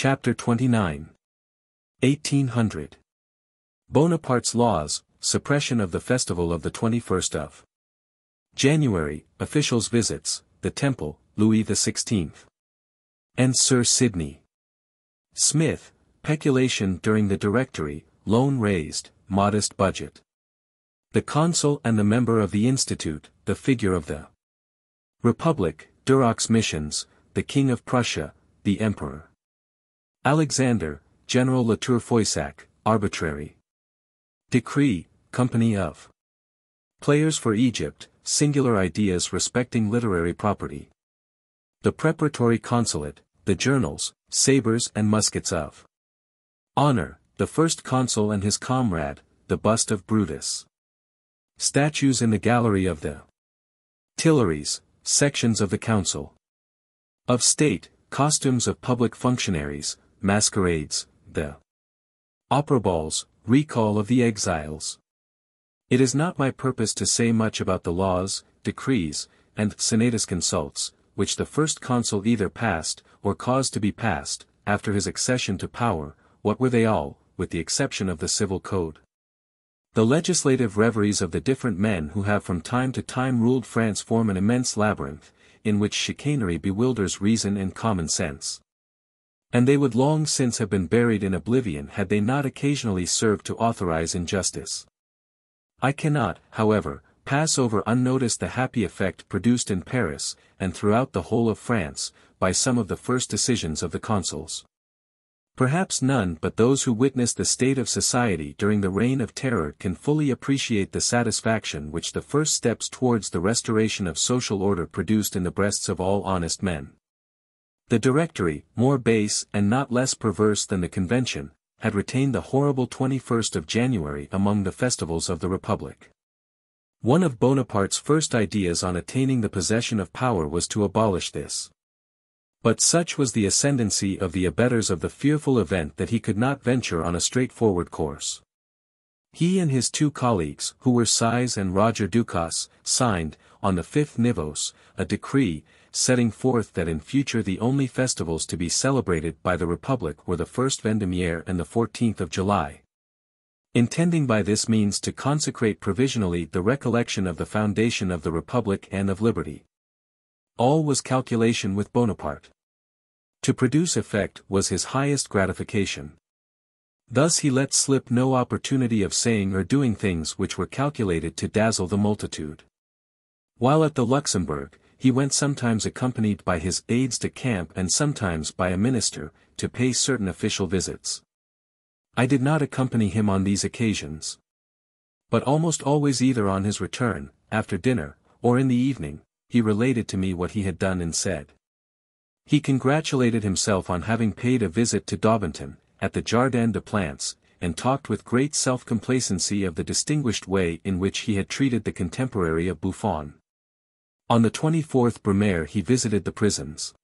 Chapter 29. 1800. Bonaparte's laws, suppression of the festival of the 21st of January, officials' visits, the Temple, Louis XVI. And Sir Sidney Smith, peculation during the Directory, loan raised, modest budget. The consul and the member of the Institute, the figure of the Republic, Duroc's missions, the King of Prussia, the Emperor. Alexander, General Latour-Foissac, arbitrary. Decree, Company of Players for Egypt, singular ideas respecting literary property. The preparatory consulate, the journals, sabres and muskets of honor, the first consul and his comrade, the bust of Brutus. Statues in the gallery of the Tuileries, sections of the Council of State, costumes of public functionaries, masquerades, the opera balls, recall of the exiles. It is not my purpose to say much about the laws, decrees, and senatus consults, which the first consul either passed, or caused to be passed, after his accession to power. What were they all, with the exception of the civil code? The legislative reveries of the different men who have from time to time ruled France form an immense labyrinth, in which chicanery bewilders reason and common sense. And they would long since have been buried in oblivion had they not occasionally served to authorize injustice. I cannot, however, pass over unnoticed the happy effect produced in Paris, and throughout the whole of France, by some of the first decisions of the consuls. Perhaps none but those who witnessed the state of society during the Reign of Terror can fully appreciate the satisfaction which the first steps towards the restoration of social order produced in the breasts of all honest men. The Directory, more base and not less perverse than the Convention, had retained the horrible 21st of January among the festivals of the Republic. One of Bonaparte's first ideas on attaining the possession of power was to abolish this. But such was the ascendancy of the abettors of the fearful event that he could not venture on a straightforward course. He and his two colleagues, who were Size and Roger Ducasse, signed, on the 5th Nivose, a decree, setting forth that in future the only festivals to be celebrated by the Republic were the 1st Vendemiaire and the 14th of July. Intending by this means to consecrate provisionally the recollection of the foundation of the Republic and of liberty. All was calculation with Bonaparte. To produce effect was his highest gratification. Thus he let slip no opportunity of saying or doing things which were calculated to dazzle the multitude. While at the Luxembourg, he went sometimes accompanied by his aides-de-camp and sometimes by a minister, to pay certain official visits. I did not accompany him on these occasions. But almost always either on his return, after dinner, or in the evening, he related to me what he had done and said. He congratulated himself on having paid a visit to Daubenton, at the Jardin des Plantes, and talked with great self-complacency of the distinguished way in which he had treated the contemporary of Buffon. On the 24th Brumaire he visited the prisons.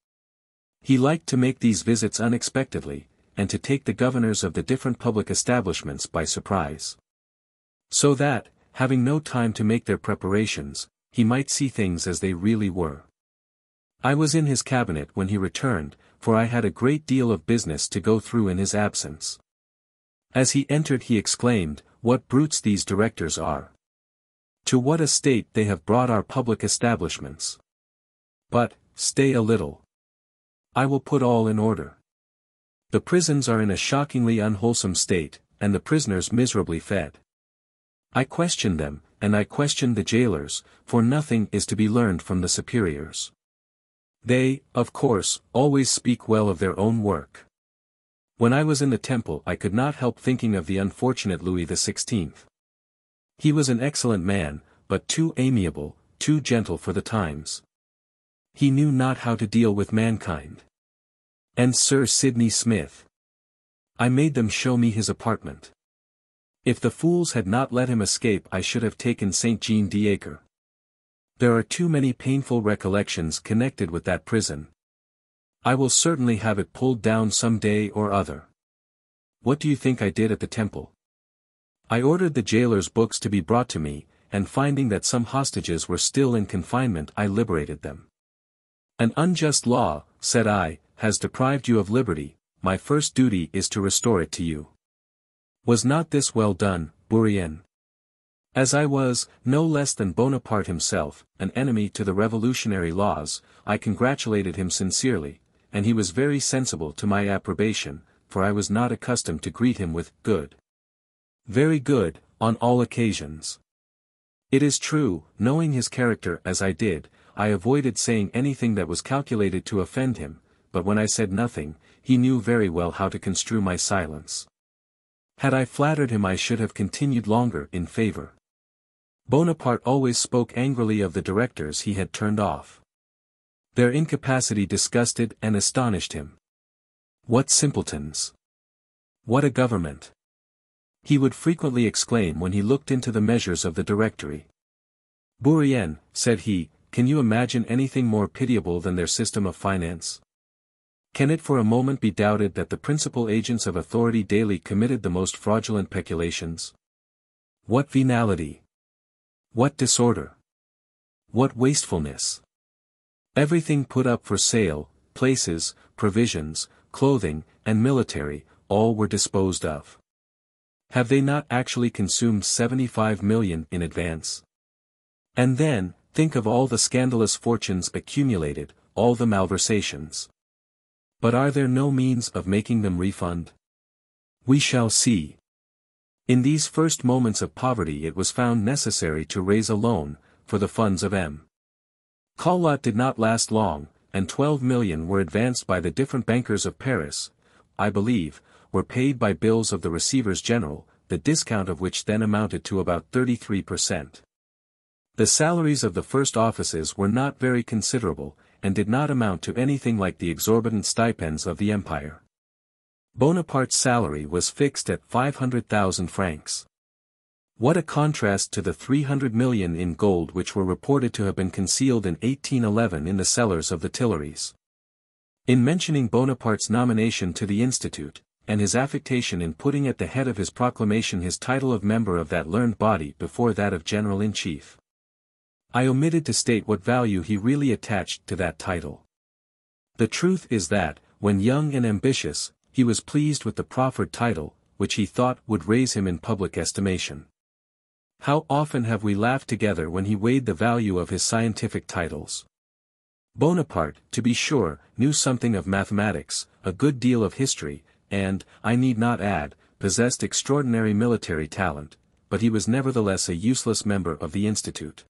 He liked to make these visits unexpectedly, and to take the governors of the different public establishments by surprise. So that, having no time to make their preparations, he might see things as they really were. I was in his cabinet when he returned, for I had a great deal of business to go through in his absence. As he entered he exclaimed, "What brutes these directors are! To what a state they have brought our public establishments! But, stay a little. I will put all in order. The prisons are in a shockingly unwholesome state, and the prisoners miserably fed. I questioned them, and I questioned the jailers, for nothing is to be learned from the superiors. They, of course, always speak well of their own work. When I was in the Temple I could not help thinking of the unfortunate Louis XVI. He was an excellent man, but too amiable, too gentle for the times. He knew not how to deal with mankind. And Sir Sidney Smith. I made them show me his apartment. If the fools had not let him escape I should have taken St. Jean d'Acre. There are too many painful recollections connected with that prison. I will certainly have it pulled down some day or other. What do you think I did at the Temple? I ordered the jailers' books to be brought to me, and finding that some hostages were still in confinement I liberated them. An unjust law, said I, has deprived you of liberty, my first duty is to restore it to you. Was not this well done, Bourrienne? As I was, no less than Bonaparte himself, an enemy to the revolutionary laws, I congratulated him sincerely, and he was very sensible to my approbation, for I was not accustomed to greet him with good. Very good, on all occasions. It is true, knowing his character as I did, I avoided saying anything that was calculated to offend him, but when I said nothing, he knew very well how to construe my silence. Had I flattered him I should have continued longer in favor. Bonaparte always spoke angrily of the directors he had turned off. Their incapacity disgusted and astonished him. What simpletons! What a government! He would frequently exclaim when he looked into the measures of the Directory. Bourrienne, said he, can you imagine anything more pitiable than their system of finance? Can it for a moment be doubted that the principal agents of authority daily committed the most fraudulent peculations? What venality! What disorder! What wastefulness! Everything put up for sale, places, provisions, clothing, and military, all were disposed of. Have they not actually consumed 75 million in advance? And then, think of all the scandalous fortunes accumulated, all the malversations. But are there no means of making them refund? We shall see. In these first moments of poverty it was found necessary to raise a loan, for the funds of M. Collot did not last long, and 12 million were advanced by the different bankers of Paris, I believe, were paid by bills of the receivers general, the discount of which then amounted to about 33%. The salaries of the first offices were not very considerable, and did not amount to anything like the exorbitant stipends of the empire. Bonaparte's salary was fixed at 500,000 francs. What a contrast to the 300 million in gold which were reported to have been concealed in 1811 in the cellars of the Tuileries. In mentioning Bonaparte's nomination to the Institute, and his affectation in putting at the head of his proclamation his title of member of that learned body before that of General-in-Chief, I omitted to state what value he really attached to that title. The truth is that, when young and ambitious, he was pleased with the proffered title, which he thought would raise him in public estimation. How often have we laughed together when he weighed the value of his scientific titles. Bonaparte, to be sure, knew something of mathematics, a good deal of history, and, I need not add, possessed extraordinary military talent, but he was nevertheless a useless member of the Institute.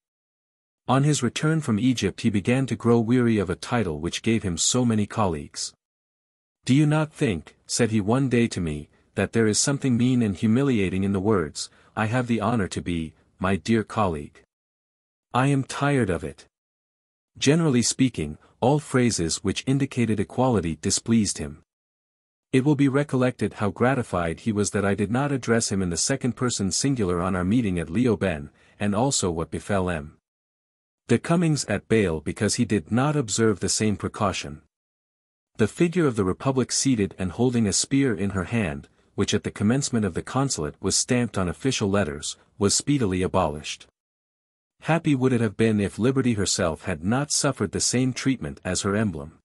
On his return from Egypt he began to grow weary of a title which gave him so many colleagues. Do you not think, said he one day to me, that there is something mean and humiliating in the words, I have the honor to be, my dear colleague? I am tired of it. Generally speaking, all phrases which indicated equality displeased him. It will be recollected how gratified he was that I did not address him in the second person singular on our meeting at Leoben, and also what befell M. de Cummings at Bale because he did not observe the same precaution. The figure of the Republic seated and holding a spear in her hand, which at the commencement of the consulate was stamped on official letters, was speedily abolished. Happy would it have been if Liberty herself had not suffered the same treatment as her emblem.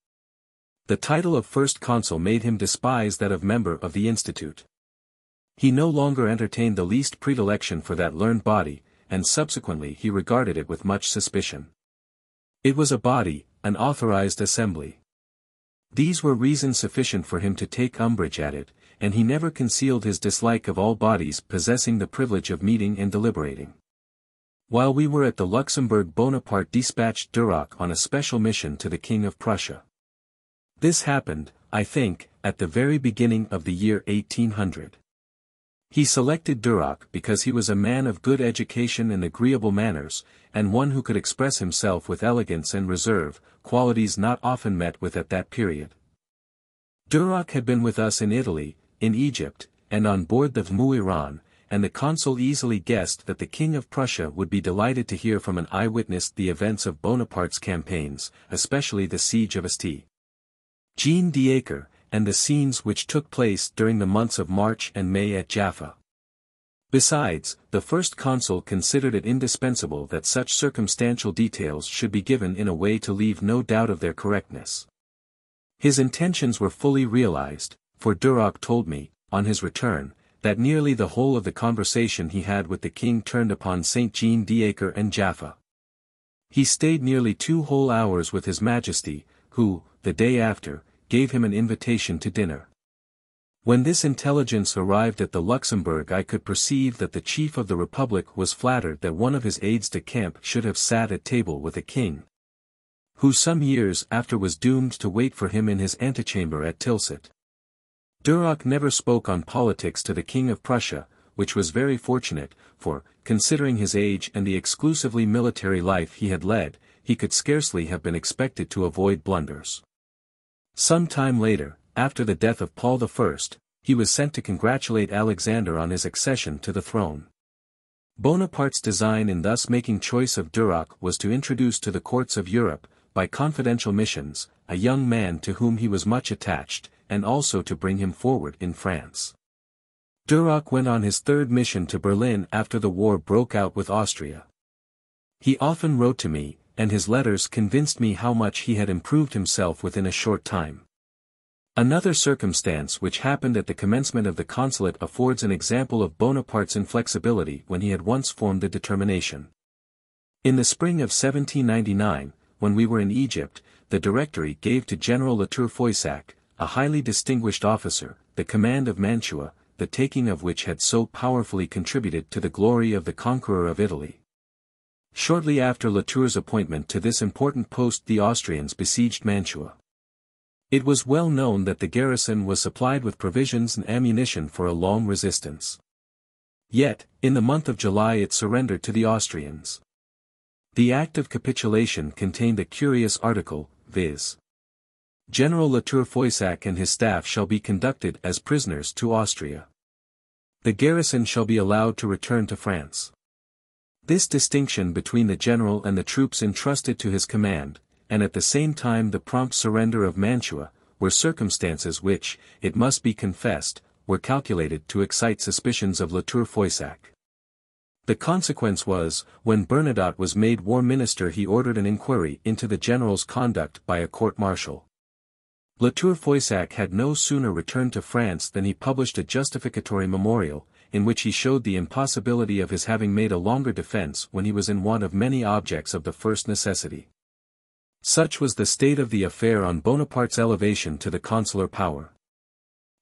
The title of First Consul made him despise that of member of the Institute. He no longer entertained the least predilection for that learned body, and subsequently he regarded it with much suspicion. It was a body, an authorized assembly. These were reasons sufficient for him to take umbrage at it, and he never concealed his dislike of all bodies possessing the privilege of meeting and deliberating. While we were at the Luxembourg, Bonaparte dispatched Duroc on a special mission to the King of Prussia. This happened, I think, at the very beginning of the year 1800. He selected Duroc because he was a man of good education and agreeable manners, and one who could express himself with elegance and reserve, qualities not often met with at that period. Duroc had been with us in Italy, in Egypt, and on board the Muiron, and the consul easily guessed that the King of Prussia would be delighted to hear from an eyewitness the events of Bonaparte's campaigns, especially the siege of Asti, Jean d'Acre, and the scenes which took place during the months of March and May at Jaffa. Besides, the first consul considered it indispensable that such circumstantial details should be given in a way to leave no doubt of their correctness. His intentions were fully realized, for Duroc told me, on his return, that nearly the whole of the conversation he had with the king turned upon Saint Jean d'Acre and Jaffa. He stayed nearly 2 whole hours with His Majesty, who, the day after, gave him an invitation to dinner. When this intelligence arrived at the Luxembourg, I could perceive that the chief of the Republic was flattered that one of his aides-de-camp should have sat at table with a king, who some years after was doomed to wait for him in his antechamber at Tilsit. Duroc never spoke on politics to the King of Prussia, which was very fortunate, for, considering his age and the exclusively military life he had led, he could scarcely have been expected to avoid blunders. Some time later, after the death of Paul I, he was sent to congratulate Alexander on his accession to the throne. Bonaparte's design in thus making choice of Duroc was to introduce to the courts of Europe, by confidential missions, a young man to whom he was much attached, and also to bring him forward in France. Duroc went on his 3rd mission to Berlin after the war broke out with Austria. He often wrote to me, and his letters convinced me how much he had improved himself within a short time. Another circumstance which happened at the commencement of the consulate affords an example of Bonaparte's inflexibility when he had once formed a determination. In the spring of 1799, when we were in Egypt, the Directory gave to General Latour-Foissac, a highly distinguished officer, the command of Mantua, the taking of which had so powerfully contributed to the glory of the conqueror of Italy. Shortly after Latour's appointment to this important post the Austrians besieged Mantua. It was well known that the garrison was supplied with provisions and ammunition for a long resistance. Yet, in the month of July it surrendered to the Austrians. The act of capitulation contained a curious article, viz. General Latour-Foissac and his staff shall be conducted as prisoners to Austria. The garrison shall be allowed to return to France. This distinction between the general and the troops entrusted to his command, and at the same time the prompt surrender of Mantua, were circumstances which, it must be confessed, were calculated to excite suspicions of Latour-Foissac. The consequence was, when Bernadotte was made war minister, he ordered an inquiry into the general's conduct by a court-martial. Latour-Foissac had no sooner returned to France than he published a justificatory memorial, in which he showed the impossibility of his having made a longer defense when he was in want of many objects of the first necessity. Such was the state of the affair on Bonaparte's elevation to the consular power.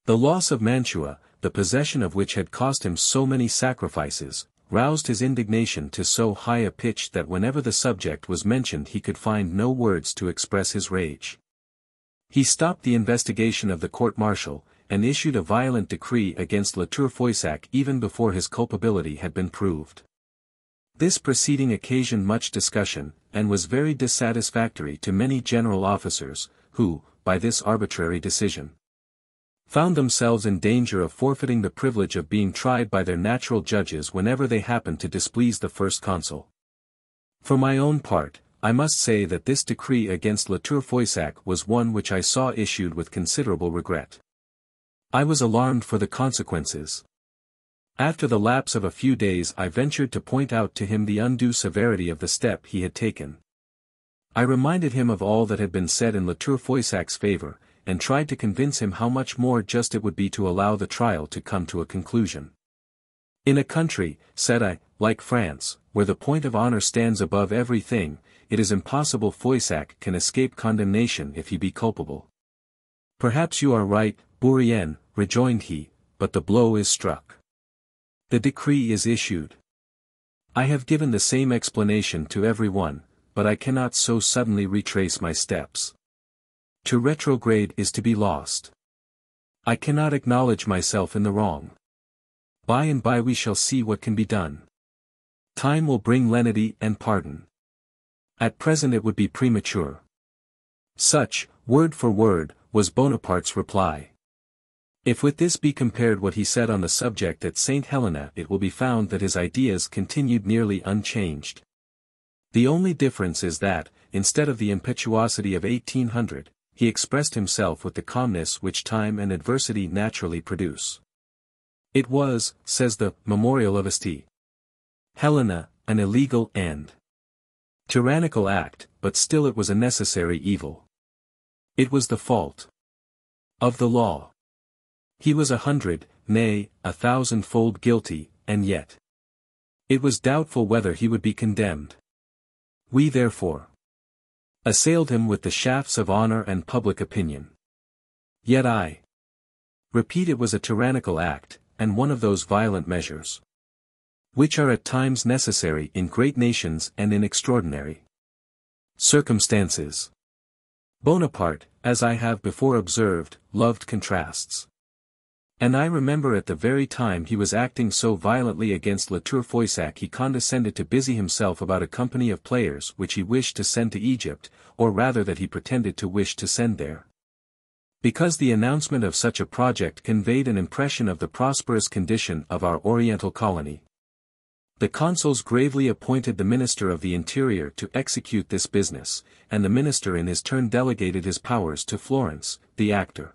The loss of Mantua, the possession of which had cost him so many sacrifices, roused his indignation to so high a pitch that whenever the subject was mentioned he could find no words to express his rage. He stopped the investigation of the court-martial, and issued a violent decree against Latour-Foissac even before his culpability had been proved. This proceeding occasioned much discussion, and was very dissatisfactory to many general officers, who, by this arbitrary decision, found themselves in danger of forfeiting the privilege of being tried by their natural judges whenever they happened to displease the first consul. For my own part, I must say that this decree against Latour-Foissac was one which I saw issued with considerable regret. I was alarmed for the consequences. After the lapse of a few days I ventured to point out to him the undue severity of the step he had taken. I reminded him of all that had been said in Latour-Foissac's favor, and tried to convince him how much more just it would be to allow the trial to come to a conclusion. In a country, said I, like France, where the point of honor stands above everything, it is impossible Foissac can escape condemnation if he be culpable. Perhaps you are right, Bourrienne, rejoined he, but the blow is struck. The decree is issued. I have given the same explanation to every one, but I cannot so suddenly retrace my steps. To retrograde is to be lost. I cannot acknowledge myself in the wrong. By and by we shall see what can be done. Time will bring lenity and pardon. At present it would be premature. Such, word for word, was Bonaparte's reply. If with this be compared what he said on the subject at St. Helena, it will be found that his ideas continued nearly unchanged. The only difference is that, instead of the impetuosity of 1800, he expressed himself with the calmness which time and adversity naturally produce. It was, says the Memorial of St. Helena, an illegal and tyrannical act, but still it was a necessary evil. It was the fault of the law. He was 100, nay, 1,000-fold guilty, and yet it was doubtful whether he would be condemned. We therefore assailed him with the shafts of honor and public opinion. Yet I repeat, it was a tyrannical act, and one of those violent measures which are at times necessary in great nations and in extraordinary circumstances. Bonaparte, as I have before observed, loved contrasts. And I remember at the very time he was acting so violently against La Tour Foissac, he condescended to busy himself about a company of players which he wished to send to Egypt, or rather that he pretended to wish to send there. Because the announcement of such a project conveyed an impression of the prosperous condition of our Oriental colony. The consuls gravely appointed the Minister of the Interior to execute this business, and the minister in his turn delegated his powers to Florence, the actor.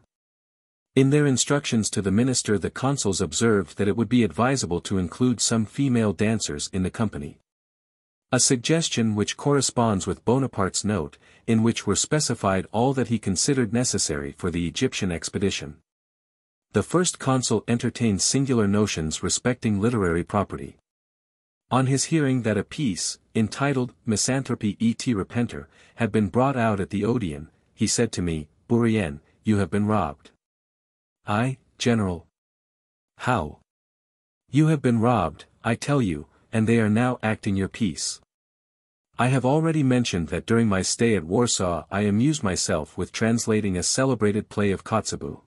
In their instructions to the minister, the consuls observed that it would be advisable to include some female dancers in the company. A suggestion which corresponds with Bonaparte's note, in which were specified all that he considered necessary for the Egyptian expedition. The first consul entertained singular notions respecting literary property. On his hearing that a piece, entitled Misanthropy et Repenter, had been brought out at the Odeon, he said to me, "Bourrienne, you have been robbed." "I, General." "How?" "You have been robbed, I tell you, and they are now acting your piece." I have already mentioned that during my stay at Warsaw I amused myself with translating a celebrated play of Kotzebue.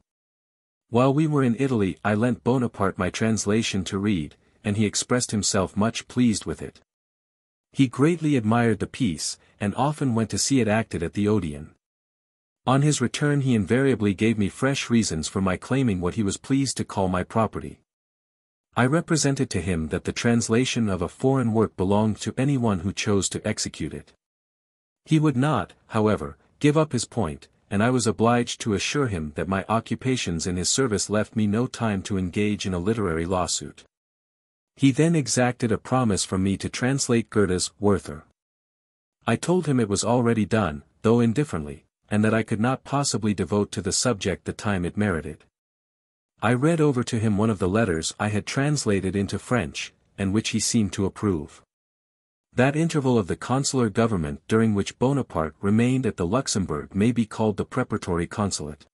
While we were in Italy I lent Bonaparte my translation to read, and he expressed himself much pleased with it. He greatly admired the piece, and often went to see it acted at the Odeon. On his return he invariably gave me fresh reasons for my claiming what he was pleased to call my property. I represented to him that the translation of a foreign work belonged to anyone who chose to execute it. He would not, however, give up his point, and I was obliged to assure him that my occupations in his service left me no time to engage in a literary lawsuit. He then exacted a promise from me to translate Goethe's Werther. I told him it was already done, though indifferently, and that I could not possibly devote to the subject the time it merited. I read over to him one of the letters I had translated into French, and which he seemed to approve. That interval of the consular government during which Bonaparte remained at the Luxembourg may be called the preparatory consulate.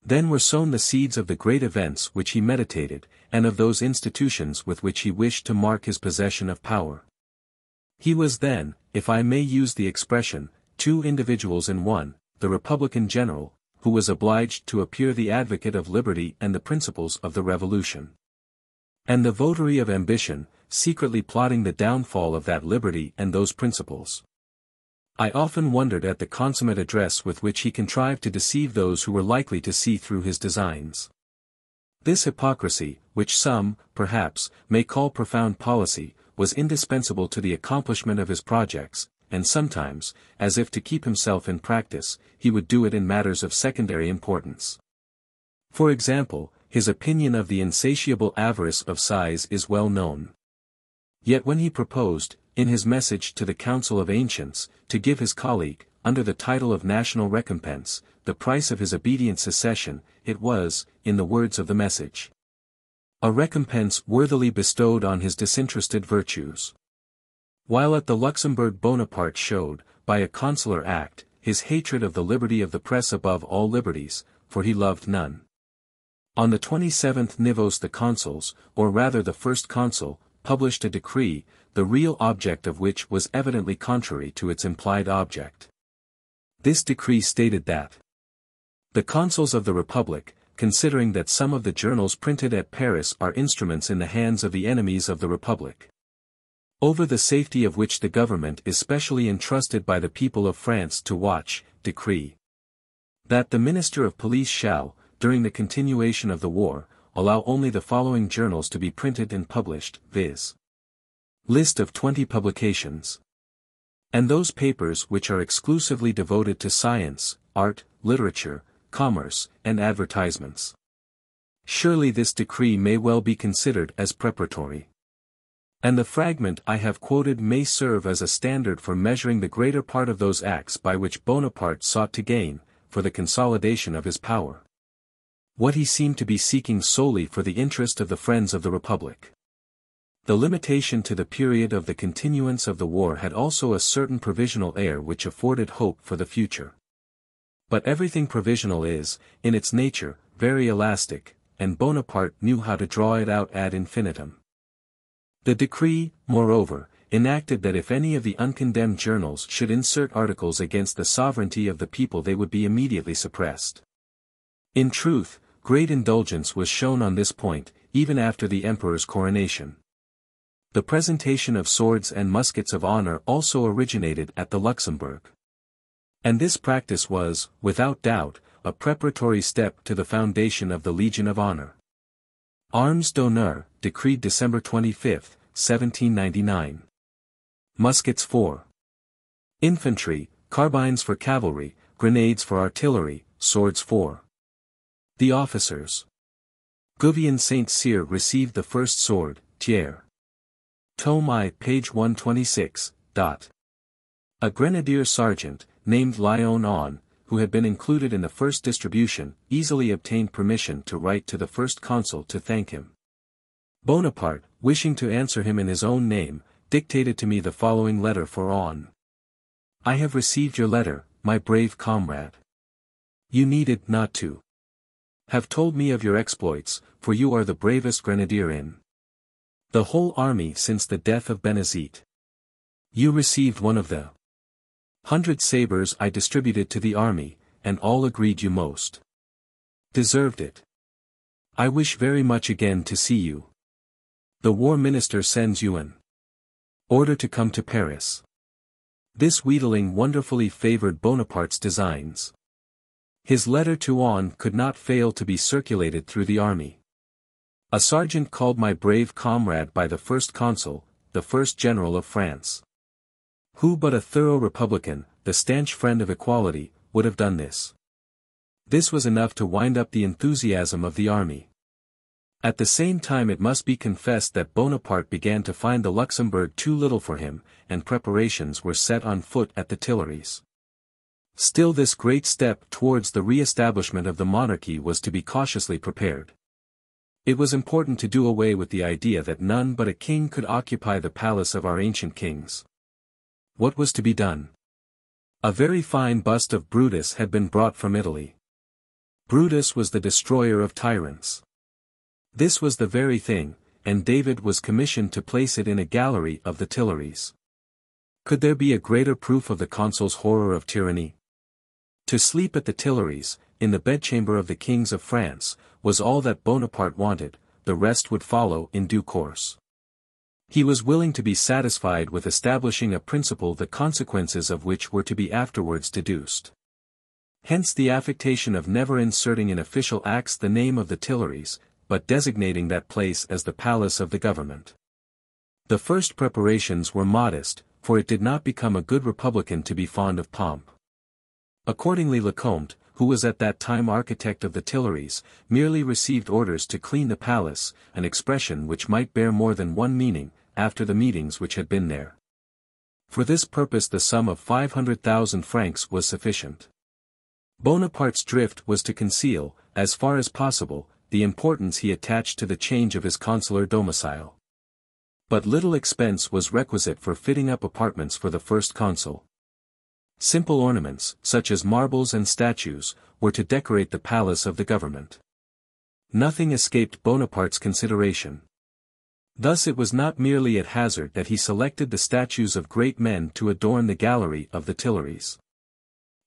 Then were sown the seeds of the great events which he meditated, and of those institutions with which he wished to mark his possession of power. He was then, if I may use the expression, two individuals in one, the Republican general, who was obliged to appear the advocate of liberty and the principles of the Revolution, and the votary of ambition, secretly plotting the downfall of that liberty and those principles. I often wondered at the consummate address with which he contrived to deceive those who were likely to see through his designs. This hypocrisy, which some, perhaps, may call profound policy, was indispensable to the accomplishment of his projects, and sometimes, as if to keep himself in practice, he would do it in matters of secondary importance. For example, his opinion of the insatiable avarice of size is well known. Yet when he proposed, in his message to the Council of Ancients, to give his colleague, under the title of national recompense, the price of his obedient secession, it was, in the words of the message, a recompense worthily bestowed on his disinterested virtues. While at the Luxembourg Bonaparte showed, by a consular act, his hatred of the liberty of the press above all liberties, for he loved none. On the 27th Nivose the consuls, or rather the first consul, published a decree, the real object of which was evidently contrary to its implied object. This decree stated that the consuls of the Republic, considering that some of the journals printed at Paris are instruments in the hands of the enemies of the Republic, over the safety of which the government is specially entrusted by the people of France to watch, decree that the Minister of Police shall, during the continuation of the war, allow only the following journals to be printed and published, viz. List of 20 publications. And those papers which are exclusively devoted to science, art, literature, commerce, and advertisements. Surely this decree may well be considered as preparatory. And the fragment I have quoted may serve as a standard for measuring the greater part of those acts by which Bonaparte sought to gain, for the consolidation of his power, what he seemed to be seeking solely for the interest of the friends of the Republic. The limitation to the period of the continuance of the war had also a certain provisional air which afforded hope for the future. But everything provisional is, in its nature, very elastic, and Bonaparte knew how to draw it out ad infinitum. The decree, moreover, enacted that if any of the uncondemned journals should insert articles against the sovereignty of the people they would be immediately suppressed. In truth, great indulgence was shown on this point, even after the emperor's coronation. The presentation of swords and muskets of honor also originated at the Luxembourg. And this practice was, without doubt, a preparatory step to the foundation of the Legion of Honor. Arms d'honneur, decreed December 25, 1799. Muskets for infantry, carbines for cavalry, grenades for artillery, swords for the officers. Gouvion Saint-Cyr received the first sword, Thiers. Tome I, page 126. A grenadier sergeant, named Lyon On, who had been included in the first distribution, easily obtained permission to write to the first consul to thank him. Bonaparte, wishing to answer him in his own name, dictated to me the following letter for On. I have received your letter, my brave comrade. You needed not to have told me of your exploits, for you are the bravest grenadier in the whole army since the death of Benazet. You received one of the 100 sabres I distributed to the army, and all agreed you most deserved it. I wish very much again to see you. The war minister sends you an order to come to Paris. This wheedling wonderfully favored Bonaparte's designs. His letter to On could not fail to be circulated through the army. A sergeant called my brave comrade by the first consul, the first general of France. Who but a thorough republican, the stanch friend of equality, would have done this? This was enough to wind up the enthusiasm of the army. At the same time it must be confessed that Bonaparte began to find the Luxembourg too little for him, and preparations were set on foot at the Tuileries. Still this great step towards the re-establishment of the monarchy was to be cautiously prepared. It was important to do away with the idea that none but a king could occupy the palace of our ancient kings. What was to be done? A very fine bust of Brutus had been brought from Italy. Brutus was the destroyer of tyrants. This was the very thing, and David was commissioned to place it in a gallery of the Tuileries. Could there be a greater proof of the consul's horror of tyranny? To sleep at the Tuileries, in the bedchamber of the kings of France, was all that Bonaparte wanted, the rest would follow in due course. He was willing to be satisfied with establishing a principle the consequences of which were to be afterwards deduced. Hence the affectation of never inserting in official acts the name of the Tuileries, but designating that place as the palace of the government. The first preparations were modest, for it did not become a good republican to be fond of pomp. Accordingly Lecomte, who was at that time architect of the Tuileries, merely received orders to clean the palace, an expression which might bear more than one meaning, after the meetings which had been there. For this purpose the sum of 500,000 francs was sufficient. Bonaparte's drift was to conceal, as far as possible, the importance he attached to the change of his consular domicile. But little expense was requisite for fitting up apartments for the first consul. Simple ornaments, such as marbles and statues, were to decorate the palace of the government. Nothing escaped Bonaparte's consideration. Thus it was not merely at hazard that he selected the statues of great men to adorn the gallery of the Tuileries.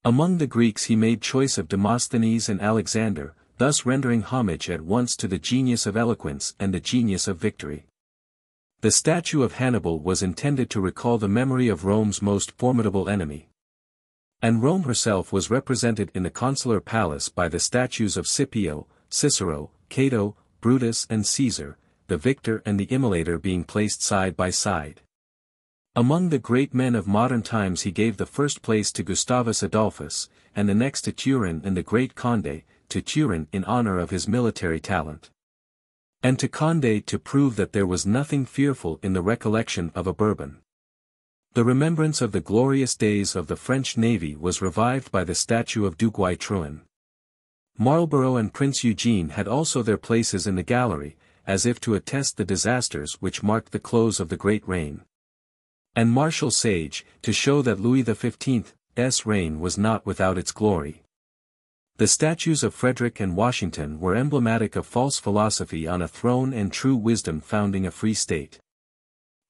Among the Greeks he made choice of Demosthenes and Alexander, thus rendering homage at once to the genius of eloquence and the genius of victory. The statue of Hannibal was intended to recall the memory of Rome's most formidable enemy. And Rome herself was represented in the consular palace by the statues of Scipio, Cicero, Cato, Brutus and Caesar, the victor and the immolator being placed side by side. Among the great men of modern times he gave the first place to Gustavus Adolphus, and the next to Turenne and the great Condé, to Turenne in honor of his military talent. And to Condé to prove that there was nothing fearful in the recollection of a Bourbon. The remembrance of the glorious days of the French navy was revived by the statue of Du Guay-Trouin. Marlborough and Prince Eugene had also their places in the gallery, as if to attest the disasters which marked the close of the great reign. And Marshal Sage, to show that Louis XV's reign was not without its glory. The statues of Frederick and Washington were emblematic of false philosophy on a throne and true wisdom founding a free state.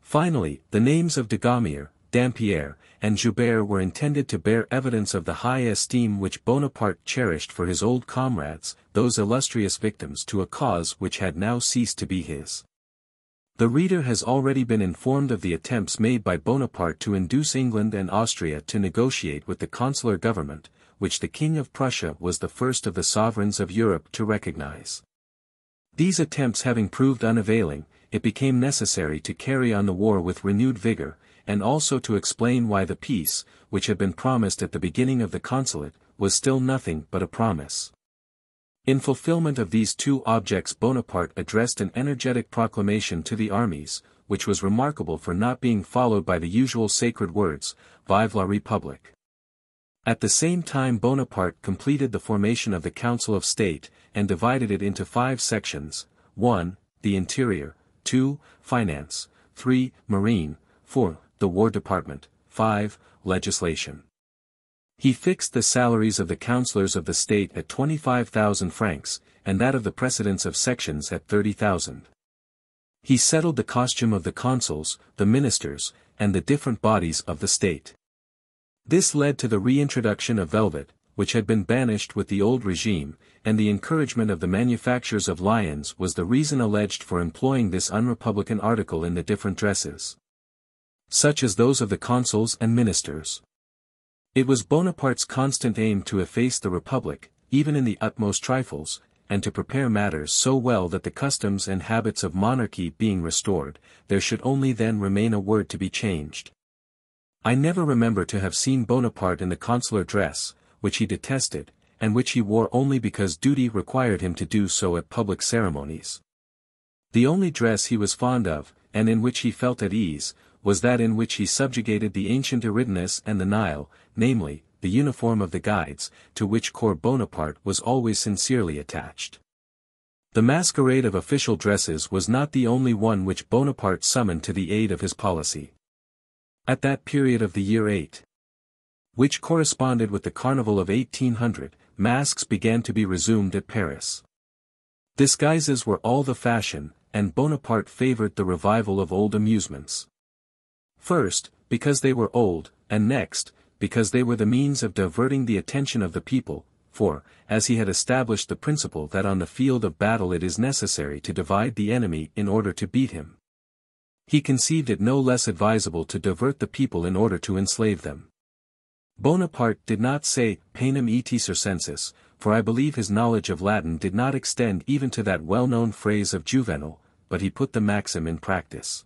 Finally, the names of de Gaumier, Dampierre, and Joubert were intended to bear evidence of the high esteem which Bonaparte cherished for his old comrades, those illustrious victims to a cause which had now ceased to be his. The reader has already been informed of the attempts made by Bonaparte to induce England and Austria to negotiate with the consular government, which the King of Prussia was the first of the sovereigns of Europe to recognize. These attempts having proved unavailing, it became necessary to carry on the war with renewed vigor, and also to explain why the peace, which had been promised at the beginning of the consulate, was still nothing but a promise. In fulfillment of these two objects Bonaparte addressed an energetic proclamation to the armies, which was remarkable for not being followed by the usual sacred words, Vive la République. At the same time Bonaparte completed the formation of the Council of State, and divided it into 5 sections, 1. The Interior, 2. Finance, 3. Marine, 4. The War Department, 5. Legislation. He fixed the salaries of the councillors of the state at 25,000 francs, and that of the presidents of sections at 30,000. He settled the costume of the consuls, the ministers, and the different bodies of the state. This led to the reintroduction of velvet, which had been banished with the old regime, and the encouragement of the manufacturers of lions was the reason alleged for employing this unrepublican article in the different dresses, such as those of the consuls and ministers. It was Bonaparte's constant aim to efface the republic, even in the utmost trifles, and to prepare matters so well that the customs and habits of monarchy being restored, there should only then remain a word to be changed. I never remember to have seen Bonaparte in the consular dress, which he detested, and which he wore only because duty required him to do so at public ceremonies. The only dress he was fond of, and in which he felt at ease, was that in which he subjugated the ancient Eridanus and the Nile, namely, the uniform of the guides, to which corps Bonaparte was always sincerely attached. The masquerade of official dresses was not the only one which Bonaparte summoned to the aid of his policy. At that period of the year VIII, which corresponded with the Carnival of 1800, masks began to be resumed at Paris. Disguises were all the fashion, and Bonaparte favored the revival of old amusements. First, because they were old, and next, because they were the means of diverting the attention of the people, for, as he had established the principle that on the field of battle it is necessary to divide the enemy in order to beat him, he conceived it no less advisable to divert the people in order to enslave them. Bonaparte did not say, panem et circenses, for I believe his knowledge of Latin did not extend even to that well-known phrase of Juvenal, but he put the maxim in practice.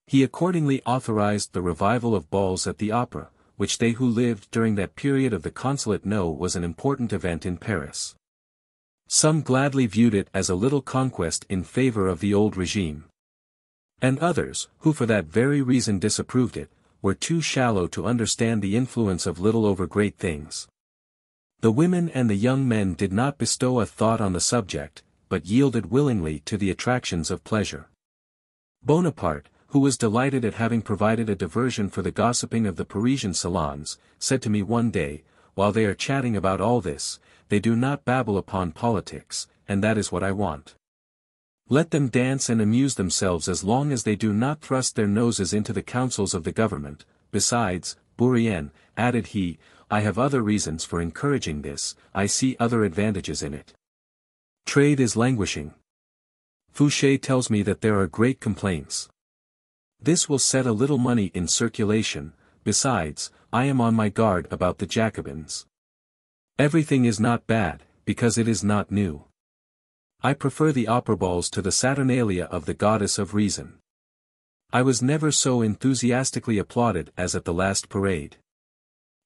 He accordingly authorized the revival of balls at the opera, which they who lived during that period of the consulate know was an important event in Paris. Some gladly viewed it as a little conquest in favor of the old regime. And others, who for that very reason disapproved it, were too shallow to understand the influence of little over great things. The women and the young men did not bestow a thought on the subject, but yielded willingly to the attractions of pleasure. Bonaparte, who was delighted at having provided a diversion for the gossiping of the Parisian salons, said to me one day, while they are chatting about all this, they do not babble upon politics, and that is what I want. Let them dance and amuse themselves as long as they do not thrust their noses into the councils of the government. Besides, Bourrienne, added he, I have other reasons for encouraging this, I see other advantages in it. Trade is languishing. Fouché tells me that there are great complaints. This will set a little money in circulation. Besides, I am on my guard about the Jacobins. Everything is not bad, because it is not new. I prefer the opera balls to the Saturnalia of the goddess of reason. I was never so enthusiastically applauded as at the last parade.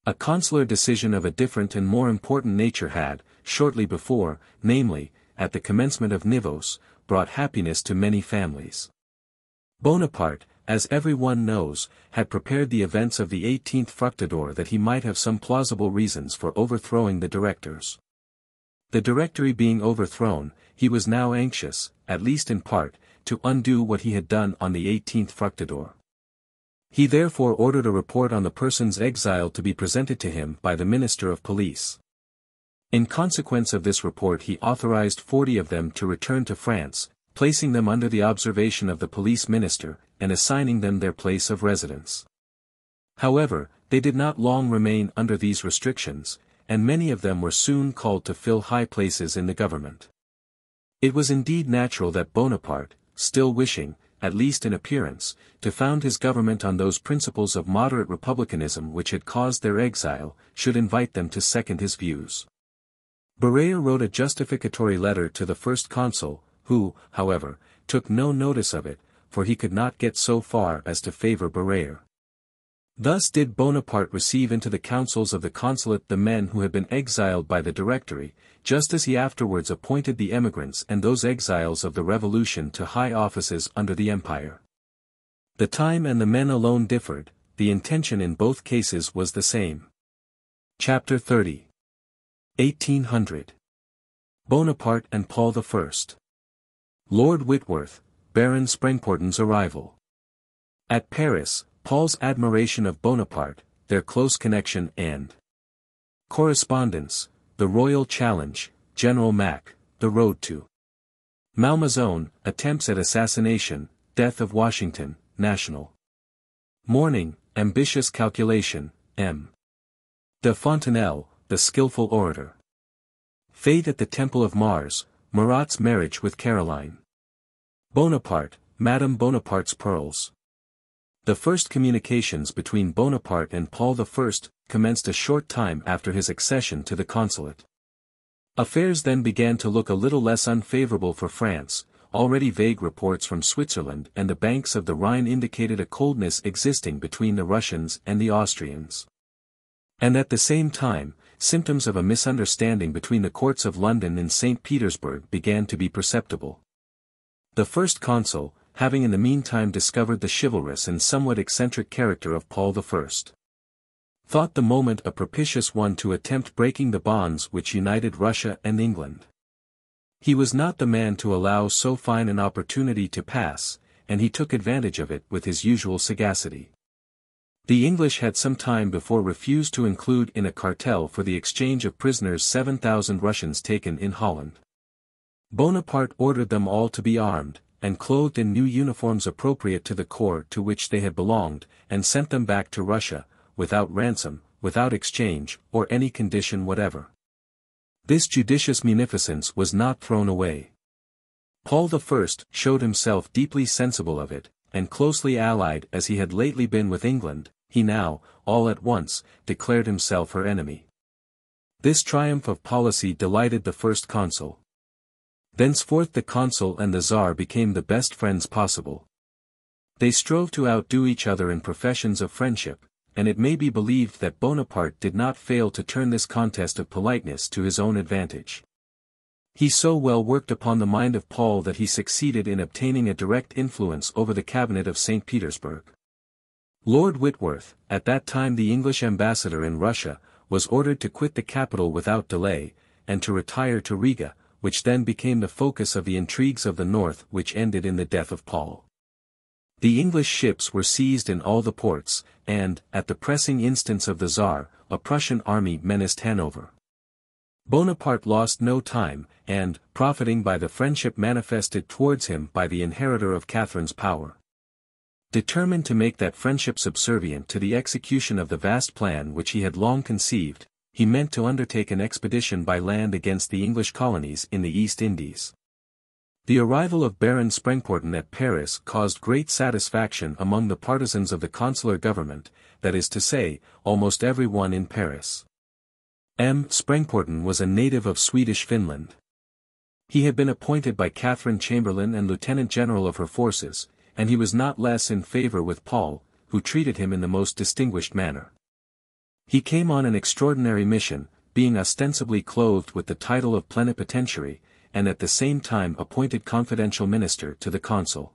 A consular decision of a different and more important nature had, shortly before, namely, at the commencement of Nivos, brought happiness to many families. Bonaparte, as every one knows, had prepared the events of the 18th Fructidor that he might have some plausible reasons for overthrowing the directors. The Directory being overthrown, he was now anxious, at least in part, to undo what he had done on the 18th Fructidor. He therefore ordered a report on the persons exiled to be presented to him by the Minister of Police. In consequence of this report he authorized 40 of them to return to France, placing them under the observation of the police minister, and assigning them their place of residence. However, they did not long remain under these restrictions, and many of them were soon called to fill high places in the government. It was indeed natural that Bonaparte, still wishing, at least in appearance, to found his government on those principles of moderate republicanism which had caused their exile, should invite them to second his views. Barrère wrote a justificatory letter to the first consul, who, however, took no notice of it, for he could not get so far as to favor Barrère. Thus did Bonaparte receive into the councils of the consulate the men who had been exiled by the Directory, just as he afterwards appointed the emigrants and those exiles of the Revolution to high offices under the Empire. The time and the men alone differed, the intention in both cases was the same. Chapter 30. 1800. Bonaparte and Paul I. Lord Whitworth, Baron Sprengporten's arrival. At Paris, Paul's admiration of Bonaparte, their close connection and correspondence, the royal challenge, General Mack, the road to Malmaison, attempts at assassination, death of Washington, national mourning, ambitious calculation, M. de Fontenelle, the skillful orator. Fate at the Temple of Mars, Murat's marriage with Caroline. Bonaparte, Madame Bonaparte's pearls. The first communications between Bonaparte and Paul I commenced a short time after his accession to the consulate. Affairs then began to look a little less unfavorable for France. Already vague reports from Switzerland and the banks of the Rhine indicated a coldness existing between the Russians and the Austrians. And at the same time, symptoms of a misunderstanding between the courts of London and St. Petersburg began to be perceptible. The first consul, having in the meantime discovered the chivalrous and somewhat eccentric character of Paul I, thought the moment a propitious one to attempt breaking the bonds which united Russia and England. He was not the man to allow so fine an opportunity to pass, and he took advantage of it with his usual sagacity. The English had some time before refused to include in a cartel for the exchange of prisoners 7,000 Russians taken in Holland. Bonaparte ordered them all to be armed, and clothed in new uniforms appropriate to the corps to which they had belonged, and sent them back to Russia, without ransom, without exchange, or any condition whatever. This judicious munificence was not thrown away. Paul I showed himself deeply sensible of it, and closely allied as he had lately been with England, he now, all at once, declared himself her enemy. This triumph of policy delighted the first consul. Thenceforth the consul and the Tsar became the best friends possible. They strove to outdo each other in professions of friendship, and it may be believed that Bonaparte did not fail to turn this contest of politeness to his own advantage. He so well worked upon the mind of Paul that he succeeded in obtaining a direct influence over the cabinet of St. Petersburg. Lord Whitworth, at that time the English ambassador in Russia, was ordered to quit the capital without delay, and to retire to Riga, which then became the focus of the intrigues of the north which ended in the death of Paul. The English ships were seized in all the ports, and, at the pressing instance of the Tsar, a Prussian army menaced Hanover. Bonaparte lost no time, and, profiting by the friendship manifested towards him by the inheritor of Catherine's power, determined to make that friendship subservient to the execution of the vast plan which he had long conceived, he meant to undertake an expedition by land against the English colonies in the East Indies. The arrival of Baron Sprengporten at Paris caused great satisfaction among the partisans of the consular government, that is to say, almost every one in Paris. Sprengporten was a native of Swedish Finland. He had been appointed by Catherine Chamberlain and Lieutenant General of her forces, and he was not less in favor with Paul, who treated him in the most distinguished manner. He came on an extraordinary mission, being ostensibly clothed with the title of plenipotentiary, and at the same time appointed confidential minister to the consul.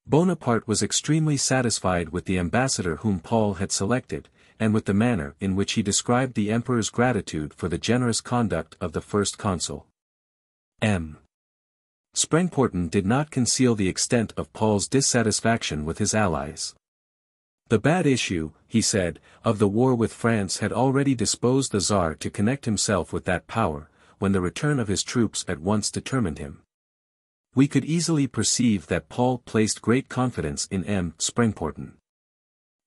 Bonaparte was extremely satisfied with the ambassador whom Paul had selected, and with the manner in which he described the emperor's gratitude for the generous conduct of the first consul. M. Sprengporten did not conceal the extent of Paul's dissatisfaction with his allies. The bad issue, he said, of the war with France had already disposed the Tsar to connect himself with that power, when the return of his troops at once determined him. We could easily perceive that Paul placed great confidence in M. Sprengporten.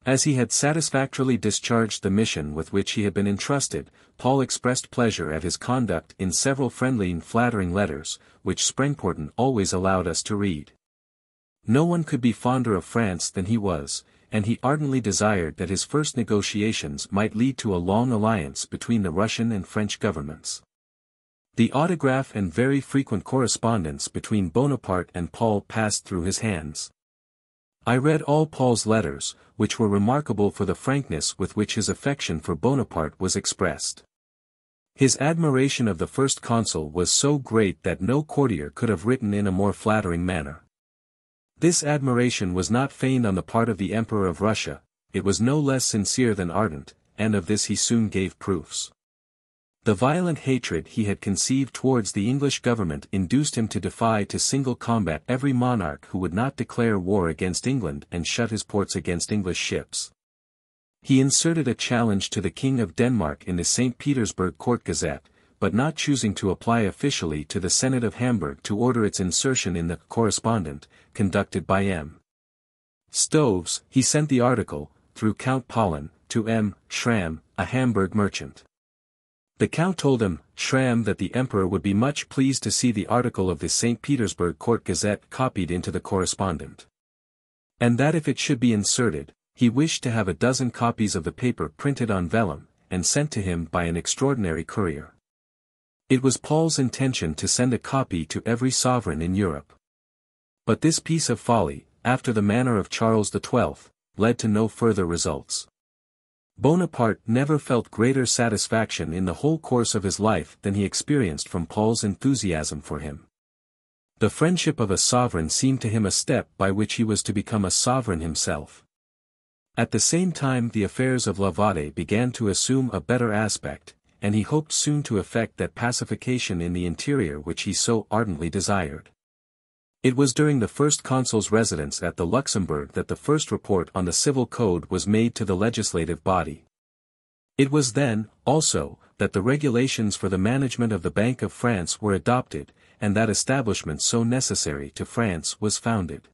As he had satisfactorily discharged the mission with which he had been entrusted, Paul expressed pleasure at his conduct in several friendly and flattering letters, which Sprengporten always allowed us to read. No one could be fonder of France than he was, and he ardently desired that his first negotiations might lead to a long alliance between the Russian and French governments. The autograph and very frequent correspondence between Bonaparte and Paul passed through his hands. I read all Paul's letters, which were remarkable for the frankness with which his affection for Bonaparte was expressed. His admiration of the first consul was so great that no courtier could have written in a more flattering manner. This admiration was not feigned on the part of the Emperor of Russia, it was no less sincere than ardent, and of this he soon gave proofs. The violent hatred he had conceived towards the English government induced him to defy to single combat every monarch who would not declare war against England and shut his ports against English ships. He inserted a challenge to the King of Denmark in the St. Petersburg Court Gazette, but not choosing to apply officially to the Senate of Hamburg to order its insertion in the Correspondent, conducted by M. Stoves, he sent the article, through Count Paulin, to M. Schramm, a Hamburg merchant. The Count told him, Schramm, that the Emperor would be much pleased to see the article of the St. Petersburg Court Gazette copied into the Correspondent. And that if it should be inserted, he wished to have a dozen copies of the paper printed on vellum, and sent to him by an extraordinary courier. It was Paul's intention to send a copy to every sovereign in Europe. But this piece of folly, after the manner of Charles XII, led to no further results. Bonaparte never felt greater satisfaction in the whole course of his life than he experienced from Paul's enthusiasm for him. The friendship of a sovereign seemed to him a step by which he was to become a sovereign himself. At the same time the affairs of Lavater began to assume a better aspect, and he hoped soon to effect that pacification in the interior which he so ardently desired. It was during the first consul's residence at the Luxembourg that the first report on the civil code was made to the legislative body. It was then, also, that the regulations for the management of the Bank of France were adopted, and that establishment so necessary to France was founded.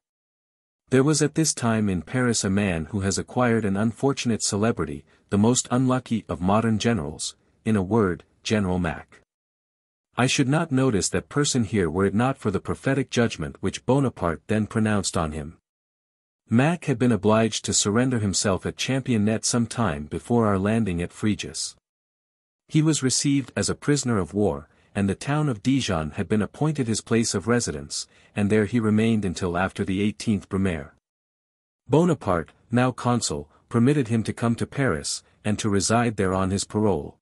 There was at this time in Paris a man who has acquired an unfortunate celebrity, the most unlucky of modern generals, in a word, General Mack. I should not notice that person here were it not for the prophetic judgment which Bonaparte then pronounced on him. Mack had been obliged to surrender himself at Championnet some time before our landing at Fréjus. He was received as a prisoner of war, and the town of Dijon had been appointed his place of residence, and there he remained until after the 18th Brumaire. Bonaparte, now consul, permitted him to come to Paris, and to reside there on his parole.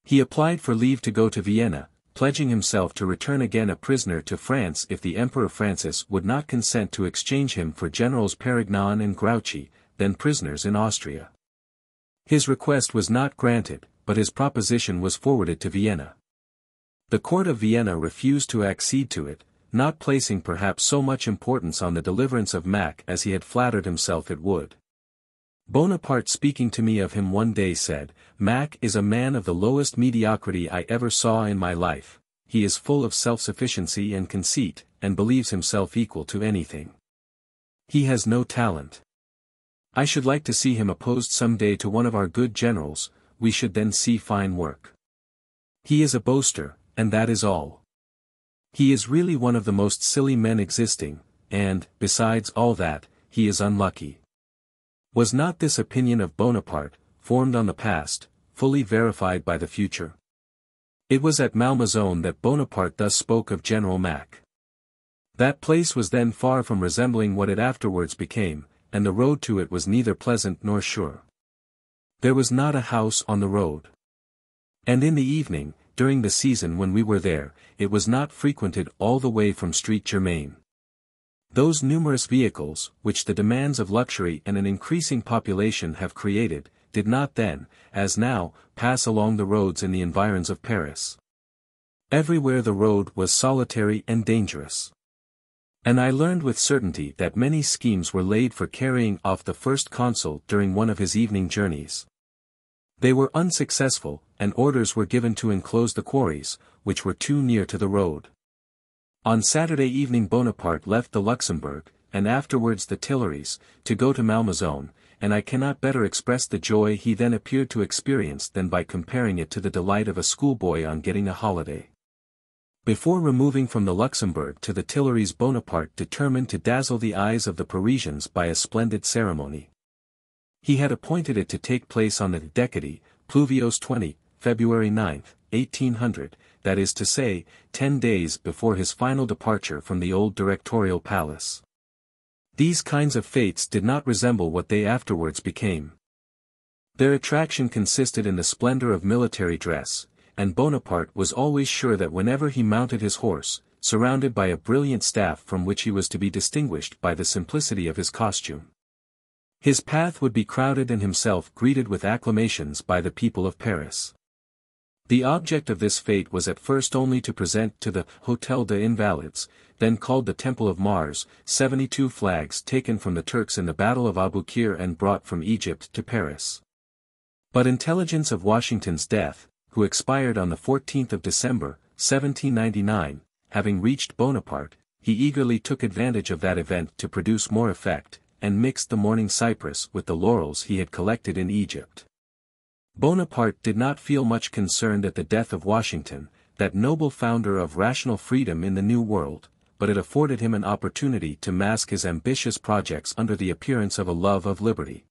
He applied for leave to go to Vienna, pledging himself to return again a prisoner to France if the Emperor Francis would not consent to exchange him for Generals Perignon and Grouchy, then prisoners in Austria. His request was not granted, but his proposition was forwarded to Vienna. The court of Vienna refused to accede to it, not placing perhaps so much importance on the deliverance of Mack as he had flattered himself it would. Bonaparte speaking to me of him one day said, Mack is a man of the lowest mediocrity I ever saw in my life, he is full of self-sufficiency and conceit, and believes himself equal to anything. He has no talent. I should like to see him opposed some day to one of our good generals, we should then see fine work. He is a boaster, and that is all. He is really one of the most silly men existing, and, besides all that, he is unlucky. Was not this opinion of Bonaparte, formed on the past, fully verified by the future? It was at Malmaison that Bonaparte thus spoke of General Mack. That place was then far from resembling what it afterwards became, and the road to it was neither pleasant nor sure. There was not a house on the road. And in the evening, during the season when we were there, it was not frequented all the way from Street Germain. Those numerous vehicles, which the demands of luxury and an increasing population have created, did not then, as now, pass along the roads in the environs of Paris. Everywhere the road was solitary and dangerous. And I learned with certainty that many schemes were laid for carrying off the first consul during one of his evening journeys. They were unsuccessful, and orders were given to enclose the quarries, which were too near to the road. On Saturday evening Bonaparte left the Luxembourg, and afterwards the Tuileries, to go to Malmaison, and I cannot better express the joy he then appeared to experience than by comparing it to the delight of a schoolboy on getting a holiday. Before removing from the Luxembourg to the Tuileries Bonaparte determined to dazzle the eyes of the Parisians by a splendid ceremony. He had appointed it to take place on the Decadi, Pluviose 20, February 9, 1800, that is to say, 10 days before his final departure from the old Directorial Palace. These kinds of fetes did not resemble what they afterwards became. Their attraction consisted in the splendor of military dress, and Bonaparte was always sure that whenever he mounted his horse, surrounded by a brilliant staff from which he was to be distinguished by the simplicity of his costume, his path would be crowded and himself greeted with acclamations by the people of Paris. The object of this fete was at first only to present to the Hôtel des Invalides, then called the Temple of Mars, 72 flags taken from the Turks in the Battle of Aboukir and brought from Egypt to Paris. But intelligence of Washington's death, who expired on the 14th of December, 1799, having reached Bonaparte, he eagerly took advantage of that event to produce more effect, and mixed the morning cypress with the laurels he had collected in Egypt. Bonaparte did not feel much concerned at the death of Washington, that noble founder of rational freedom in the New World, but it afforded him an opportunity to mask his ambitious projects under the appearance of a love of liberty.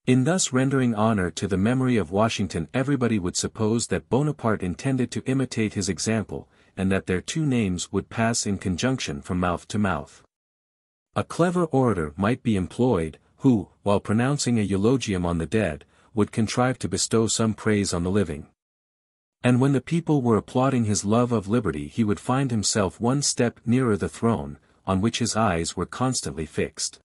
In thus rendering honor to the memory of Washington, everybody would suppose that Bonaparte intended to imitate his example, and that their two names would pass in conjunction from mouth to mouth. A clever orator might be employed, who, while pronouncing a eulogium on the dead, would contrive to bestow some praise on the living. And when the people were applauding his love of liberty, he would find himself one step nearer the throne, on which his eyes were constantly fixed.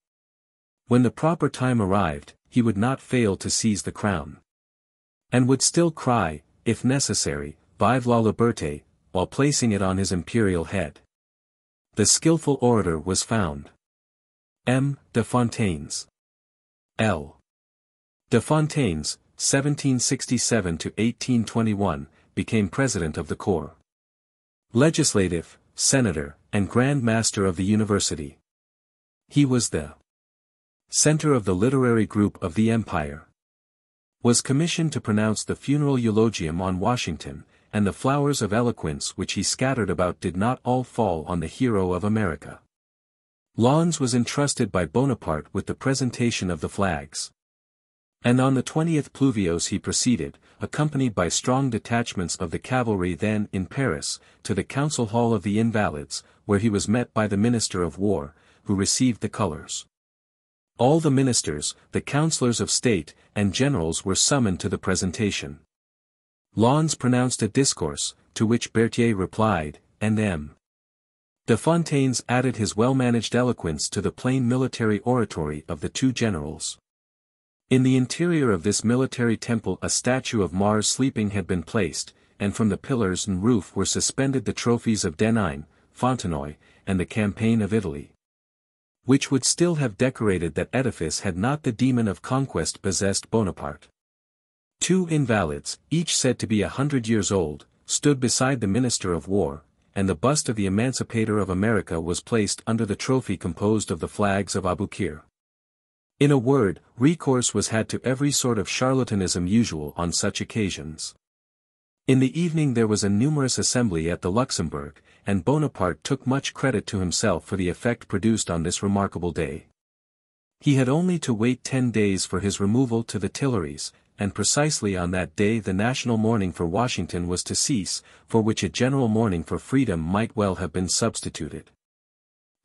When the proper time arrived, he would not fail to seize the crown, and would still cry, if necessary, Vive la liberté, while placing it on his imperial head. The skillful orator was found. M. de Fontaines. L. de Fontaines, 1767 to 1821, became president of the corps, legislative, senator, and Grand Master of the university. He was the center of the literary group of the empire. Was commissioned to pronounce the funeral eulogium on Washington, and the flowers of eloquence which he scattered about did not all fall on the hero of America. Lens was entrusted by Bonaparte with the presentation of the flags. And on the 20th Pluviose he proceeded, accompanied by strong detachments of the cavalry then in Paris, to the Council Hall of the Invalides, where he was met by the Minister of War, who received the colors. All the ministers, the councillors of state, and generals were summoned to the presentation. Lens pronounced a discourse, to which Berthier replied, and M. de Fontaines added his well-managed eloquence to the plain military oratory of the two generals. In the interior of this military temple a statue of Mars sleeping had been placed, and from the pillars and roof were suspended the trophies of Denain, Fontenoy, and the campaign of Italy, which would still have decorated that edifice had not the demon of conquest possessed Bonaparte. Two invalids, each said to be 100 years old, stood beside the Minister of War, and the bust of the Emancipator of America was placed under the trophy composed of the flags of Aboukir. In a word, recourse was had to every sort of charlatanism usual on such occasions. In the evening there was a numerous assembly at the Luxembourg, and Bonaparte took much credit to himself for the effect produced on this remarkable day. He had only to wait 10 days for his removal to the Tuileries, and precisely on that day the national mourning for Washington was to cease, for which a general mourning for freedom might well have been substituted.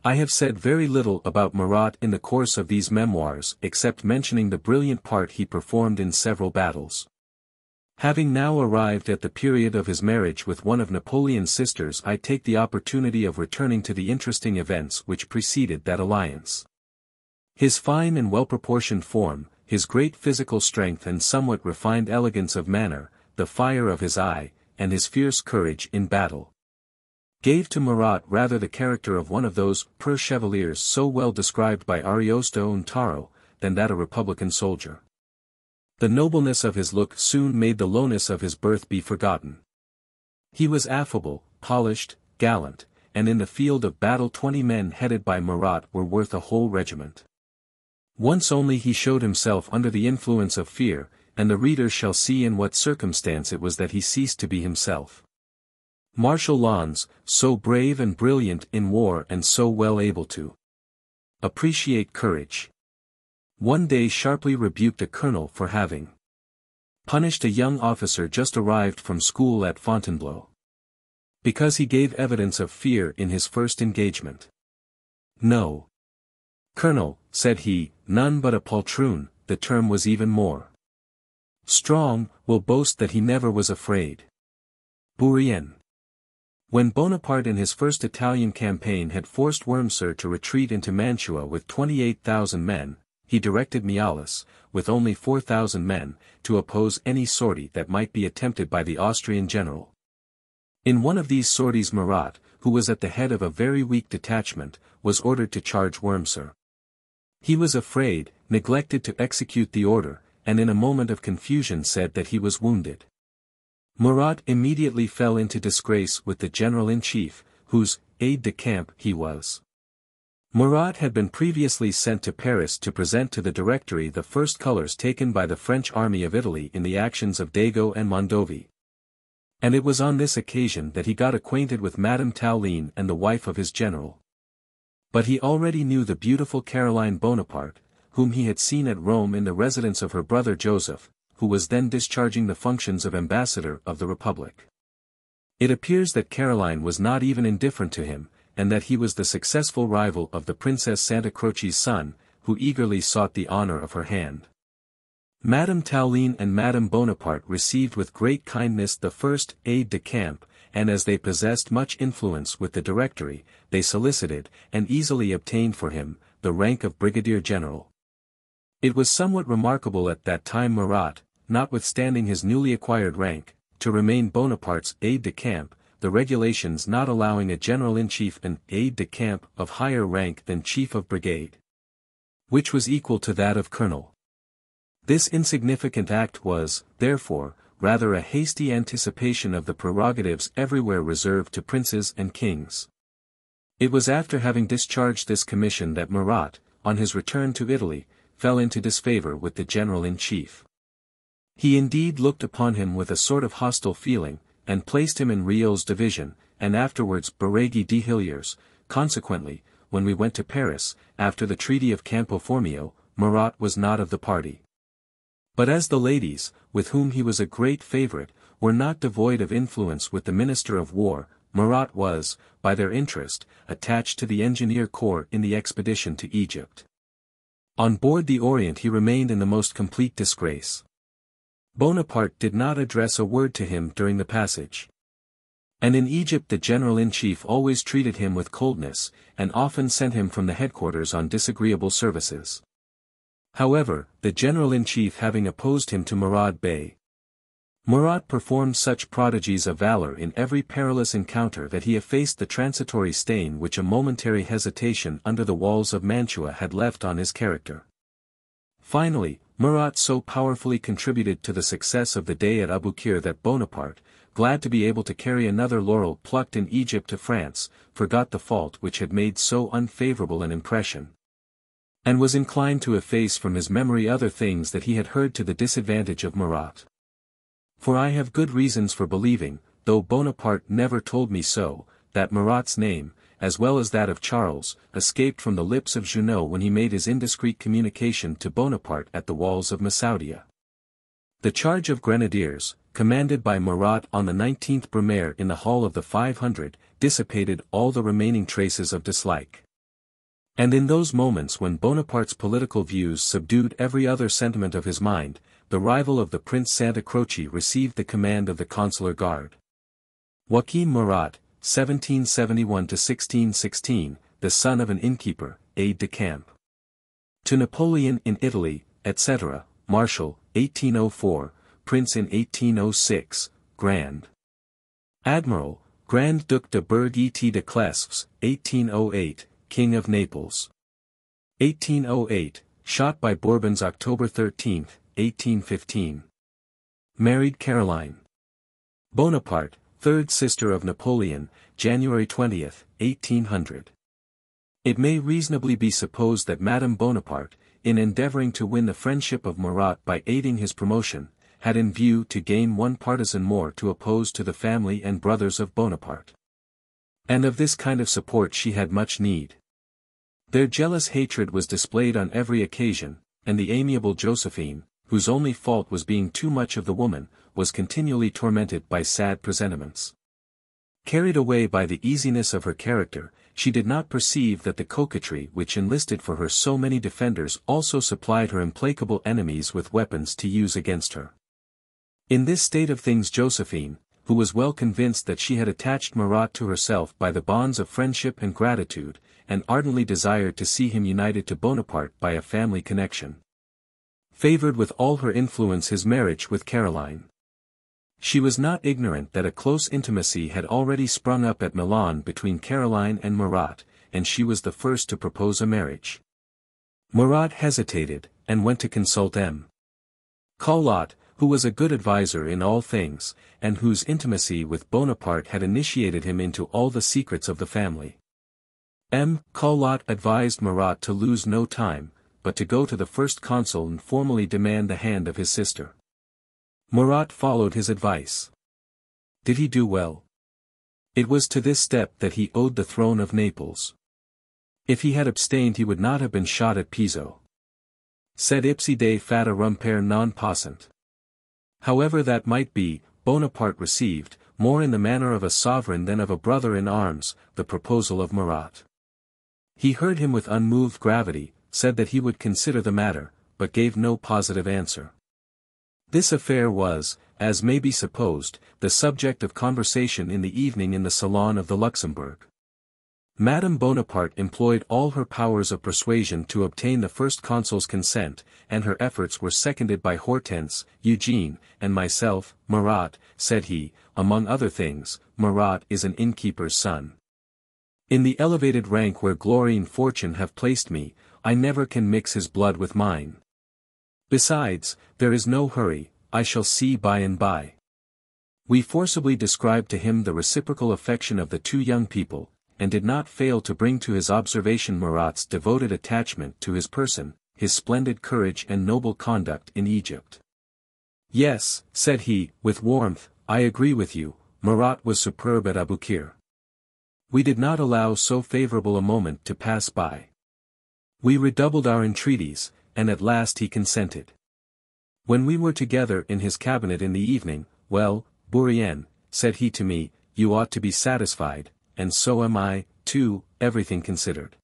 I have said very little about Marat in the course of these memoirs except mentioning the brilliant part he performed in several battles. Having now arrived at the period of his marriage with one of Napoleon's sisters, I take the opportunity of returning to the interesting events which preceded that alliance. His fine and well-proportioned form, his great physical strength and somewhat refined elegance of manner, the fire of his eye, and his fierce courage in battle, gave to Marat rather the character of one of those pur chevaliers so well described by Ariosto and Taro, than that a republican soldier. The nobleness of his look soon made the lowness of his birth be forgotten. He was affable, polished, gallant, and in the field of battle 20 men headed by Marat were worth a whole regiment. Once only he showed himself under the influence of fear, and the reader shall see in what circumstance it was that he ceased to be himself. Marshal Lannes, so brave and brilliant in war and so well able to appreciate courage, one day sharply rebuked a colonel for having punished a young officer just arrived from school at Fontainebleau, because he gave evidence of fear in his first engagement. "No, Colonel," said he, "none but a poltroon, the term was even more strong, will boast that he never was afraid." Bourrienne. When Bonaparte in his first Italian campaign had forced Wurmser to retreat into Mantua with 28,000 men, he directed Mialis, with only 4,000 men, to oppose any sortie that might be attempted by the Austrian general. In one of these sorties Marat, who was at the head of a very weak detachment, was ordered to charge Wurmser. He was afraid, neglected to execute the order, and in a moment of confusion said that he was wounded. Marat immediately fell into disgrace with the general-in-chief, whose aide-de-camp he was. Marat had been previously sent to Paris to present to the Directory the first colours taken by the French army of Italy in the actions of Dago and Mondovi. And it was on this occasion that he got acquainted with Madame Tauline and the wife of his general. But he already knew the beautiful Caroline Bonaparte, whom he had seen at Rome in the residence of her brother Joseph, who was then discharging the functions of ambassador of the Republic. It appears that Caroline was not even indifferent to him, and that he was the successful rival of the Princess Santa Croce's son, who eagerly sought the honor of her hand. Madame Tauline and Madame Bonaparte received with great kindness the first aide-de-camp, and as they possessed much influence with the Directory, they solicited, and easily obtained for him, the rank of brigadier general. It was somewhat remarkable at that time Marat, notwithstanding his newly acquired rank, to remain Bonaparte's aide-de-camp, the regulations not allowing a general-in-chief an aide-de-camp of higher rank than chief of brigade, which was equal to that of colonel. This insignificant act was, therefore, rather a hasty anticipation of the prerogatives everywhere reserved to princes and kings. It was after having discharged this commission that Marat, on his return to Italy, fell into disfavor with the general-in-chief. He indeed looked upon him with a sort of hostile feeling, and placed him in Rieu's division, and afterwards Barregui de Hillier's. Consequently, when we went to Paris, after the Treaty of Campo Formio, Marat was not of the party. But as the ladies, with whom he was a great favourite, were not devoid of influence with the Minister of War, Marat was, by their interest, attached to the engineer corps in the expedition to Egypt. On board the Orient he remained in the most complete disgrace. Bonaparte did not address a word to him during the passage. And in Egypt the general-in-chief always treated him with coldness, and often sent him from the headquarters on disagreeable services. However, the general-in-chief having opposed him to Murad Bey, Marat performed such prodigies of valor in every perilous encounter that he effaced the transitory stain which a momentary hesitation under the walls of Mantua had left on his character. Finally, Marat so powerfully contributed to the success of the day at Aboukir that Bonaparte, glad to be able to carry another laurel plucked in Egypt to France, forgot the fault which had made so unfavorable an impression, and was inclined to efface from his memory other things that he had heard to the disadvantage of Marat. For I have good reasons for believing, though Bonaparte never told me so, that Marat's name, as well as that of Charles, escaped from the lips of Junot when he made his indiscreet communication to Bonaparte at the walls of Massoudia. The charge of grenadiers, commanded by Marat on the 19th Brumaire in the Hall of the 500, dissipated all the remaining traces of dislike. And in those moments when Bonaparte's political views subdued every other sentiment of his mind, the rival of the Prince Santa Croce received the command of the consular guard. Joachim Murat, 1771–1616, the son of an innkeeper, aide-de-camp to Napoleon in Italy, etc., Marshal, 1804, Prince in 1806, Grand Admiral, Grand Duc de Berg et de Clesves, 1808, King of Naples. 1808, shot by Bourbons October 13, 1815. Married Caroline Bonaparte, third sister of Napoleon, January 20, 1800. It may reasonably be supposed that Madame Bonaparte, in endeavoring to win the friendship of Murat by aiding his promotion, had in view to gain one partisan more to oppose to the family and brothers of Bonaparte. And of this kind of support she had much need. Their jealous hatred was displayed on every occasion, and the amiable Josephine, whose only fault was being too much of the woman, was continually tormented by sad presentiments. Carried away by the easiness of her character, she did not perceive that the coquetry which enlisted for her so many defenders also supplied her implacable enemies with weapons to use against her. In this state of things Josephine, who was well convinced that she had attached Murat to herself by the bonds of friendship and gratitude, and ardently desired to see him united to Bonaparte by a family connection, favored with all her influence his marriage with Caroline. She was not ignorant that a close intimacy had already sprung up at Milan between Caroline and Murat, and she was the first to propose a marriage. Murat hesitated, and went to consult M. Collot, who was a good adviser in all things, and whose intimacy with Bonaparte had initiated him into all the secrets of the family. M. Collot advised Murat to lose no time, but to go to the first consul and formally demand the hand of his sister. Murat followed his advice. Did he do well? It was to this step that he owed the throne of Naples. If he had abstained he would not have been shot at Pizzo. Sed ipside fata rumper non passant. However that might be, Bonaparte received, more in the manner of a sovereign than of a brother in arms, the proposal of Murat. He heard him with unmoved gravity, said that he would consider the matter, but gave no positive answer. This affair was, as may be supposed, the subject of conversation in the evening in the salon of the Luxembourg. Madame Bonaparte employed all her powers of persuasion to obtain the first consul's consent, and her efforts were seconded by Hortense, Eugene, and myself. Murat, said he, among other things, Murat is an innkeeper's son. In the elevated rank where glory and fortune have placed me, I never can mix his blood with mine. Besides, there is no hurry, I shall see by and by. We forcibly described to him the reciprocal affection of the two young people, and did not fail to bring to his observation Murat's devoted attachment to his person, his splendid courage and noble conduct in Egypt. Yes, said he, with warmth, I agree with you, Murat was superb at Aboukir. We did not allow so favorable a moment to pass by. We redoubled our entreaties, and at last he consented. When we were together in his cabinet in the evening, well, Bourrienne, said he to me, you ought to be satisfied, and so am I, too, everything considered.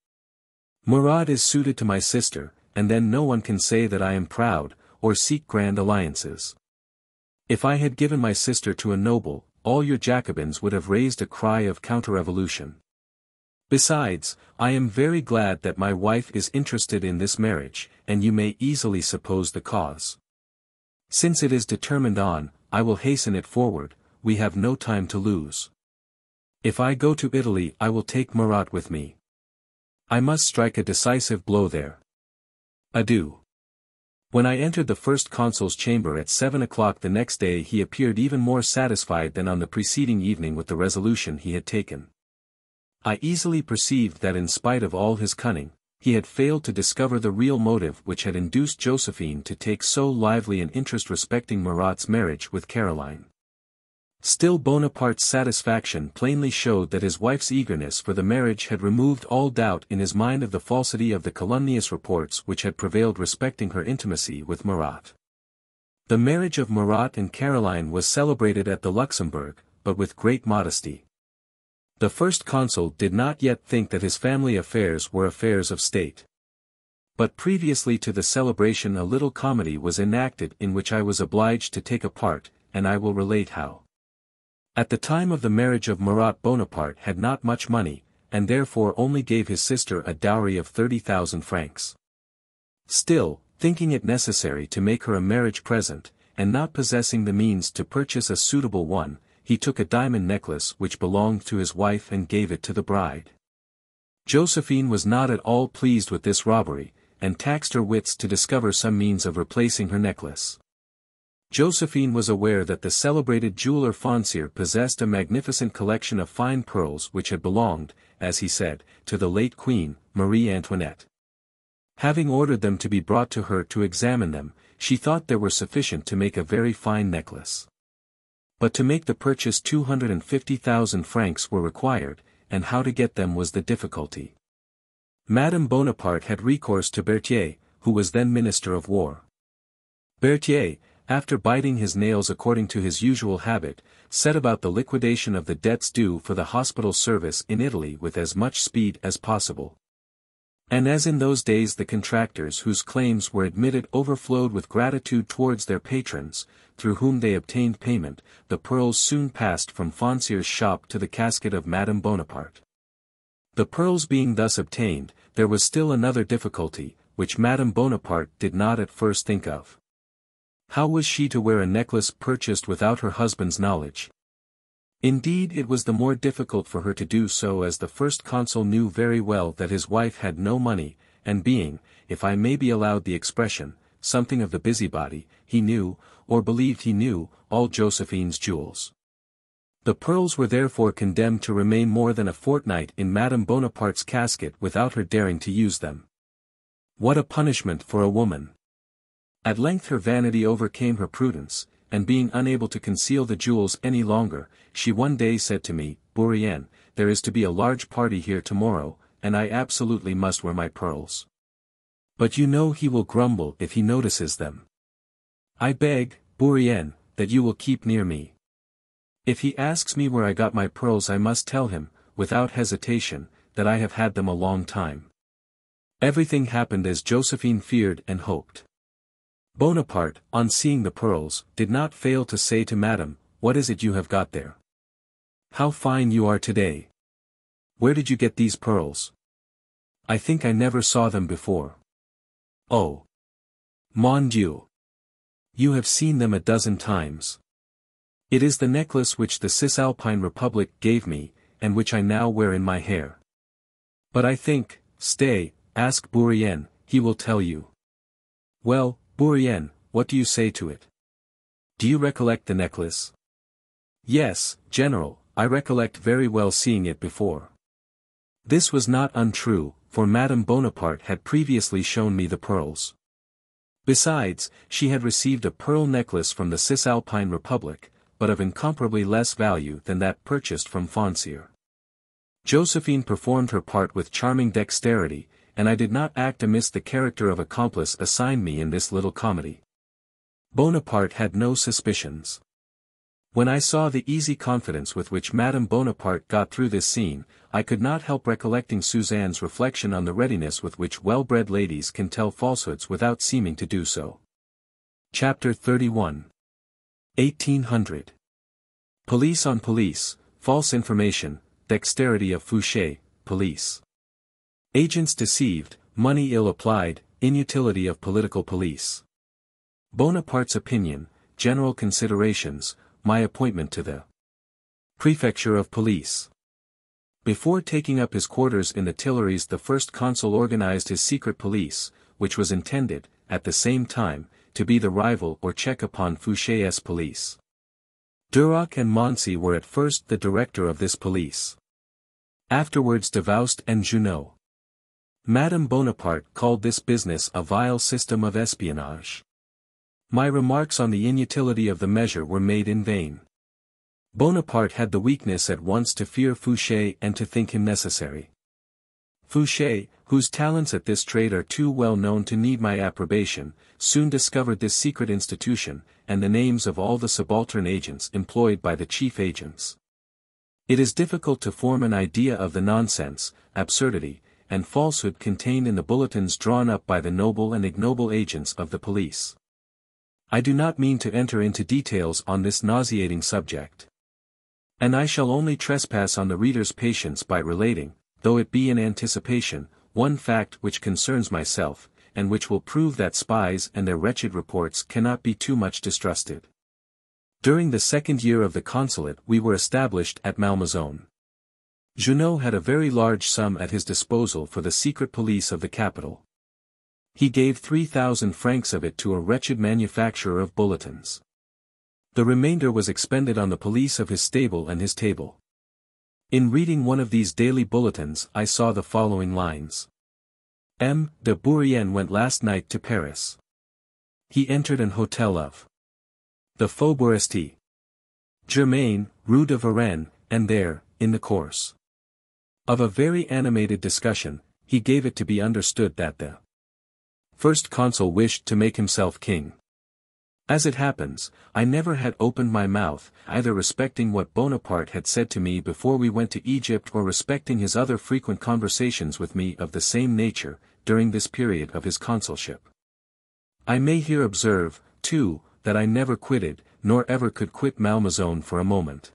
Murat is suited to my sister, and then no one can say that I am proud, or seek grand alliances. If I had given my sister to a noble, all your Jacobins would have raised a cry of counter-revolution. Besides, I am very glad that my wife is interested in this marriage, and you may easily suppose the cause. Since it is determined on, I will hasten it forward, we have no time to lose. If I go to Italy I will take Murat with me. I must strike a decisive blow there. Adieu. When I entered the first consul's chamber at 7 o'clock the next day he appeared even more satisfied than on the preceding evening with the resolution he had taken. I easily perceived that in spite of all his cunning, he had failed to discover the real motive which had induced Josephine to take so lively an interest respecting Murat's marriage with Caroline. Still Bonaparte's satisfaction plainly showed that his wife's eagerness for the marriage had removed all doubt in his mind of the falsity of the calumnious reports which had prevailed respecting her intimacy with Murat. The marriage of Murat and Caroline was celebrated at the Luxembourg, but with great modesty. The first consul did not yet think that his family affairs were affairs of state. But previously to the celebration a little comedy was enacted in which I was obliged to take a part, and I will relate how. At the time of the marriage of Murat Bonaparte had not much money, and therefore only gave his sister a dowry of 30,000 francs. Still, Thinking it necessary to make her a marriage present, and not possessing the means to purchase a suitable one, he took a diamond necklace which belonged to his wife and gave it to the bride. Josephine was not at all pleased with this robbery, and taxed her wits to discover some means of replacing her necklace. Josephine was aware that the celebrated jeweler Foncier possessed a magnificent collection of fine pearls which had belonged, as he said, to the late Queen, Marie Antoinette. Having ordered them to be brought to her to examine them, she thought they were sufficient to make a very fine necklace. But to make the purchase 250,000 francs were required, and how to get them was the difficulty. Madame Bonaparte had recourse to Berthier, who was then Minister of War. Berthier, after biting his nails according to his usual habit, set about the liquidation of the debts due for the hospital service in Italy with as much speed as possible. And as in those days the contractors whose claims were admitted overflowed with gratitude towards their patrons, through whom they obtained payment, the pearls soon passed from Foncier's shop to the casket of Madame Bonaparte. The pearls being thus obtained, there was still another difficulty, which Madame Bonaparte did not at first think of. How was she to wear a necklace purchased without her husband's knowledge? Indeed, it was the more difficult for her to do so as the first consul knew very well that his wife had no money, and being, if I may be allowed the expression, something of the busybody, he knew, or believed he knew, all Josephine's jewels. The pearls were therefore condemned to remain more than a fortnight in Madame Bonaparte's casket without her daring to use them. What a punishment for a woman! At length her vanity overcame her prudence, and being unable to conceal the jewels any longer, she one day said to me, "Bourrienne, there is to be a large party here tomorrow, and I absolutely must wear my pearls. But you know he will grumble if he notices them. I beg, Bourrienne, that you will keep near me. If he asks me where I got my pearls I must tell him, without hesitation, that I have had them a long time." Everything happened as Josephine feared and hoped. Bonaparte, on seeing the pearls, did not fail to say to Madame, "What is it you have got there? How fine you are today! Where did you get these pearls? I think I never saw them before. Oh! Mon Dieu! You have seen them a dozen times. It is the necklace which the Cisalpine Republic gave me, and which I now wear in my hair. But I think, stay, ask Bourrienne, he will tell you." "Well, Bourrienne, what do you say to it? Do you recollect the necklace?" "Yes, General, I recollect very well seeing it before." This was not untrue, for Madame Bonaparte had previously shown me the pearls. Besides, she had received a pearl necklace from the Cisalpine Republic, but of incomparably less value than that purchased from Foncier. Josephine performed her part with charming dexterity, and I did not act amiss the character of accomplice assigned me in this little comedy. Bonaparte had no suspicions. When I saw the easy confidence with which Madame Bonaparte got through this scene, I could not help recollecting Suzanne's reflection on the readiness with which well-bred ladies can tell falsehoods without seeming to do so. Chapter 31. 1800. Police on police, false information, dexterity of Fouché, police. Agents deceived, money ill applied, inutility of political police. Bonaparte's opinion, general considerations, my appointment to the Prefecture of Police. Before taking up his quarters in the Tuileries, the first consul organized his secret police, which was intended, at the same time, to be the rival or check upon Fouché's police. Duroc and Moncey were at first the director of this police. Afterwards Davoust and Junot. Madame Bonaparte called this business a vile system of espionage. My remarks on the inutility of the measure were made in vain. Bonaparte had the weakness at once to fear Fouché and to think him necessary. Fouché, whose talents at this trade are too well known to need my approbation, soon discovered this secret institution, and the names of all the subaltern agents employed by the chief agents. It is difficult to form an idea of the nonsense, absurdity, and falsehood contained in the bulletins drawn up by the noble and ignoble agents of the police. I do not mean to enter into details on this nauseating subject. And I shall only trespass on the reader's patience by relating, though it be in anticipation, one fact which concerns myself, and which will prove that spies and their wretched reports cannot be too much distrusted. During the second year of the consulate we were established at Malmaison. Junot had a very large sum at his disposal for the secret police of the capital. He gave 3,000 francs of it to a wretched manufacturer of bulletins. The remainder was expended on the police of his stable and his table. In reading one of these daily bulletins I saw the following lines. M. de Bourrienne went last night to Paris. He entered an hotel of the Faubourg St. Germain, Rue de Varennes, and there, in the course of a very animated discussion, he gave it to be understood that the first consul wished to make himself king. As it happens, I never had opened my mouth, either respecting what Bonaparte had said to me before we went to Egypt or respecting his other frequent conversations with me of the same nature, during this period of his consulship. I may here observe, too, that I never quitted, nor ever could quit Malmaison for a moment.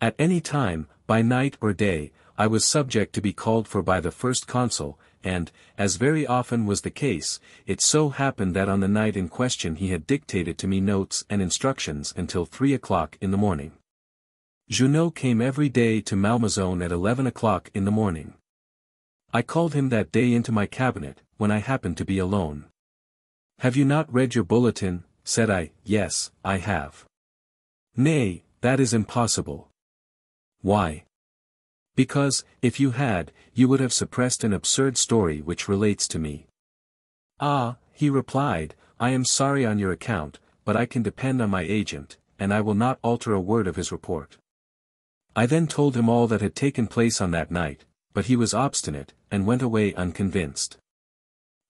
At any time, by night or day, I was subject to be called for by the first consul, and, as very often was the case, it so happened that on the night in question he had dictated to me notes and instructions until 3 o'clock in the morning. Junot came every day to Malmaison at 11 o'clock in the morning. I called him that day into my cabinet, when I happened to be alone. "Have you not read your bulletin?" said I. "Yes, I have." "Nay, that is impossible." "Why?" "Because, if you had, you would have suppressed an absurd story which relates to me." "Ah," he replied, "I am sorry on your account, but I can depend on my agent, and I will not alter a word of his report." I then told him all that had taken place on that night, but he was obstinate, and went away unconvinced.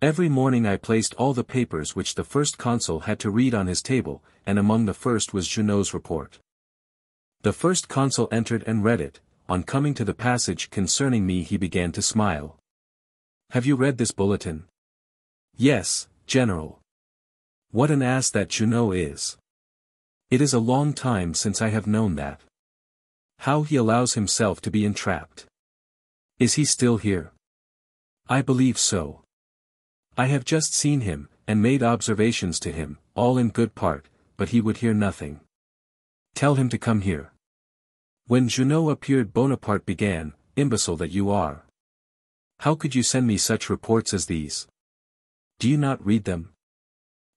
Every morning I placed all the papers which the first consul had to read on his table, and among the first was Junot's report. The first consul entered and read it. On coming to the passage concerning me he began to smile. "Have you read this bulletin?" "Yes, General." "What an ass that Junot is! It is a long time since I have known that. How he allows himself to be entrapped! Is he still here?" "I believe so. I have just seen him, and made observations to him, all in good part, but he would hear nothing." "Tell him to come here." When Junot appeared Bonaparte began, "Imbecile that you are! How could you send me such reports as these? Do you not read them?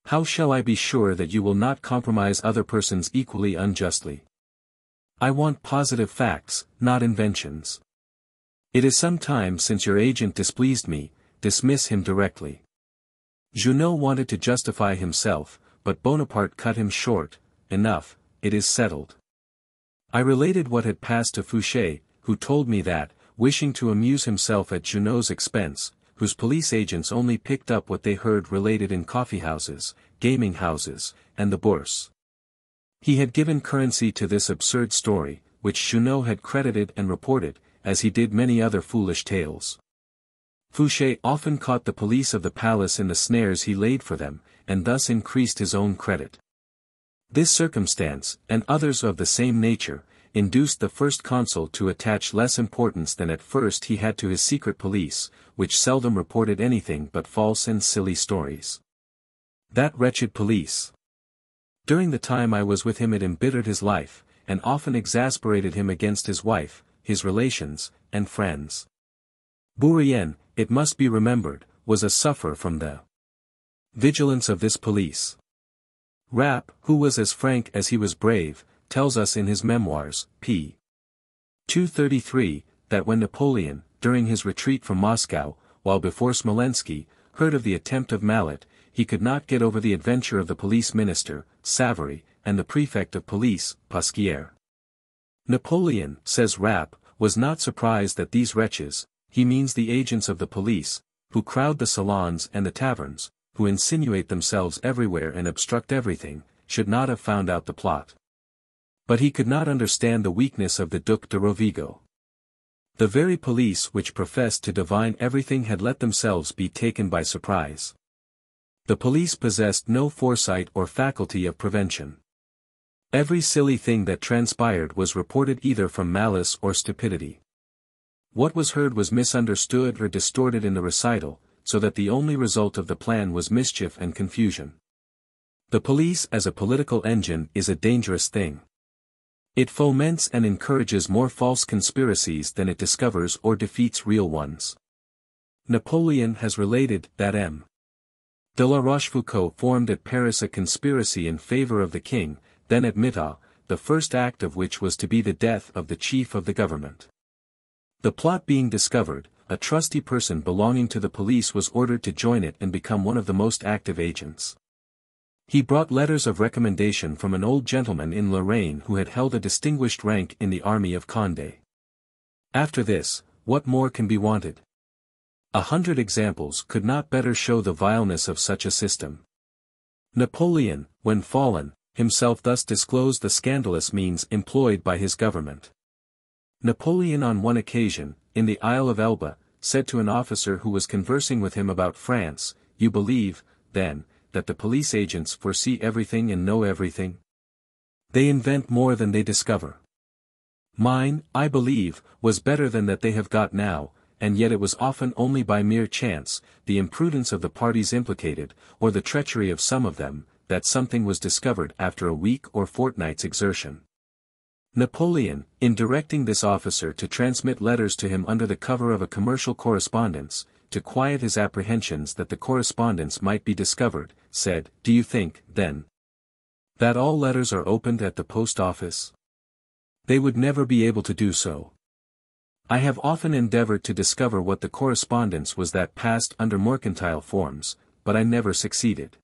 How shall I be sure that you will not compromise other persons equally unjustly? I want positive facts, not inventions. It is some time since your agent displeased me, dismiss him directly." Junot wanted to justify himself, but Bonaparte cut him short. "Enough, it is settled." I related what had passed to Fouché, who told me that, wishing to amuse himself at Junot's expense, whose police agents only picked up what they heard related in coffee-houses, gaming-houses, and the Bourse. He had given currency to this absurd story, which Junot had credited and reported, as he did many other foolish tales. Fouché often caught the police of the palace in the snares he laid for them, and thus increased his own credit. This circumstance, and others of the same nature, induced the first consul to attach less importance than at first he had to his secret police, which seldom reported anything but false and silly stories. That wretched police! During the time I was with him it embittered his life, and often exasperated him against his wife, his relations, and friends. Bourrienne, it must be remembered, was a sufferer from the vigilance of this police. Rapp, who was as frank as he was brave, tells us in his Memoirs, p. 233, that when Napoleon, during his retreat from Moscow, while before Smolensk, heard of the attempt of Mallet, he could not get over the adventure of the police minister, Savary, and the prefect of police, Pasquier. Napoleon, says Rapp, was not surprised that these wretches, he means the agents of the police, who crowd the salons and the taverns, who insinuate themselves everywhere and obstruct everything, should not have found out the plot. But he could not understand the weakness of the Duc de Rovigo. The very police which professed to divine everything had let themselves be taken by surprise. The police possessed no foresight or faculty of prevention. Every silly thing that transpired was reported either from malice or stupidity. What was heard was misunderstood or distorted in the recital, so that the only result of the plan was mischief and confusion. The police as a political engine is a dangerous thing. It foments and encourages more false conspiracies than it discovers or defeats real ones. Napoleon has related that M. de la Rochefoucauld formed at Paris a conspiracy in favor of the king, then at Mittau, the first act of which was to be the death of the chief of the government. The plot being discovered, a trusty person belonging to the police was ordered to join it and become one of the most active agents. He brought letters of recommendation from an old gentleman in Lorraine who had held a distinguished rank in the army of Condé. After this, what more can be wanted? 100 examples could not better show the vileness of such a system. Napoleon, when fallen, himself thus disclosed the scandalous means employed by his government. Napoleon on one occasion, in the Isle of Elba, said to an officer who was conversing with him about France, "You believe, then, that the police agents foresee everything and know everything? They invent more than they discover. Mine, I believe, was better than that they have got now, and yet it was often only by mere chance, the imprudence of the parties implicated, or the treachery of some of them, that something was discovered after a week or fortnight's exertion." Napoleon, in directing this officer to transmit letters to him under the cover of a commercial correspondence, to quiet his apprehensions that the correspondence might be discovered, said, "Do you think, then, that all letters are opened at the post office? They would never be able to do so. I have often endeavored to discover what the correspondence was that passed under mercantile forms, but I never succeeded.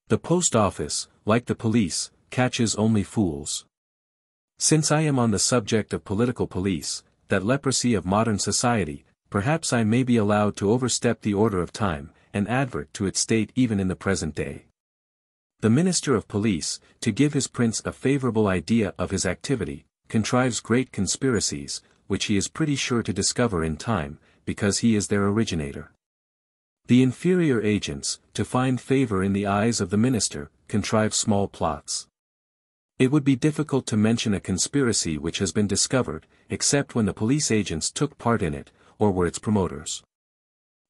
The post office, like the police, catches only fools. Since I am on the subject of political police, that leprosy of modern society, perhaps I may be allowed to overstep the order of time, and advert to its state even in the present day. The Minister of Police, to give his prince a favorable idea of his activity, contrives great conspiracies, which he is pretty sure to discover in time, because he is their originator. The inferior agents, to find favor in the eyes of the minister, contrive small plots. It would be difficult to mention a conspiracy which has been discovered, except when the police agents took part in it, or were its promoters.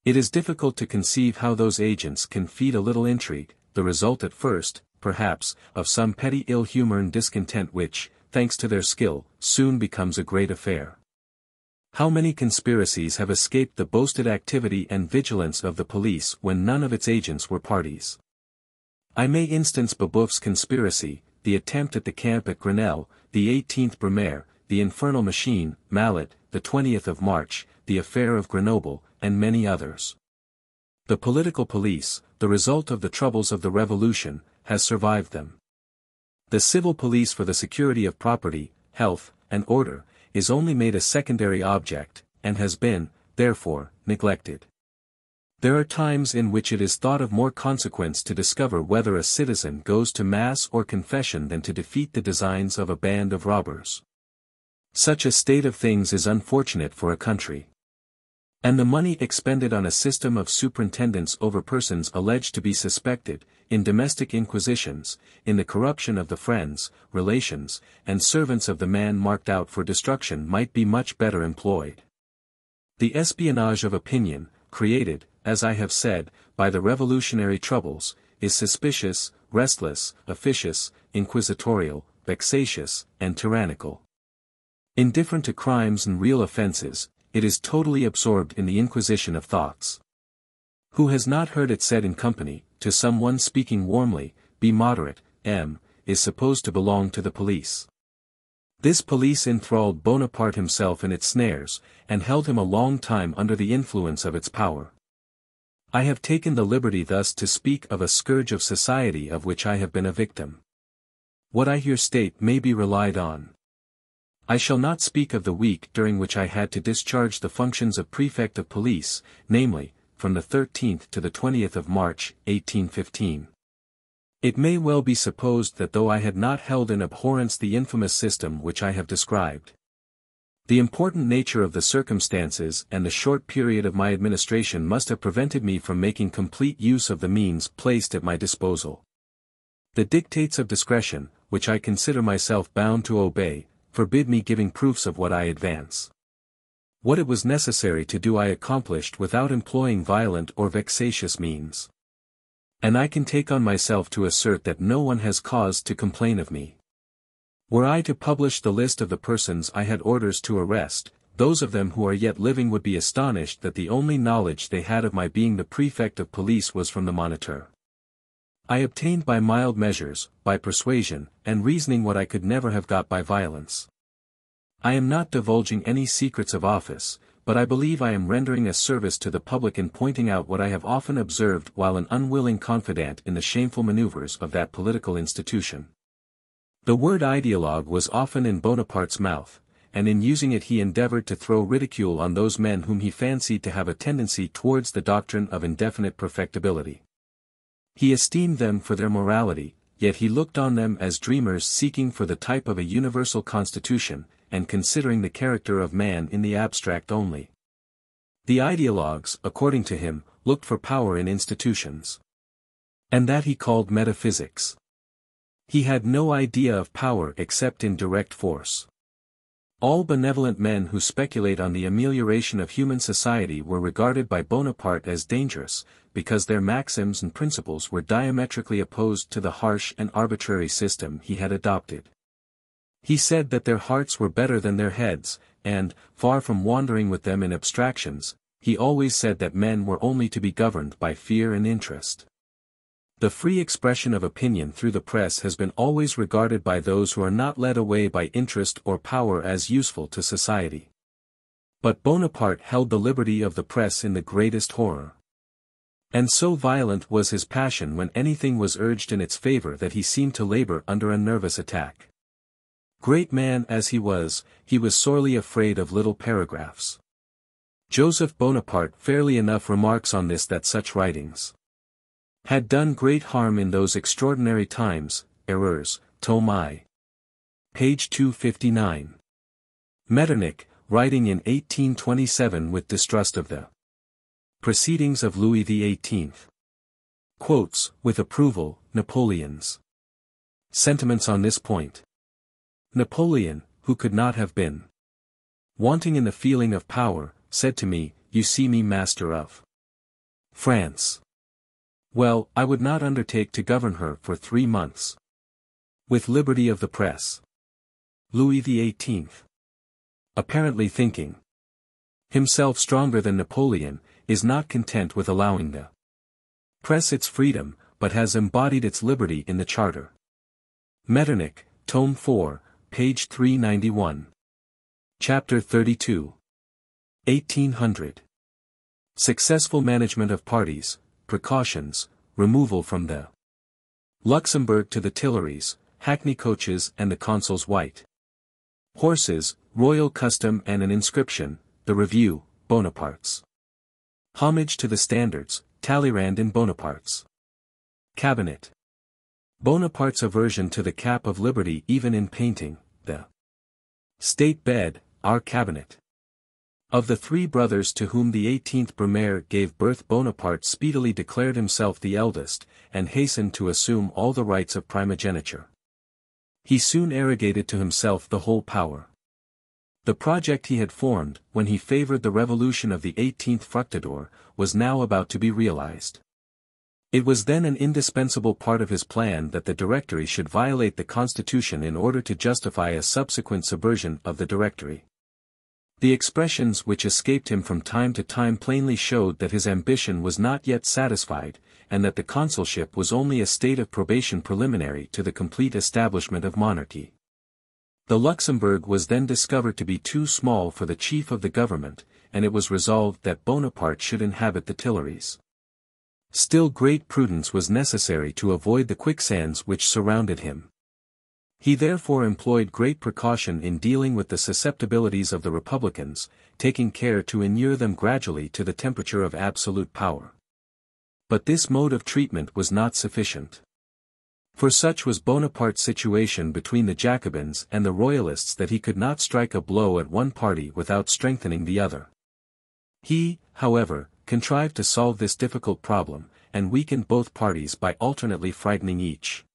It is difficult to conceive how those agents can feed a little intrigue, the result at first, perhaps, of some petty ill humor and discontent which, thanks to their skill, soon becomes a great affair. How many conspiracies have escaped the boasted activity and vigilance of the police when none of its agents were parties? I may instance Babeuf's conspiracy, the attempt at the camp at Grenelle, the 18th Brumaire, the infernal machine, Mallet, the 20th of March, the affair of Grenoble, and many others. The political police, the result of the troubles of the Revolution, has survived them. The civil police for the security of property, health, and order, is only made a secondary object, and has been, therefore, neglected. There are times in which it is thought of more consequence to discover whether a citizen goes to mass or confession than to defeat the designs of a band of robbers. Such a state of things is unfortunate for a country. And the money expended on a system of superintendence over persons alleged to be suspected, in domestic inquisitions, in the corruption of the friends, relations, and servants of the man marked out for destruction might be much better employed. The espionage of opinion, created, as I have said, by the revolutionary troubles, is suspicious, restless, officious, inquisitorial, vexatious, and tyrannical. Indifferent to crimes and real offences, it is totally absorbed in the inquisition of thoughts. Who has not heard it said in company, to some one speaking warmly, "Be moderate," is supposed to belong to the police. This police enthralled Bonaparte himself in its snares, and held him a long time under the influence of its power. I have taken the liberty thus to speak of a scourge of society of which I have been a victim. What I here state may be relied on. I shall not speak of the week during which I had to discharge the functions of prefect of police, namely, from the 13th to the 20th of March, 1815. It may well be supposed that though I had not held in abhorrence the infamous system which I have described, the important nature of the circumstances and the short period of my administration must have prevented me from making complete use of the means placed at my disposal. The dictates of discretion, which I consider myself bound to obey, forbid me giving proofs of what I advance. What it was necessary to do I accomplished without employing violent or vexatious means. And I can take on myself to assert that no one has cause to complain of me. Were I to publish the list of the persons I had orders to arrest, those of them who are yet living would be astonished that the only knowledge they had of my being the prefect of police was from the Moniteur. I obtained by mild measures, by persuasion, and reasoning what I could never have got by violence. I am not divulging any secrets of office, but I believe I am rendering a service to the public in pointing out what I have often observed while an unwilling confidant in the shameful maneuvers of that political institution. The word ideologue was often in Bonaparte's mouth, and in using it he endeavored to throw ridicule on those men whom he fancied to have a tendency towards the doctrine of indefinite perfectibility. He esteemed them for their morality, yet he looked on them as dreamers seeking for the type of a universal constitution, and considering the character of man in the abstract only. The ideologues, according to him, looked for power in institutions. And that he called metaphysics. He had no idea of power except in direct force. All benevolent men who speculate on the amelioration of human society were regarded by Bonaparte as dangerous, because their maxims and principles were diametrically opposed to the harsh and arbitrary system he had adopted. He said that their hearts were better than their heads, and, far from wandering with them in abstractions, he always said that men were only to be governed by fear and interest. The free expression of opinion through the press has been always regarded by those who are not led away by interest or power as useful to society. But Bonaparte held the liberty of the press in the greatest horror. And so violent was his passion when anything was urged in its favor that he seemed to labor under a nervous attack. Great man as he was sorely afraid of little paragraphs. Joseph Bonaparte fairly enough remarks on this that such writings had done great harm in those extraordinary times, errors, tome I. Page 259. Metternich, writing in 1827 with distrust of the proceedings of Louis XVIII. Quotes, with approval, Napoleon's sentiments on this point. Napoleon, who could not have been wanting in the feeling of power, said to me, "You see me master of France. Well, I would not undertake to govern her for 3 months. With liberty of the press." Louis XVIII. Apparently thinking himself stronger than Napoleon, is not content with allowing the press its freedom, but has embodied its liberty in the Charter. Metternich, Tome 4, page 391. Chapter 32. 1800. Successful management of parties, precautions, removal from the Luxembourg to the Tuileries, hackney coaches and the consul's white horses, royal custom and an inscription, the Review, Bonaparte's homage to the standards, Talleyrand in Bonaparte's cabinet. Bonaparte's aversion to the cap of liberty even in painting, the state bed, our cabinet. Of the 3 brothers to whom the 18th Brumaire gave birth, Bonaparte speedily declared himself the eldest, and hastened to assume all the rights of primogeniture. He soon arrogated to himself the whole power. The project he had formed, when he favored the revolution of the 18th Fructidor, was now about to be realized. It was then an indispensable part of his plan that the Directory should violate the Constitution in order to justify a subsequent subversion of the Directory. The expressions which escaped him from time to time plainly showed that his ambition was not yet satisfied, and that the consulship was only a state of probation preliminary to the complete establishment of monarchy. The Luxembourg was then discovered to be too small for the chief of the government, and it was resolved that Bonaparte should inhabit the Tuileries. Still great prudence was necessary to avoid the quicksands which surrounded him. He therefore employed great precaution in dealing with the susceptibilities of the Republicans, taking care to inure them gradually to the temperature of absolute power. But this mode of treatment was not sufficient. For such was Bonaparte's situation between the Jacobins and the Royalists that he could not strike a blow at one party without strengthening the other. He, however, contrived to solve this difficult problem, and weakened both parties by alternately frightening each.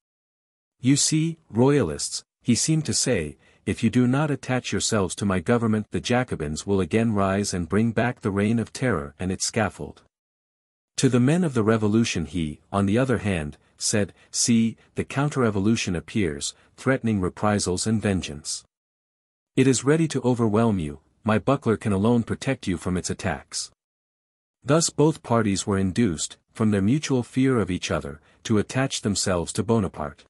"You see, Royalists," he seemed to say, if you do not attach yourselves to my government the Jacobins will again rise and bring back the reign of terror and its scaffold. To the men of the revolution he, on the other hand, said, see, the counter-revolution appears, threatening reprisals and vengeance. It is ready to overwhelm you, my buckler can alone protect you from its attacks. Thus both parties were induced, from their mutual fear of each other, to attach themselves to Bonaparte.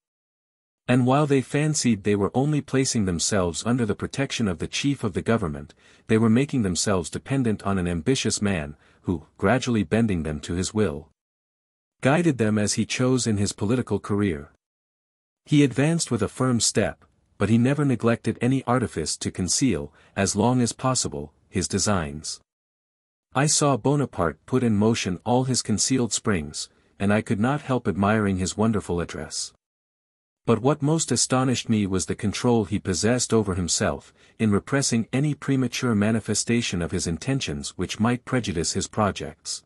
And while they fancied they were only placing themselves under the protection of the chief of the government, they were making themselves dependent on an ambitious man, who, gradually bending them to his will, guided them as he chose in his political career. He advanced with a firm step, but he never neglected any artifice to conceal, as long as possible, his designs. I saw Bonaparte put in motion all his concealed springs, and I could not help admiring his wonderful address. But what most astonished me was the control he possessed over himself, in repressing any premature manifestation of his intentions which might prejudice his projects.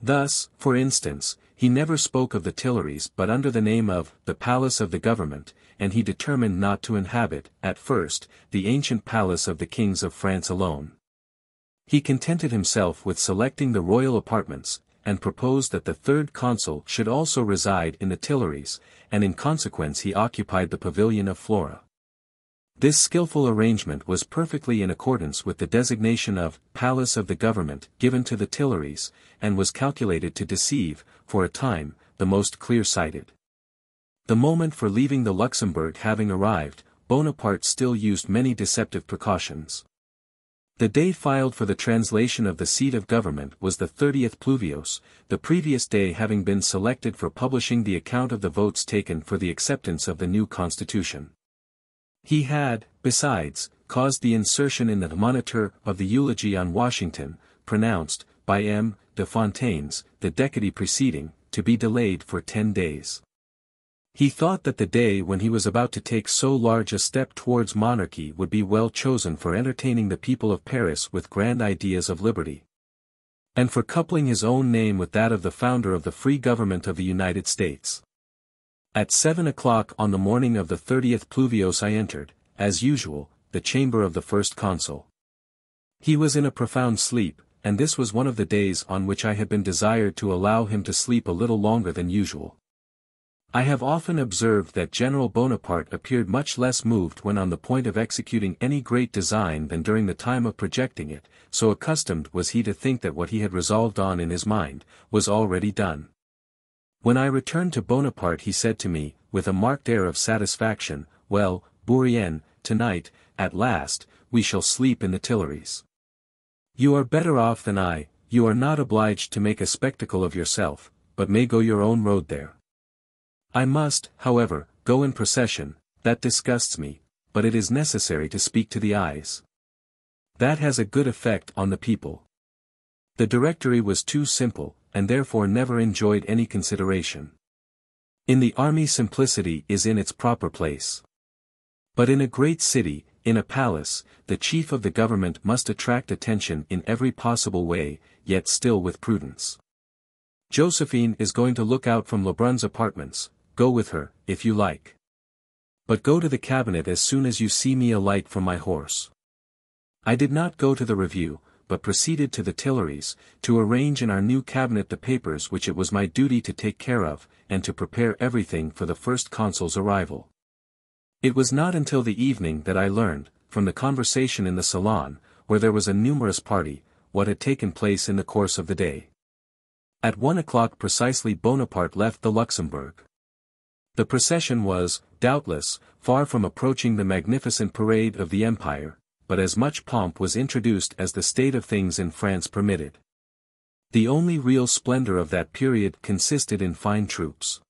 Thus, for instance, he never spoke of the Tuileries but under the name of the Palace of the Government, and he determined not to inhabit, at first, the ancient palace of the kings of France alone. He contented himself with selecting the royal apartments, and proposed that the third consul should also reside in the Tuileries, and in consequence he occupied the pavilion of Flora. This skillful arrangement was perfectly in accordance with the designation of Palace of the Government given to the Tuileries, and was calculated to deceive, for a time, the most clear-sighted. The moment for leaving the Luxembourg having arrived, Bonaparte still used many deceptive precautions. The day filed for the translation of the seat of government was the 30th Pluvios, the previous day having been selected for publishing the account of the votes taken for the acceptance of the new constitution. He had, besides, caused the insertion in the Moniteur of the eulogy on Washington, pronounced, by M. de Fontaines, the decade preceding, to be delayed for 10 days. He thought that the day when he was about to take so large a step towards monarchy would be well chosen for entertaining the people of Paris with grand ideas of liberty, and for coupling his own name with that of the founder of the free government of the United States. At 7 o'clock on the morning of the 30th Pluvios I entered, as usual, the chamber of the first consul. He was in a profound sleep, and this was one of the days on which I had been desired to allow him to sleep a little longer than usual. I have often observed that General Bonaparte appeared much less moved when on the point of executing any great design than during the time of projecting it, so accustomed was he to think that what he had resolved on in his mind, was already done. When I returned to Bonaparte he said to me, with a marked air of satisfaction, well, Bourrienne, tonight, at last, we shall sleep in the Tuileries. You are better off than I, you are not obliged to make a spectacle of yourself, but may go your own road there. I must, however, go in procession, that disgusts me, but it is necessary to speak to the eyes. That has a good effect on the people. The Directory was too simple, and therefore never enjoyed any consideration. In the army simplicity is in its proper place. But in a great city, in a palace, the chief of the government must attract attention in every possible way, yet still with prudence. Josephine is going to look out from Lebrun's apartments. Go with her, if you like. But go to the cabinet as soon as you see me alight from my horse. I did not go to the review, but proceeded to the Tuileries, to arrange in our new cabinet the papers which it was my duty to take care of, and to prepare everything for the first consul's arrival. It was not until the evening that I learned, from the conversation in the salon, where there was a numerous party, what had taken place in the course of the day. At 1 o'clock precisely Bonaparte left the Luxembourg. The procession was, doubtless, far from approaching the magnificent parade of the Empire, but as much pomp was introduced as the state of things in France permitted. The only real splendor of that period consisted in fine troops.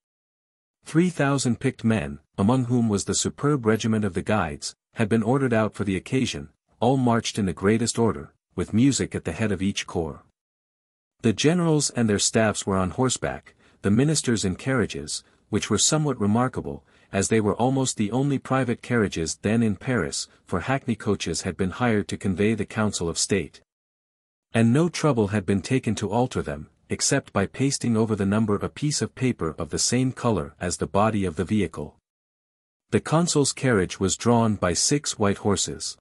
3,000 picked men, among whom was the superb regiment of the Guides, had been ordered out for the occasion, all marched in the greatest order, with music at the head of each corps. The generals and their staffs were on horseback, the ministers in carriages, which were somewhat remarkable, as they were almost the only private carriages then in Paris, for hackney coaches had been hired to convey the Council of State. And no trouble had been taken to alter them, except by pasting over the number a piece of paper of the same color as the body of the vehicle. The consul's carriage was drawn by 6 white horses.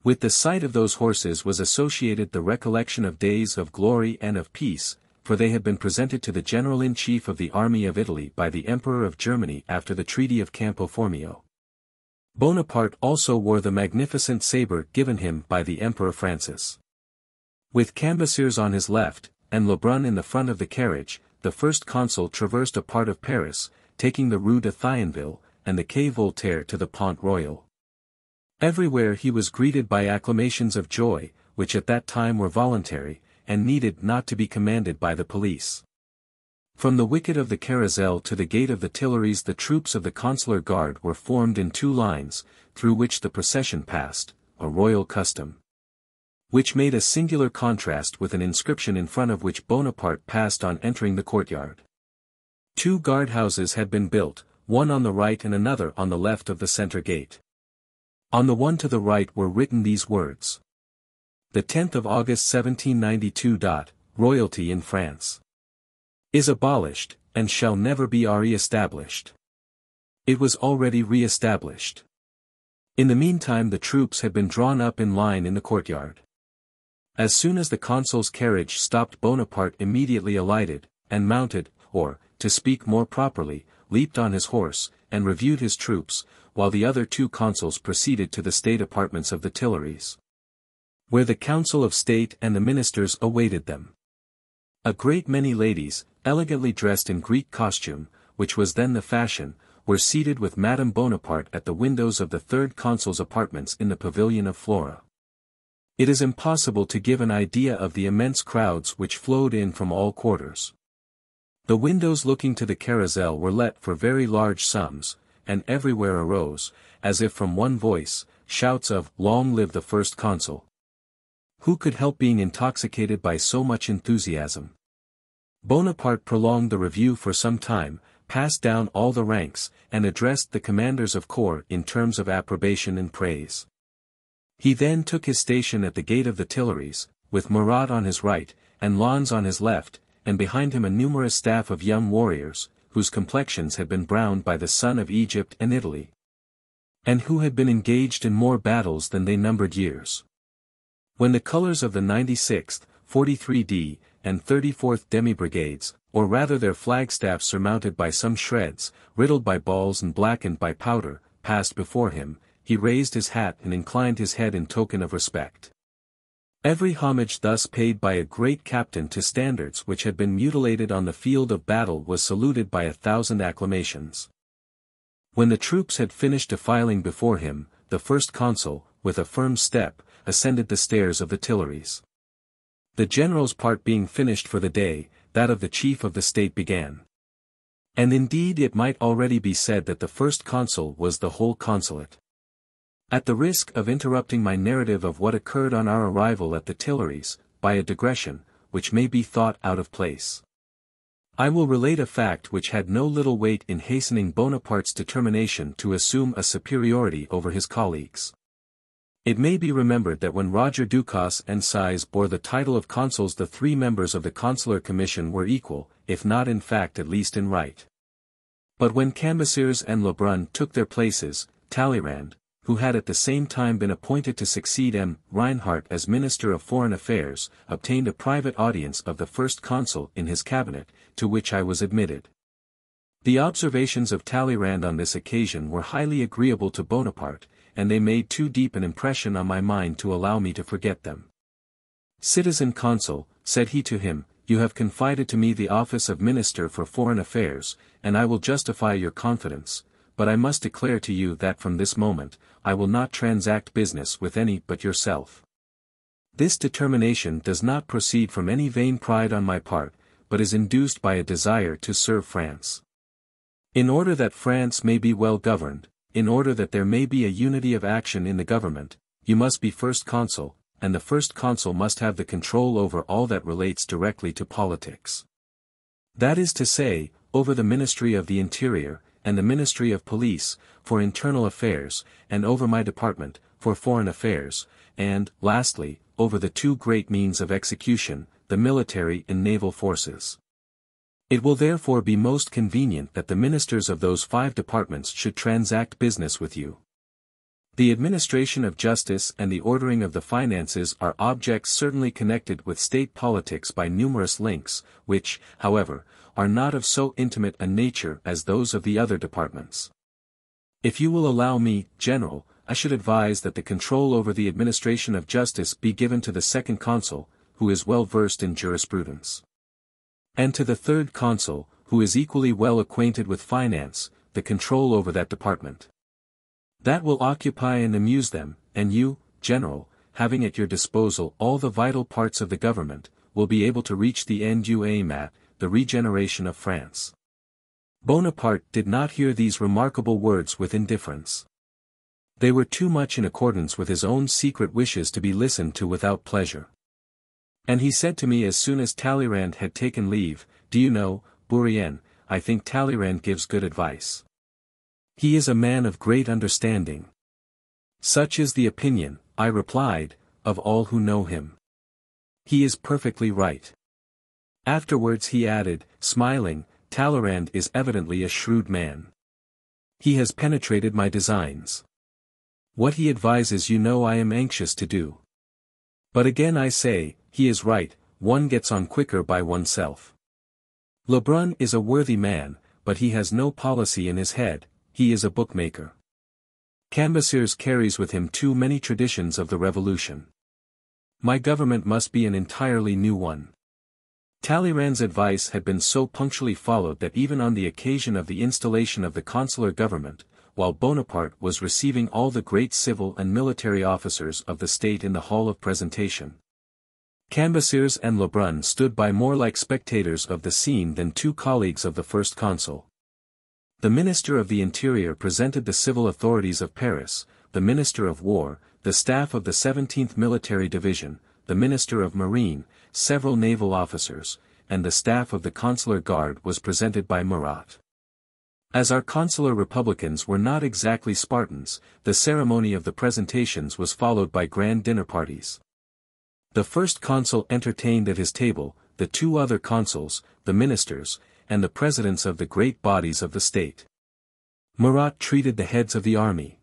With the sight of those horses was associated the recollection of days of glory and of peace, for they had been presented to the General-in-Chief of the Army of Italy by the Emperor of Germany after the Treaty of Campo Formio. Bonaparte also wore the magnificent sabre given him by the Emperor Francis. With Cambaceres on his left, and Lebrun in the front of the carriage, the first consul traversed a part of Paris, taking the Rue de Thionville, and the Quai Voltaire to the Pont Royal. Everywhere he was greeted by acclamations of joy, which at that time were voluntary, and needed not to be commanded by the police. From the wicket of the Carrousel to the gate of the Tuileries the troops of the consular guard were formed in 2 lines, through which the procession passed, a royal custom, which made a singular contrast with an inscription in front of which Bonaparte passed on entering the courtyard. 2 guardhouses had been built, one on the right and another on the left of the center gate. On the one to the right were written these words: The 10th of August 1792. Royalty in France is abolished, and shall never be re-established. It was already re-established. In the meantime the troops had been drawn up in line in the courtyard. As soon as the consul's carriage stopped, Bonaparte immediately alighted, and mounted, or, to speak more properly, leaped on his horse, and reviewed his troops, while the other 2 consuls proceeded to the state apartments of the Tuileries, where the Council of State and the ministers awaited them. A great many ladies, elegantly dressed in Greek costume, which was then the fashion, were seated with Madame Bonaparte at the windows of the 3rd consul's apartments in the pavilion of Flora. It is impossible to give an idea of the immense crowds which flowed in from all quarters. The windows looking to the Carrousel were let for very large sums, and everywhere arose, as if from one voice, shouts of "Long live the first consul!" Who could help being intoxicated by so much enthusiasm? Bonaparte prolonged the review for some time, passed down all the ranks, and addressed the commanders of corps in terms of approbation and praise. He then took his station at the gate of the Tuileries, with Murat on his right, and Lens on his left, and behind him a numerous staff of young warriors, whose complexions had been browned by the sun of Egypt and Italy, and who had been engaged in more battles than they numbered years. When the colors of the 96th, 43d, and 34th demi-brigades, or rather their flagstaffs surmounted by some shreds, riddled by balls and blackened by powder, passed before him, he raised his hat and inclined his head in token of respect. Every homage thus paid by a great captain to standards which had been mutilated on the field of battle was saluted by 1,000 acclamations. When the troops had finished defiling before him, the first consul, with a firm step, ascended the stairs of the Tuileries. The general's part being finished for the day, that of the chief of the state began. And indeed it might already be said that the first consul was the whole consulate. At the risk of interrupting my narrative of what occurred on our arrival at the Tuileries, by a digression, which may be thought out of place, I will relate a fact which had no little weight in hastening Bonaparte's determination to assume a superiority over his colleagues. It may be remembered that when Roger Ducasse and Sise bore the title of consuls, the 3 members of the consular commission were equal, if not in fact at least in right. But when Cambaceres and Lebrun took their places, Talleyrand, who had at the same time been appointed to succeed M. Reinhardt as Minister of Foreign Affairs, obtained a private audience of the first consul in his cabinet, to which I was admitted. The observations of Talleyrand on this occasion were highly agreeable to Bonaparte, and they made too deep an impression on my mind to allow me to forget them. "Citizen Consul," said he to him, "you have confided to me the office of Minister for Foreign Affairs, and I will justify your confidence, but I must declare to you that from this moment, I will not transact business with any but yourself. This determination does not proceed from any vain pride on my part, but is induced by a desire to serve France. In order that France may be well governed, in order that there may be a unity of action in the government, you must be first consul, and the first consul must have the control over all that relates directly to politics. That is to say, over the Ministry of the Interior, and the Ministry of Police, for internal affairs, and over my department, for foreign affairs, and, lastly, over the 2 great means of execution, the military and naval forces. It will therefore be most convenient that the ministers of those 5 departments should transact business with you. The administration of justice and the ordering of the finances are objects certainly connected with state politics by numerous links, which, however, are not of so intimate a nature as those of the other departments. If you will allow me, General, I should advise that the control over the administration of justice be given to the second consul, who is well versed in jurisprudence. And to the third consul, who is equally well acquainted with finance, the control over that department. That will occupy and amuse them, and you, General, having at your disposal all the vital parts of the government, will be able to reach the end you aim at, the regeneration of France. Bonaparte did not hear these remarkable words with indifference. They were too much in accordance with his own secret wishes to be listened to without pleasure. And he said to me as soon as Talleyrand had taken leave, "Do you know, Bourrienne, I think Talleyrand gives good advice. He is a man of great understanding." "Such is the opinion," I replied, "of all who know him. He is perfectly right." Afterwards he added, smiling, "Talleyrand is evidently a shrewd man. He has penetrated my designs. What he advises you know I am anxious to do. But again I say, he is right, one gets on quicker by oneself. Lebrun is a worthy man, but he has no policy in his head, he is a bookmaker. Cambacérès carries with him too many traditions of the Revolution. My government must be an entirely new one." Talleyrand's advice had been so punctually followed that even on the occasion of the installation of the consular government, while Bonaparte was receiving all the great civil and military officers of the state in the hall of presentation, Cambacérès and Lebrun stood by more like spectators of the scene than 2 colleagues of the first consul. The Minister of the Interior presented the civil authorities of Paris, the Minister of War, the staff of the 17th Military Division, the Minister of Marine, several naval officers, and the staff of the Consular Guard was presented by Murat. As our consular republicans were not exactly Spartans, the ceremony of the presentations was followed by grand dinner parties. The first consul entertained at his table, the 2 other consuls, the ministers, and the presidents of the great bodies of the state. Murat treated the heads of the army.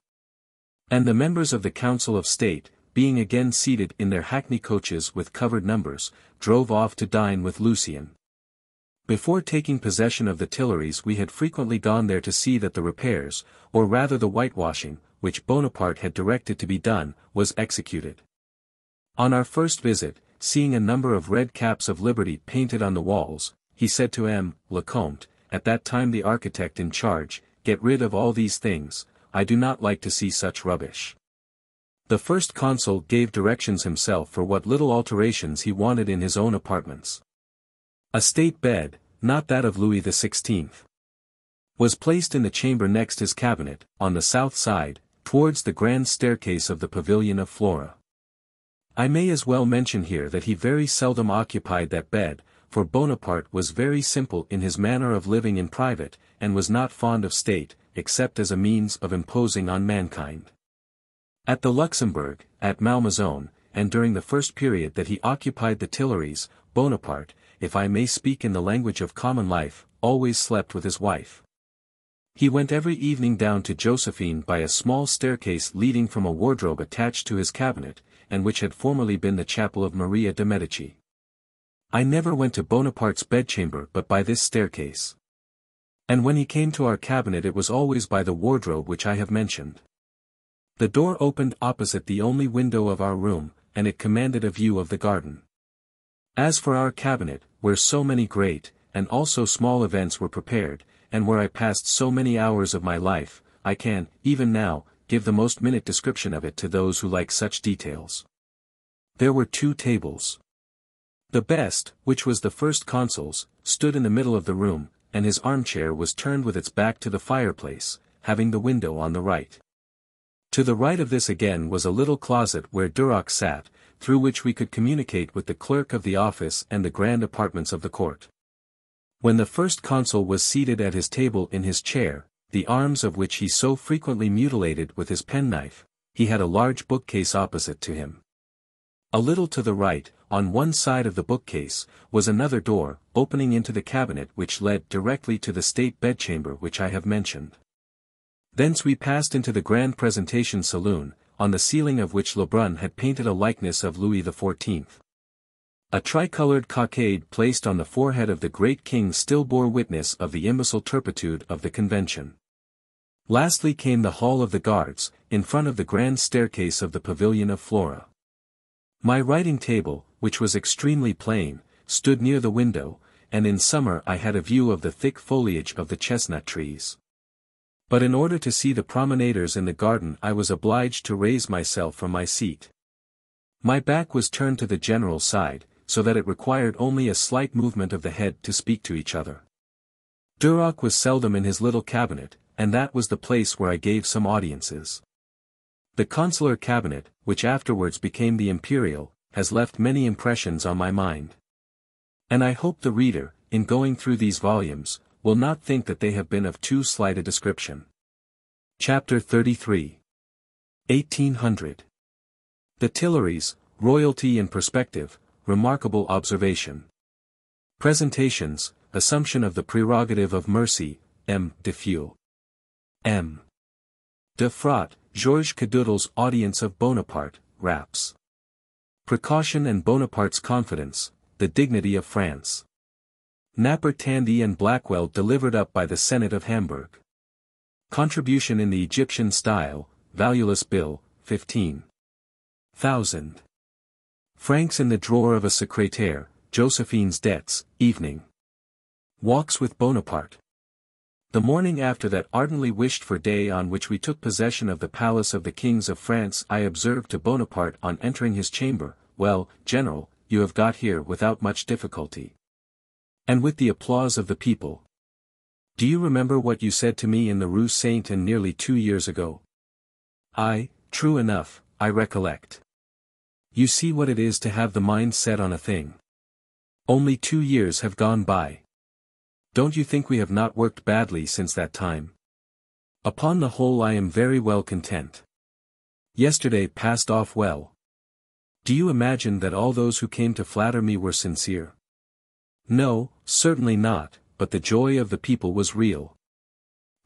And the members of the Council of State, being again seated in their hackney coaches with covered numbers, drove off to dine with Lucien. Before taking possession of the Tuileries we had frequently gone there to see that the repairs, or rather the whitewashing, which Bonaparte had directed to be done, was executed. On our first visit, seeing a number of red caps of liberty painted on the walls, he said to M. Lecomte, at that time the architect in charge, "Get rid of all these things, I do not like to see such rubbish." The first consul gave directions himself for what little alterations he wanted in his own apartments. A state bed, not that of Louis XVI, was placed in the chamber next his cabinet, on the south side, towards the grand staircase of the pavilion of Flora. I may as well mention here that he very seldom occupied that bed, for Bonaparte was very simple in his manner of living in private, and was not fond of state, except as a means of imposing on mankind. At the Luxembourg, at Malmaison, and during the first period that he occupied the Tuileries, Bonaparte, if I may speak in the language of common life, always slept with his wife. He went every evening down to Josephine by a small staircase leading from a wardrobe attached to his cabinet, and which had formerly been the chapel of Maria de Medici. I never went to Bonaparte's bedchamber but by this staircase. And when he came to our cabinet it was always by the wardrobe which I have mentioned. The door opened opposite the only window of our room, and it commanded a view of the garden. As for our cabinet, where so many great, and also small events were prepared, and where I passed so many hours of my life, I can, even now, give the most minute description of it to those who like such details. There were 2 tables. The best, which was the first consul's, stood in the middle of the room, and his armchair was turned with its back to the fireplace, having the window on the right. To the right of this again was a little closet where Duroc sat, through which we could communicate with the clerk of the office and the grand apartments of the court. When the first consul was seated at his table in his chair, the arms of which he so frequently mutilated with his penknife, he had a large bookcase opposite to him. A little to the right, on one side of the bookcase, was another door, opening into the cabinet which led directly to the state bedchamber which I have mentioned. Thence we passed into the grand presentation saloon, on the ceiling of which Lebrun had painted a likeness of Louis XIV. A tricolored cockade placed on the forehead of the great king still bore witness of the imbecile turpitude of the convention. Lastly came the hall of the guards, in front of the grand staircase of the pavilion of Flora. My writing table, which was extremely plain, stood near the window, and in summer I had a view of the thick foliage of the chestnut trees. But in order to see the promenaders in the garden I was obliged to raise myself from my seat. My back was turned to the general side, so that it required only a slight movement of the head to speak to each other. Duroc was seldom in his little cabinet, and that was the place where I gave some audiences. The consular cabinet, which afterwards became the imperial, has left many impressions on my mind. And I hope the reader, in going through these volumes, will not think that they have been of too slight a description. Chapter 33. 1800. The Tuileries, Royalty in Perspective, Remarkable Observation. Presentations, Assumption of the Prerogative of Mercy, M. de Fuel. M. de Frot, Georges Cadoudal's Audience of Bonaparte, Raps. Precaution and Bonaparte's Confidence, The Dignity of France. Napper Tandy and Blackwell delivered up by the Senate of Hamburg. Contribution in the Egyptian Style, Valueless Bill, 15,000 francs in the drawer of a secrétaire, Josephine's Debts, Evening. Walks with Bonaparte. The morning after that ardently wished-for day on which we took possession of the palace of the kings of France, I observed to Bonaparte on entering his chamber, "Well, General, you have got here without much difficulty. And with the applause of the people. Do you remember what you said to me in the Rue Saint and nearly 2 years ago?" "Aye, true enough, I recollect. You see what it is to have the mind set on a thing. Only 2 years have gone by. Don't you think we have not worked badly since that time? Upon the whole I am very well content. Yesterday passed off well. Do you imagine that all those who came to flatter me were sincere? No, certainly not, but the joy of the people was real.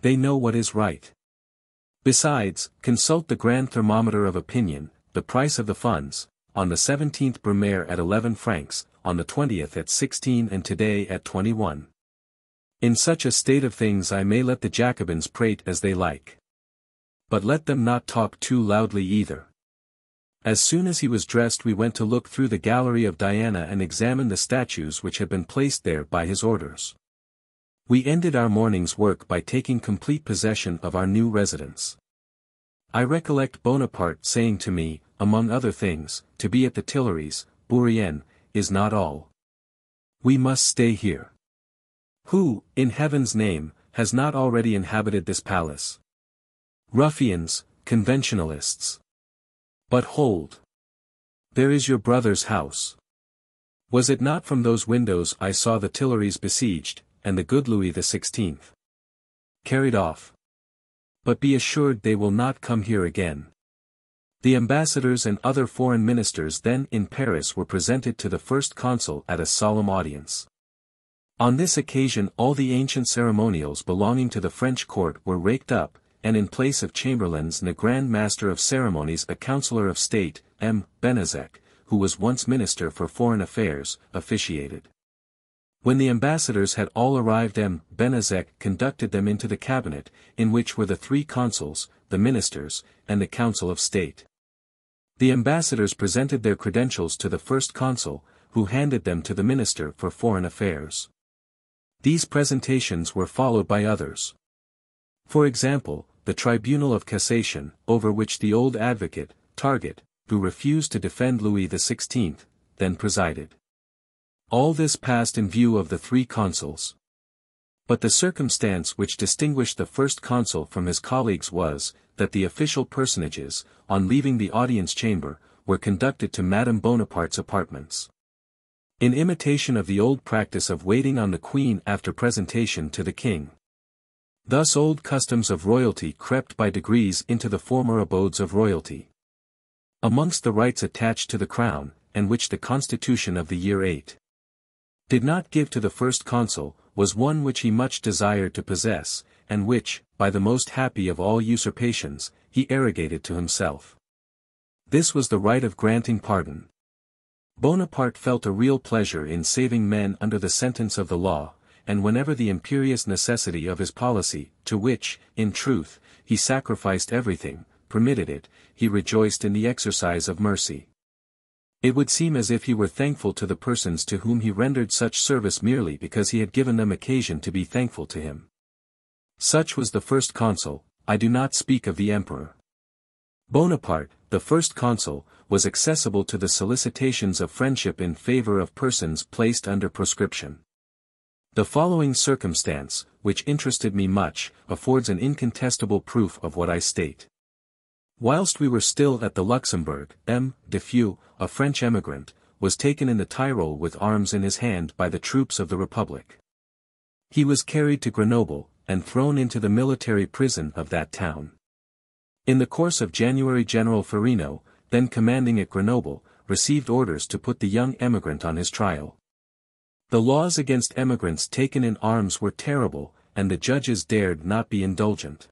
They know what is right. Besides, consult the grand thermometer of opinion, the price of the funds, on the 17th Brumaire at 11 francs, on the 20th at 16 and today at 21. In such a state of things I may let the Jacobins prate as they like. But let them not talk too loudly either. As soon as he was dressed we went to look through the gallery of Diana and examine the statues which had been placed there by his orders. We ended our morning's work by taking complete possession of our new residence. I recollect Bonaparte saying to me, among other things, to be at the Tuileries, Bourrienne, is not all. We must stay here. Who, in heaven's name, has not already inhabited this palace? Ruffians, conventionalists. But hold. There is your brother's house. Was it not from those windows I saw the Tuileries besieged, and the good Louis XVI carried off? But be assured they will not come here again. The ambassadors and other foreign ministers then in Paris were presented to the first consul at a solemn audience. On this occasion all the ancient ceremonials belonging to the French court were raked up, and in place of chamberlains and a grand master of ceremonies a councillor of state, M. Benazek, who was once minister for foreign affairs, officiated. When the ambassadors had all arrived M. Benazek conducted them into the cabinet, in which were the 3 consuls, the ministers, and the council of state. The ambassadors presented their credentials to the first consul, who handed them to the minister for foreign affairs. These presentations were followed by others. For example, the Tribunal of Cassation, over which the old advocate, Target, who refused to defend Louis XVI, then presided. All this passed in view of the 3 consuls. But the circumstance which distinguished the first consul from his colleagues was, that the official personages, on leaving the audience chamber, were conducted to Madame Bonaparte's apartments. In imitation of the old practice of waiting on the Queen after presentation to the King. Thus old customs of royalty crept by degrees into the former abodes of royalty. amongst the rights attached to the crown, and which the constitution of the year VIII did not give to the first consul, was one which he much desired to possess, and which, by the most happy of all usurpations, he arrogated to himself. This was the right of granting pardon. Bonaparte felt a real pleasure in saving men under the sentence of the law, and whenever the imperious necessity of his policy, to which, in truth, he sacrificed everything, permitted it, he rejoiced in the exercise of mercy. It would seem as if he were thankful to the persons to whom he rendered such service merely because he had given them occasion to be thankful to him. Such was the first consul. I do not speak of the emperor. Bonaparte, the first consul, was accessible to the solicitations of friendship in favor of persons placed under proscription. The following circumstance, which interested me much, affords an incontestable proof of what I state. Whilst we were still at the Luxembourg, M. de Few, a French emigrant, was taken in the Tyrol with arms in his hand by the troops of the Republic. He was carried to Grenoble, and thrown into the military prison of that town. In the course of January General Farino, then commanding at Grenoble, received orders to put the young emigrant on his trial. The laws against emigrants taken in arms were terrible, and the judges dared not be indulgent.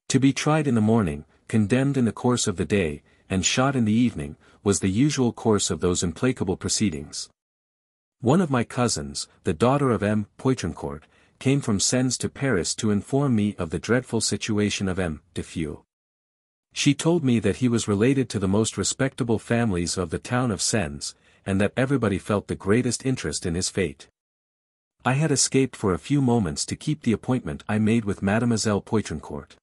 To be tried in the morning, condemned in the course of the day, and shot in the evening, was the usual course of those implacable proceedings. One of my cousins, the daughter of M. Poitrancourt, came from Sens to Paris to inform me of the dreadful situation of M. de Few. She told me that he was related to the most respectable families of the town of Sens, and that everybody felt the greatest interest in his fate. I had escaped for a few moments to keep the appointment I made with Mademoiselle Poitrancourt.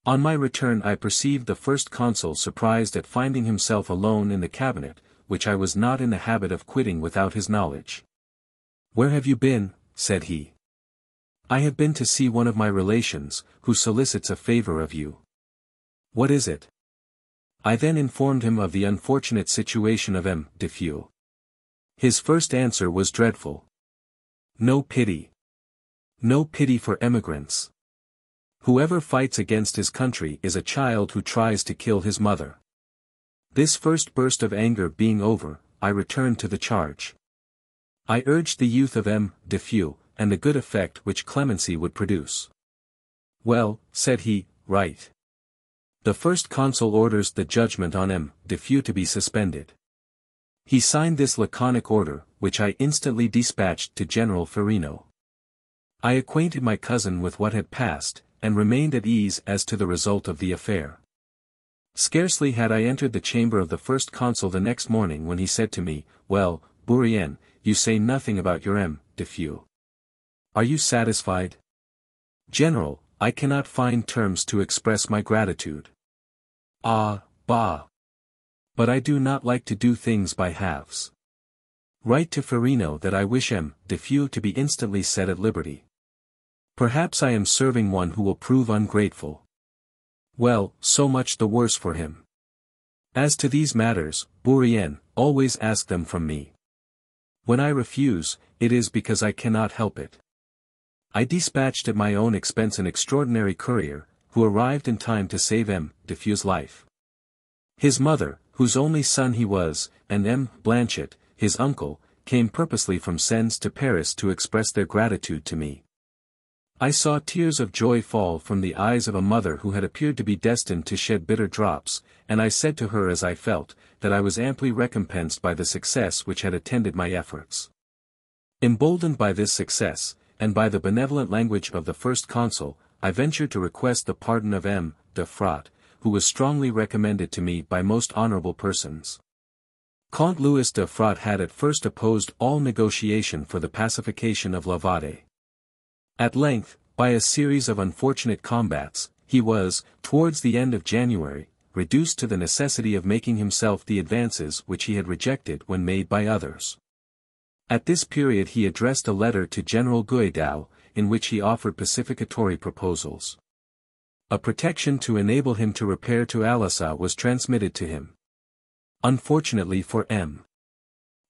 On my return I perceived the first consul surprised at finding himself alone in the cabinet, which I was not in the habit of quitting without his knowledge. "Where have you been?" said he. "I have been to see one of my relations, who solicits a favor of you." "What is it?" I then informed him of the unfortunate situation of M. de Few. His first answer was dreadful. "No pity. No pity for emigrants. Whoever fights against his country is a child who tries to kill his mother." This first burst of anger being over, I returned to the charge. I urged the youth of M. de Few, and the good effect which clemency would produce. "Well," said he, "write. The first consul orders the judgment on M. de Few to be suspended." He signed this laconic order, which I instantly dispatched to General Farino. I acquainted my cousin with what had passed, and remained at ease as to the result of the affair. Scarcely had I entered the chamber of the first consul the next morning when he said to me, "Well, Bourrienne, you say nothing about your M. de Few. Are you satisfied?" "General, I cannot find terms to express my gratitude." "Ah, bah! But I do not like to do things by halves. Write to Farino that I wish M. de Few to be instantly set at liberty. Perhaps I am serving one who will prove ungrateful. Well, so much the worse for him. As to these matters, Bourrienne, always ask them from me. When I refuse, it is because I cannot help it." I dispatched at my own expense an extraordinary courier, who arrived in time to save M. de Few's life. His mother, whose only son he was, and M. Blanchet, his uncle, came purposely from Sens to Paris to express their gratitude to me. I saw tears of joy fall from the eyes of a mother who had appeared to be destined to shed bitter drops, and I said to her as I felt, that I was amply recompensed by the success which had attended my efforts. Emboldened by this success, and by the benevolent language of the first consul, I ventured to request the pardon of M. de Fratte, who was strongly recommended to me by most honorable persons. Count Louis de Fratte had at first opposed all negotiation for the pacification of Lavade. At length, by a series of unfortunate combats, he was, towards the end of January, reduced to the necessity of making himself the advances which he had rejected when made by others. At this period he addressed a letter to General Guédou, in which he offered pacificatory proposals. A protection to enable him to repair to Alassa was transmitted to him. Unfortunately for M.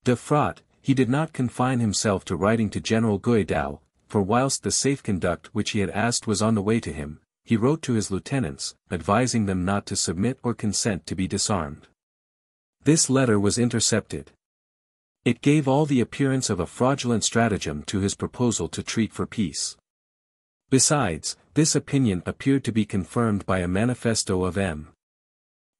de Fratte, he did not confine himself to writing to General Guédou, for whilst the safe conduct which he had asked was on the way to him, he wrote to his lieutenants, advising them not to submit or consent to be disarmed. This letter was intercepted. It gave all the appearance of a fraudulent stratagem to his proposal to treat for peace. Besides, this opinion appeared to be confirmed by a manifesto of M.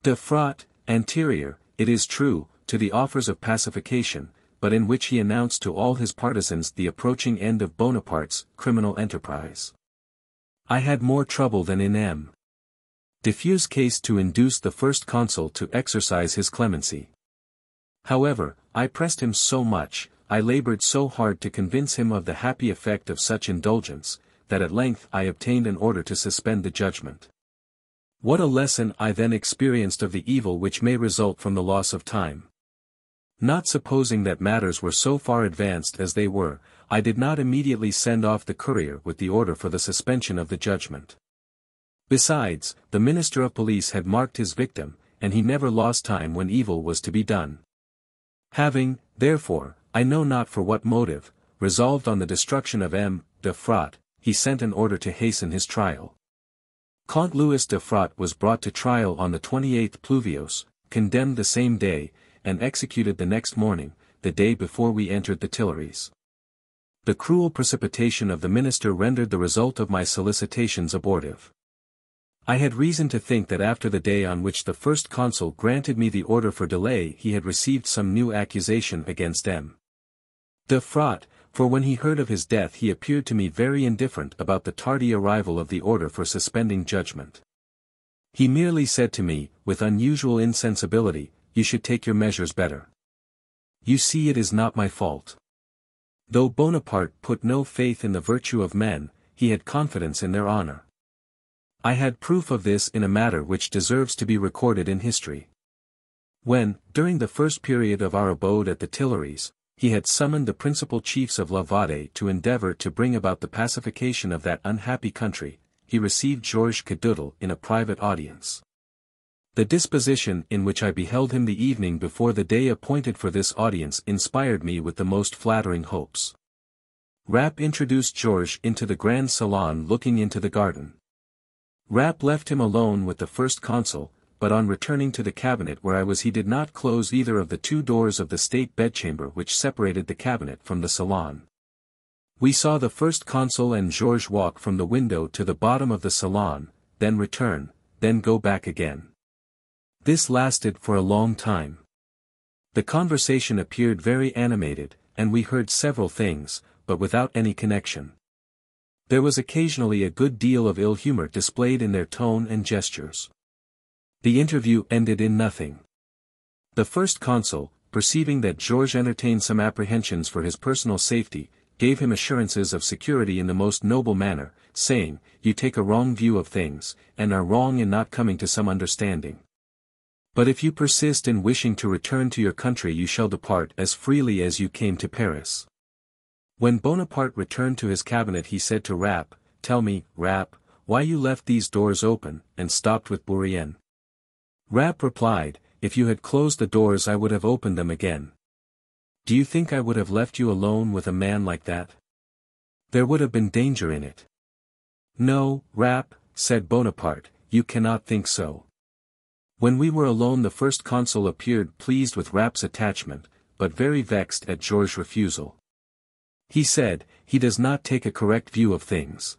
de Fraat, anterior, it is true, to the offers of pacification, but in which he announced to all his partisans the approaching end of Bonaparte's criminal enterprise. I had more trouble than in M. Diffuse case to induce the first consul to exercise his clemency. However, I pressed him so much, I labored so hard to convince him of the happy effect of such indulgence, that at length I obtained an order to suspend the judgment. What a lesson I then experienced of the evil which may result from the loss of time. Not supposing that matters were so far advanced as they were, I did not immediately send off the courier with the order for the suspension of the judgment. Besides, the Minister of Police had marked his victim, and he never lost time when evil was to be done. Having, therefore, I know not for what motive, resolved on the destruction of M. de Fraat, he sent an order to hasten his trial. Count Louis de Fraat was brought to trial on the 28th Pluvios, condemned the same day, and executed the next morning, the day before we entered the Tuileries. The cruel precipitation of the minister rendered the result of my solicitations abortive. I had reason to think that after the day on which the first consul granted me the order for delay he had received some new accusation against M. de Fraat, for when he heard of his death he appeared to me very indifferent about the tardy arrival of the order for suspending judgment. He merely said to me, with unusual insensibility, "You should take your measures better. You see it is not my fault." Though Bonaparte put no faith in the virtue of men, he had confidence in their honor. I had proof of this in a matter which deserves to be recorded in history. When, during the first period of our abode at the Tuileries, he had summoned the principal chiefs of La Vade to endeavor to bring about the pacification of that unhappy country, he received Georges Cadoudal in a private audience. The disposition in which I beheld him the evening before the day appointed for this audience inspired me with the most flattering hopes. Rapp introduced Georges into the grand salon looking into the garden. Rapp left him alone with the first consul, but on returning to the cabinet where I was he did not close either of the two doors of the state bedchamber which separated the cabinet from the salon. We saw the first consul and Georges walk from the window to the bottom of the salon, then return, then go back again. This lasted for a long time. The conversation appeared very animated, and we heard several things, but without any connection. There was occasionally a good deal of ill humor displayed in their tone and gestures. The interview ended in nothing. The first consul, perceiving that Georges entertained some apprehensions for his personal safety, gave him assurances of security in the most noble manner, saying, "You take a wrong view of things, and are wrong in not coming to some understanding. But if you persist in wishing to return to your country you shall depart as freely as you came to Paris." When Bonaparte returned to his cabinet he said to Rapp, "Tell me, Rapp, why you left these doors open, and stopped with Bourrienne." Rapp replied, "If you had closed the doors I would have opened them again. Do you think I would have left you alone with a man like that? There would have been danger in it." "No, Rapp," said Bonaparte, "you cannot think so." When we were alone the first consul appeared pleased with Rapp's attachment, but very vexed at Georges' refusal. He said, "He does not take a correct view of things.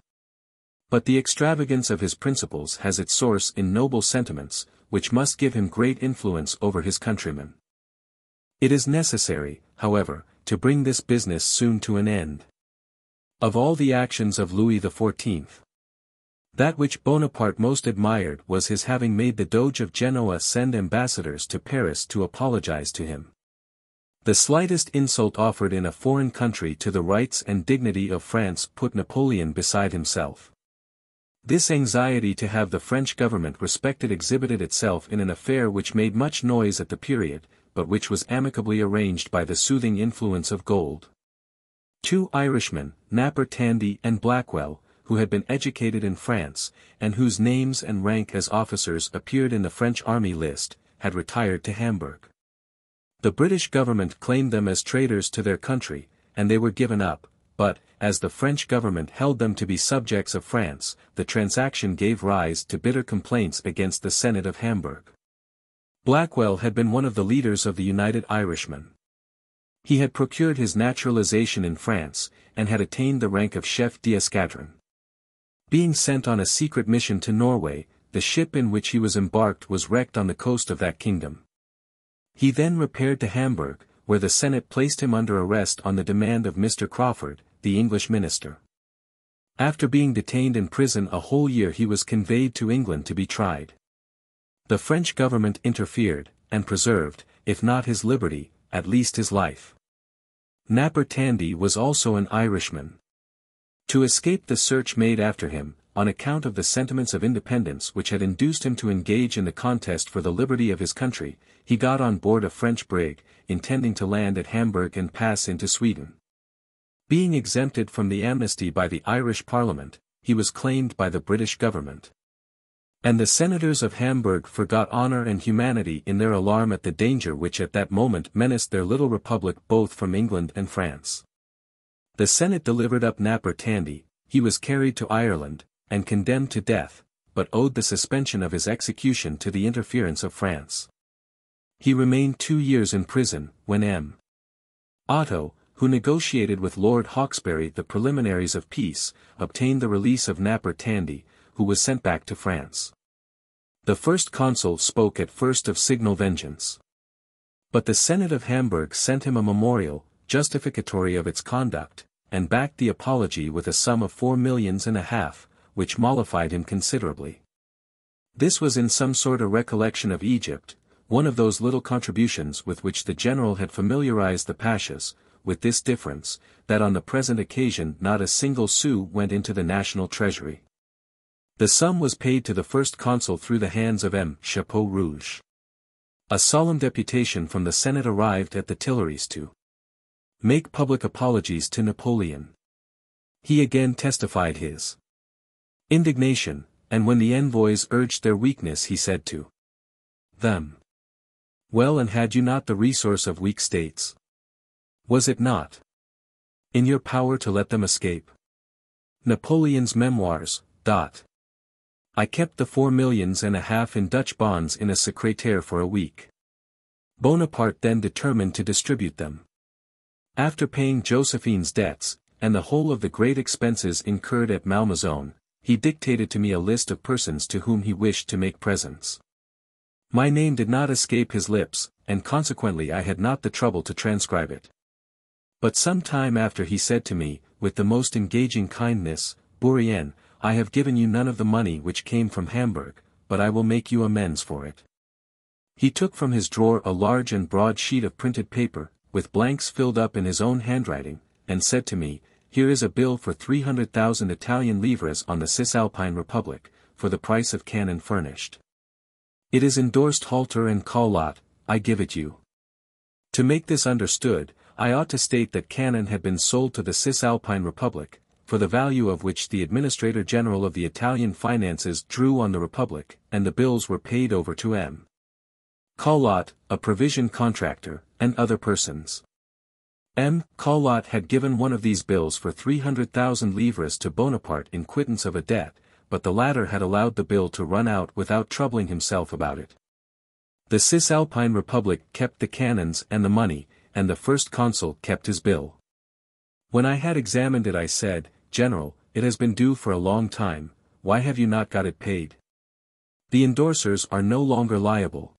But the extravagance of his principles has its source in noble sentiments, which must give him great influence over his countrymen. It is necessary, however, to bring this business soon to an end." Of all the actions of Louis XIV, that which Bonaparte most admired was his having made the Doge of Genoa send ambassadors to Paris to apologize to him. The slightest insult offered in a foreign country to the rights and dignity of France put Napoleon beside himself. This anxiety to have the French government respected exhibited itself in an affair which made much noise at the period, but which was amicably arranged by the soothing influence of gold. Two Irishmen, Napper Tandy and Blackwell, who had been educated in France, and whose names and rank as officers appeared in the French army list, had retired to Hamburg. The British government claimed them as traitors to their country, and they were given up, but, as the French government held them to be subjects of France, the transaction gave rise to bitter complaints against the Senate of Hamburg. Blackwell had been one of the leaders of the United Irishmen. He had procured his naturalization in France, and had attained the rank of chef d'escadron. Being sent on a secret mission to Norway, the ship in which he was embarked was wrecked on the coast of that kingdom. He then repaired to Hamburg, where the Senate placed him under arrest on the demand of Mr. Crawford, the English minister. After being detained in prison a whole year he was conveyed to England to be tried. The French government interfered, and preserved, if not his liberty, at least his life. Napper Tandy was also an Irishman. To escape the search made after him, on account of the sentiments of independence which had induced him to engage in the contest for the liberty of his country, he got on board a French brig, intending to land at Hamburg and pass into Sweden. Being exempted from the amnesty by the Irish Parliament, he was claimed by the British government. And the senators of Hamburg forgot honor and humanity in their alarm at the danger which at that moment menaced their little republic both from England and France. The Senate delivered up Napper Tandy, he was carried to Ireland, and condemned to death, but owed the suspension of his execution to the interference of France. He remained 2 years in prison, when M. Otto, who negotiated with Lord Hawkesbury the preliminaries of peace, obtained the release of Napper Tandy, who was sent back to France. The first consul spoke at first of signal vengeance. But the Senate of Hamburg sent him a memorial, justificatory of its conduct, and backed the apology with a sum of 4.5 millions, which mollified him considerably. This was in some sort a recollection of Egypt, one of those little contributions with which the general had familiarized the pashas, with this difference, that on the present occasion not a single sou went into the national treasury. The sum was paid to the first consul through the hands of M. Chapeau Rouge. A solemn deputation from the Senate arrived at the Tuileries to make public apologies to Napoleon. He again testified his indignation, and when the envoys urged their weakness he said to them, "Well, and had you not the resource of weak states? Was it not in your power to let them escape?" Napoleon's Memoirs. I kept the 4.5 millions in Dutch bonds in a secrétaire for a week. Bonaparte then determined to distribute them. After paying Josephine's debts, and the whole of the great expenses incurred at Malmaison, he dictated to me a list of persons to whom he wished to make presents. My name did not escape his lips, and consequently I had not the trouble to transcribe it. But some time after he said to me, with the most engaging kindness, "Bourrienne, I have given you none of the money which came from Hamburg, but I will make you amends for it." He took from his drawer a large and broad sheet of printed paper, with blanks filled up in his own handwriting, and said to me, "Here is a bill for 300,000 Italian livres on the Cisalpine Republic, for the price of cannon furnished. It is endorsed halter and call-lot, I give it you." To make this understood, I ought to state that cannon had been sold to the Cisalpine Republic, for the value of which the Administrator General of the Italian finances drew on the Republic, and the bills were paid over to M. Call-lot, a provision contractor, and other persons. M. Call-lot had given one of these bills for 300,000 livres to Bonaparte in quittance of a debt, but the latter had allowed the bill to run out without troubling himself about it. The Cisalpine Republic kept the cannons and the money, and the first consul kept his bill. When I had examined it I said, "General, it has been due for a long time, why have you not got it paid? The endorsers are no longer liable.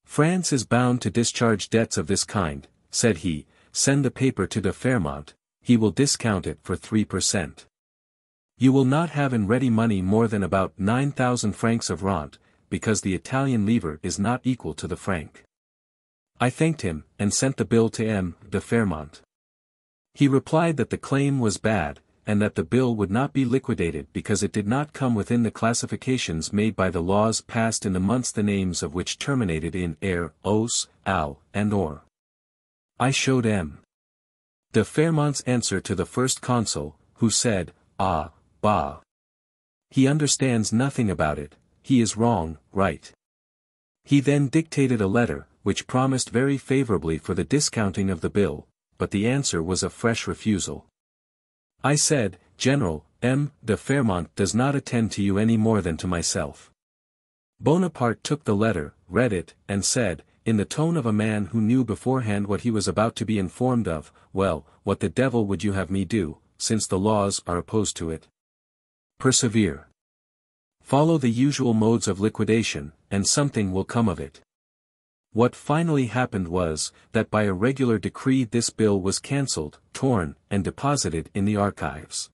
France is bound to discharge debts of this kind," said he, "send the paper to de Fermont, he will discount it for 3%. You will not have in ready money more than about 9,000 francs of rent, because the Italian livre is not equal to the franc." I thanked him, and sent the bill to M. de Fermont. He replied that the claim was bad, and that the bill would not be liquidated because it did not come within the classifications made by the laws passed in the months the names of which terminated in er, os, al, and or. I showed M. de Fermont's answer to the first consul, who said, "Ah, bah. He understands nothing about it, he is wrong, right." He then dictated a letter, which promised very favorably for the discounting of the bill, but the answer was a fresh refusal. I said, General, M. de Fairmont does not attend to you any more than to myself. Bonaparte took the letter, read it, and said, in the tone of a man who knew beforehand what he was about to be informed of, well, what the devil would you have me do, since the laws are opposed to it? Persevere. Follow the usual modes of liquidation, and something will come of it. What finally happened was, that by a regular decree this bill was cancelled, torn, and deposited in the archives.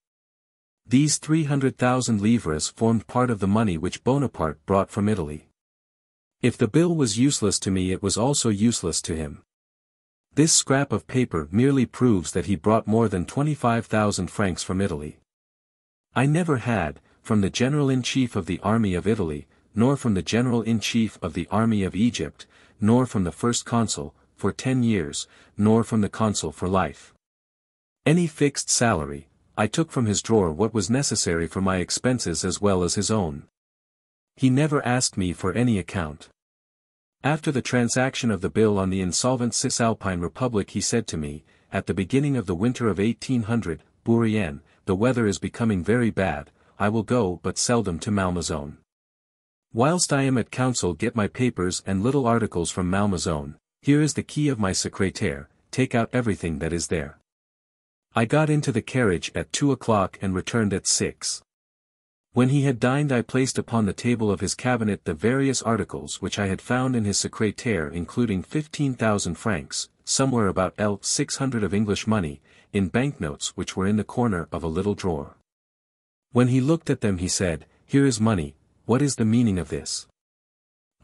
These 300,000 livres formed part of the money which Bonaparte brought from Italy. If the bill was useless to me, it was also useless to him. This scrap of paper merely proves that he brought more than 25,000 francs from Italy. I never had, from the General-in-Chief of the Army of Italy, nor from the General-in-Chief of the Army of Egypt, nor from the First Consul, for 10 years, nor from the Consul for life, any fixed salary. I took from his drawer what was necessary for my expenses as well as his own. He never asked me for any account. After the transaction of the bill on the insolvent Cisalpine Republic, he said to me, at the beginning of the winter of 1800, Bourrienne, the weather is becoming very bad, I will go but seldom to Malmaison. Whilst I am at council, get my papers and little articles from Malmaison, here is the key of my secrétaire, take out everything that is there. I got into the carriage at 2 o'clock and returned at 6. When he had dined, I placed upon the table of his cabinet the various articles which I had found in his secrétaire, including 15,000 francs, somewhere about 600 of English money, in banknotes which were in the corner of a little drawer. When he looked at them he said, "Here is money, what is the meaning of this?"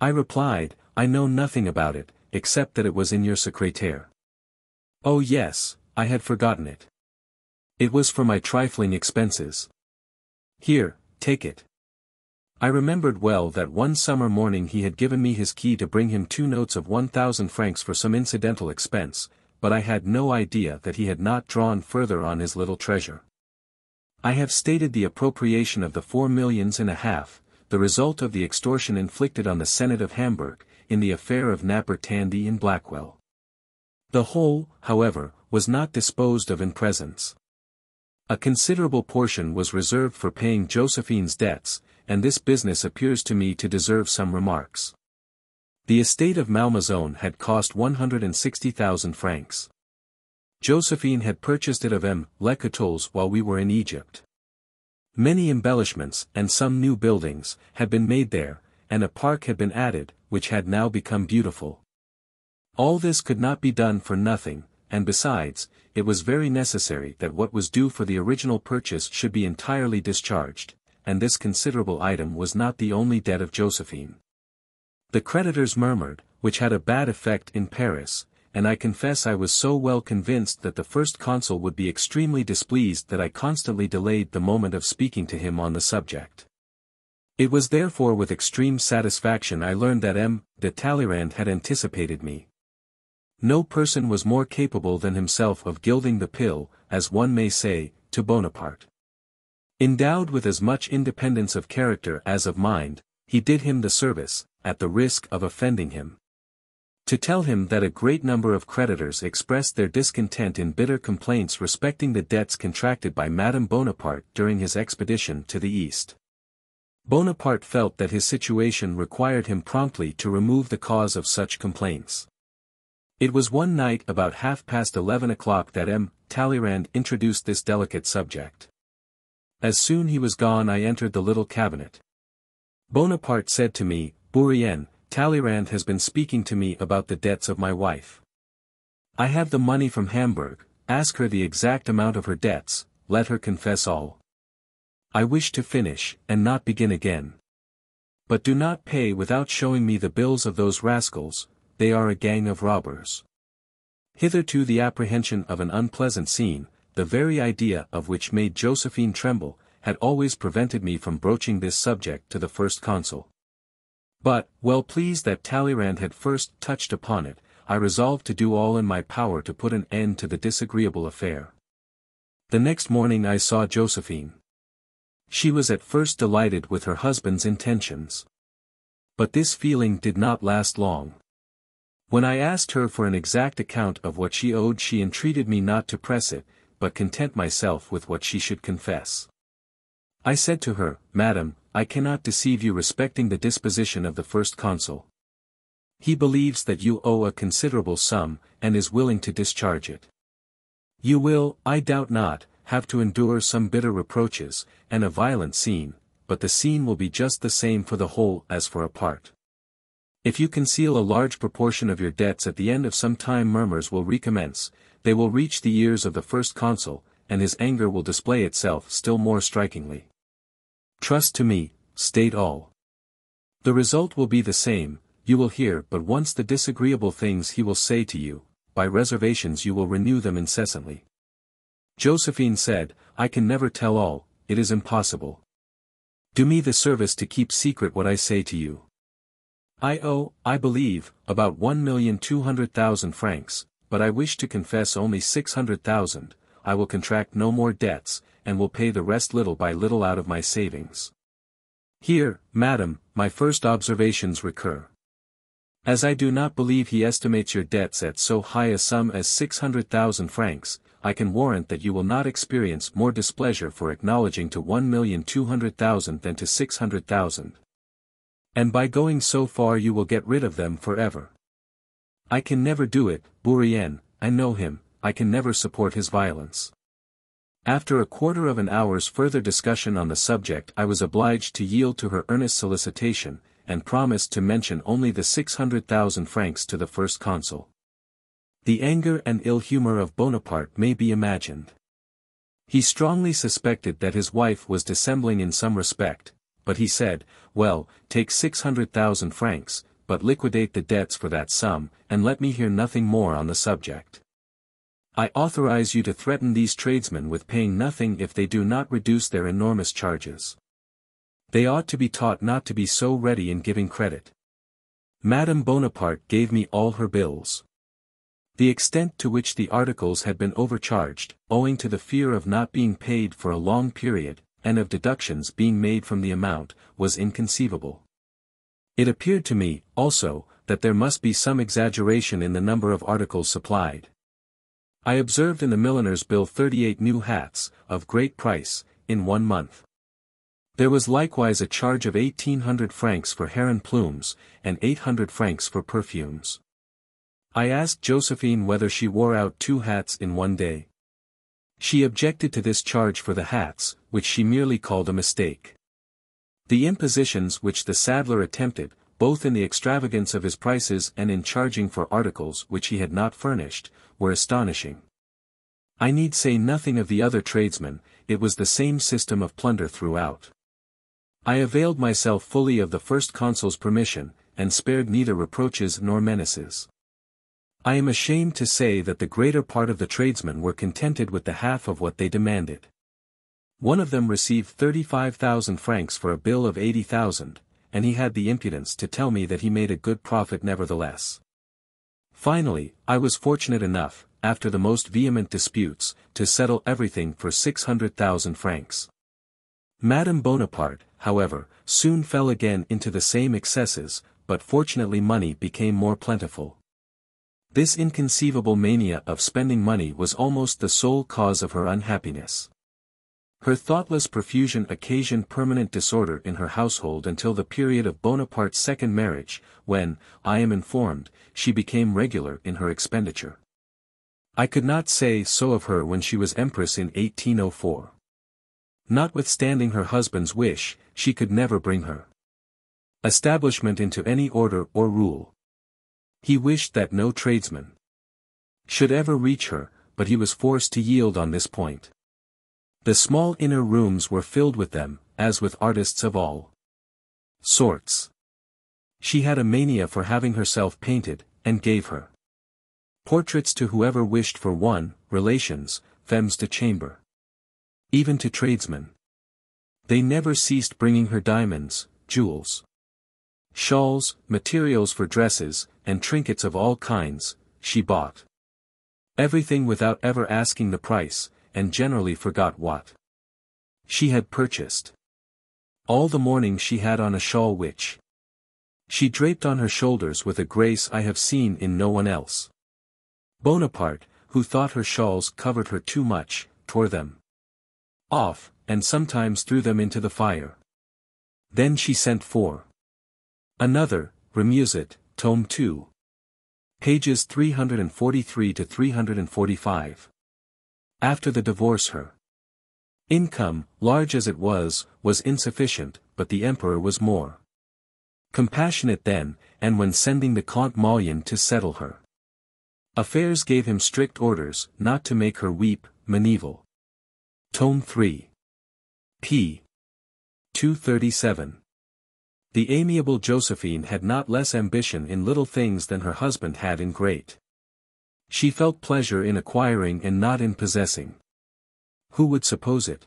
I replied, "I know nothing about it, except that it was in your secrétaire." "Oh yes, I had forgotten it. It was for my trifling expenses. Here, take it." I remembered well that one summer morning he had given me his key to bring him 2 notes of 1,000 francs for some incidental expense, but I had no idea that he had not drawn further on his little treasure. I have stated the appropriation of the 4,5 millions, the result of the extortion inflicted on the Senate of Hamburg, in the affair of Napper Tandy in Blackwell. The whole, however, was not disposed of in presence. A considerable portion was reserved for paying Josephine's debts, and this business appears to me to deserve some remarks. The estate of Malmaison had cost 160,000 francs. Josephine had purchased it of M. Lecouteul's while we were in Egypt. Many embellishments, and some new buildings, had been made there, and a park had been added, which had now become beautiful. All this could not be done for nothing, and besides, it was very necessary that what was due for the original purchase should be entirely discharged, and this considerable item was not the only debt of Josephine. The creditors murmured, which had a bad effect in Paris, and I confess I was so well convinced that the First Consul would be extremely displeased that I constantly delayed the moment of speaking to him on the subject. It was therefore with extreme satisfaction I learned that M. de Talleyrand had anticipated me. No person was more capable than himself of gilding the pill, as one may say, to Bonaparte. Endowed with as much independence of character as of mind, he did him the service, at the risk of offending him, to tell him that a great number of creditors expressed their discontent in bitter complaints respecting the debts contracted by Madame Bonaparte during his expedition to the East. Bonaparte felt that his situation required him promptly to remove the cause of such complaints. It was one night about 11:30 o'clock that M. Talleyrand introduced this delicate subject. As soon he was gone I entered the little cabinet. Bonaparte said to me, "Bourrienne, Talleyrand has been speaking to me about the debts of my wife. I have the money from Hamburg, ask her the exact amount of her debts, let her confess all. I wish to finish, and not begin again. But do not pay without showing me the bills of those rascals, they are a gang of robbers." Hitherto the apprehension of an unpleasant scene, the very idea of which made Josephine tremble, had always prevented me from broaching this subject to the First Consul. But, well pleased that Talleyrand had first touched upon it, I resolved to do all in my power to put an end to the disagreeable affair. The next morning I saw Josephine. She was at first delighted with her husband's intentions. But this feeling did not last long. When I asked her for an exact account of what she owed, she entreated me not to press it, but content myself with what she should confess. I said to her, Madam, I cannot deceive you respecting the disposition of the first consul. He believes that you owe a considerable sum, and is willing to discharge it. You will, I doubt not, have to endure some bitter reproaches, and a violent scene, but the scene will be just the same for the whole as for a part. If you conceal a large proportion of your debts at the end of some time murmurs will recommence, they will reach the ears of the first consul, and his anger will display itself still more strikingly. Trust to me, state all. The result will be the same, you will hear but once the disagreeable things he will say to you, by reservations you will renew them incessantly. Josephine said, I can never tell all, it is impossible. Do me the service to keep secret what I say to you. I owe, I believe, about 1,200,000 francs, but I wish to confess only 600,000, I will contract no more debts, and will pay the rest little by little out of my savings. Here, madam, my first observations recur. As I do not believe he estimates your debts at so high a sum as 600,000 francs, I can warrant that you will not experience more displeasure for acknowledging to 1,200,000 than to 600,000. And by going so far you will get rid of them forever. I can never do it, Bourrienne, I know him, I can never support his violence. After a quarter of an hour's further discussion on the subject I was obliged to yield to her earnest solicitation, and promised to mention only the 600,000 francs to the first consul. The anger and ill humor of Bonaparte may be imagined. He strongly suspected that his wife was dissembling in some respect, but he said, well, take 600,000 francs, but liquidate the debts for that sum, and let me hear nothing more on the subject. I authorize you to threaten these tradesmen with paying nothing if they do not reduce their enormous charges. They ought to be taught not to be so ready in giving credit. Madame Bonaparte gave me all her bills. The extent to which the articles had been overcharged, owing to the fear of not being paid for a long period, and of deductions being made from the amount, was inconceivable. It appeared to me, also, that there must be some exaggeration in the number of articles supplied. I observed in the milliner's bill 38 new hats, of great price, in 1 month. There was likewise a charge of 1,800 francs for heron plumes, and 800 francs for perfumes. I asked Josephine whether she wore out 2 hats in 1 day. She objected to this charge for the hats, which she merely called a mistake. The impositions which the saddler attempted, both in the extravagance of his prices and in charging for articles which he had not furnished, were astonishing. I need say nothing of the other tradesmen, it was the same system of plunder throughout. I availed myself fully of the first consul's permission, and spared neither reproaches nor menaces. I am ashamed to say that the greater part of the tradesmen were contented with the half of what they demanded. One of them received 35,000 francs for a bill of 80,000, and he had the impudence to tell me that he made a good profit nevertheless. Finally, I was fortunate enough, after the most vehement disputes, to settle everything for 600,000 francs. Madame Bonaparte, however, soon fell again into the same excesses, but fortunately money became more plentiful. This inconceivable mania of spending money was almost the sole cause of her unhappiness. Her thoughtless profusion occasioned permanent disorder in her household until the period of Bonaparte's second marriage, when, I am informed, she became regular in her expenditure. I could not say so of her when she was empress in 1804. Notwithstanding her husband's wish, she could never bring her establishment into any order or rule. He wished that no tradesman should ever reach her, but he was forced to yield on this point. The small inner rooms were filled with them, as with artists of all sorts. She had a mania for having herself painted, and gave her portraits to whoever wished for one, relations, femmes de chambre, even to tradesmen. They never ceased bringing her diamonds, jewels, shawls, materials for dresses, and trinkets of all kinds. She bought everything without ever asking the price, and generally forgot what she had purchased. All the morning she had on a shawl which she draped on her shoulders with a grace I have seen in no one else. Bonaparte, who thought her shawls covered her too much, tore them off, and sometimes threw them into the fire. Then she sent for another, Remusat, Tome 2. Pages 343 to 345. After the divorce her income, large as it was insufficient, but the emperor was more compassionate then, and when sending the Comte Moyen to settle her affairs gave him strict orders not to make her weep. Meneval. Tome 3. p. 237. The amiable Josephine had not less ambition in little things than her husband had in great. She felt pleasure in acquiring and not in possessing. Who would suppose it?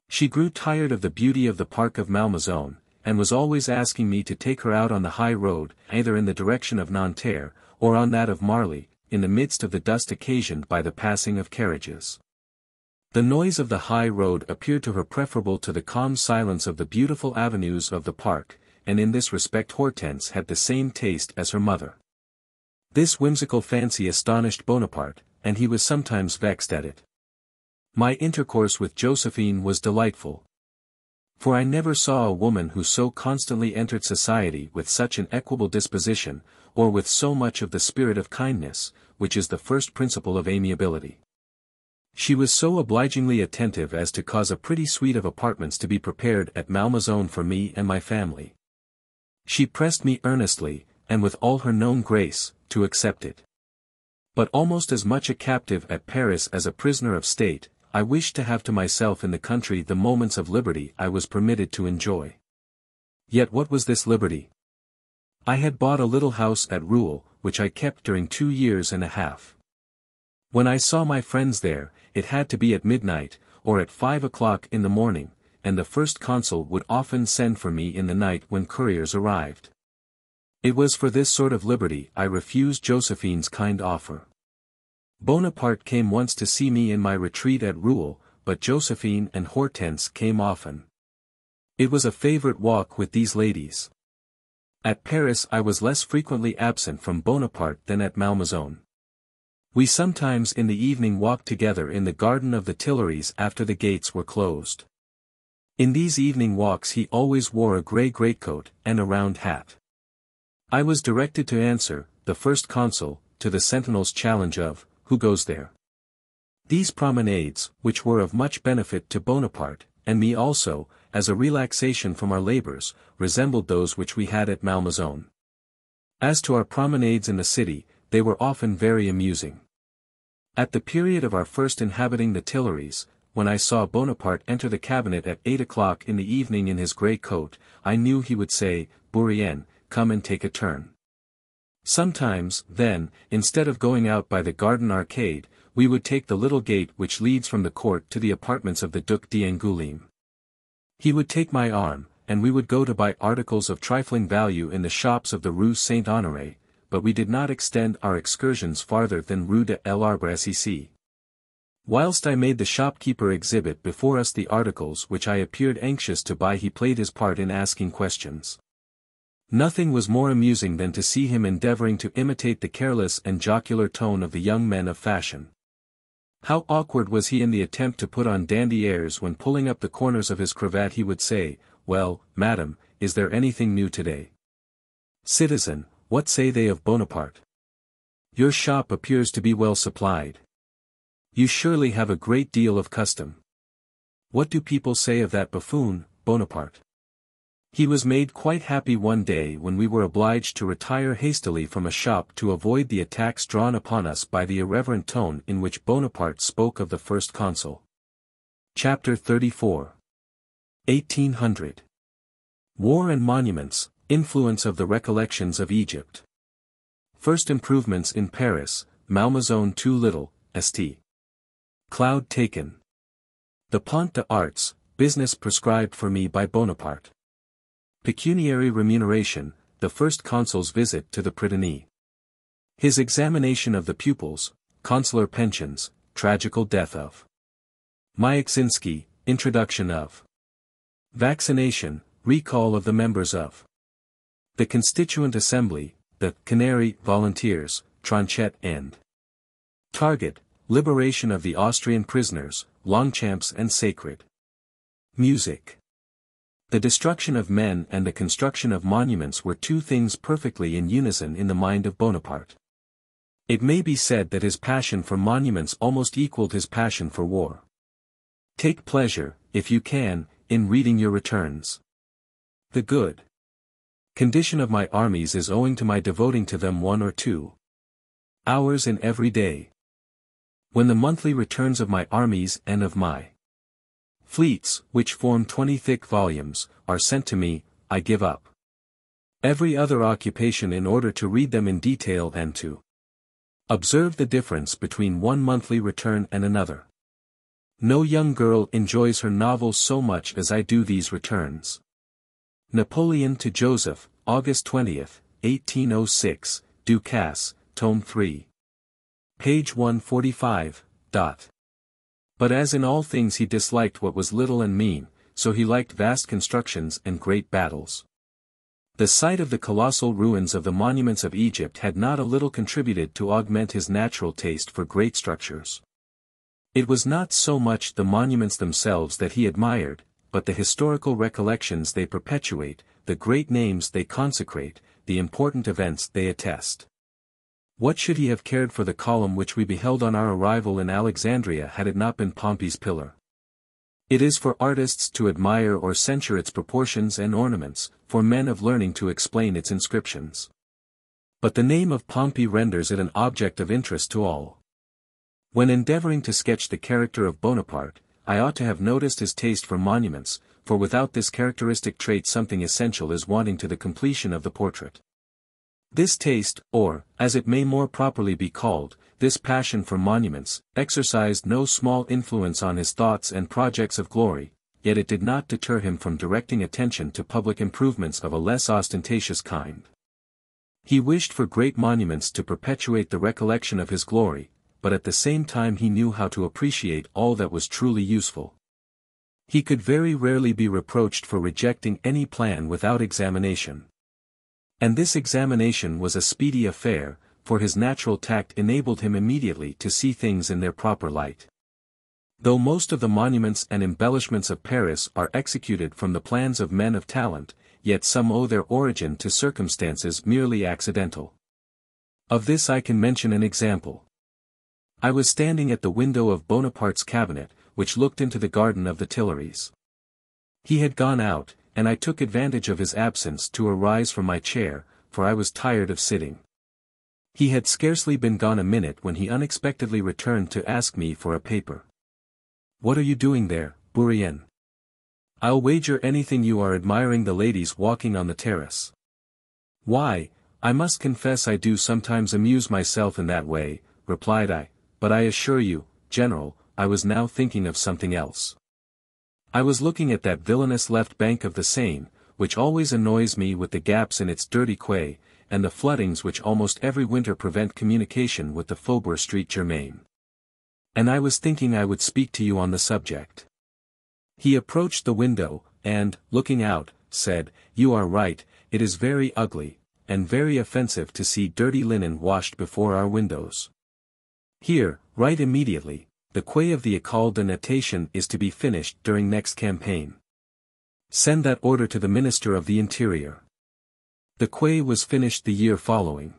She grew tired of the beauty of the park of Malmaison, and was always asking me to take her out on the high road, either in the direction of Nanterre, or on that of Marly, in the midst of the dust occasioned by the passing of carriages. The noise of the high road appeared to her preferable to the calm silence of the beautiful avenues of the park, and in this respect Hortense had the same taste as her mother. This whimsical fancy astonished Bonaparte, and he was sometimes vexed at it. My intercourse with Josephine was delightful. For I never saw a woman who so constantly entered society with such an equable disposition, or with so much of the spirit of kindness, which is the first principle of amiability. She was so obligingly attentive as to cause a pretty suite of apartments to be prepared at Malmaison for me and my family. She pressed me earnestly, and with all her known grace, to accept it. But almost as much a captive at Paris as a prisoner of state, I wished to have to myself in the country the moments of liberty I was permitted to enjoy. Yet what was this liberty? I had bought a little house at Rouen, which I kept during 2 years and a half. When I saw my friends there, it had to be at midnight, or at 5 o'clock in the morning, and the first consul would often send for me in the night when couriers arrived. It was for this sort of liberty I refused Josephine's kind offer. Bonaparte came once to see me in my retreat at Rouen, but Josephine and Hortense came often. It was a favorite walk with these ladies. At Paris I was less frequently absent from Bonaparte than at Malmaison. We sometimes in the evening walked together in the garden of the Tuileries after the gates were closed. In these evening walks he always wore a grey greatcoat and a round hat. I was directed to answer, the first consul, to the sentinel's challenge of, "Who goes there?" These promenades, which were of much benefit to Bonaparte, and me also, as a relaxation from our labors, resembled those which we had at Malmaison. As to our promenades in the city, they were often very amusing. At the period of our first inhabiting the Tuileries, when I saw Bonaparte enter the cabinet at 8 o'clock in the evening in his grey coat, I knew he would say, "Bourrienne, come and take a turn." Sometimes, then, instead of going out by the garden arcade, we would take the little gate which leads from the court to the apartments of the Duc d'Angoulême. He would take my arm, and we would go to buy articles of trifling value in the shops of the Rue Saint-Honoré, but we did not extend our excursions farther than Rue de l'Arbre-Assisi. Whilst I made the shopkeeper exhibit before us the articles which I appeared anxious to buy, he played his part in asking questions. Nothing was more amusing than to see him endeavoring to imitate the careless and jocular tone of the young men of fashion. How awkward was he in the attempt to put on dandy airs when pulling up the corners of his cravat he would say, "Well, madam, is there anything new today? Citizen, what say they of Bonaparte? Your shop appears to be well supplied. You surely have a great deal of custom. What do people say of that buffoon, Bonaparte?" He was made quite happy one day when we were obliged to retire hastily from a shop to avoid the attacks drawn upon us by the irreverent tone in which Bonaparte spoke of the first consul. Chapter 34. 1800. War and Monuments, Influence of the Recollections of Egypt. First improvements in Paris, Malmaison too little, St. Cloud taken. The Pont des Arts, business prescribed for me by Bonaparte. Pecuniary remuneration, the first consul's visit to the Prytanée. His examination of the pupils, consular pensions, tragical death of Myxinski, introduction of vaccination, recall of the members of the Constituent Assembly, the Canary Volunteers, Tronchet and Target, liberation of the Austrian prisoners, Longchamps and sacred. Music. The destruction of men and the construction of monuments were two things perfectly in unison in the mind of Bonaparte. It may be said that his passion for monuments almost equaled his passion for war. Take pleasure, if you can, in reading your returns. The good condition of my armies is owing to my devoting to them 1 or 2 hours in every day. When the monthly returns of my armies and of my fleets, which form 20 thick volumes, are sent to me, I give up every other occupation in order to read them in detail and to observe the difference between one monthly return and another. No young girl enjoys her novels so much as I do these returns. Napoleon to Joseph, August 20th, 1806, Ducasse, Tome 3. Page 145. But as in all things he disliked what was little and mean, so he liked vast constructions and great battles. The sight of the colossal ruins of the monuments of Egypt had not a little contributed to augment his natural taste for great structures. It was not so much the monuments themselves that he admired, but the historical recollections they perpetuate, the great names they consecrate, the important events they attest. What should he have cared for the column which we beheld on our arrival in Alexandria had it not been Pompey's pillar? It is for artists to admire or censure its proportions and ornaments, for men of learning to explain its inscriptions. But the name of Pompey renders it an object of interest to all. When endeavoring to sketch the character of Bonaparte, I ought to have noticed his taste for monuments, for without this characteristic trait something essential is wanting to the completion of the portrait. This taste, or, as it may more properly be called, this passion for monuments, exercised no small influence on his thoughts and projects of glory, yet it did not deter him from directing attention to public improvements of a less ostentatious kind. He wished for great monuments to perpetuate the recollection of his glory, but at the same time he knew how to appreciate all that was truly useful. He could very rarely be reproached for rejecting any plan without examination. And this examination was a speedy affair, for his natural tact enabled him immediately to see things in their proper light. Though most of the monuments and embellishments of Paris are executed from the plans of men of talent, yet some owe their origin to circumstances merely accidental. Of this I can mention an example. I was standing at the window of Bonaparte's cabinet, which looked into the garden of the Tuileries. He had gone out, and I took advantage of his absence to arise from my chair, for I was tired of sitting. He had scarcely been gone a minute when he unexpectedly returned to ask me for a paper. "What are you doing there, Bourrienne? I'll wager anything you are admiring the ladies walking on the terrace." "Why, I must confess I do sometimes amuse myself in that way," replied I, "but I assure you, General, I was now thinking of something else. I was looking at that villainous left bank of the Seine, which always annoys me with the gaps in its dirty quay, and the floodings which almost every winter prevent communication with the Faubourg St. Germain. And I was thinking I would speak to you on the subject." He approached the window, and, looking out, said, "You are right, it is very ugly, and very offensive to see dirty linen washed before our windows. Here, write immediately. The quay of the École de Natation is to be finished during next campaign. Send that order to the Minister of the Interior." The quay was finished the year following.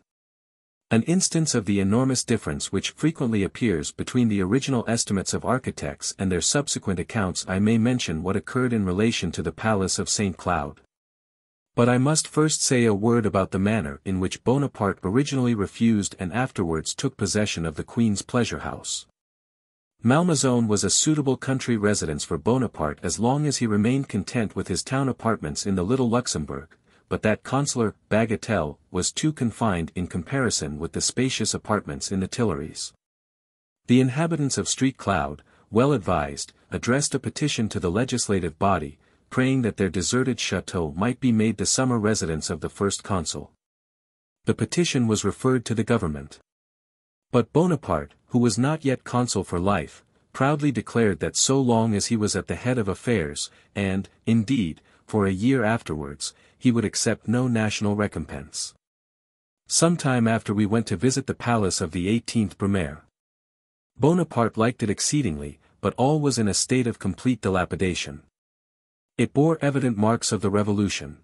An instance of the enormous difference which frequently appears between the original estimates of architects and their subsequent accounts I may mention what occurred in relation to the Palace of St. Cloud. But I must first say a word about the manner in which Bonaparte originally refused and afterwards took possession of the Queen's pleasure house. Malmaison was a suitable country residence for Bonaparte as long as he remained content with his town apartments in the Little Luxembourg, but that consular bagatelle was too confined in comparison with the spacious apartments in the Tuileries. The inhabitants of St. Cloud, well advised, addressed a petition to the legislative body, praying that their deserted chateau might be made the summer residence of the first consul. The petition was referred to the government. But Bonaparte, who was not yet consul for life, proudly declared that so long as he was at the head of affairs, and, indeed, for a year afterwards, he would accept no national recompense. Some time after we went to visit the palace of the 18th Brumaire. Bonaparte liked it exceedingly, but all was in a state of complete dilapidation. It bore evident marks of the revolution.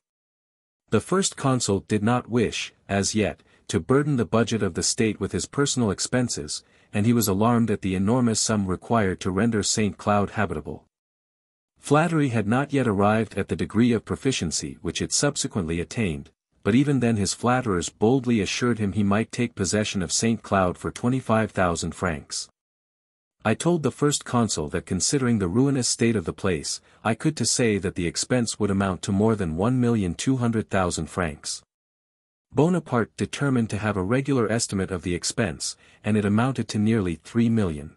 The first consul did not wish, as yet, to burden the budget of the state with his personal expenses, and he was alarmed at the enormous sum required to render St. Cloud habitable. Flattery had not yet arrived at the degree of proficiency which it subsequently attained, but even then his flatterers boldly assured him he might take possession of St. Cloud for 25,000 francs. I told the first consul that considering the ruinous state of the place, I could to say that the expense would amount to more than 1,200,000 francs. Bonaparte determined to have a regular estimate of the expense, and it amounted to nearly 3 million.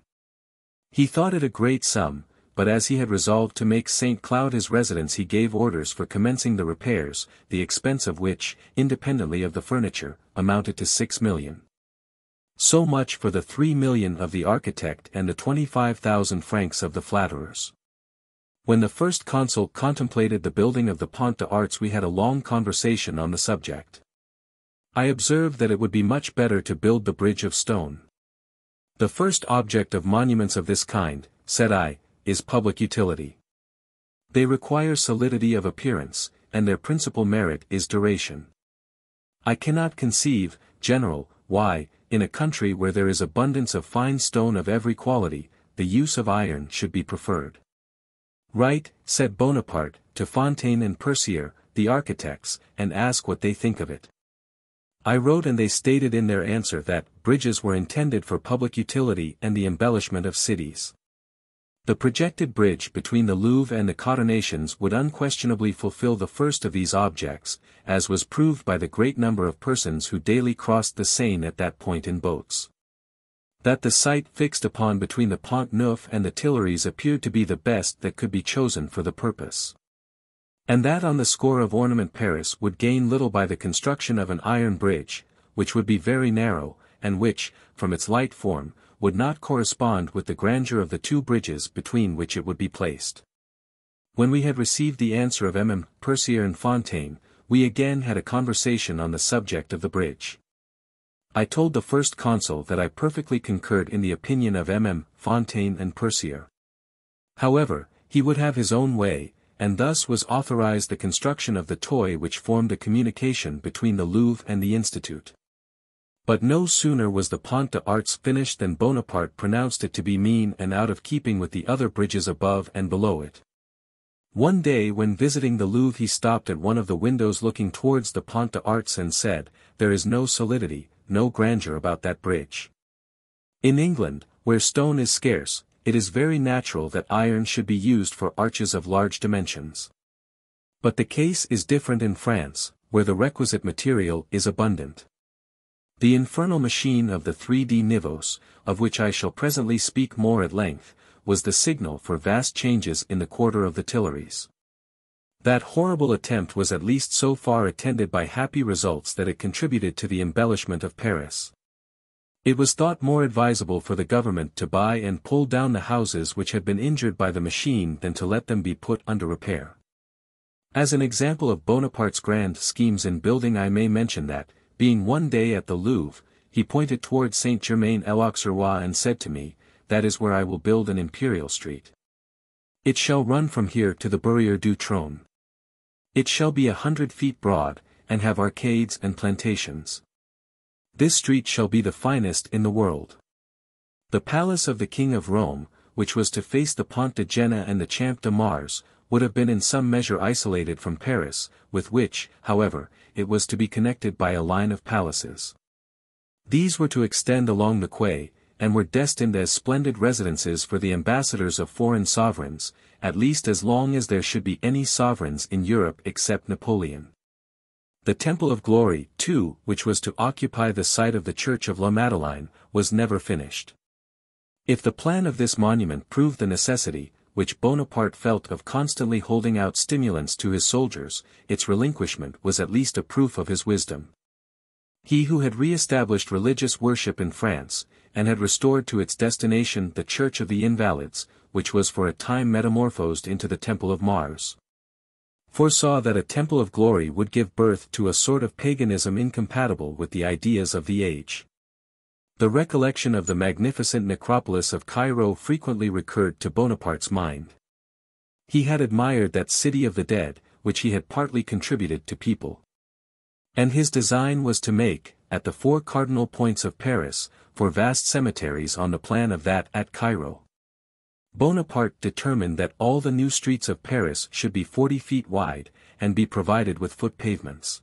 He thought it a great sum, but as he had resolved to make St. Cloud his residence he gave orders for commencing the repairs, the expense of which, independently of the furniture, amounted to 6 million. So much for the 3 million of the architect and the 25,000 francs of the flatterers. When the first consul contemplated the building of the Pont d'Arts we had a long conversation on the subject. I observed that it would be much better to build the bridge of stone. The first object of monuments of this kind, said I, is public utility. They require solidity of appearance, and their principal merit is duration. I cannot conceive, General, why, in a country where there is abundance of fine stone of every quality, the use of iron should be preferred. Write, said Bonaparte, to Fontaine and Percier, the architects, and ask what they think of it. I wrote and they stated in their answer that bridges were intended for public utility and the embellishment of cities. The projected bridge between the Louvre and the Coronations would unquestionably fulfill the first of these objects, as was proved by the great number of persons who daily crossed the Seine at that point in boats. That the site fixed upon between the Pont Neuf and the Tuileries appeared to be the best that could be chosen for the purpose. And that on the score of ornament Paris would gain little by the construction of an iron bridge, which would be very narrow, and which, from its light form, would not correspond with the grandeur of the two bridges between which it would be placed. When we had received the answer of MM. Percier and Fontaine, we again had a conversation on the subject of the bridge. I told the first consul that I perfectly concurred in the opinion of MM. Fontaine and Percier. However, he would have his own way, and thus was authorized the construction of the toy which formed a communication between the Louvre and the Institute. But no sooner was the Pont d'Arts finished than Bonaparte pronounced it to be mean and out of keeping with the other bridges above and below it. One day when visiting the Louvre he stopped at one of the windows looking towards the Pont d'Arts and said, "There is no solidity, no grandeur about that bridge." In England, where stone is scarce, it is very natural that iron should be used for arches of large dimensions. But the case is different in France, where the requisite material is abundant. The infernal machine of the 3D niveaus, of which I shall presently speak more at length, was the signal for vast changes in the quarter of the Tuileries. That horrible attempt was at least so far attended by happy results that it contributed to the embellishment of Paris. It was thought more advisable for the government to buy and pull down the houses which had been injured by the machine than to let them be put under repair. As an example of Bonaparte's grand schemes in building I may mention that, being one day at the Louvre, he pointed towards Saint-Germain-l'Auxerrois and said to me, "That is where I will build an imperial street. It shall run from here to the Barrière du Trône. It shall be 100 feet broad, and have arcades and plantations. This street shall be the finest in the world." The palace of the King of Rome, which was to face the Pont de Jena and the Champ de Mars, would have been in some measure isolated from Paris, with which, however, it was to be connected by a line of palaces. These were to extend along the quay, and were destined as splendid residences for the ambassadors of foreign sovereigns, at least as long as there should be any sovereigns in Europe except Napoleon. The Temple of Glory, too, which was to occupy the site of the Church of La Madeleine, was never finished. If the plan of this monument proved the necessity, which Bonaparte felt of constantly holding out stimulants to his soldiers, its relinquishment was at least a proof of his wisdom. He who had re-established religious worship in France, and had restored to its destination the Church of the Invalids, which was for a time metamorphosed into the Temple of Mars, foresaw that a Temple of Glory would give birth to a sort of paganism incompatible with the ideas of the age. The recollection of the magnificent necropolis of Cairo frequently recurred to Bonaparte's mind. He had admired that city of the dead, which he had partly contributed to people. And his design was to make, at the four cardinal points of Paris, four vast cemeteries on the plan of that at Cairo. Bonaparte determined that all the new streets of Paris should be 40 feet wide, and be provided with foot pavements.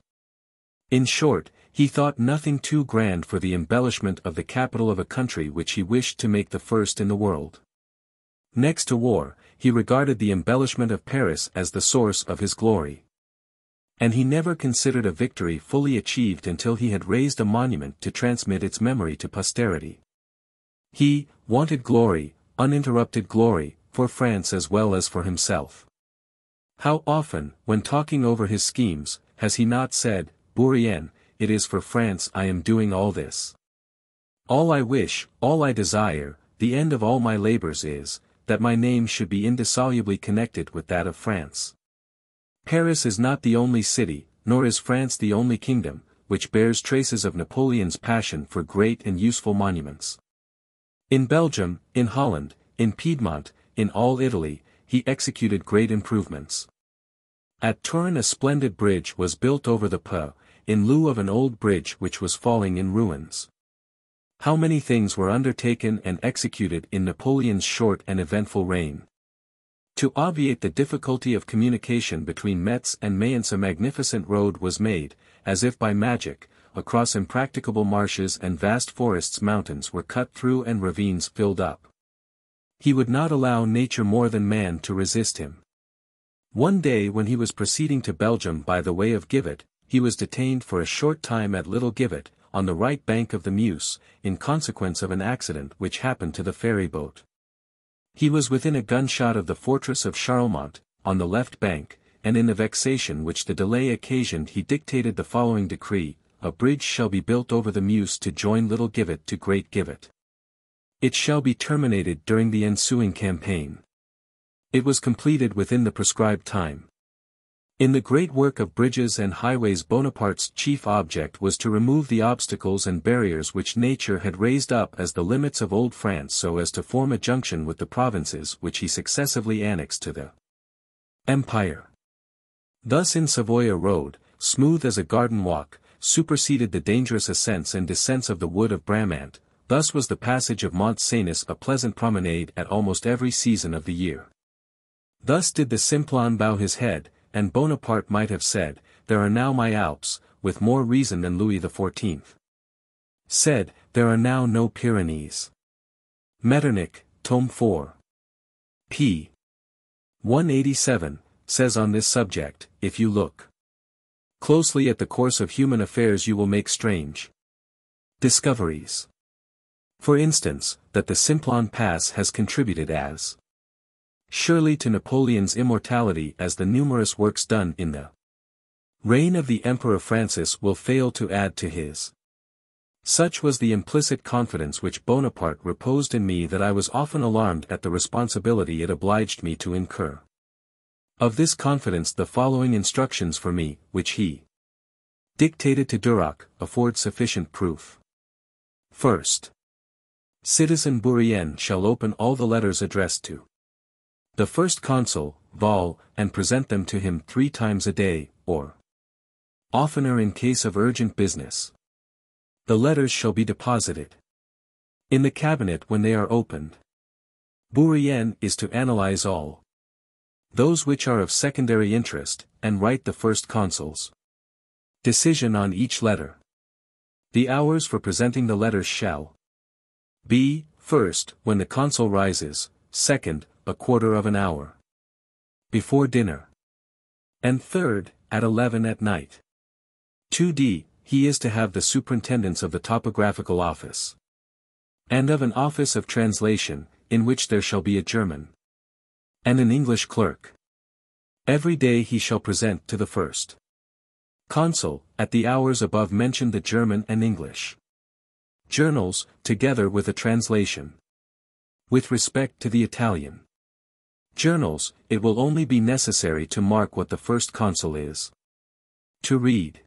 In short, he thought nothing too grand for the embellishment of the capital of a country which he wished to make the first in the world. Next to war, he regarded the embellishment of Paris as the source of his glory. And he never considered a victory fully achieved until he had raised a monument to transmit its memory to posterity. He wanted glory, uninterrupted glory, for France as well as for himself. How often, when talking over his schemes, has he not said, "Bourrienne, it is for France I am doing all this. All I wish, all I desire, the end of all my labors is, that my name should be indissolubly connected with that of France. Paris is not the only city, nor is France the only kingdom, which bears traces of Napoleon's passion for great and useful monuments. In Belgium, in Holland, in Piedmont, in all Italy, he executed great improvements. At Turin a splendid bridge was built over the Po, in lieu of an old bridge which was falling in ruins. How many things were undertaken and executed in Napoleon's short and eventful reign. To obviate the difficulty of communication between Metz and Mayence a magnificent road was made, as if by magic, across impracticable marshes and vast forests. Mountains were cut through and ravines filled up. He would not allow nature more than man to resist him. One day when he was proceeding to Belgium by the way of Givet, he was detained for a short time at Little Givet, on the right bank of the Meuse, in consequence of an accident which happened to the ferry boat. He was within a gunshot of the fortress of Charlemont, on the left bank, and in the vexation which the delay occasioned he dictated the following decree: a bridge shall be built over the Meuse to join Little Givet to Great Givet. It shall be terminated during the ensuing campaign. It was completed within the prescribed time. In the great work of bridges and highways Bonaparte's chief object was to remove the obstacles and barriers which nature had raised up as the limits of old France so as to form a junction with the provinces which he successively annexed to the empire. Thus in Savoy a road, smooth as a garden walk, superseded the dangerous ascents and descents of the wood of Bramant. Thus was the passage of Mont Cenis a pleasant promenade at almost every season of the year. Thus did the Simplon bow his head, and Bonaparte might have said, "There are now my Alps," with more reason than Louis XIV. said, "There are now no Pyrenees." Metternich, Tome 4. p. 187, says on this subject, "If you look closely at the course of human affairs you will make strange discoveries. For instance, that the Simplon Pass has contributed as surely to Napoleon's immortality as the numerous works done in the reign of the Emperor Francis will fail to add to his." Such was the implicit confidence which Bonaparte reposed in me that I was often alarmed at the responsibility it obliged me to incur. Of this confidence the following instructions for me, which he dictated to Duroc, afford sufficient proof. First, Citizen Bourrienne shall open all the letters addressed to the first consul, Val, and present them to him 3 times a day, or oftener in case of urgent business. The letters shall be deposited in the cabinet when they are opened. Bourrienne is to analyze all those which are of secondary interest, and write the first consul's decision on each letter. The hours for presenting the letters shall be, first, when the consul rises, second, a quarter of an hour before dinner, and third, at 11 at night. 2d. He is to have the superintendence of the topographical office, and of an office of translation, in which there shall be a German and an English clerk. Every day he shall present to the first consul, at the hours above mentioned, the German and English journals, together with a translation. With respect to the Italian journals, it will only be necessary to mark what the first consul is to read.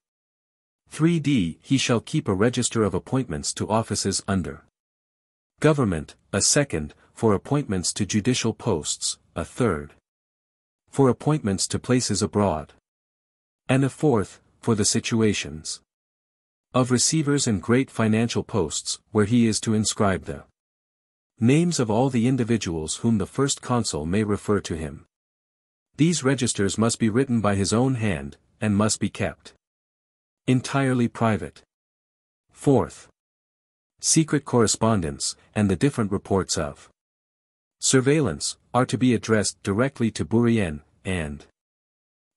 3d. He shall keep a register of appointments to offices under government, a second, for appointments to judicial posts, a third, for appointments to places abroad, and a fourth, for the situations of receivers and great financial posts, where he is to inscribe the names of all the individuals whom the first consul may refer to him. These registers must be written by his own hand, and must be kept entirely private. Fourth, secret correspondence, and the different reports of surveillance, are to be addressed directly to Bourrienne, and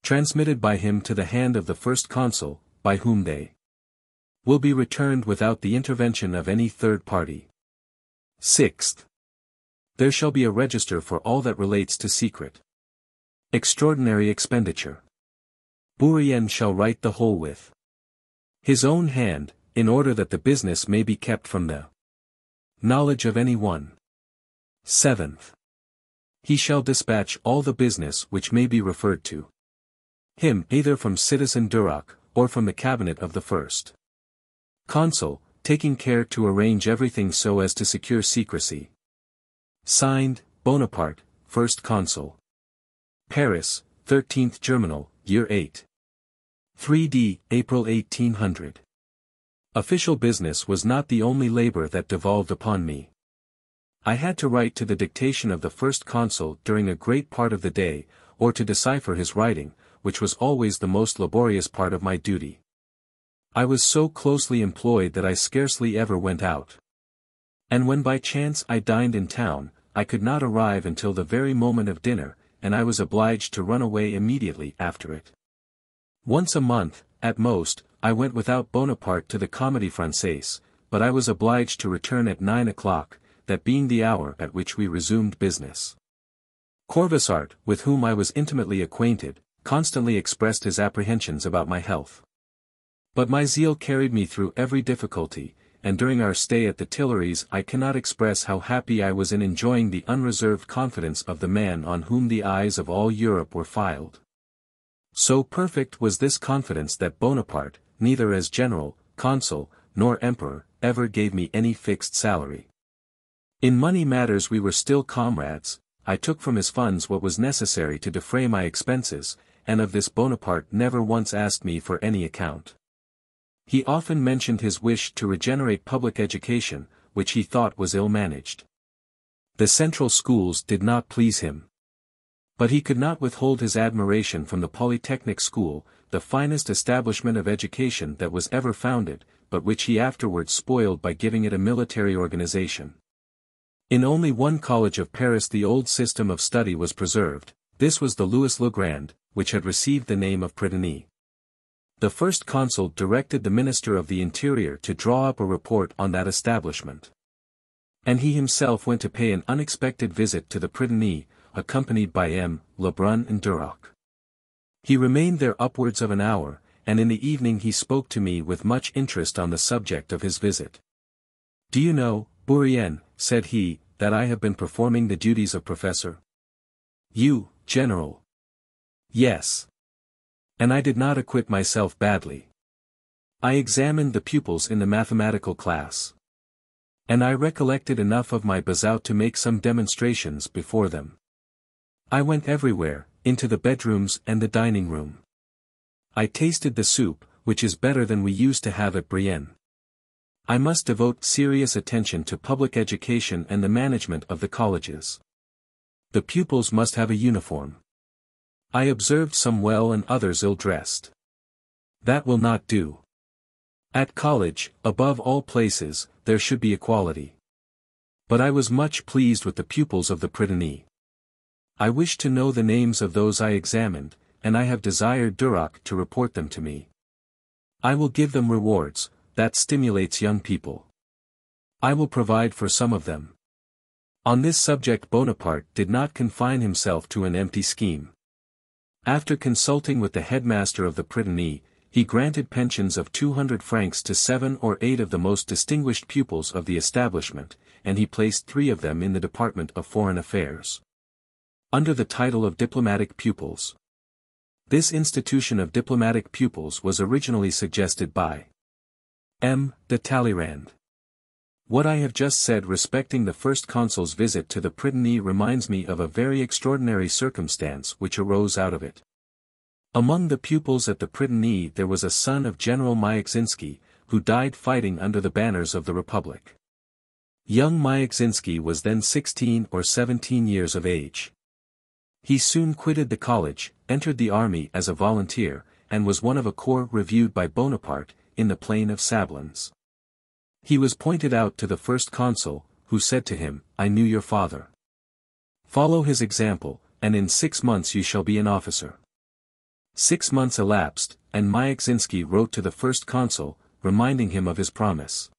transmitted by him to the hand of the first consul, by whom they will be returned without the intervention of any third party. Sixth, there shall be a register for all that relates to secret extraordinary expenditure. Bourrienne shall write the whole with his own hand, in order that the business may be kept from the knowledge of any one. Seventh, he shall dispatch all the business which may be referred to him either from Citizen Duroc, or from the cabinet of the first consul, taking care to arrange everything so as to secure secrecy. Signed, Bonaparte, First Consul. Paris, 13th Germinal, Year 8. 3d. April 1800. Official business was not the only labor that devolved upon me. I had to write to the dictation of the first consul during a great part of the day, or to decipher his writing, which was always the most laborious part of my duty. I was so closely employed that I scarcely ever went out. And when by chance I dined in town, I could not arrive until the very moment of dinner, and I was obliged to run away immediately after it. Once a month, at most, I went without Bonaparte to the Comédie Française, but I was obliged to return at 9 o'clock, that being the hour at which we resumed business. Corvisart, with whom I was intimately acquainted, constantly expressed his apprehensions about my health. But my zeal carried me through every difficulty, and during our stay at the Tuileries I cannot express how happy I was in enjoying the unreserved confidence of the man on whom the eyes of all Europe were filed. So perfect was this confidence that Bonaparte, neither as general, consul, nor emperor, ever gave me any fixed salary. In money matters we were still comrades. I took from his funds what was necessary to defray my expenses, and of this Bonaparte never once asked me for any account. He often mentioned his wish to regenerate public education, which he thought was ill-managed. The central schools did not please him. But he could not withhold his admiration from the Polytechnic School, the finest establishment of education that was ever founded, but which he afterwards spoiled by giving it a military organization. In only one college of Paris the old system of study was preserved. This was the Louis-le-Grand, which had received the name of Prytanée. The first consul directed the Minister of the Interior to draw up a report on that establishment. And he himself went to pay an unexpected visit to the Prytanée, accompanied by M. Lebrun and Duroc. He remained there upwards of an hour, and in the evening he spoke to me with much interest on the subject of his visit. "Do you know, Bourrienne," said he, "that I have been performing the duties of professor?" "You, General?" "Yes. And I did not acquit myself badly. I examined the pupils in the mathematical class. And I recollected enough of my Bezout to make some demonstrations before them. I went everywhere, into the bedrooms and the dining room. I tasted the soup, which is better than we used to have at Brienne. I must devote serious attention to public education and the management of the colleges. The pupils must have a uniform. I observed some well and others ill-dressed. That will not do. At college, above all places, there should be equality. But I was much pleased with the pupils of the Prytanée. I wish to know the names of those I examined, and I have desired Duroc to report them to me. I will give them rewards, that stimulates young people. I will provide for some of them." On this subject Bonaparte did not confine himself to an empty scheme. After consulting with the headmaster of the Prytanée, he granted pensions of 200 francs to 7 or 8 of the most distinguished pupils of the establishment, and he placed 3 of them in the Department of Foreign Affairs, under the title of diplomatic pupils. This institution of diplomatic pupils was originally suggested by M. de Talleyrand. What I have just said respecting the first consul's visit to the Prytanée reminds me of a very extraordinary circumstance which arose out of it. Among the pupils at the Prytanée there was a son of General Myexinski, who died fighting under the banners of the Republic. Young Myexinski was then 16 or 17 years of age. He soon quitted the college, entered the army as a volunteer, and was one of a corps reviewed by Bonaparte, in the plain of Sablons. He was pointed out to the first consul, who said to him, "I knew your father. Follow his example, and in 6 months you shall be an officer." 6 months elapsed, and Myexinski wrote to the first consul, reminding him of his promise.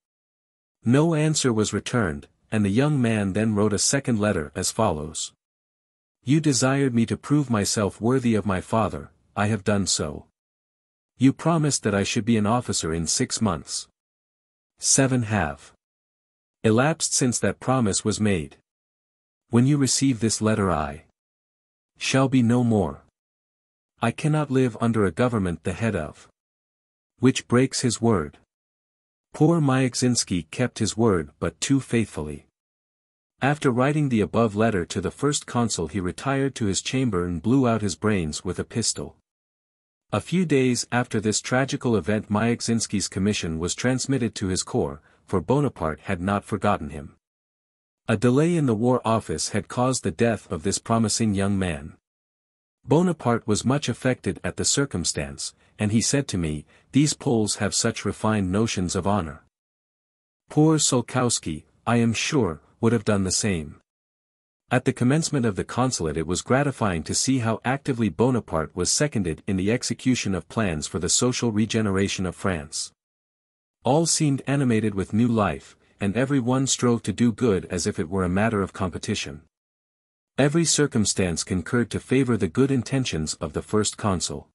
No answer was returned, and the young man then wrote a second letter as follows. "You desired me to prove myself worthy of my father, I have done so. You promised that I should be an officer in 6 months. 7 have elapsed since that promise was made. When you receive this letter I shall be no more. I cannot live under a government the head of which breaks his word." Poor Myexinski kept his word but too faithfully. After writing the above letter to the first consul he retired to his chamber and blew out his brains with a pistol. A few days after this tragical event Myexinski's commission was transmitted to his corps, for Bonaparte had not forgotten him. A delay in the War Office had caused the death of this promising young man. Bonaparte was much affected at the circumstance, and he said to me, "These Poles have such refined notions of honor." Poor Sulkowski, I am sure, would have done the same. At the commencement of the consulate it was gratifying to see how actively Bonaparte was seconded in the execution of plans for the social regeneration of France. All seemed animated with new life, and every one strove to do good as if it were a matter of competition. Every circumstance concurred to favor the good intentions of the first consul.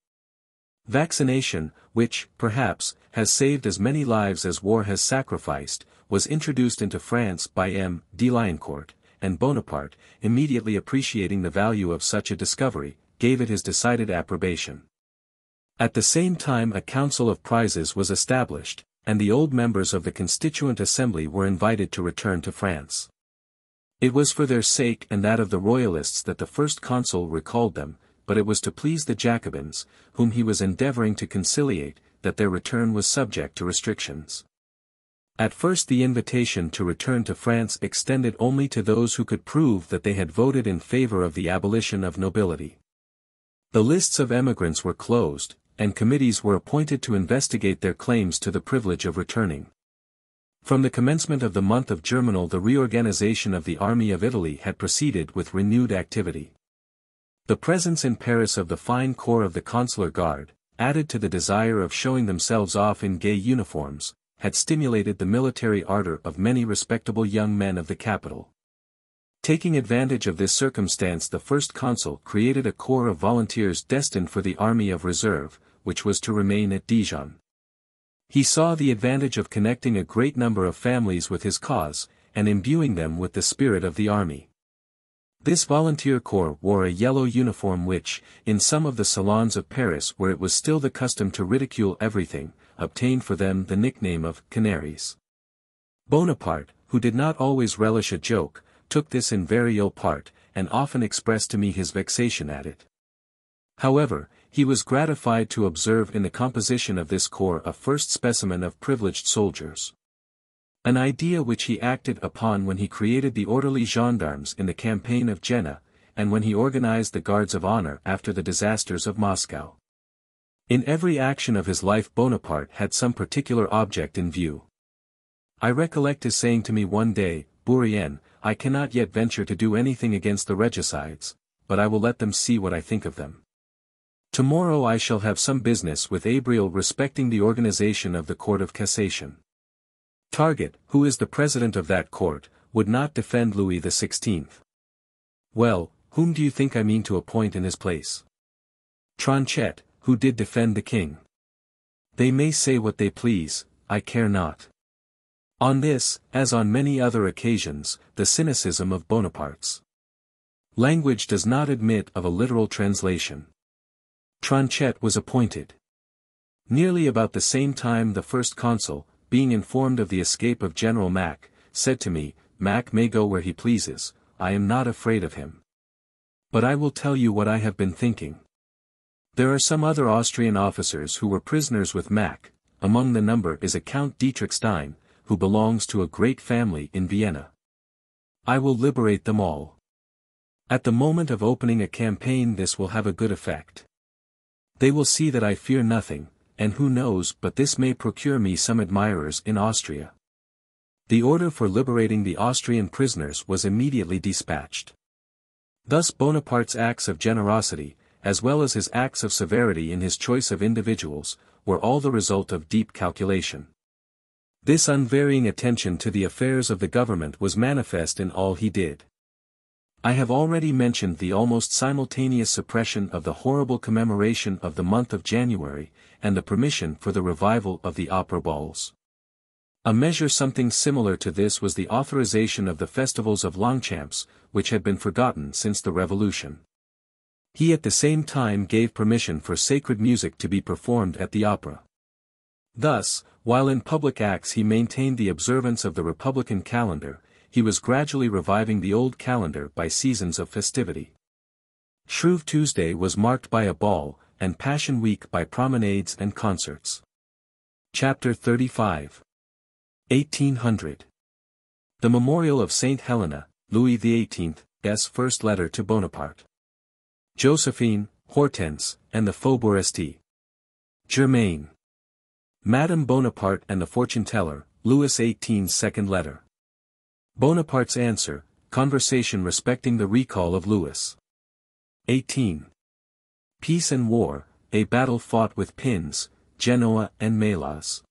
Vaccination, which, perhaps, has saved as many lives as war has sacrificed, was introduced into France by M. de Liancourt, and Bonaparte, immediately appreciating the value of such a discovery, gave it his decided approbation. At the same time a council of prizes was established, and the old members of the Constituent Assembly were invited to return to France. It was for their sake and that of the royalists that the first consul recalled them, but it was to please the Jacobins, whom he was endeavoring to conciliate, that their return was subject to restrictions. At first the invitation to return to France extended only to those who could prove that they had voted in favor of the abolition of nobility. The lists of emigrants were closed, and committees were appointed to investigate their claims to the privilege of returning. From the commencement of the month of Germinal the reorganization of the Army of Italy had proceeded with renewed activity. The presence in Paris of the fine corps of the Consular Guard, added to the desire of showing themselves off in gay uniforms, had stimulated the military ardor of many respectable young men of the capital. Taking advantage of this circumstance the first consul created a corps of volunteers destined for the army of reserve, which was to remain at Dijon. He saw the advantage of connecting a great number of families with his cause, and imbuing them with the spirit of the army. This volunteer corps wore a yellow uniform which, in some of the salons of Paris where it was still the custom to ridicule everything, obtained for them the nickname of canaries. Bonaparte, who did not always relish a joke, took this in very ill part, and often expressed to me his vexation at it. However, he was gratified to observe in the composition of this corps a first specimen of privileged soldiers. An idea which he acted upon when he created the orderly gendarmes in the campaign of Jena, and when he organized the guards of honor after the disasters of Moscow. In every action of his life Bonaparte had some particular object in view. I recollect his saying to me one day, "Bourrienne, I cannot yet venture to do anything against the regicides, but I will let them see what I think of them. Tomorrow I shall have some business with Abriel respecting the organization of the Court of Cassation. Target, who is the president of that court, would not defend Louis XVI. Well, whom do you think I mean to appoint in his place? Tronchet, who did defend the king. They may say what they please, I care not." On this, as on many other occasions, the cynicism of Bonaparte's language does not admit of a literal translation. Tronchet was appointed. Nearly about the same time the first consul, being informed of the escape of General Mack, said to me, "Mack may go where he pleases, I am not afraid of him. But I will tell you what I have been thinking. There are some other Austrian officers who were prisoners with Mack, among the number is a Count Dietrich Stein, who belongs to a great family in Vienna. I will liberate them all. At the moment of opening a campaign this will have a good effect. They will see that I fear nothing, and who knows but this may procure me some admirers in Austria." The order for liberating the Austrian prisoners was immediately dispatched. Thus Bonaparte's acts of generosity, as well as his acts of severity in his choice of individuals, were all the result of deep calculation. This unvarying attention to the affairs of the government was manifest in all he did. I have already mentioned the almost simultaneous suppression of the horrible commemoration of the month of January, and the permission for the revival of the opera balls. A measure something similar to this was the authorization of the festivals of Longchamps, which had been forgotten since the Revolution. He at the same time gave permission for sacred music to be performed at the opera. Thus, while in public acts he maintained the observance of the Republican calendar, he was gradually reviving the old calendar by seasons of festivity. Shrove Tuesday was marked by a ball, and Passion Week by promenades and concerts. Chapter 35. 1800. The Memorial of St. Helena, Louis XVIII's first letter to Bonaparte. Josephine, Hortense, and the Faubourg St. Germain. Madame Bonaparte and the Fortune Teller, Louis XVIII's second letter. Bonaparte's answer, conversation respecting the recall of Louis. 18. Peace and War, a battle fought with pins, Genoa and Melas.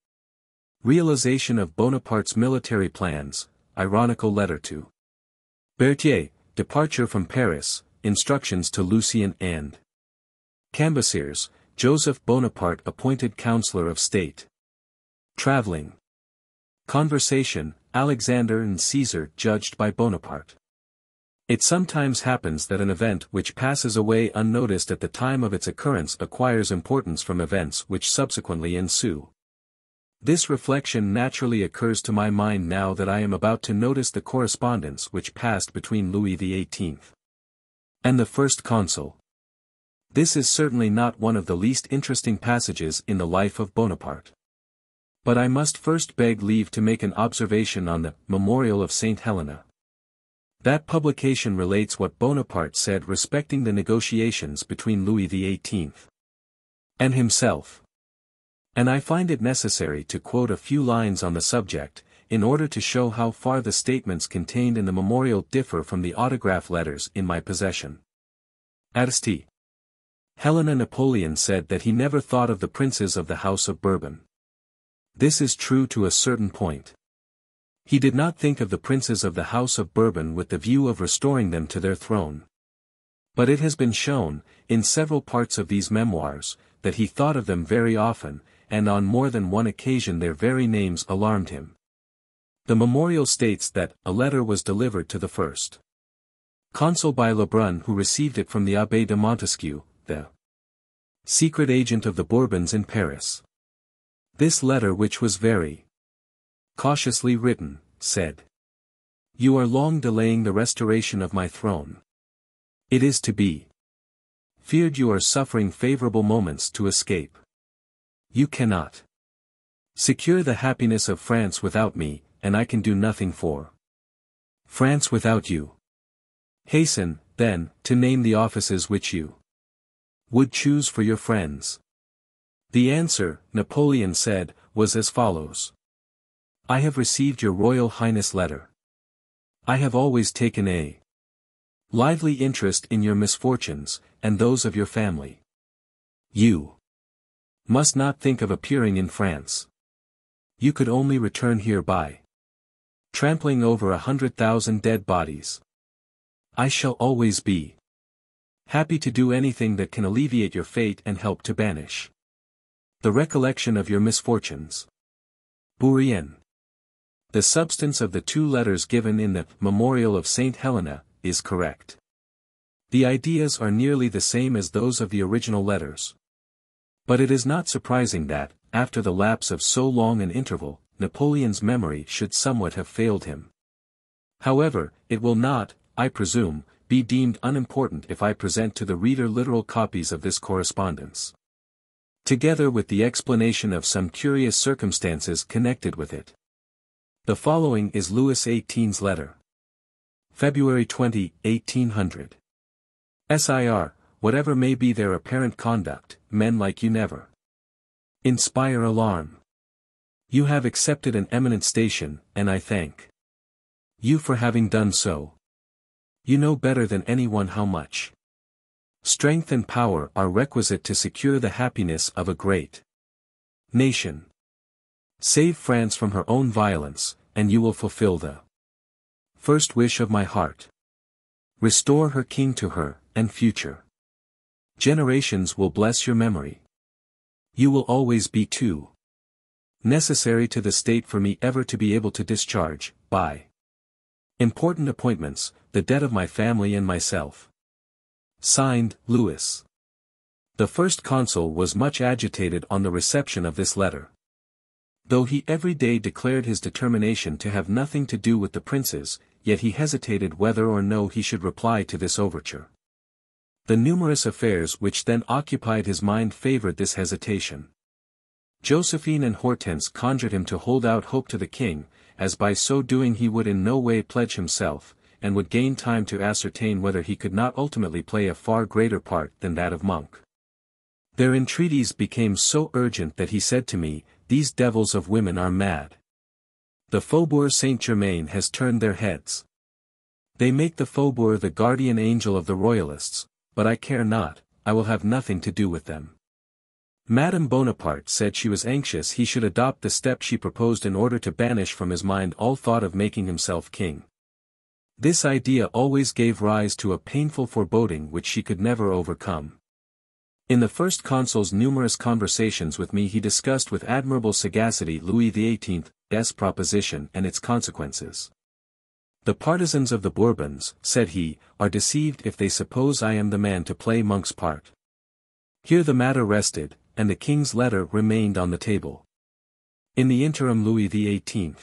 Realization of Bonaparte's military plans, ironical letter to Berthier, departure from Paris, instructions to Lucien and Cambyses, Joseph Bonaparte appointed Counselor of State. Traveling. Conversation, Alexander and Caesar judged by Bonaparte. It sometimes happens that an event which passes away unnoticed at the time of its occurrence acquires importance from events which subsequently ensue. This reflection naturally occurs to my mind now that I am about to notice the correspondence which passed between Louis XVIII and the first consul. This is certainly not one of the least interesting passages in the life of Bonaparte. But I must first beg leave to make an observation on the Memorial of St. Helena. That publication relates what Bonaparte said respecting the negotiations between Louis XVIII and himself. And I find it necessary to quote a few lines on the subject, in order to show how far the statements contained in the memorial differ from the autograph letters in my possession. At St. Helena, Napoleon said that he never thought of the princes of the House of Bourbon. This is true to a certain point. He did not think of the princes of the House of Bourbon with the view of restoring them to their throne. But it has been shown, in several parts of these memoirs, that he thought of them very often, and on more than one occasion their very names alarmed him. The memorial states that a letter was delivered to the first consul by Lebrun, who received it from the Abbé de Montesquieu, the secret agent of the Bourbons in Paris. This letter, which was very cautiously written, said, "You are long delaying the restoration of my throne. It is to be feared you are suffering favorable moments to escape. You cannot secure the happiness of France without me, and I can do nothing for France without you. Hasten, then, to name the offices which you would choose for your friends." The answer, Napoleon said, was as follows. "I have received your Royal Highness letter. I have always taken a lively interest in your misfortunes, and those of your family. You must not think of appearing in France. You could only return here by trampling over 100,000 dead bodies. I shall always be happy to do anything that can alleviate your fate and help to banish the recollection of your misfortunes. Bourrienne." The substance of the two letters given in the Memorial of St. Helena is correct. The ideas are nearly the same as those of the original letters. But it is not surprising that, after the lapse of so long an interval, Napoleon's memory should somewhat have failed him. However, it will not, I presume, be deemed unimportant if I present to the reader literal copies of this correspondence, together with the explanation of some curious circumstances connected with it. The following is Louis XVIII's letter. February 20, 1800. Sir, whatever may be their apparent conduct, men like you never inspire alarm. You have accepted an eminent station, and I thank you for having done so. You know better than anyone how much strength and power are requisite to secure the happiness of a great nation. Save France from her own violence, and you will fulfill the first wish of my heart. Restore her king to her, and future generations will bless your memory. You will always be too necessary to the state for me ever to be able to discharge, by important appointments, the debt of my family and myself. Signed, Louis. The first consul was much agitated on the reception of this letter. Though he every day declared his determination to have nothing to do with the princes, yet he hesitated whether or no he should reply to this overture. The numerous affairs which then occupied his mind favored this hesitation. Josephine and Hortense conjured him to hold out hope to the king, as by so doing he would in no way pledge himself, and would gain time to ascertain whether he could not ultimately play a far greater part than that of monk. Their entreaties became so urgent that he said to me, "These devils of women are mad. The Faubourg Saint-Germain has turned their heads. They make the Faubourg the guardian angel of the royalists, but I care not, I will have nothing to do with them." Madame Bonaparte said she was anxious he should adopt the step she proposed in order to banish from his mind all thought of making himself king. This idea always gave rise to a painful foreboding which she could never overcome. In the first consul's numerous conversations with me he discussed with admirable sagacity Louis XVIII's proposition and its consequences. "The partisans of the Bourbons," said he, "are deceived if they suppose I am the man to play monk's part." Here the matter rested, and the king's letter remained on the table. In the interim Louis XVIII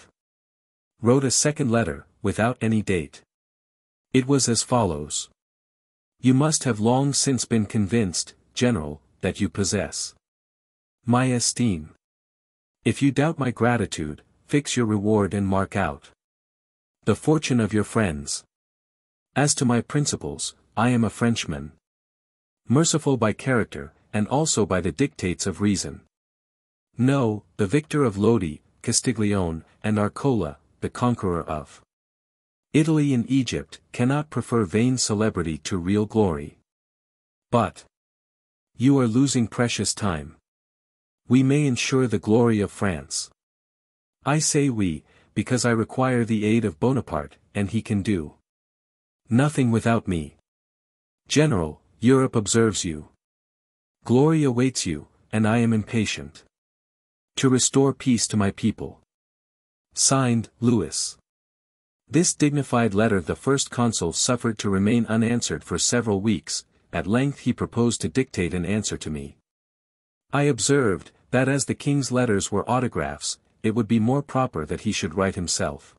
wrote a second letter, without any date. It was as follows. "You must have long since been convinced, General, that you possess my esteem. If you doubt my gratitude, fix your reward and mark out the fortune of your friends. As to my principles, I am a Frenchman, merciful by character, and also by the dictates of reason. No, the victor of Lodi, Castiglione, and Arcola, the conqueror of Italy and Egypt, cannot prefer vain celebrity to real glory. But you are losing precious time. We may ensure the glory of France. I say we, because I require the aid of Bonaparte, and he can do nothing without me. General, Europe observes you. Glory awaits you, and I am impatient to restore peace to my people." Signed, Louis. This dignified letter the first consul suffered to remain unanswered for several weeks. At length he proposed to dictate an answer to me. I observed, that as the king's letters were autographs, it would be more proper that he should write himself.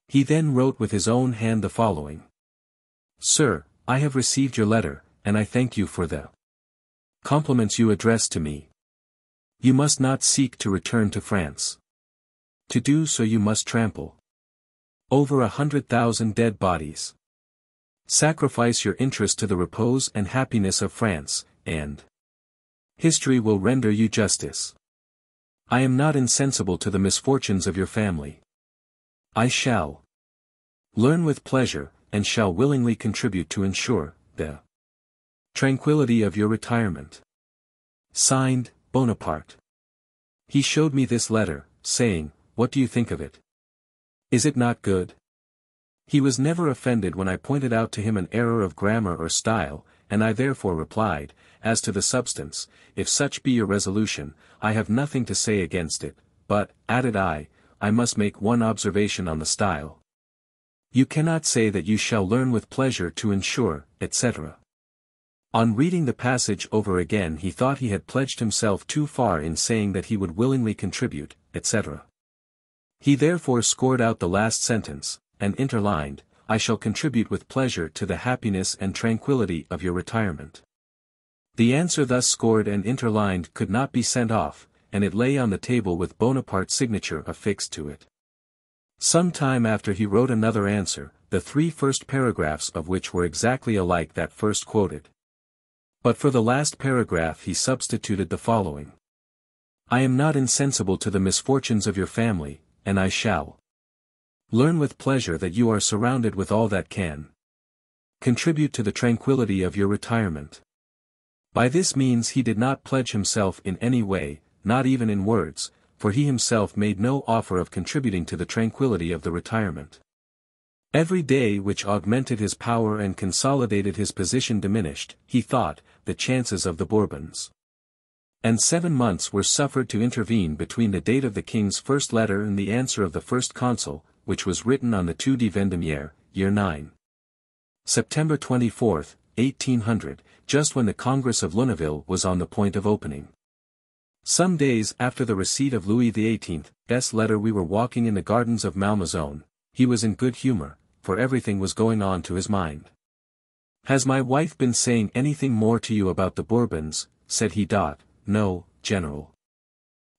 He then wrote with his own hand the following. "Sir, I have received your letter, and I thank you for the compliments you addressed to me. You must not seek to return to France. To do so you must trample over 100,000 dead bodies. Sacrifice your interest to the repose and happiness of France, and history will render you justice. I am not insensible to the misfortunes of your family. I shall learn with pleasure, and shall willingly contribute to ensure the tranquility of your retirement." Signed, Bonaparte. He showed me this letter, saying, "What do you think of it? Is it not good?" He was never offended when I pointed out to him an error of grammar or style, and I therefore replied, "As to the substance, if such be your resolution, I have nothing to say against it, but," added I must make one observation on the style. "You cannot say that you shall learn with pleasure to ensure, etc." On reading the passage over again he thought he had pledged himself too far in saying that he would willingly contribute, etc. He therefore scored out the last sentence, and interlined, "I shall contribute with pleasure to the happiness and tranquility of your retirement." The answer thus scored and interlined could not be sent off, and it lay on the table with Bonaparte's signature affixed to it. Some time after he wrote another answer, the 3 first paragraphs of which were exactly alike that first quoted. But for the last paragraph he substituted the following: "I am not insensible to the misfortunes of your family, and I shall learn with pleasure that you are surrounded with all that can contribute to the tranquility of your retirement." By this means he did not pledge himself in any way, not even in words, for he himself made no offer of contributing to the tranquility of the retirement. Every day which augmented his power and consolidated his position diminished, he thought, the chances of the Bourbons. And 7 months were suffered to intervene between the date of the king's first letter and the answer of the first consul, which was written on the 2 de Vendemiaire, year 9. September 24, 1800, just when the Congress of Lunéville was on the point of opening. Some days after the receipt of Louis XVIII's letter we were walking in the gardens of Malmaison. He was in good humor, for everything was going on to his mind. "Has my wife been saying anything more to you about the Bourbons?" said he. "No, General.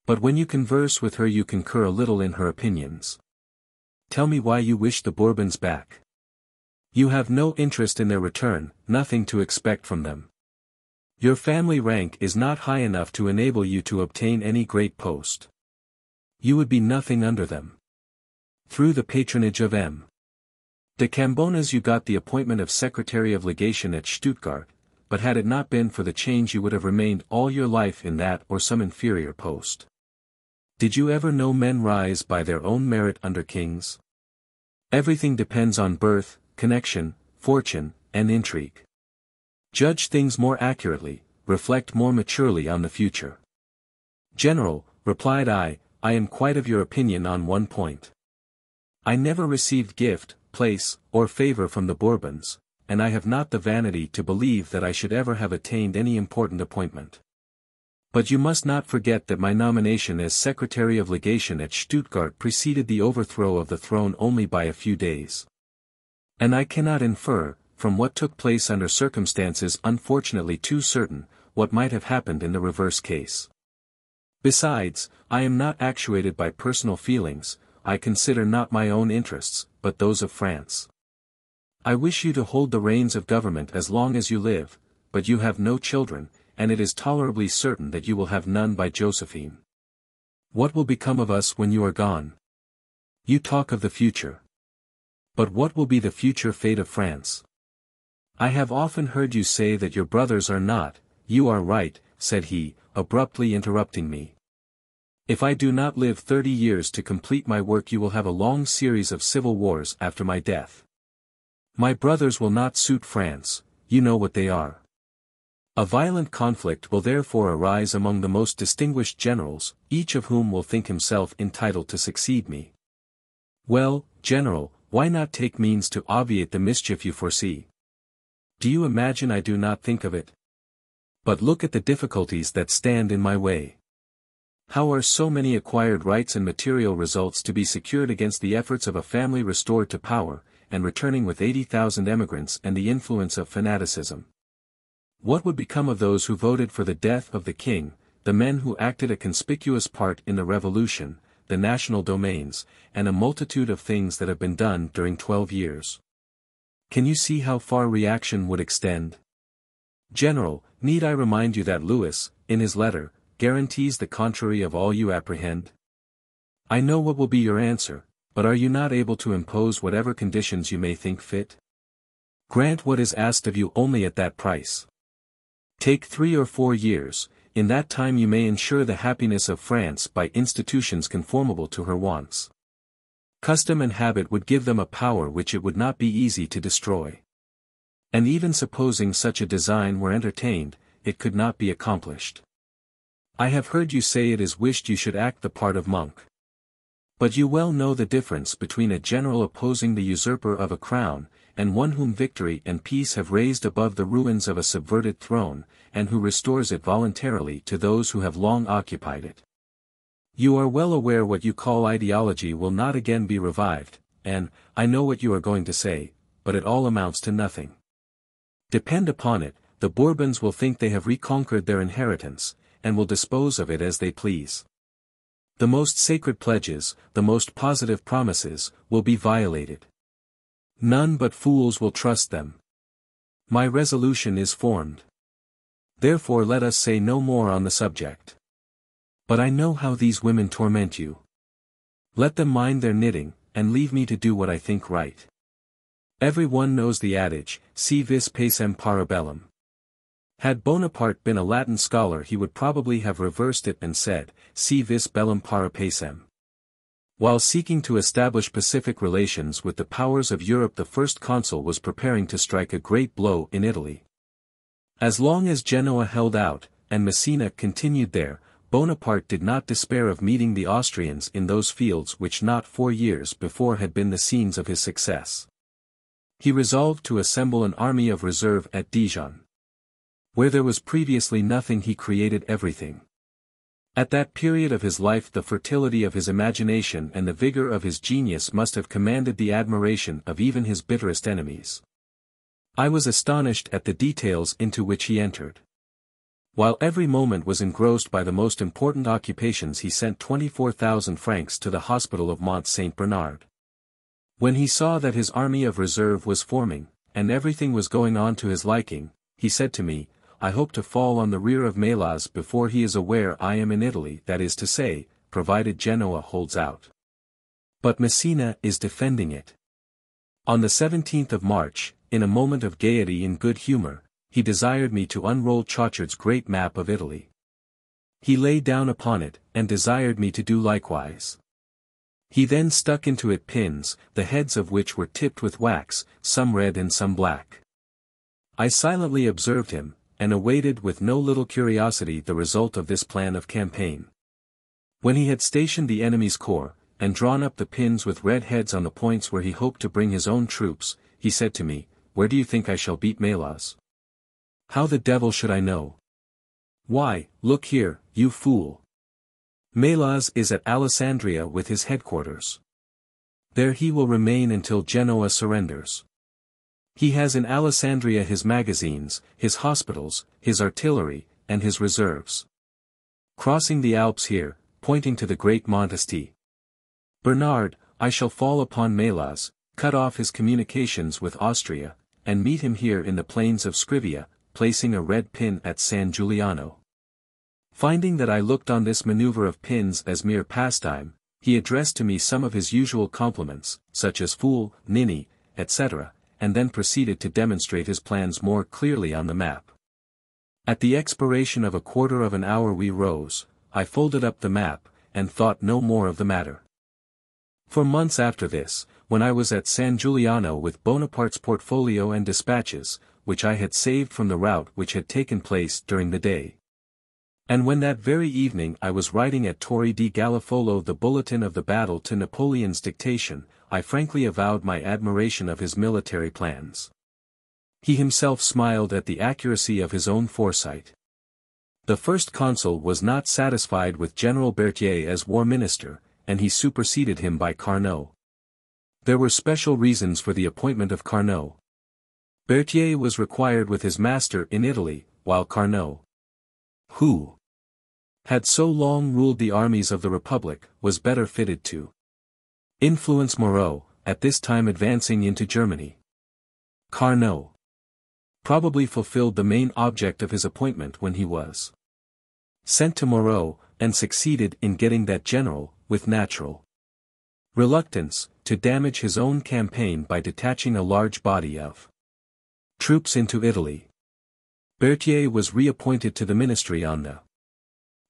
But when you converse with her you concur a little in her opinions. Tell me why you wish the Bourbons back. You have no interest in their return, nothing to expect from them. Your family rank is not high enough to enable you to obtain any great post. You would be nothing under them. Through the patronage of M. de Cambonas you got the appointment of Secretary of Legation at Stuttgart, but had it not been for the change you would have remained all your life in that or some inferior post. Did you ever know men rise by their own merit under kings? Everything depends on birth, connection, fortune, and intrigue. Judge things more accurately, reflect more maturely on the future." "General," replied I am quite of your opinion on one point. I never received gift, place, or favor from the Bourbons, and I have not the vanity to believe that I should ever have attained any important appointment. But you must not forget that my nomination as Secretary of Legation at Stuttgart preceded the overthrow of the throne only by a few days. And I cannot infer, from what took place under circumstances unfortunately too certain, what might have happened in the reverse case. Besides, I am not actuated by personal feelings, I consider not my own interests, but those of France. I wish you to hold the reins of government as long as you live, but you have no children, and it is tolerably certain that you will have none by Josephine. What will become of us when you are gone? You talk of the future. But what will be the future fate of France? I have often heard you say that your brothers are not. You are right," said he, abruptly interrupting me. "If I do not live 30 years to complete my work you will have a long series of civil wars after my death. My brothers will not suit France, you know what they are. A violent conflict will therefore arise among the most distinguished generals, each of whom will think himself entitled to succeed me. Well, General, why not take means to obviate the mischief you foresee? Do you imagine I do not think of it? But look at the difficulties that stand in my way. How are so many acquired rights and material results to be secured against the efforts of a family restored to power, and returning with 80,000 emigrants and the influence of fanaticism? What would become of those who voted for the death of the king, the men who acted a conspicuous part in the revolution, the national domains, and a multitude of things that have been done during 12 years? Can you see how far reaction would extend? General, need I remind you that Louis, in his letter, guarantees the contrary of all you apprehend? I know what will be your answer, but are you not able to impose whatever conditions you may think fit? Grant what is asked of you only at that price. Take 3 or 4 years, in that time you may ensure the happiness of France by institutions conformable to her wants. Custom and habit would give them a power which it would not be easy to destroy. And even supposing such a design were entertained, it could not be accomplished. I have heard you say it is wished you should act the part of monk. But you well know the difference between a general opposing the usurper of a crown, and one whom victory and peace have raised above the ruins of a subverted throne, and who restores it voluntarily to those who have long occupied it. You are well aware what you call ideology will not again be revived, and, I know what you are going to say, but it all amounts to nothing. Depend upon it, the Bourbons will think they have reconquered their inheritance, and will dispose of it as they please. The most sacred pledges, the most positive promises, will be violated. None but fools will trust them. My resolution is formed. Therefore let us say no more on the subject. But I know how these women torment you. Let them mind their knitting, and leave me to do what I think right. Every one knows the adage, si vis pacem para bellum. Had Bonaparte been a Latin scholar he would probably have reversed it and said, si vis bellum para pacem. While seeking to establish pacific relations with the powers of Europe, the first consul was preparing to strike a great blow in Italy. As long as Genoa held out, and Messina continued there, Bonaparte did not despair of meeting the Austrians in those fields which not 4 years before had been the scenes of his success. He resolved to assemble an army of reserve at Dijon. Where there was previously nothing he created everything. At that period of his life the fertility of his imagination and the vigor of his genius must have commanded the admiration of even his bitterest enemies. I was astonished at the details into which he entered. While every moment was engrossed by the most important occupations, he sent 24,000 francs to the hospital of Mont Saint Bernard. When he saw that his army of reserve was forming, and everything was going on to his liking, he said to me, I hope to fall on the rear of Melas before he is aware I am in Italy, that is to say, provided Genoa holds out. But Messina is defending it. On the 17th of March, in a moment of gaiety and good humor, he desired me to unroll Chaucer's great map of Italy. He lay down upon it, and desired me to do likewise. He then stuck into it pins, the heads of which were tipped with wax, some red and some black. I silently observed him, and awaited with no little curiosity the result of this plan of campaign. When he had stationed the enemy's corps, and drawn up the pins with red heads on the points where he hoped to bring his own troops, he said to me, Where do you think I shall beat Melas? How the devil should I know? Why, look here, you fool. Melas is at Alessandria with his headquarters. There he will remain until Genoa surrenders. He has in Alessandria his magazines, his hospitals, his artillery, and his reserves. Crossing the Alps here, pointing to the great Monte Bernard, I shall fall upon Melas, cut off his communications with Austria, and meet him here in the plains of Scrivia, placing a red pin at San Giuliano. Finding that I looked on this maneuver of pins as mere pastime, he addressed to me some of his usual compliments, such as fool, ninny, etc., and then proceeded to demonstrate his plans more clearly on the map. At the expiration of a quarter of an hour we rose, I folded up the map, and thought no more of the matter. For months after this, when I was at San Giuliano with Bonaparte's portfolio and dispatches, which I had saved from the rout which had taken place during the day, and when that very evening I was writing at Torre di Galafolo the bulletin of the battle to Napoleon's dictation, I frankly avowed my admiration of his military plans. He himself smiled at the accuracy of his own foresight. The first consul was not satisfied with General Berthier as war minister, and he superseded him by Carnot. There were special reasons for the appointment of Carnot. Berthier was required with his master in Italy, while Carnot, who had so long ruled the armies of the Republic, was better fitted to influence Moreau, at this time advancing into Germany. Carnot probably fulfilled the main object of his appointment when he was sent to Moreau, and succeeded in getting that general, with natural reluctance, to damage his own campaign by detaching a large body of troops into Italy. Berthier was reappointed to the ministry on the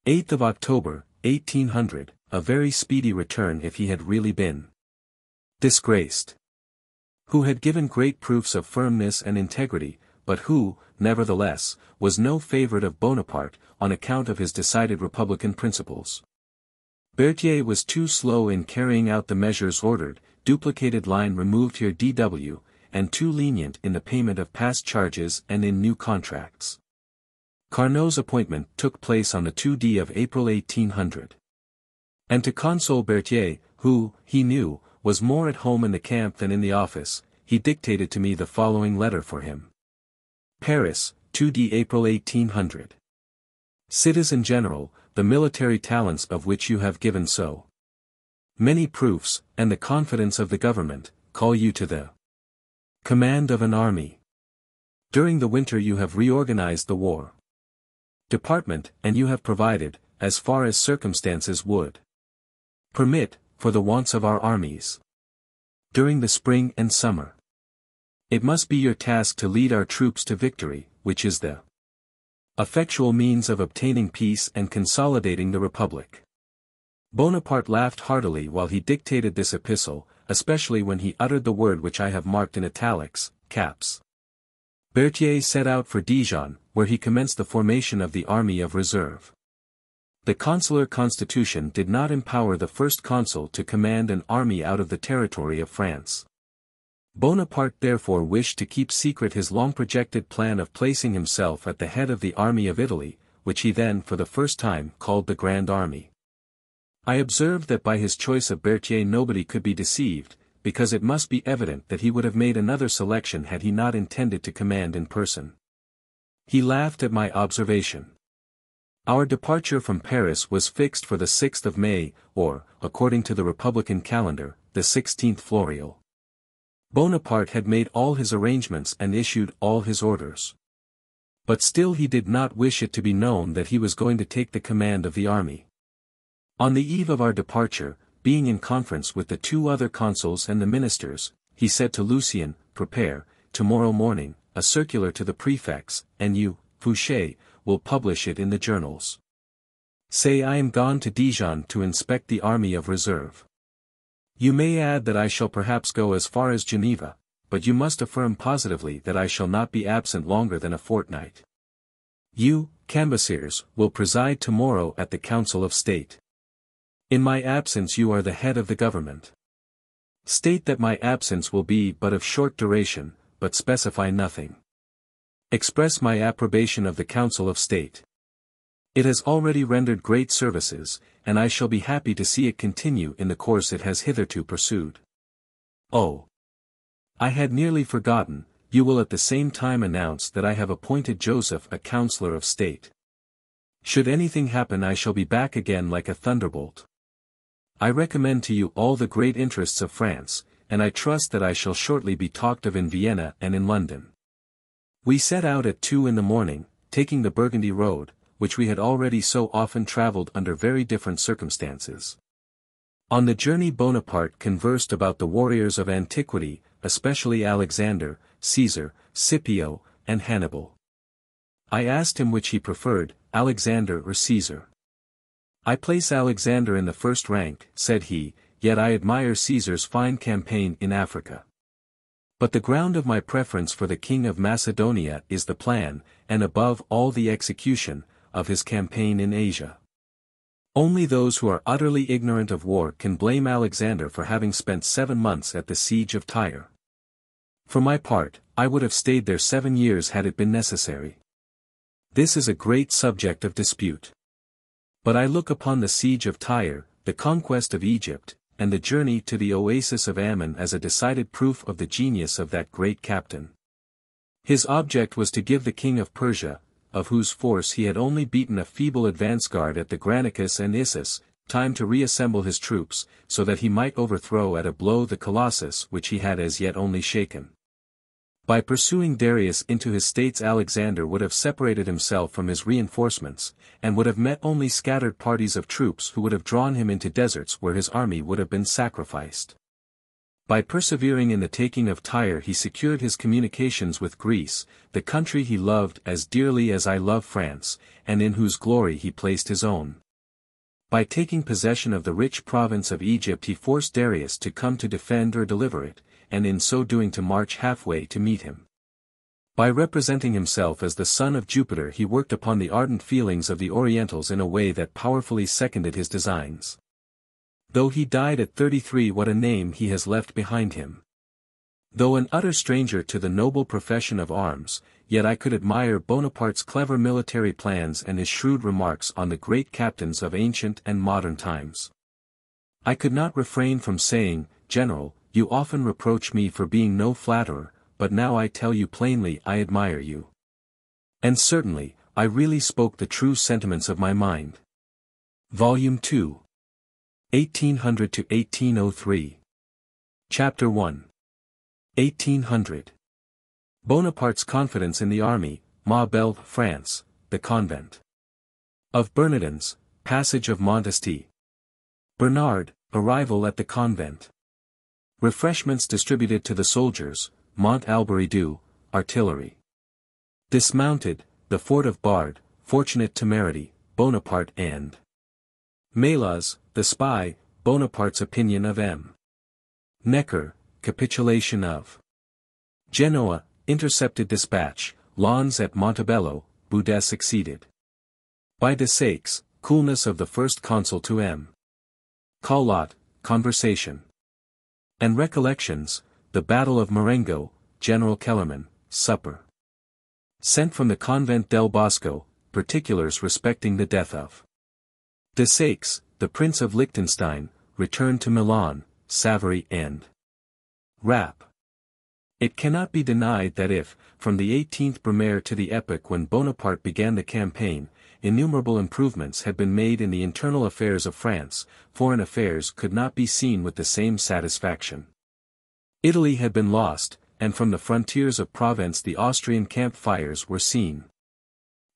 8th of October, 1800, a very speedy return if he had really been disgraced. Who had given great proofs of firmness and integrity, but who, nevertheless, was no favorite of Bonaparte, on account of his decided republican principles. Berthier was too slow in carrying out the measures ordered, duplicated line removed here DW, and too lenient in the payment of past charges and in new contracts. Carnot's appointment took place on the 2d of April 1800. And to Consul Berthier, who, he knew, was more at home in the camp than in the office, he dictated to me the following letter for him. Paris, 2d April 1800. Citizen General, the military talents of which you have given so many proofs, and the confidence of the government, call you to the command of an army. During the winter you have reorganized the war department, and you have provided, as far as circumstances would permit, for the wants of our armies during the spring and summer. It must be your task to lead our troops to victory, which is the effectual means of obtaining peace and consolidating the Republic. Bonaparte laughed heartily while he dictated this epistle, especially when he uttered the word which I have marked in italics, caps. Berthier set out for Dijon, where he commenced the formation of the army of reserve. The consular constitution did not empower the first consul to command an army out of the territory of France. Bonaparte therefore wished to keep secret his long-projected plan of placing himself at the head of the army of Italy, which he then for the first time called the Grand Army. I observed that by his choice of Berthier nobody could be deceived, because it must be evident that he would have made another selection had he not intended to command in person. He laughed at my observation. Our departure from Paris was fixed for the 6th of May, or, according to the Republican calendar, the 16th Floreal. Bonaparte had made all his arrangements and issued all his orders. But still he did not wish it to be known that he was going to take the command of the army. On the eve of our departure, being in conference with the 2 other consuls and the ministers, he said to Lucien, "Prepare, tomorrow morning, a circular to the prefects, and you, Fouché, will publish it in the journals. Say I am gone to Dijon to inspect the army of reserve. You may add that I shall perhaps go as far as Geneva, but you must affirm positively that I shall not be absent longer than a fortnight. You, Cambaceres, will preside tomorrow at the Council of State. In my absence you are the head of the government. State that my absence will be but of short duration, but specify nothing. Express my approbation of the Council of State. It has already rendered great services, and I shall be happy to see it continue in the course it has hitherto pursued. Oh! I had nearly forgotten, you will at the same time announce that I have appointed Joseph a Councillor of State. Should anything happen I shall be back again like a thunderbolt. I recommend to you all the great interests of France, and I trust that I shall shortly be talked of in Vienna and in London." We set out at 2 in the morning, taking the Burgundy road, which we had already so often travelled under very different circumstances. On the journey Bonaparte conversed about the warriors of antiquity, especially Alexander, Caesar, Scipio, and Hannibal. I asked him which he preferred, Alexander or Caesar. "I place Alexander in the first rank," said he, "yet I admire Caesar's fine campaign in Africa. But the ground of my preference for the King of Macedonia is the plan, and above all the execution, of his campaign in Asia. Only those who are utterly ignorant of war can blame Alexander for having spent 7 months at the siege of Tyre. For my part, I would have stayed there 7 years had it been necessary. This is a great subject of dispute. But I look upon the siege of Tyre, the conquest of Egypt, and the journey to the oasis of Ammon as a decided proof of the genius of that great captain. His object was to give the king of Persia, of whose force he had only beaten a feeble advance guard at the Granicus and Issus, time to reassemble his troops, so that he might overthrow at a blow the Colossus which he had as yet only shaken. By pursuing Darius into his states Alexander would have separated himself from his reinforcements, and would have met only scattered parties of troops who would have drawn him into deserts where his army would have been sacrificed. By persevering in the taking of Tyre he secured his communications with Greece, the country he loved as dearly as I love France, and in whose glory he placed his own. By taking possession of the rich province of Egypt he forced Darius to come to defend or deliver it, and in so doing to march halfway to meet him. By representing himself as the son of Jupiter he worked upon the ardent feelings of the Orientals in a way that powerfully seconded his designs. Though he died at 33, what a name he has left behind him. Though an utter stranger to the noble profession of arms, yet I could admire Bonaparte's clever military plans and his shrewd remarks on the great captains of ancient and modern times. I could not refrain from saying, General, you often reproach me for being no flatterer, but now I tell you plainly I admire you. And certainly, I really spoke the true sentiments of my mind. Volume 2. 1800 to 1803. Chapter 1. 1800. Bonaparte's confidence in the army, Ma Belle, France, the convent of Bernardins, passage of Montesty. Bernard, arrival at the convent. Refreshments distributed to the soldiers, Mont Albury artillery. Dismounted, the fort of Bard, fortunate temerity, Bonaparte and Melas, the spy, Bonaparte's opinion of M. Necker, capitulation of Genoa, intercepted dispatch, Lens at Montebello, Boudet succeeded. By Desaix, coolness of the first consul to M. Collot, conversation. And recollections, the battle of Marengo, General Kellerman, supper. Sent from the Convent del Bosco, particulars respecting the death of Desaix, the Prince of Liechtenstein, returned to Milan, Savary and Rapp. It cannot be denied that if, from the 18th Brumaire to the epoch when Bonaparte began the campaign, innumerable improvements had been made in the internal affairs of France, foreign affairs could not be seen with the same satisfaction. Italy had been lost, and from the frontiers of Provence the Austrian camp fires were seen.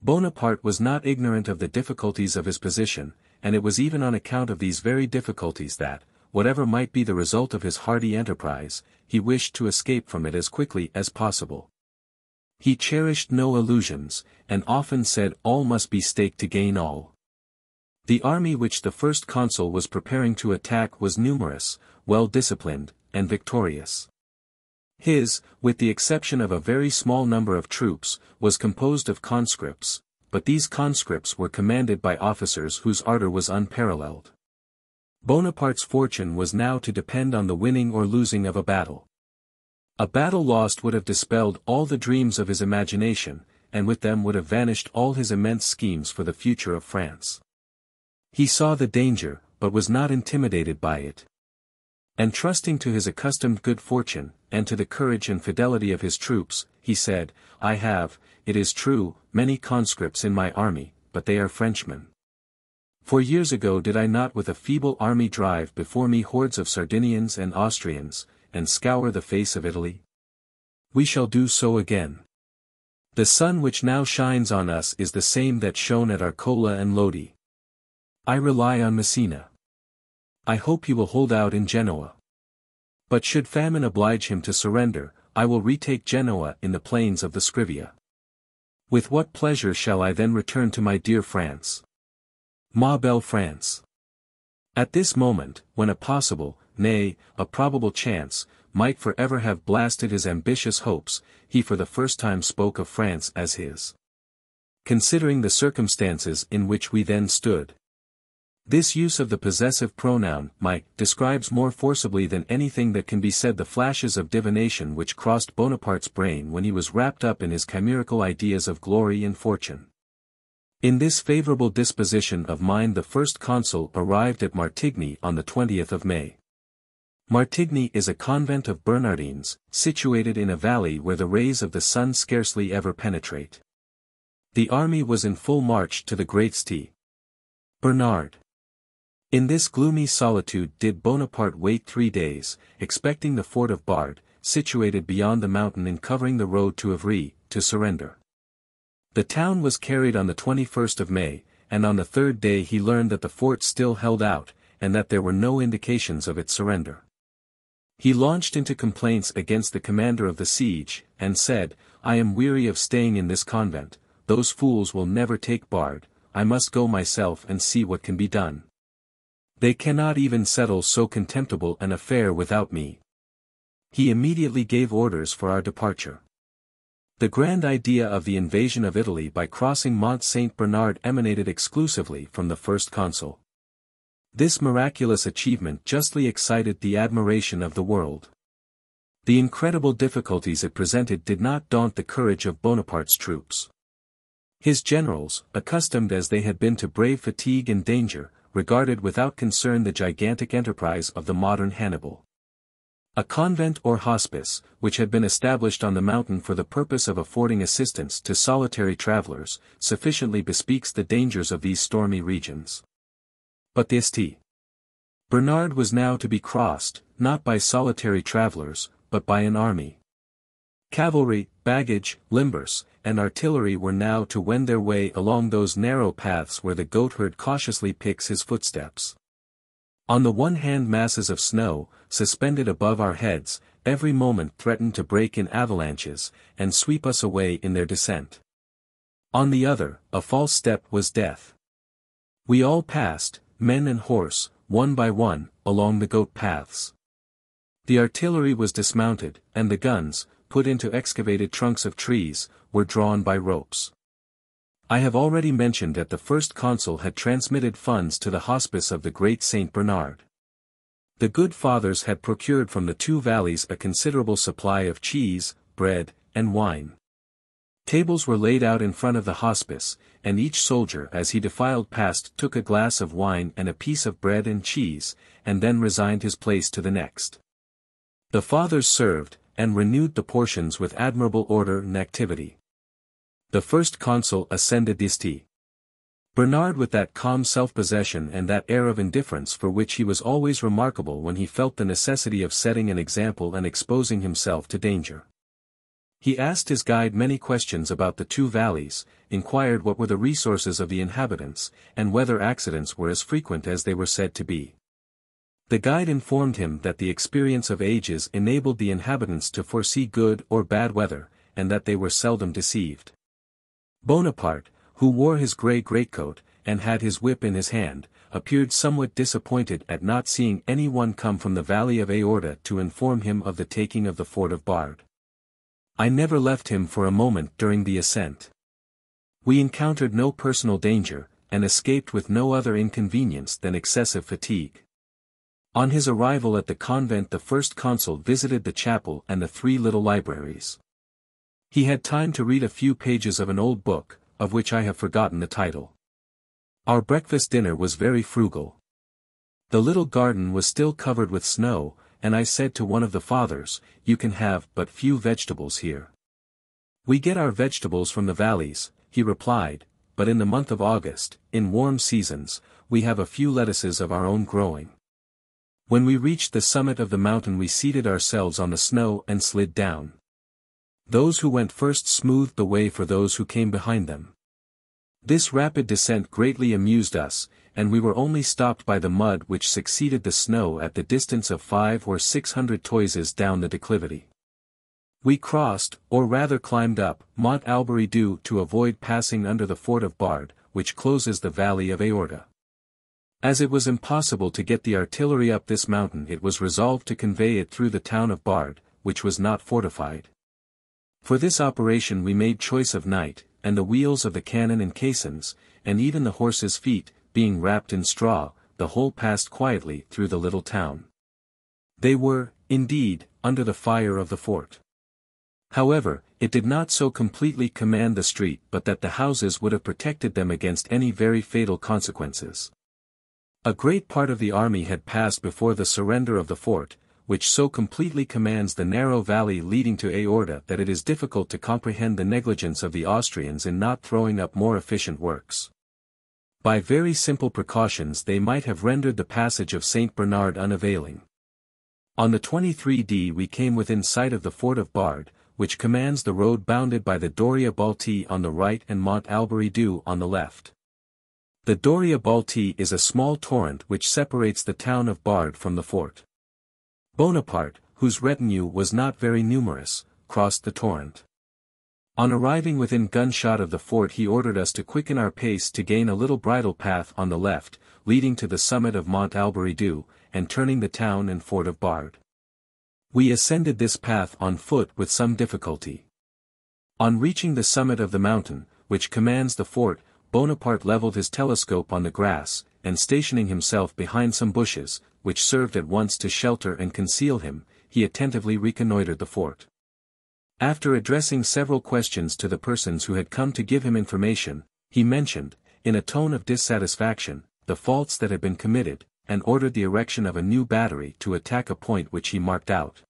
Bonaparte was not ignorant of the difficulties of his position, and it was even on account of these very difficulties that, whatever might be the result of his hardy enterprise, he wished to escape from it as quickly as possible. He cherished no illusions, and often said all must be staked to gain all. The army which the first consul was preparing to attack was numerous, well disciplined, and victorious. His, with the exception of a very small number of troops, was composed of conscripts, but these conscripts were commanded by officers whose ardor was unparalleled. Bonaparte's fortune was now to depend on the winning or losing of a battle. A battle lost would have dispelled all the dreams of his imagination, and with them would have vanished all his immense schemes for the future of France. He saw the danger, but was not intimidated by it. And trusting to his accustomed good fortune, and to the courage and fidelity of his troops, he said, I have, it is true, many conscripts in my army, but they are Frenchmen. For years ago did I not with a feeble army drive before me hordes of Sardinians and Austrians, and scour the face of Italy? We shall do so again. The sun which now shines on us is the same that shone at Arcola and Lodi. I rely on Messina. I hope he will hold out in Genoa. But should famine oblige him to surrender, I will retake Genoa in the plains of the Scrivia. With what pleasure shall I then return to my dear France? Ma belle France. At this moment, when a possible, nay, a probable chance, might forever have blasted his ambitious hopes, he for the first time spoke of France as his. Considering the circumstances in which we then stood. This use of the possessive pronoun, my, describes more forcibly than anything that can be said the flashes of divination which crossed Bonaparte's brain when he was wrapped up in his chimerical ideas of glory and fortune. In this favorable disposition of mind the first consul arrived at Martigny on the 20th of May. Martigny is a convent of Bernardines, situated in a valley where the rays of the sun scarcely ever penetrate. The army was in full march to the great St. Bernard. In this gloomy solitude did Bonaparte wait 3 days, expecting the fort of Bard, situated beyond the mountain and covering the road to Ivry, to surrender. The town was carried on the 21st of May, and on the 3rd day he learned that the fort still held out, and that there were no indications of its surrender. He launched into complaints against the commander of the siege, and said, I am weary of staying in this convent, those fools will never take Bard, I must go myself and see what can be done. They cannot even settle so contemptible an affair without me. He immediately gave orders for our departure. The grand idea of the invasion of Italy by crossing Mont Saint Bernard emanated exclusively from the first consul. This miraculous achievement justly excited the admiration of the world. The incredible difficulties it presented did not daunt the courage of Bonaparte's troops. His generals, accustomed as they had been to brave fatigue and danger, regarded without concern the gigantic enterprise of the modern Hannibal. A convent or hospice, which had been established on the mountain for the purpose of affording assistance to solitary travelers, sufficiently bespeaks the dangers of these stormy regions. But the St. Bernard was now to be crossed, not by solitary travelers, but by an army. Cavalry, baggage, limbers, and artillery were now to wend their way along those narrow paths where the goatherd cautiously picks his footsteps. On the one hand, masses of snow, suspended above our heads, every moment threatened to break in avalanches, and sweep us away in their descent. On the other, a false step was death. We all passed, men and horse, one by one, along the goat paths. The artillery was dismounted, and the guns, put into excavated trunks of trees, were drawn by ropes. I have already mentioned that the first consul had transmitted funds to the hospice of the great Saint Bernard. The good fathers had procured from the two valleys a considerable supply of cheese, bread, and wine. Tables were laid out in front of the hospice, and each soldier as he defiled past took a glass of wine and a piece of bread and cheese, and then resigned his place to the next. The fathers served, and renewed the portions with admirable order and activity. The first consul ascended the St. Bernard with that calm self-possession and that air of indifference for which he was always remarkable when he felt the necessity of setting an example and exposing himself to danger. He asked his guide many questions about the two valleys, inquired what were the resources of the inhabitants, and whether accidents were as frequent as they were said to be. The guide informed him that the experience of ages enabled the inhabitants to foresee good or bad weather, and that they were seldom deceived. Bonaparte, who wore his grey greatcoat, and had his whip in his hand, appeared somewhat disappointed at not seeing any one come from the valley of Aorta to inform him of the taking of the fort of Bard. I never left him for a moment during the ascent. We encountered no personal danger, and escaped with no other inconvenience than excessive fatigue. On his arrival at the convent, the first consul visited the chapel and the three little libraries. He had time to read a few pages of an old book, of which I have forgotten the title. Our breakfast dinner was very frugal. The little garden was still covered with snow, and I said to one of the fathers, "You can have but few vegetables here." "We get our vegetables from the valleys," he replied, "but in the month of August, in warm seasons, we have a few lettuces of our own growing." When we reached the summit of the mountain, we seated ourselves on the snow and slid down. Those who went first smoothed the way for those who came behind them. This rapid descent greatly amused us, and we were only stopped by the mud which succeeded the snow at the distance of 500 or 600 toises down the declivity. We crossed, or rather climbed up, Mont Alberidoux to avoid passing under the fort of Bard, which closes the valley of Aorta. As it was impossible to get the artillery up this mountain, it was resolved to convey it through the town of Bard, which was not fortified. For this operation we made choice of night, and the wheels of the cannon and caissons, and even the horses' feet, being wrapped in straw, the whole passed quietly through the little town. They were, indeed, under the fire of the fort. However, it did not so completely command the street but that the houses would have protected them against any very fatal consequences. A great part of the army had passed before the surrender of the fort, which so completely commands the narrow valley leading to Aorta that it is difficult to comprehend the negligence of the Austrians in not throwing up more efficient works. By very simple precautions they might have rendered the passage of Saint Bernard unavailing. On the 23d we came within sight of the fort of Bard, which commands the road bounded by the Doria Balti on the right and Mont Alberidoux on the left. The Doria Balti is a small torrent which separates the town of Bard from the fort. Bonaparte, whose retinue was not very numerous, crossed the torrent. On arriving within gunshot of the fort he ordered us to quicken our pace to gain a little bridle path on the left, leading to the summit of Mont Alberidoux, and turning the town and fort of Bard. We ascended this path on foot with some difficulty. On reaching the summit of the mountain, which commands the fort, Bonaparte leveled his telescope on the grass, and stationing himself behind some bushes, which served at once to shelter and conceal him, he attentively reconnoitered the fort. After addressing several questions to the persons who had come to give him information, he mentioned, in a tone of dissatisfaction, the faults that had been committed, and ordered the erection of a new battery to attack a point which he marked out.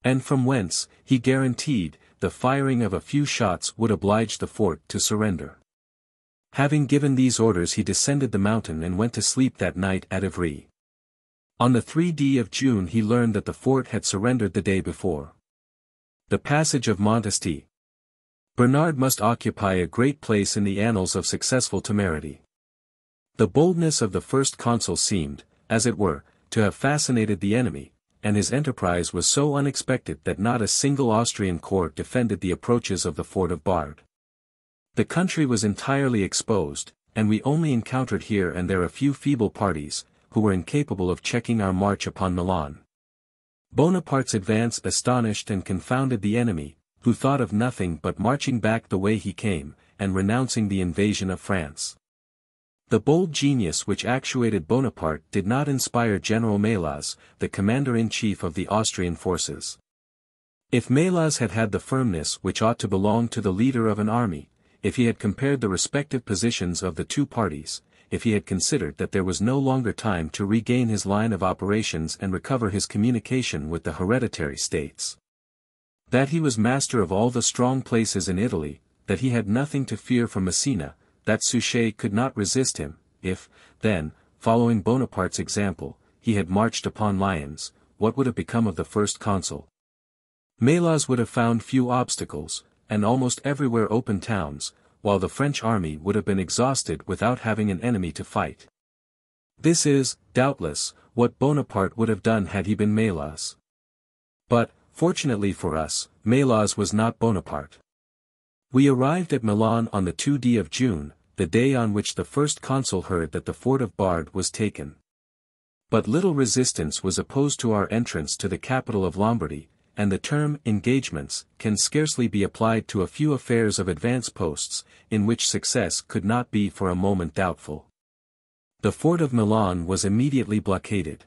And from whence, he guaranteed, the firing of a few shots would oblige the fort to surrender. Having given these orders, he descended the mountain and went to sleep that night at Ivry. On the 3d of June he learned that the fort had surrendered the day before. The passage of Montesty. Bernard must occupy a great place in the annals of successful temerity. The boldness of the first consul seemed, as it were, to have fascinated the enemy, and his enterprise was so unexpected that not a single Austrian corps defended the approaches of the fort of Bard. The country was entirely exposed, and we only encountered here and there a few feeble parties, who were incapable of checking our march upon Milan. Bonaparte's advance astonished and confounded the enemy, who thought of nothing but marching back the way he came, and renouncing the invasion of France. The bold genius which actuated Bonaparte did not inspire General Melas, the commander-in-chief of the Austrian forces. If Melas had had the firmness which ought to belong to the leader of an army, if he had compared the respective positions of the two parties, if he had considered that there was no longer time to regain his line of operations and recover his communication with the hereditary states, that he was master of all the strong places in Italy, that he had nothing to fear from Messina, that Suchet could not resist him, if, then, following Bonaparte's example, he had marched upon Lyons, what would have become of the first consul? Melas would have found few obstacles, and almost everywhere open towns, while the French army would have been exhausted without having an enemy to fight. This is, doubtless, what Bonaparte would have done had he been Melas. But, fortunately for us, Melas was not Bonaparte. We arrived at Milan on the 2d of June, the day on which the first consul heard that the fort of Bard was taken. But little resistance was opposed to our entrance to the capital of Lombardy, and the term engagements can scarcely be applied to a few affairs of advance posts, in which success could not be for a moment doubtful. The fort of Milan was immediately blockaded.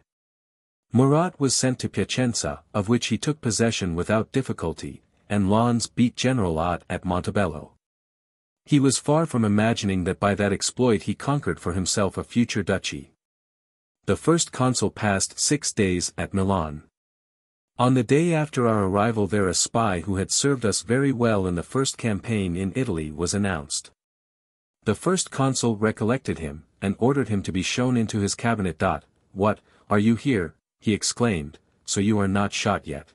Murat was sent to Piacenza, of which he took possession without difficulty, and Lens beat General Ott at Montebello. He was far from imagining that by that exploit he conquered for himself a future duchy. The first consul passed 6 days at Milan. On the day after our arrival there a spy who had served us very well in the first campaign in Italy was announced. The first consul recollected him, and ordered him to be shown into his cabinet. "What, are you here?" he exclaimed, "so you are not shot yet?"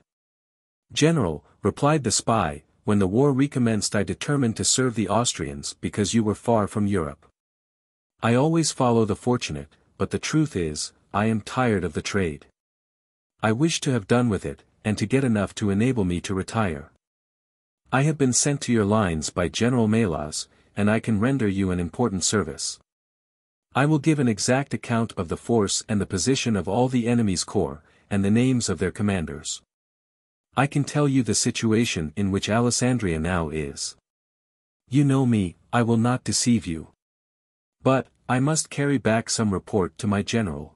"General," replied the spy, "when the war recommenced I determined to serve the Austrians because you were far from Europe. I always follow the fortunate, but the truth is, I am tired of the trade. I wish to have done with it, and to get enough to enable me to retire. I have been sent to your lines by General Melas, and I can render you an important service. I will give an exact account of the force and the position of all the enemy's corps, and the names of their commanders. I can tell you the situation in which Alessandria now is. You know me, I will not deceive you. But, I must carry back some report to my general.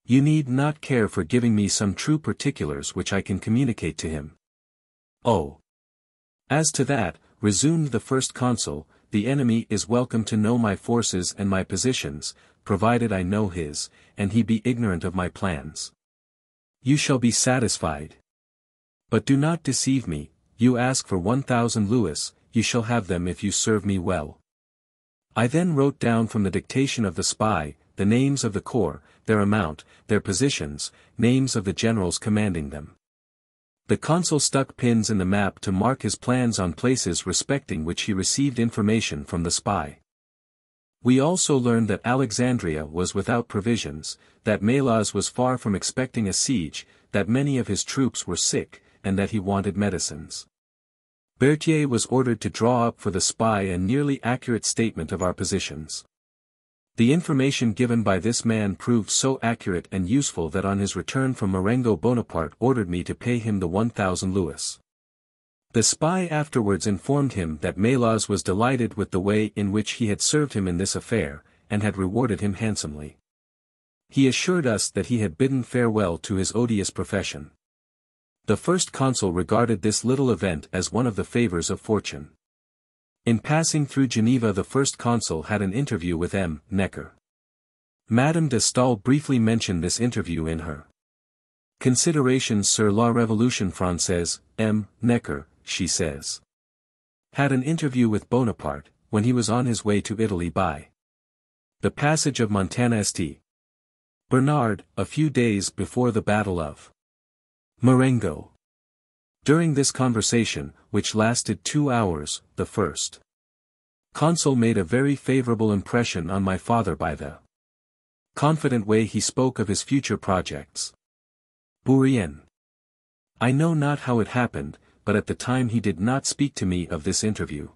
You need not care for giving me some true particulars which I can communicate to him." "Oh! As to that," resumed the first consul, "the enemy is welcome to know my forces and my positions, provided I know his, and he be ignorant of my plans. You shall be satisfied. But do not deceive me, you ask for 1,000 louis, you shall have them if you serve me well." I then wrote down from the dictation of the spy, the names of the corps, their amount, their positions, names of the generals commanding them. The consul stuck pins in the map to mark his plans on places respecting which he received information from the spy. We also learned that Alexandria was without provisions, that Melas was far from expecting a siege, that many of his troops were sick, and that he wanted medicines. Berthier was ordered to draw up for the spy a nearly accurate statement of our positions. The information given by this man proved so accurate and useful that on his return from Marengo Bonaparte ordered me to pay him the 1,000 louis. The spy afterwards informed him that Melas was delighted with the way in which he had served him in this affair, and had rewarded him handsomely. He assured us that he had bidden farewell to his odious profession. The first consul regarded this little event as one of the favors of fortune. In passing through Geneva, the first consul had an interview with M. Necker. Madame de Staël briefly mentioned this interview in her Considerations sur la Révolution Française. M. Necker, she says, had an interview with Bonaparte, when he was on his way to Italy by the passage of Montana-St. Bernard, a few days before the Battle of Marengo. During this conversation, which lasted 2 hours, the first consul made a very favorable impression on my father by the confident way he spoke of his future projects. Bourrienne. I know not how it happened, but at the time he did not speak to me of this interview.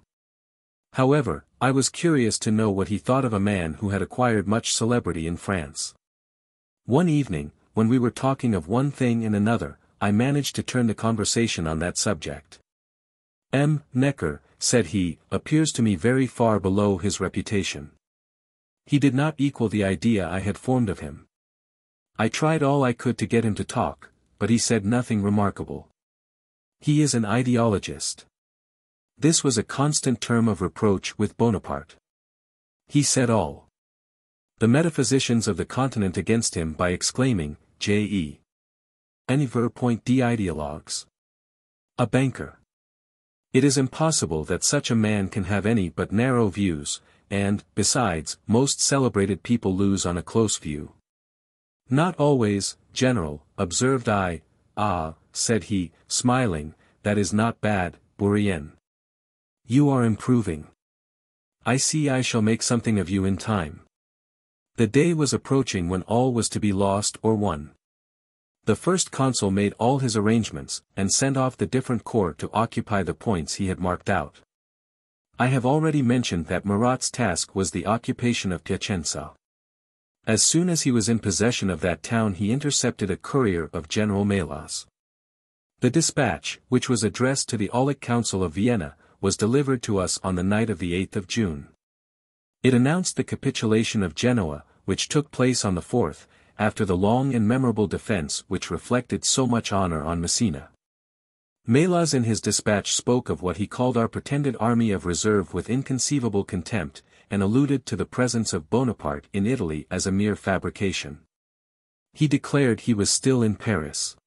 However, I was curious to know what he thought of a man who had acquired much celebrity in France. One evening, when we were talking of one thing and another, I managed to turn the conversation on that subject. M. Necker, said he, appears to me very far below his reputation. He did not equal the idea I had formed of him. I tried all I could to get him to talk, but he said nothing remarkable. He is an ideologist. This was a constant term of reproach with Bonaparte. He set all the metaphysicians of the continent against him by exclaiming, J.E. Univers point d'idéologues. A banker. It is impossible that such a man can have any but narrow views, and, besides, most celebrated people lose on a close view. Not always, General, observed I. Ah, said he, smiling, that is not bad, Bourrienne. You are improving. I see I shall make something of you in time. The day was approaching when all was to be lost or won. The first consul made all his arrangements, and sent off the different corps to occupy the points he had marked out. I have already mentioned that Murat's task was the occupation of Piacenza. As soon as he was in possession of that town he intercepted a courier of General Melas. The dispatch, which was addressed to the Aulic Council of Vienna, was delivered to us on the night of the 8th of June. It announced the capitulation of Genoa, which took place on the 4th, after the long and memorable defense which reflected so much honor on Messina. Melas in his dispatch spoke of what he called our pretended army of reserve with inconceivable contempt, and alluded to the presence of Bonaparte in Italy as a mere fabrication. He declared he was still in Paris.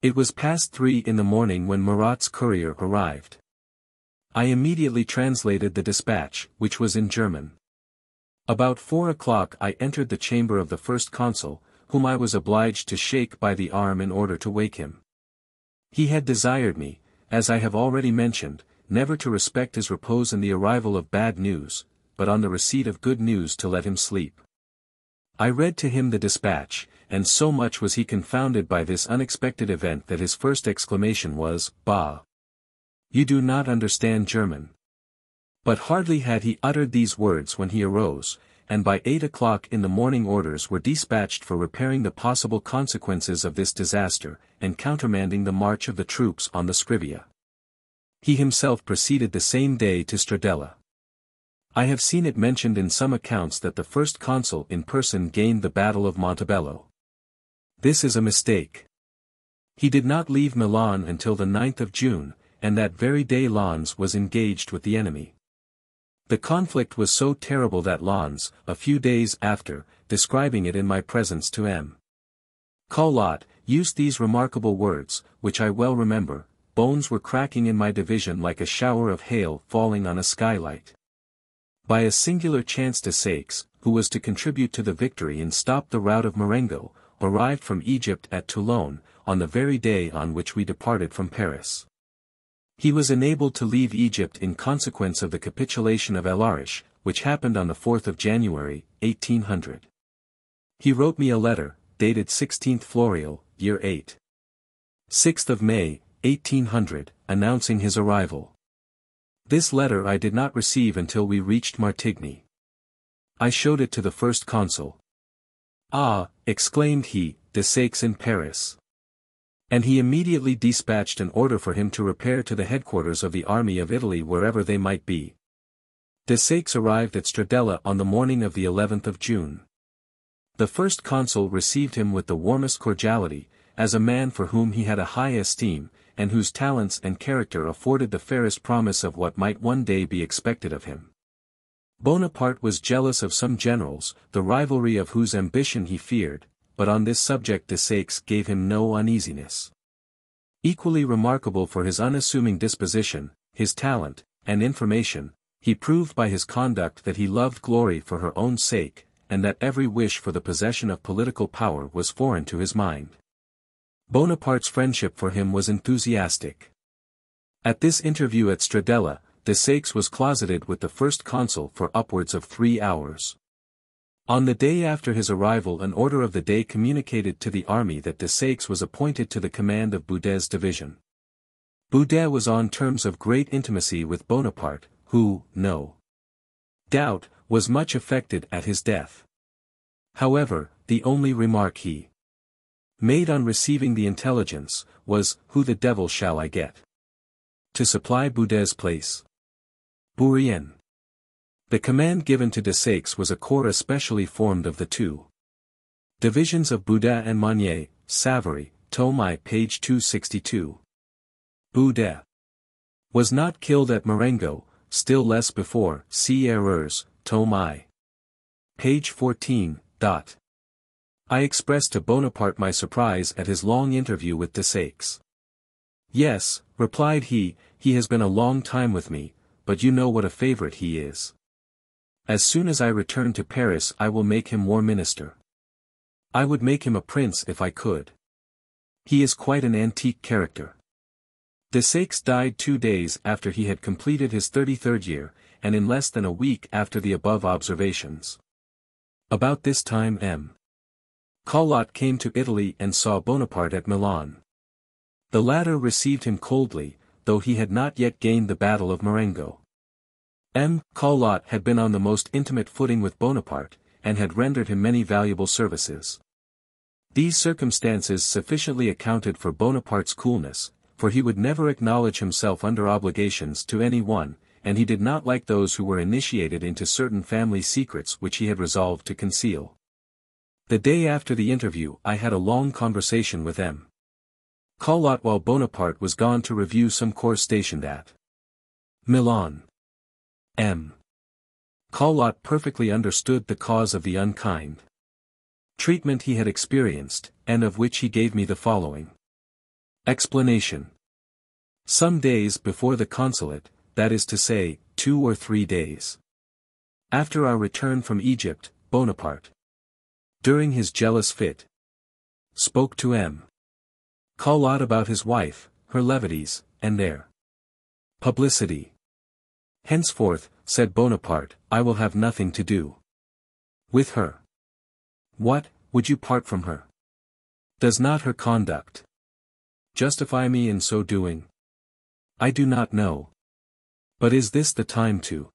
It was past 3 in the morning when Murat's courier arrived. I immediately translated the dispatch, which was in German. About 4 o'clock I entered the chamber of the first consul, whom I was obliged to shake by the arm in order to wake him. He had desired me, as I have already mentioned, never to respect his repose in the arrival of bad news, but on the receipt of good news to let him sleep. I read to him the dispatch, and so much was he confounded by this unexpected event that his first exclamation was, Bah! You do not understand German. But hardly had he uttered these words when he arose, and by 8 o'clock in the morning orders were dispatched for repairing the possible consequences of this disaster, and countermanding the march of the troops on the Scrivia. He himself proceeded the same day to Stradella. I have seen it mentioned in some accounts that the first consul in person gained the battle of Montebello. This is a mistake. He did not leave Milan until the 9th of June, and that very day Lens was engaged with the enemy. The conflict was so terrible that Lens, a few days after, describing it in my presence to M. Collot, used these remarkable words, which I well remember: bones were cracking in my division like a shower of hail falling on a skylight. By a singular chance Desaix, who was to contribute to the victory and stop the rout of Marengo, arrived from Egypt at Toulon, on the very day on which we departed from Paris. He was enabled to leave Egypt in consequence of the capitulation of El Arish, which happened on the 4th of January, 1800. He wrote me a letter, dated 16th Floreal, year 8. 6th of May, 1800, announcing his arrival. This letter I did not receive until we reached Martigny. I showed it to the first consul. Ah, exclaimed he, Desaix in Paris. And he immediately dispatched an order for him to repair to the headquarters of the army of Italy wherever they might be. Desaix arrived at Stradella on the morning of the 11th of June. The first consul received him with the warmest cordiality, as a man for whom he had a high esteem, and whose talents and character afforded the fairest promise of what might one day be expected of him. Bonaparte was jealous of some generals, the rivalry of whose ambition he feared, but on this subject Desaix gave him no uneasiness. Equally remarkable for his unassuming disposition, his talent, and information, he proved by his conduct that he loved glory for her own sake, and that every wish for the possession of political power was foreign to his mind. Bonaparte's friendship for him was enthusiastic. At this interview at Stradella, Desaix was closeted with the first consul for upwards of 3 hours. On the day after his arrival an order of the day communicated to the army that Desaix was appointed to the command of Boudet's division. Boudet was on terms of great intimacy with Bonaparte, who, no doubt, was much affected at his death. However, the only remark he made on receiving the intelligence, was, "Who the devil shall I get to supply Boudet's place?" Bourrienne. The command given to Desaix was a corps especially formed of the two divisions of Boudet and Monnier, Savary, Tomai, page 262. Boudet was not killed at Marengo, still less before, see Erreurs, Tomai. Page 14. I expressed to Bonaparte my surprise at his long interview with Desaix. "Yes," replied he has been a long time with me, but you know what a favorite he is. As soon as I return to Paris I will make him war minister. I would make him a prince if I could. He is quite an antique character." Desaix died 2 days after he had completed his 33rd year, and in less than a week after the above observations. About this time M. Collot came to Italy and saw Bonaparte at Milan. The latter received him coldly, though he had not yet gained the battle of Marengo. M. Collot had been on the most intimate footing with Bonaparte, and had rendered him many valuable services. These circumstances sufficiently accounted for Bonaparte's coolness, for he would never acknowledge himself under obligations to any one, and he did not like those who were initiated into certain family secrets which he had resolved to conceal. The day after the interview I had a long conversation with M. Collot while Bonaparte was gone to review some corps stationed at Milan. M. Collot perfectly understood the cause of the unkind treatment he had experienced, and of which he gave me the following explanation. Some days before the consulate, that is to say, 2 or 3 days after our return from Egypt, Bonaparte, during his jealous fit, spoke to M. Collot about his wife, her levities, and their publicity. "Henceforth," said Bonaparte, "I will have nothing to do with her." "What, would you part from her? Does not her conduct justify me in so doing?" "I do not know. But is this the time to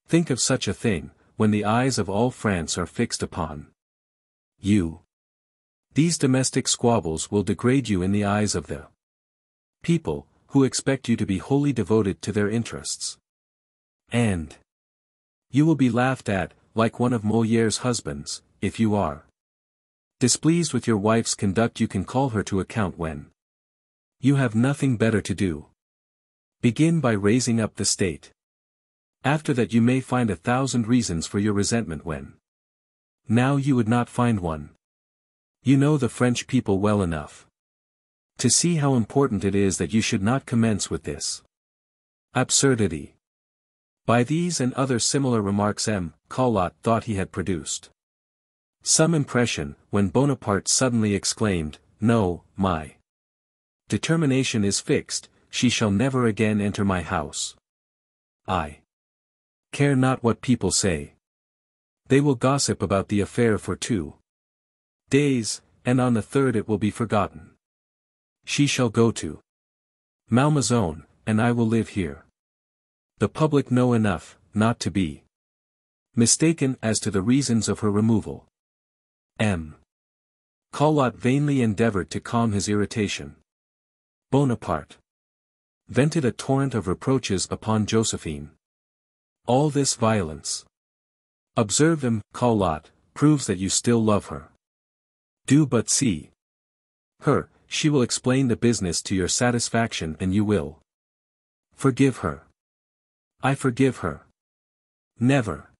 think of such a thing, when the eyes of all France are fixed upon you? These domestic squabbles will degrade you in the eyes of the people, who expect you to be wholly devoted to their interests. And you will be laughed at, like one of Moliere's husbands, if you are displeased with your wife's conduct. You can call her to account when you have nothing better to do. Begin by raising up the state. After that you may find 1,000 reasons for your resentment when now you would not find one. You know the French people well enough to see how important it is that you should not commence with this absurdity." By these and other similar remarks M. Collot thought he had produced some impression, when Bonaparte suddenly exclaimed, "No, my determination is fixed, she shall never again enter my house. I care not what people say. They will gossip about the affair for 2 days, and on the 3rd it will be forgotten. She shall go to Malmaison, and I will live here. The public know enough, not to be mistaken as to the reasons of her removal." M. Collot vainly endeavored to calm his irritation. Bonaparte vented a torrent of reproaches upon Josephine. "All this violence," observed M. Collot, "proves that you still love her. Do but see She will explain the business to your satisfaction and you will forgive her. I forgive her. Never.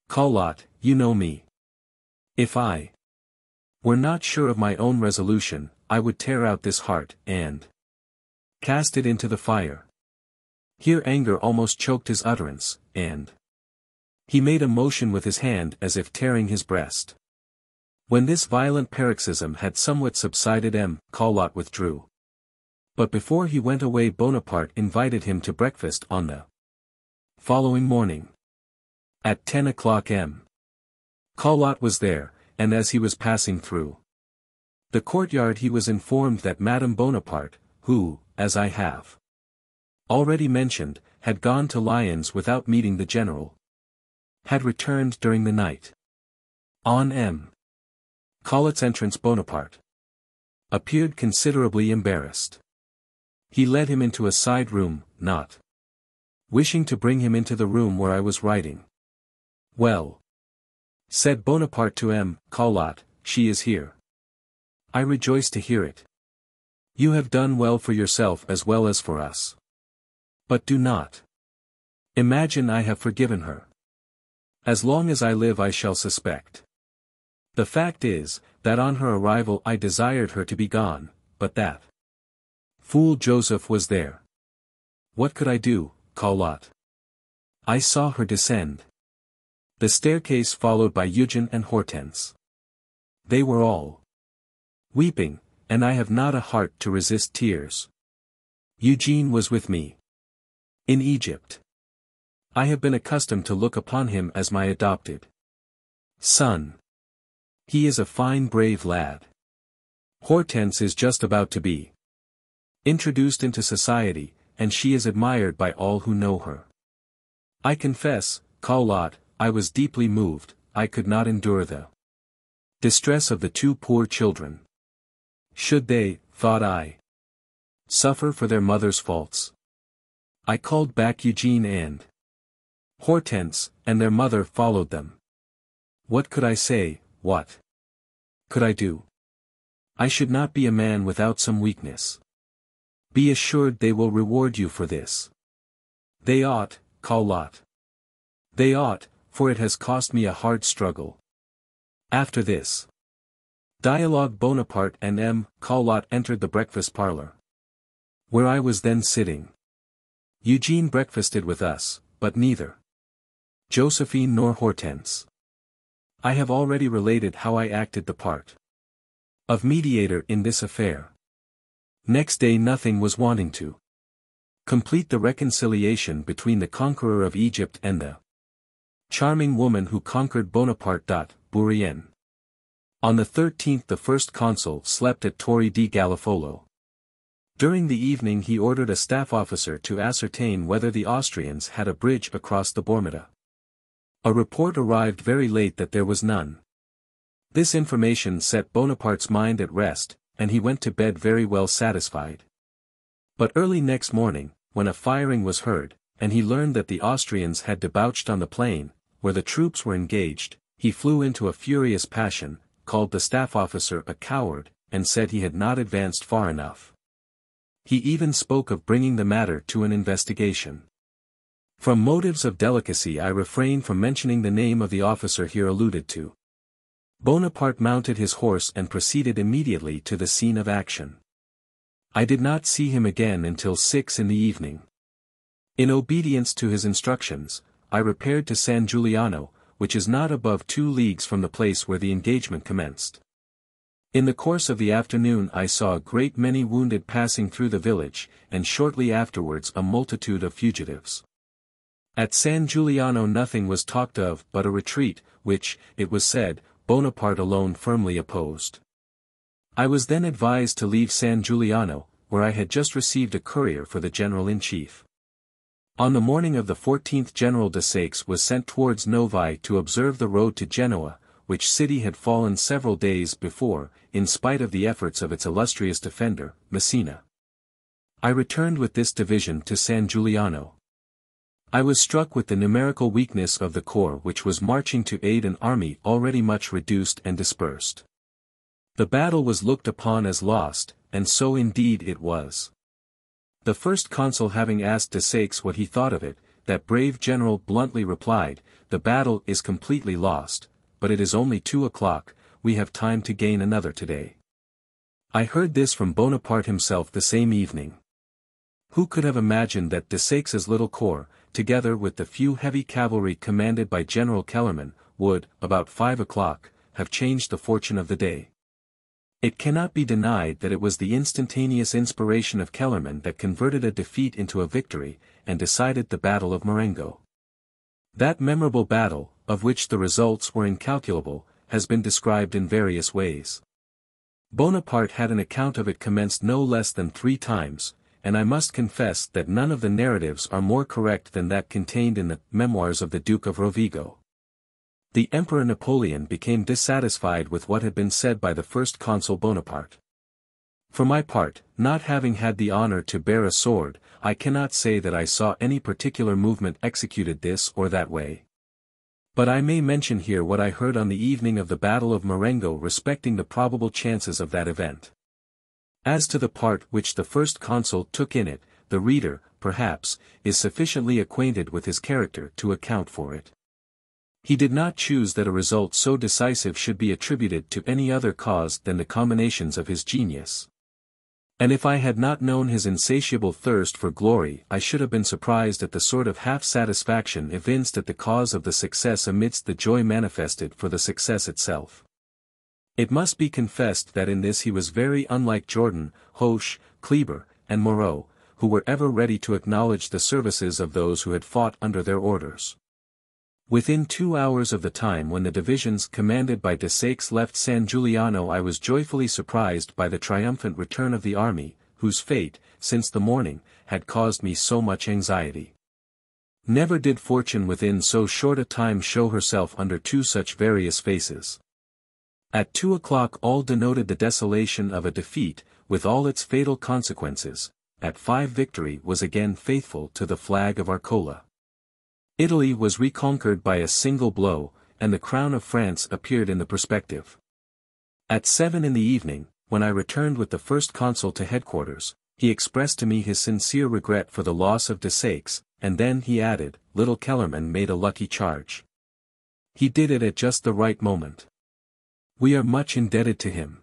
Carlotte, you know me. If I were not sure of my own resolution, I would tear out this heart, and cast it into the fire. Here anger almost choked his utterance, and he made a motion with his hand as if tearing his breast. When this violent paroxysm had somewhat subsided, Carlotte withdrew. But before he went away, Bonaparte invited him to breakfast on the following morning. At 10 o'clock Carlotte was there, and as he was passing through the courtyard he was informed that Madame Bonaparte, who, as I have already mentioned, had gone to Lyons without meeting the general, had returned during the night. On Carlotte's entrance, Bonaparte appeared considerably embarrassed. He led him into a side room, not wishing to bring him into the room where I was writing. "Well," said Bonaparte to Carlotte, "she is here. I rejoice to hear it. You have done well for yourself as well as for us. But do not imagine I have forgiven her. As long as I live I shall suspect. The fact is, that on her arrival I desired her to be gone, but that fool Joseph was there. What could I do, Carlotte? I saw her descend the staircase followed by Eugene and Hortense. They were all weeping, and I have not a heart to resist tears. Eugene was with me in Egypt. I have been accustomed to look upon him as my adopted son. He is a fine brave lad. Hortense is just about to be introduced into society, and she is admired by all who know her. I confess, Carlotte, I was deeply moved. I could not endure the distress of the two poor children. Should they, thought I, suffer for their mother's faults? I called back Eugene and Hortense, and their mother followed them. What could I say? What could I do? I should not be a man without some weakness. Be assured they will reward you for this. They ought, Carlotte. They ought, for it has cost me a hard struggle. After this dialogue, Bonaparte and Carlotte entered the breakfast parlor, where I was then sitting. Eugene breakfasted with us, but neither Josephine nor Hortense. I have already related how I acted the part of mediator in this affair. Next day nothing was wanting to complete the reconciliation between the conqueror of Egypt and the charming woman who conquered Bonaparte. Bourrienne. On the 13th the first consul slept at Torre di Galafolo. During the evening he ordered a staff officer to ascertain whether the Austrians had a bridge across the Bormida. A report arrived very late that there was none. This information set Bonaparte's mind at rest, and he went to bed very well satisfied. But early next morning, when a firing was heard, and he learned that the Austrians had debouched on the plain, where the troops were engaged, he flew into a furious passion, called the staff officer a coward, and said he had not advanced far enough. He even spoke of bringing the matter to an investigation. From motives of delicacy I refrain from mentioning the name of the officer here alluded to. Bonaparte mounted his horse and proceeded immediately to the scene of action. I did not see him again until 6 in the evening. In obedience to his instructions, I repaired to San Giuliano, which is not above 2 leagues from the place where the engagement commenced. In the course of the afternoon I saw a great many wounded passing through the village, and shortly afterwards a multitude of fugitives. At San Giuliano nothing was talked of but a retreat, which, it was said, Bonaparte alone firmly opposed. I was then advised to leave San Giuliano, where I had just received a courier for the General-in-Chief. On the morning of the 14th General de Saix was sent towards Novi to observe the road to Genoa, which city had fallen several days before, in spite of the efforts of its illustrious defender, Messina. I returned with this division to San Giuliano. I was struck with the numerical weakness of the corps which was marching to aid an army already much reduced and dispersed. The battle was looked upon as lost, and so indeed it was. The first consul having asked Desaix what he thought of it, that brave general bluntly replied, "The battle is completely lost, but it is only 2 o'clock, we have time to gain another today." I heard this from Bonaparte himself the same evening. Who could have imagined that Desaix's little corps, together with the few heavy cavalry commanded by General Kellerman, would, about 5 o'clock, have changed the fortune of the day? It cannot be denied that it was the instantaneous inspiration of Kellerman that converted a defeat into a victory, and decided the Battle of Marengo. That memorable battle, of which the results were incalculable, has been described in various ways. Bonaparte had an account of it commenced no less than 3 times, and I must confess that none of the narratives are more correct than that contained in the Memoirs of the Duke of Rovigo. The Emperor Napoleon became dissatisfied with what had been said by the first consul Bonaparte. For my part, not having had the honor to bear a sword, I cannot say that I saw any particular movement executed this or that way. But I may mention here what I heard on the evening of the Battle of Marengo respecting the probable chances of that event. As to the part which the first consul took in it, the reader, perhaps, is sufficiently acquainted with his character to account for it. He did not choose that a result so decisive should be attributed to any other cause than the combinations of his genius. And if I had not known his insatiable thirst for glory, I should have been surprised at the sort of half-satisfaction evinced at the cause of the success amidst the joy manifested for the success itself. It must be confessed that in this he was very unlike Jourdan, Hoche, Kleber, and Moreau, who were ever ready to acknowledge the services of those who had fought under their orders. Within 2 hours of the time when the divisions commanded by Desaix left San Giuliano, I was joyfully surprised by the triumphant return of the army, whose fate, since the morning, had caused me so much anxiety. Never did fortune within so short a time show herself under 2 such various faces. At 2 o'clock all denoted the desolation of a defeat, with all its fatal consequences. At 5 victory was again faithful to the flag of Arcola. Italy was reconquered by a single blow, and the crown of France appeared in the perspective. At 7 in the evening, when I returned with the first consul to headquarters, he expressed to me his sincere regret for the loss of Desaix, and then he added, "Little Kellerman made a lucky charge. He did it at just the right moment. We are much indebted to him.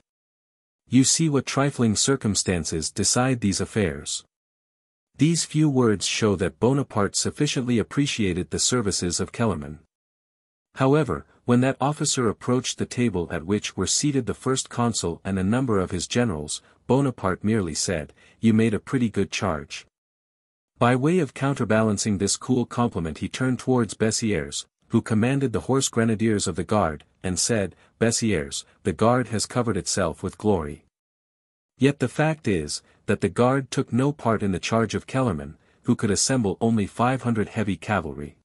You see what trifling circumstances decide these affairs." These few words show that Bonaparte sufficiently appreciated the services of Kellerman. However, when that officer approached the table at which were seated the first consul and a number of his generals, Bonaparte merely said, "You made a pretty good charge." By way of counterbalancing this cool compliment he turned towards Bessières, who commanded the horse grenadiers of the guard, and said, "Bessières, the guard has covered itself with glory. Yet the fact is, that the guard took no part in the charge of Kellerman, who could assemble only 500 heavy cavalry.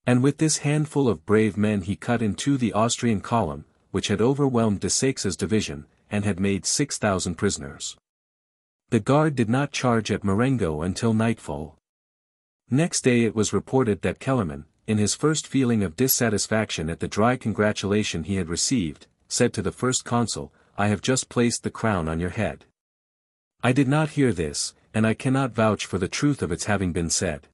And with this handful of brave men he cut in 2 the Austrian column, which had overwhelmed Desaix's division, and had made 6,000 prisoners. The guard did not charge at Marengo until nightfall. Next day it was reported that Kellerman, in his first feeling of dissatisfaction at the dry congratulation he had received, said to the first consul, "I have just placed the crown on your head." I did not hear this, and I cannot vouch for the truth of its having been said.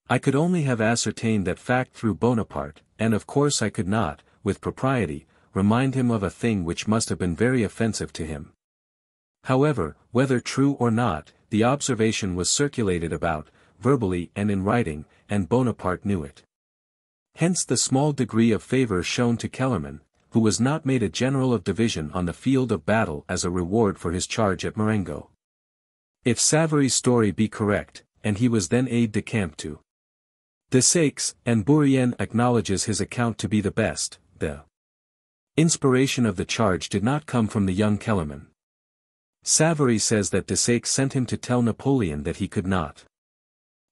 I could only have ascertained that fact through Bonaparte, and of course I could not, with propriety, remind him of a thing which must have been very offensive to him. However, whether true or not, the observation was circulated about, verbally and in writing, and Bonaparte knew it. Hence the small degree of favor shown to Kellerman, who was not made a general of division on the field of battle as a reward for his charge at Marengo. If Savary's story be correct, and he was then aide-de-camp to Desaix, and Bourrienne acknowledges his account to be the best, the inspiration of the charge did not come from the young Kellerman. Savary says that Desaix sent him to tell Napoleon that he could not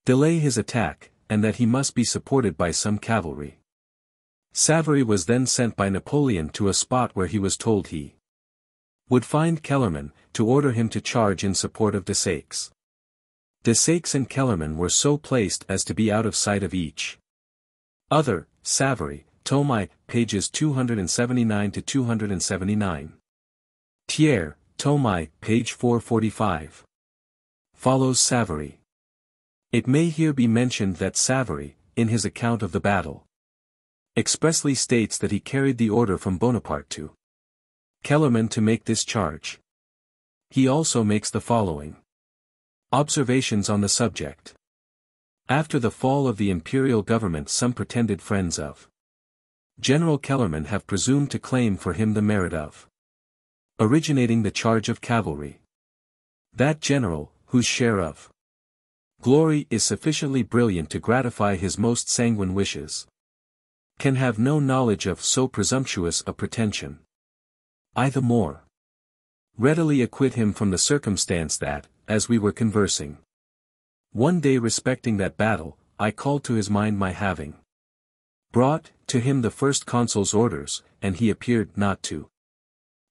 delay his attack, and that he must be supported by some cavalry. Savary was then sent by Napoleon to a spot where he was told he would find Kellerman, to order him to charge in support of Desaix. Desaix and Kellerman were so placed as to be out of sight of each other. Savary, Tome I, pages 279 to 279. Thiers, tome I, page 445. Follows Savary. It may here be mentioned that Savary, in his account of the battle, expressly states that he carried the order from Bonaparte to Kellerman to make this charge. He also makes the following observations on the subject. After the fall of the imperial government, some pretended friends of General Kellerman have presumed to claim for him the merit of originating the charge of cavalry. That general, whose share of glory is sufficiently brilliant to gratify his most sanguine wishes, can have no knowledge of so presumptuous a pretension. I the more readily acquit him from the circumstance that, as we were conversing one day respecting that battle, I called to his mind my having brought to him the first consul's orders, and he appeared not to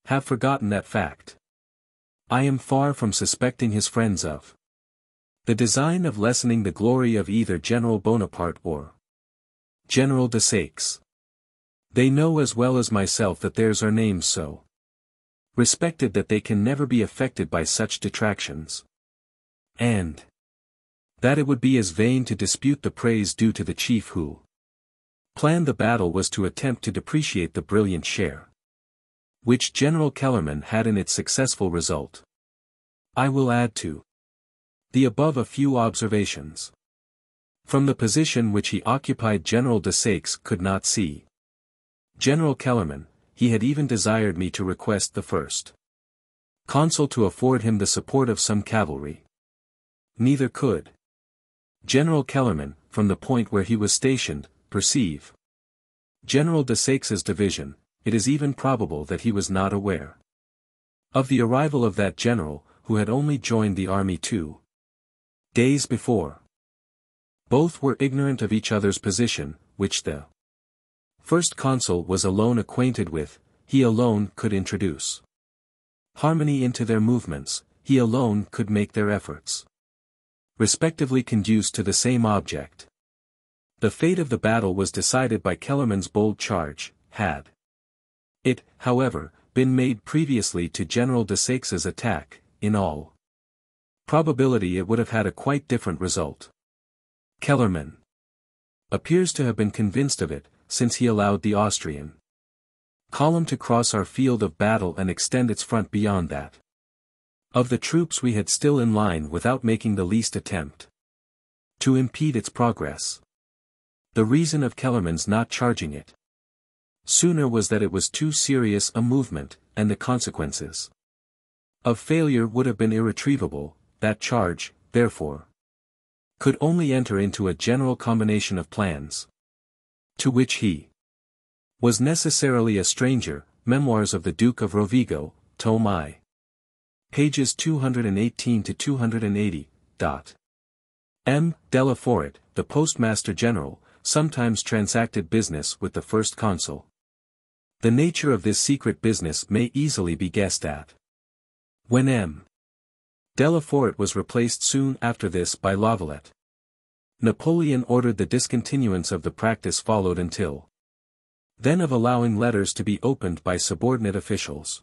have forgotten that fact. I am far from suspecting his friends of the design of lessening the glory of either General Bonaparte or General Desaix. They know as well as myself that theirs are names so respected that they can never be affected by such detractions, and that it would be as vain to dispute the praise due to the chief who planned the battle was to attempt to depreciate the brilliant share which General Kellerman had in its successful result. I will add to the above a few observations. From the position which he occupied, General Desaix could not see General Kellerman. He had even desired me to request the first consul to afford him the support of some cavalry. Neither could General Kellerman, from the point where he was stationed, perceive General Desaix's division. It is even probable that he was not aware of the arrival of that general, who had only joined the army 2 days before. Both were ignorant of each other's position, which the first consul was alone acquainted with. He alone could introduce harmony into their movements, he alone could make their efforts respectively conduce to the same object. The fate of the battle was decided by Kellerman's bold charge. Had it, however, been made previously to General Desaix's attack, in all probability it would have had a quite different result. Kellerman appears to have been convinced of it, since he allowed the Austrian column to cross our field of battle and extend its front beyond that of the troops we had still in line without making the least attempt to impede its progress. The reason of Kellerman's not charging it sooner was that it was too serious a movement, and the consequences of failure would have been irretrievable. That charge, therefore, could only enter into a general combination of plans to which he was necessarily a stranger. Memoirs of the Duke of Rovigo, tome I, pages 218 to 280. M. Delafort, the Postmaster General, sometimes transacted business with the first consul. The nature of this secret business may easily be guessed at. When M. Delafort was replaced soon after this by Lavalette, Napoleon ordered the discontinuance of the practice followed until then of allowing letters to be opened by subordinate officials.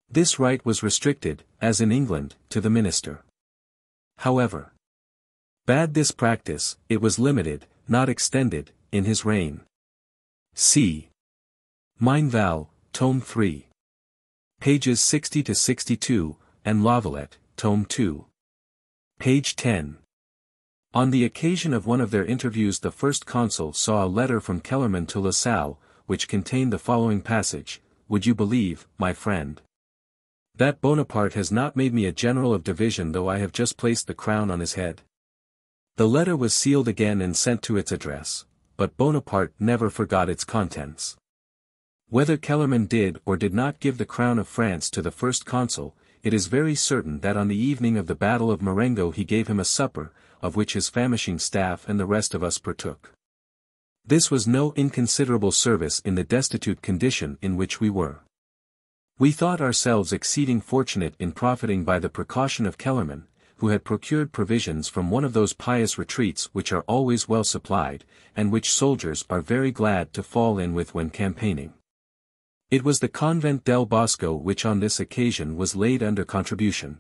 This right was restricted, as in England, to the minister. However bad this practice, it was limited, not extended, in his reign. See Mainval, tome 3, pages 60 to 62, and Lavalette, tome 2, page 10. On the occasion of one of their interviews, the first consul saw a letter from Kellerman to Lasalle, which contained the following passage: "Would you believe, my friend, that Bonaparte has not made me a general of division, though I have just placed the crown on his head?" The letter was sealed again and sent to its address, but Bonaparte never forgot its contents. Whether Kellerman did or did not give the crown of France to the first consul, it is very certain that on the evening of the Battle of Marengo he gave him a supper, of which his famishing staff and the rest of us partook. This was no inconsiderable service in the destitute condition in which we were. We thought ourselves exceeding fortunate in profiting by the precaution of Kellerman, who had procured provisions from one of those pious retreats which are always well supplied, and which soldiers are very glad to fall in with when campaigning. It was the Convent del Bosco which on this occasion was laid under contribution.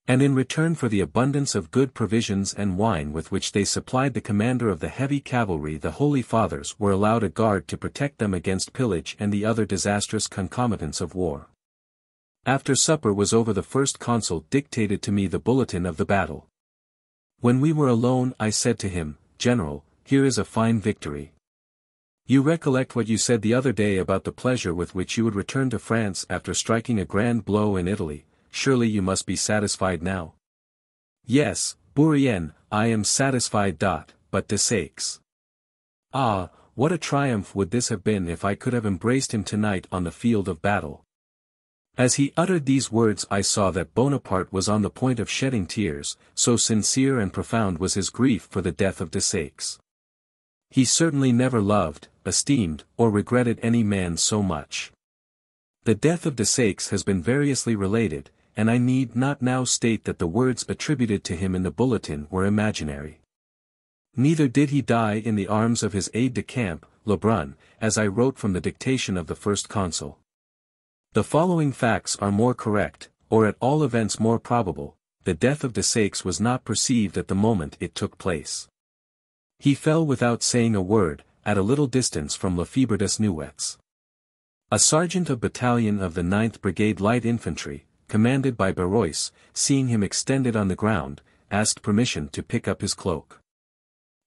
And in return for the abundance of good provisions and wine with which they supplied the commander of the heavy cavalry, the Holy Fathers were allowed a guard to protect them against pillage and the other disastrous concomitants of war. After supper was over, the first consul dictated to me the bulletin of the battle. When we were alone, I said to him, "General, here is a fine victory. You recollect what you said the other day about the pleasure with which you would return to France after striking a grand blow in Italy. Surely you must be satisfied now." "Yes, Bourrienne, I am satisfied. But XXXIX. Ah, what a triumph would this have been if I could have embraced him tonight on the field of battle." As he uttered these words I saw that Bonaparte was on the point of shedding tears, so sincere and profound was his grief for the death of XXXIX. He certainly never loved, esteemed, or regretted any man so much. The death of XXXIX has been variously related, and I need not now state that the words attributed to him in the bulletin were imaginary. Neither did he die in the arms of his aide-de-camp, Lebrun, as I wrote from the dictation of the first consul. The following facts are more correct, or at all events more probable. The death of XXXIX was not perceived at the moment it took place. He fell without saying a word, at a little distance from Lefebvre des Nuets. A sergeant of battalion of the 9th Brigade Light Infantry, commanded by Barrois, seeing him extended on the ground, asked permission to pick up his cloak.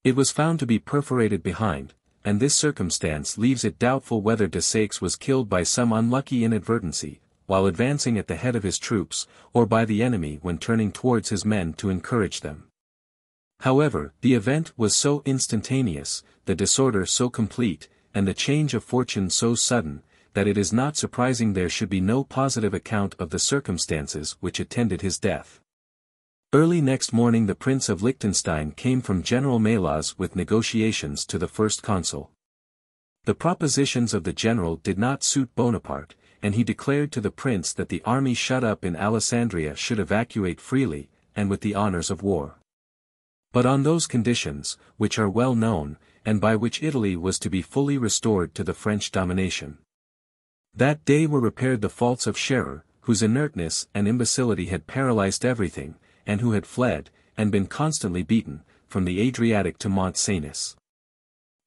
It was found to be perforated behind, and this circumstance leaves it doubtful whether XXXIX was killed by some unlucky inadvertency, while advancing at the head of his troops, or by the enemy when turning towards his men to encourage them. However, the event was so instantaneous, the disorder so complete, and the change of fortune so sudden, that it is not surprising there should be no positive account of the circumstances which attended his death. Early next morning the Prince of Liechtenstein came from General Melas with negotiations to the first consul. The propositions of the general did not suit Bonaparte, and he declared to the prince that the army shut up in Alessandria should evacuate freely, and with the honors of war. But on those conditions, which are well known, and by which Italy was to be fully restored to the French domination. That day were repaired the faults of Scherer, whose inertness and imbecility had paralyzed everything, and who had fled, and been constantly beaten, from the Adriatic to Mont Cenis.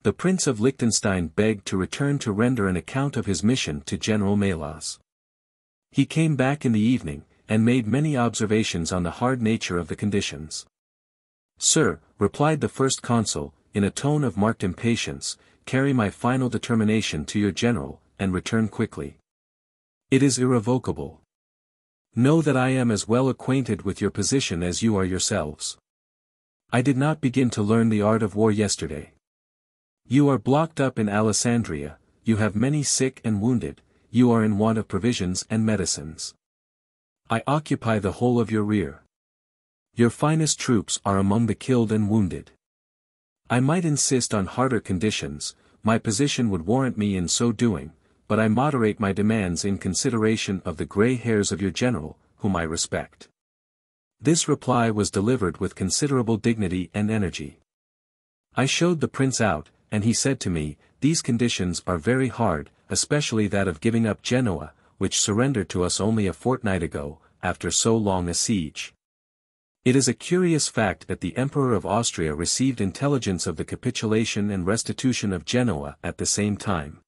The Prince of Liechtenstein begged to return to render an account of his mission to General Melas. He came back in the evening, and made many observations on the hard nature of the conditions. "Sir," replied the first consul, in a tone of marked impatience, "carry my final determination to your general, and return quickly. It is irrevocable. Know that I am as well acquainted with your position as you are yourselves. I did not begin to learn the art of war yesterday. You are blocked up in Alessandria, you have many sick and wounded, you are in want of provisions and medicines. I occupy the whole of your rear. Your finest troops are among the killed and wounded. I might insist on harder conditions, my position would warrant me in so doing, but I moderate my demands in consideration of the grey hairs of your general, whom I respect." This reply was delivered with considerable dignity and energy. I showed the prince out, and he said to me, "These conditions are very hard, especially that of giving up Genoa, which surrendered to us only a fortnight ago, after so long a siege. It is a curious fact that the Emperor of Austria received intelligence of the capitulation and restitution of Genoa at the same time.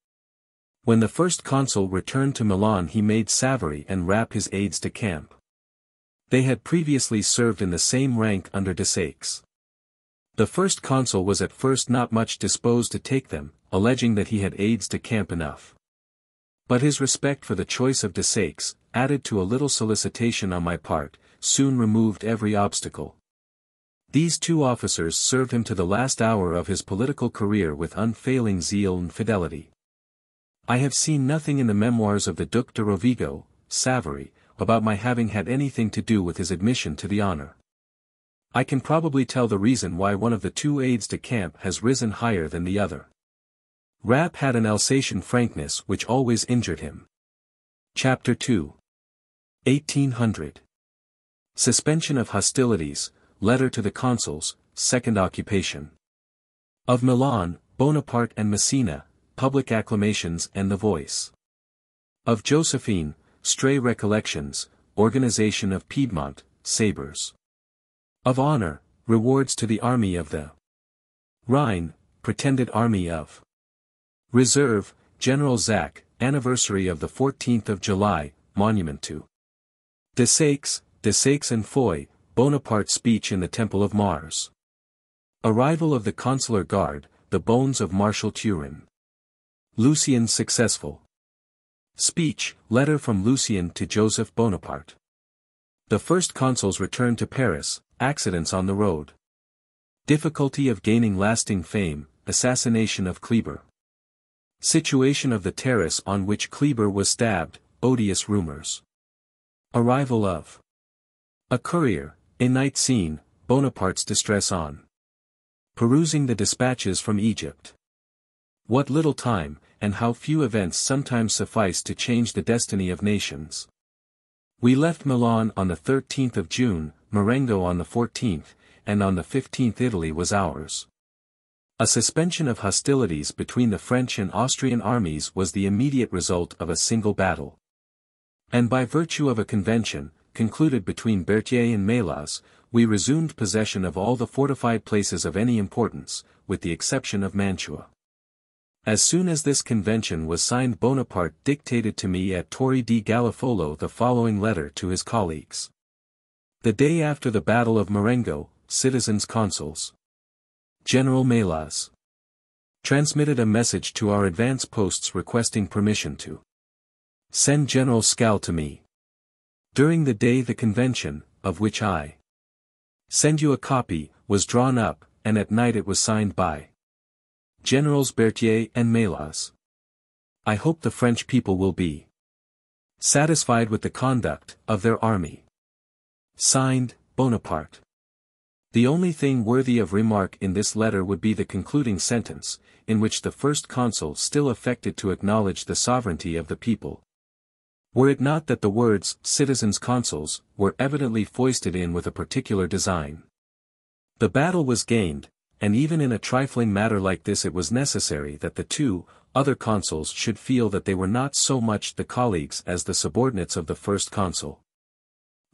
When the first consul returned to Milan he made Savary and Rapp his aides-de-camp. They had previously served in the same rank under XXXIX. The first consul was at first not much disposed to take them, alleging that he had aides-de-camp enough. But his respect for the choice of XXXIX, added to a little solicitation on my part, soon removed every obstacle. These two officers served him to the last hour of his political career with unfailing zeal and fidelity. I have seen nothing in the memoirs of the Duc de Rovigo, Savary, about my having had anything to do with his admission to the honor. I can probably tell the reason why one of the two aides-de-camp has risen higher than the other. Rapp had an Alsatian frankness which always injured him. Chapter 2. 1800. Suspension of hostilities, letter to the consuls, second occupation. Of Milan, Bonaparte and Messina, public acclamations and the voice. Of Josephine, Stray Recollections, Organization of Piedmont, Sabres. Of Honor, Rewards to the Army of the Rhine, Pretended Army of Reserve, General Zach, Anniversary of the 14th of July, Monument to Desaix and Foy, Bonaparte's Speech in the Temple of Mars. Arrival of the Consular Guard, The Bones of Marshal Turenne. Lucien's Successful Speech, Letter from Lucien to Joseph Bonaparte. The First Consul's Return to Paris, Accidents on the Road. Difficulty of Gaining Lasting Fame, Assassination of Kleber. Situation of the terrace on which Kleber was stabbed, Odious Rumors. Arrival of a courier, a night scene, Bonaparte's distress on perusing the dispatches from Egypt. What little time, and how few events sometimes suffice to change the destiny of nations. We left Milan on the 13th of June, Marengo on the 14th, and on the 15th Italy was ours. A suspension of hostilities between the French and Austrian armies was the immediate result of a single battle. And by virtue of a convention, concluded between Berthier and Melas, we resumed possession of all the fortified places of any importance, with the exception of Mantua. As soon as this convention was signed, Bonaparte dictated to me at Torre di Galafolo the following letter to his colleagues. The day after the Battle of Marengo, citizens consuls. General Melas transmitted a message to our advance posts requesting permission to send General Scal to me. During the day the convention, of which I send you a copy, was drawn up, and at night it was signed by Generals Berthier and Melas. I hope the French people will be satisfied with the conduct of their army. Signed, Bonaparte. The only thing worthy of remark in this letter would be the concluding sentence, in which the First Consul still affected to acknowledge the sovereignty of the people. Were it not that the words, citizens consuls, were evidently foisted in with a particular design. The battle was gained, and even in a trifling matter like this it was necessary that the two other consuls should feel that they were not so much the colleagues as the subordinates of the First Consul.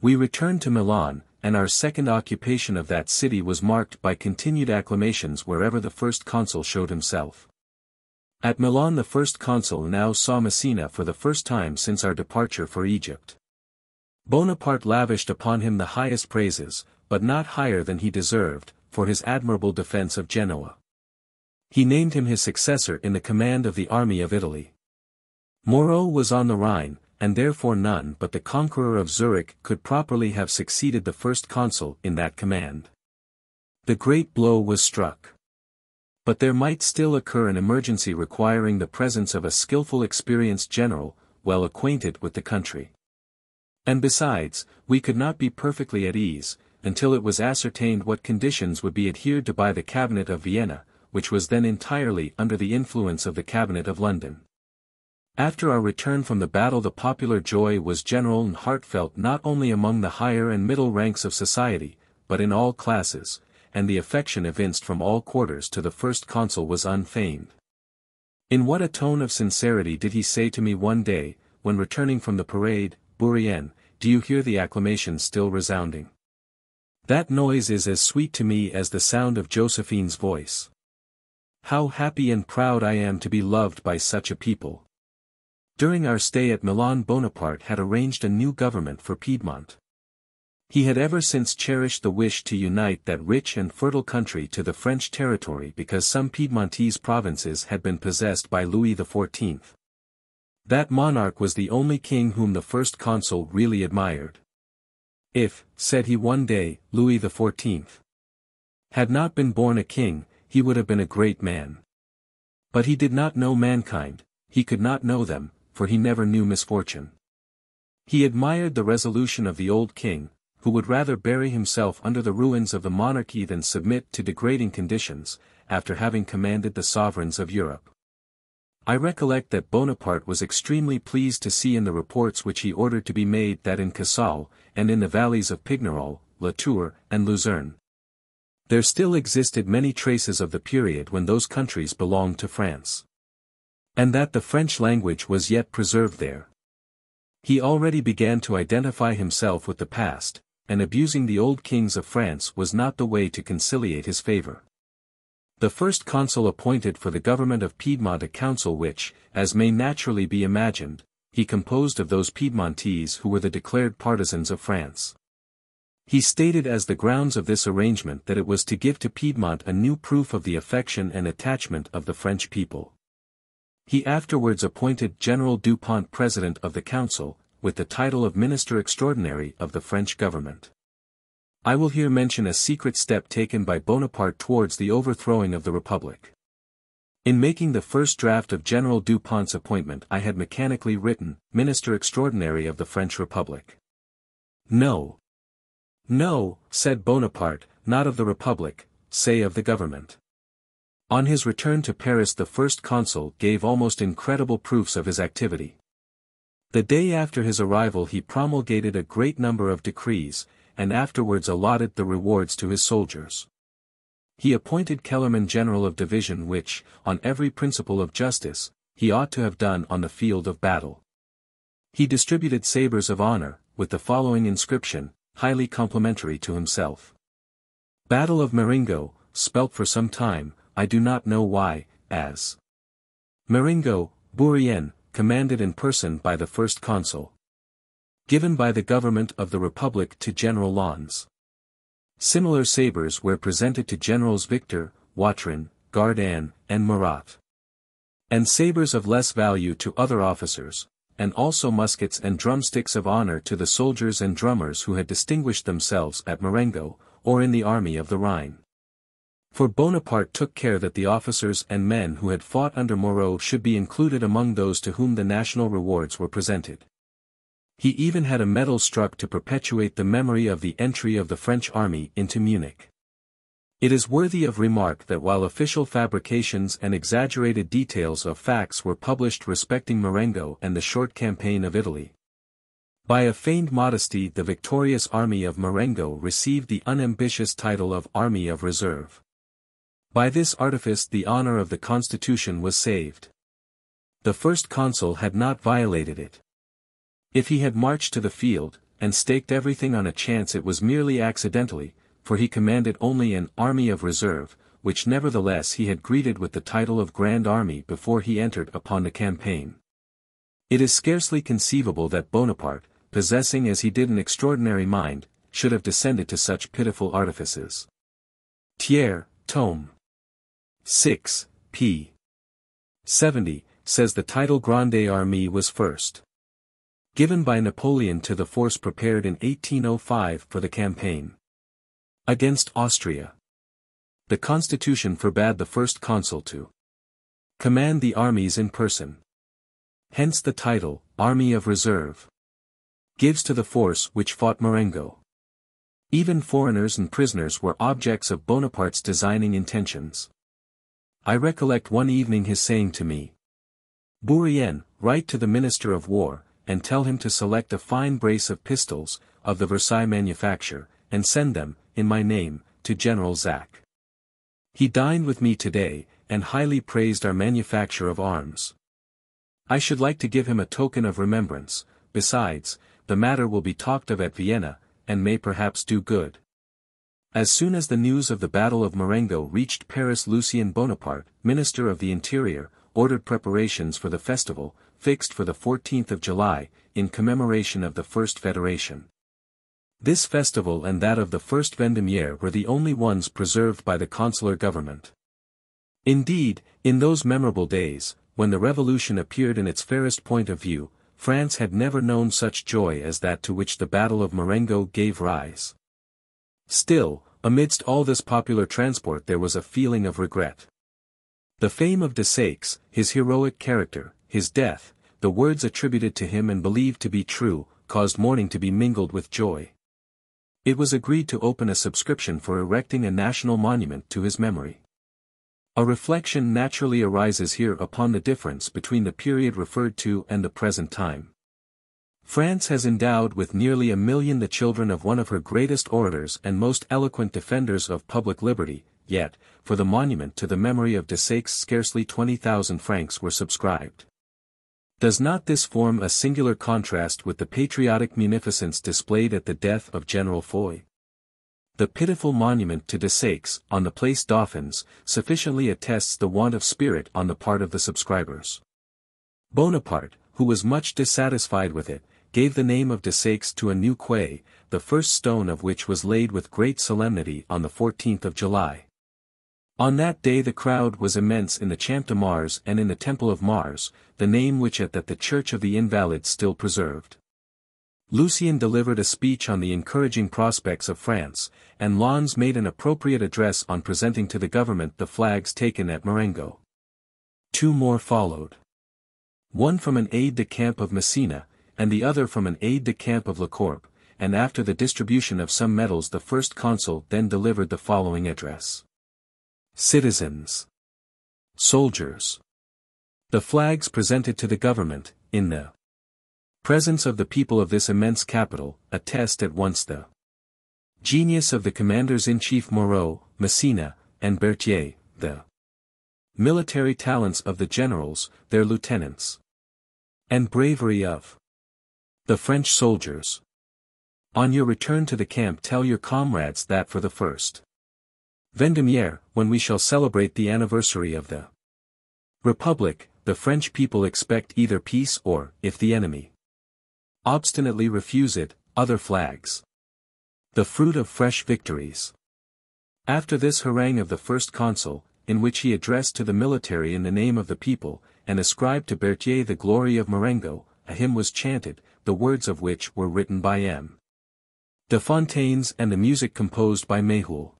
We returned to Milan, and our second occupation of that city was marked by continued acclamations wherever the First Consul showed himself. At Milan the First Consul now saw Messina for the first time since our departure for Egypt. Bonaparte lavished upon him the highest praises, but not higher than he deserved, for his admirable defense of Genoa. He named him his successor in the command of the army of Italy. Moreau was on the Rhine, and therefore none but the conqueror of Zurich could properly have succeeded the First Consul in that command. The great blow was struck. But there might still occur an emergency requiring the presence of a skillful, experienced general, well acquainted with the country. And besides, we could not be perfectly at ease, until it was ascertained what conditions would be adhered to by the Cabinet of Vienna, which was then entirely under the influence of the Cabinet of London. After our return from the battle the popular joy was general and heartfelt not only among the higher and middle ranks of society, but in all classes, and the affection evinced from all quarters to the First Consul was unfeigned. In what a tone of sincerity did he say to me one day, when returning from the parade, Bourrienne, do you hear the acclamations still resounding? That noise is as sweet to me as the sound of Josephine's voice. How happy and proud I am to be loved by such a people. During our stay at Milan Bonaparte had arranged a new government for Piedmont. He had ever since cherished the wish to unite that rich and fertile country to the French territory because some Piedmontese provinces had been possessed by Louis XIV. That monarch was the only king whom the First Consul really admired. If, said he one day, Louis XIV had not been born a king, he would have been a great man. But he did not know mankind, he could not know them, for he never knew misfortune. He admired the resolution of the old king, who would rather bury himself under the ruins of the monarchy than submit to degrading conditions, after having commanded the sovereigns of Europe. I recollect that Bonaparte was extremely pleased to see in the reports which he ordered to be made that in Casale, and in the valleys of Pignerol, La Tour, and Luzerne, there still existed many traces of the period when those countries belonged to France. And that the French language was yet preserved there. He already began to identify himself with the past, and abusing the old kings of France was not the way to conciliate his favor. The first consul appointed for the government of Piedmont a council which, as may naturally be imagined, he composed of those Piedmontese who were the declared partisans of France. He stated as the grounds of this arrangement that it was to give to Piedmont a new proof of the affection and attachment of the French people. He afterwards appointed General Dupont president of the council, with the title of Minister Extraordinary of the French government. I will here mention a secret step taken by Bonaparte towards the overthrowing of the Republic. In making the first draft of General Dupont's appointment I had mechanically written, Minister Extraordinary of the French Republic. No, said Bonaparte, not of the Republic, say of the government. On his return to Paris the first consul gave almost incredible proofs of his activity. The day after his arrival he promulgated a great number of decrees, and afterwards allotted the rewards to his soldiers. He appointed Kellerman general of division which, on every principle of justice, he ought to have done on the field of battle. He distributed sabres of honor, with the following inscription, highly complimentary to himself. Battle of Marengo, spelt for some time, I do not know why, as Marengo, Bourrienne, commanded in person by the first consul. Given by the government of the Republic to General Lons. Similar sabres were presented to Generals Victor, Watrin, Gardin, and Murat. And sabres of less value to other officers, and also muskets and drumsticks of honor to the soldiers and drummers who had distinguished themselves at Marengo, or in the army of the Rhine. For Bonaparte took care that the officers and men who had fought under Moreau should be included among those to whom the national rewards were presented. He even had a medal struck to perpetuate the memory of the entry of the French army into Munich. It is worthy of remark that while official fabrications and exaggerated details of facts were published respecting Marengo and the short campaign of Italy, by a feigned modesty the victorious army of Marengo received the unambitious title of Army of Reserve. By this artifice the honor of the Constitution was saved. The first consul had not violated it. If he had marched to the field, and staked everything on a chance it was merely accidentally, for he commanded only an Army of Reserve, which nevertheless he had greeted with the title of Grand Army before he entered upon the campaign. It is scarcely conceivable that Bonaparte, possessing as he did an extraordinary mind, should have descended to such pitiful artifices. Thiers, tome 6, p. 70, says the title Grande Armée was first given by Napoleon to the force prepared in 1805 for the campaign against Austria. The Constitution forbade the first consul to command the armies in person. Hence the title, Army of Reserve, gives to the force which fought Marengo. Even foreigners and prisoners were objects of Bonaparte's designing intentions. I recollect one evening his saying to me, Bourrienne, write to the Minister of War, and tell him to select a fine brace of pistols, of the Versailles manufacture, and send them, in my name, to General Zac. He dined with me today, and highly praised our manufacture of arms. I should like to give him a token of remembrance. Besides, the matter will be talked of at Vienna, and may perhaps do good. As soon as the news of the Battle of Marengo reached Paris, Lucien Bonaparte, Minister of the Interior, ordered preparations for the festival, fixed for the 14th of July, in commemoration of the First Federation. This festival and that of the First Vendemiaire were the only ones preserved by the consular government. Indeed, in those memorable days, when the Revolution appeared in its fairest point of view, France had never known such joy as that to which the Battle of Marengo gave rise. Still, amidst all this popular transport there was a feeling of regret. The fame of Desaix, his heroic character, his death, the words attributed to him and believed to be true, caused mourning to be mingled with joy. It was agreed to open a subscription for erecting a national monument to his memory. A reflection naturally arises here upon the difference between the period referred to and the present time. France has endowed with nearly 1 million the children of one of her greatest orators and most eloquent defenders of public liberty, yet, for the monument to the memory of Desaix scarcely 20,000 francs were subscribed. Does not this form a singular contrast with the patriotic munificence displayed at the death of General Foy? The pitiful monument to Desaix, on the Place Dauphins, sufficiently attests the want of spirit on the part of the subscribers. Bonaparte, who was much dissatisfied with it, gave the name of Desaix to a new quay, the first stone of which was laid with great solemnity on the 14th of July. On that day the crowd was immense in the Champ de Mars and in the Temple of Mars, the name which at that the Church of the Invalids still preserved. Lucien delivered a speech on the encouraging prospects of France, and Lens made an appropriate address on presenting to the government the flags taken at Marengo. Two more followed. One from an aide-de-camp of Messina, and the other from an aide-de-camp of Lecourbe, and after the distribution of some medals the first consul then delivered the following address. Citizens. Soldiers. The flags presented to the government, in the presence of the people of this immense capital, attest at once the genius of the commanders-in-chief Moreau, Messina, and Berthier, the military talents of the generals, their lieutenants, and bravery of the French soldiers. On your return to the camp tell your comrades that for the first Vendemiaire, when we shall celebrate the anniversary of the Republic, the French people expect either peace or, if the enemy obstinately refuse it, other flags. The fruit of fresh victories. After this harangue of the first consul, in which he addressed to the military in the name of the people, and ascribed to Berthier the glory of Marengo, a hymn was chanted, the words of which were written by M. de Fontaines and the music composed by Méhul.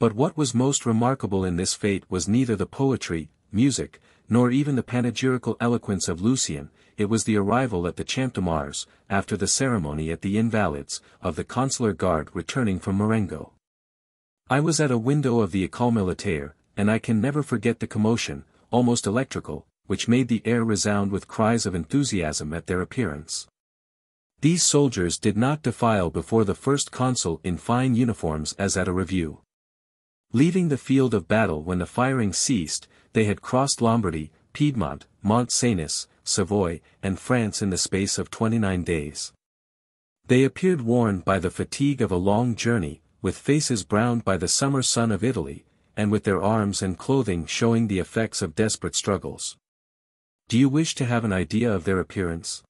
But what was most remarkable in this fete was neither the poetry, music, nor even the panegyrical eloquence of Lucien, it was the arrival at the Champ de Mars, after the ceremony at the Invalids, of the consular guard returning from Marengo. I was at a window of the École Militaire, and I can never forget the commotion, almost electrical, which made the air resound with cries of enthusiasm at their appearance. These soldiers did not defile before the first consul in fine uniforms as at a review. Leaving the field of battle when the firing ceased, they had crossed Lombardy, Piedmont, Mont-Cenis, Savoy, and France in the space of 29 days. They appeared worn by the fatigue of a long journey, with faces browned by the summer sun of Italy, and with their arms and clothing showing the effects of desperate struggles. Do you wish to have an idea of their appearance?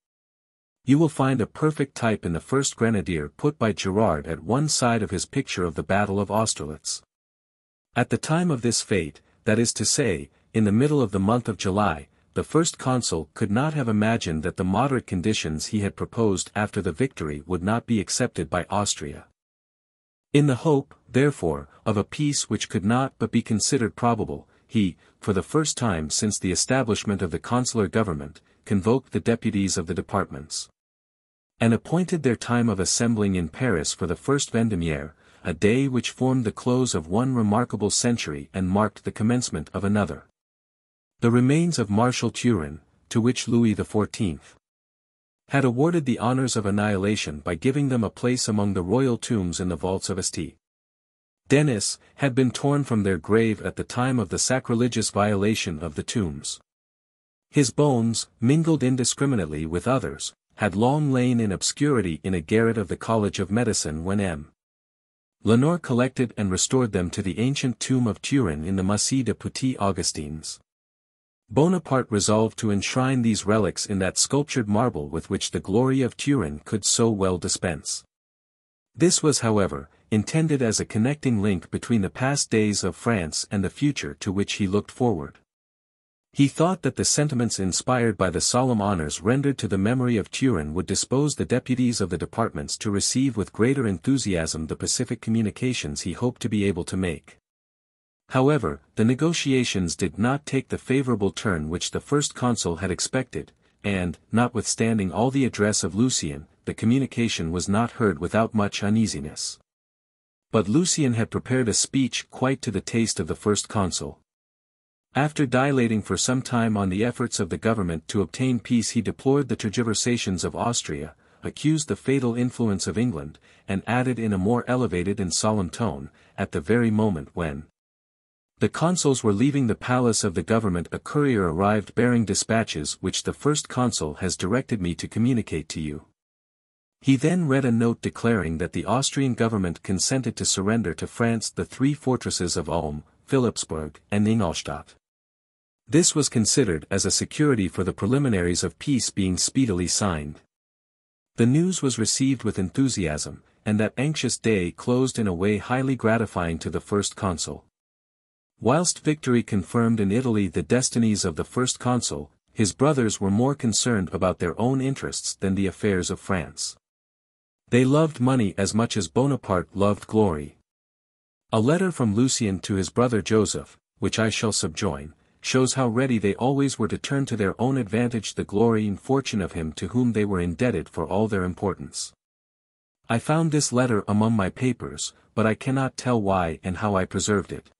You will find a perfect type in the first grenadier put by Gerard at one side of his picture of the Battle of Austerlitz. At the time of this fete, that is to say, in the middle of the month of July, the first consul could not have imagined that the moderate conditions he had proposed after the victory would not be accepted by Austria. In the hope, therefore, of a peace which could not but be considered probable, he, for the first time since the establishment of the consular government, convoked the deputies of the departments, and appointed their time of assembling in Paris for the first Vendemiaire, a day which formed the close of one remarkable century and marked the commencement of another. The remains of Marshal Turenne, to which Louis XIV had awarded the honors of annihilation by giving them a place among the royal tombs in the vaults of St. Denis, had been torn from their grave at the time of the sacrilegious violation of the tombs. His bones, mingled indiscriminately with others, had long lain in obscurity in a garret of the College of Medicine when M. Lenore collected and restored them to the ancient tomb of Turenne in the Massif de Petit Augustins. Bonaparte resolved to enshrine these relics in that sculptured marble with which the glory of Turenne could so well dispense. This was however, intended as a connecting link between the past days of France and the future to which he looked forward. He thought that the sentiments inspired by the solemn honors rendered to the memory of Turenne would dispose the deputies of the departments to receive with greater enthusiasm the pacific communications he hoped to be able to make. However, the negotiations did not take the favorable turn which the first consul had expected, and, notwithstanding all the address of Lucien, the communication was not heard without much uneasiness. But Lucien had prepared a speech quite to the taste of the first consul. After dilating for some time on the efforts of the government to obtain peace, he deplored the tergiversations of Austria, accused the fatal influence of England, and added in a more elevated and solemn tone, at the very moment when The consuls were leaving the palace of the government. A courier arrived bearing dispatches which the first consul has directed me to communicate to you. He then read a note declaring that the Austrian government consented to surrender to France the 3 fortresses of Ulm, Philipsburg, and Ingolstadt. This was considered as a security for the preliminaries of peace being speedily signed. The news was received with enthusiasm, and that anxious day closed in a way highly gratifying to the first consul. Whilst victory confirmed in Italy the destinies of the first consul, his brothers were more concerned about their own interests than the affairs of France. They loved money as much as Bonaparte loved glory. A letter from Lucien to his brother Joseph, which I shall subjoin, shows how ready they always were to turn to their own advantage the glory and fortune of him to whom they were indebted for all their importance. I found this letter among my papers, but I cannot tell why and how I preserved it.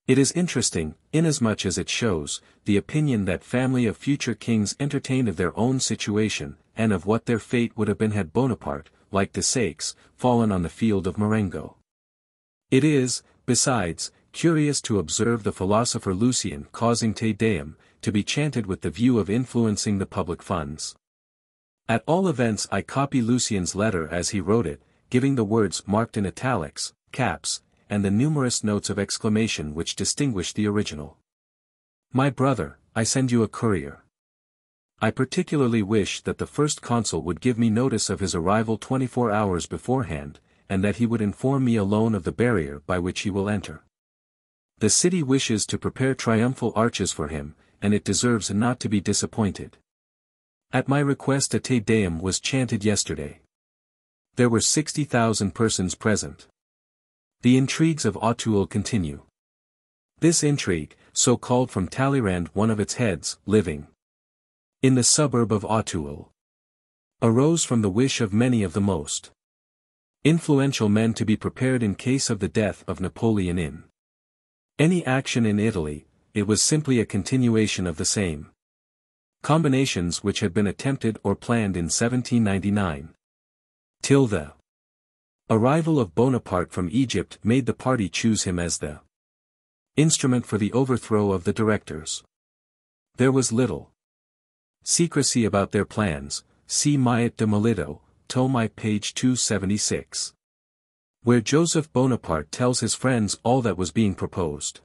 It is interesting, inasmuch as it shows the opinion that family of future kings entertained of their own situation, and of what their fate would have been had Bonaparte, like Desaix, fallen on the field of Marengo. It is, besides, curious to observe the philosopher Lucien causing Te Deum to be chanted with the view of influencing the public funds. At all events I copy Lucien's letter as he wrote it, giving the words marked in italics, caps, and the numerous notes of exclamation which distinguish the original. My brother, I send you a courier. I particularly wish that the first consul would give me notice of his arrival 24 hours beforehand, and that he would inform me alone of the barrier by which he will enter. The city wishes to prepare triumphal arches for him, and it deserves not to be disappointed. At my request a Te Deum was chanted yesterday. There were 60,000 persons present. The intrigues of Auteuil continue. This intrigue, so called from Talleyrand, one of its heads, living in the suburb of Auteuil, arose from the wish of many of the most influential men to be prepared in case of the death of Napoleon in any action in Italy. It was simply a continuation of the same combinations which had been attempted or planned in 1799. Till the arrival of Bonaparte from Egypt made the party choose him as the instrument for the overthrow of the directors. There was little secrecy about their plans. See Maillet de Melito, tome I page 276. Where Joseph Bonaparte tells his friends all that was being proposed.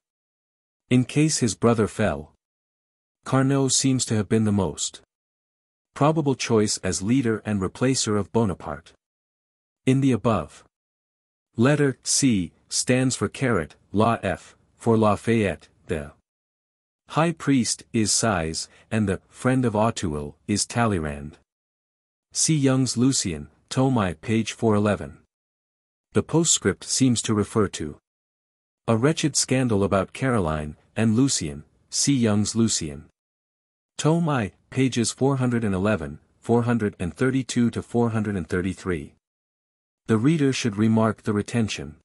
In case his brother fell, Carnot seems to have been the most probable choice as leader and replacer of Bonaparte. In the above letter, C stands for carat, La F, for Lafayette, the high priest is Size, and the friend of Auteuil is Talleyrand. See Young's Lucien, tome I page 411. The postscript seems to refer to a wretched scandal about Caroline and Lucien. See Young's Lucien. Tome I, pages 411, 432 to 433. The reader should remark the retention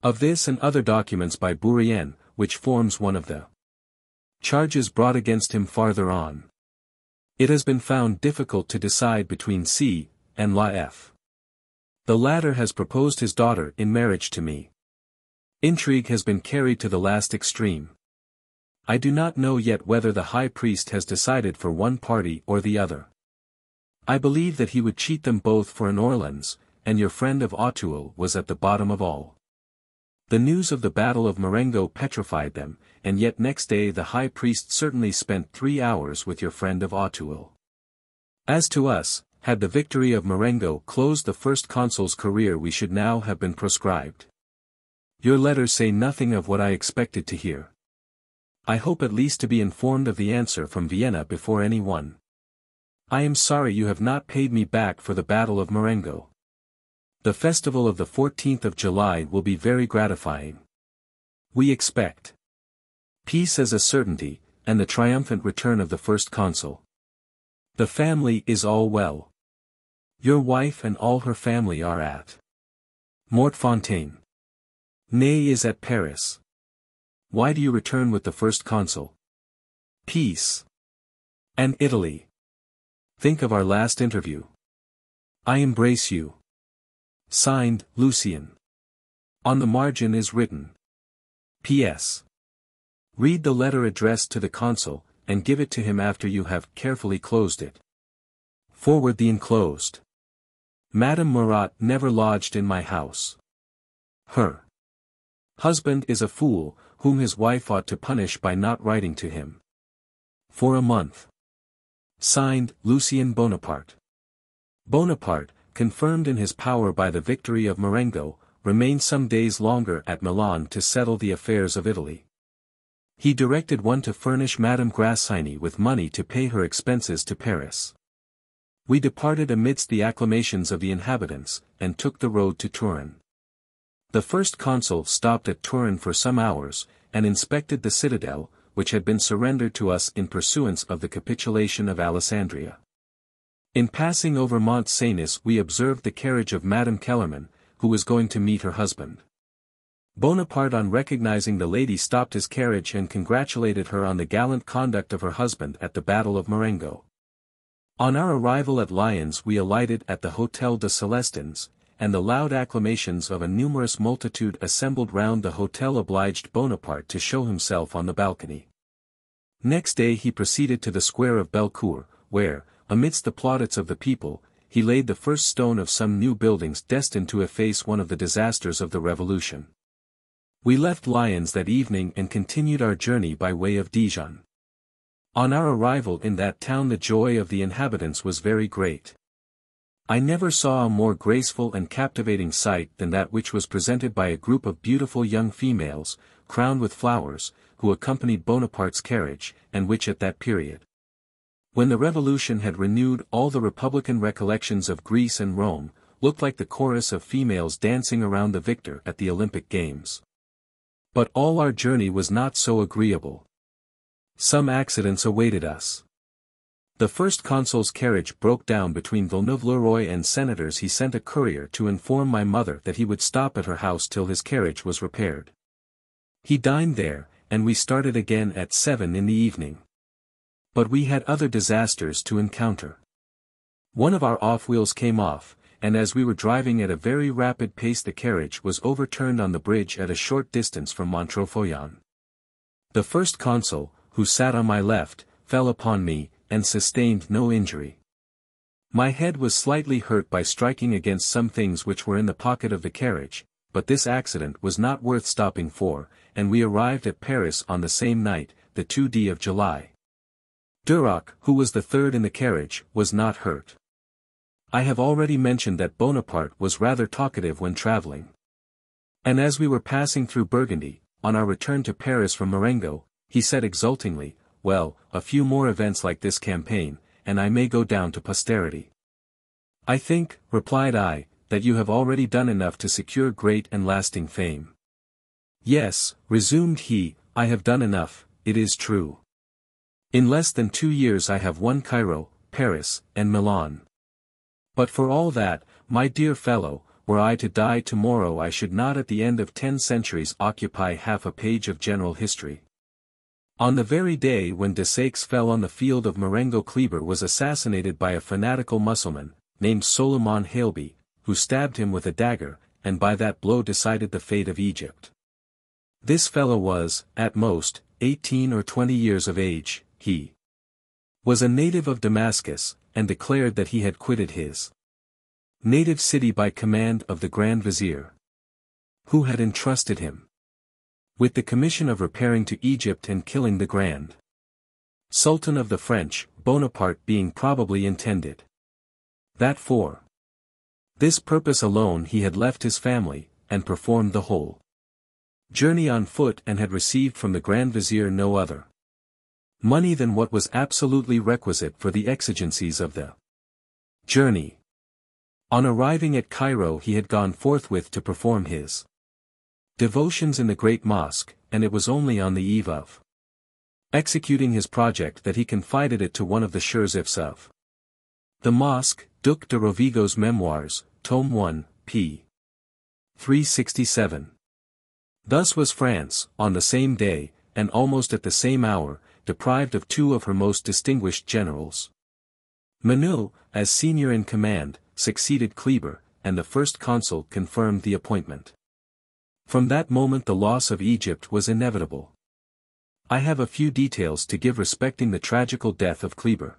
of this and other documents by Bourrienne, which forms one of the charges brought against him farther on. It has been found difficult to decide between C and La F. The latter has proposed his daughter in marriage to me. Intrigue has been carried to the last extreme. I do not know yet whether the high priest has decided for one party or the other. I believe that he would cheat them both for an Orleans, and your friend of Auteuil was at the bottom of all. The news of the Battle of Marengo petrified them, and yet next day the high priest certainly spent 3 hours with your friend of Auteuil. As to us, had the victory of Marengo closed the first consul's career, we should now have been proscribed. Your letters say nothing of what I expected to hear. I hope at least to be informed of the answer from Vienna before any one. I am sorry you have not paid me back for the Battle of Marengo. The festival of the 14th of July will be very gratifying. We expect peace as a certainty, and the triumphant return of the first consul. The family is all well. Your wife and all her family are at Mortefontaine. Ney is at Paris. Why do you return with the first consul? Peace. And Italy. Think of our last interview. I embrace you. Signed, Lucien. On the margin is written P.S. Read the letter addressed to the consul, and give it to him after you have carefully closed it. Forward the enclosed. Madame Murat never lodged in my house. Her husband is a fool, whom his wife ought to punish by not writing to him. For a month. Signed, Lucien Bonaparte. Bonaparte, confirmed in his power by the victory of Marengo, remained some days longer at Milan to settle the affairs of Italy. He directed one to furnish Madame Grassini with money to pay her expenses to Paris. We departed amidst the acclamations of the inhabitants, and took the road to Turin. The first consul stopped at Turin for some hours, and inspected the citadel, which had been surrendered to us in pursuance of the capitulation of Alessandria. In passing over Mont Cenis we observed the carriage of Madame Kellerman, who was going to meet her husband. Bonaparte on recognizing the lady stopped his carriage and congratulated her on the gallant conduct of her husband at the Battle of Marengo. On our arrival at Lyons we alighted at the Hôtel de Célestins, and the loud acclamations of a numerous multitude assembled round the hotel obliged Bonaparte to show himself on the balcony. Next day he proceeded to the square of Bellecour, where, amidst the plaudits of the people, he laid the first stone of some new buildings destined to efface one of the disasters of the Revolution. We left Lyons that evening and continued our journey by way of Dijon. On our arrival in that town the joy of the inhabitants was very great. I never saw a more graceful and captivating sight than that which was presented by a group of beautiful young females, crowned with flowers, who accompanied Bonaparte's carriage, and which at that period, when the Revolution had renewed all the republican recollections of Greece and Rome, looked like the chorus of females dancing around the victor at the Olympic Games. But all our journey was not so agreeable. Some accidents awaited us. The first consul's carriage broke down between Villeneuve-le-Roi and Senators. He sent a courier to inform my mother that he would stop at her house till his carriage was repaired. He dined there, and we started again at 7 in the evening. But we had other disasters to encounter. One of our off-wheels came off, and as we were driving at a very rapid pace the carriage was overturned on the bridge at a short distance from Montreuil-Feuillon. The first consul, who sat on my left, fell upon me, and sustained no injury. My head was slightly hurt by striking against some things which were in the pocket of the carriage, but this accident was not worth stopping for, and we arrived at Paris on the same night, the 2d of July. Duroc, who was the third in the carriage, was not hurt. I have already mentioned that Bonaparte was rather talkative when traveling. And as we were passing through Burgundy, on our return to Paris from Marengo, he said exultingly, "Well, a few more events like this campaign, and I may go down to posterity." "I think," replied I, "that you have already done enough to secure great and lasting fame." "Yes," resumed he, "I have done enough, it is true. In less than 2 years I have won Cairo, Paris, and Milan. But for all that, my dear fellow, were I to die tomorrow I should not at the end of 10 centuries occupy half a page of general history." On the very day when Desaix fell on the field of Marengo Kleber was assassinated by a fanatical Mussulman, named Solomon Haleby, who stabbed him with a dagger, and by that blow decided the fate of Egypt. This fellow was, at most, 18 or 20 years of age. He was a native of Damascus, and declared that he had quitted his native city by command of the Grand Vizier, who had entrusted him with the commission of repairing to Egypt and killing the Grand Sultan of the French, Bonaparte being probably intended that for this purpose alone he had left his family, and performed the whole journey on foot and had received from the Grand Vizier no other money than what was absolutely requisite for the exigencies of the journey. On arriving at Cairo he had gone forthwith to perform his devotions in the great mosque, and it was only on the eve of executing his project that he confided it to one of the Sherzifs of the mosque, Duc de Rovigo's Memoirs, Tome 1, p. 367. Thus was France, on the same day, and almost at the same hour, deprived of 2 of her most distinguished generals. Menil, as senior in command, succeeded Kleber, and the first consul confirmed the appointment. From that moment the loss of Egypt was inevitable. I have a few details to give respecting the tragical death of Kleber.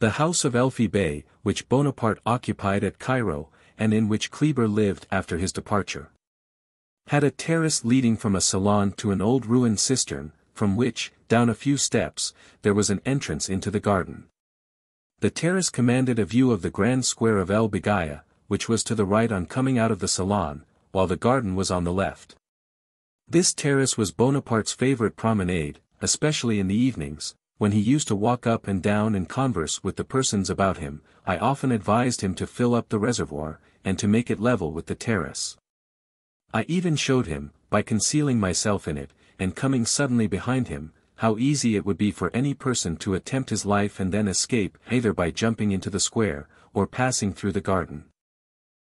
The house of Elfi Bey, which Bonaparte occupied at Cairo, and in which Kleber lived after his departure, had a terrace leading from a salon to an old ruined cistern, from which, down a few steps, there was an entrance into the garden. The terrace commanded a view of the grand square of El Bigaya, which was to the right on coming out of the salon, while the garden was on the left. This terrace was Bonaparte's favorite promenade, especially in the evenings, when he used to walk up and down and converse with the persons about him. I often advised him to fill up the reservoir, and to make it level with the terrace. I even showed him, by concealing myself in it, and coming suddenly behind him, how easy it would be for any person to attempt his life and then escape either by jumping into the square, or passing through the garden.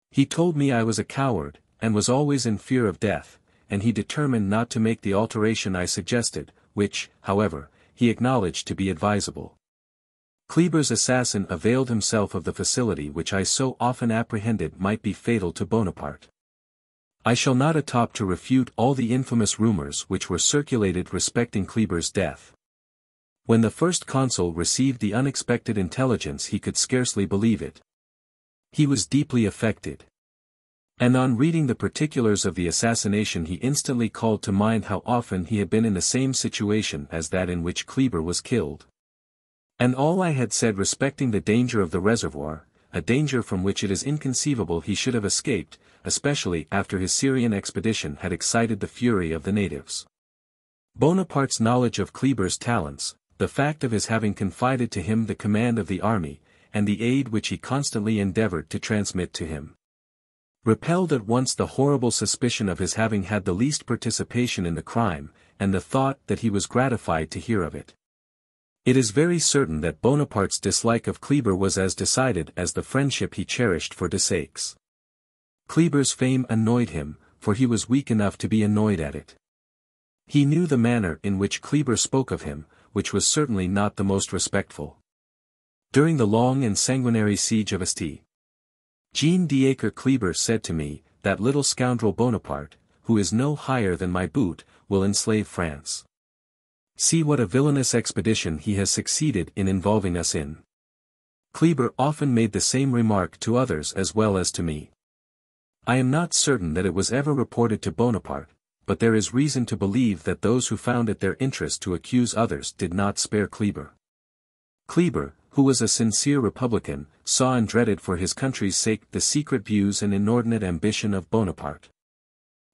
He told me I was a coward, and was always in fear of death, and he determined not to make the alteration I suggested, which, however, he acknowledged to be advisable. Kleber's assassin availed himself of the facility which I so often apprehended might be fatal to Bonaparte. I shall not attempt to refute all the infamous rumors which were circulated respecting Kleber's death. When the first consul received the unexpected intelligence he could scarcely believe it. He was deeply affected. And on reading the particulars of the assassination he instantly called to mind how often he had been in the same situation as that in which Kleber was killed. And all I had said respecting the danger of the reservoir, a danger from which it is inconceivable he should have escaped, especially after his Syrian expedition had excited the fury of the natives. Bonaparte's knowledge of Kleber's talents, the fact of his having confided to him the command of the army, and the aid which he constantly endeavored to transmit to him, repelled at once the horrible suspicion of his having had the least participation in the crime, and the thought that he was gratified to hear of it. It is very certain that Bonaparte's dislike of Kleber was as decided as the friendship he cherished for Desaix. Kleber's fame annoyed him, for he was weak enough to be annoyed at it. He knew the manner in which Kleber spoke of him, which was certainly not the most respectful. During the long and sanguinary siege of Asti, Jean d'Acre Kleber said to me, "That little scoundrel Bonaparte, who is no higher than my boot, will enslave France. See what a villainous expedition he has succeeded in involving us in." Kleber often made the same remark to others as well as to me. I am not certain that it was ever reported to Bonaparte, but there is reason to believe that those who found it their interest to accuse others did not spare Kleber. Kleber, who was a sincere republican, saw and dreaded for his country's sake the secret views and inordinate ambition of Bonaparte.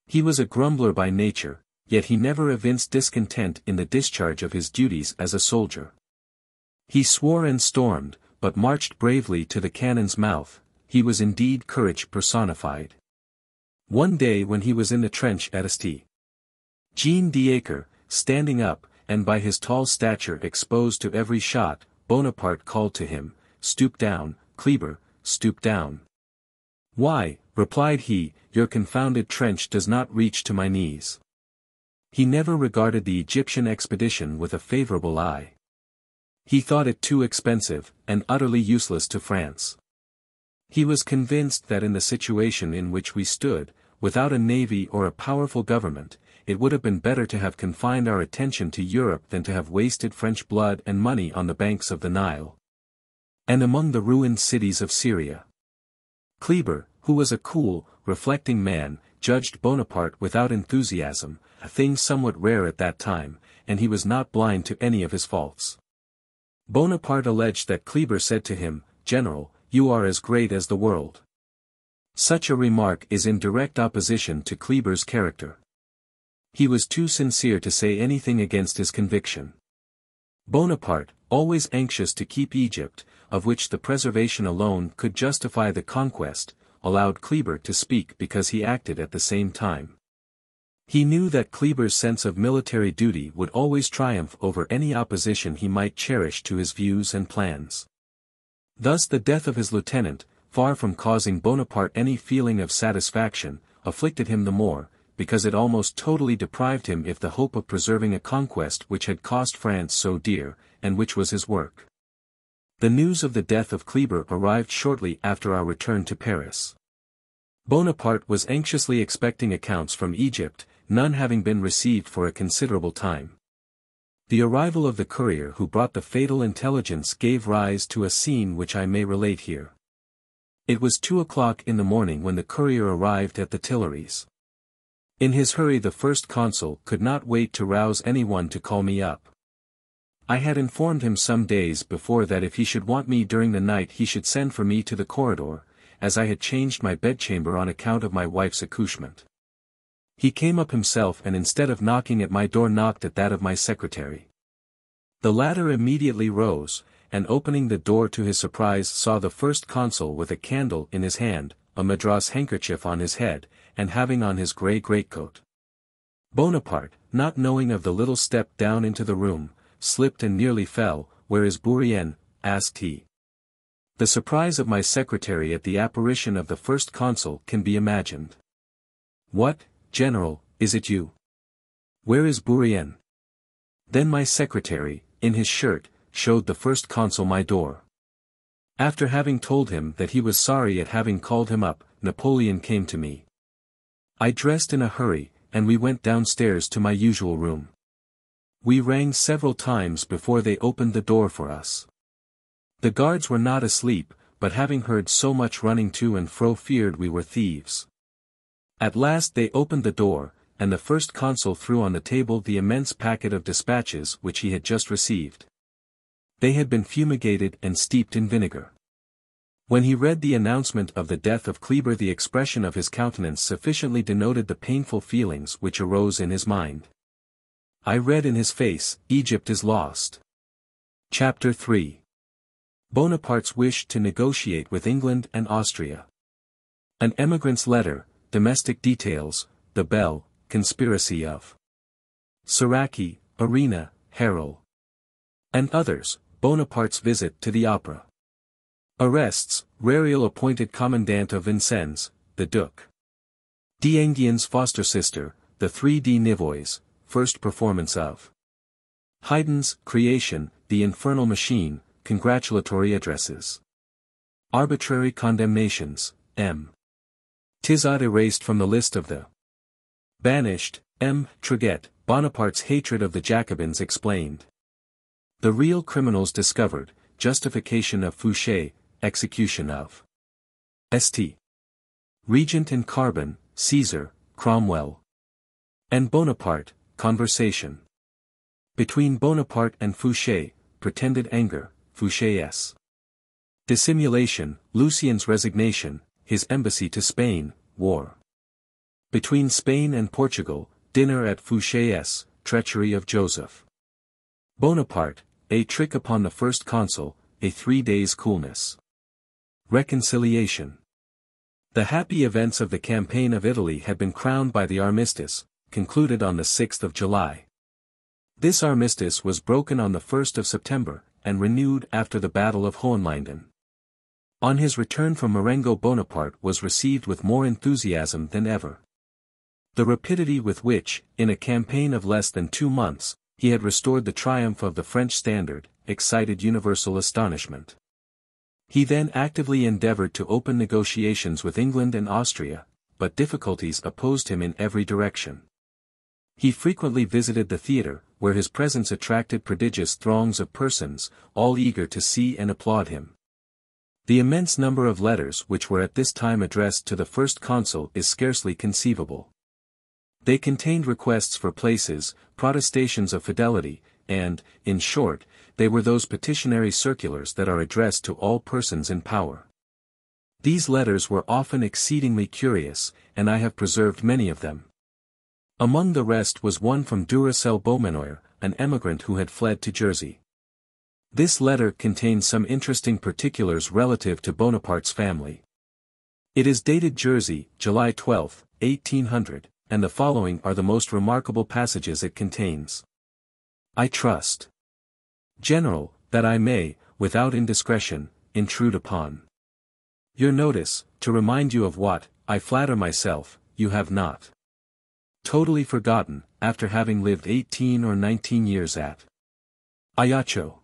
He was a grumbler by nature, yet he never evinced discontent in the discharge of his duties as a soldier. He swore and stormed, but marched bravely to the cannon's mouth. He was indeed courage personified. One day when he was in the trench at Asti, Jean d'Acre, standing up, and by his tall stature exposed to every shot, Bonaparte called to him, "Stoop down, Kleber, stoop down." "Why," replied he, "your confounded trench does not reach to my knees." He never regarded the Egyptian expedition with a favorable eye. He thought it too expensive, and utterly useless to France. He was convinced that in the situation in which we stood, without a navy or a powerful government, it would have been better to have confined our attention to Europe than to have wasted French blood and money on the banks of the Nile, and among the ruined cities of Syria. Kleber, who was a cool, reflecting man, judged Bonaparte without enthusiasm, a thing somewhat rare at that time, and he was not blind to any of his faults. Bonaparte alleged that Kleber said to him, "General, you are as great as the world." Such a remark is in direct opposition to Kleber's character. He was too sincere to say anything against his conviction. Bonaparte, always anxious to keep Egypt, of which the preservation alone could justify the conquest, allowed Kleber to speak because he acted at the same time. He knew that Kleber's sense of military duty would always triumph over any opposition he might cherish to his views and plans. Thus the death of his lieutenant, far from causing Bonaparte any feeling of satisfaction, afflicted him the more, because it almost totally deprived him of the hope of preserving a conquest which had cost France so dear, and which was his work. The news of the death of Kleber arrived shortly after our return to Paris. Bonaparte was anxiously expecting accounts from Egypt, none having been received for a considerable time. The arrival of the courier who brought the fatal intelligence gave rise to a scene which I may relate here. It was 2 o'clock in the morning when the courier arrived at the Tuileries. In his hurry the first consul could not wait to rouse anyone to call me up. I had informed him some days before that if he should want me during the night he should send for me to the corridor, as I had changed my bedchamber on account of my wife's accouchement. He came up himself and instead of knocking at my door knocked at that of my secretary. The latter immediately rose, and opening the door to his surprise saw the first consul with a candle in his hand, a madras handkerchief on his head, and having on his grey greatcoat. Bonaparte, not knowing of the little step down into the room, slipped and nearly fell. "Where is Bourrienne?" asked he. The surprise of my secretary at the apparition of the first consul can be imagined. "What, General, is it you? Where is Bourrienne?" Then my secretary, in his shirt, showed the first consul my door. After having told him that he was sorry at having called him up, Napoleon came to me. I dressed in a hurry, and we went downstairs to my usual room. We rang several times before they opened the door for us. The guards were not asleep, but having heard so much running to and fro feared we were thieves. At last they opened the door, and the first consul threw on the table the immense packet of dispatches which he had just received. They had been fumigated and steeped in vinegar. When he read the announcement of the death of Kleber the expression of his countenance sufficiently denoted the painful feelings which arose in his mind. I read in his face, "Egypt is lost." Chapter 3. Bonaparte's wish to negotiate with England and Austria. An emigrant's letter, domestic details, the Bell, conspiracy of Siraki, Arena, Harel, and others, Bonaparte's visit to the opera. Arrests, Rariel appointed commandant of Vincennes, the Duc d'Enghien foster sister, the 3D Nivois, first performance of Haydn's Creation, the Infernal Machine, congratulatory addresses. Arbitrary condemnations, M. Tizot erased from the list of the banished, M. Treguet, Bonaparte's hatred of the Jacobins explained. The real criminals discovered, justification of Fouché, execution of St. Regent in Carbon, Caesar, Cromwell, and Bonaparte, conversation between Bonaparte and Fouché, pretended anger, Fouché's dissimulation, Lucien's resignation, his embassy to Spain, war between Spain and Portugal, dinner at Fouché's, treachery of Joseph Bonaparte, a trick upon the first consul, a 3 days' coolness. Reconciliation. The happy events of the campaign of Italy had been crowned by the armistice, concluded on the 6th of July. This armistice was broken on the 1st of September, and renewed after the Battle of Hohenlinden. On his return from Marengo Bonaparte was received with more enthusiasm than ever. The rapidity with which, in a campaign of less than 2 months, he had restored the triumph of the French standard, excited universal astonishment. He then actively endeavored to open negotiations with England and Austria, but difficulties opposed him in every direction. He frequently visited the theatre, where his presence attracted prodigious throngs of persons, all eager to see and applaud him. The immense number of letters which were at this time addressed to the first consul is scarcely conceivable. They contained requests for places, protestations of fidelity, and, in short, they were those petitionary circulars that are addressed to all persons in power. These letters were often exceedingly curious, and I have preserved many of them. Among the rest was one from Duracell Beaumanoir, an emigrant who had fled to Jersey. This letter contains some interesting particulars relative to Bonaparte's family. It is dated Jersey, July 12, 1800, and the following are the most remarkable passages it contains. I trust, General, that I may, without indiscretion, intrude upon your notice, to remind you of what, I flatter myself, you have not totally forgotten, after having lived 18 or 19 years at Ajaccio.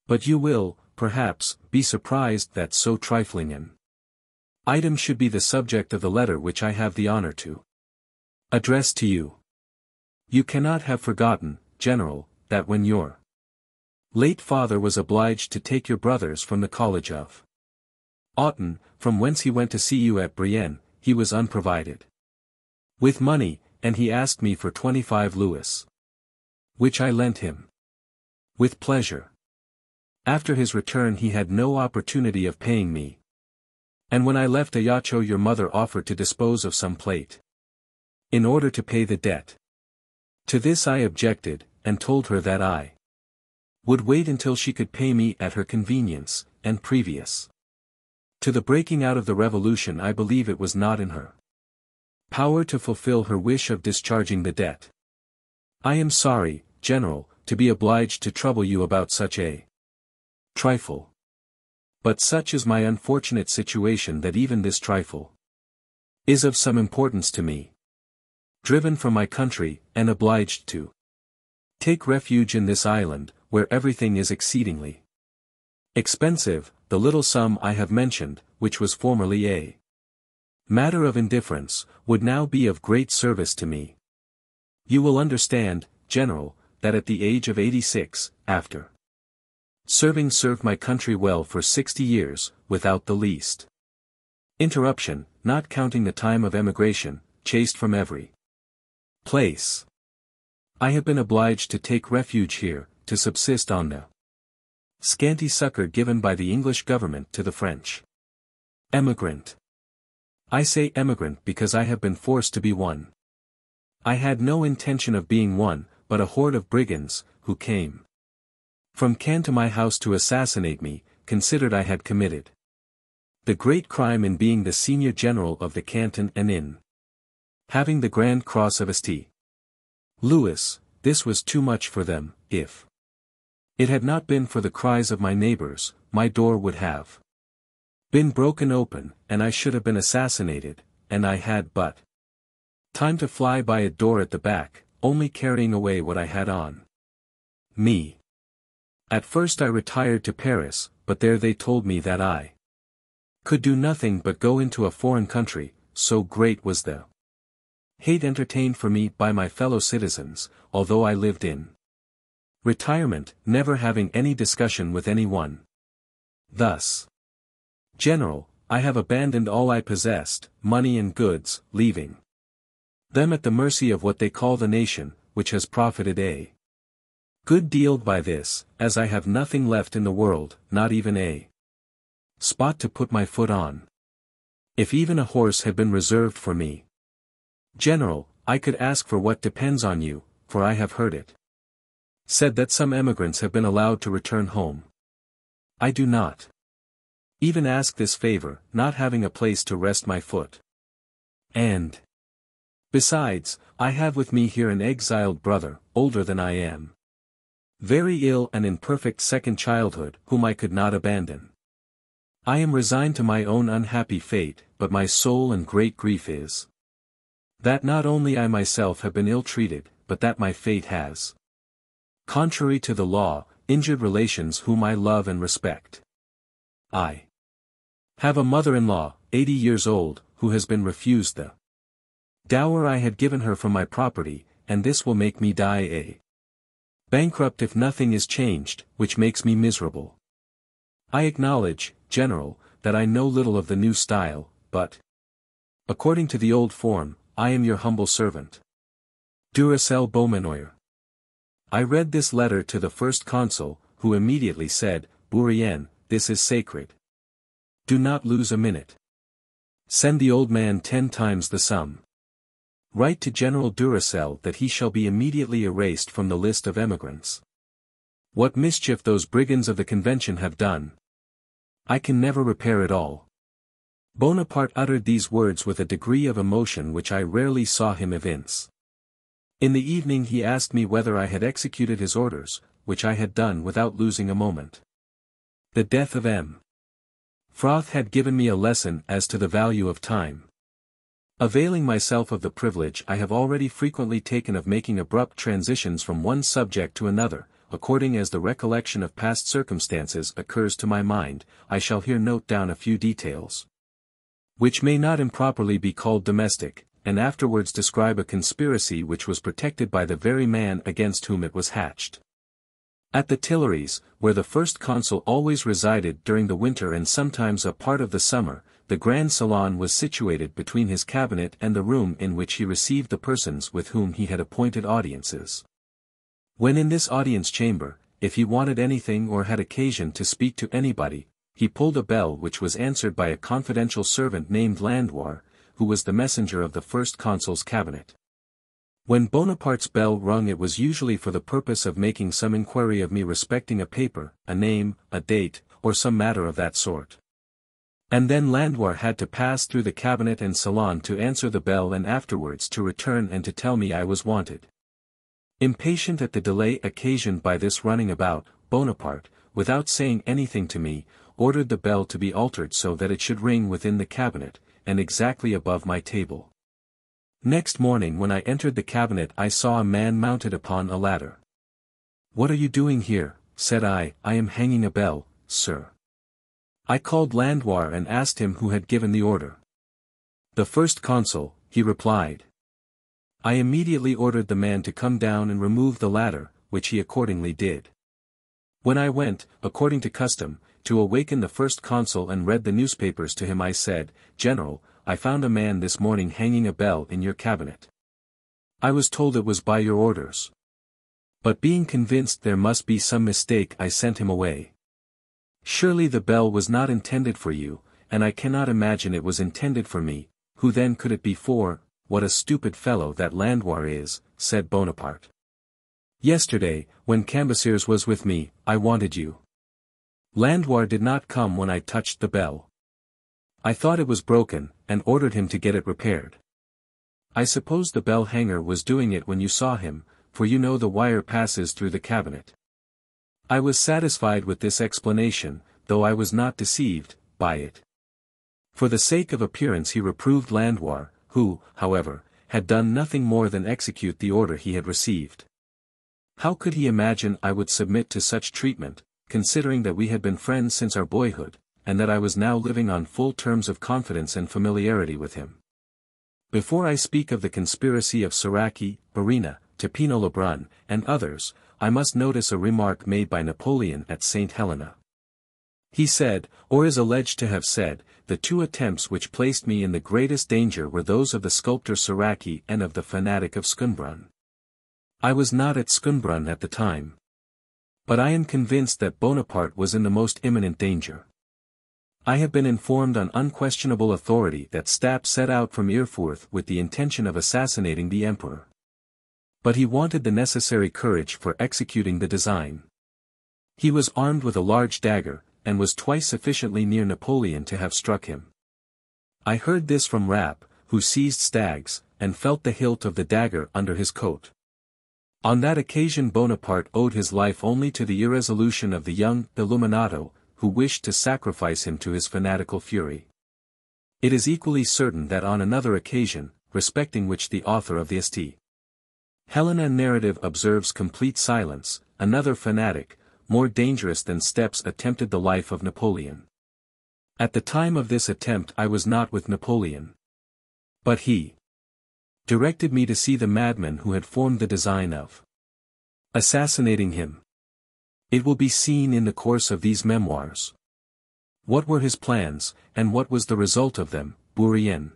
But you will, perhaps, be surprised that so trifling an Item should be the subject of the letter which I have the honor to address to you. You cannot have forgotten, General, that when your late father was obliged to take your brothers from the College of Autun, from whence he went to see you at Brienne, he was unprovided with money, and he asked me for 25 louis, which I lent him with pleasure. After his return he had no opportunity of paying me. And when I left Ajaccio your mother offered to dispose of some plate in order to pay the debt. To this I objected, and told her that I would wait until she could pay me at her convenience, and previous to the breaking out of the revolution I believe it was not in her power to fulfill her wish of discharging the debt. I am sorry, General, to be obliged to trouble you about such a trifle. But such is my unfortunate situation that even this trifle is of some importance to me. Driven from my country, and obliged to take refuge in this island, where everything is exceedingly expensive, the little sum I have mentioned, which was formerly a matter of indifference, would now be of great service to me. You will understand, General, that at the age of 86, after served my country well for 60 years, without the least interruption, not counting the time of emigration, chased from every place, I have been obliged to take refuge here, to subsist on the scanty succor given by the English government to the French emigrant. I say emigrant because I have been forced to be one. I had no intention of being one, but a horde of brigands, who came from Caen to my house to assassinate me, considered I had committed the great crime in being the senior general of the canton and in having the Grand Cross of St. Louis. This was too much for them. If it had not been for the cries of my neighbors, my door would have been broken open, and I should have been assassinated, and I had but time to fly by a door at the back, only carrying away what I had on me. At first I retired to Paris, but there they told me that I could do nothing but go into a foreign country, so great was the hate entertained for me by my fellow citizens, although I lived in retirement, never having any discussion with anyone. Thus, General, I have abandoned all I possessed, money and goods, leaving them at the mercy of what they call the nation, which has profited a good deal by this, as I have nothing left in the world, not even a spot to put my foot on. If even a horse had been reserved for me, General, I could ask for what depends on you, for I have heard it said that some emigrants have been allowed to return home. I do not even ask this favor, not having a place to rest my foot. And besides, I have with me here an exiled brother, older than I am, very ill and in perfect second childhood, whom I could not abandon. I am resigned to my own unhappy fate, but my sole and great grief is that not only I myself have been ill-treated, but that my fate has, contrary to the law, injured relations whom I love and respect. I have a mother-in-law, 80 years old, who has been refused the dower I had given her from my property, and this will make me die a bankrupt if nothing is changed, which makes me miserable. I acknowledge, General, that I know little of the new style, but, according to the old form, I am your humble servant. Duracell Beaumanoir. I read this letter to the first consul, who immediately said, Bourrienne, this is sacred. Do not lose a minute. Send the old man 10 times the sum. Write to General Duracell that he shall be immediately erased from the list of emigrants. What mischief those brigands of the Convention have done, I can never repair it all. Bonaparte uttered these words with a degree of emotion which I rarely saw him evince. In the evening he asked me whether I had executed his orders, which I had done without losing a moment. The death of M. Froth had given me a lesson as to the value of time. Availing myself of the privilege I have already frequently taken of making abrupt transitions from one subject to another, according as the recollection of past circumstances occurs to my mind, I shall here note down a few details. which may not improperly be called domestic, and afterwards describe a conspiracy which was protected by the very man against whom it was hatched. At the Tuileries, where the first consul always resided during the winter and sometimes a part of the summer, the grand salon was situated between his cabinet and the room in which he received the persons with whom he had appointed audiences. When in this audience chamber, if he wanted anything or had occasion to speak to anybody, he pulled a bell which was answered by a confidential servant named Landois, who was the messenger of the first consul's cabinet. When Bonaparte's bell rung, it was usually for the purpose of making some inquiry of me respecting a paper, a name, a date, or some matter of that sort. And then Landois had to pass through the cabinet and salon to answer the bell and afterwards to return and to tell me I was wanted. Impatient at the delay occasioned by this running about, Bonaparte, without saying anything to me, ordered the bell to be altered so that it should ring within the cabinet, and exactly above my table. Next morning when I entered the cabinet I saw a man mounted upon a ladder. "What are you doing here?" said I. "I am hanging a bell, sir." I called Landois and asked him who had given the order. "The first consul," he replied. I immediately ordered the man to come down and remove the ladder, which he accordingly did. When I went, according to custom, to awaken the first consul and read the newspapers to him, I said, "General, I found a man this morning hanging a bell in your cabinet. I was told it was by your orders. But being convinced there must be some mistake, I sent him away. Surely the bell was not intended for you, and I cannot imagine it was intended for me. Who then could it be for?" "What a stupid fellow that Landois is," said Bonaparte. "Yesterday, when Cambyses was with me, I wanted you. Landois did not come when I touched the bell. I thought it was broken, and ordered him to get it repaired. I suppose the bell hanger was doing it when you saw him, for you know the wire passes through the cabinet." I was satisfied with this explanation, though I was not deceived by it. For the sake of appearance he reproved Landois, who, however, had done nothing more than execute the order he had received. How could he imagine I would submit to such treatment, considering that we had been friends since our boyhood, and that I was now living on full terms of confidence and familiarity with him? Before I speak of the conspiracy of Siraki, Brienne, Tepino Lebrun, and others, I must notice a remark made by Napoleon at St. Helena. He said, or is alleged to have said, "The two attempts which placed me in the greatest danger were those of the sculptor Siraki and of the fanatic of Schoenbrunn." I was not at Schoenbrunn at the time. But I am convinced that Bonaparte was in the most imminent danger. I have been informed on unquestionable authority that Stapp set out from Erfurt with the intention of assassinating the emperor. But he wanted the necessary courage for executing the design. He was armed with a large dagger, and was twice sufficiently near Napoleon to have struck him. I heard this from Rapp, who seized Staggs, and felt the hilt of the dagger under his coat. On that occasion Bonaparte owed his life only to the irresolution of the young Illuminato, who wished to sacrifice him to his fanatical fury. It is equally certain that on another occasion, respecting which the author of the St. Helena narrative observes complete silence, another fanatic, more dangerous than Steps, attempted the life of Napoleon. At the time of this attempt I was not with Napoleon. But he directed me to see the madman who had formed the design of assassinating him. It will be seen in the course of these memoirs. What were his plans, and what was the result of them? Bourrienne.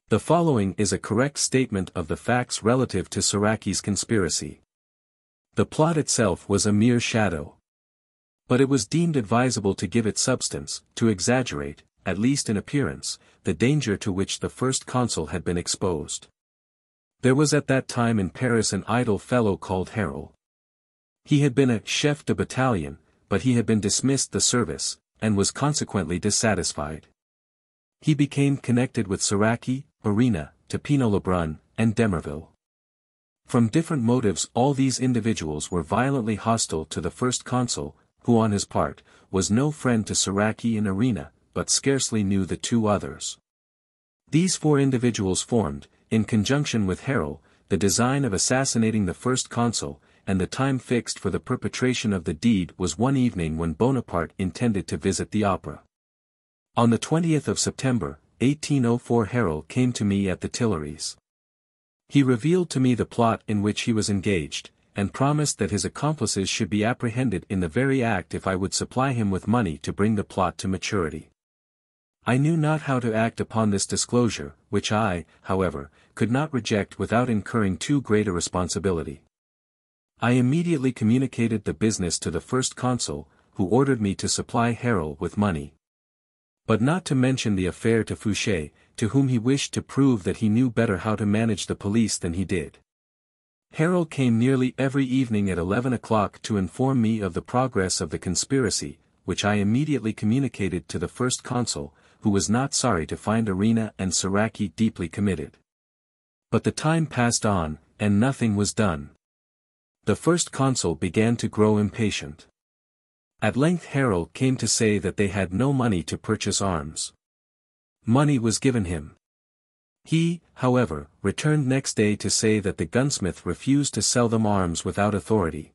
The following is a correct statement of the facts relative to Siraki's conspiracy. The plot itself was a mere shadow. But it was deemed advisable to give it substance, to exaggerate, at least in appearance, the danger to which the first consul had been exposed. There was at that time in Paris an idle fellow called Harel. He had been a chef de battalion, but he had been dismissed the service, and was consequently dissatisfied. He became connected with Siraki, Brienne, Tepino Lebrun, and Demerville. From different motives all these individuals were violently hostile to the first consul, who on his part, was no friend to Siraki and Arena, but scarcely knew the two others. These four individuals formed, in conjunction with Harel, the design of assassinating the first consul, and the time fixed for the perpetration of the deed was one evening when Bonaparte intended to visit the opera. On the 20th of September, 1804 Harrel came to me at the Tuileries. He revealed to me the plot in which he was engaged, and promised that his accomplices should be apprehended in the very act if I would supply him with money to bring the plot to maturity. I knew not how to act upon this disclosure, which I, however, could not reject without incurring too great a responsibility. I immediately communicated the business to the first consul, who ordered me to supply Harrel with money. But not to mention the affair to Fouché, to whom he wished to prove that he knew better how to manage the police than he did. Harrel came nearly every evening at 11 o'clock to inform me of the progress of the conspiracy, which I immediately communicated to the first consul, who was not sorry to find Arena and Saraki deeply committed. But the time passed on, and nothing was done. The first consul began to grow impatient. At length Harrel came to say that they had no money to purchase arms. Money was given him. He, however, returned next day to say that the gunsmith refused to sell them arms without authority.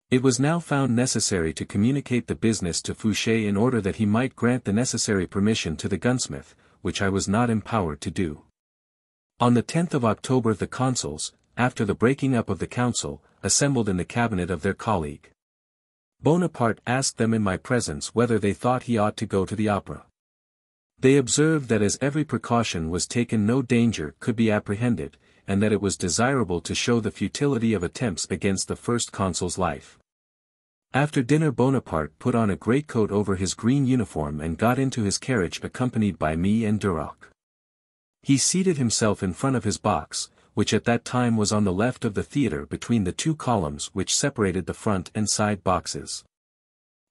It was now found necessary to communicate the business to Fouché in order that he might grant the necessary permission to the gunsmith, which I was not empowered to do. On the 10th of October the consuls, after the breaking up of the council, assembled in the cabinet of their colleague. Bonaparte asked them in my presence whether they thought he ought to go to the opera. They observed that as every precaution was taken no danger could be apprehended, and that it was desirable to show the futility of attempts against the first consul's life. After dinner Bonaparte put on a greatcoat over his green uniform and got into his carriage accompanied by me and Duroc. He seated himself in front of his box, which at that time was on the left of the theatre between the two columns which separated the front and side boxes.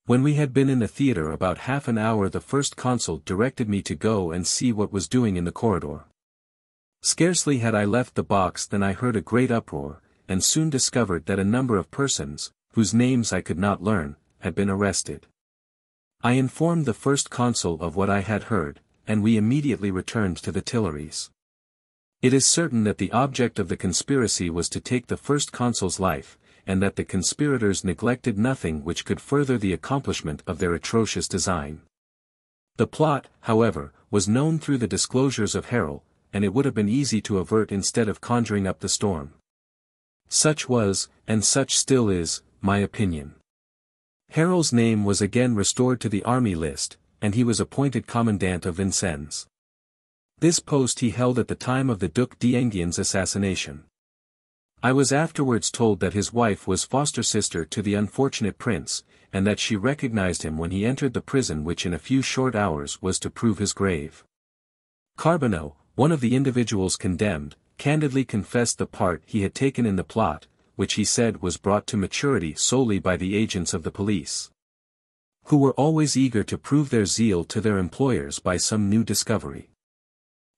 When we had been in the theatre about half an hour the first consul directed me to go and see what was doing in the corridor. Scarcely had I left the box than I heard a great uproar, and soon discovered that a number of persons, whose names I could not learn, had been arrested. I informed the first consul of what I had heard, and we immediately returned to the Tuileries. It is certain that the object of the conspiracy was to take the first consul's life, and that the conspirators neglected nothing which could further the accomplishment of their atrocious design. The plot, however, was known through the disclosures of Harrel, and it would have been easy to avert instead of conjuring up the storm. Such was, and such still is, my opinion. Harrel's name was again restored to the army list, and he was appointed commandant of Vincennes. This post he held at the time of the Duc d'Enghien's assassination. I was afterwards told that his wife was foster-sister to the unfortunate prince, and that she recognized him when he entered the prison which in a few short hours was to prove his grave. Carbonneau, one of the individuals condemned, candidly confessed the part he had taken in the plot, which he said was brought to maturity solely by the agents of the police, who were always eager to prove their zeal to their employers by some new discovery.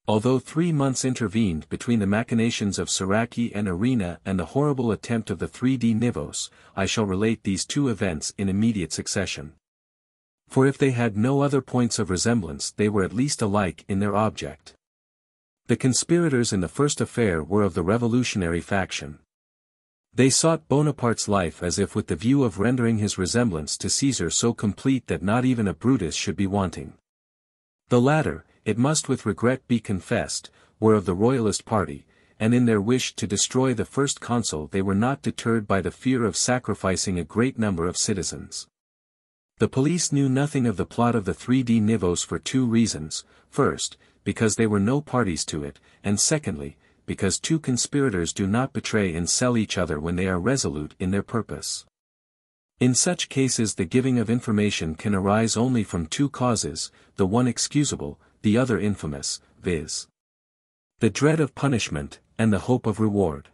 Although 3 months intervened between the machinations of Saraki and Arena and the horrible attempt of the 3D Nivos, I shall relate these two events in immediate succession. For if they had no other points of resemblance they were at least alike in their object. The conspirators in the first affair were of the revolutionary faction. They sought Bonaparte's life as if with the view of rendering his resemblance to Caesar so complete that not even a Brutus should be wanting. The latter, it must with regret be confessed, were of the royalist party, and in their wish to destroy the first consul they were not deterred by the fear of sacrificing a great number of citizens. The police knew nothing of the plot of the 3D Nivos for 2 reasons: first, because they were no parties to it, and secondly, because 2 conspirators do not betray and sell each other when they are resolute in their purpose. In such cases the giving of information can arise only from 2 causes, the one excusable, the other infamous, viz. the dread of punishment, and the hope of reward.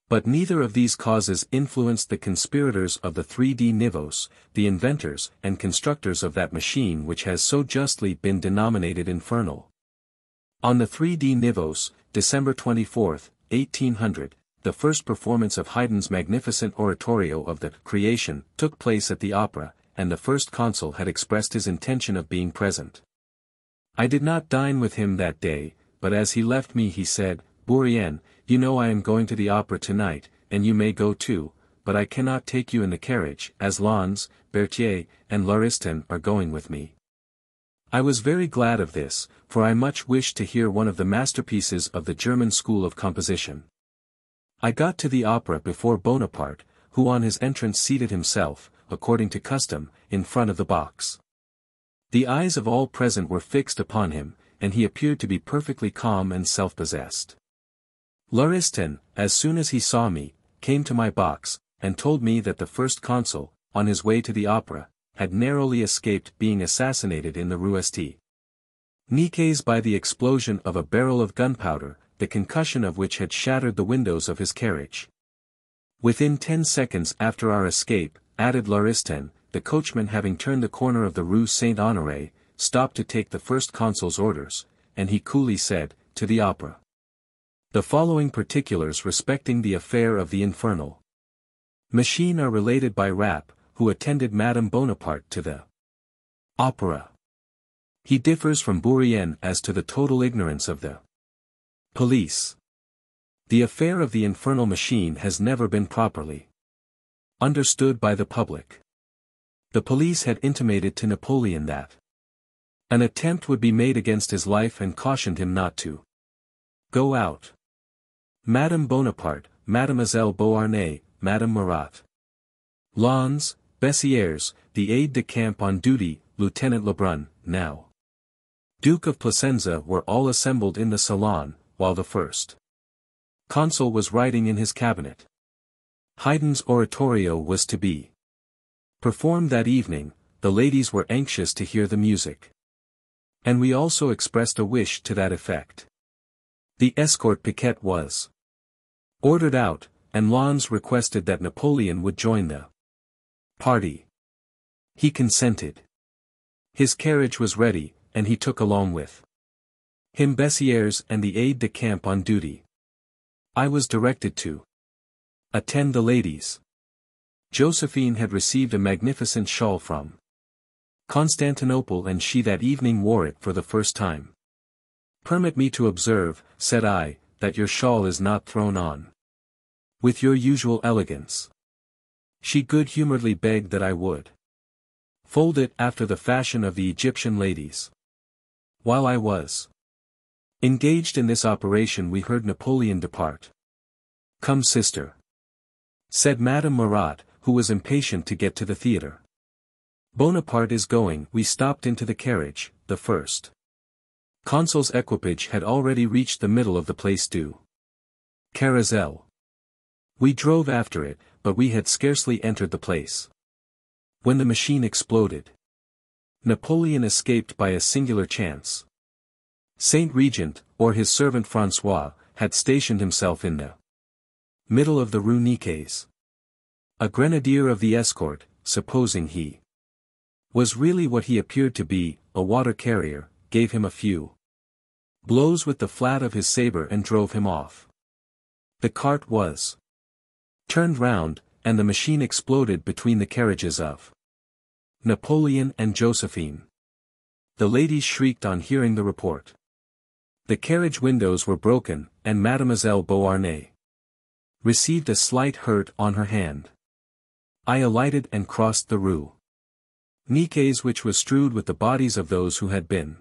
But neither of these causes influenced the conspirators of the 3D Nivos, the inventors and constructors of that machine which has so justly been denominated infernal. On the 3D Nivos, December 24, 1800, the first performance of Haydn's magnificent oratorio of the Creation took place at the opera, and the first consul had expressed his intention of being present. I did not dine with him that day, but as he left me he said, "Bourrienne, you know I am going to the opera tonight, and you may go too, but I cannot take you in the carriage, as Lons, Berthier, and Lauriston are going with me. I was very glad of this, for I much wished to hear one of the masterpieces of the German school of composition. I got to the opera before Bonaparte, who on his entrance seated himself, according to custom, in front of the box. The eyes of all present were fixed upon him, and he appeared to be perfectly calm and self-possessed. Lauriston, as soon as he saw me, came to my box, and told me that the first consul, on his way to the opera, had narrowly escaped being assassinated in the Rue St. Nicaise by the explosion of a barrel of gunpowder, the concussion of which had shattered the windows of his carriage. Within 10 seconds after our escape, added Lauriston, the coachman having turned the corner of the Rue Saint-Honoré, stopped to take the first consul's orders, and he coolly said, to the opera. The following particulars respecting the affair of the infernal machine are related by Rapp, who attended Madame Bonaparte to the opera. He differs from Bourrienne as to the total ignorance of the police. The affair of the infernal machine has never been properly understood by the public. The police had intimated to Napoleon that an attempt would be made against his life and cautioned him not to go out. Madame Bonaparte, Mademoiselle Beauharnais, Madame Murat, Lons, Bessières, the aide-de-camp on duty, Lieutenant Lebrun, now Duke of Placenza, were all assembled in the salon, while the first consul was writing in his cabinet. Haydn's oratorio was to be performed that evening. The ladies were anxious to hear the music, and we also expressed a wish to that effect. The escort piquet was ordered out, and Lons requested that Napoleon would join the party. He consented. His carriage was ready, and he took along with him Bessières and the aide-de-camp on duty. I was directed to attend the ladies. Josephine had received a magnificent shawl from Constantinople, and she that evening wore it for the first time. Permit me to observe, said I, that your shawl is not thrown on with your usual elegance. She good-humoredly begged that I would fold it after the fashion of the Egyptian ladies. While I was engaged in this operation, we heard Napoleon depart. Come, sister, said Madame Murat, who was impatient to get to the theatre. Bonaparte is going. We stopped into the carriage. The first consul's equipage had already reached the middle of the Place du Carrousel. We drove after it, but we had scarcely entered the place when the machine exploded. Napoleon escaped by a singular chance. Saint Regent, or his servant François, had stationed himself in the middle of the Rue Nicaise. A grenadier of the escort, supposing he was really what he appeared to be, a water carrier, gave him a few blows with the flat of his sabre and drove him off. The cart was turned round, and the machine exploded between the carriages of Napoleon and Josephine. The ladies shrieked on hearing the report. The carriage windows were broken, and Mademoiselle Beauharnais received a slight hurt on her hand. I alighted and crossed the Rue Nicaise, which was strewed with the bodies of those who had been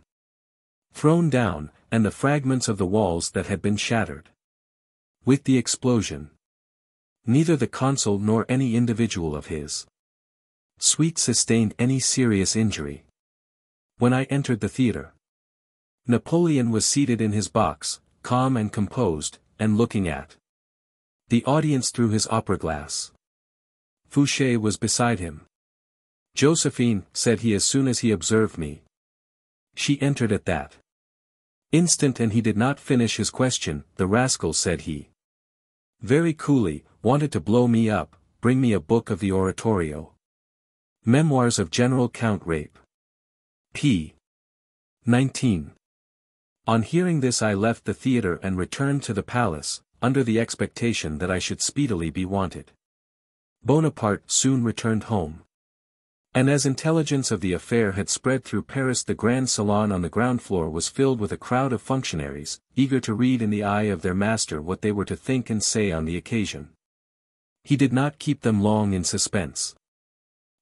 thrown down, and the fragments of the walls that had been shattered with the explosion. Neither the consul nor any individual of his suite sustained any serious injury. When I entered the theatre, Napoleon was seated in his box, calm and composed, and looking at the audience through his opera glass. Fouché was beside him. Josephine, said he as soon as he observed me. She entered at that instant, and he did not finish his question. The rascal, said he, very coolly, wanted to blow me up. Bring me a book of the oratorio. Memoirs of General Count Rape. p. 19. On hearing this, I left the theatre and returned to the palace, under the expectation that I should speedily be wanted. Bonaparte soon returned home. And as intelligence of the affair had spread through Paris, the grand salon on the ground floor was filled with a crowd of functionaries, eager to read in the eye of their master what they were to think and say on the occasion. He did not keep them long in suspense.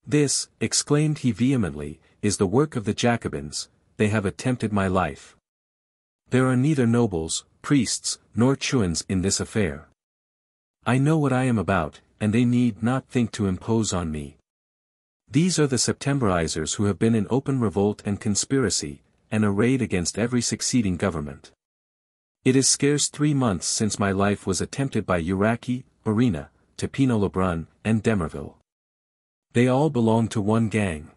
This, exclaimed he vehemently, is the work of the Jacobins. they have attempted my life. There are neither nobles, priests, nor truants in this affair. I know what I am about, and they need not think to impose on me. These are the Septemberizers who have been in open revolt and conspiracy, and arrayed against every succeeding government. It is scarce 3 months since my life was attempted by Uraqui, Barina, Tepino Lebrun, and Demerville. They all belong to one gang.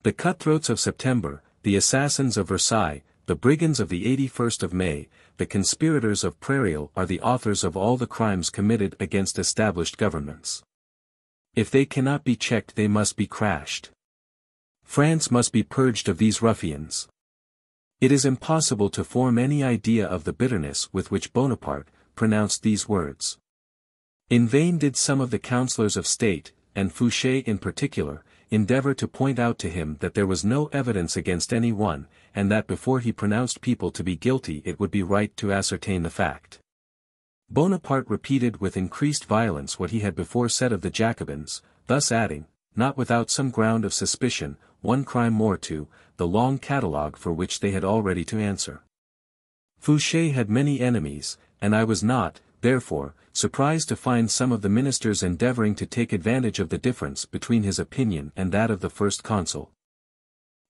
The cutthroats of September, the assassins of Versailles, the brigands of the 81st of May, the conspirators of Prairial are the authors of all the crimes committed against established governments. If they cannot be checked, they must be crashed. France must be purged of these ruffians. It is impossible to form any idea of the bitterness with which Bonaparte pronounced these words. In vain did some of the councillors of state, and Fouché in particular, endeavour to point out to him that there was no evidence against any one, and that before he pronounced people to be guilty it would be right to ascertain the fact. Bonaparte repeated with increased violence what he had before said of the Jacobins, thus adding, not without some ground of suspicion, one crime more to the long catalogue for which they had already to answer. Fouché had many enemies, and I was not, therefore, surprised to find some of the ministers endeavouring to take advantage of the difference between his opinion and that of the first consul.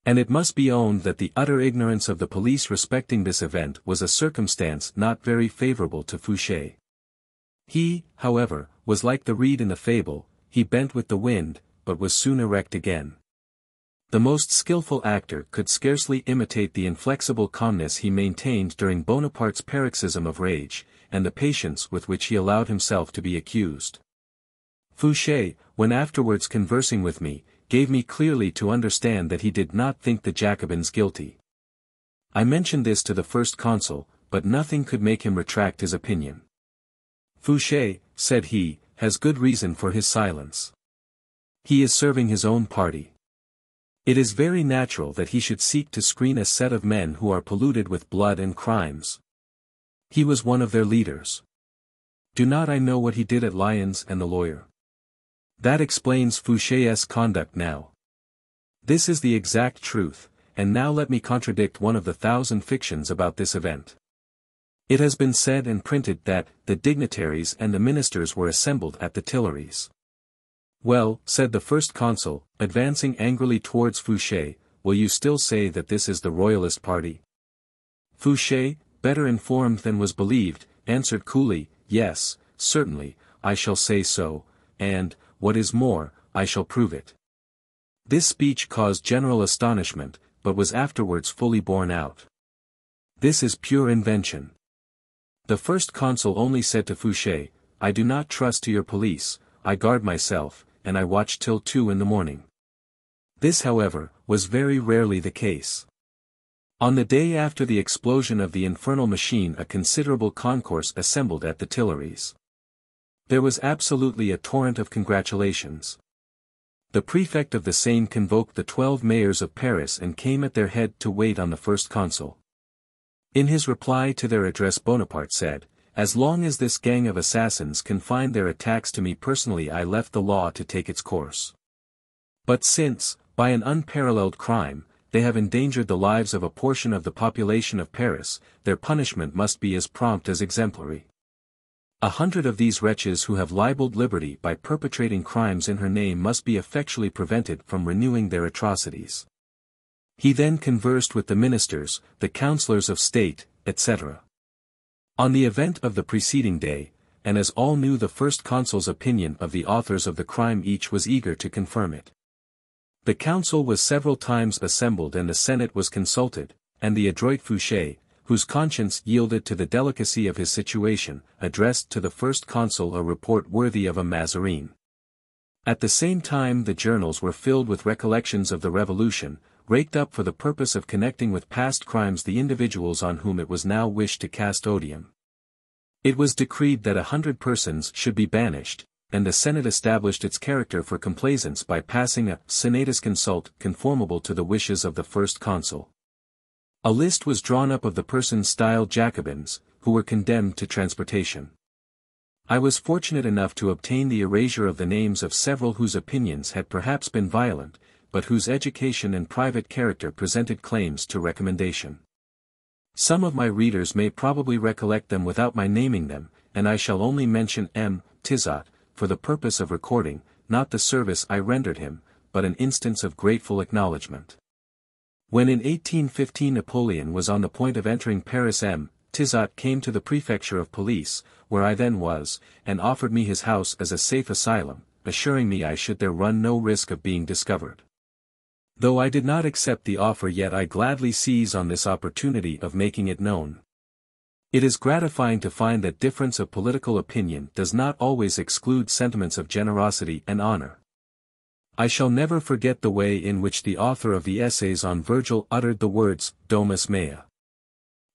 And it must be owned that the utter ignorance of the police respecting this event was a circumstance not very favourable to Fouché. He, however, was like the reed in the fable, he bent with the wind, but was soon erect again. The most skilful actor could scarcely imitate the inflexible calmness he maintained during Bonaparte's paroxysm of rage, and the patience with which he allowed himself to be accused. Fouché, when afterwards conversing with me, gave me clearly to understand that he did not think the Jacobins guilty. I mentioned this to the first consul, but nothing could make him retract his opinion. Fouché, said he, has good reason for his silence. He is serving his own party. It is very natural that he should seek to screen a set of men who are polluted with blood and crimes. He was one of their leaders. Do not I know what he did at Lyons and the lawyer? That explains Fouché's conduct now. This is the exact truth, and now let me contradict one of the 1,000 fictions about this event. It has been said and printed that the dignitaries and the ministers were assembled at the Tuileries. Well, said the first consul, advancing angrily towards Fouché, will you still say that this is the royalist party? Fouché, better informed than was believed, answered coolly, yes, certainly, I shall say so, and, what is more, I shall prove it. This speech caused general astonishment, but was afterwards fully borne out. This is pure invention. The first consul only said to Fouché, I do not trust to your police, I guard myself, and I watch till 2 in the morning. This, however, was very rarely the case. On the day after the explosion of the infernal machine a considerable concourse assembled at the Tuileries. There was absolutely a torrent of congratulations. The prefect of the Seine convoked the 12 mayors of Paris and came at their head to wait on the first consul. In his reply to their address Bonaparte said, as long as this gang of assassins confined their attacks to me personally I left the law to take its course. But since, by an unparalleled crime, they have endangered the lives of a portion of the population of Paris, their punishment must be as prompt as exemplary. 100 of these wretches who have libelled liberty by perpetrating crimes in her name must be effectually prevented from renewing their atrocities. He then conversed with the ministers, the councillors of state, etc. On the event of the preceding day, and as all knew the first consul's opinion of the authors of the crime each was eager to confirm it. The council was several times assembled and the Senate was consulted, and the adroit Fouché, whose conscience yielded to the delicacy of his situation, addressed to the first consul a report worthy of a Mazarine. At the same time the journals were filled with recollections of the Revolution, raked up for the purpose of connecting with past crimes the individuals on whom it was now wished to cast odium. It was decreed that 100 persons should be banished, and the Senate established its character for complaisance by passing a senatus consult conformable to the wishes of the first consul. A list was drawn up of the persons styled Jacobins, who were condemned to transportation. I was fortunate enough to obtain the erasure of the names of several whose opinions had perhaps been violent, but whose education and private character presented claims to recommendation. Some of my readers may probably recollect them without my naming them, and I shall only mention M. Tizot, for the purpose of recording, not the service I rendered him, but an instance of grateful acknowledgment. When in 1815 Napoleon was on the point of entering Paris, M. Tizot came to the prefecture of police, where I then was, and offered me his house as a safe asylum, assuring me I should there run no risk of being discovered. Though I did not accept the offer, yet I gladly seize on this opportunity of making it known. It is gratifying to find that difference of political opinion does not always exclude sentiments of generosity and honor. I shall never forget the way in which the author of the essays on Virgil uttered the words, Domus mea.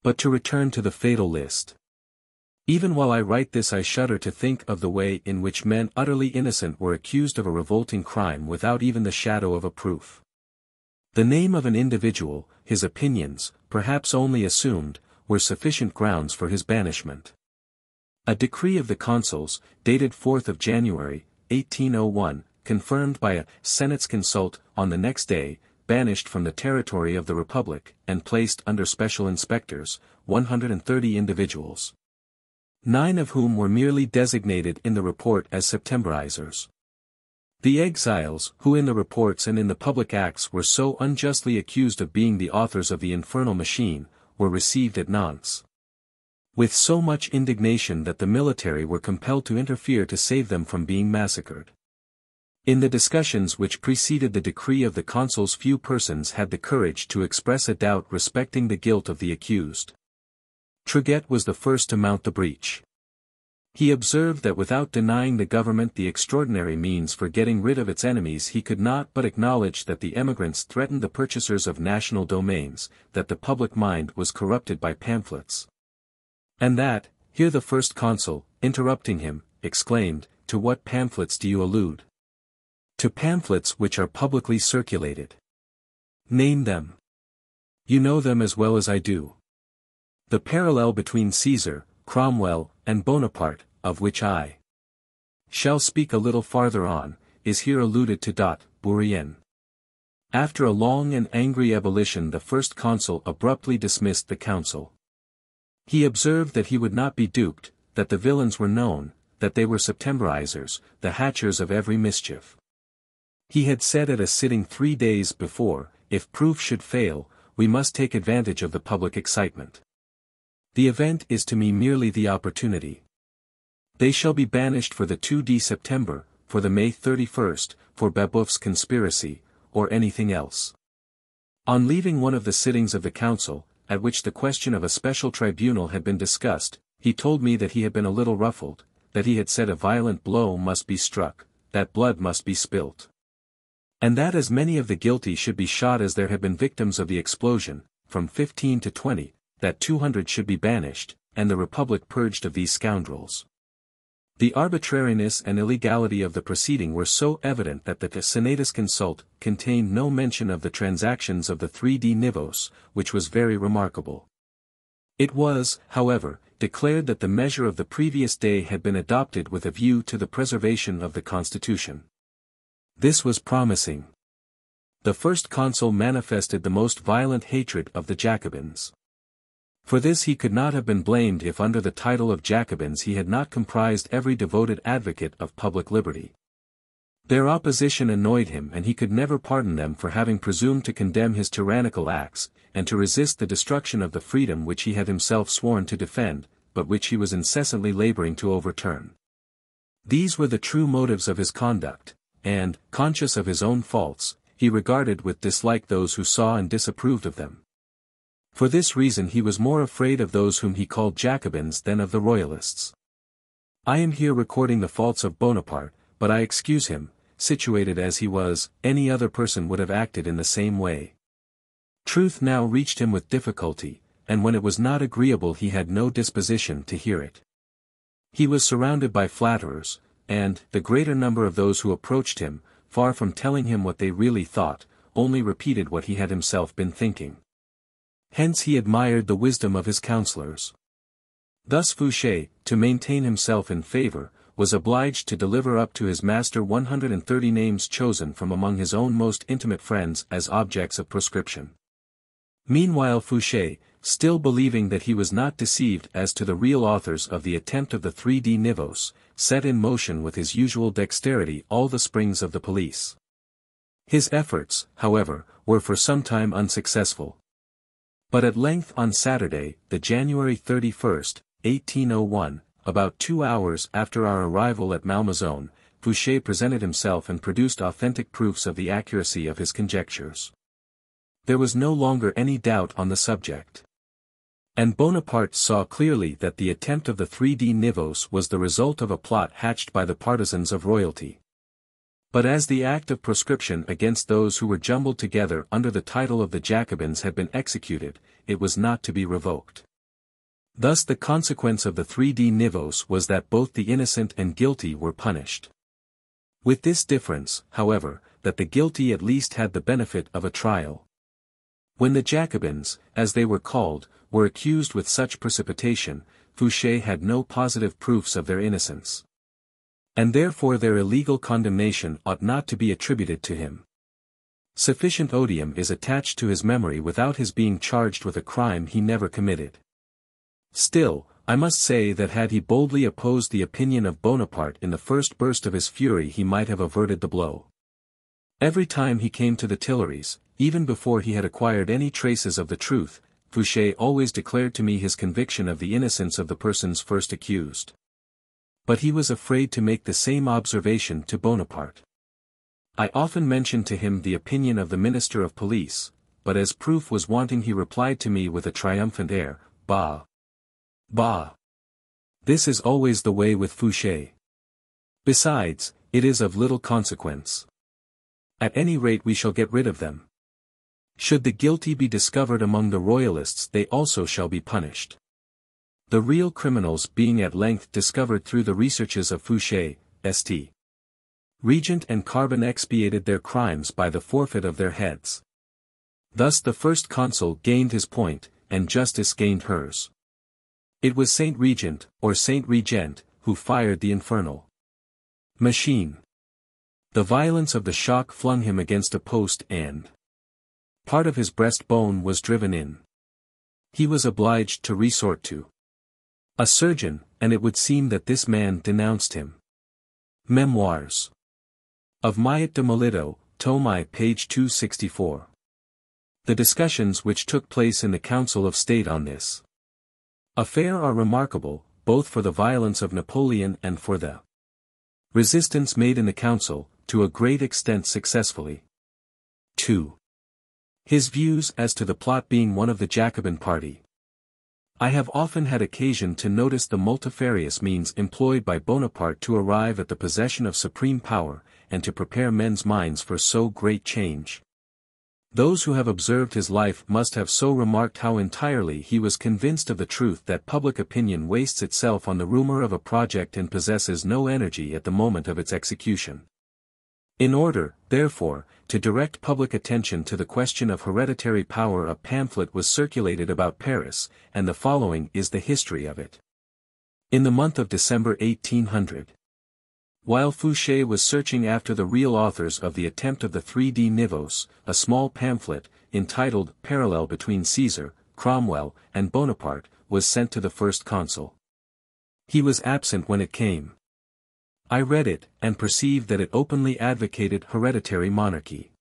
But to return to the fatal list. Even while I write this, I shudder to think of the way in which men utterly innocent were accused of a revolting crime without even the shadow of a proof. The name of an individual, his opinions, perhaps only assumed, were sufficient grounds for his banishment. A decree of the consuls, dated 4th of January, 1801, confirmed by a Senate's consult on the next day, banished from the territory of the Republic, and placed under special inspectors, 130 individuals. 9 of whom were merely designated in the report as Septemberizers. The exiles, who in the reports and in the public acts were so unjustly accused of being the authors of the infernal machine, were received at Nantes with so much indignation that the military were compelled to interfere to save them from being massacred. In the discussions which preceded the decree of the consuls, few persons had the courage to express a doubt respecting the guilt of the accused. Treguet was the first to mount the breach. He observed that without denying the government the extraordinary means for getting rid of its enemies, he could not but acknowledge that the emigrants threatened the purchasers of national domains, that the public mind was corrupted by pamphlets. And that, here the first consul, interrupting him, exclaimed, "To what pamphlets do you allude?" "To pamphlets which are publicly circulated." "Name them." "You know them as well as I do. The parallel between Caesar, Cromwell, and Bonaparte, of which I shall speak a little farther on, is here alluded to. Bourrienne." After a long and angry ebullition, the first consul abruptly dismissed the council. He observed that he would not be duped, that the villains were known, that they were Septemberizers, the hatchers of every mischief. He had said at a sitting 3 days before, if proof should fail, we must take advantage of the public excitement. The event is to me merely the opportunity. They shall be banished for the 2d September, for the May 31st, for Babeuf's conspiracy, or anything else. On leaving one of the sittings of the council, at which the question of a special tribunal had been discussed, he told me that he had been a little ruffled, that he had said a violent blow must be struck, that blood must be spilt. And that as many of the guilty should be shot as there had been victims of the explosion, from 15 to 20, that 200 should be banished, and the Republic purged of these scoundrels. The arbitrariness and illegality of the proceeding were so evident that the Senatus Consult contained no mention of the transactions of the 3d Nivos, which was very remarkable. It was, however, declared that the measure of the previous day had been adopted with a view to the preservation of the Constitution. This was promising. The first consul manifested the most violent hatred of the Jacobins. For this he could not have been blamed if under the title of Jacobins he had not comprised every devoted advocate of public liberty. Their opposition annoyed him, and he could never pardon them for having presumed to condemn his tyrannical acts, and to resist the destruction of the freedom which he had himself sworn to defend, but which he was incessantly laboring to overturn. These were the true motives of his conduct, and, conscious of his own faults, he regarded with dislike those who saw and disapproved of them. For this reason he was more afraid of those whom he called Jacobins than of the Royalists. I am here recording the faults of Bonaparte, but I excuse him. Situated as he was, any other person would have acted in the same way. Truth now reached him with difficulty, and when it was not agreeable he had no disposition to hear it. He was surrounded by flatterers, and, the greater number of those who approached him, far from telling him what they really thought, only repeated what he had himself been thinking. Hence he admired the wisdom of his counselors. Thus Fouché, to maintain himself in favor, was obliged to deliver up to his master 130 names chosen from among his own most intimate friends as objects of proscription. Meanwhile Fouché, still believing that he was not deceived as to the real authors of the attempt of the 3D Nivos, set in motion with his usual dexterity all the springs of the police. His efforts, however, were for some time unsuccessful. But at length on Saturday, the January 31st, 1801, about 2 hours after our arrival at Malmaison, Fouché presented himself and produced authentic proofs of the accuracy of his conjectures. There was no longer any doubt on the subject. And Bonaparte saw clearly that the attempt of the 3D Nivos was the result of a plot hatched by the partisans of royalty. But as the act of proscription against those who were jumbled together under the title of the Jacobins had been executed, it was not to be revoked. Thus the consequence of the 3D Nivos was that both the innocent and guilty were punished. With this difference, however, that the guilty at least had the benefit of a trial. When the Jacobins, as they were called, were accused with such precipitation, Fouché had no positive proofs of their innocence. And therefore their illegal condemnation ought not to be attributed to him. Sufficient odium is attached to his memory without his being charged with a crime he never committed. Still, I must say that had he boldly opposed the opinion of Bonaparte in the first burst of his fury he might have averted the blow. Every time he came to the Tuileries, even before he had acquired any traces of the truth, Fouché always declared to me his conviction of the innocence of the persons first accused. But he was afraid to make the same observation to Bonaparte. I often mentioned to him the opinion of the Minister of Police, but as proof was wanting he replied to me with a triumphant air, "Bah! Bah! This is always the way with Fouché. Besides, it is of little consequence. At any rate we shall get rid of them. Should the guilty be discovered among the royalists they also shall be punished." The real criminals being at length discovered through the researches of Fouché, St. Regent and Carbon expiated their crimes by the forfeit of their heads. Thus the first consul gained his point, and justice gained hers. It was Saint Regent, or Saint Regent, who fired the infernal machine. The violence of the shock flung him against a post and part of his breastbone was driven in. He was obliged to resort to a surgeon, and it would seem that this man denounced him. Memoirs of Millet de Melito, tome I, page 264. The discussions which took place in the Council of State on this affair are remarkable, both for the violence of Napoleon and for the resistance made in the council, to a great extent successfully. 2. His views as to the plot being one of the Jacobin party. I have often had occasion to notice the multifarious means employed by Bonaparte to arrive at the possession of supreme power, and to prepare men's minds for so great change. Those who have observed his life must have so remarked how entirely he was convinced of the truth that public opinion wastes itself on the rumor of a project and possesses no energy at the moment of its execution. In order, therefore, to direct public attention to the question of hereditary power a pamphlet was circulated about Paris, and the following is the history of it. In the month of December 1800, while Fouché was searching after the real authors of the attempt of the 3D Nivos, a small pamphlet, entitled Parallel Between Caesar, Cromwell, and Bonaparte, was sent to the first consul. He was absent when it came. I read it, and perceived that it openly advocated hereditary monarchy.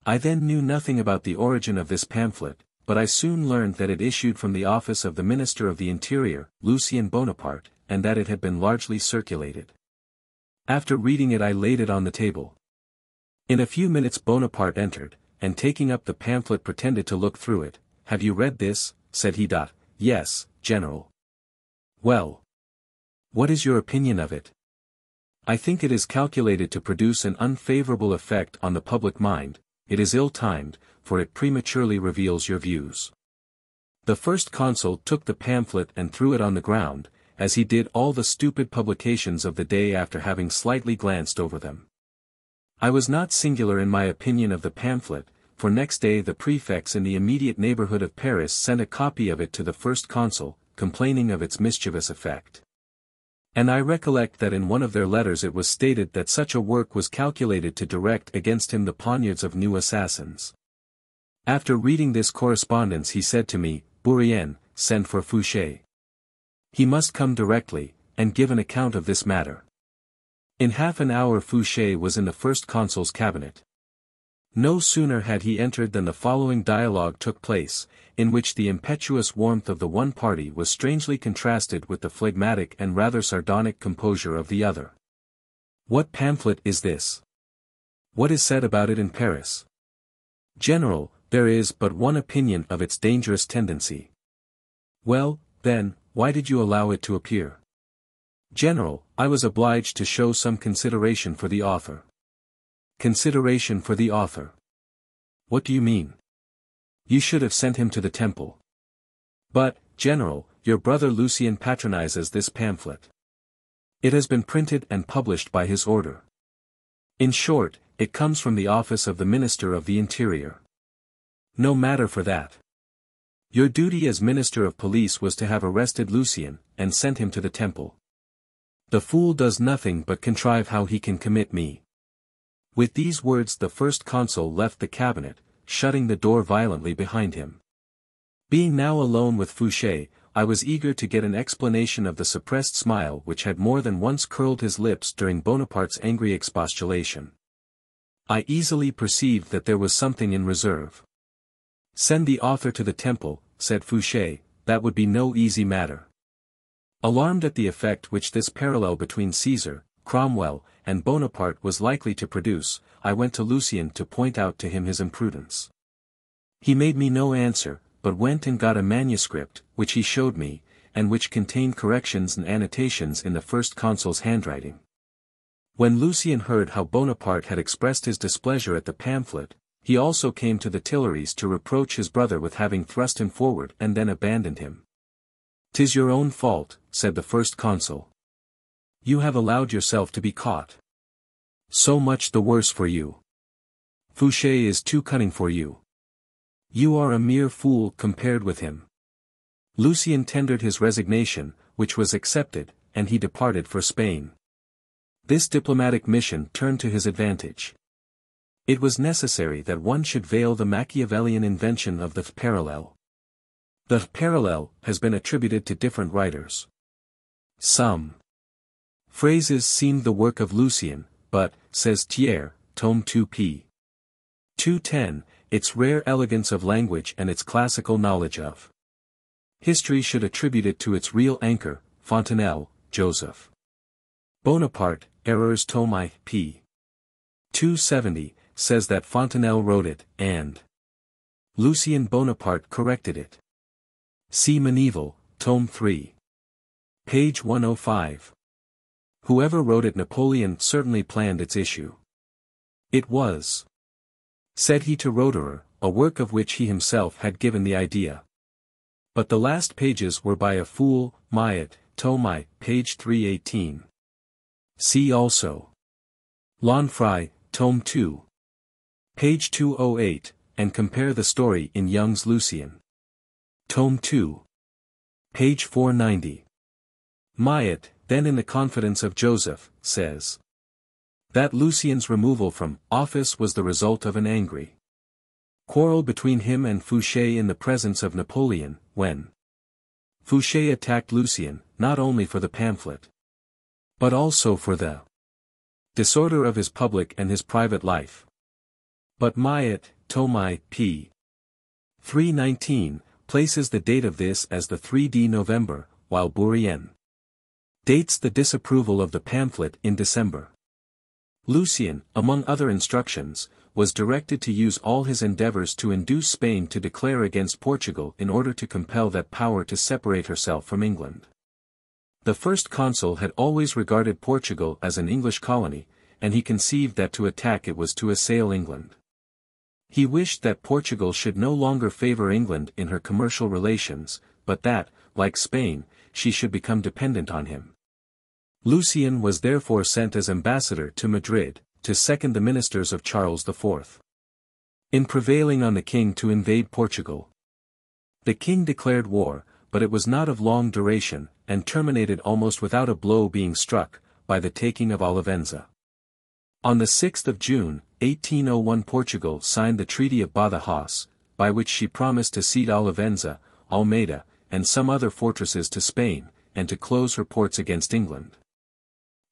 I then knew nothing about the origin of this pamphlet, but I soon learned that it issued from the office of the Minister of the Interior, Lucien Bonaparte, and that it had been largely circulated. After reading it I laid it on the table. In a few minutes Bonaparte entered, and taking up the pamphlet pretended to look through it. "Have you read this?" said he. "Yes, General." "Well. What is your opinion of it?" "I think it is calculated to produce an unfavorable effect on the public mind. It is ill-timed, for it prematurely reveals your views." The first consul took the pamphlet and threw it on the ground, as he did all the stupid publications of the day after having slightly glanced over them. I was not singular in my opinion of the pamphlet, for next day the prefects in the immediate neighborhood of Paris sent a copy of it to the first consul, complaining of its mischievous effect. And I recollect that in one of their letters it was stated that such a work was calculated to direct against him the poniards of new assassins. After reading this correspondence he said to me, Bourrienne, send for Fouché. He must come directly, and give an account of this matter. In half an hour Fouché was in the first consul's cabinet. No sooner had he entered than the following dialogue took place, in which the impetuous warmth of the one party was strangely contrasted with the phlegmatic and rather sardonic composure of the other. What pamphlet is this? What is said about it in Paris? General, there is but one opinion of its dangerous tendency. Well, then, why did you allow it to appear? General, I was obliged to show some consideration for the author. Consideration for the author. What do you mean? You should have sent him to the Temple. But, General, your brother Lucien patronizes this pamphlet. It has been printed and published by his order. In short, it comes from the office of the Minister of the Interior. No matter for that. Your duty as Minister of Police was to have arrested Lucien, and sent him to the Temple. The fool does nothing but contrive how he can commit me. With these words the first consul left the cabinet, shutting the door violently behind him. Being now alone with Fouché, I was eager to get an explanation of the suppressed smile which had more than once curled his lips during Bonaparte's angry expostulation. I easily perceived that there was something in reserve. Send the author to the Temple, said Fouché, that would be no easy matter. Alarmed at the effect which this parallel between Caesar, Cromwell, and Bonaparte was likely to produce, I went to Lucien to point out to him his imprudence. He made me no answer, but went and got a manuscript, which he showed me, and which contained corrections and annotations in the first consul's handwriting. When Lucien heard how Bonaparte had expressed his displeasure at the pamphlet, he also came to the Tuileries to reproach his brother with having thrust him forward and then abandoned him. "'Tis your own fault," said the first consul. "You have allowed yourself to be caught. So much the worse for you. Fouché is too cunning for you. You are a mere fool compared with him." Lucien tendered his resignation, which was accepted, and he departed for Spain. This diplomatic mission turned to his advantage. It was necessary that one should veil the Machiavellian invention of the parallel. The parallel has been attributed to different writers. Some phrases seemed the work of Lucien, but, says Thiers, tome 2 p. 210, its rare elegance of language and its classical knowledge of history should attribute it to its real anchor, Fontenelle, Joseph. Bonaparte, Errors tome I, p. 270, says that Fontenelle wrote it, and Lucien Bonaparte corrected it. See Meneval, tome 3. Page 105. Whoever wrote it, Napoleon certainly planned its issue. It was, said he to Roederer, a work of which he himself had given the idea. But the last pages were by a fool, Maillet, tome I, page 318. See also Lanfray, tome 2. Page 208, and compare the story in Young's Lucien. Tome 2. Page 490. Maillet, then in the confidence of Joseph, says that Lucien's removal from office was the result of an angry quarrel between him and Fouché in the presence of Napoleon, when Fouché attacked Lucien, not only for the pamphlet, but also for the disorder of his public and his private life. But Maillet, tome I, p. 319, places the date of this as the 3d November, while Bourrienne dates the disapproval of the pamphlet in December. Lucien, among other instructions, was directed to use all his endeavors to induce Spain to declare against Portugal in order to compel that power to separate herself from England. The first consul had always regarded Portugal as an English colony, and he conceived that to attack it was to assail England. He wished that Portugal should no longer favor England in her commercial relations, but that, like Spain, she should become dependent on him. Lucien was therefore sent as ambassador to Madrid, to second the ministers of Charles IV in prevailing on the king to invade Portugal. The king declared war, but it was not of long duration, and terminated almost without a blow being struck, by the taking of Olivenza. On the 6th of June, 1801 Portugal signed the Treaty of Badajoz, by which she promised to cede Olivenza, Almeida, and some other fortresses to Spain, and to close her ports against England.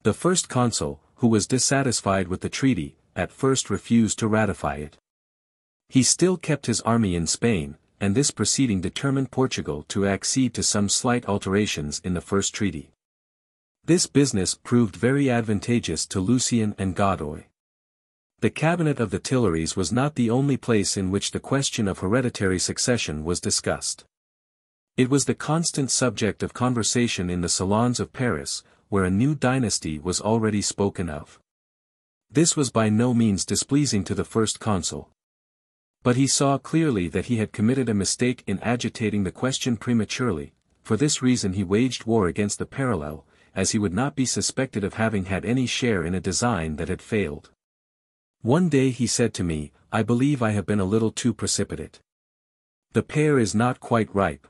The first consul, who was dissatisfied with the treaty, at first refused to ratify it. He still kept his army in Spain, and this proceeding determined Portugal to accede to some slight alterations in the first treaty. This business proved very advantageous to Lucien and Godoy. The cabinet of the Tuileries was not the only place in which the question of hereditary succession was discussed. It was the constant subject of conversation in the salons of Paris, where a new dynasty was already spoken of. This was by no means displeasing to the first consul. But he saw clearly that he had committed a mistake in agitating the question prematurely. For this reason he waged war against the parallel, as he would not be suspected of having had any share in a design that had failed. One day he said to me, "I believe I have been a little too precipitate. The pear is not quite ripe."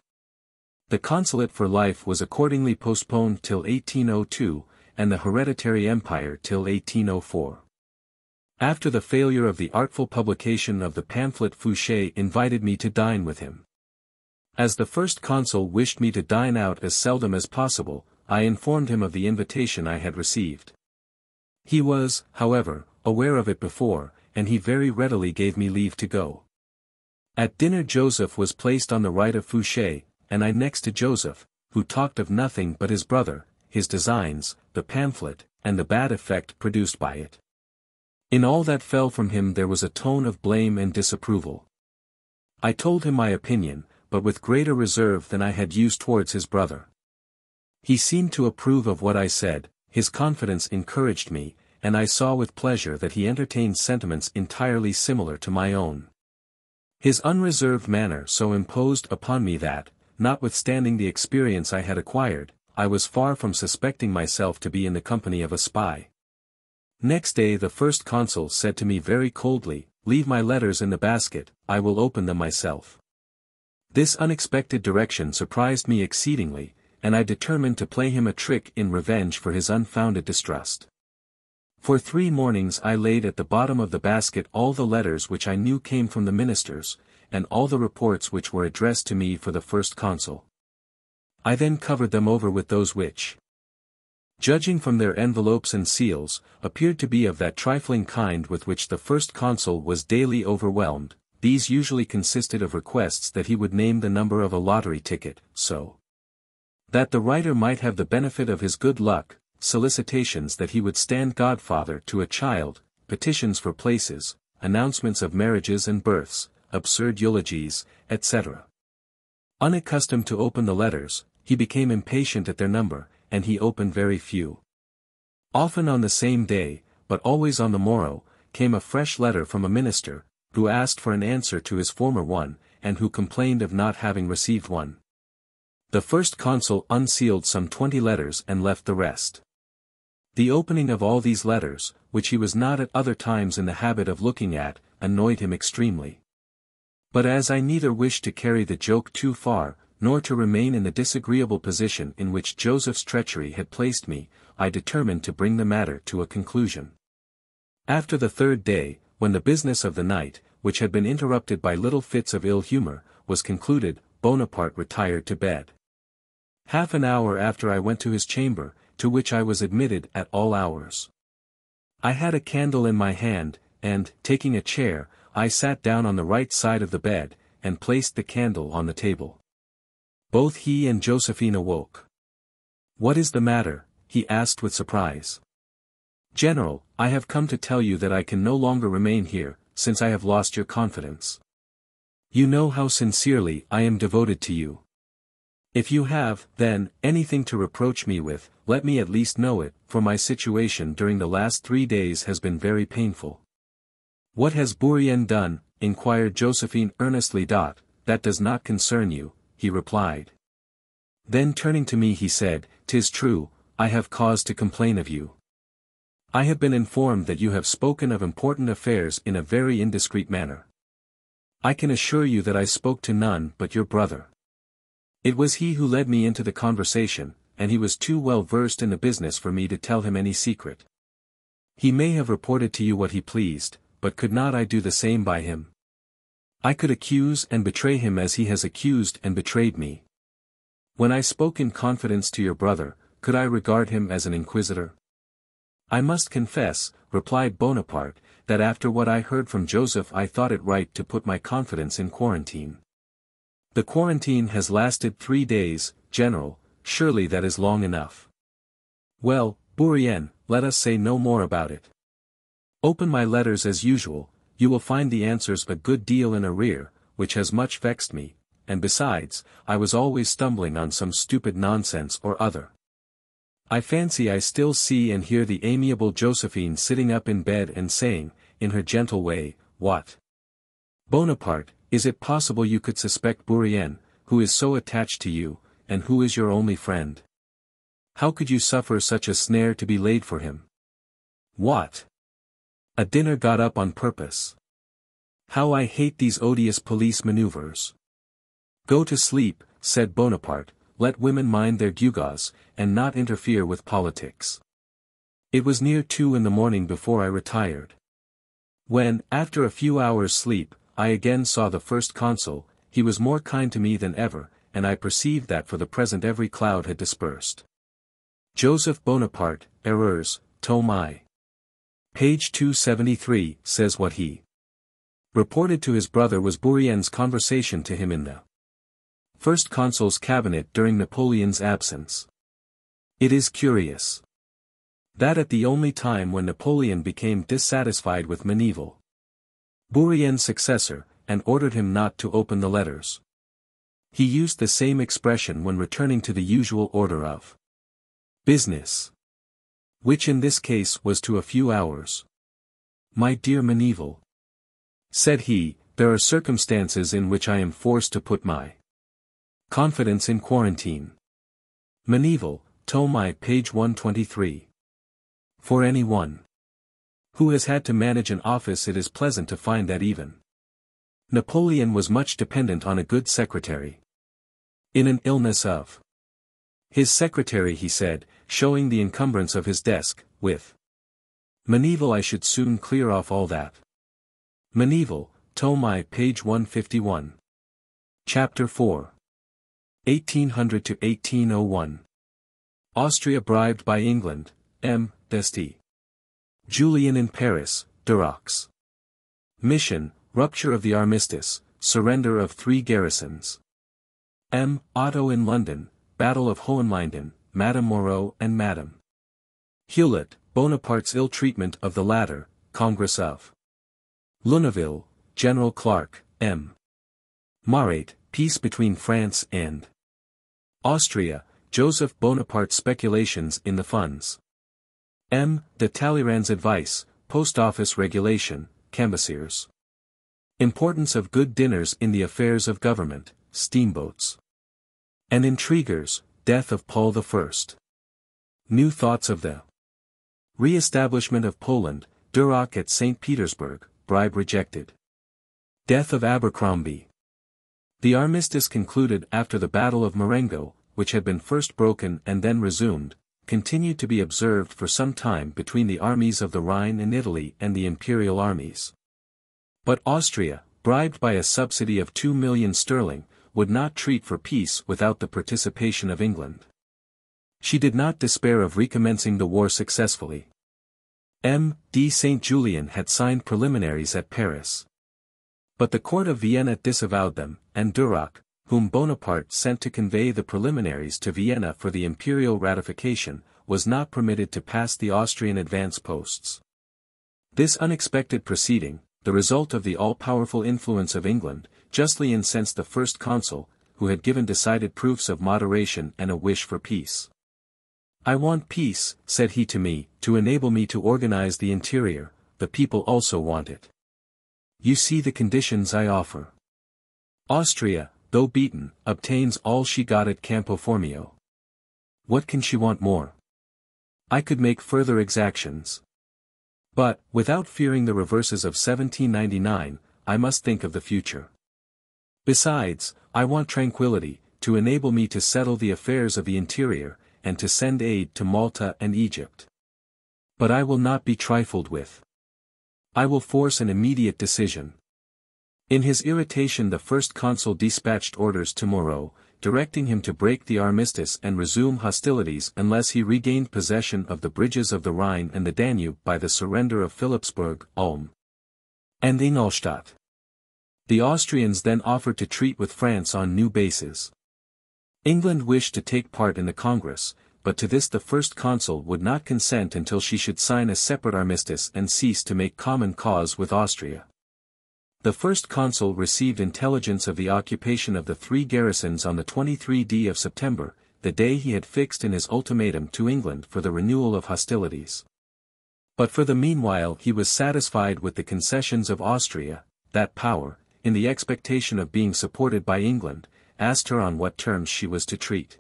The consulate for life was accordingly postponed till 1802, and the hereditary empire till 1804. After the failure of the artful publication of the pamphlet, Fouché invited me to dine with him. As the first consul wished me to dine out as seldom as possible, I informed him of the invitation I had received. He was, however, aware of it before, and he very readily gave me leave to go. At dinner Joseph was placed on the right of Fouché, and I next to Joseph, who talked of nothing but his brother, his designs, the pamphlet, and the bad effect produced by it. In all that fell from him there was a tone of blame and disapproval. I told him my opinion, but with greater reserve than I had used towards his brother. He seemed to approve of what I said, his confidence encouraged me, and I saw with pleasure that he entertained sentiments entirely similar to my own. His unreserved manner so imposed upon me that, notwithstanding the experience I had acquired, I was far from suspecting myself to be in the company of a spy. Next day the first consul said to me very coldly, "Leave my letters in the basket, I will open them myself." This unexpected direction surprised me exceedingly, and I determined to play him a trick in revenge for his unfounded distrust. For 3 mornings I laid at the bottom of the basket all the letters which I knew came from the ministers, and all the reports which were addressed to me for the first consul. I then covered them over with those which, judging from their envelopes and seals, appeared to be of that trifling kind with which the first consul was daily overwhelmed. These usually consisted of requests that he would name the number of a lottery ticket, so that the writer might have the benefit of his good luck, solicitations that he would stand godfather to a child, petitions for places, announcements of marriages and births, absurd eulogies, etc. Unaccustomed to open the letters, he became impatient at their number, and he opened very few. Often on the same day, but always on the morrow, came a fresh letter from a minister, who asked for an answer to his former one, and who complained of not having received one. The first consul unsealed some 20 letters and left the rest. The opening of all these letters, which he was not at other times in the habit of looking at, annoyed him extremely. But as I neither wished to carry the joke too far, nor to remain in the disagreeable position in which Joseph's treachery had placed me, I determined to bring the matter to a conclusion. After the 3rd day, when the business of the night, which had been interrupted by little fits of ill humor, was concluded, Bonaparte retired to bed. Half an hour after I went to his chamber, to which I was admitted at all hours. I had a candle in my hand, and, taking a chair, I sat down on the right side of the bed, and placed the candle on the table. Both he and Josephine awoke. "What is the matter?" he asked with surprise. "General, I have come to tell you that I can no longer remain here, since I have lost your confidence. You know how sincerely I am devoted to you. If you have, then, anything to reproach me with, let me at least know it, for my situation during the last 3 days has been very painful." "What has Bourrienne done?" inquired Josephine earnestly. "That does not concern you," he replied. Then turning to me he said, "'Tis true, I have cause to complain of you. I have been informed that you have spoken of important affairs in a very indiscreet manner. I can assure you that I spoke to none but your brother. It was he who led me into the conversation, and he was too well versed in the business for me to tell him any secret. He may have reported to you what he pleased, but could not I do the same by him? I could accuse and betray him as he has accused and betrayed me. When I spoke in confidence to your brother, could I regard him as an inquisitor? I must confess, replied Bonaparte, that after what I heard from Joseph I thought it right to put my confidence in quarantine. The quarantine has lasted 3 days, General, surely that is long enough. Well, Bourrienne, let us say no more about it. Open my letters as usual, you will find the answers a good deal in arrear, which has much vexed me, and besides, I was always stumbling on some stupid nonsense or other. I fancy I still see and hear the amiable Josephine sitting up in bed and saying, in her gentle way, "What? Bonaparte, is it possible you could suspect Bourrienne, who is so attached to you, and who is your only friend? How could you suffer such a snare to be laid for him? What? A dinner got up on purpose. How I hate these odious police maneuvers. Go to sleep," said Bonaparte, "let women mind their gewgaws, and not interfere with politics." It was near 2 in the morning before I retired. When, after a few hours' sleep, I again saw the first consul, he was more kind to me than ever, and I perceived that for the present every cloud had dispersed. Joseph Bonaparte, Erreurs, tome I. Page 273, says what he reported to his brother was Bourrienne's conversation to him in the First Consul's cabinet during Napoleon's absence. It is curious that at the only time when Napoleon became dissatisfied with Meneval, Bourrienne's successor, and ordered him not to open the letters, he used the same expression when returning to the usual order of business, which in this case was to a few hours. "My dear Meneval," said he, "there are circumstances in which I am forced to put my confidence in quarantine." Meneval, tome I, page 123. For anyone who has had to manage an office it is pleasant to find that even Napoleon was much dependent on a good secretary. In an illness of his secretary he said, showing the encumbrance of his desk, "With Meneval I should soon clear off all that." Meneval, tome I, page 151. Chapter 4. 1800 to 1801. Austria bribed by England, M. d'Este. Julian in Paris, Duroc's mission, rupture of the armistice, surrender of 3 garrisons. M. Otto in London, Battle of Hohenlinden, Madame Moreau and Madame Hewlett, Bonaparte's ill treatment of the latter, Congress of Lunéville, General Clark, M. Marat, peace between France and Austria, Joseph Bonaparte's speculations in the funds. M. de Talleyrand's advice, post office regulation, Cambaceres. Importance of good dinners in the affairs of government, steamboats and intriguers, death of Paul I. New thoughts of the re-establishment of Poland, Duroc at St. Petersburg, bribe rejected. Death of Abercrombie. The armistice concluded after the Battle of Marengo, which had been first broken and then resumed, continued to be observed for some time between the armies of the Rhine in Italy and the imperial armies. But Austria, bribed by a subsidy of 2 million sterling, would not treat for peace without the participation of England. She did not despair of recommencing the war successfully. M. D. St. Julien had signed preliminaries at Paris. But the court of Vienna disavowed them, and Duroc, whom Bonaparte sent to convey the preliminaries to Vienna for the imperial ratification, was not permitted to pass the Austrian advance posts. This unexpected proceeding, the result of the all-powerful influence of England, justly incensed the first consul, who had given decided proofs of moderation and a wish for peace. "I want peace," said he to me, "to enable me to organize the interior, the people also want it. You see the conditions I offer. Austria, though beaten, obtains all she got at Campo Formio. What can she want more? I could make further exactions. But, without fearing the reverses of 1799, I must think of the future. Besides, I want tranquility, to enable me to settle the affairs of the interior, and to send aid to Malta and Egypt. But I will not be trifled with. I will force an immediate decision." In his irritation, the first consul dispatched orders to Moreau, directing him to break the armistice and resume hostilities unless he regained possession of the bridges of the Rhine and the Danube by the surrender of Philipsburg, Ulm, and Ingolstadt. The Austrians then offered to treat with France on new bases. England wished to take part in the Congress, but to this the first consul would not consent until she should sign a separate armistice and cease to make common cause with Austria. The first consul received intelligence of the occupation of the 3 garrisons on the 23rd of September, the day he had fixed in his ultimatum to England for the renewal of hostilities. But for the meanwhile he was satisfied with the concessions of Austria. That power, in the expectation of being supported by England, asked her on what terms she was to treat.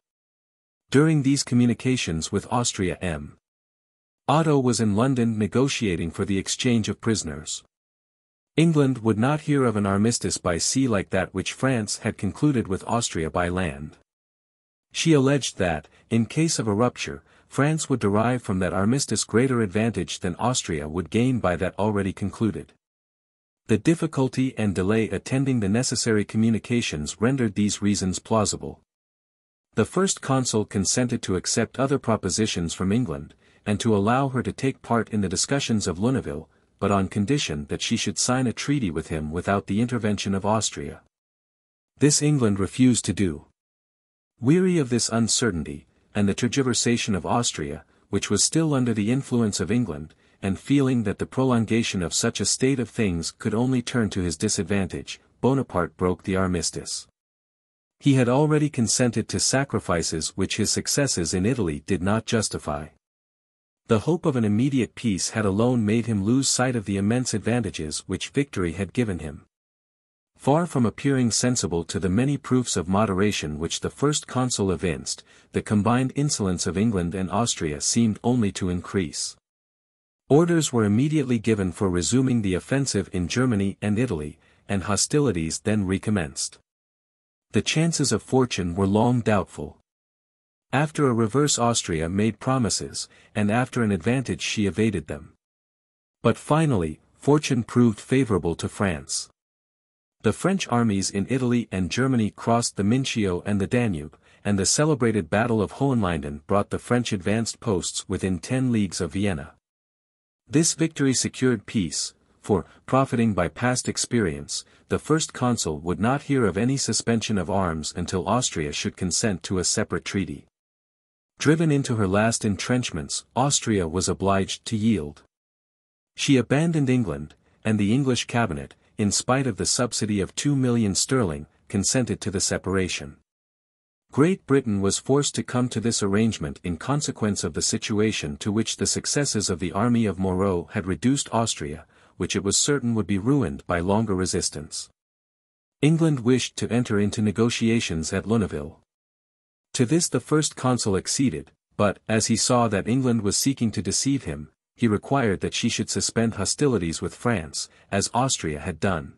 During these communications with Austria, Otto was in London negotiating for the exchange of prisoners. England would not hear of an armistice by sea like that which France had concluded with Austria by land. She alleged that, in case of a rupture, France would derive from that armistice greater advantage than Austria would gain by that already concluded. The difficulty and delay attending the necessary communications rendered these reasons plausible. The first consul consented to accept other propositions from England, and to allow her to take part in the discussions of Lunéville, but on condition that she should sign a treaty with him without the intervention of Austria. This England refused to do. Weary of this uncertainty, and the tergiversation of Austria, which was still under the influence of England, and feeling that the prolongation of such a state of things could only turn to his disadvantage, Bonaparte broke the armistice. He had already consented to sacrifices which his successes in Italy did not justify. The hope of an immediate peace had alone made him lose sight of the immense advantages which victory had given him. Far from appearing sensible to the many proofs of moderation which the first consul evinced, the combined insolence of England and Austria seemed only to increase. Orders were immediately given for resuming the offensive in Germany and Italy, and hostilities then recommenced. The chances of fortune were long doubtful. After a reverse Austria made promises, and after an advantage she evaded them. But finally, fortune proved favorable to France. The French armies in Italy and Germany crossed the Mincio and the Danube, and the celebrated Battle of Hohenlinden brought the French advanced posts within 10 leagues of Vienna. This victory secured peace, for, profiting by past experience, the first consul would not hear of any suspension of arms until Austria should consent to a separate treaty. Driven into her last entrenchments, Austria was obliged to yield. She abandoned England, and the English cabinet, in spite of the subsidy of 2 million sterling, consented to the separation. Great Britain was forced to come to this arrangement in consequence of the situation to which the successes of the army of Moreau had reduced Austria, which it was certain would be ruined by longer resistance. England wished to enter into negotiations at Lunéville. To this the first consul acceded, but, as he saw that England was seeking to deceive him, he required that she should suspend hostilities with France, as Austria had done.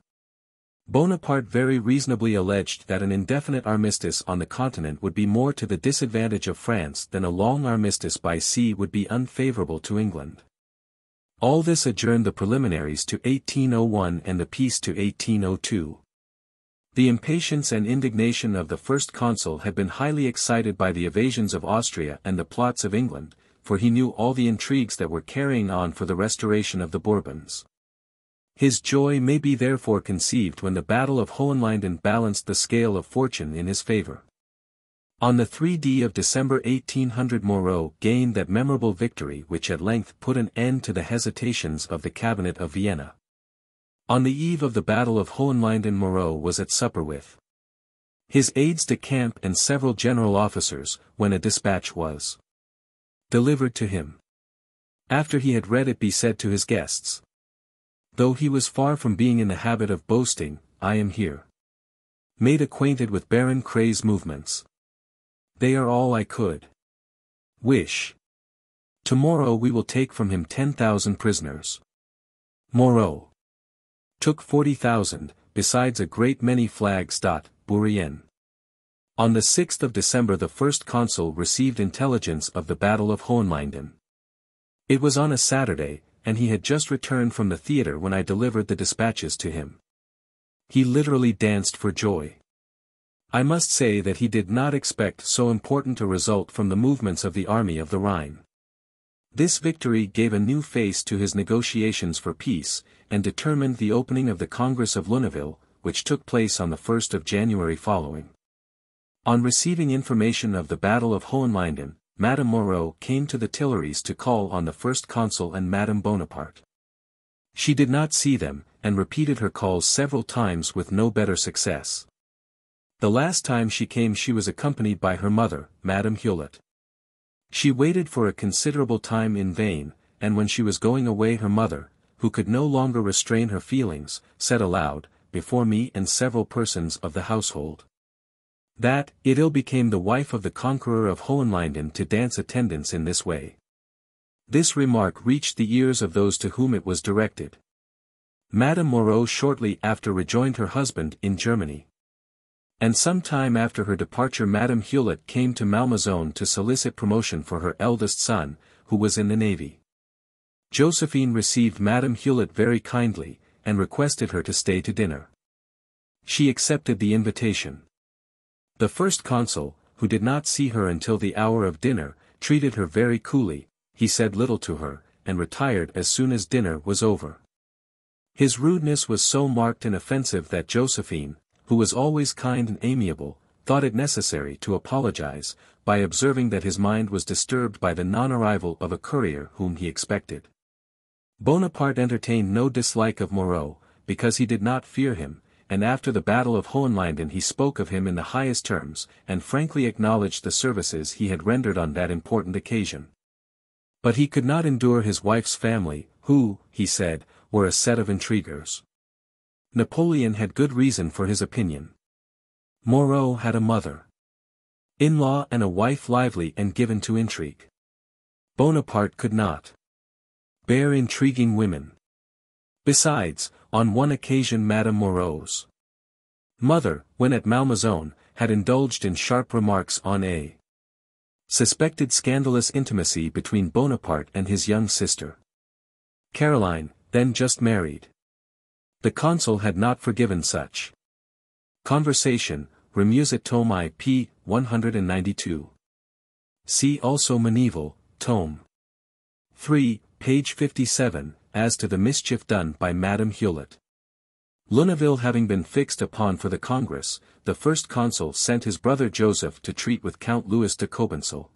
Bonaparte very reasonably alleged that an indefinite armistice on the continent would be more to the disadvantage of France than a long armistice by sea would be unfavorable to England. All this adjourned the preliminaries to 1801 and the peace to 1802. The impatience and indignation of the first consul had been highly excited by the evasions of Austria and the plots of England, for he knew all the intrigues that were carrying on for the restoration of the Bourbons. His joy may be therefore conceived when the Battle of Hohenlinden balanced the scale of fortune in his favor. On the 3rd of December 1800 Moreau gained that memorable victory which at length put an end to the hesitations of the cabinet of Vienna. On the eve of the Battle of Hohenlinden Moreau was at supper with his aides-de-camp and several general officers, when a dispatch was delivered to him. After he had read it, he said to his guests, though he was far from being in the habit of boasting, I am here made acquainted with Baron Cray's movements. They are all I could wish. Tomorrow we will take from him 10,000 prisoners. Moreau took 40,000, besides a great many flags. Bourrienne On the 6th of December the first consul received intelligence of the Battle of Hohenlinden. It was on a Saturday, and he had just returned from the theatre when I delivered the dispatches to him. He literally danced for joy. I must say that he did not expect so important a result from the movements of the Army of the Rhine. This victory gave a new face to his negotiations for peace, and determined the opening of the Congress of Lunéville, which took place on the 1st of January following. On receiving information of the Battle of Hohenlinden, Madame Moreau came to the Tuileries to call on the first consul and Madame Bonaparte. She did not see them, and repeated her calls several times with no better success. The last time she came she was accompanied by her mother, Madame Hewlett. She waited for a considerable time in vain, and when she was going away her mother, who could no longer restrain her feelings, said aloud, before me and several persons of the household, that it ill became the wife of the conqueror of Hohenlinden to dance attendance in this way. This remark reached the ears of those to whom it was directed. Madame Moreau shortly after rejoined her husband in Germany. And some time after her departure Madame Hewlett came to Malmaison to solicit promotion for her eldest son, who was in the navy. Josephine received Madame Hewlett very kindly, and requested her to stay to dinner. She accepted the invitation. The first consul, who did not see her until the hour of dinner, treated her very coolly. He said little to her, and retired as soon as dinner was over. His rudeness was so marked and offensive that Josephine, who was always kind and amiable, thought it necessary to apologize, by observing that his mind was disturbed by the non-arrival of a courier whom he expected. Bonaparte entertained no dislike of Moreau, because he did not fear him, and after the Battle of Hohenlinden he spoke of him in the highest terms, and frankly acknowledged the services he had rendered on that important occasion. But he could not endure his wife's family, who, he said, were a set of intriguers. Napoleon had good reason for his opinion. Moreau had a mother-in-law and a wife lively and given to intrigue. Bonaparte could not bear intriguing women. Besides, on one occasion Madame Moreau's mother, when at Malmaison, had indulged in sharp remarks on a suspected scandalous intimacy between Bonaparte and his young sister Caroline, then just married. The consul had not forgiven such conversation. Remusat tome I p. 192. See also Medieval, tome 3, page 57, as to the mischief done by Madame Hewlett. Lunéville having been fixed upon for the Congress, the first consul sent his brother Joseph to treat with Count Louis de Cobensal.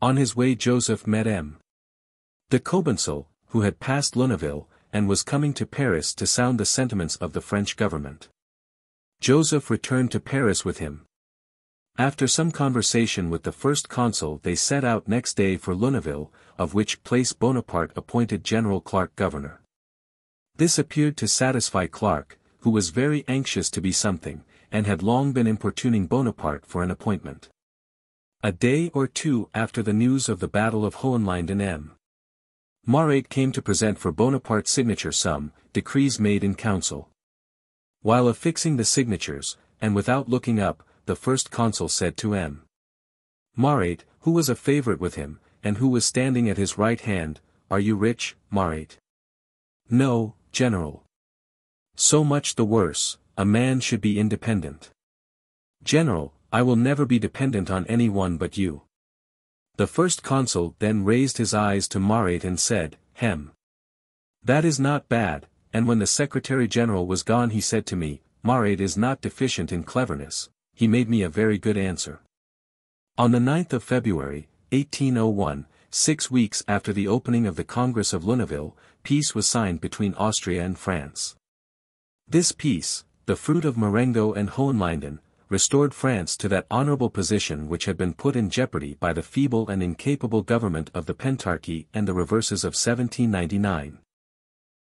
On his way Joseph met M. de Cobensal, who had passed Lunéville, and was coming to Paris to sound the sentiments of the French government. Joseph returned to Paris with him. After some conversation with the first consul they set out next day for Lunéville, of which place Bonaparte appointed General Clark governor. This appeared to satisfy Clark, who was very anxious to be something, and had long been importuning Bonaparte for an appointment. A day or two after the news of the Battle of Hohenlinden M. Marat came to present for Bonaparte's signature some decrees made in council. While affixing the signatures, and without looking up, the first consul said to M. Marat, who was a favorite with him, and who was standing at his right hand, "Are you rich, Marat?" "No, General." "So much the worse, a man should be independent." "General, I will never be dependent on any one but you." The first consul then raised his eyes to Marat and said, "Hem. That is not bad," and when the Secretary-General was gone he said to me, "Marat is not deficient in cleverness." He made me a very good answer. On the 9th of February, 1801, 6 weeks after the opening of the Congress of Lunéville, peace was signed between Austria and France. This peace, the fruit of Marengo and Hohenlinden, restored France to that honorable position which had been put in jeopardy by the feeble and incapable government of the Pentarchy and the reverses of 1799.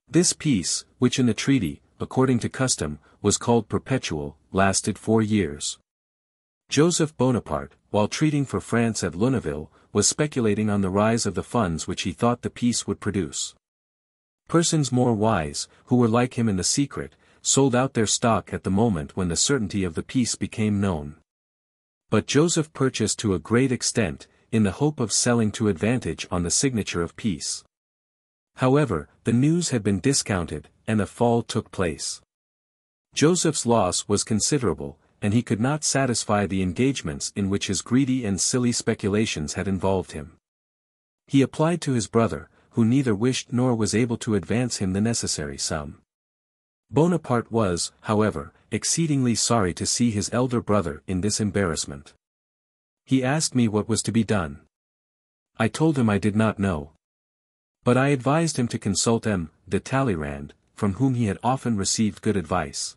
This peace, which in the treaty, according to custom, was called perpetual, lasted 4 years. Joseph Bonaparte, while treating for France at Lunéville, was speculating on the rise of the funds which he thought the peace would produce. Persons more wise, who were like him in the secret, sold out their stock at the moment when the certainty of the peace became known. But Joseph purchased to a great extent, in the hope of selling to advantage on the signature of peace. However, the news had been discounted, and a fall took place. Joseph's loss was considerable, and he could not satisfy the engagements in which his greedy and silly speculations had involved him. He applied to his brother, who neither wished nor was able to advance him the necessary sum. Bonaparte was, however, exceedingly sorry to see his elder brother in this embarrassment. He asked me what was to be done. I told him I did not know. But I advised him to consult M. de Talleyrand, from whom he had often received good advice.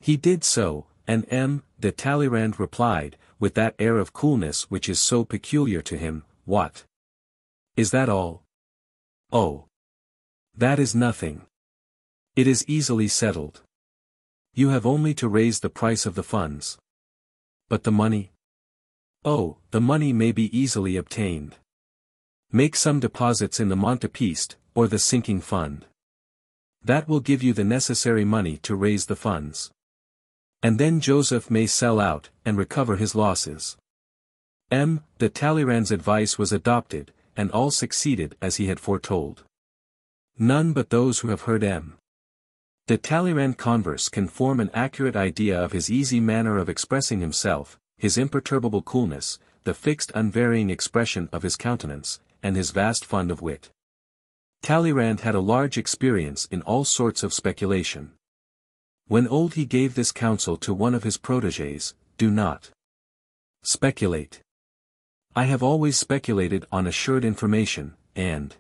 He did so, and M. de Talleyrand replied, with that air of coolness which is so peculiar to him, "What? Is that all? Oh. That is nothing. It is easily settled. You have only to raise the price of the funds. But the money? Oh, the money may be easily obtained. Make some deposits in the Montepiste, or the sinking fund. That will give you the necessary money to raise the funds. And then Joseph may sell out, and recover his losses." M. de Talleyrand's advice was adopted, and all succeeded as he had foretold. None but those who have heard M. de Talleyrand converse can form an accurate idea of his easy manner of expressing himself, his imperturbable coolness, the fixed unvarying expression of his countenance, and his vast fund of wit. Talleyrand had a large experience in all sorts of speculation. When old he gave this counsel to one of his protégés: "Do not speculate. I have always speculated on assured information, and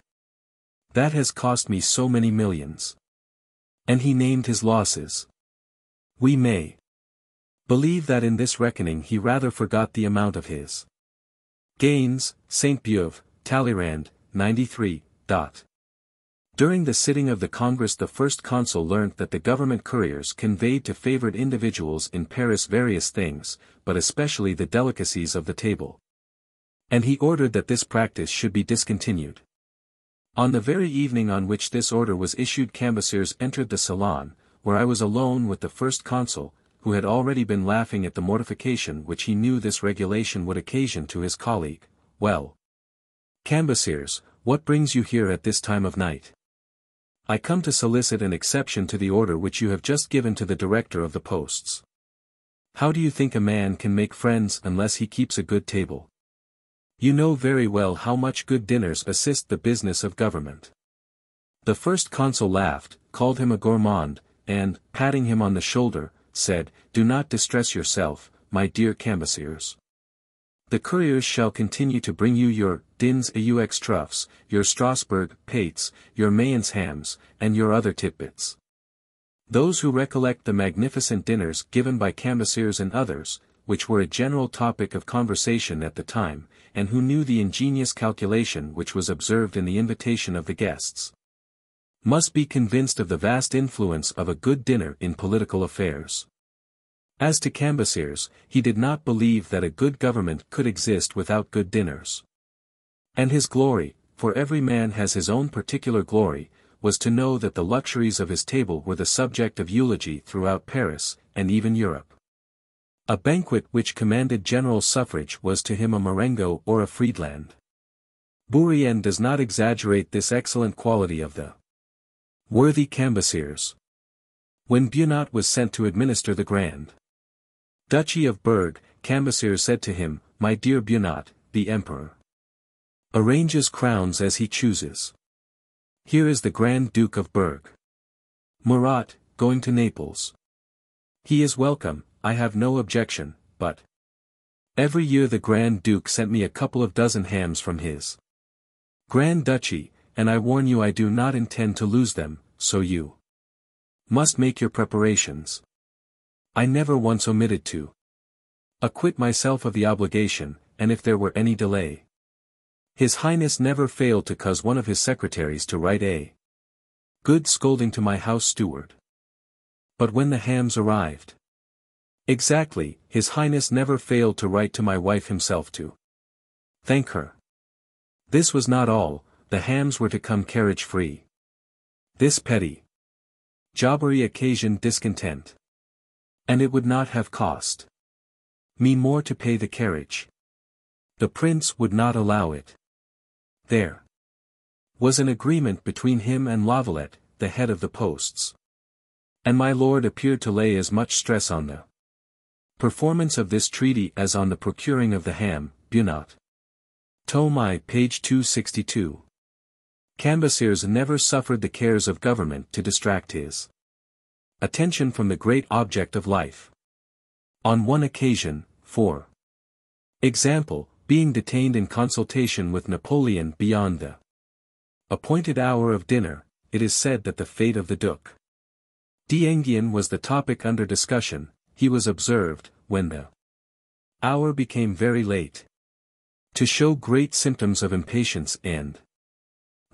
that has cost me so many millions." And he named his losses. We may believe that in this reckoning he rather forgot the amount of his gains. Sainte-Beuve, Talleyrand, 93. During the sitting of the Congress the first consul learnt that the government couriers conveyed to favored individuals in Paris various things, but especially the delicacies of the table. And he ordered that this practice should be discontinued. On the very evening on which this order was issued Cambyses entered the salon, where I was alone with the first consul, who had already been laughing at the mortification which he knew this regulation would occasion to his colleague. "Well, Cambyses, what brings you here at this time of night?" "I come to solicit an exception to the order which you have just given to the director of the posts." "How do you think a man can make friends unless he keeps a good table? You know very well how much good dinners assist the business of government." The first consul laughed, called him a gourmand, and, patting him on the shoulder, said, "Do not distress yourself, my dear Cambyses. The couriers shall continue to bring you your dins aux truffes, your Strasbourg pates, your Mayence hams, and your other titbits." Those who recollect the magnificent dinners given by Cambyses and others, which were a general topic of conversation at the time, and who knew the ingenious calculation which was observed in the invitation of the guests, must be convinced of the vast influence of a good dinner in political affairs. As to Cambyses, he did not believe that a good government could exist without good dinners. And his glory, for every man has his own particular glory, was to know that the luxuries of his table were the subject of eulogy throughout Paris, and even Europe. A banquet which commanded general suffrage was to him a Marengo or a Friedland. Bourrienne does not exaggerate this excellent quality of the worthy Cambyses. When Bunot was sent to administer the Grand Duchy of Berg, Cambyses said to him, "My dear Bunot, the Emperor arranges crowns as he chooses. Here is the Grand Duke of Berg. Murat, going to Naples. He is welcome, I have no objection, but every year the Grand Duke sent me a couple of dozen hams from his Grand Duchy, and I warn you I do not intend to lose them, so you must make your preparations. I never once omitted to acquit myself of the obligation, and if there were any delay, His Highness never failed to cause one of his secretaries to write a good scolding to my house steward. But when the hams arrived, exactly, His Highness never failed to write to my wife himself to thank her. This was not all, the hams were to come carriage-free. This petty jobbery occasioned discontent. And it would not have cost me more to pay the carriage. The prince would not allow it. There was an agreement between him and Fauvelet, the head of the posts. And my lord appeared to lay as much stress on the performance of this treaty as on the procuring of the ham, Bunot. Tome I, page 262. Cambacérès never suffered the cares of government to distract his attention from the great object of life. On one occasion, for example, being detained in consultation with Napoleon beyond the appointed hour of dinner, it is said that the fate of the Duc d'Enghien was the topic under discussion. He was observed, when the hour became very late, to show great symptoms of impatience and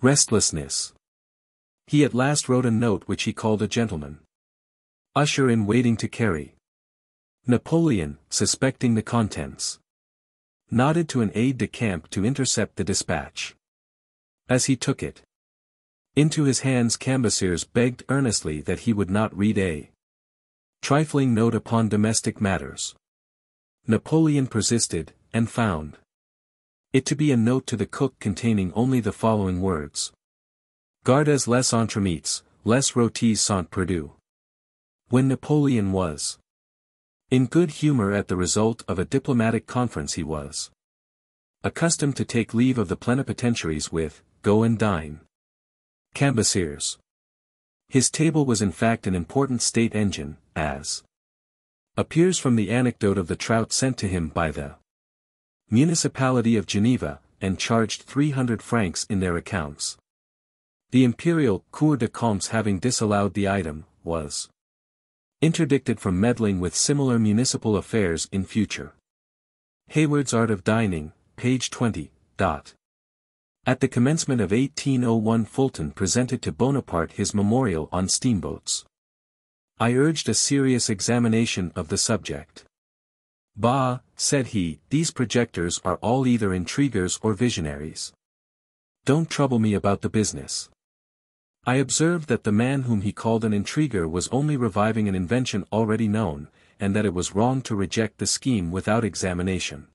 restlessness. He at last wrote a note which he called a gentleman usher in waiting to carry. Napoleon, suspecting the contents, nodded to an aide-de-camp to intercept the dispatch. As he took it into his hands, Cambacérès begged earnestly that he would not read a trifling note upon domestic matters. Napoleon persisted, and found it to be a note to the cook containing only the following words: Gardez les entremeats, les rôtis sont perdus. When Napoleon was in good humor at the result of a diplomatic conference, he was accustomed to take leave of the plenipotentiaries with, "Go and dine, Cambacérès." His table was in fact an important state engine, as appears from the anecdote of the trout sent to him by the municipality of Geneva, and charged 300 francs in their accounts. The imperial Cour de Comptes, having disallowed the item, was interdicted from meddling with similar municipal affairs in future. Hayward's Art of Dining, page 20. At the commencement of 1801, Fulton presented to Bonaparte his memorial on steamboats. I urged a serious examination of the subject. "Bah," said he, "these projectors are all either intriguers or visionaries. Don't trouble me about the business." I observed that the man whom he called an intriguer was only reviving an invention already known, and that it was wrong to reject the scheme without examination.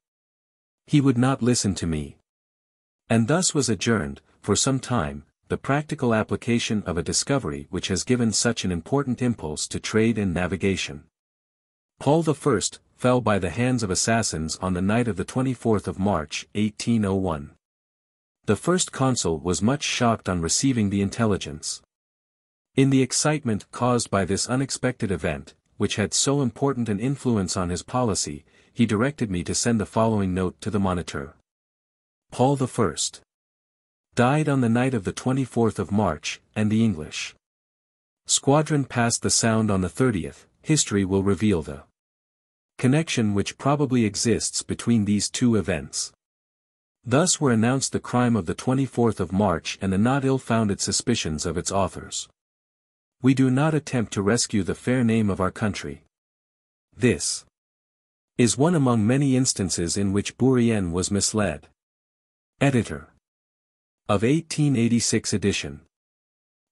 He would not listen to me. And thus was adjourned, for some time, the practical application of a discovery which has given such an important impulse to trade and navigation. Paul I fell by the hands of assassins on the night of the 24th of March, 1801. The first consul was much shocked on receiving the intelligence. In the excitement caused by this unexpected event, which had so important an influence on his policy, he directed me to send the following note to the Moniteur. Paul I died on the night of the 24th of March, and the English squadron passed the Sound on the 30th. History will reveal the connection which probably exists between these two events. Thus were announced the crime of the 24th of March and the not ill-founded suspicions of its authors. We do not attempt to rescue the fair name of our country. This is one among many instances in which Bourrienne was misled. Editor of 1886 edition.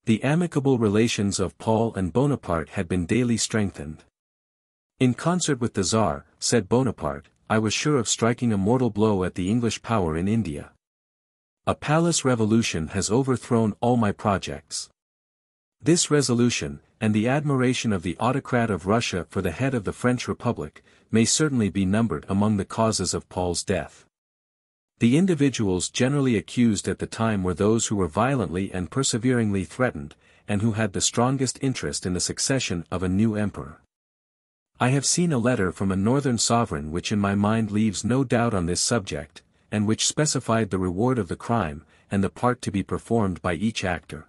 The amicable relations of Paul and Bonaparte had been daily strengthened. In concert with the Tsar, said Bonaparte, I was sure of striking a mortal blow at the English power in India. A palace revolution has overthrown all my projects. This resolution, and the admiration of the autocrat of Russia for the head of the French Republic, may certainly be numbered among the causes of Paul's death. The individuals generally accused at the time were those who were violently and perseveringly threatened, and who had the strongest interest in the succession of a new emperor. I have seen a letter from a northern sovereign which in my mind leaves no doubt on this subject, and which specified the reward of the crime, and the part to be performed by each actor.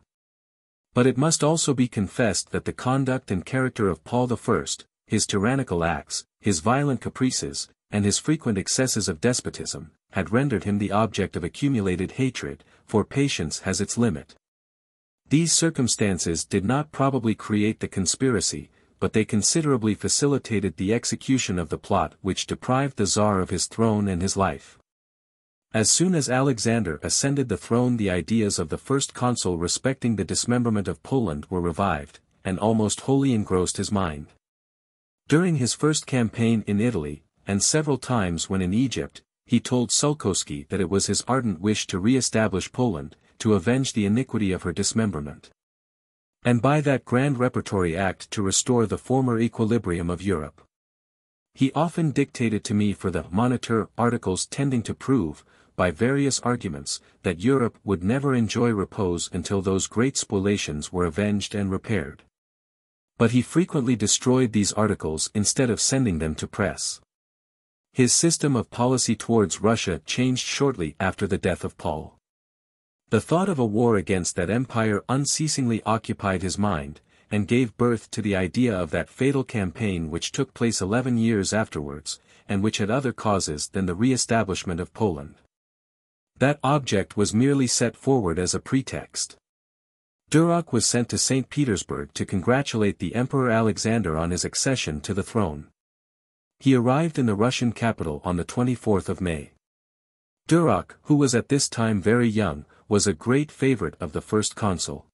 But it must also be confessed that the conduct and character of Paul I, his tyrannical acts, his violent caprices, and his frequent excesses of despotism, had rendered him the object of accumulated hatred, for patience has its limit. These circumstances did not probably create the conspiracy, but they considerably facilitated the execution of the plot which deprived the Tsar of his throne and his life. As soon as Alexander ascended the throne, the ideas of the first consul respecting the dismemberment of Poland were revived, and almost wholly engrossed his mind. During his first campaign in Italy, and several times when in Egypt, he told Sulkowski that it was his ardent wish to re-establish Poland, to avenge the iniquity of her dismemberment, and by that grand repertory act to restore the former equilibrium of Europe. He often dictated to me for the Monitor articles tending to prove, by various arguments, that Europe would never enjoy repose until those great spoliations were avenged and repaired. But he frequently destroyed these articles instead of sending them to press. His system of policy towards Russia changed shortly after the death of Paul. The thought of a war against that empire unceasingly occupied his mind, and gave birth to the idea of that fatal campaign which took place 11 years afterwards, and which had other causes than the re-establishment of Poland. That object was merely set forward as a pretext. Duroc was sent to St. Petersburg to congratulate the Emperor Alexander on his accession to the throne. He arrived in the Russian capital on the 24th of May. Duroc, who was at this time very young, was a great favorite of the first consul.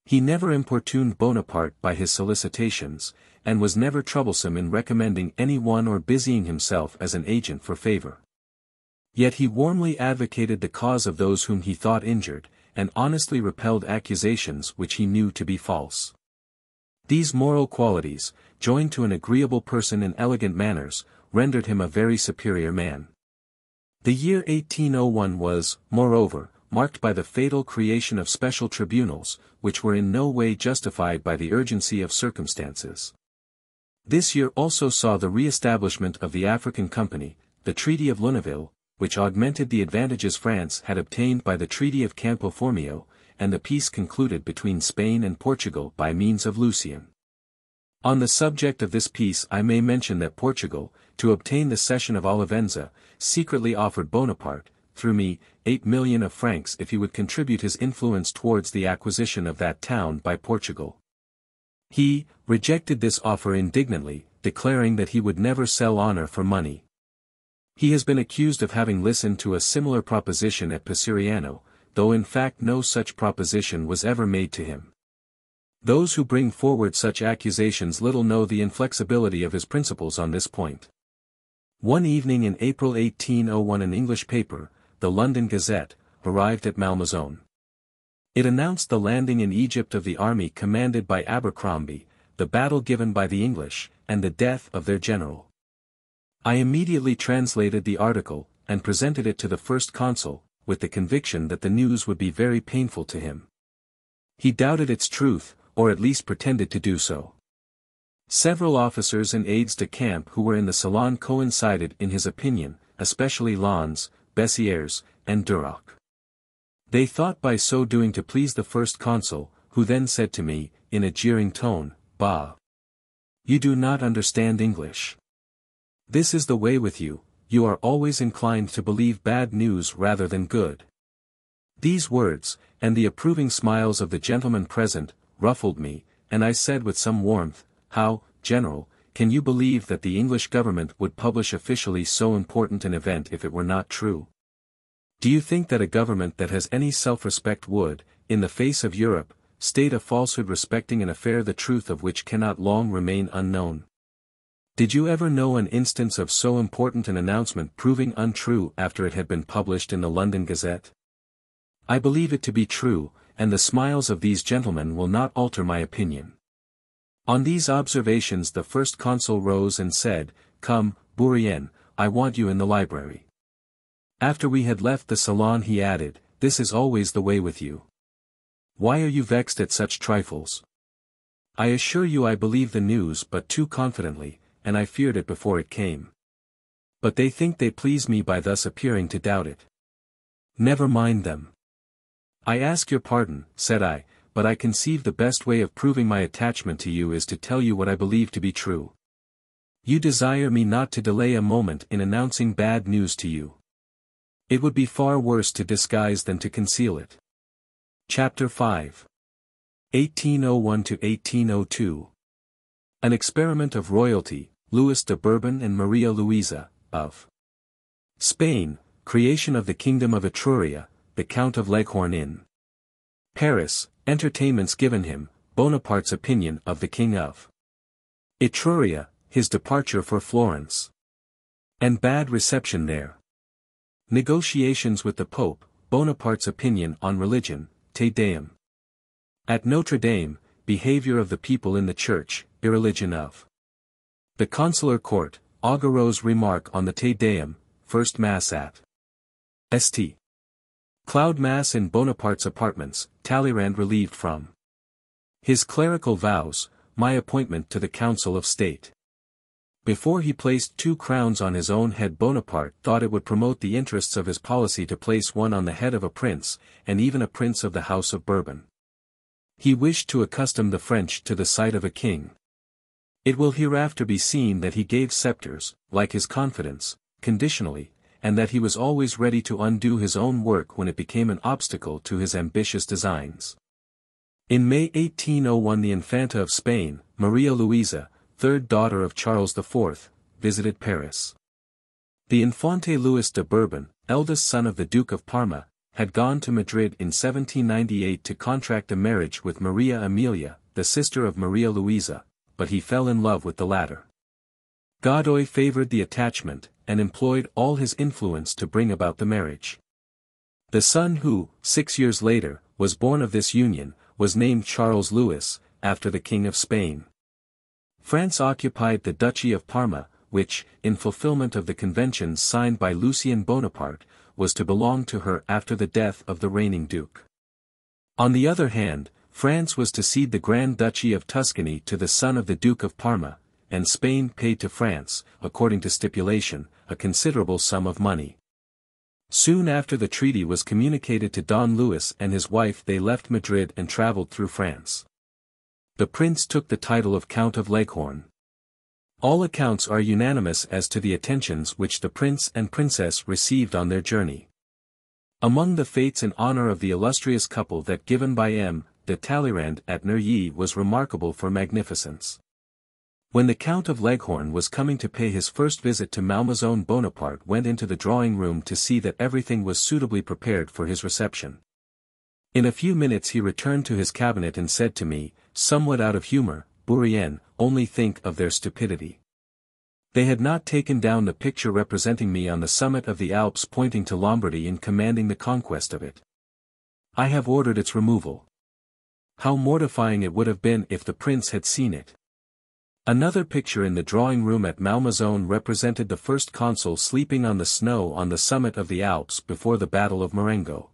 He never importuned Bonaparte by his solicitations, and was never troublesome in recommending any one or busying himself as an agent for favor. Yet he warmly advocated the cause of those whom he thought injured, and honestly repelled accusations which he knew to be false. These moral qualities, joined to an agreeable person and elegant manners, rendered him a very superior man. The year 1801 was, moreover, marked by the fatal creation of special tribunals, which were in no way justified by the urgency of circumstances. This year also saw the re-establishment of the African Company, the Treaty of Lunéville, which augmented the advantages France had obtained by the Treaty of Campo Formio, and the peace concluded between Spain and Portugal by means of Lucien. On the subject of this peace I may mention that Portugal, to obtain the cession of Olivenza, secretly offered Bonaparte, through me, 8 million of francs if he would contribute his influence towards the acquisition of that town by Portugal. He rejected this offer indignantly, declaring that he would never sell honor for money. He has been accused of having listened to a similar proposition at Pesiriano, though in fact no such proposition was ever made to him. Those who bring forward such accusations little know the inflexibility of his principles on this point. One evening in April 1801 an English paper, the London Gazette, arrived at Malmaison. It announced the landing in Egypt of the army commanded by Abercrombie, the battle given by the English, and the death of their general. I immediately translated the article, and presented it to the first consul, with the conviction that the news would be very painful to him. He doubted its truth, or at least pretended to do so. Several officers and aides-de-camp who were in the salon coincided in his opinion, especially Lens, Bessières, and Duroc. They thought by so doing to please the first consul, who then said to me, in a jeering tone, "Bah! You do not understand English. This is the way with you, you are always inclined to believe bad news rather than good." These words, and the approving smiles of the gentlemen present, ruffled me, and I said with some warmth, "How, General, can you believe that the English government would publish officially so important an event if it were not true? Do you think that a government that has any self-respect would, in the face of Europe, state a falsehood respecting an affair the truth of which cannot long remain unknown? Did you ever know an instance of so important an announcement proving untrue after it had been published in the London Gazette? I believe it to be true, and the smiles of these gentlemen will not alter my opinion." On these observations the first consul rose and said, "Come, Bourrienne, I want you in the library." After we had left the salon he added, "This is always the way with you. Why are you vexed at such trifles? I assure you I believe the news but too confidently, and I feared it before it came. But they think they please me by thus appearing to doubt it. Never mind them. I ask your pardon," said I, "but I conceive the best way of proving my attachment to you is to tell you what I believe to be true. You desire me not to delay a moment in announcing bad news to you. It would be far worse to disguise than to conceal it." Chapter 5. 1801 to 1802. An experiment of royalty, Louis de Bourbon and Maria Louisa, of Spain, creation of the Kingdom of Etruria, the Count of Leghorn in Paris, entertainments given him, Bonaparte's opinion of the King of Etruria, his departure for Florence. and bad reception there. Negotiations with the Pope, Bonaparte's opinion on religion, Te Deum. At Notre Dame, behavior of the people in the church, irreligion of the consular court, Augureau's remark on the Te Deum, first Mass at St. Cloud Mass in Bonaparte's apartments, Talleyrand relieved from his clerical vows, my appointment to the Council of State. Before he placed 2 crowns on his own head, Bonaparte thought it would promote the interests of his policy to place one on the head of a prince, and even a prince of the House of Bourbon. He wished to accustom the French to the sight of a king. It will hereafter be seen that he gave scepters, like his confidence, conditionally, and that he was always ready to undo his own work when it became an obstacle to his ambitious designs. In May 1801 the Infanta of Spain, Maria Luisa, third daughter of Charles IV, visited Paris. The Infante Louis de Bourbon, eldest son of the Duke of Parma, had gone to Madrid in 1798 to contract a marriage with Maria Amelia, the sister of Maria Luisa, but he fell in love with the latter. Godoy favored the attachment, and employed all his influence to bring about the marriage. The son who, 6 years later, was born of this union, was named Charles Louis, after the King of Spain. France occupied the Duchy of Parma, which, in fulfillment of the conventions signed by Lucien Bonaparte, was to belong to her after the death of the reigning duke. On the other hand, France was to cede the Grand Duchy of Tuscany to the son of the Duke of Parma, and Spain paid to France, according to stipulation, a considerable sum of money. Soon after the treaty was communicated to Don Luis and his wife, they left Madrid and traveled through France. The prince took the title of Count of Leghorn. All accounts are unanimous as to the attentions which the prince and princess received on their journey. Among the fêtes in honor of the illustrious couple that given by M. de Talleyrand at Neuilly was remarkable for magnificence. When the Count of Leghorn was coming to pay his first visit to Malmaison, Bonaparte went into the drawing room to see that everything was suitably prepared for his reception. In a few minutes he returned to his cabinet and said to me, somewhat out of humor, Bourrienne, only think of their stupidity. They had not taken down the picture representing me on the summit of the Alps pointing to Lombardy and commanding the conquest of it. I have ordered its removal. How mortifying it would have been if the prince had seen it. Another picture in the drawing room at Malmaison represented the first consul sleeping on the snow on the summit of the Alps before the Battle of Marengo.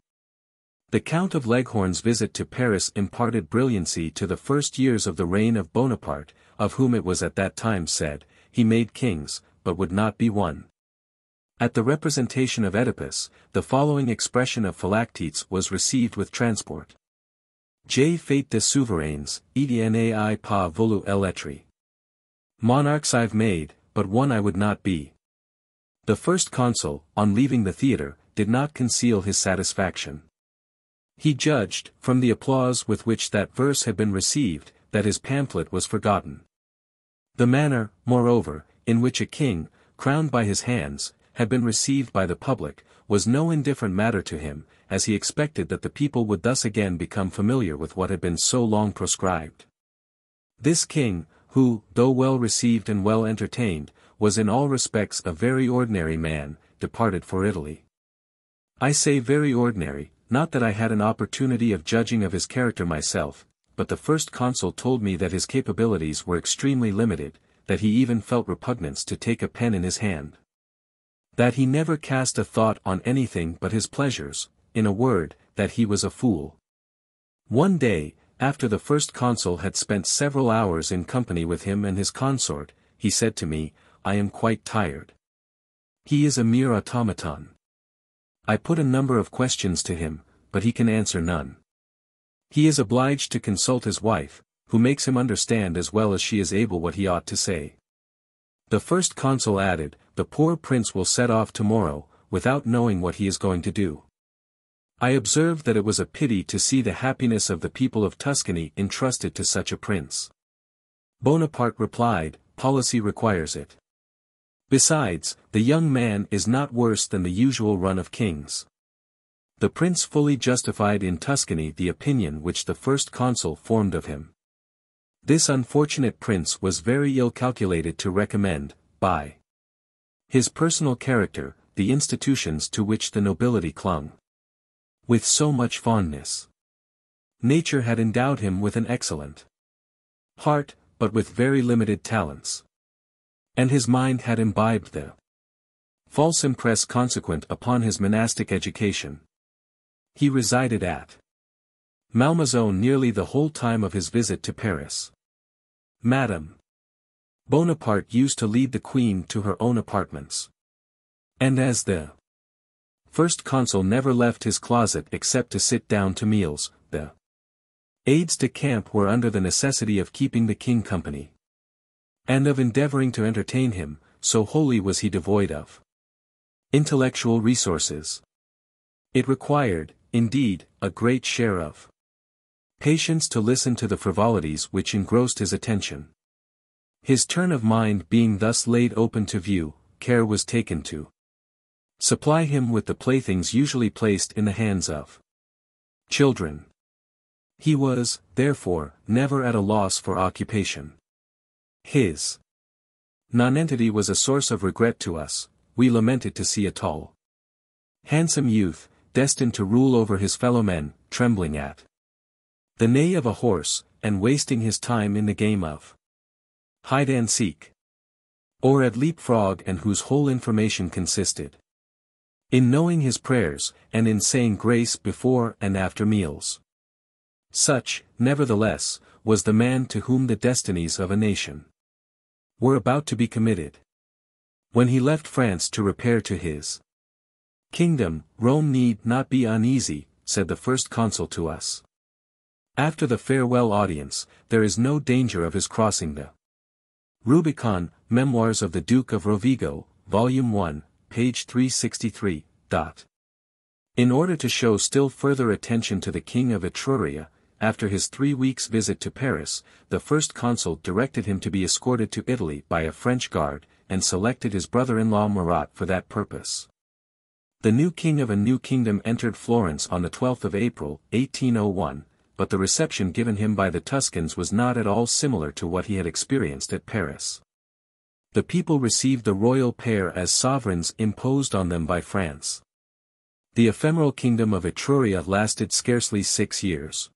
The Count of Leghorn's visit to Paris imparted brilliancy to the first years of the reign of Bonaparte, of whom it was at that time said, he made kings, but would not be one. At the representation of Oedipus, the following expression of Philoctetes was received with transport. J'ai fait des souverains, et n'ai pas voulu l'être. Monarchs I've made, but one I would not be. The first consul, on leaving the theatre, did not conceal his satisfaction. He judged, from the applause with which that verse had been received, that his pamphlet was forgotten. The manner, moreover, in which a king, crowned by his hands, had been received by the public, was no indifferent matter to him, as he expected that the people would thus again become familiar with what had been so long proscribed. This king, who, though well received and well entertained, was in all respects a very ordinary man, departed for Italy. I say very ordinary, not that I had an opportunity of judging of his character myself, but the first consul told me that his capabilities were extremely limited, that he even felt repugnance to take a pen in his hand. That he never cast a thought on anything but his pleasures, in a word, that he was a fool. One day, after the first consul had spent several hours in company with him and his consort, he said to me, I am quite tired. He is a mere automaton. I put a number of questions to him, but he can answer none. He is obliged to consult his wife, who makes him understand as well as she is able what he ought to say. The first consul added, the poor prince will set off tomorrow, without knowing what he is going to do. I observed that it was a pity to see the happiness of the people of Tuscany entrusted to such a prince. Bonaparte replied, policy requires it. Besides, the young man is not worse than the usual run of kings. The prince fully justified in Tuscany the opinion which the first consul formed of him. This unfortunate prince was very ill calculated to recommend, by His personal character, the institutions to which the nobility clung with so much fondness. Nature had endowed him with an excellent heart, but with very limited talents. And his mind had imbibed the false impress consequent upon his monastic education. He resided at Malmaison nearly the whole time of his visit to Paris. Madame Bonaparte used to lead the queen to her own apartments. And as the first consul never left his closet except to sit down to meals, the aides-de-camp were under the necessity of keeping the king company, and of endeavoring to entertain him, so wholly was he devoid of intellectual resources. It required, indeed, a great share of patience to listen to the frivolities which engrossed his attention. His turn of mind being thus laid open to view, care was taken to supply him with the playthings usually placed in the hands of children. He was, therefore, never at a loss for occupation. His nonentity was a source of regret to us. We lamented to see a tall, handsome youth, destined to rule over his fellow-men, trembling at the neigh of a horse, and wasting his time in the game of hide-and-seek, or at leap-frog, and whose whole information consisted in knowing his prayers, and in saying grace before and after meals. Such, nevertheless, was the man to whom the destinies of a nation were about to be committed. When he left France to repair to his kingdom, Rome need not be uneasy, said the first consul to us. After the farewell audience, there is no danger of his crossing the Rubicon. Memoirs of the Duke of Rovigo, Volume 1, page 363. In order to show still further attention to the King of Etruria, after his 3 weeks' visit to Paris, the first consul directed him to be escorted to Italy by a French guard, and selected his brother-in-law Murat for that purpose. The new king of a new kingdom entered Florence on the 12th of April, 1801, but the reception given him by the Tuscans was not at all similar to what he had experienced at Paris. The people received the royal pair as sovereigns imposed on them by France. The ephemeral kingdom of Etruria lasted scarcely 6 years.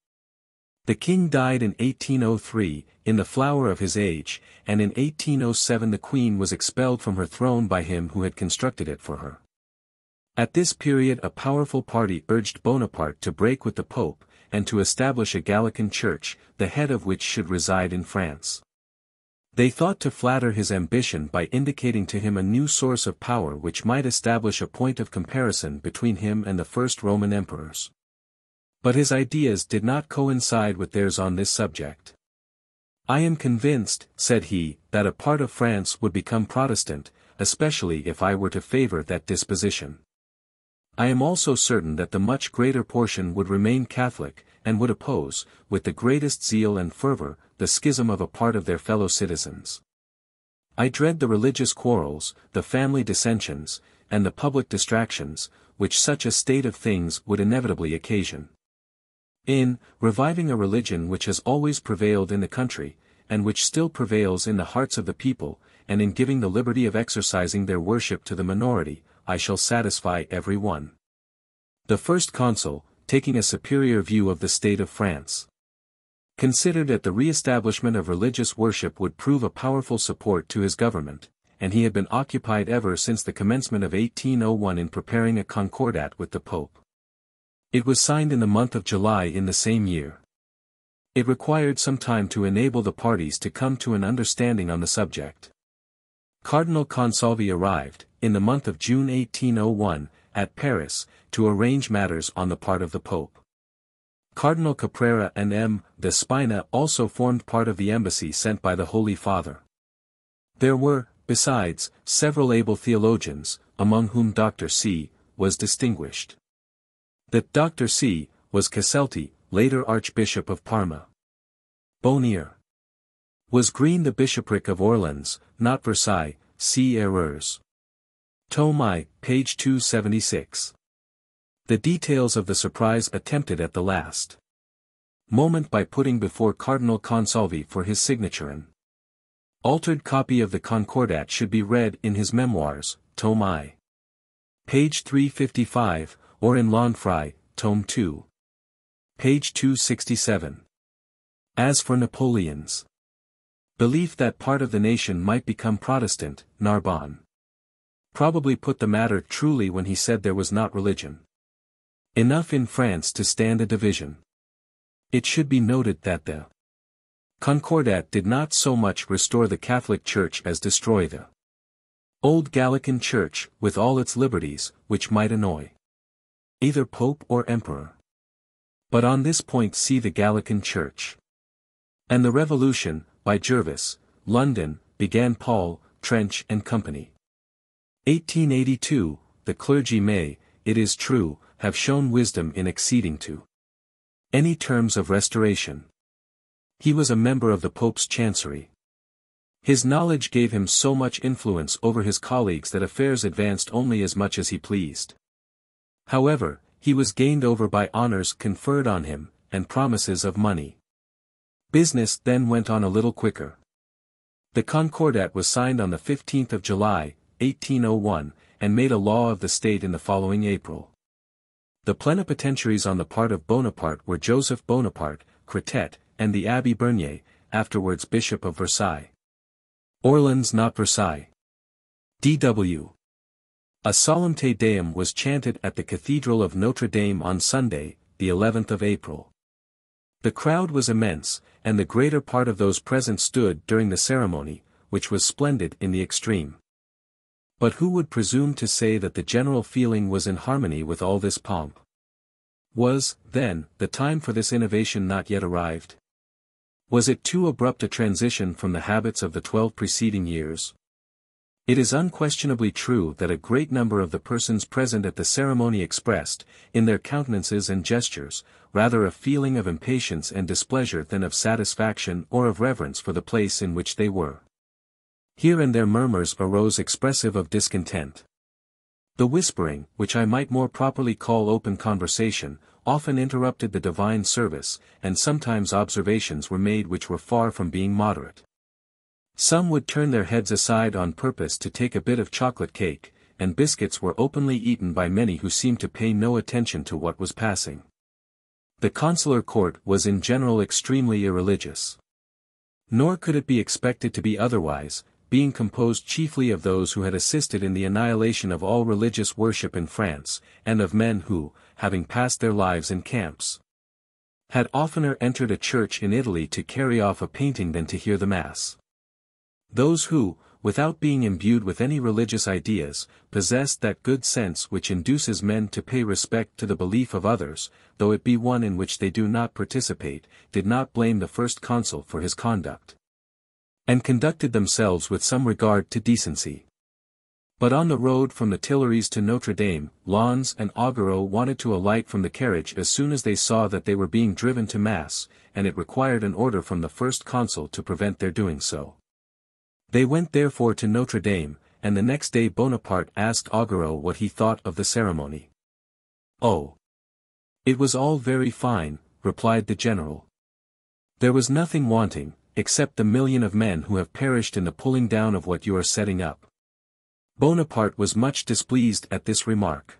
The king died in 1803, in the flower of his age, and in 1807 the queen was expelled from her throne by him who had constructed it for her. At this period a powerful party urged Bonaparte to break with the Pope, and to establish a Gallican church, the head of which should reside in France. They thought to flatter his ambition by indicating to him a new source of power which might establish a point of comparison between him and the first Roman emperors. But his ideas did not coincide with theirs on this subject. I am convinced, said he, that a part of France would become Protestant, especially if I were to favor that disposition. I am also certain that the much greater portion would remain Catholic, and would oppose, with the greatest zeal and fervor, the schism of a part of their fellow citizens. I dread the religious quarrels, the family dissensions, and the public distractions, which such a state of things would inevitably occasion. In reviving a religion which has always prevailed in the country, and which still prevails in the hearts of the people, and in giving the liberty of exercising their worship to the minority, I shall satisfy every one. The first consul, taking a superior view of the state of France, considered that the re-establishment of religious worship would prove a powerful support to his government, and he had been occupied ever since the commencement of 1801 in preparing a concordat with the Pope. It was signed in the month of July in the same year. It required some time to enable the parties to come to an understanding on the subject. Cardinal Consalvi arrived, in the month of June 1801, at Paris, to arrange matters on the part of the Pope. Cardinal Caprera and M. de Spina also formed part of the embassy sent by the Holy Father. There were, besides, several able theologians, among whom Dr. C. was distinguished. That Dr. C. was Caselti, later Archbishop of Parma. Bonnier was Green, the bishopric of Orleans, not Versailles, see Erreurs. Tome I, page 276. The details of the surprise attempted at the last moment by putting before Cardinal Consalvi for his signature an altered copy of the Concordat should be read in his memoirs, Tome I. Page 355, or in Lanfrey, Tome II. Page 267. As for Napoleon's belief that part of the nation might become Protestant, Narbonne probably put the matter truly when he said there was not religion enough in France to stand a division. It should be noted that the Concordat did not so much restore the Catholic Church as destroy the old Gallican Church, with all its liberties, which might annoy either Pope or Emperor. But on this point see the Gallican Church and the Revolution, by Jervis, London, began Paul, Trench and Company. 1882, the clergy may, it is true, have shown wisdom in acceding to any terms of restoration. He was a member of the Pope's Chancery. His knowledge gave him so much influence over his colleagues that affairs advanced only as much as he pleased. However, he was gained over by honors conferred on him, and promises of money. Business then went on a little quicker. The Concordat was signed on the 15th of July, 1801, and made a law of the state in the following April. The plenipotentiaries on the part of Bonaparte were Joseph Bonaparte, Cretet, and the Abbé Bernier, afterwards Bishop of Versailles. Orleans not Versailles. D.W. A solemn Te Deum was chanted at the Cathedral of Notre Dame on Sunday, the 11th of April. The crowd was immense, and the greater part of those present stood during the ceremony, which was splendid in the extreme. But who would presume to say that the general feeling was in harmony with all this pomp? Was, then, the time for this innovation not yet arrived? Was it too abrupt a transition from the habits of the 12 preceding years? It is unquestionably true that a great number of the persons present at the ceremony expressed, in their countenances and gestures, rather a feeling of impatience and displeasure than of satisfaction or of reverence for the place in which they were. Here and there murmurs arose expressive of discontent. The whispering, which I might more properly call open conversation, often interrupted the divine service, and sometimes observations were made which were far from being moderate. Some would turn their heads aside on purpose to take a bit of chocolate cake, and biscuits were openly eaten by many who seemed to pay no attention to what was passing. The consular court was in general extremely irreligious. Nor could it be expected to be otherwise, being composed chiefly of those who had assisted in the annihilation of all religious worship in France, and of men who, having passed their lives in camps, had oftener entered a church in Italy to carry off a painting than to hear the Mass. Those who, without being imbued with any religious ideas, possessed that good sense which induces men to pay respect to the belief of others, though it be one in which they do not participate, did not blame the first consul for his conduct, and conducted themselves with some regard to decency. But on the road from the Tuileries to Notre Dame, Lons and Augereau wanted to alight from the carriage as soon as they saw that they were being driven to Mass, and it required an order from the first consul to prevent their doing so. They went therefore to Notre Dame, and the next day Bonaparte asked Augereau what he thought of the ceremony. "Oh, it was all very fine," replied the general. "There was nothing wanting, except the million of men who have perished in the pulling down of what you are setting up." Bonaparte was much displeased at this remark.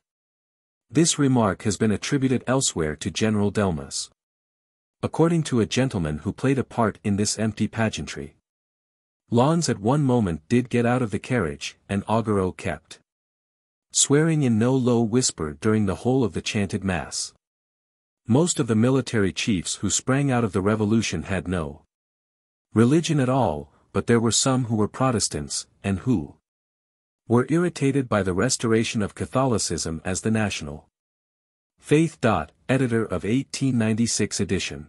This remark has been attributed elsewhere to General Delmas, according to a gentleman who played a part in this empty pageantry. Lons at one moment did get out of the carriage, and Augereau kept swearing in no low whisper during the whole of the chanted Mass. Most of the military chiefs who sprang out of the Revolution had no religion at all, but there were some who were Protestants, and who were irritated by the restoration of Catholicism as the national faith. Editor of 1896 edition.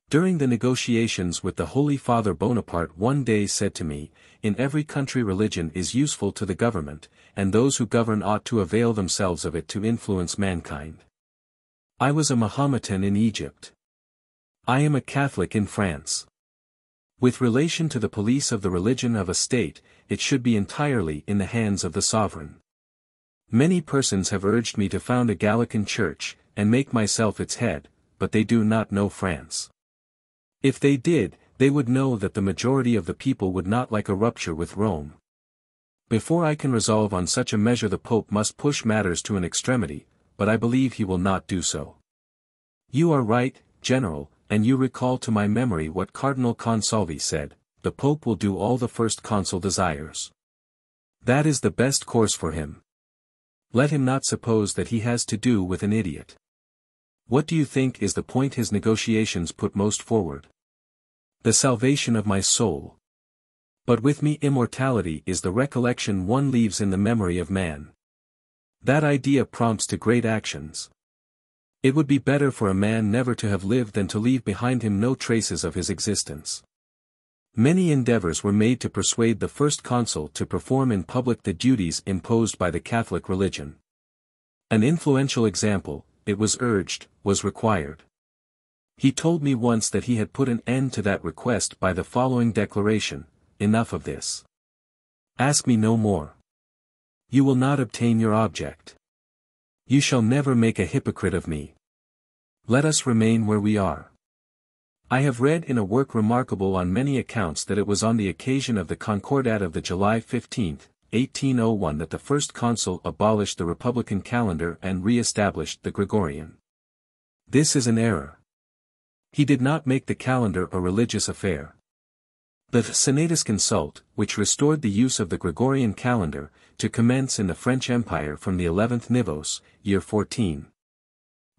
During the negotiations with the Holy Father, Bonaparte one day said to me, "In every country religion is useful to the government, and those who govern ought to avail themselves of it to influence mankind. I was a Mahometan in Egypt. I am a Catholic in France. With relation to the police of the religion of a state, it should be entirely in the hands of the sovereign. Many persons have urged me to found a Gallican church, and make myself its head, but they do not know France. If they did, they would know that the majority of the people would not like a rupture with Rome. Before I can resolve on such a measure the Pope must push matters to an extremity, but I believe he will not do so. You are right, General, and you recall to my memory what Cardinal Consalvi said, the Pope will do all the First Consul desires. That is the best course for him. Let him not suppose that he has to do with an idiot. What do you think is the point his negotiations put most forward? The salvation of my soul. But with me immortality is the recollection one leaves in the memory of man. That idea prompts to great actions. It would be better for a man never to have lived than to leave behind him no traces of his existence. Many endeavors were made to persuade the First Consul to perform in public the duties imposed by the Catholic religion. An influential example, it was urged, was required. He told me once that he had put an end to that request by the following declaration: enough of this. Ask me no more. You will not obtain your object. You shall never make a hypocrite of me. Let us remain where we are. I have read in a work remarkable on many accounts that it was on the occasion of the Concordat of the July 15, 1801 that the First Consul abolished the Republican calendar and re-established the Gregorian. This is an error. He did not make the calendar a religious affair. The Senatus Consult, which restored the use of the Gregorian calendar, to commence in the French Empire from the 11th Nivos, year 14.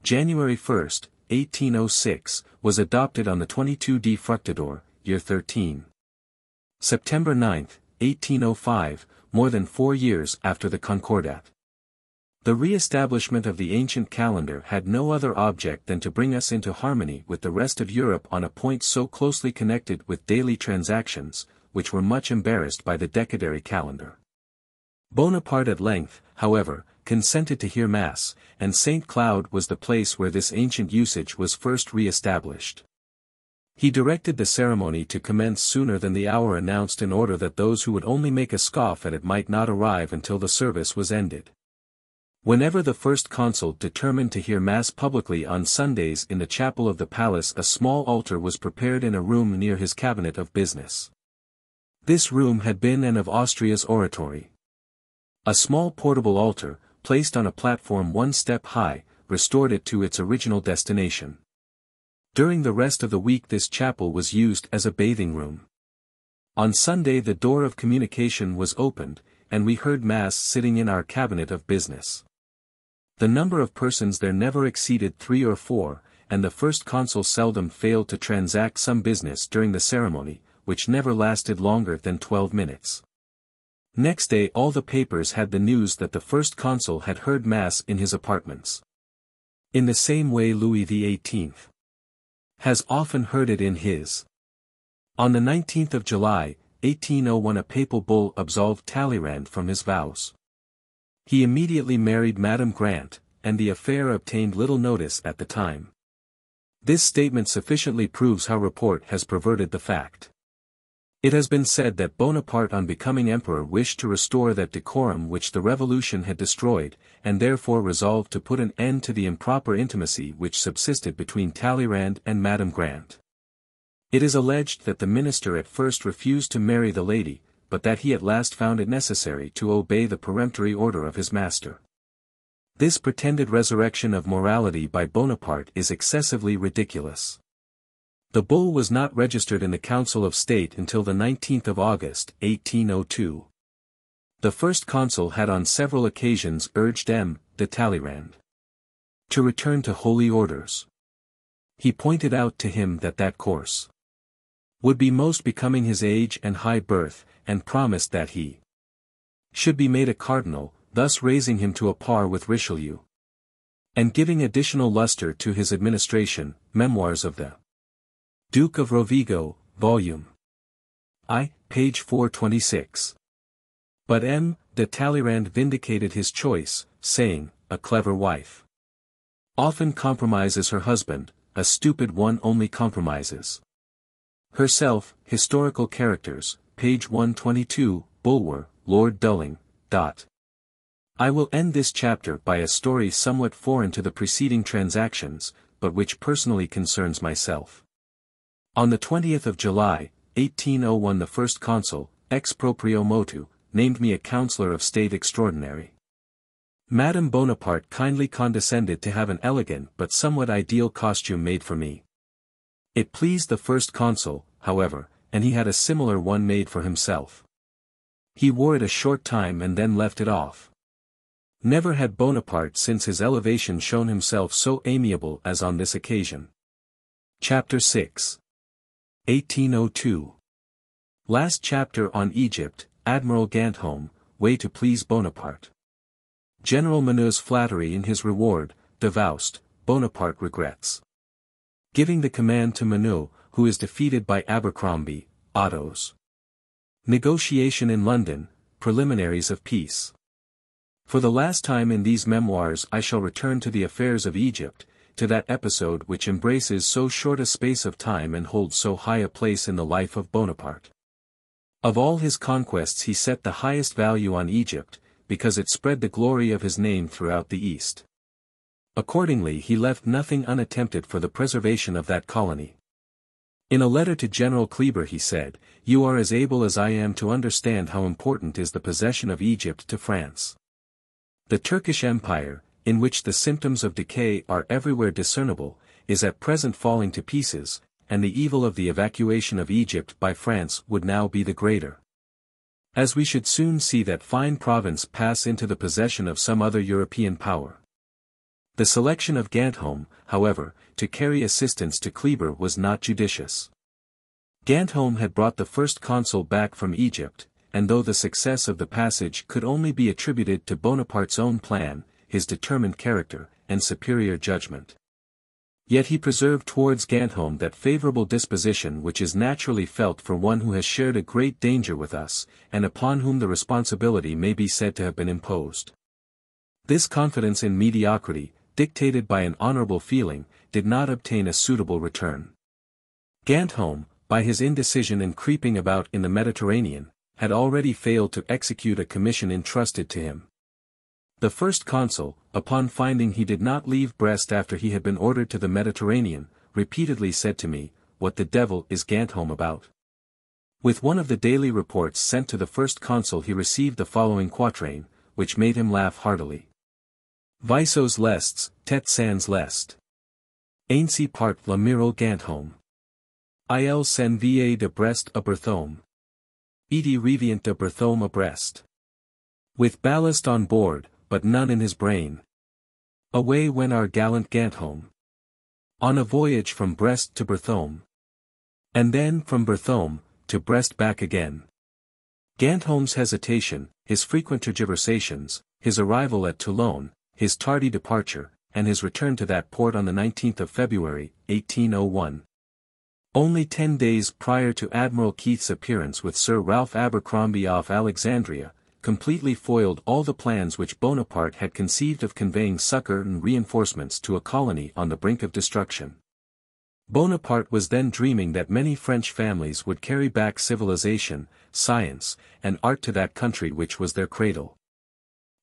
January 1, 1806, was adopted on the 22d Fructidor, year 13. September 9, 1805, more than 4 years after the Concordat. The re-establishment of the ancient calendar had no other object than to bring us into harmony with the rest of Europe on a point so closely connected with daily transactions, which were much embarrassed by the decadary calendar. Bonaparte at length, however, consented to hear Mass, and St. Cloud was the place where this ancient usage was first re-established. He directed the ceremony to commence sooner than the hour announced in order that those who would only make a scoff at it might not arrive until the service was ended. Whenever the First Consul determined to hear Mass publicly on Sundays in the chapel of the palace, a small altar was prepared in a room near his cabinet of business. This room had been an of Austria's oratory. A small portable altar, placed on a platform 1 step high, restored it to its original destination. During the rest of the week this chapel was used as a bathing room. On Sunday the door of communication was opened, and we heard Mass sitting in our cabinet of business. The number of persons there never exceeded 3 or 4, and the First Consul seldom failed to transact some business during the ceremony, which never lasted longer than 12 minutes. Next day all the papers had the news that the First Consul had heard Mass in his apartments. In the same way Louis XVIII has often heard it in his. On the 19th of July, 1801 a papal bull absolved Talleyrand from his vows. He immediately married Madame Grant, and the affair obtained little notice at the time. This statement sufficiently proves how report has perverted the fact. It has been said that Bonaparte on becoming emperor wished to restore that decorum which the revolution had destroyed, and therefore resolved to put an end to the improper intimacy which subsisted between Talleyrand and Madame Grant. It is alleged that the minister at first refused to marry the lady, but that he at last found it necessary to obey the peremptory order of his master. This pretended resurrection of morality by Bonaparte is excessively ridiculous. The bull was not registered in the Council of State until the 19th of August, 1802. The First Consul had on several occasions urged M. de Talleyrand to return to holy orders. He pointed out to him that that course would be most becoming his age and high birth, and promised that he should be made a cardinal, thus raising him to a par with Richelieu, and giving additional luster to his administration. Memoirs of the Duke of Rovigo, Vol. I, page 426. But M. de Talleyrand vindicated his choice, saying, "A clever wife often compromises her husband, a stupid one only compromises herself." Historical Characters, page 122, Bulwer, Lord Dulling. I will end this chapter by a story somewhat foreign to the preceding transactions, but which personally concerns myself. On the 20th of July, 1801 the First Consul, ex proprio motu, named me a Councillor of State Extraordinary. Madame Bonaparte kindly condescended to have an elegant but somewhat ideal costume made for me. It pleased the First Consul, however, and he had a similar one made for himself. He wore it a short time and then left it off. Never had Bonaparte since his elevation shown himself so amiable as on this occasion. Chapter 6. 1802. Last chapter on Egypt, Admiral Ganteaume, way to please Bonaparte. General Meneau's flattery in his reward, Davoust, Bonaparte regrets. Giving the command to Meneau, who is defeated by Abercrombie, Otto's. Negotiation in London, preliminaries of peace. For the last time in these memoirs I shall return to the affairs of Egypt, to that episode which embraces so short a space of time and holds so high a place in the life of Bonaparte. Of all his conquests he set the highest value on Egypt, because it spread the glory of his name throughout the East. Accordingly he left nothing unattempted for the preservation of that colony. In a letter to General Kleber he said, "You are as able as I am to understand how important is the possession of Egypt to France. The Turkish Empire, in which the symptoms of decay are everywhere discernible, is at present falling to pieces, and the evil of the evacuation of Egypt by France would now be the greater. As we should soon see that fine province pass into the possession of some other European power." The selection of Ganteaume, however, to carry assistance to Kleber was not judicious. Ganteaume had brought the First Consul back from Egypt, and though the success of the passage could only be attributed to Bonaparte's own plan, his determined character, and superior judgment, yet he preserved towards Ganteaume that favourable disposition which is naturally felt for one who has shared a great danger with us, and upon whom the responsibility may be said to have been imposed. This confidence in mediocrity, dictated by an honourable feeling, did not obtain a suitable return. Ganteaume, by his indecision in creeping about in the Mediterranean, had already failed to execute a commission entrusted to him. The First Consul, upon finding he did not leave Brest after he had been ordered to the Mediterranean, repeatedly said to me, "What the devil is Ganteaume about?" With one of the daily reports sent to the First Consul he received the following quatrain, which made him laugh heartily. Visos lests, tet sans lest. Ainsi part l'amiral Ganteaume. Il s'en va de Brest à Berthaume. Edi revient de Berthaume à Brest. With ballast on board, but none in his brain. Away went our gallant Ganteaume. On a voyage from Brest to Berthaume. And then from Berthaume, to Brest back again. Ganteaume's hesitation, his frequent tergiversations, his arrival at Toulon, his tardy departure, and his return to that port on the 19th of February, 1801. Only 10 days prior to Admiral Keith's appearance with Sir Ralph Abercrombie off Alexandria, completely foiled all the plans which Bonaparte had conceived of conveying succor and reinforcements to a colony on the brink of destruction. Bonaparte was then dreaming that many French families would carry back civilization, science, and art to that country which was their cradle.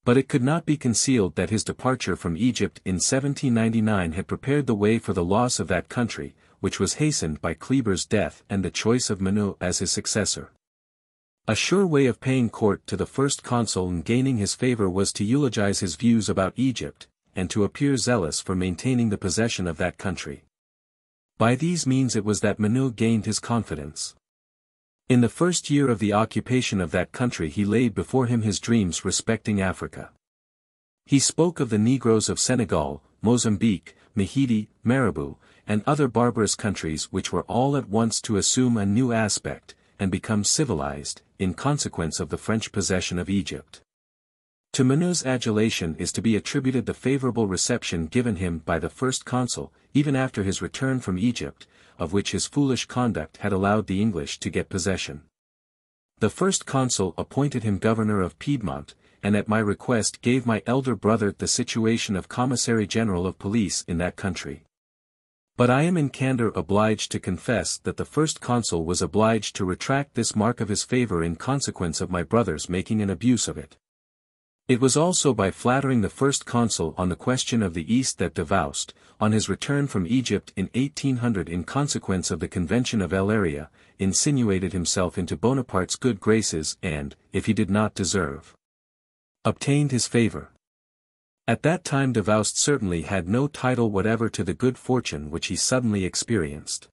But it could not be concealed that his departure from Egypt in 1799 had prepared the way for the loss of that country, which was hastened by Kleber's death and the choice of Meneau as his successor. A sure way of paying court to the First Consul and gaining his favour was to eulogize his views about Egypt, and to appear zealous for maintaining the possession of that country. By these means it was that Meneau gained his confidence. In the first year of the occupation of that country he laid before him his dreams respecting Africa. He spoke of the Negroes of Senegal, Mozambique, Mahidi, Marabou, and other barbarous countries which were all at once to assume a new aspect, and become civilized, in consequence of the French possession of Egypt. To Meneau's adulation is to be attributed the favorable reception given him by the First Consul, even after his return from Egypt, of which his foolish conduct had allowed the English to get possession. The First Consul appointed him governor of Piedmont, and at my request gave my elder brother the situation of Commissary General of Police in that country. But I am in candour obliged to confess that the First Consul was obliged to retract this mark of his favour in consequence of my brother's making an abuse of it. It was also by flattering the first consul on the question of the East that Davoust, on his return from Egypt in 1800 in consequence of the Convention of Elaria, insinuated himself into Bonaparte's good graces and, if he did not deserve, obtained his favor. At that time Davoust certainly had no title whatever to the good fortune which he suddenly experienced.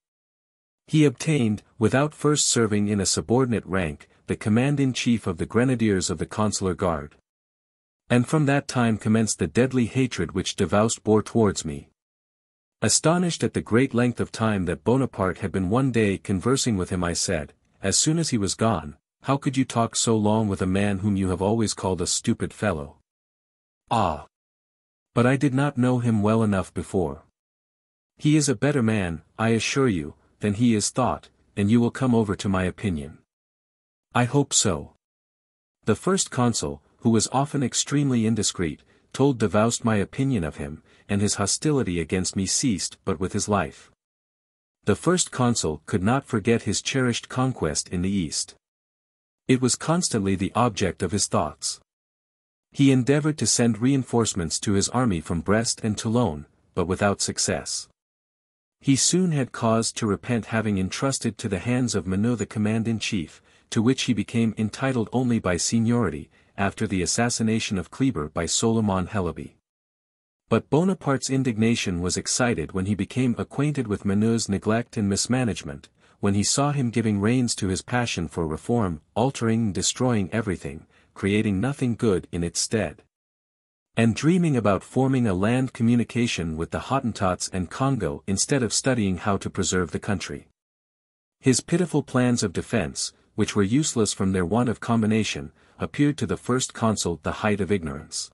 He obtained, without first serving in a subordinate rank, the command-in-chief of the grenadiers of the consular guard. And from that time commenced the deadly hatred which Davoust bore towards me. Astonished at the great length of time that Bonaparte had been one day conversing with him, I said, as soon as he was gone, "How could you talk so long with a man whom you have always called a stupid fellow?" "Ah! But I did not know him well enough before. He is a better man, I assure you, than he is thought, and you will come over to my opinion." "I hope so." The first consul, who was often extremely indiscreet, told Davoust my opinion of him, and his hostility against me ceased but with his life. The first consul could not forget his cherished conquest in the East. It was constantly the object of his thoughts. He endeavored to send reinforcements to his army from Brest and Toulon, but without success. He soon had cause to repent having entrusted to the hands of Meneu the command-in-chief, to which he became entitled only by seniority, after the assassination of Kleber by Solomon Helaby. But Bonaparte's indignation was excited when he became acquainted with Meneu's neglect and mismanagement, when he saw him giving reins to his passion for reform, altering and destroying everything, creating nothing good in its stead, and dreaming about forming a land communication with the Hottentots and Congo instead of studying how to preserve the country. His pitiful plans of defense, which were useless from their want of combination, appeared to the first consul the height of ignorance.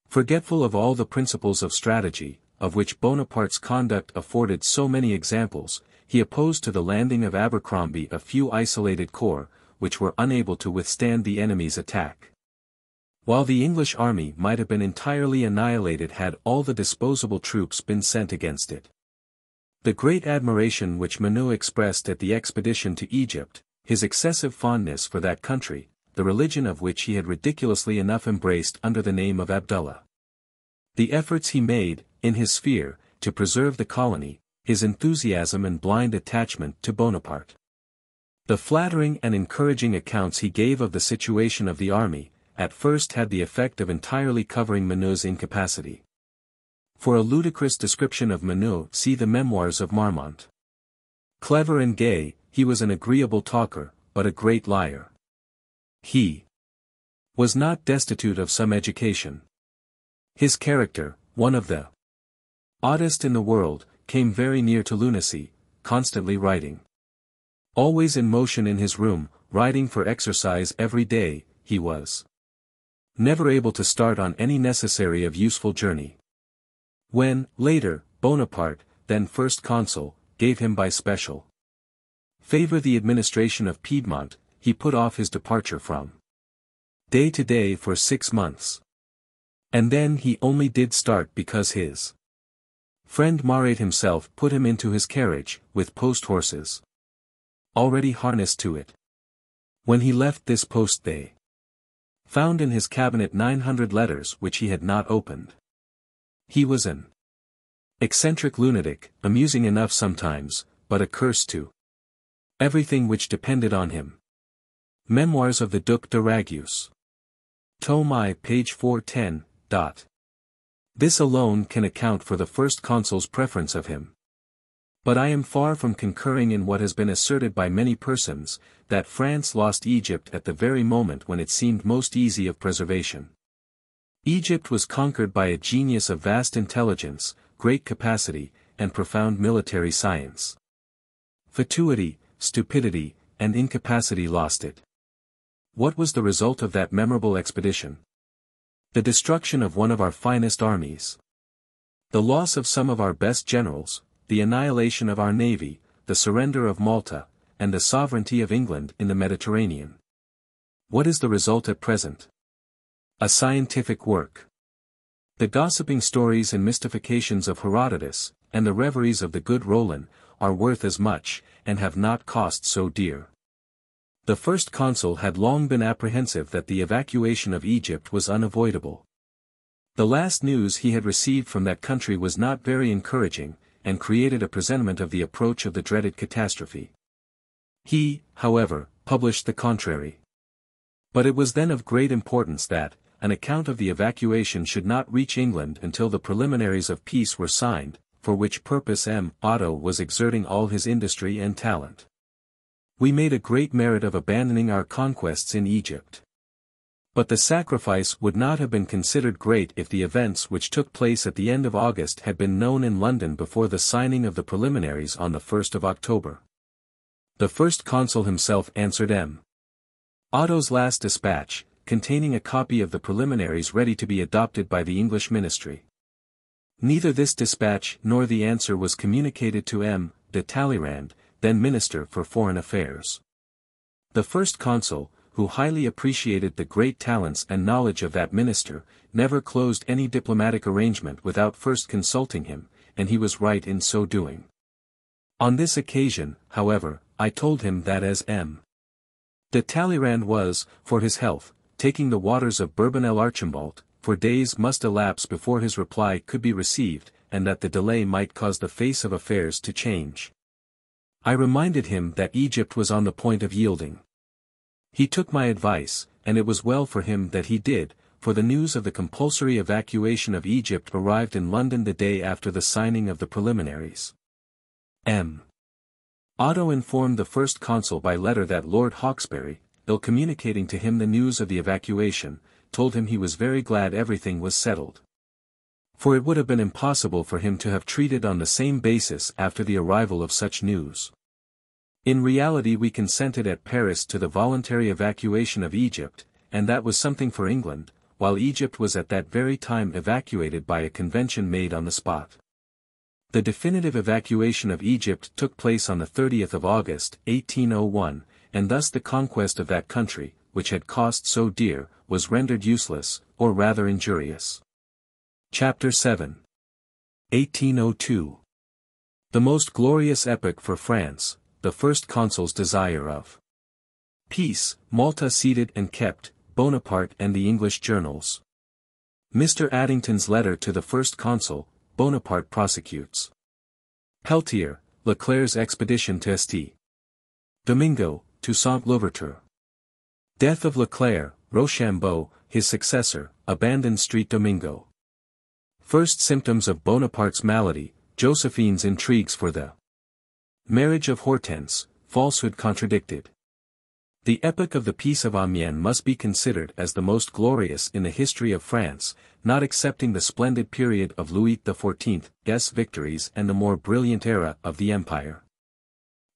Forgetful of all the principles of strategy, of which Bonaparte's conduct afforded so many examples, he opposed to the landing of Abercrombie a few isolated corps, which were unable to withstand the enemy's attack. While the English army might have been entirely annihilated had all the disposable troops been sent against it. The great admiration which Meneu expressed at the expedition to Egypt, his excessive fondness for that country, the religion of which he had ridiculously enough embraced under the name of Abdullah. The efforts he made, in his sphere, to preserve the colony, his enthusiasm and blind attachment to Bonaparte. The flattering and encouraging accounts he gave of the situation of the army, at first had the effect of entirely covering Meneu's incapacity. For a ludicrous description of Meneu, see the Memoirs of Marmont. Clever and gay, he was an agreeable talker, but a great liar. He was not destitute of some education. His character, one of the oddest in the world, came very near to lunacy, constantly writing. Always in motion in his room, riding for exercise every day, he was never able to start on any necessary of useful journey. When, later, Bonaparte, then first consul, gave him by special favor the administration of Piedmont, he put off his departure from day to day for 6 months. And then he only did start because his friend Marat himself put him into his carriage, with post horses already harnessed to it. When he left this post they found in his cabinet 900 letters which he had not opened. He was an eccentric lunatic, amusing enough sometimes, but a curse to everything which depended on him. Memoirs of the Duc de Ragueus. Tome I, page 410. This alone can account for the first consul's preference of him. But I am far from concurring in what has been asserted by many persons, that France lost Egypt at the very moment when it seemed most easy of preservation. Egypt was conquered by a genius of vast intelligence, great capacity, and profound military science. Fatuity, stupidity, and incapacity lost it. What was the result of that memorable expedition? The destruction of one of our finest armies. The loss of some of our best generals, the annihilation of our navy, the surrender of Malta, and the sovereignty of England in the Mediterranean. What is the result at present? A scientific work. The gossiping stories and mystifications of Herodotus, and the reveries of the good Roland, are worth as much, and have not cost so dear. The first consul had long been apprehensive that the evacuation of Egypt was unavoidable. The last news he had received from that country was not very encouraging, and created a presentiment of the approach of the dreaded catastrophe. He, however, published the contrary. But it was then of great importance that, an account of the evacuation should not reach England until the preliminaries of peace were signed, for which purpose Otto was exerting all his industry and talent. We made a great merit of abandoning our conquests in Egypt. But the sacrifice would not have been considered great if the events which took place at the end of August had been known in London before the signing of the preliminaries on the 1st of October. The first consul himself answered Otto's last dispatch, containing a copy of the preliminaries ready to be adopted by the English ministry. Neither this dispatch nor the answer was communicated to de Talleyrand, then Minister for Foreign Affairs. The first consul, who highly appreciated the great talents and knowledge of that minister, never closed any diplomatic arrangement without first consulting him, and he was right in so doing. On this occasion, however, I told him that as de Talleyrand was, for his health, taking the waters of Bourbonnel Archambault, for days must elapse before his reply could be received, and that the delay might cause the face of affairs to change. I reminded him that Egypt was on the point of yielding. He took my advice, and it was well for him that he did, for the news of the compulsory evacuation of Egypt arrived in London the day after the signing of the preliminaries. Otto informed the first consul by letter that Lord Hawkesbury, ill communicating to him the news of the evacuation, told him he was very glad everything was settled. For it would have been impossible for him to have treated on the same basis after the arrival of such news. In reality we consented at Paris to the voluntary evacuation of Egypt, and that was something for England, while Egypt was at that very time evacuated by a convention made on the spot. The definitive evacuation of Egypt took place on the 30th of August, 1801, and thus the conquest of that country, which had cost so dear, was rendered useless, or rather injurious. Chapter 7. 1802. The most glorious epoch for France, the first consul's desire of peace, Malta ceded and kept, Bonaparte and the English journals. Mr. Addington's letter to the first consul, Bonaparte prosecutes. Peltier, Leclerc's expedition to St. Domingo, to Saint-Louverture. Death of Leclerc, Rochambeau, his successor, abandoned St. Domingo. First symptoms of Bonaparte's malady, Josephine's intrigues for the marriage of Hortense, falsehood contradicted. The epoch of the Peace of Amiens must be considered as the most glorious in the history of France, not excepting the splendid period of Louis XIV's victories and the more brilliant era of the Empire.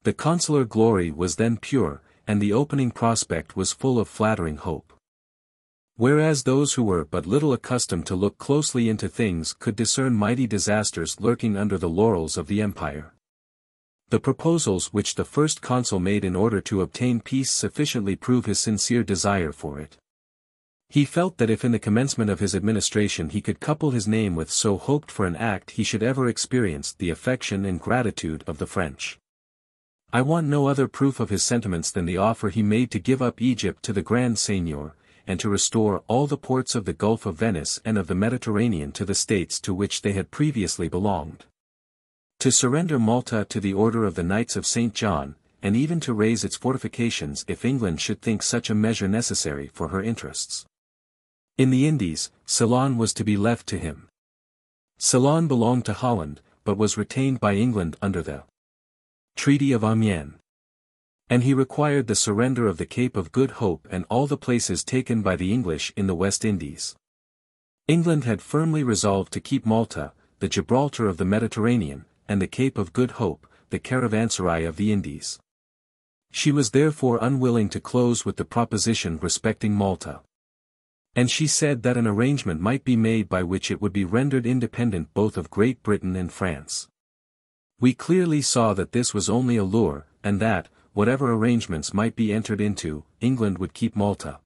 The consular glory was then pure, and the opening prospect was full of flattering hope. Whereas those who were but little accustomed to look closely into things could discern mighty disasters lurking under the laurels of the empire. The proposals which the first consul made in order to obtain peace sufficiently prove his sincere desire for it. He felt that if in the commencement of his administration he could couple his name with so hoped for an act he should ever experience the affection and gratitude of the French. I want no other proof of his sentiments than the offer he made to give up Egypt to the Grand Seignior, and to restore all the ports of the Gulf of Venice and of the Mediterranean to the states to which they had previously belonged. To surrender Malta to the Order of the Knights of St. John, and even to raise its fortifications if England should think such a measure necessary for her interests. In the Indies, Ceylon was to be left to him. Ceylon belonged to Holland, but was retained by England under the Treaty of Amiens. And he required the surrender of the Cape of Good Hope and all the places taken by the English in the West Indies. England had firmly resolved to keep Malta, the Gibraltar of the Mediterranean, and the Cape of Good Hope, the caravanserai of the Indies. She was therefore unwilling to close with the proposition respecting Malta. And she said that an arrangement might be made by which it would be rendered independent both of Great Britain and France. We clearly saw that this was only a lure, and that, whatever arrangements might be entered into, England would keep Malta.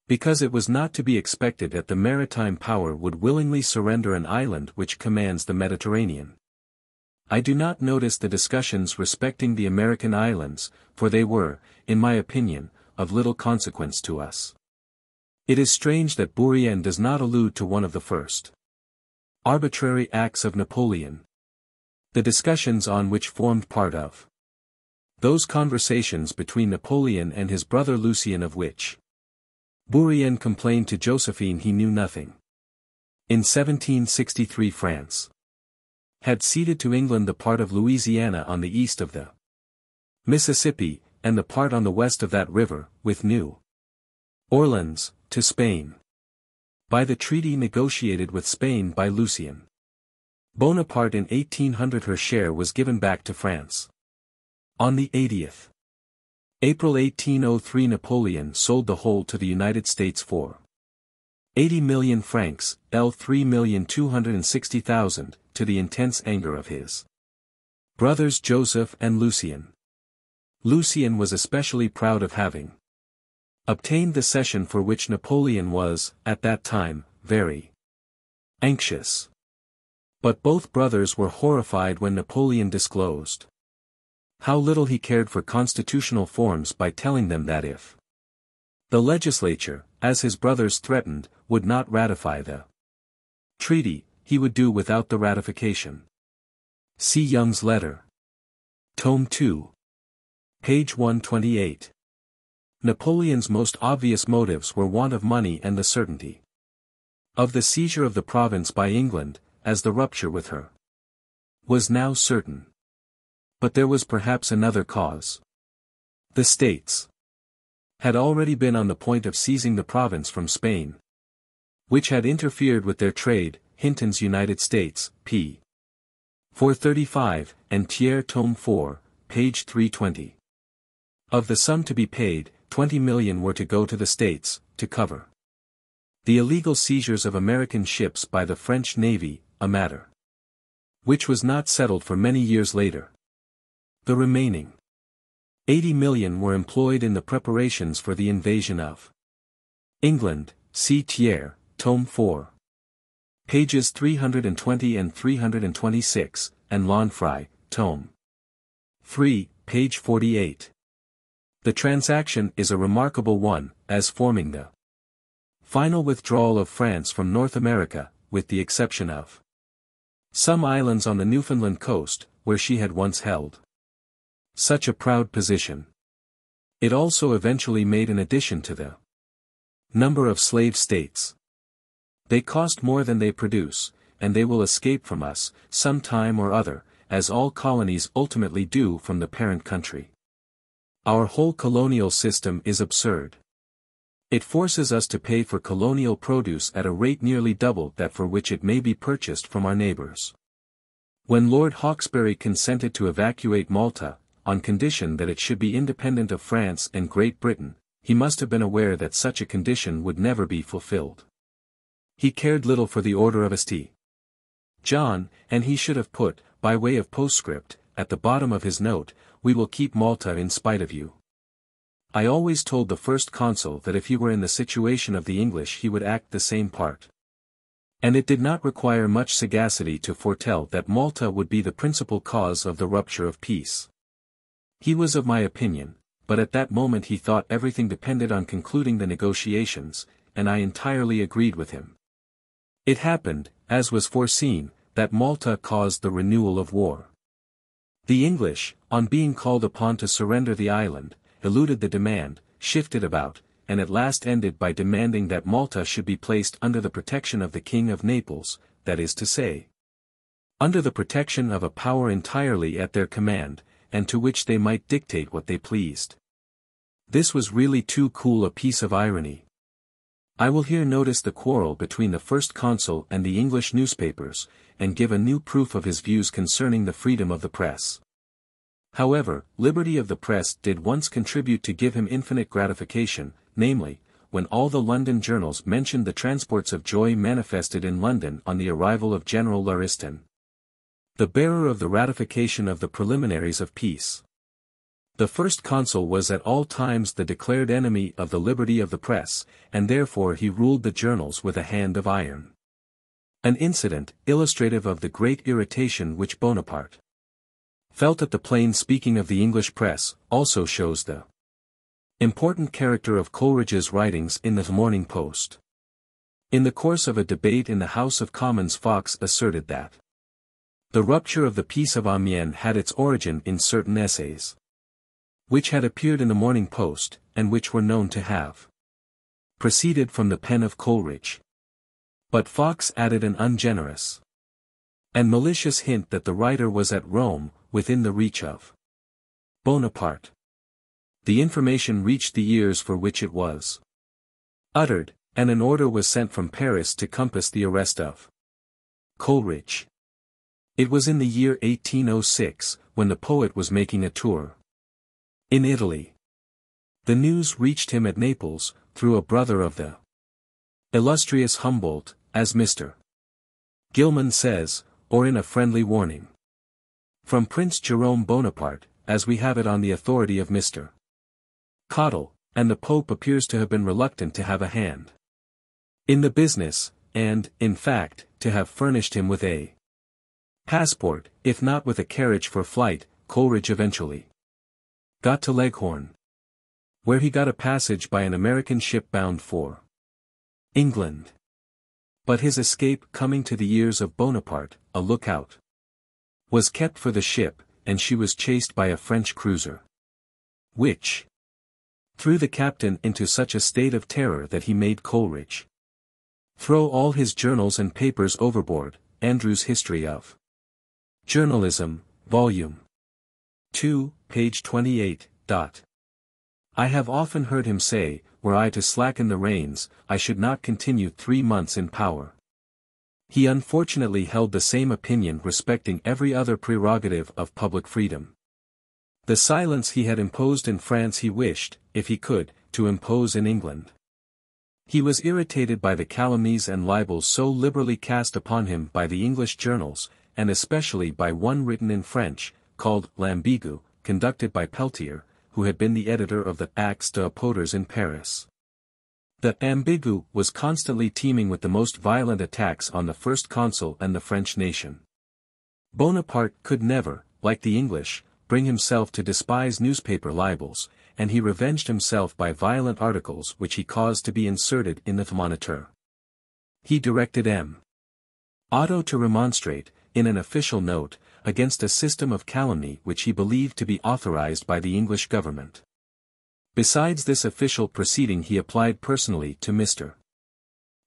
Because it was not to be expected that the maritime power would willingly surrender an island which commands the Mediterranean. I do not notice the discussions respecting the American islands, for they were, in my opinion, of little consequence to us. It is strange that Bourrienne does not allude to one of the first arbitrary acts of Napoleon. The discussions on which formed part of those conversations between Napoleon and his brother Lucien of which Bourrienne complained to Josephine he knew nothing. In 1763 France had ceded to England the part of Louisiana on the east of the Mississippi, and the part on the west of that river, with New Orleans, to Spain. By the treaty negotiated with Spain by Lucien Bonaparte in 1800 her share was given back to France. On the 80th April 1803 Napoleon sold the whole to the United States for 80 million francs, L 3,260,000, to the intense anger of his brothers Joseph and Lucien. Lucien was especially proud of having obtained the cession for which Napoleon was, at that time, very anxious. But both brothers were horrified when Napoleon disclosed how little he cared for constitutional forms by telling them that if the legislature, as his brothers threatened, would not ratify the treaty, he would do without the ratification. See Young's letter. Tome 2. Page 128. Napoleon's most obvious motives were want of money and the certainty of the seizure of the province by England, as the rupture with her was now certain. But there was perhaps another cause. The States had already been on the point of seizing the province from Spain, which had interfered with their trade. Hinton's United States, p. 435, and Thiers Tome 4, page 320. Of the sum to be paid, 20 million were to go to the States, to cover the illegal seizures of American ships by the French Navy, a matter which was not settled for many years later. The remaining 80 million were employed in the preparations for the invasion of England. See Thiers, Tome 4. Pages 320 and 326, and Lanfray, Tome 3, page 48. The transaction is a remarkable one, as forming the final withdrawal of France from North America, with the exception of some islands on the Newfoundland coast, where she had once held such a proud position. It also eventually made an addition to the number of slave states. They cost more than they produce, and they will escape from us, some time or other, as all colonies ultimately do from the parent country. Our whole colonial system is absurd. It forces us to pay for colonial produce at a rate nearly double that for which it may be purchased from our neighbors. When Lord Hawkesbury consented to evacuate Malta, on condition that it should be independent of France and Great Britain, he must have been aware that such a condition would never be fulfilled. He cared little for the order of St. John, and he should have put, by way of postscript, at the bottom of his note, "We will keep Malta in spite of you." I always told the first consul that if he were in the situation of the English he would act the same part. And it did not require much sagacity to foretell that Malta would be the principal cause of the rupture of peace. He was of my opinion, but at that moment he thought everything depended on concluding the negotiations, and I entirely agreed with him. It happened, as was foreseen, that Malta caused the renewal of war. The English, on being called upon to surrender the island, eluded the demand, shifted about, and at last ended by demanding that Malta should be placed under the protection of the King of Naples, that is to say, under the protection of a power entirely at their command, and to which they might dictate what they pleased. This was really too cool a piece of irony. I will here notice the quarrel between the first consul and the English newspapers, and give a new proof of his views concerning the freedom of the press. However, liberty of the press did once contribute to give him infinite gratification, namely, when all the London journals mentioned the transports of joy manifested in London on the arrival of General Lauriston, the bearer of the ratification of the preliminaries of peace. The first consul was at all times the declared enemy of the liberty of the press, and therefore he ruled the journals with a hand of iron. An incident, illustrative of the great irritation which Bonaparte Felt that the plain speaking of the English press also shows the important character of Coleridge's writings in the Morning Post. In the course of a debate in the House of Commons, Fox asserted that the rupture of the Peace of Amiens had its origin in certain essays which had appeared in the Morning Post, and which were known to have proceeded from the pen of Coleridge. But Fox added an ungenerous and malicious hint that the writer was at Rome, within the reach of Bonaparte. The information reached the ears for which it was uttered, and an order was sent from Paris to compass the arrest of Coleridge. It was in the year 1806, when the poet was making a tour in Italy. The news reached him at Naples, through a brother of the illustrious Humboldt, as Mr. Gilman says, or in a friendly warning from Prince Jerome Bonaparte, as we have it on the authority of Mr. Cottle, and the Pope appears to have been reluctant to have a hand in the business, and, in fact, to have furnished him with a passport, if not with a carriage for flight. Coleridge eventually got to Leghorn, where he got a passage by an American ship bound for England. But his escape coming to the ears of Bonaparte, a lookout was kept for the ship, and she was chased by a French cruiser, which threw the captain into such a state of terror that he made Coleridge throw all his journals and papers overboard. Andrew's History of Journalism, Volume 2, page 28. I have often heard him say, were I to slacken the reins, I should not continue 3 months in power. He unfortunately held the same opinion respecting every other prerogative of public freedom. The silence he had imposed in France he wished, if he could, to impose in England. He was irritated by the calumnies and libels so liberally cast upon him by the English journals, and especially by one written in French, called L'Ambigu, conducted by Peltier, who had been the editor of the Actes des Apôtres in Paris. The Ambigu was constantly teeming with the most violent attacks on the First Consul and the French nation. Bonaparte could never, like the English, bring himself to despise newspaper libels, and he revenged himself by violent articles which he caused to be inserted in the Moniteur. He directed M. Otto to remonstrate, in an official note, against a system of calumny which he believed to be authorized by the English government. Besides this official proceeding he applied personally to Mr.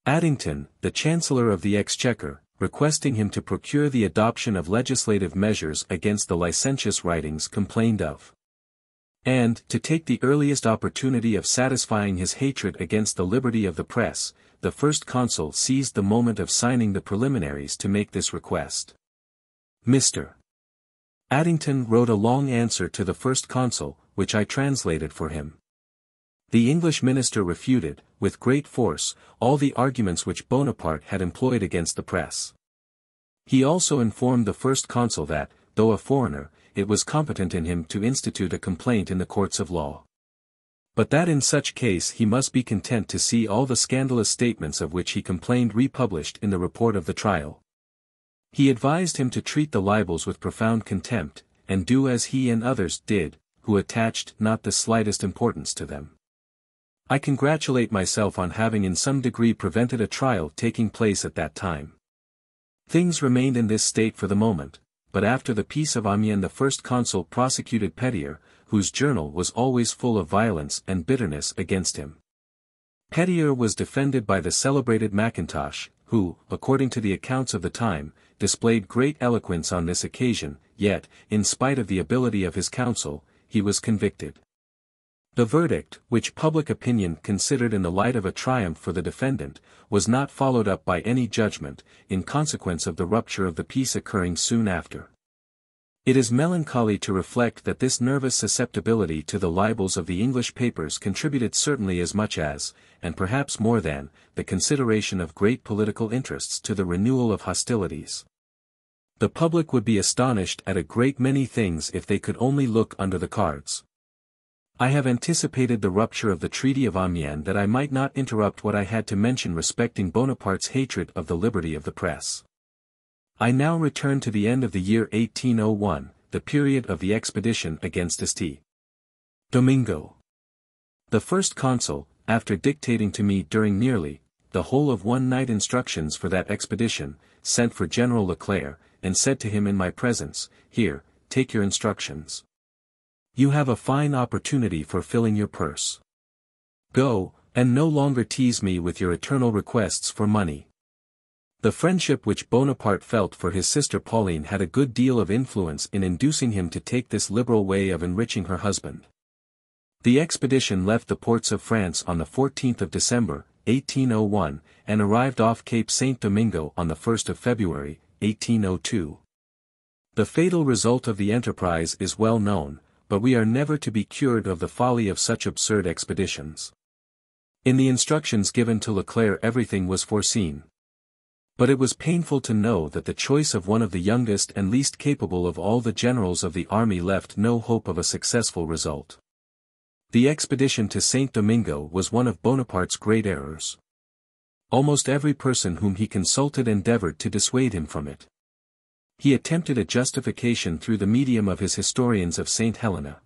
Addington, the Chancellor of the Exchequer, requesting him to procure the adoption of legislative measures against the licentious writings complained of, and to take the earliest opportunity of satisfying his hatred against the liberty of the press. The First Consul seized the moment of signing the preliminaries to make this request. Mr. Addington wrote a long answer to the First Consul, which I translated for him. The English minister refuted, with great force, all the arguments which Bonaparte had employed against the press. He also informed the First Consul that, though a foreigner, it was competent in him to institute a complaint in the courts of law. But that in such case he must be content to see all the scandalous statements of which he complained republished in the report of the trial. He advised him to treat the libels with profound contempt, and do as he and others did, who attached not the slightest importance to them. I congratulate myself on having in some degree prevented a trial taking place at that time. Things remained in this state for the moment, but after the Peace of Amiens the First Consul prosecuted Petier, whose journal was always full of violence and bitterness against him. Petier was defended by the celebrated Mackintosh, who, according to the accounts of the time, displayed great eloquence on this occasion, yet, in spite of the ability of his counsel, he was convicted. The verdict, which public opinion considered in the light of a triumph for the defendant, was not followed up by any judgment, in consequence of the rupture of the peace occurring soon after. It is melancholy to reflect that this nervous susceptibility to the libels of the English papers contributed certainly as much as, and perhaps more than, the consideration of great political interests to the renewal of hostilities. The public would be astonished at a great many things if they could only look under the cards. I have anticipated the rupture of the Treaty of Amiens that I might not interrupt what I had to mention respecting Bonaparte's hatred of the liberty of the press. I now return to the end of the year 1801, the period of the expedition against St. Domingo. The first consul, after dictating to me during nearly the whole of one night instructions for that expedition, sent for General Leclerc, and said to him in my presence, "Here, take your instructions. You have a fine opportunity for filling your purse. Go, and no longer tease me with your eternal requests for money." The friendship which Bonaparte felt for his sister Pauline had a good deal of influence in inducing him to take this liberal way of enriching her husband. The expedition left the ports of France on the 14th of December, 1801, and arrived off Cape St. Domingo on the 1st of February, 1802. The fatal result of the enterprise is well known, but we are never to be cured of the folly of such absurd expeditions. In the instructions given to Leclerc everything was foreseen. But it was painful to know that the choice of one of the youngest and least capable of all the generals of the army left no hope of a successful result. The expedition to St. Domingo was one of Bonaparte's great errors. Almost every person whom he consulted endeavored to dissuade him from it. He attempted a justification through the medium of his historians of St. Helena.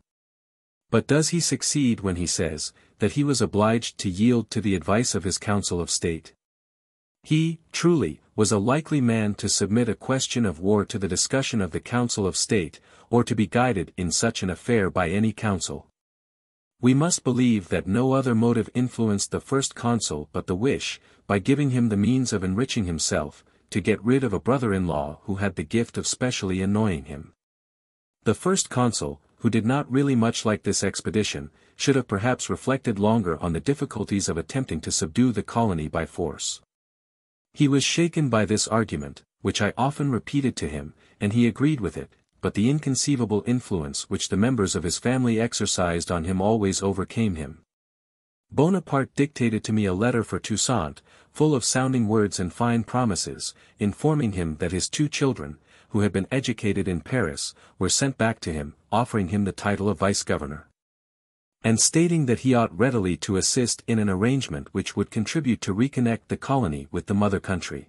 But does he succeed when he says, that he was obliged to yield to the advice of his Council of State? He, truly, was a likely man to submit a question of war to the discussion of the Council of State, or to be guided in such an affair by any council. We must believe that no other motive influenced the first consul but the wish, by giving him the means of enriching himself, to get rid of a brother-in-law who had the gift of specially annoying him. The first consul, who did not really much like this expedition, should have perhaps reflected longer on the difficulties of attempting to subdue the colony by force. He was shaken by this argument, which I often repeated to him, and he agreed with it, but the inconceivable influence which the members of his family exercised on him always overcame him. Bonaparte dictated to me a letter for Toussaint, full of sounding words and fine promises, informing him that his 2 children, who had been educated in Paris, were sent back to him, offering him the title of vice-governor, and stating that he ought readily to assist in an arrangement which would contribute to reconnect the colony with the mother country.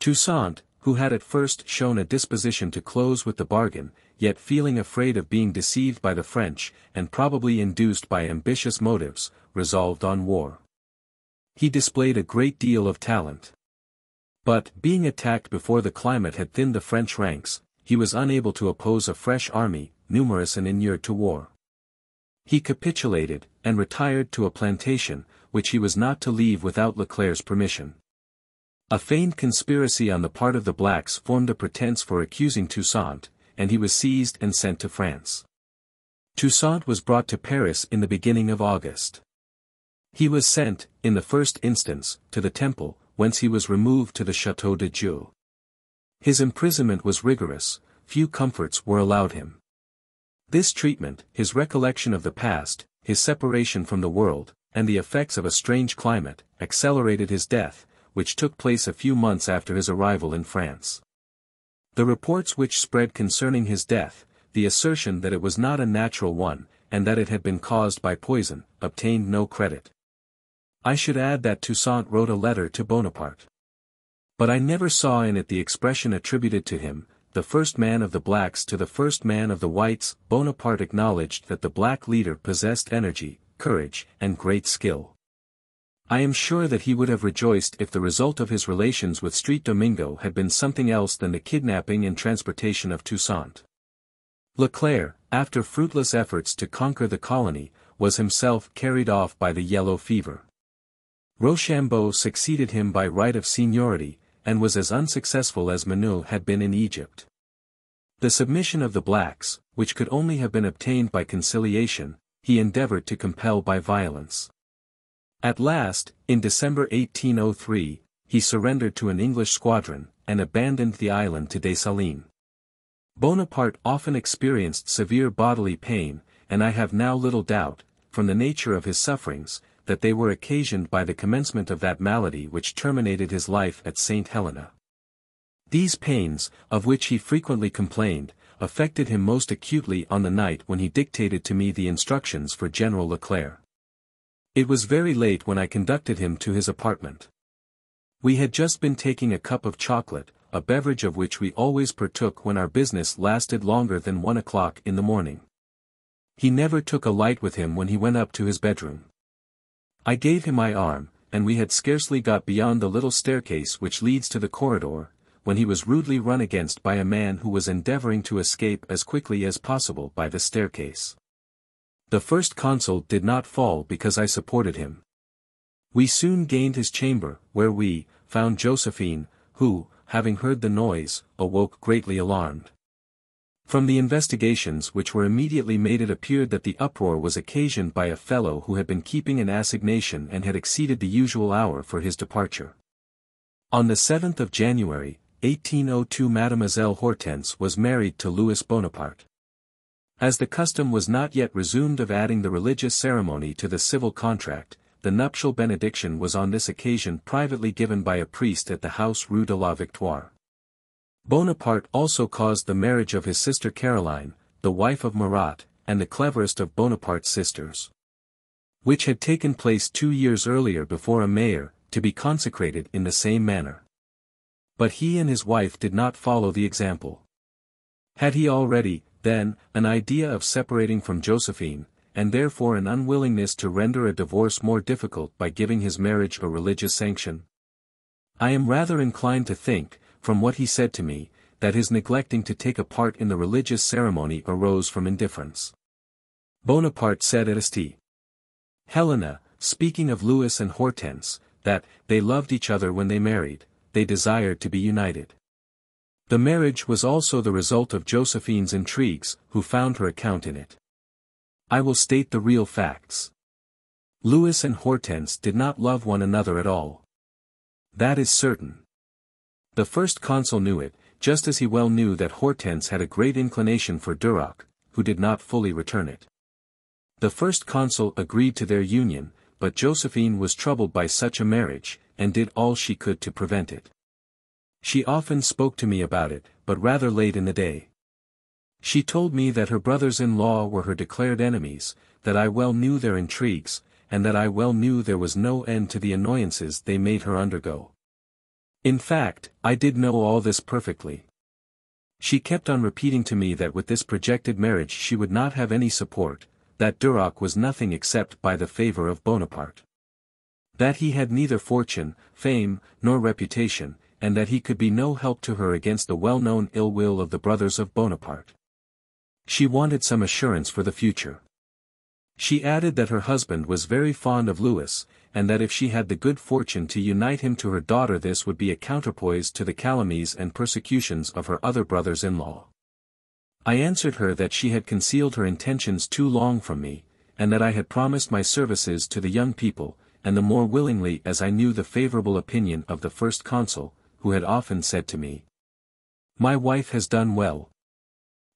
Toussaint, who had at first shown a disposition to close with the bargain, yet feeling afraid of being deceived by the French, and probably induced by ambitious motives, resolved on war. He displayed a great deal of talent. But, being attacked before the climate had thinned the French ranks, he was unable to oppose a fresh army, numerous and inured to war. He capitulated, and retired to a plantation, which he was not to leave without Leclerc's permission. A feigned conspiracy on the part of the blacks formed a pretense for accusing Toussaint, and he was seized and sent to France. Toussaint was brought to Paris in the beginning of August. He was sent, in the first instance, to the Temple, whence he was removed to the Château de Dieu. His imprisonment was rigorous, few comforts were allowed him. This treatment, his recollection of the past, his separation from the world, and the effects of a strange climate, accelerated his death, which took place a few months after his arrival in France. The reports which spread concerning his death, the assertion that it was not a natural one, and that it had been caused by poison, obtained no credit. I should add that Toussaint wrote a letter to Bonaparte. But I never saw in it the expression attributed to him, the first man of the blacks to the first man of the whites. Bonaparte acknowledged that the black leader possessed energy, courage, and great skill. I am sure that he would have rejoiced if the result of his relations with St. Domingo had been something else than the kidnapping and transportation of Toussaint. Leclerc, after fruitless efforts to conquer the colony, was himself carried off by the yellow fever. Rochambeau succeeded him by right of seniority, and was as unsuccessful as Menou had been in Egypt. The submission of the blacks, which could only have been obtained by conciliation, he endeavored to compel by violence. At last, in December 1803, he surrendered to an English squadron, and abandoned the island to Dessalines. Bonaparte often experienced severe bodily pain, and I have now little doubt, from the nature of his sufferings, that they were occasioned by the commencement of that malady which terminated his life at St. Helena. These pains, of which he frequently complained, affected him most acutely on the night when he dictated to me the instructions for General Leclerc. It was very late when I conducted him to his apartment. We had just been taking a cup of chocolate, a beverage of which we always partook when our business lasted longer than 1 o'clock in the morning. He never took a light with him when he went up to his bedroom. I gave him my arm, and we had scarcely got beyond the little staircase which leads to the corridor, when he was rudely run against by a man who was endeavoring to escape as quickly as possible by the staircase. The first consul did not fall because I supported him. We soon gained his chamber, where we found Josephine, who, having heard the noise, awoke greatly alarmed. From the investigations which were immediately made it appeared that the uproar was occasioned by a fellow who had been keeping an assignation and had exceeded the usual hour for his departure. On the 7th of January, 1802 Mademoiselle Hortense was married to Louis Bonaparte. As the custom was not yet resumed of adding the religious ceremony to the civil contract, the nuptial benediction was on this occasion privately given by a priest at the house Rue de la Victoire. Bonaparte also caused the marriage of his sister Caroline, the wife of Murat, and the cleverest of Bonaparte's sisters, which had taken place 2 years earlier before a mayor, to be consecrated in the same manner. But he and his wife did not follow the example. Had he already, then, an idea of separating from Josephine, and therefore an unwillingness to render a divorce more difficult by giving his marriage a religious sanction? I am rather inclined to think, from what he said to me, that his neglecting to take a part in the religious ceremony arose from indifference. Bonaparte said at St. Helena, speaking of Louis and Hortense, that, they loved each other when they married, they desired to be united. The marriage was also the result of Josephine's intrigues, who found her account in it. I will state the real facts. Louis and Hortense did not love one another at all. That is certain. The first consul knew it, just as he well knew that Hortense had a great inclination for Duroc, who did not fully return it. The first consul agreed to their union, but Josephine was troubled by such a marriage, and did all she could to prevent it. She often spoke to me about it, but rather late in the day. She told me that her brothers-in-law were her declared enemies, that I well knew their intrigues, and that I well knew there was no end to the annoyances they made her undergo. In fact, I did know all this perfectly. She kept on repeating to me that with this projected marriage she would not have any support, that Duroc was nothing except by the favor of Bonaparte. That he had neither fortune, fame, nor reputation, and that he could be no help to her against the well-known ill will of the brothers of Bonaparte. She wanted some assurance for the future. She added that her husband was very fond of Louis, and that if she had the good fortune to unite him to her daughter this would be a counterpoise to the calumnies and persecutions of her other brothers-in-law. I answered her that she had concealed her intentions too long from me, and that I had promised my services to the young people, and the more willingly as I knew the favorable opinion of the first consul, who had often said to me, "My wife has done well.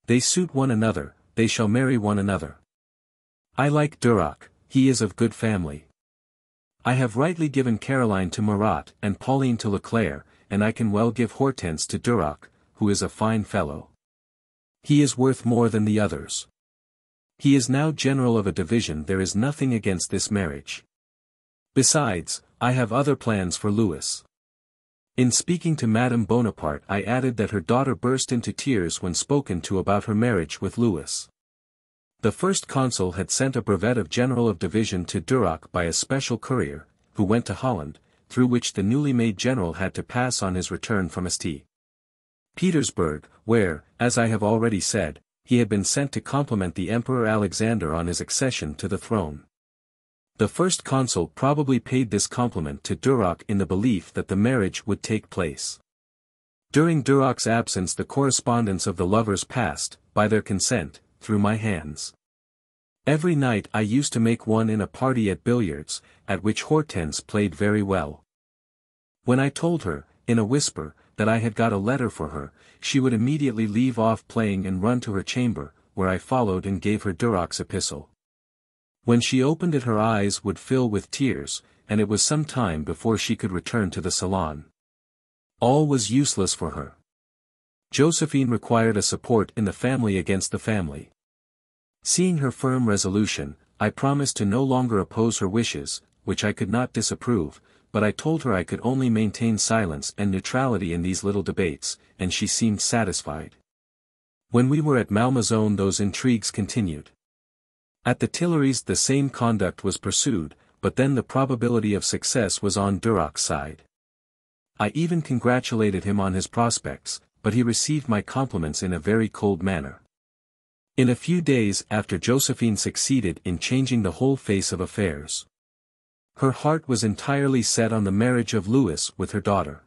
They suit one another, they shall marry one another. I like Duroc, he is of good family. I have rightly given Caroline to Murat and Pauline to Leclerc, and I can well give Hortense to Duroc, who is a fine fellow. He is worth more than the others. He is now general of a division. There is nothing against this marriage. Besides, I have other plans for Louis." In speaking to Madame Bonaparte I added that her daughter burst into tears when spoken to about her marriage with Louis. The first consul had sent a brevet of general of division to Duroc by a special courier, who went to Holland, through which the newly made general had to pass on his return from St. Petersburg, where, as I have already said, he had been sent to compliment the Emperor Alexander on his accession to the throne. The first consul probably paid this compliment to Duroc in the belief that the marriage would take place. During Duroc's absence the correspondence of the lovers passed, by their consent, through my hands. Every night I used to make one in a party at billiards, at which Hortense played very well. When I told her, in a whisper, that I had got a letter for her, she would immediately leave off playing and run to her chamber, where I followed and gave her Duroc's epistle. When she opened it her eyes would fill with tears, and it was some time before she could return to the salon. All was useless for her. Josephine required a support in the family against the family. Seeing her firm resolution, I promised to no longer oppose her wishes, which I could not disapprove, but I told her I could only maintain silence and neutrality in these little debates, and she seemed satisfied. When we were at Malmaison those intrigues continued. At the Tuileries the same conduct was pursued, but then the probability of success was on Duroc's side. I even congratulated him on his prospects, but he received my compliments in a very cold manner. In a few days after Josephine succeeded in changing the whole face of affairs. Her heart was entirely set on the marriage of Louis with her daughter.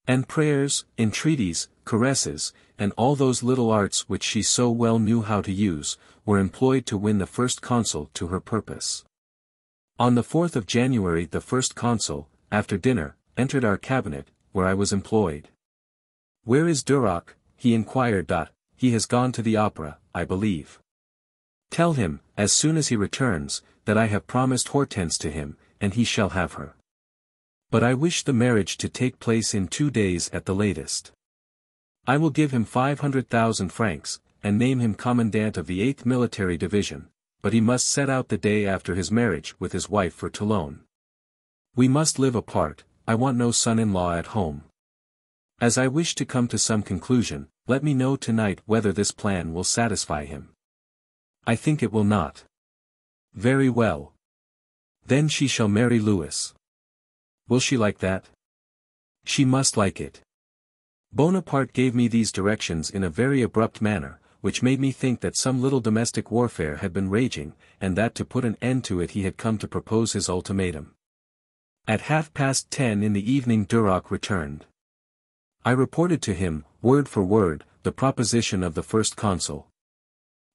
And prayers, entreaties, caresses, and all those little arts which she so well knew how to use, were employed to win the first consul to her purpose. On the 4th of January the first consul, after dinner, entered our cabinet, where I was employed. "Where is Duroc?" he inquired. "He has gone to the opera, I believe. Tell him, as soon as he returns, that I have promised Hortense to him, and he shall have her. But I wish the marriage to take place in 2 days at the latest. I will give him 500,000 francs, and name him commandant of the 8th Military Division, but he must set out the day after his marriage with his wife for Toulon. We must live apart, I want no son-in-law at home. As I wish to come to some conclusion, let me know tonight whether this plan will satisfy him. I think it will not. Very well. Then she shall marry Louis. Will she like that? She must like it." Bonaparte gave me these directions in a very abrupt manner, which made me think that some little domestic warfare had been raging, and that to put an end to it he had come to propose his ultimatum. At 10:30 in the evening Duroc returned. I reported to him, word for word, the proposition of the first consul.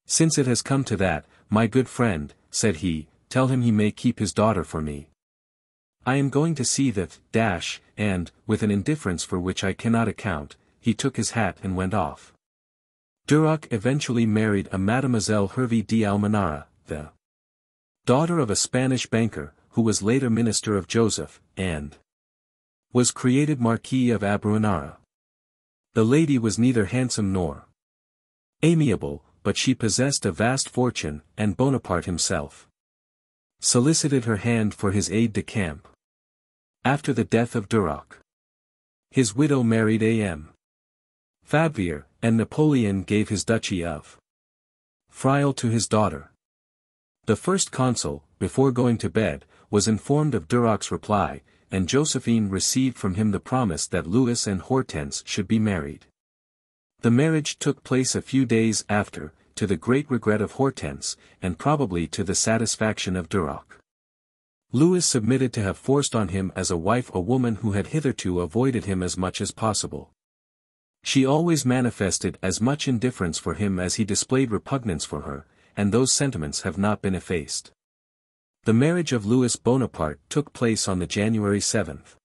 "Since it has come to that, my good friend," said he, "tell him he may keep his daughter for me. I am going to see that, and, with an indifference for which I cannot account, he took his hat and went off. Duroc eventually married a Mademoiselle Hervey d'Almenara, the daughter of a Spanish banker, who was later minister of Joseph, and was created Marquis of Abruinara. The lady was neither handsome nor amiable, but she possessed a vast fortune, and Bonaparte himself solicited her hand for his aide-de-camp. After the death of Duroc, his widow married A.M. Fauvelet, and Napoleon gave his duchy of Friaul to his daughter. The first consul, before going to bed, was informed of Duroc's reply, and Josephine received from him the promise that Louis and Hortense should be married. The marriage took place a few days after, to the great regret of Hortense, and probably to the satisfaction of Duroc. Louis submitted to have forced on him as a wife a woman who had hitherto avoided him as much as possible. She always manifested as much indifference for him as he displayed repugnance for her, and those sentiments have not been effaced. The marriage of Louis Bonaparte took place on the January 7th.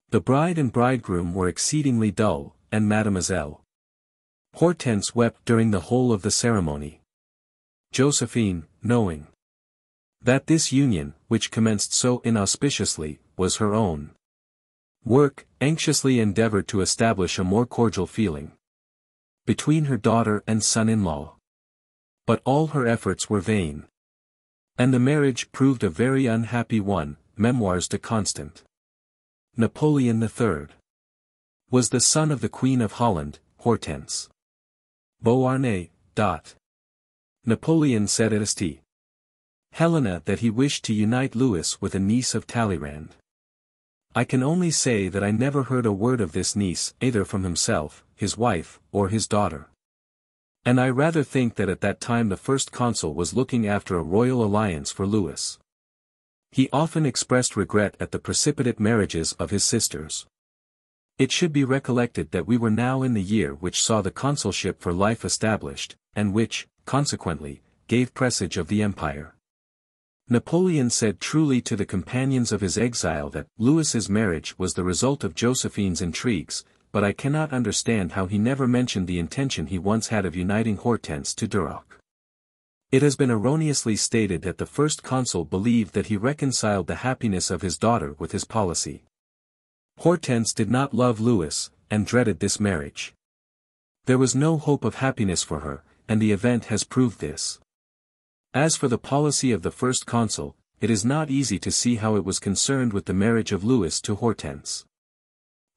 The bride and bridegroom were exceedingly dull, and Mademoiselle Hortense wept during the whole of the ceremony. Josephine, knowing that this union, which commenced so inauspiciously, was her own work, anxiously endeavored to establish a more cordial feeling between her daughter and son-in-law. But all her efforts were vain. And the marriage proved a very unhappy one. Memoirs de Constant. Napoleon III was the son of the Queen of Holland, Hortense Beauharnais. Napoleon said at St. Helena that he wished to unite Louis with a niece of Talleyrand. I can only say that I never heard a word of this niece either from himself, his wife, or his daughter. And I rather think that at that time the first consul was looking after a royal alliance for Louis. He often expressed regret at the precipitate marriages of his sisters. It should be recollected that we were now in the year which saw the consulship for life established, and which, consequently, gave presage of the empire. Napoleon said truly to the companions of his exile that Louis's marriage was the result of Josephine's intrigues, but I cannot understand how he never mentioned the intention he once had of uniting Hortense to Duroc. It has been erroneously stated that the first consul believed that he reconciled the happiness of his daughter with his policy. Hortense did not love Louis, and dreaded this marriage. There was no hope of happiness for her, and the event has proved this. As for the policy of the first consul, it is not easy to see how it was concerned with the marriage of Louis to Hortense.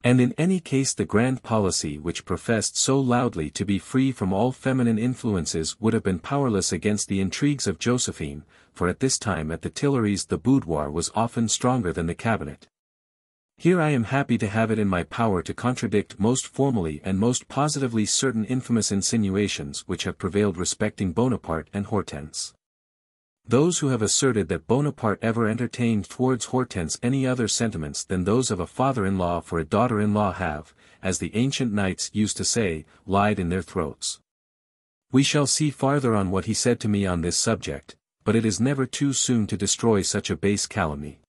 And in any case the grand policy which professed so loudly to be free from all feminine influences would have been powerless against the intrigues of Josephine, for at this time at the Tuileries the boudoir was often stronger than the cabinet. Here I am happy to have it in my power to contradict most formally and most positively certain infamous insinuations which have prevailed respecting Bonaparte and Hortense. Those who have asserted that Bonaparte ever entertained towards Hortense any other sentiments than those of a father-in-law for a daughter-in-law have, as the ancient knights used to say, lied in their throats. We shall see farther on what he said to me on this subject, but it is never too soon to destroy such a base calumny.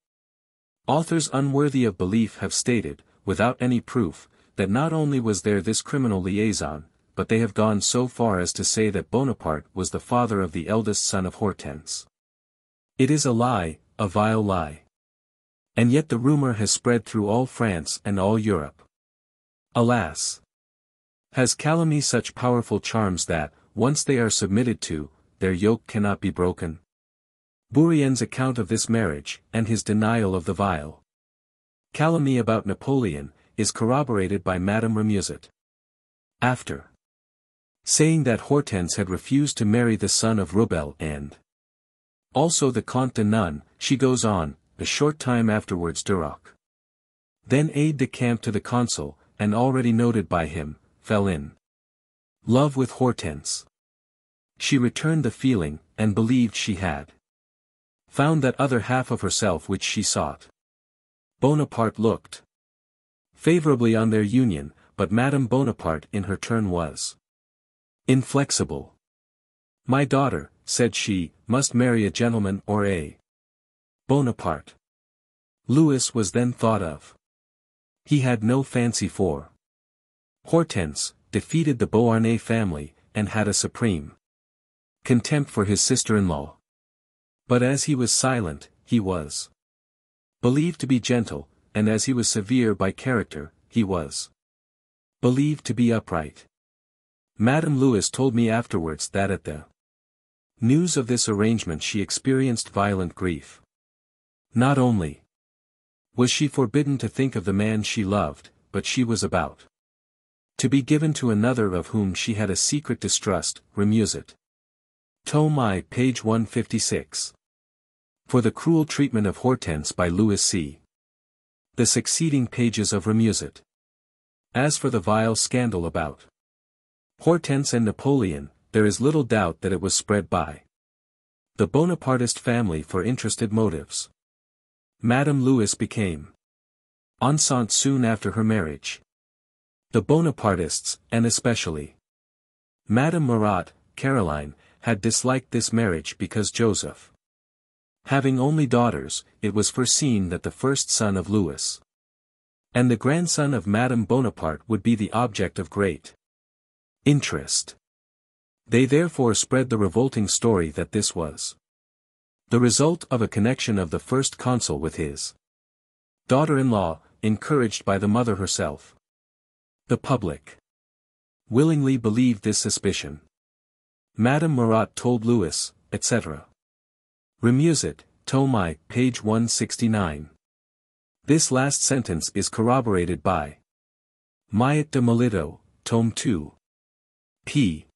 Authors unworthy of belief have stated, without any proof, that not only was there this criminal liaison, but they have gone so far as to say that Bonaparte was the father of the eldest son of Hortense. It is a lie, a vile lie. And yet the rumor has spread through all France and all Europe. Alas! Has calumny such powerful charms that, once they are submitted to, their yoke cannot be broken? Bourrienne's account of this marriage, and his denial of the vile calumny about Napoleon, is corroborated by Madame Remusat. After saying that Hortense had refused to marry the son of Rebel and also the Comte de Nun, she goes on, a short time afterwards Duroc, then aide-de-camp to the consul, and already noted by him, fell in love with Hortense. She returned the feeling, and believed she had found that other half of herself which she sought. Bonaparte looked favorably on their union, but Madame Bonaparte in her turn was inflexible. My daughter, said she, must marry a gentleman or a Bonaparte. Louis was then thought of. He had no fancy for Hortense, defeated the Beauharnais family, and had a supreme contempt for his sister-in-law. But as he was silent, he was believed to be gentle, and as he was severe by character, he was believed to be upright. Madame Louis told me afterwards that at the news of this arrangement she experienced violent grief. Not only was she forbidden to think of the man she loved, but she was about to be given to another of whom she had a secret distrust. Remusat. Tome I, page 156. For the cruel treatment of Hortense by Louis C. The succeeding pages of Remusat. As for the vile scandal about Hortense and Napoleon, there is little doubt that it was spread by the Bonapartist family for interested motives. Madame Louis became enceinte soon after her marriage. The Bonapartists, and especially Madame Murat, Caroline, had disliked this marriage because Joseph, having only daughters, it was foreseen that the first son of Louis and the grandson of Madame Bonaparte would be the object of great interest. They therefore spread the revolting story that this was the result of a connection of the first consul with his daughter-in-law, encouraged by the mother herself. The public willingly believed this suspicion. Madame Murat told Louis, etc. Remusat, Tome I, page 169. This last sentence is corroborated by Mayet de Melito, Tome II. p.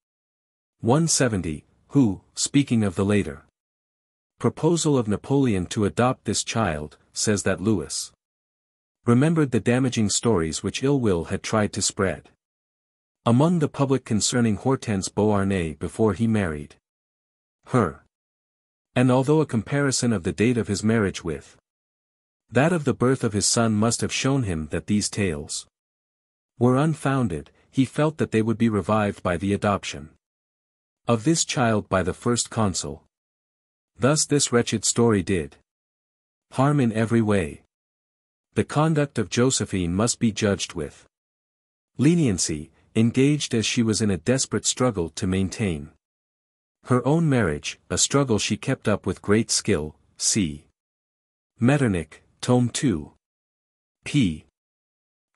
170, who, speaking of the later proposal of Napoleon to adopt this child, says that Louis remembered the damaging stories which ill will had tried to spread among the public concerning Hortense Beauharnais before he married her. And although a comparison of the date of his marriage with that of the birth of his son must have shown him that these tales were unfounded, he felt that they would be revived by the adoption of this child by the first consul. Thus this wretched story did harm in every way. The conduct of Josephine must be judged with leniency, engaged as she was in a desperate struggle to maintain her own marriage, a struggle she kept up with great skill. See Metternich, Tome II. p.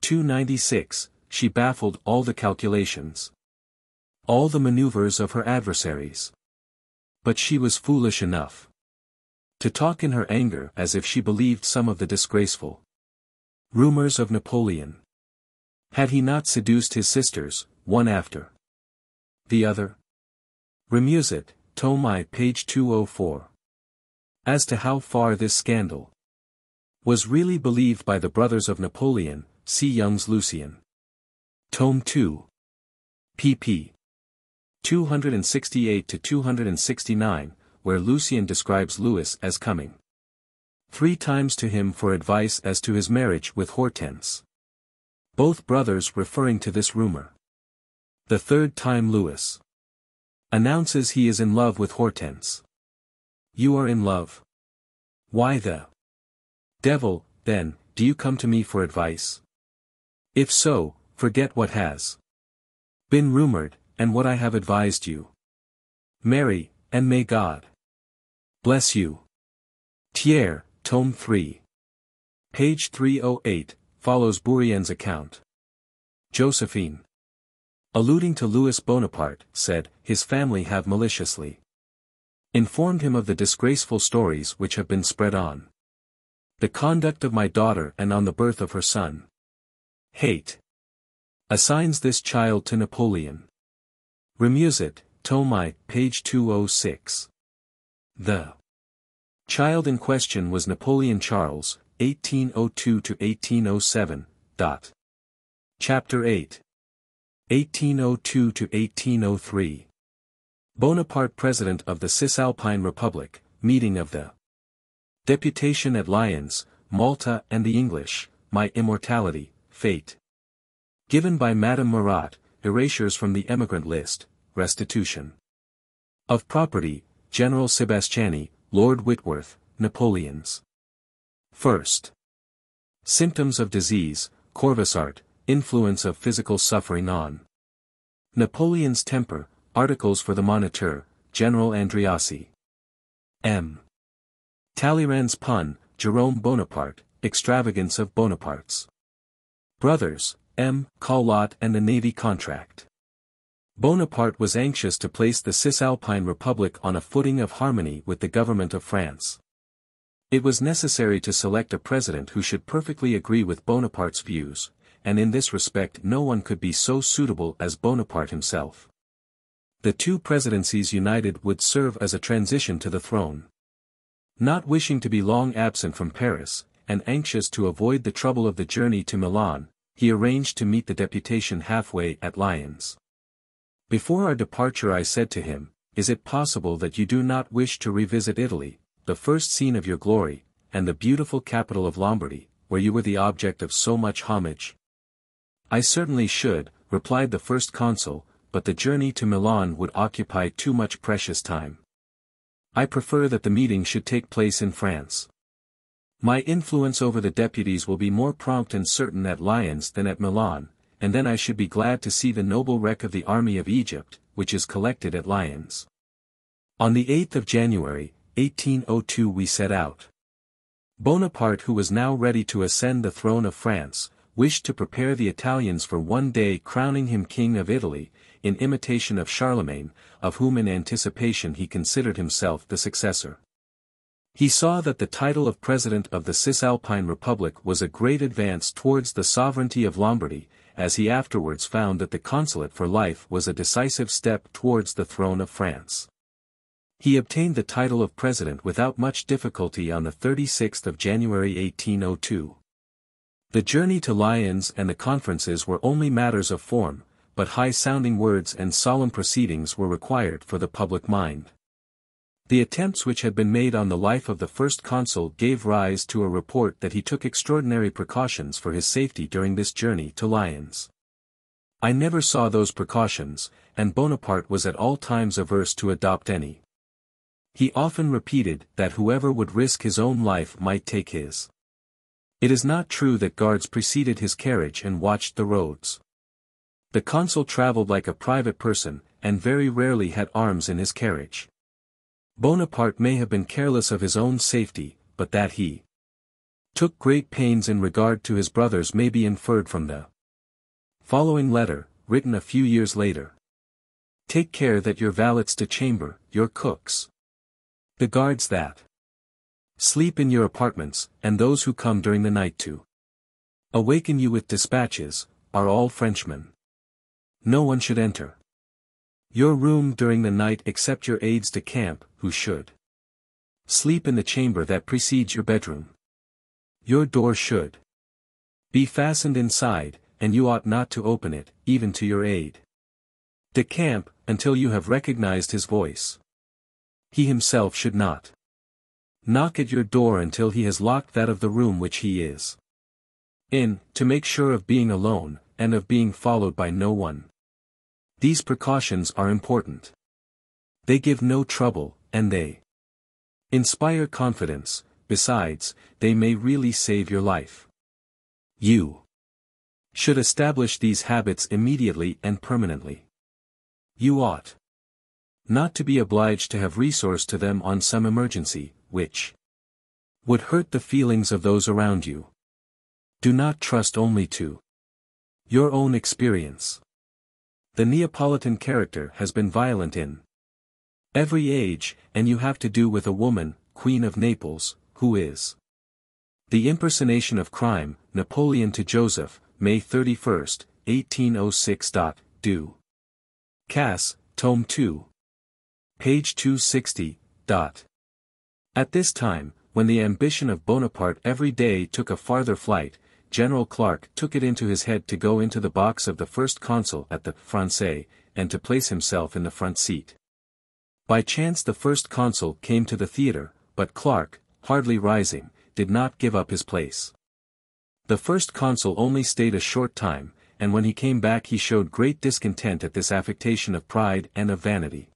296, she baffled all the calculations, all the maneuvers of her adversaries. But she was foolish enough To talk in her anger as if she believed some of the disgraceful rumors of Napoleon. Had he not seduced his sisters, one after the other? Remusat, Tome I, page 204. As to how far this scandal was really believed by the brothers of Napoleon, see Young's Lucien. Tome 2. pp. 268 to 269, where Lucien describes Louis as coming 3 times to him for advice as to his marriage with Hortense. Both brothers referring to this rumor. The 3rd time Louis announces he is in love with Hortense. You are in love? Why the devil, then, do you come to me for advice? If so, forget what has been rumored, and what I have advised you. Marry, and may God bless you. Thiers, Tome 3. Page 308, follows Bourrienne's account. Josephine, alluding to Louis Bonaparte, said, his family have maliciously informed him of the disgraceful stories which have been spread on the conduct of my daughter and on the birth of her son. Hate assigns this child to Napoleon. Remusat, Tome I, page 206. The child in question was Napoleon Charles, 1802–1807. Chapter 8. 1802–1803. Bonaparte President of the Cisalpine Republic, meeting of the Deputation at Lyons, Malta and the English, my immortality, fate. Given by Madame Murat, erasures from the emigrant list, restitution of property, General Sebastiani, Lord Whitworth, Napoleon's first symptoms of disease, Corvisart, influence of physical suffering on Napoleon's temper, articles for the Moniteur, General Andreassi. M. Talleyrand's pun, Jerome Bonaparte, extravagance of Bonaparte's brothers, M. Collot and the Navy contract. Bonaparte was anxious to place the Cisalpine Republic on a footing of harmony with the government of France. It was necessary to select a president who should perfectly agree with Bonaparte's views, and in this respect no one could be so suitable as Bonaparte himself. The 2 presidencies united would serve as a transition to the throne. Not wishing to be long absent from Paris, and anxious to avoid the trouble of the journey to Milan, he arranged to meet the deputation halfway at Lyons. Before our departure I said to him, is it possible that you do not wish to revisit Italy, the first scene of your glory, and the beautiful capital of Lombardy, where you were the object of so much homage? I certainly should, replied the first consul, but the journey to Milan would occupy too much precious time. I prefer that the meeting should take place in France. My influence over the deputies will be more prompt and certain at Lyons than at Milan, and then I should be glad to see the noble wreck of the army of Egypt, which is collected at Lyons. On the 8th of January, 1802 we set out. Bonaparte, who was now ready to ascend the throne of France, wished to prepare the Italians for one day crowning him King of Italy, in imitation of Charlemagne, of whom in anticipation he considered himself the successor. He saw that the title of President of the Cisalpine Republic was a great advance towards the sovereignty of Lombardy, as he afterwards found that the consulate for life was a decisive step towards the throne of France. He obtained the title of President without much difficulty on the 36th of January 1802. The journey to Lyons and the conferences were only matters of form, but high-sounding words and solemn proceedings were required for the public mind. The attempts which had been made on the life of the first consul gave rise to a report that he took extraordinary precautions for his safety during this journey to Lyons. I never saw those precautions, and Bonaparte was at all times averse to adopt any. He often repeated that whoever would risk his own life might take his. It is not true that guards preceded his carriage and watched the roads. The consul traveled like a private person, and very rarely had arms in his carriage. Bonaparte may have been careless of his own safety, but that he took great pains in regard to his brothers may be inferred from the following letter, written a few years later. Take care that your valets de chamber, your cooks, the guards that Sleep in your apartments, and those who come during the night to awaken you with dispatches, are all Frenchmen. No one should enter your room during the night except your aides de camp, who should sleep in the chamber that precedes your bedroom. Your door should be fastened inside, and you ought not to open it, even to your aide de camp, until you have recognized his voice. He himself should not knock at your door until he has locked that of the room which he is in, to make sure of being alone, and of being followed by no one. These precautions are important. They give no trouble, and they inspire confidence. Besides, they may really save your life. You should establish these habits immediately and permanently. You ought not to be obliged to have recourse to them on some emergency, which would hurt the feelings of those around you. Do not trust only to your own experience. The Neapolitan character has been violent in every age, and you have to do with a woman, Queen of Naples, who is the impersonation of crime. Napoleon to Joseph, May 31, 1806. Do. Cass, Tome 2. Page 260. At this time, when the ambition of Bonaparte every day took a farther flight, General Clarke took it into his head to go into the box of the first consul at the Francais, and to place himself in the front seat. By chance the first consul came to the theatre, but Clarke, hardly rising, did not give up his place. The first consul only stayed a short time, and when he came back he showed great discontent at this affectation of pride and of vanity.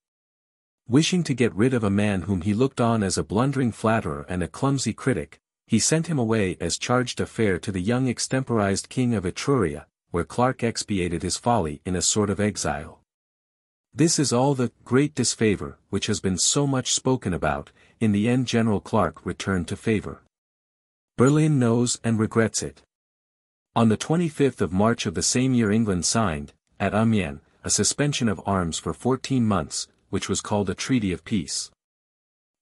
Wishing to get rid of a man whom he looked on as a blundering flatterer and a clumsy critic, he sent him away as charge d'affaires to the young extemporized king of Etruria, where Clarke expiated his folly in a sort of exile. This is all the great disfavor which has been so much spoken about. In the end General Clarke returned to favor. Berlin knows and regrets it. On the 25th of March of the same year England signed, at Amiens, a suspension of arms for 14 months, which was called a Treaty of Peace.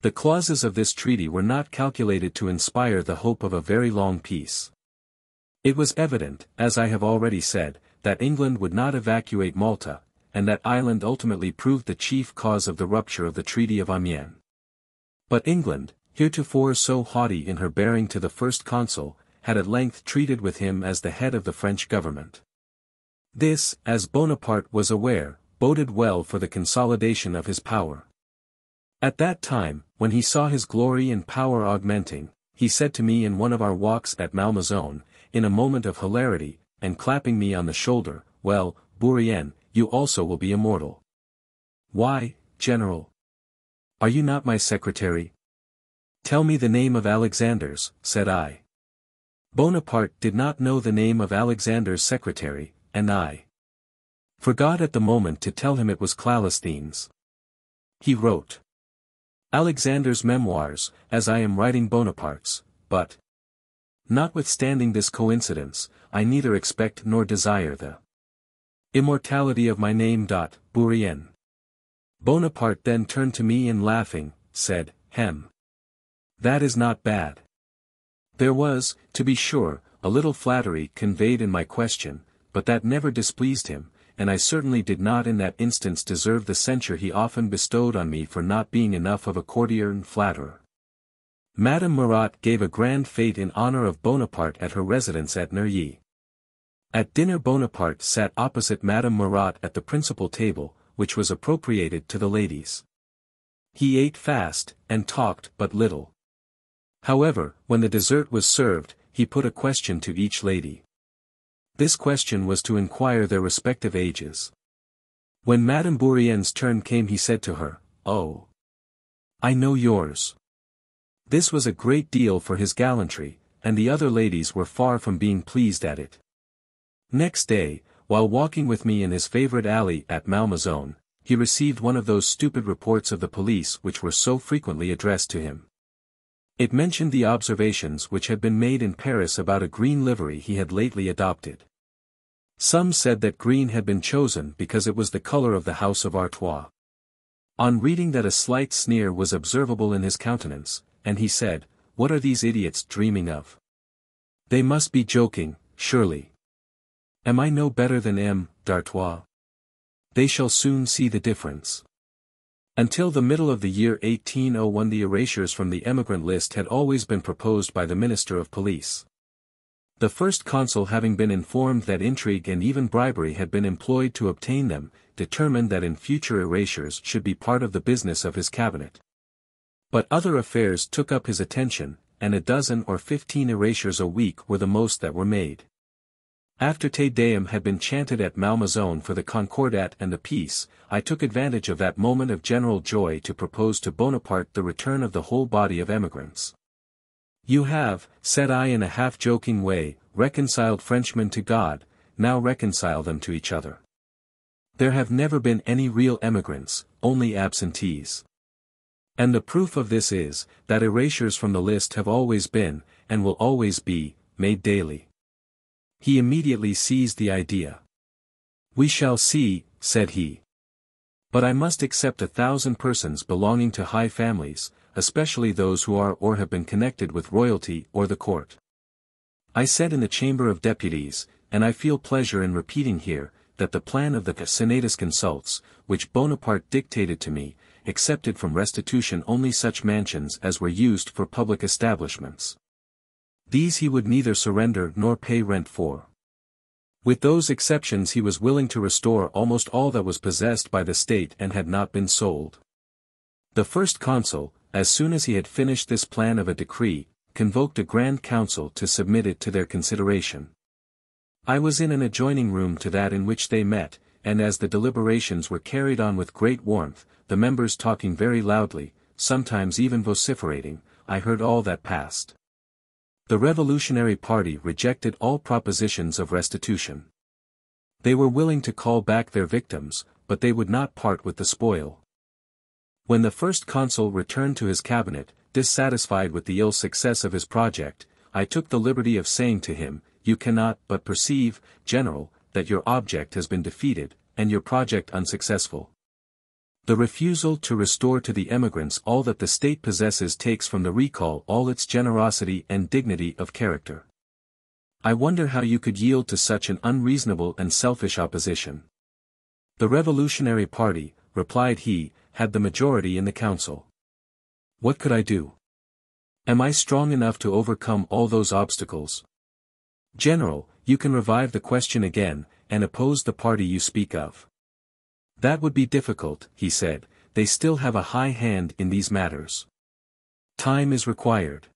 The clauses of this treaty were not calculated to inspire the hope of a very long peace. It was evident, as I have already said, that England would not evacuate Malta, and that island ultimately proved the chief cause of the rupture of the Treaty of Amiens. But England, heretofore so haughty in her bearing to the first consul, had at length treated with him as the head of the French government. This, as Bonaparte was aware, boded well for the consolidation of his power. At that time, when he saw his glory and power augmenting, he said to me in one of our walks at Malmaison, in a moment of hilarity, and clapping me on the shoulder, "Well, Bourrienne, you also will be immortal." "Why, General? Are you not my secretary?" "Tell me the name of Alexander's," said I. Bonaparte did not know the name of Alexander's secretary, and I forgot at the moment to tell him it was Clalesthene's. He wrote Alexander's Memoirs, as I am writing Bonaparte's, but notwithstanding this coincidence, I neither expect nor desire the immortality of my name. Bourrienne. Bonaparte then turned to me and laughing, said, "Hem. That is not bad." There was, to be sure, a little flattery conveyed in my question, but that never displeased him, and I certainly did not in that instance deserve the censure he often bestowed on me for not being enough of a courtier and flatterer. Madame Murat gave a grand fête in honor of Bonaparte at her residence at Neuilly. At dinner Bonaparte sat opposite Madame Murat at the principal table, which was appropriated to the ladies. He ate fast, and talked but little. However, when the dessert was served, he put a question to each lady. This question was to inquire their respective ages. When Madame Bourrienne's turn came he said to her, "Oh, I know yours." This was a great deal for his gallantry, and the other ladies were far from being pleased at it. Next day, while walking with me in his favorite alley at Malmaison, he received one of those stupid reports of the police which were so frequently addressed to him. It mentioned the observations which had been made in Paris about a green livery he had lately adopted. Some said that green had been chosen because it was the color of the house of Artois. On reading that a slight sneer was observable in his countenance, and he said, what are these idiots dreaming of? They must be joking, surely. Am I no better than M. d'Artois? They shall soon see the difference. Until the middle of the year 1801 the erasures from the emigrant list had always been proposed by the Minister of Police. The first consul, having been informed that intrigue and even bribery had been employed to obtain them, determined that in future erasures should be part of the business of his cabinet. But other affairs took up his attention, and a dozen or 15 erasures a week were the most that were made. After Te Deum had been chanted at Malmaison for the Concordat and the peace, I took advantage of that moment of general joy to propose to Bonaparte the return of the whole body of emigrants. You have, said I in a half-joking way, reconciled Frenchmen to God, now reconcile them to each other. There have never been any real emigrants, only absentees. And the proof of this is, that erasures from the list have always been, and will always be, made daily. He immediately seized the idea. We shall see, said he. But I must except 1,000 persons belonging to high families, especially those who are or have been connected with royalty or the court. I said in the Chamber of Deputies, and I feel pleasure in repeating here, that the plan of the Senatus Consults, which Bonaparte dictated to me, accepted from restitution only such mansions as were used for public establishments. These he would neither surrender nor pay rent for. With those exceptions he was willing to restore almost all that was possessed by the state and had not been sold. The first consul, as soon as he had finished this plan of a decree, convoked a grand council to submit it to their consideration. I was in an adjoining room to that in which they met, and as the deliberations were carried on with great warmth, the members talking very loudly, sometimes even vociferating, I heard all that passed. The revolutionary party rejected all propositions of restitution. They were willing to call back their victims, but they would not part with the spoil. When the first consul returned to his cabinet, dissatisfied with the ill success of his project, I took the liberty of saying to him, "You cannot but perceive, General, that your object has been defeated, and your project unsuccessful. The refusal to restore to the emigrants all that the state possesses takes from the recall all its generosity and dignity of character. I wonder how you could yield to such an unreasonable and selfish opposition." "The revolutionary party," replied he, "had the majority in the council. What could I do? Am I strong enough to overcome all those obstacles? General, you can revive the question again, and oppose the party you speak of." "That would be difficult," he said, "they still have a high hand in these matters. Time is required.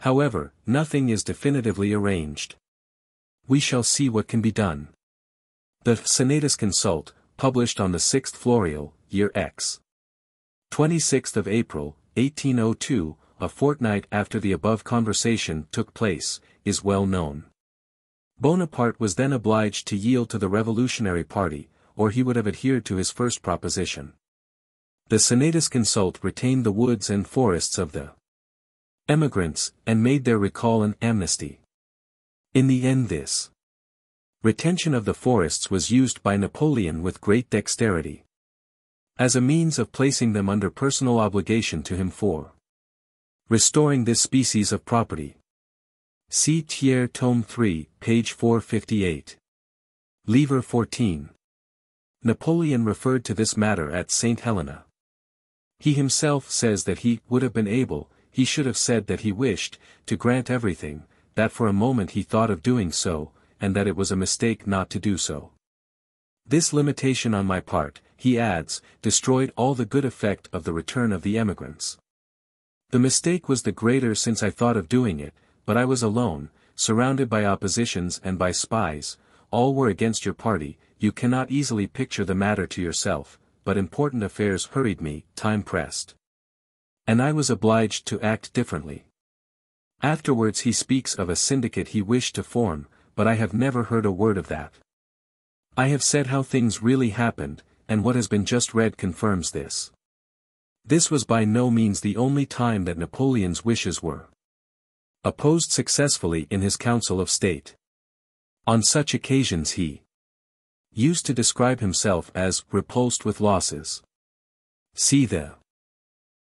However, nothing is definitively arranged. We shall see what can be done." The Senatus Consult, published on the 6th Floreal, year X. 26th of April, 1802, a fortnight after the above conversation took place, is well known. Bonaparte was then obliged to yield to the revolutionary party, or he would have adhered to his first proposition. The Senatus Consult retained the woods and forests of the emigrants, and made their recall an amnesty. In the end this retention of the forests was used by Napoleon with great dexterity, as a means of placing them under personal obligation to him for restoring this species of property. See Thiers tome 3, page 458. Livre 14. Napoleon referred to this matter at St. Helena. He himself says that he would have been able, he should have said that he wished, to grant everything, that for a moment he thought of doing so, and that it was a mistake not to do so. This limitation on my part, he adds, destroyed all the good effect of the return of the emigrants. The mistake was the greater since I thought of doing it, but I was alone, surrounded by oppositions and by spies, all were against your party. You cannot easily picture the matter to yourself, but important affairs hurried me, time pressed. And I was obliged to act differently. Afterwards he speaks of a syndicate he wished to form, but I have never heard a word of that. I have said how things really happened, and what has been just read confirms this. This was by no means the only time that Napoleon's wishes were opposed successfully in his Council of State. On such occasions he used to describe himself as repulsed with losses. See the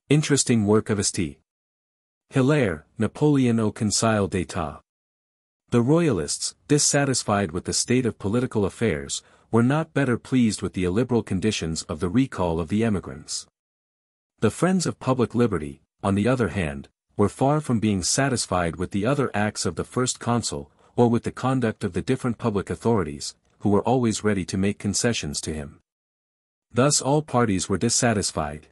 interesting work of St. Hilaire, Napoleon au Conseil d'État. The royalists, dissatisfied with the state of political affairs, were not better pleased with the illiberal conditions of the recall of the emigrants. The friends of public liberty, on the other hand, were far from being satisfied with the other acts of the first consul, or with the conduct of the different public authorities, who were always ready to make concessions to him. Thus all parties were dissatisfied.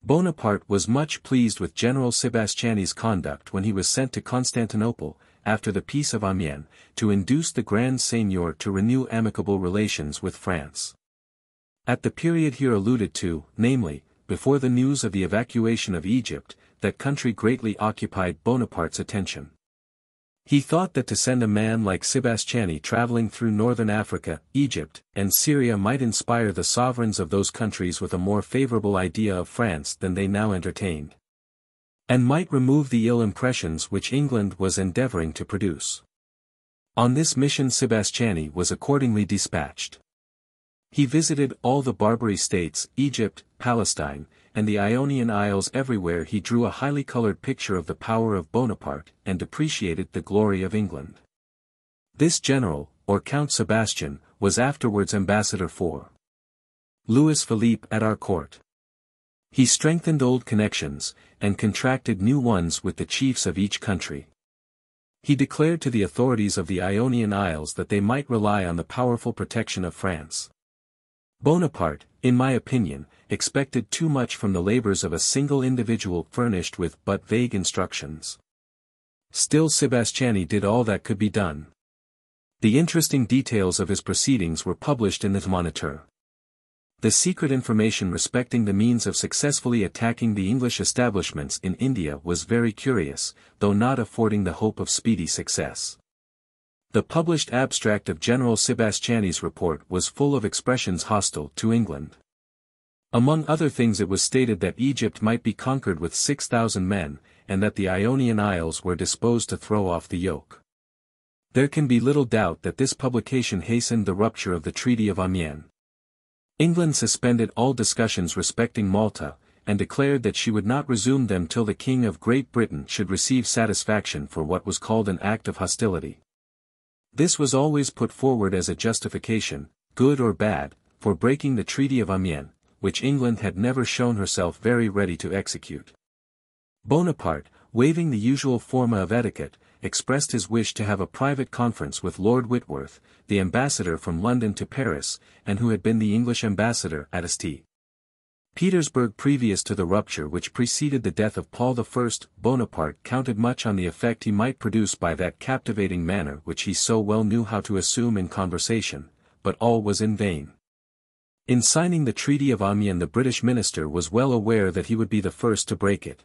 Bonaparte was much pleased with General Sebastiani's conduct when he was sent to Constantinople, after the Peace of Amiens, to induce the Grand Seigneur to renew amicable relations with France. At the period here alluded to, namely, before the news of the evacuation of Egypt, that country greatly occupied Bonaparte's attention. He thought that to send a man like Sebastiani traveling through northern Africa, Egypt, and Syria might inspire the sovereigns of those countries with a more favorable idea of France than they now entertained, and might remove the ill impressions which England was endeavoring to produce. On this mission Sebastiani was accordingly dispatched. He visited all the Barbary states, Egypt, Palestine, and the Ionian Isles. Everywhere he drew a highly colored picture of the power of Bonaparte and depreciated the glory of England. This general, or Count Sebastian, was afterwards ambassador for Louis Philippe at our court. He strengthened old connections, and contracted new ones with the chiefs of each country. He declared to the authorities of the Ionian Isles that they might rely on the powerful protection of France. Bonaparte, in my opinion, expected too much from the labors of a single individual furnished with but vague instructions. Still Sebastiani did all that could be done. The interesting details of his proceedings were published in the Moniteur. The secret information respecting the means of successfully attacking the English establishments in India was very curious, though not affording the hope of speedy success. The published abstract of General Sebastiani's report was full of expressions hostile to England. Among other things it was stated that Egypt might be conquered with 6,000 men, and that the Ionian Isles were disposed to throw off the yoke. There can be little doubt that this publication hastened the rupture of the Treaty of Amiens. England suspended all discussions respecting Malta, and declared that she would not resume them till the King of Great Britain should receive satisfaction for what was called an act of hostility. This was always put forward as a justification, good or bad, for breaking the Treaty of Amiens, which England had never shown herself very ready to execute. Bonaparte, waiving the usual forma of etiquette, expressed his wish to have a private conference with Lord Whitworth, the ambassador from London to Paris, and who had been the English ambassador at St. Petersburg previous to the rupture which preceded the death of Paul I. Bonaparte counted much on the effect he might produce by that captivating manner which he so well knew how to assume in conversation, but all was in vain. In signing the Treaty of Amiens the British minister was well aware that he would be the first to break it.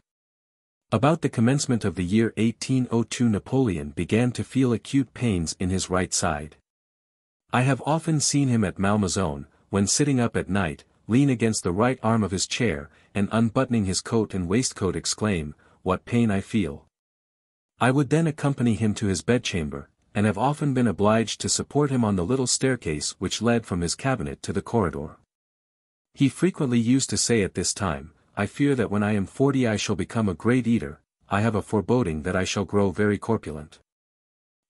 About the commencement of the year 1802 Napoleon began to feel acute pains in his right side. I have often seen him at Malmaison, when sitting up at night, lean against the right arm of his chair, and unbuttoning his coat and waistcoat exclaim, "What pain I feel!" I would then accompany him to his bedchamber, and have often been obliged to support him on the little staircase which led from his cabinet to the corridor. He frequently used to say at this time, "I fear that when I am 40 I shall become a great eater, I have a foreboding that I shall grow very corpulent."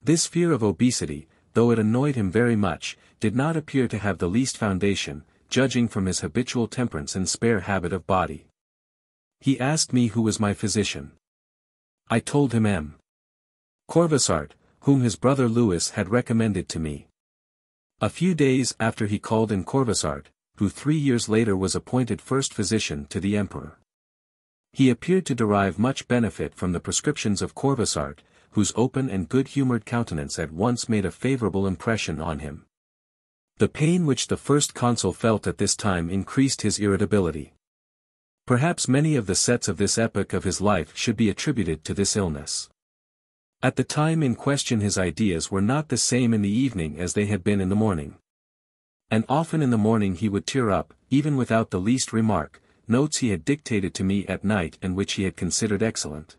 This fear of obesity, though it annoyed him very much, did not appear to have the least foundation, judging from his habitual temperance and spare habit of body. He asked me who was my physician. I told him M. Corvisart, whom his brother Louis had recommended to me. A few days after he called in Corvisart, who 3 years later was appointed first physician to the emperor. He appeared to derive much benefit from the prescriptions of Corvisart, whose open and good-humored countenance at once made a favorable impression on him. The pain which the first consul felt at this time increased his irritability. Perhaps many of the sets of this epoch of his life should be attributed to this illness. At the time in question his ideas were not the same in the evening as they had been in the morning. And often in the morning he would tear up, even without the least remark, notes he had dictated to me at night and which he had considered excellent.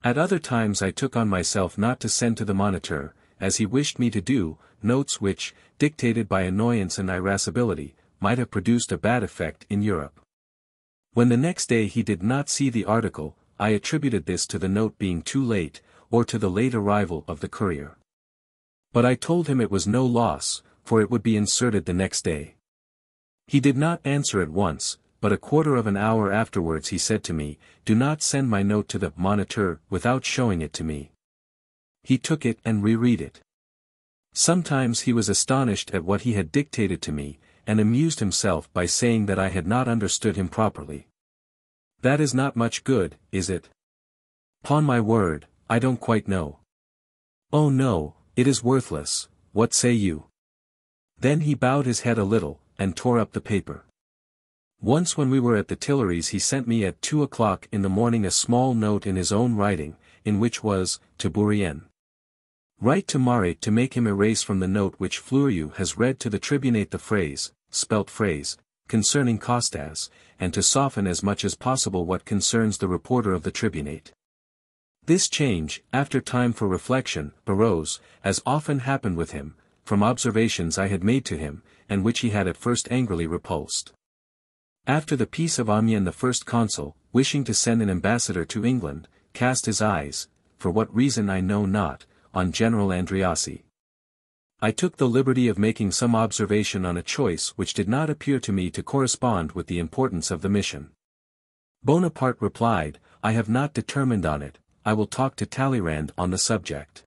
At other times I took on myself not to send to the Moniteur, as he wished me to do, notes which, dictated by annoyance and irascibility, might have produced a bad effect in Europe. When the next day he did not see the article, I attributed this to the note being too late, or to the late arrival of the courier. But I told him it was no loss, for it would be inserted the next day. He did not answer at once, but a quarter of an hour afterwards he said to me, "Do not send my note to the Moniteur without showing it to me." He took it and reread it. Sometimes he was astonished at what he had dictated to me, and amused himself by saying that I had not understood him properly. "That is not much good, is it?" "'Pon my word, I don't quite know." "Oh no, it is worthless, what say you?" Then he bowed his head a little, and tore up the paper. Once when we were at the Tuileries he sent me at 2 o'clock in the morning a small note in his own writing, in which was, to Bourrienne. "Write to Mare to make him erase from the note which Fleurieu has read to the tribunate the phrase, spelt phrase, concerning Costas, and to soften as much as possible what concerns the reporter of the tribunate." This change, after time for reflection, arose, as often happened with him, from observations I had made to him, and which he had at first angrily repulsed. After the peace of Amiens the first consul, wishing to send an ambassador to England, cast his eyes, for what reason I know not, on General Andreassi. I took the liberty of making some observation on a choice which did not appear to me to correspond with the importance of the mission. Bonaparte replied, "I have not determined on it, I will talk to Talleyrand on the subject."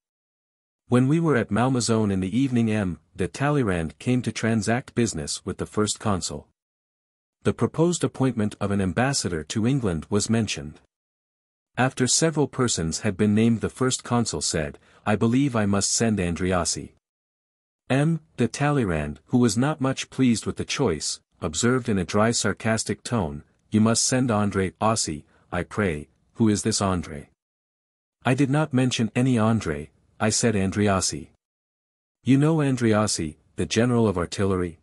When we were at Malmaison in the evening M. de Talleyrand came to transact business with the first consul. The proposed appointment of an ambassador to England was mentioned. After several persons had been named the first consul said, "I believe I must send Andreassi." M. de Talleyrand, who was not much pleased with the choice, observed in a dry sarcastic tone, "You must send André Ossi, I pray. Who is this André?" I did not mention any André, I said Andreassi. "You know Andreassi, the general of artillery?"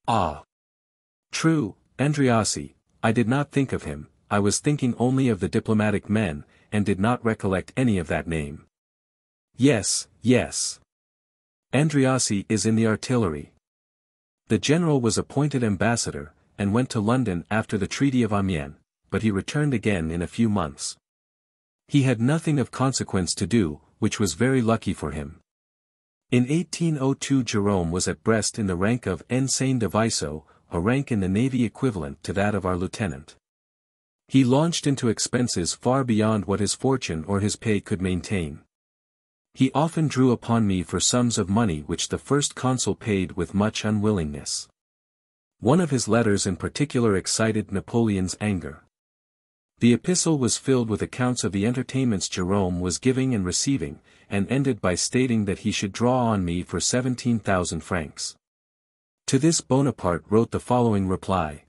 "Ah. True, Andreassi, I did not think of him, I was thinking only of the diplomatic men, and did not recollect any of that name." "Yes, yes. Andreassi is in the artillery." The general was appointed ambassador, and went to London after the Treaty of Amiens, but he returned again in a few months. He had nothing of consequence to do, which was very lucky for him. In 1802 Jerome was at Brest in the rank of ensign de vaisseau, a rank in the navy equivalent to that of our lieutenant. He launched into expenses far beyond what his fortune or his pay could maintain. He often drew upon me for sums of money which the first consul paid with much unwillingness. One of his letters in particular excited Napoleon's anger. The epistle was filled with accounts of the entertainments Jerome was giving and receiving, and ended by stating that he should draw on me for 17,000 francs. To this Bonaparte wrote the following reply.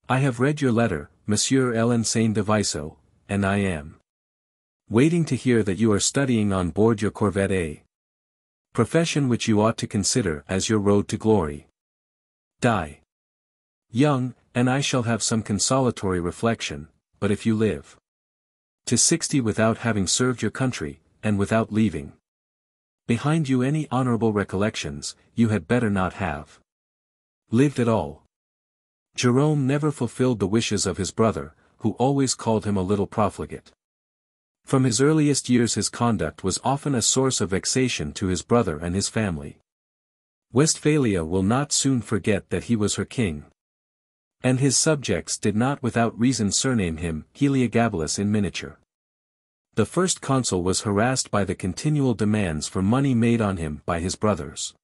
"I have read your letter, Monsieur l'Ensign de Vaisseau, and I am waiting to hear that you are studying on board your corvette A. Profession which you ought to consider as your road to glory. Die young, and I shall have some consolatory reflection, but if you live to 60 without having served your country, and without leaving behind you any honorable recollections, you had better not have lived at all." Jerome never fulfilled the wishes of his brother, who always called him a little profligate. From his earliest years his conduct was often a source of vexation to his brother and his family. Westphalia will not soon forget that he was her king. And his subjects did not without reason surname him Heliogabalus in miniature. The first consul was harassed by the continual demands for money made on him by his brothers.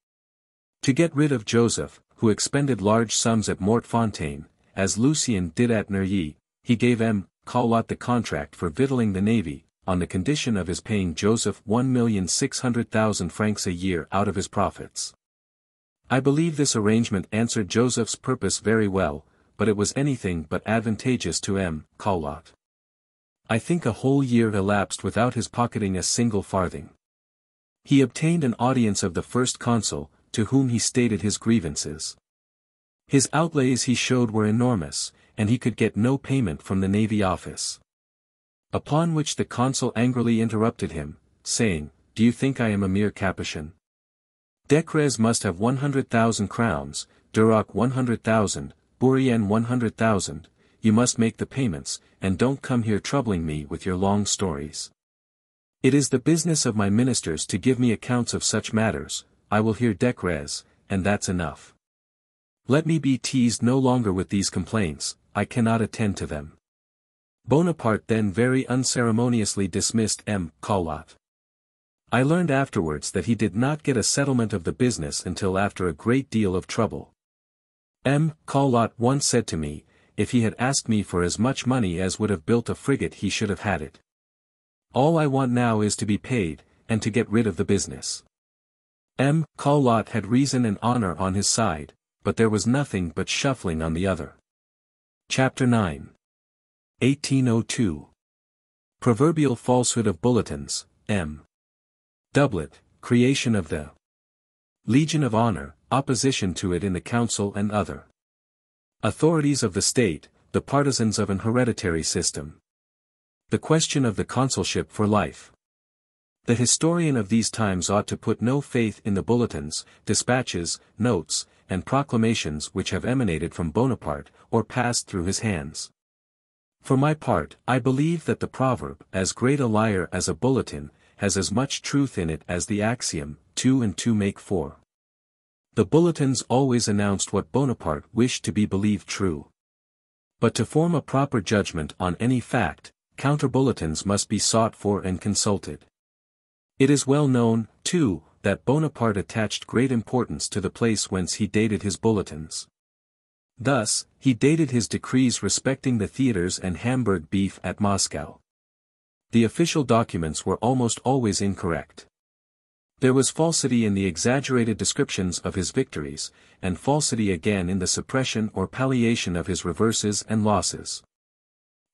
To get rid of Joseph, who expended large sums at Mortefontaine, as Lucien did at Neuilly, he gave M. Caulot the contract for victualling the navy, on the condition of his paying Joseph 1,600,000 francs a year out of his profits. I believe this arrangement answered Joseph's purpose very well, but it was anything but advantageous to M. Caulot. I think a whole year elapsed without his pocketing a single farthing. He obtained an audience of the first consul, to whom he stated his grievances. His outlays he showed were enormous, and he could get no payment from the Navy Office. Upon which the consul angrily interrupted him, saying, "Do you think I am a mere Capuchin? Decrès must have 100,000 crowns, Duroc 100,000, Bourrienne 100,000, you must make the payments, and don't come here troubling me with your long stories. It is the business of my ministers to give me accounts of such matters, I will hear decrets, and that's enough. Let me be teased no longer with these complaints, I cannot attend to them. Bonaparte then very unceremoniously dismissed M. Collot. I learned afterwards that he did not get a settlement of the business until after a great deal of trouble. M. Collot once said to me, if he had asked me for as much money as would have built a frigate he should have had it. All I want now is to be paid, and to get rid of the business. M. Collot had reason and honor on his side, but there was nothing but shuffling on the other. Chapter 9. 1802. Proverbial falsehood of bulletins, M. Doublet, creation of the Legion of Honor, opposition to it in the Council and other authorities of the state, the partisans of an hereditary system. The question of the consulship for life. The historian of these times ought to put no faith in the bulletins, dispatches, notes, and proclamations which have emanated from Bonaparte, or passed through his hands. For my part, I believe that the proverb, as great a liar as a bulletin, has as much truth in it as the axiom, 2 and 2 make 4. The bulletins always announced what Bonaparte wished to be believed true. But to form a proper judgment on any fact, counter-bulletins must be sought for and consulted. It is well known, too, that Bonaparte attached great importance to the place whence he dated his bulletins. Thus, he dated his decrees respecting the theatres and Hamburg beef at Moscow. The official documents were almost always incorrect. There was falsity in the exaggerated descriptions of his victories, and falsity again in the suppression or palliation of his reverses and losses.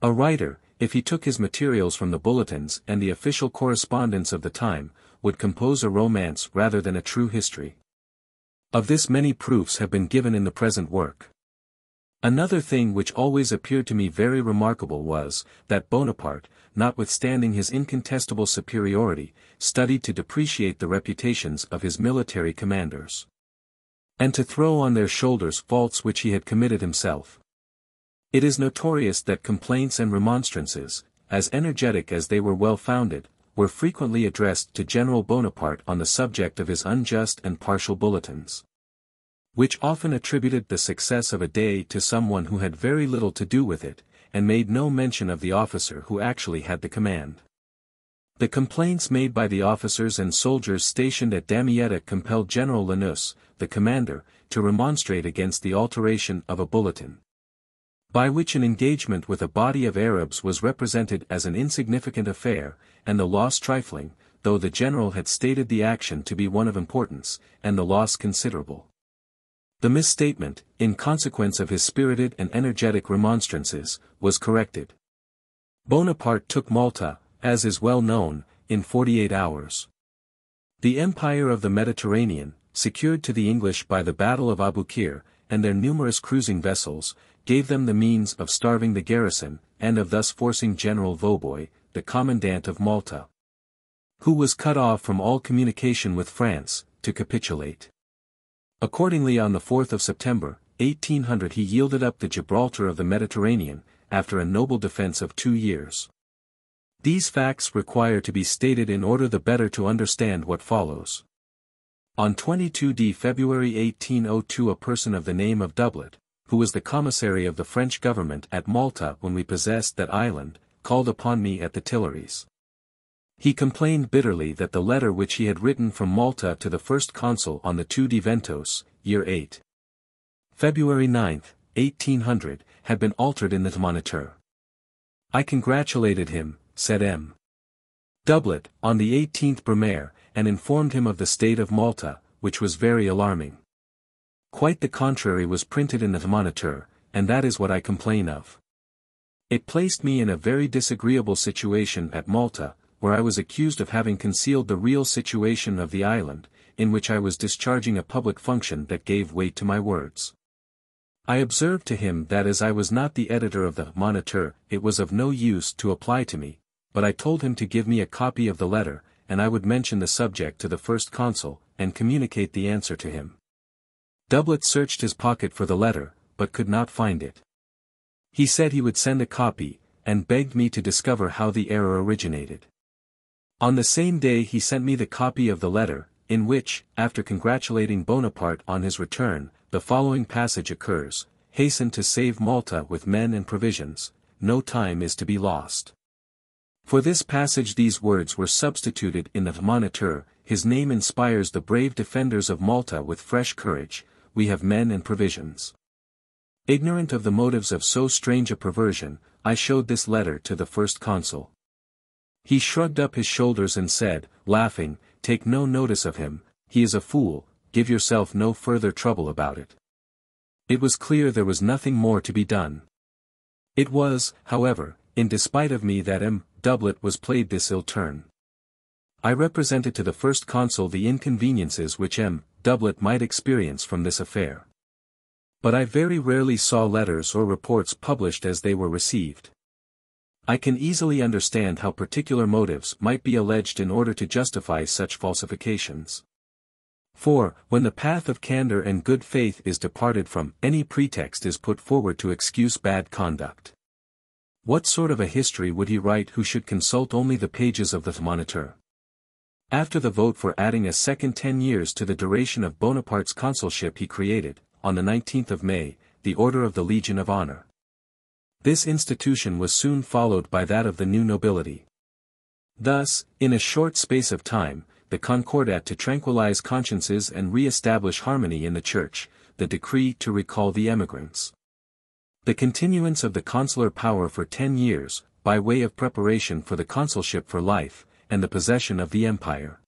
A writer, if he took his materials from the bulletins and the official correspondence of the time, would compose a romance rather than a true history. Of this many proofs have been given in the present work. Another thing which always appeared to me very remarkable was, that Bonaparte, notwithstanding his incontestable superiority, studied to depreciate the reputations of his military commanders, and to throw on their shoulders faults which he had committed himself. It is notorious that complaints and remonstrances, as energetic as they were well-founded, were frequently addressed to General Bonaparte on the subject of his unjust and partial bulletins, which often attributed the success of a day to someone who had very little to do with it, and made no mention of the officer who actually had the command. The complaints made by the officers and soldiers stationed at Damietta compelled General Lanus, the commander, to remonstrate against the alteration of a bulletin, by which an engagement with a body of Arabs was represented as an insignificant affair, and the loss trifling, though the general had stated the action to be one of importance, and the loss considerable. The misstatement, in consequence of his spirited and energetic remonstrances, was corrected. Bonaparte took Malta, as is well known, in 48 hours. The empire of the Mediterranean, secured to the English by the Battle of Aboukir, and their numerous cruising vessels, gave them the means of starving the garrison, and of thus forcing General Vaubois, the commandant of Malta, who was cut off from all communication with France, to capitulate. Accordingly on the 4th of September, 1800 he yielded up the Gibraltar of the Mediterranean, after a noble defense of 2 years. These facts require to be stated in order the better to understand what follows. On 22 February 1802 a person of the name of Doublet, who was the commissary of the French government at Malta when we possessed that island, called upon me at the Tuileries. He complained bitterly that the letter which he had written from Malta to the first consul on the 2 Ventos, year 8. February 9, 1800, had been altered in the Moniteur. I congratulated him, said M. Doublet, on the 18th Brumaire, and informed him of the state of Malta, which was very alarming. Quite the contrary was printed in the Moniteur, and that is what I complain of. It placed me in a very disagreeable situation at Malta, where I was accused of having concealed the real situation of the island, in which I was discharging a public function that gave weight to my words. I observed to him that as I was not the editor of the Moniteur, it was of no use to apply to me, but I told him to give me a copy of the letter, and I would mention the subject to the first consul, and communicate the answer to him. Doublet searched his pocket for the letter, but could not find it. He said he would send a copy, and begged me to discover how the error originated. On the same day he sent me the copy of the letter, in which, after congratulating Bonaparte on his return, the following passage occurs: "Hasten to save Malta with men and provisions, no time is to be lost." For this passage these words were substituted in the Moniteur: "His name inspires the brave defenders of Malta with fresh courage, we have men and provisions." Ignorant of the motives of so strange a perversion, I showed this letter to the first consul. He shrugged up his shoulders and said, laughing, "Take no notice of him, he is a fool, give yourself no further trouble about it." It was clear there was nothing more to be done. It was, however, in despite of me that M. Doublet was played this ill turn. I represented to the first consul the inconveniences which M. Doublet might experience from this affair. But I very rarely saw letters or reports published as they were received. I can easily understand how particular motives might be alleged in order to justify such falsifications. For, when the path of candor and good faith is departed from, any pretext is put forward to excuse bad conduct. What sort of a history would he write who should consult only the pages of the Moniteur? After the vote for adding a second 10 years to the duration of Bonaparte's consulship, he created, on the 19th of May, the Order of the Legion of Honor. This institution was soon followed by that of the new nobility. Thus, in a short space of time, the Concordat to tranquilize consciences and re-establish harmony in the Church, the decree to recall the emigrants. The continuance of the consular power for 10 years, by way of preparation for the consulship for life, and the possession of the empire.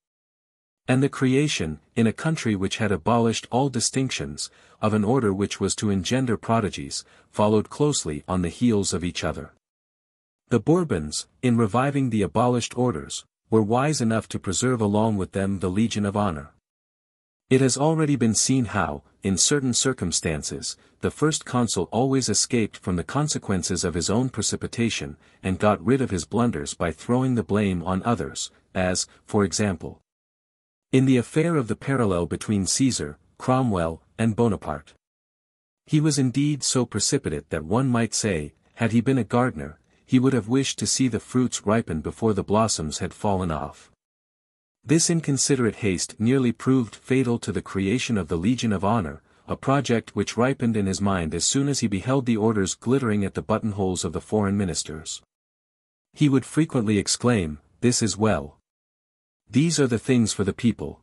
And the creation, in a country which had abolished all distinctions, of an order which was to engender prodigies, followed closely on the heels of each other. The Bourbons, in reviving the abolished orders, were wise enough to preserve along with them the Legion of Honor. It has already been seen how, in certain circumstances, the first consul always escaped from the consequences of his own precipitation, and got rid of his blunders by throwing the blame on others, as, for example, in the affair of the parallel between Caesar, Cromwell, and Bonaparte. He was indeed so precipitate that one might say, had he been a gardener, he would have wished to see the fruits ripen before the blossoms had fallen off. This inconsiderate haste nearly proved fatal to the creation of the Legion of Honor, a project which ripened in his mind as soon as he beheld the orders glittering at the buttonholes of the foreign ministers. He would frequently exclaim, "This is well. These are the things for the people."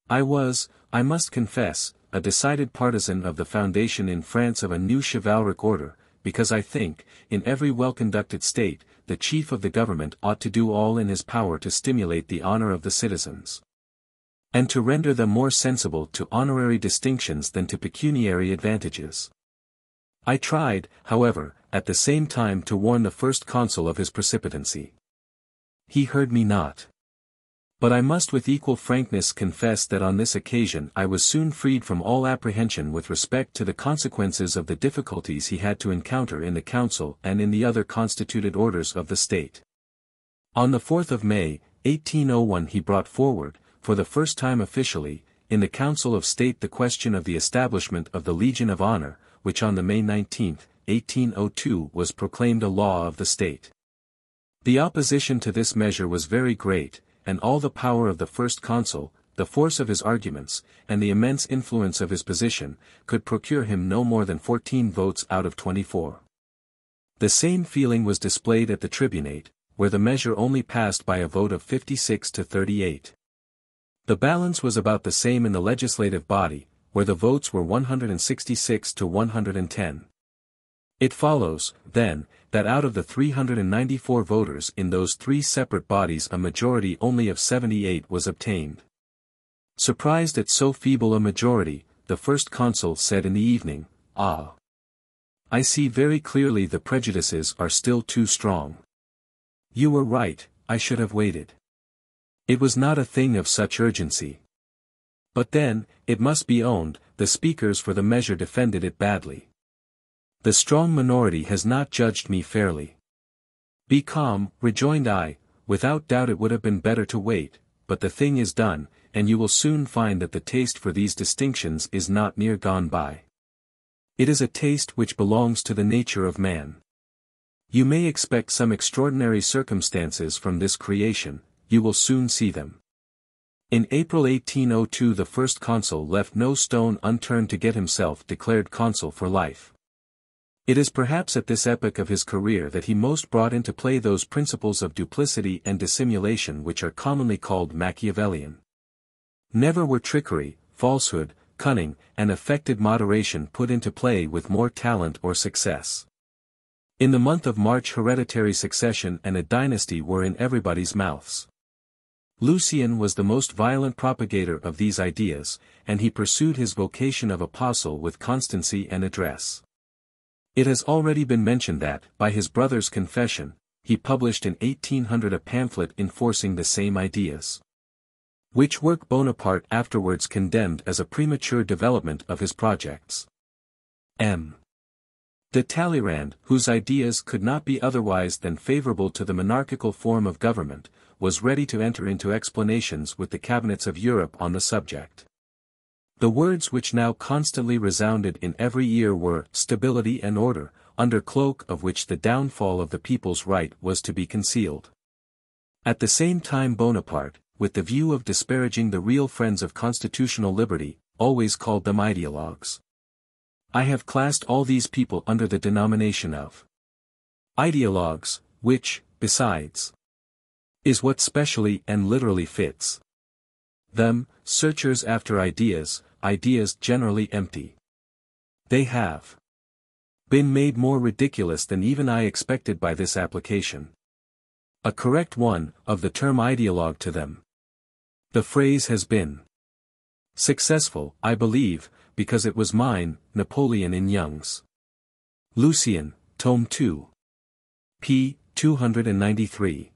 I was, I must confess, a decided partisan of the foundation in France of a new chivalric order, because I think, in every well-conducted state, the chief of the government ought to do all in his power to stimulate the honor of the citizens, and to render them more sensible to honorary distinctions than to pecuniary advantages. I tried, however, at the same time to warn the first consul of his precipitancy. He heard me not. But I must with equal frankness confess that on this occasion I was soon freed from all apprehension with respect to the consequences of the difficulties he had to encounter in the council and in the other constituted orders of the state. On the 4th of May, 1801 he brought forward, for the first time officially, in the Council of State the question of the establishment of the Legion of Honor, which on the May 19, 1802 was proclaimed a law of the state. The opposition to this measure was very great, and all the power of the first consul, the force of his arguments, and the immense influence of his position, could procure him no more than 14 votes out of 24. The same feeling was displayed at the tribunate, where the measure only passed by a vote of 56 to 38. The balance was about the same in the legislative body, where the votes were 166 to 110. It follows, then, that out of the 394 voters in those three separate bodies a majority only of 78 was obtained. Surprised at so feeble a majority, the first consul said in the evening, "Ah! I see very clearly the prejudices are still too strong. You were right, I should have waited. It was not a thing of such urgency." But then, it must be owned, the speakers for the measure defended it badly. The strong minority has not judged me fairly. "Be calm," rejoined I, "without doubt it would have been better to wait, but the thing is done, and you will soon find that the taste for these distinctions is not near gone by. It is a taste which belongs to the nature of man. You may expect some extraordinary circumstances from this creation, you will soon see them. In April 1802 the first consul left no stone unturned to get himself declared consul for life. It is perhaps at this epoch of his career that he most brought into play those principles of duplicity and dissimulation which are commonly called Machiavellian. Never were trickery, falsehood, cunning, and affected moderation put into play with more talent or success. In the month of March hereditary succession and a dynasty were in everybody's mouths. Lucien was the most violent propagator of these ideas, and he pursued his vocation of apostle with constancy and address. It has already been mentioned that, by his brother's confession, he published in 1800 a pamphlet enforcing the same ideas. Which work Bonaparte afterwards condemned as a premature development of his projects. M. de Talleyrand, whose ideas could not be otherwise than favorable to the monarchical form of government, was ready to enter into explanations with the cabinets of Europe on the subject. The words which now constantly resounded in every ear were stability and order, under cloak of which the downfall of the people's right was to be concealed. At the same time Bonaparte, with the view of disparaging the real friends of constitutional liberty, always called them ideologues. I have classed all these people under the denomination of ideologues, which, besides, is what specially and literally fits them, searchers after ideas, ideas generally empty. They have been made more ridiculous than even I expected by this application. A correct one, of the term ideologue to them. The phrase has been successful, I believe, because it was mine, Napoleon in Young's Lucien, Tome 2. p. 293.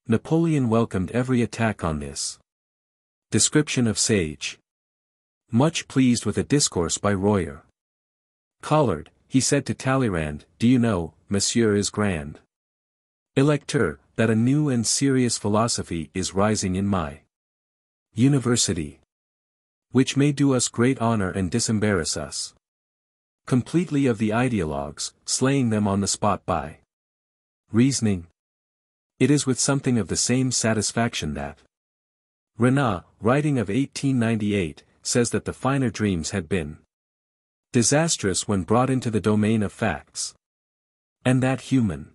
Napoleon welcomed every attack on this description of sage. Much pleased with a discourse by Royer Collard, he said to Talleyrand, "Do you know, Monsieur is grand electeur, that a new and serious philosophy is rising in my university, which may do us great honor and disembarrass us completely of the ideologues, slaying them on the spot by reasoning. It is with something of the same satisfaction that Renan, writing of 1898, says that the finer dreams had been disastrous when brought into the domain of facts, and that human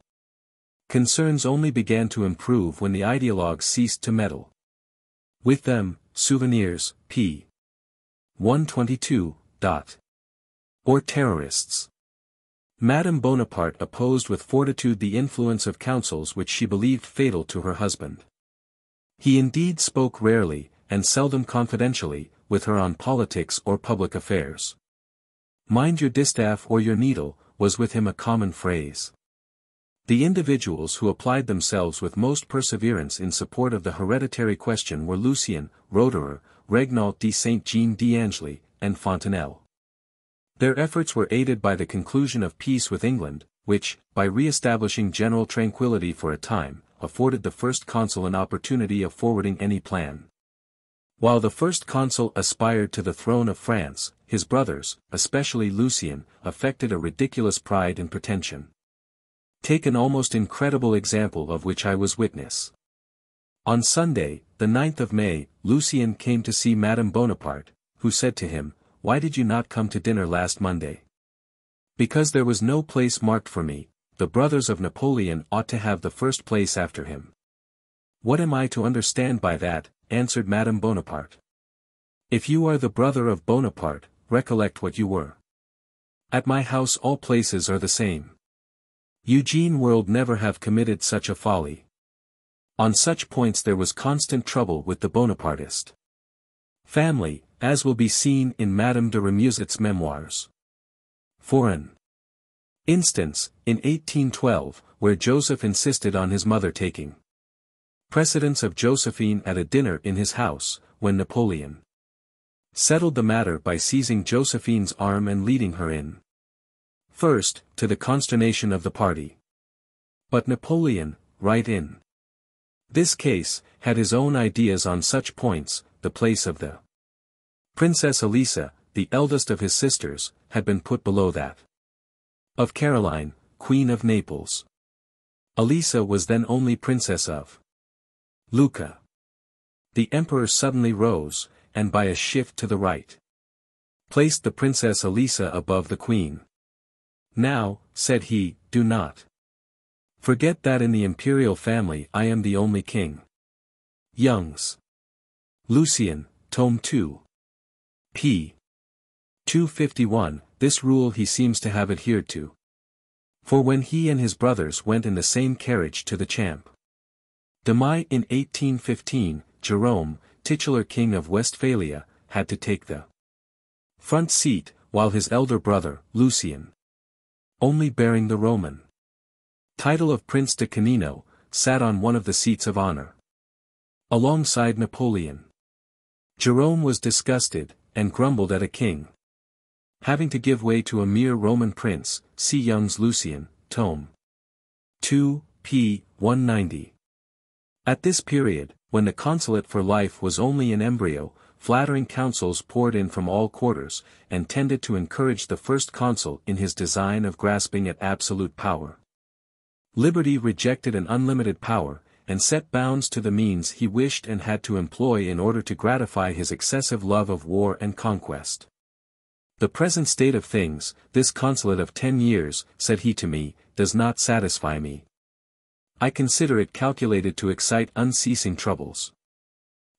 concerns only began to improve when the ideologues ceased to meddle with them." Souvenirs, p. 122. Or terrorists. Madame Bonaparte opposed with fortitude the influence of counsels which she believed fatal to her husband. He indeed spoke rarely, and seldom confidentially, with her on politics or public affairs. "Mind your distaff or your needle," was with him a common phrase. The individuals who applied themselves with most perseverance in support of the hereditary question were Lucien, Roederer, Regnault de Saint-Jean d'Angely, and Fontenelle. Their efforts were aided by the conclusion of peace with England, which, by re-establishing general tranquility for a time, afforded the first consul an opportunity of forwarding any plan. While the first consul aspired to the throne of France, his brothers, especially Lucien, affected a ridiculous pride and pretension. Take an almost incredible example of which I was witness. On Sunday, the 9th of May, Lucien came to see Madame Bonaparte, who said to him, "Why did you not come to dinner last Monday?" "Because there was no place marked for me, the brothers of Napoleon ought to have the first place after him." "What am I to understand by that?" answered Madame Bonaparte. "If you are the brother of Bonaparte, recollect what you were. At my house all places are the same. Eugene would never have committed such a folly." On such points there was constant trouble with the Bonapartist family, as will be seen in Madame de Remusat's Memoirs. For an instance, in 1812, where Joseph insisted on his mother taking precedence of Josephine at a dinner in his house, when Napoleon settled the matter by seizing Josephine's arm and leading her in first, to the consternation of the party. But Napoleon, right in this case, had his own ideas on such points. The place of the Princess Elisa, the eldest of his sisters, had been put below that of Caroline, Queen of Naples. Elisa was then only Princess of Lucca. The emperor suddenly rose, and by a shift to the right, placed the Princess Elisa above the queen. "Now," said he, "do not forget that in the imperial family I am the only king." Young's Lucian, Tome 2. p. 251, this rule he seems to have adhered to. For when he and his brothers went in the same carriage to the Champ de Mai in 1815, Jerome, titular king of Westphalia, had to take the front seat, while his elder brother, Lucian, only bearing the Roman title of Prince de Canino, sat on one of the seats of honor, alongside Napoleon. Jerome was disgusted, and grumbled at a king having to give way to a mere Roman prince. See Young's Lucian, Tome 2, p. 190. At this period, when the consulate for life was only in embryo, flattering counsels poured in from all quarters, and tended to encourage the first consul in his design of grasping at absolute power. Liberty rejected an unlimited power, and set bounds to the means he wished and had to employ in order to gratify his excessive love of war and conquest. "The present state of things, this consulate of 10 years, said he to me, does not satisfy me. I consider it calculated to excite unceasing troubles."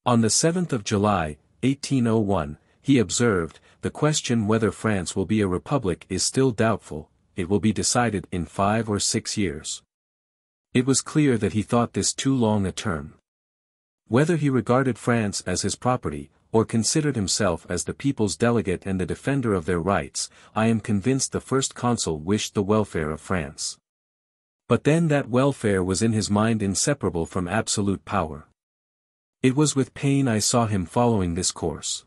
On the 7th of July, 1801, he observed, "The question whether France will be a republic is still doubtful, it will be decided in 5 or 6 years. It was clear that he thought this too long a term. Whether he regarded France as his property, or considered himself as the people's delegate and the defender of their rights, I am convinced the first consul wished the welfare of France. But then that welfare was in his mind inseparable from absolute power. It was with pain I saw him following this course.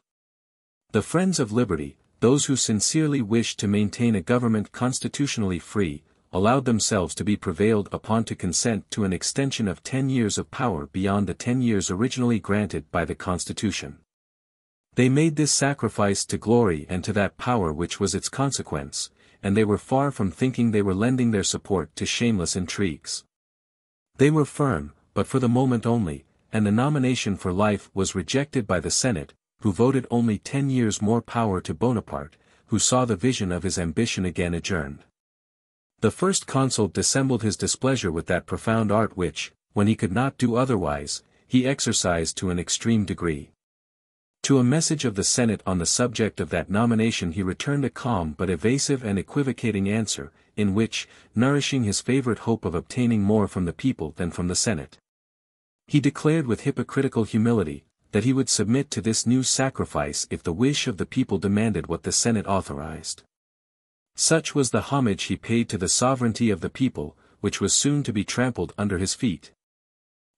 The friends of liberty, those who sincerely wished to maintain a government constitutionally free, allowed themselves to be prevailed upon to consent to an extension of 10 years of power beyond the 10 years originally granted by the Constitution. They made this sacrifice to glory and to that power which was its consequence, and they were far from thinking they were lending their support to shameless intrigues. They were firm, but for the moment only, and the nomination for life was rejected by the Senate, who voted only 10 years more power to Bonaparte, who saw the vision of his ambition again adjourned. The first consul dissembled his displeasure with that profound art which, when he could not do otherwise, he exercised to an extreme degree. To a message of the Senate on the subject of that nomination he returned a calm but evasive and equivocating answer, in which, nourishing his favorite hope of obtaining more from the people than from the Senate, he declared with hypocritical humility, that he would submit to this new sacrifice if the wish of the people demanded what the Senate authorized. Such was the homage he paid to the sovereignty of the people, which was soon to be trampled under his feet.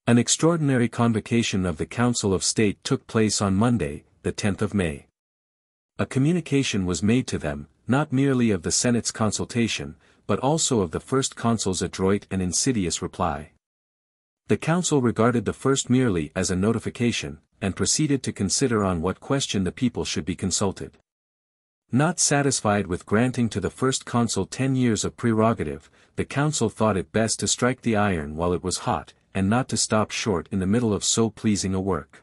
An extraordinary convocation of the Council of State took place on Monday, the 10th of May. A communication was made to them, not merely of the Senate's consultation, but also of the first consul's adroit and insidious reply. The council regarded the first merely as a notification, and proceeded to consider on what question the people should be consulted. Not satisfied with granting to the first consul 10 years of prerogative, the council thought it best to strike the iron while it was hot, and not to stop short in the middle of so pleasing a work.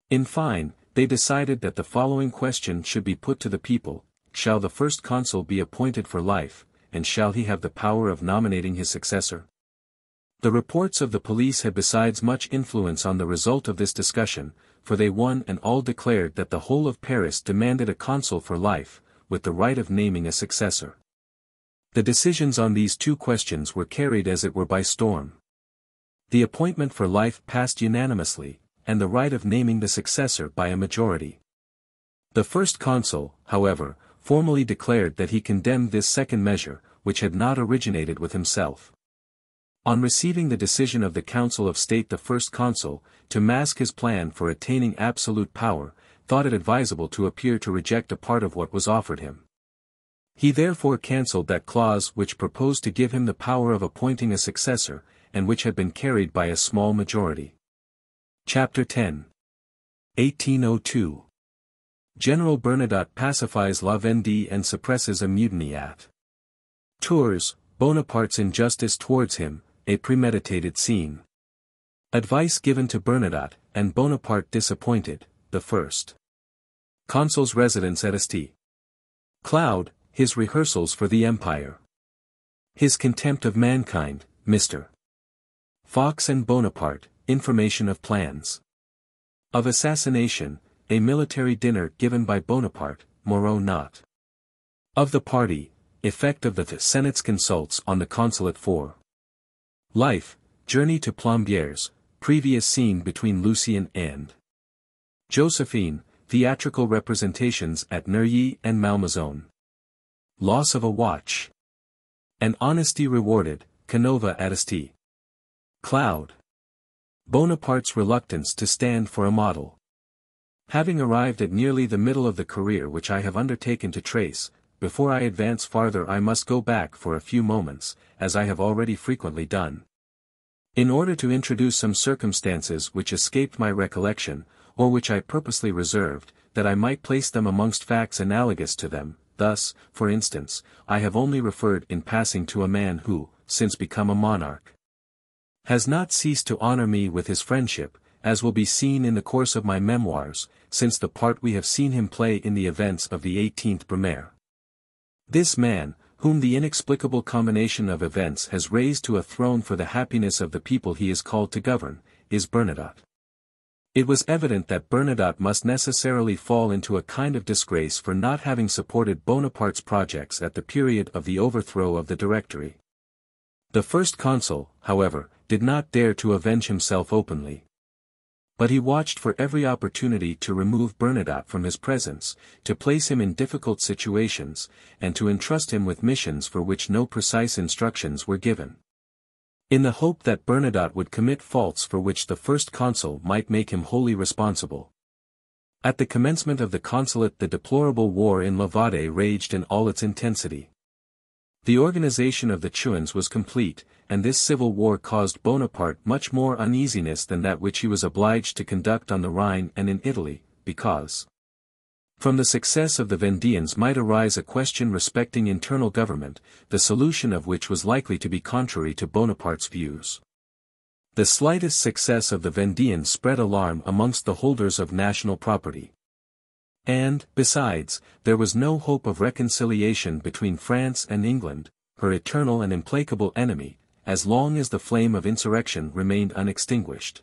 In fine, they decided that the following question should be put to the people: shall the first consul be appointed for life, and shall he have the power of nominating his successor? The reports of the police had besides much influence on the result of this discussion, for they one and all declared that the whole of Paris demanded a consul for life, with the right of naming a successor. The decisions on these two questions were carried as it were by storm. The appointment for life passed unanimously, and the right of naming the successor by a majority. The first consul, however, formally declared that he condemned this second measure, which had not originated with himself. On receiving the decision of the Council of State, the first consul, to mask his plan for attaining absolute power, thought it advisable to appear to reject a part of what was offered him. He therefore cancelled that clause which proposed to give him the power of appointing a successor, and which had been carried by a small majority. Chapter 10. 1802. General Bernadotte pacifies La Vendée and suppresses a mutiny at Tours, Bonaparte's injustice towards him, a premeditated scene. Advice given to Bernadotte, and Bonaparte disappointed, the first consul's residence at St. Cloud, his rehearsals for the Empire. His contempt of mankind, Mr. Fox and Bonaparte, information of plans of assassination, a military dinner given by Bonaparte, Moreau not of the party, effect of the Senate's consults on the consulate for life, journey to Plombières, previous scene between Lucien and Josephine, theatrical representations at Neuilly and Malmaison. Loss of a watch. And honesty rewarded, Canova at St. Cloud. Bonaparte's reluctance to stand for a model. Having arrived at nearly the middle of the career which I have undertaken to trace, before I advance farther I must go back for a few moments, as I have already frequently done, in order to introduce some circumstances which escaped my recollection, or which I purposely reserved, that I might place them amongst facts analogous to them. Thus, for instance, I have only referred in passing to a man who, since become a monarch, has not ceased to honor me with his friendship, as will be seen in the course of my memoirs, since the part we have seen him play in the events of the 18th Brumaire. This man, whom the inexplicable combination of events has raised to a throne for the happiness of the people he is called to govern, is Bernadotte. It was evident that Bernadotte must necessarily fall into a kind of disgrace for not having supported Bonaparte's projects at the period of the overthrow of the Directory. The first consul, however, did not dare to avenge himself openly. But he watched for every opportunity to remove Bernadotte from his presence, to place him in difficult situations, and to entrust him with missions for which no precise instructions were given, in the hope that Bernadotte would commit faults for which the first consul might make him wholly responsible. At the commencement of the consulate the deplorable war in La Vendée raged in all its intensity. The organization of the Chouans was complete, and this civil war caused Bonaparte much more uneasiness than that which he was obliged to conduct on the Rhine and in Italy, because from the success of the Vendéans might arise a question respecting internal government, the solution of which was likely to be contrary to Bonaparte's views. The slightest success of the Vendéans spread alarm amongst the holders of national property. And, besides, there was no hope of reconciliation between France and England, her eternal and implacable enemy, as long as the flame of insurrection remained unextinguished.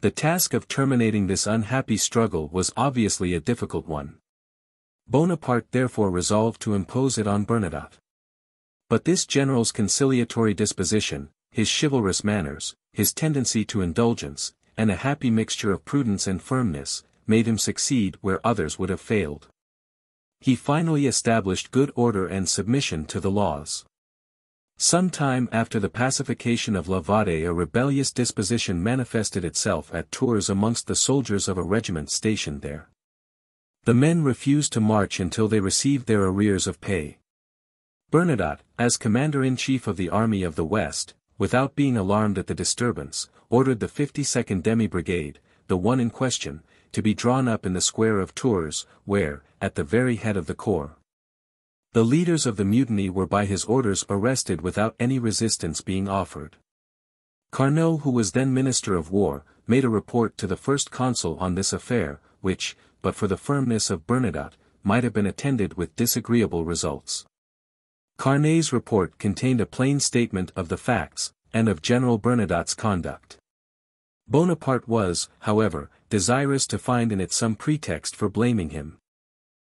The task of terminating this unhappy struggle was obviously a difficult one. Bonaparte therefore resolved to impose it on Bernadotte. But this general's conciliatory disposition, his chivalrous manners, his tendency to indulgence, and a happy mixture of prudence and firmness, made him succeed where others would have failed. He finally established good order and submission to the laws. Some time after the pacification of La Vendée a rebellious disposition manifested itself at Tours amongst the soldiers of a regiment stationed there. The men refused to march until they received their arrears of pay. Bernadotte, as commander-in-chief of the Army of the West, without being alarmed at the disturbance, ordered the 52nd Demi-Brigade, the one in question, to be drawn up in the square of Tours, where, at the very head of the corps, the leaders of the mutiny were by his orders arrested without any resistance being offered. Carnot, who was then Minister of War, made a report to the first consul on this affair, which, but for the firmness of Bernadotte, might have been attended with disagreeable results. Carnot's report contained a plain statement of the facts, and of General Bernadotte's conduct. Bonaparte was, however, desirous to find in it some pretext for blaming him,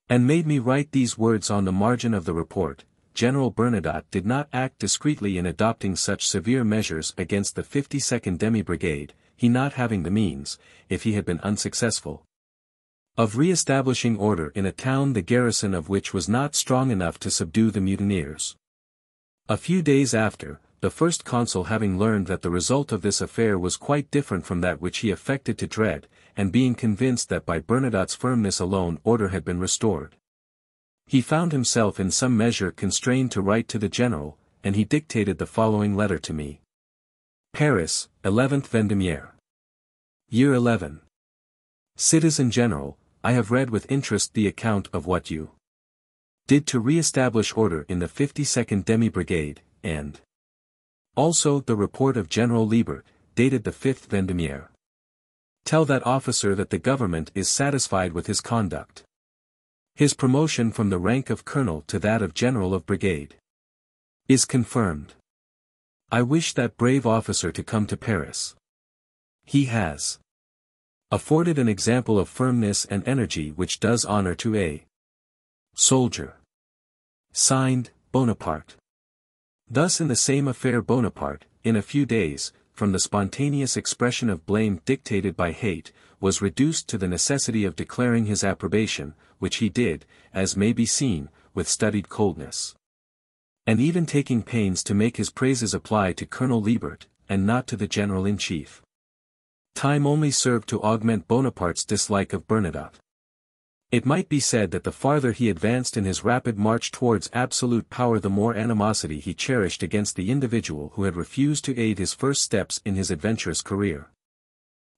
and made me write these words on the margin of the report: General Bernadotte did not act discreetly in adopting such severe measures against the 52nd Demi-Brigade, he not having the means, if he had been unsuccessful, of re-establishing order in a town the garrison of which was not strong enough to subdue the mutineers. A few days after, the first consul having learned that the result of this affair was quite different from that which he affected to dread, and being convinced that by Bernadotte's firmness alone order had been restored, he found himself in some measure constrained to write to the general, and he dictated the following letter to me. Paris, 11th Vendémiaire. Year 11. Citizen General, I have read with interest the account of what you did to re-establish order in the 52nd Demi-Brigade, and also the report of General Liebert, dated the 5th Vendemiaire. Tell that officer that the government is satisfied with his conduct. His promotion from the rank of colonel to that of general of brigade is confirmed. I wish that brave officer to come to Paris. He has afforded an example of firmness and energy which does honor to a soldier. Signed, Bonaparte. Thus in the same affair Bonaparte, in a few days, from the spontaneous expression of blame dictated by hate, was reduced to the necessity of declaring his approbation, which he did, as may be seen, with studied coldness. And even taking pains to make his praises apply to Colonel Liebert, and not to the General-in-Chief. Time only served to augment Bonaparte's dislike of Bernadotte. It might be said that the farther he advanced in his rapid march towards absolute power the more animosity he cherished against the individual who had refused to aid his first steps in his adventurous career.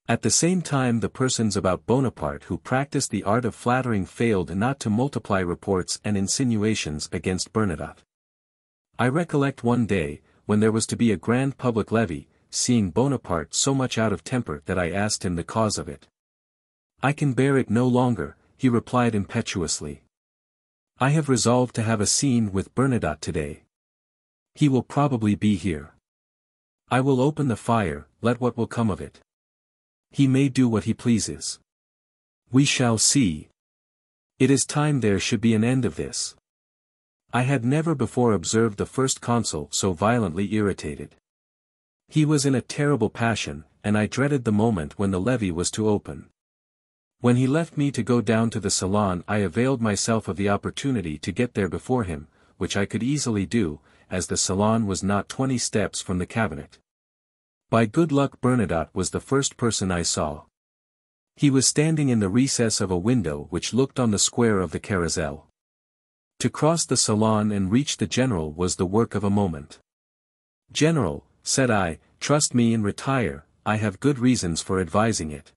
At the same time the persons about Bonaparte who practiced the art of flattering failed not to multiply reports and insinuations against Bernadotte. I recollect one day, when there was to be a grand public levee, seeing Bonaparte so much out of temper that I asked him the cause of it. I can bear it no longer, he replied impetuously. I have resolved to have a scene with Bernadotte today. He will probably be here. I will open the fire, let what will come of it. He may do what he pleases. We shall see. It is time there should be an end of this. I had never before observed the first consul so violently irritated. He was in a terrible passion, and I dreaded the moment when the levee was to open. When he left me to go down to the salon I availed myself of the opportunity to get there before him, which I could easily do, as the salon was not 20 steps from the cabinet. By good luck Bernadotte was the first person I saw. He was standing in the recess of a window which looked on the square of the Carrousel. To cross the salon and reach the general was the work of a moment. General, said I, trust me and retire, I have good reasons for advising it.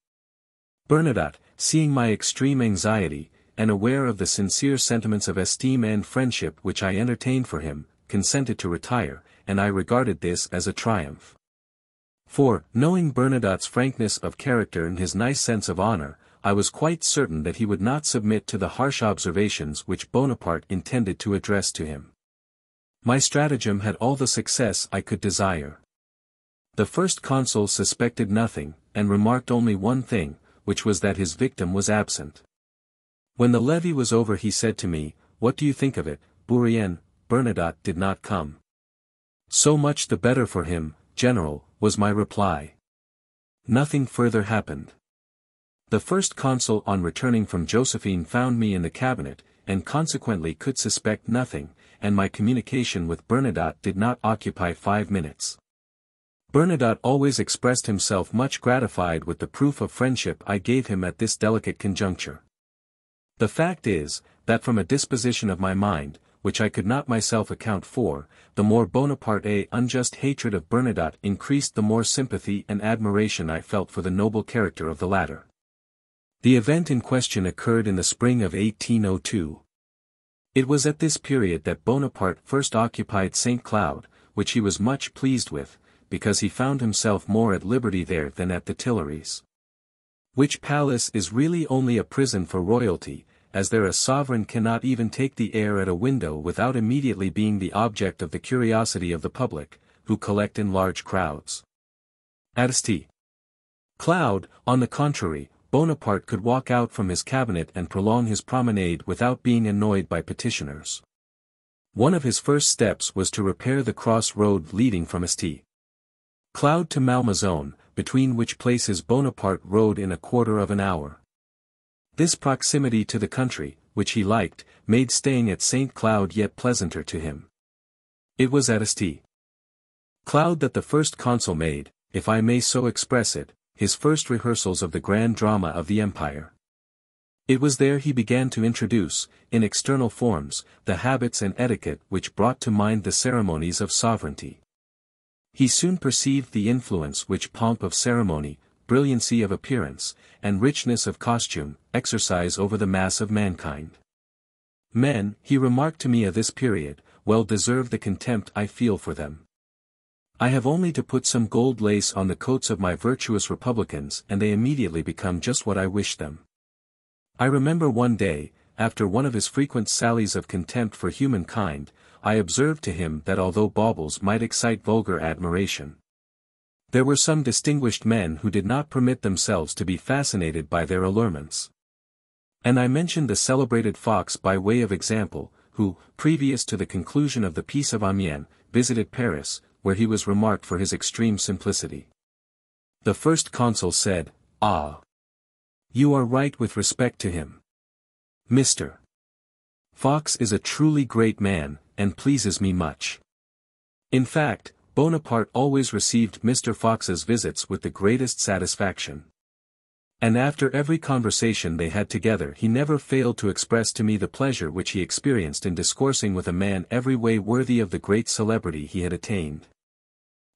Bernadotte, seeing my extreme anxiety, and aware of the sincere sentiments of esteem and friendship which I entertained for him, consented to retire, and I regarded this as a triumph. For, knowing Bernadotte's frankness of character and his nice sense of honor, I was quite certain that he would not submit to the harsh observations which Bonaparte intended to address to him. My stratagem had all the success I could desire. The first consul suspected nothing, and remarked only one thing, which was that his victim was absent. When the levee was over he said to me, "What do you think of it, Bourrienne? Bernadotte did not come." "So much the better for him, General," was my reply. Nothing further happened. The first consul on returning from Josephine found me in the cabinet, and consequently could suspect nothing, and my communication with Bernadotte did not occupy 5 minutes. Bernadotte always expressed himself much gratified with the proof of friendship I gave him at this delicate conjuncture. The fact is, that from a disposition of my mind, which I could not myself account for, the more Bonaparte's unjust hatred of Bernadotte increased the more sympathy and admiration I felt for the noble character of the latter. The event in question occurred in the spring of 1802. It was at this period that Bonaparte first occupied St. Cloud, which he was much pleased with, because he found himself more at liberty there than at the Tuileries. Which palace is really only a prison for royalty, as there a sovereign cannot even take the air at a window without immediately being the object of the curiosity of the public, who collect in large crowds. At St. Cloud, on the contrary, Bonaparte could walk out from his cabinet and prolong his promenade without being annoyed by petitioners. One of his first steps was to repair the cross road leading from St. Cloud to Malmaison, between which places Bonaparte rode in a quarter of an hour. This proximity to the country, which he liked, made staying at St. Cloud yet pleasanter to him. It was at St. Cloud that the first consul made, if I may so express it, his first rehearsals of the grand drama of the empire. It was there he began to introduce, in external forms, the habits and etiquette which brought to mind the ceremonies of sovereignty. He soon perceived the influence which pomp of ceremony, brilliancy of appearance, and richness of costume, exercise over the mass of mankind. Men, he remarked to me of this period, well deserve the contempt I feel for them. I have only to put some gold lace on the coats of my virtuous republicans and they immediately become just what I wish them. I remember one day, after one of his frequent sallies of contempt for humankind, I observed to him that although baubles might excite vulgar admiration, there were some distinguished men who did not permit themselves to be fascinated by their allurements. And I mentioned the celebrated Fox by way of example, who, previous to the conclusion of the Peace of Amiens, visited Paris, where he was remarked for his extreme simplicity. The first consul said, "Ah! You are right with respect to him. Mr. Fox is a truly great man, and pleases me much." In fact, Bonaparte always received Mr. Fox's visits with the greatest satisfaction. And after every conversation they had together he never failed to express to me the pleasure which he experienced in discoursing with a man every way worthy of the great celebrity he had attained.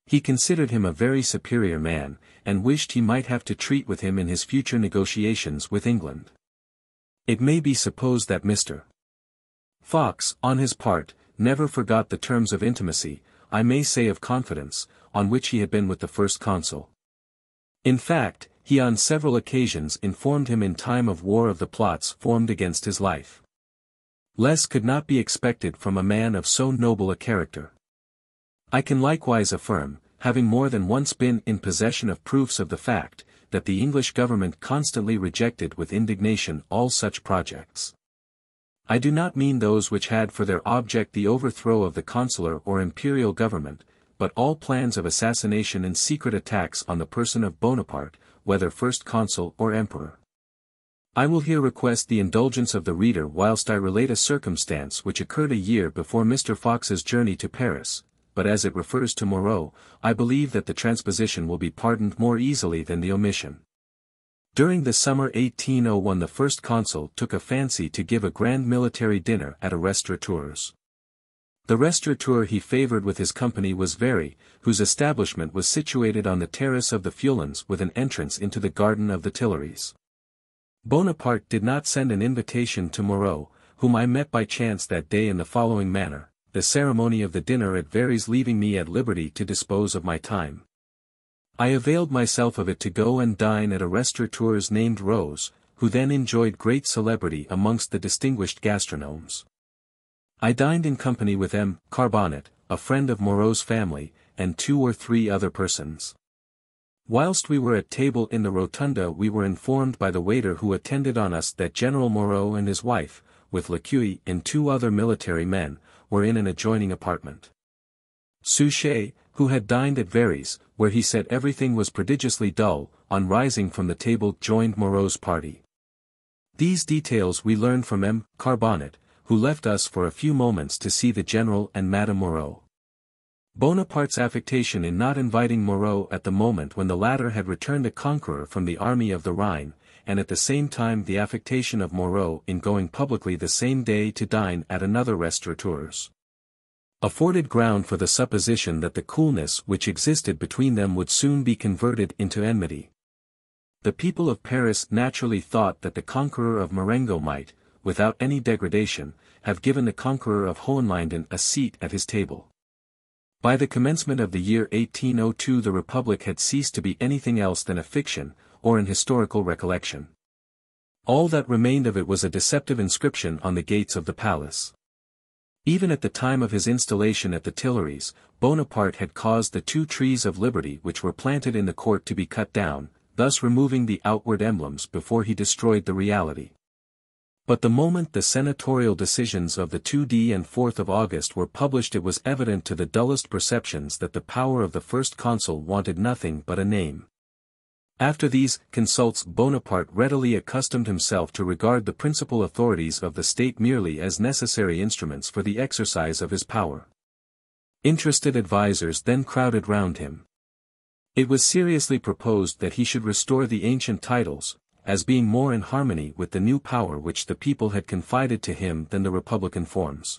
He considered him a very superior man, and wished he might have to treat with him in his future negotiations with England. It may be supposed that Mr. Fox, on his part, never forgot the terms of intimacy, I may say of confidence, on which he had been with the first consul. In fact, he on several occasions informed him in time of war of the plots formed against his life. Less could not be expected from a man of so noble a character. I can likewise affirm, having more than once been in possession of proofs of the fact, that the English government constantly rejected with indignation all such projects. I do not mean those which had for their object the overthrow of the consular or imperial government, but all plans of assassination and secret attacks on the person of Bonaparte, whether first consul or emperor. I will here request the indulgence of the reader whilst I relate a circumstance which occurred a year before Mr. Fox's journey to Paris, but as it refers to Moreau, I believe that the transposition will be pardoned more easily than the omission. During the summer 1801 the first consul took a fancy to give a grand military dinner at a restaurateur's. The restaurateur he favoured with his company was Very, whose establishment was situated on the terrace of the Fulons with an entrance into the garden of the Tuileries. Bonaparte did not send an invitation to Moreau, whom I met by chance that day in the following manner, the ceremony of the dinner at Very's leaving me at liberty to dispose of my time. I availed myself of it to go and dine at a restaurateur's named Rose, who then enjoyed great celebrity amongst the distinguished gastronomes. I dined in company with M. Carbonnet, a friend of Moreau's family, and 2 or 3 other persons. Whilst we were at table in the rotunda we were informed by the waiter who attended on us that General Moreau and his wife, with Lecuey and 2 other military men, were in an adjoining apartment. Suchet, who had dined at Very's, where he said everything was prodigiously dull, on rising from the table joined Moreau's party. These details we learned from M. Carbonnet, who left us for a few moments to see the General and Madame Moreau. Bonaparte's affectation in not inviting Moreau at the moment when the latter had returned a conqueror from the army of the Rhine, and at the same time the affectation of Moreau in going publicly the same day to dine at another restaurateur's, afforded ground for the supposition that the coolness which existed between them would soon be converted into enmity. The people of Paris naturally thought that the conqueror of Marengo might, without any degradation, have given the conqueror of Hohenlinden a seat at his table. By the commencement of the year 1802 the Republic had ceased to be anything else than a fiction, or an historical recollection. All that remained of it was a deceptive inscription on the gates of the palace. Even at the time of his installation at the Tuileries, Bonaparte had caused the 2 trees of liberty which were planted in the court to be cut down, thus removing the outward emblems before he destroyed the reality. But the moment the senatorial decisions of the 2d and 4th of August were published it was evident to the dullest perceptions that the power of the first consul wanted nothing but a name. After these consults Bonaparte readily accustomed himself to regard the principal authorities of the state merely as necessary instruments for the exercise of his power. Interested advisers then crowded round him. It was seriously proposed that he should restore the ancient titles, as being more in harmony with the new power which the people had confided to him than the republican forms.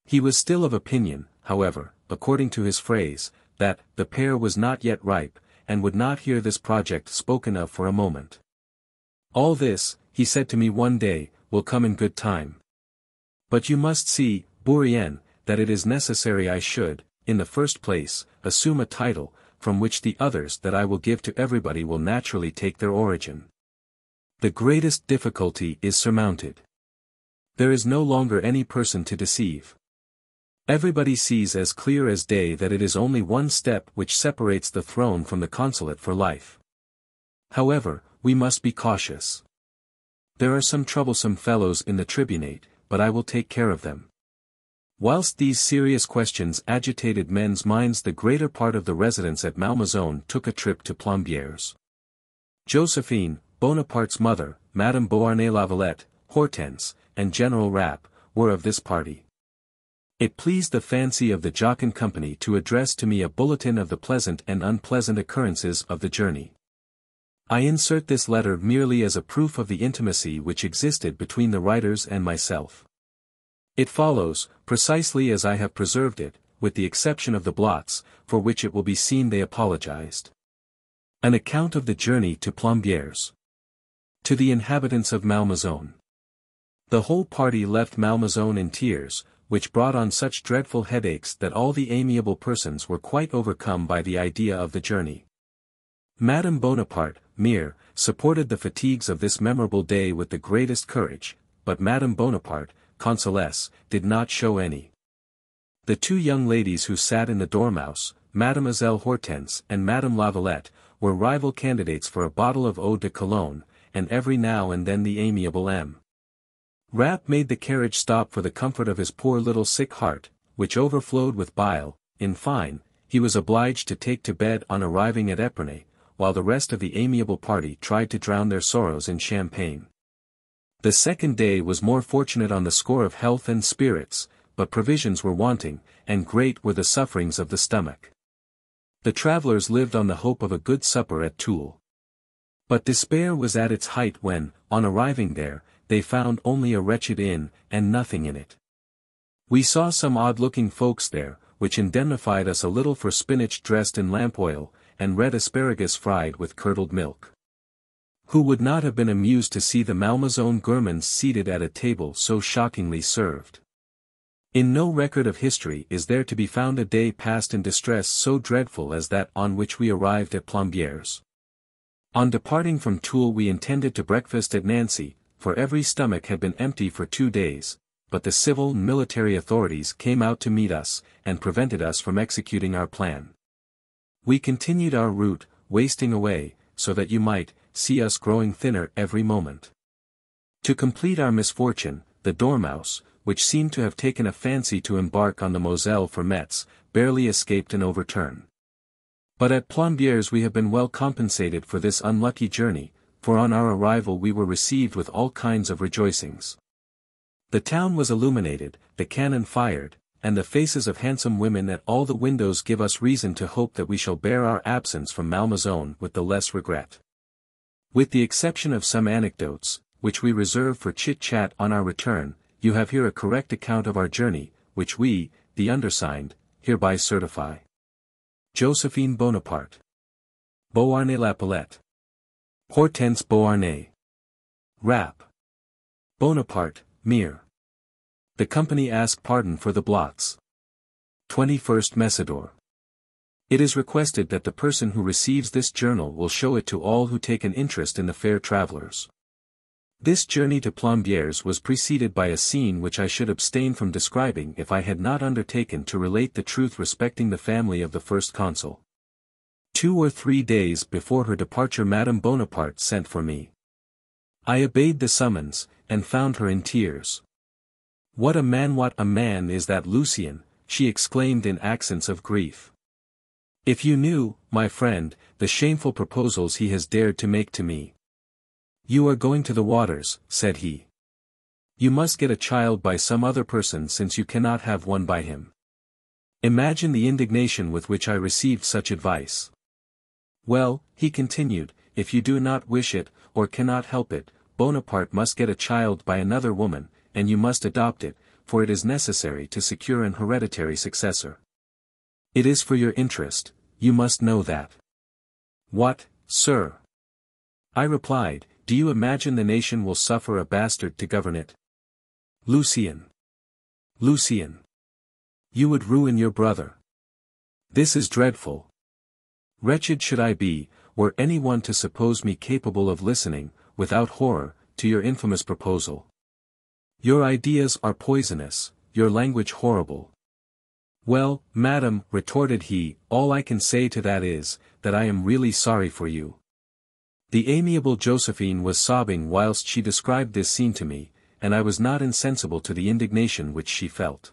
He was still of opinion, however, according to his phrase, that the pear was not yet ripe, and would not hear this project spoken of for a moment. All this, he said to me one day, will come in good time. But you must see, Bourrienne, that it is necessary I should, in the first place, assume a title, from which the others that I will give to everybody will naturally take their origin. The greatest difficulty is surmounted. There is no longer any person to deceive. Everybody sees as clear as day that it is only one step which separates the throne from the consulate for life. However, we must be cautious. There are some troublesome fellows in the tribunate, but I will take care of them. Whilst these serious questions agitated men's minds, the greater part of the residents at Malmaison took a trip to Plombières. Josephine, Bonaparte's mother, Madame Beauharnais-Lavalette, Hortense, and General Rapp, were of this party. It pleased the fancy of the Jacquin Company to address to me a bulletin of the pleasant and unpleasant occurrences of the journey. I insert this letter merely as a proof of the intimacy which existed between the writers and myself. It follows, precisely as I have preserved it, with the exception of the blots, for which it will be seen they apologized. An account of the journey to Plombières. To the inhabitants of Malmaison. The whole party left Malmaison in tears, which brought on such dreadful headaches that all the amiable persons were quite overcome by the idea of the journey. Madame Bonaparte, Mère, supported the fatigues of this memorable day with the greatest courage, but Madame Bonaparte, Consolesse, did not show any. The two young ladies who sat in the dormouse, Mademoiselle Hortense and Madame Lavalette, were rival candidates for a bottle of eau de Cologne, and every now and then the amiable M. Rapp made the carriage stop for the comfort of his poor little sick heart, which overflowed with bile. In fine, he was obliged to take to bed on arriving at Epernay, while the rest of the amiable party tried to drown their sorrows in champagne. The second day was more fortunate on the score of health and spirits, but provisions were wanting, and great were the sufferings of the stomach. The travellers lived on the hope of a good supper at Toul. But despair was at its height when, on arriving there, they found only a wretched inn, and nothing in it. We saw some odd-looking folks there, which indemnified us a little for spinach dressed in lamp oil, and red asparagus fried with curdled milk. Who would not have been amused to see the Malmaison gourmands seated at a table so shockingly served? In no record of history is there to be found a day passed in distress so dreadful as that on which we arrived at Plombières. On departing from Toul we intended to breakfast at Nancy, for every stomach had been empty for 2 days, but the civil and military authorities came out to meet us, and prevented us from executing our plan. We continued our route, wasting away, so that you might see us growing thinner every moment. To complete our misfortune, the dormouse, which seemed to have taken a fancy to embark on the Moselle for Metz, barely escaped an overturn. But at Plombières we have been well compensated for this unlucky journey, for on our arrival we were received with all kinds of rejoicings. The town was illuminated, the cannon fired, and the faces of handsome women at all the windows give us reason to hope that we shall bear our absence from Malmaison with the less regret. With the exception of some anecdotes, which we reserve for chit-chat on our return, you have here a correct account of our journey, which we, the undersigned, hereby certify. Josephine Bonaparte. Beauharnais-Lavalette. Hortense Beauharnais. Rapp. Bonaparte, Mère. The company ask pardon for the blots. 21st Messidor. It is requested that the person who receives this journal will show it to all who take an interest in the fair travellers. This journey to Plombières was preceded by a scene which I should abstain from describing if I had not undertaken to relate the truth respecting the family of the first consul. 2 or 3 days before her departure Madame Bonaparte sent for me. I obeyed the summons, and found her in tears. What a man is that Lucien, she exclaimed in accents of grief. If you knew, my friend, the shameful proposals he has dared to make to me. You are going to the waters, said he. You must get a child by some other person since you cannot have one by him. Imagine the indignation with which I received such advice. Well, he continued, if you do not wish it, or cannot help it, Bonaparte must get a child by another woman, and you must adopt it, for it is necessary to secure an hereditary successor. It is for your interest, you must know that. What, sir? I replied, do you imagine the nation will suffer a bastard to govern it? Lucien. Lucien. You would ruin your brother. This is dreadful. Wretched should I be, were anyone to suppose me capable of listening, without horror, to your infamous proposal. Your ideas are poisonous, your language horrible. Well, madam, retorted he, all I can say to that is, that I am really sorry for you. The amiable Josephine was sobbing whilst she described this scene to me, and I was not insensible to the indignation which she felt.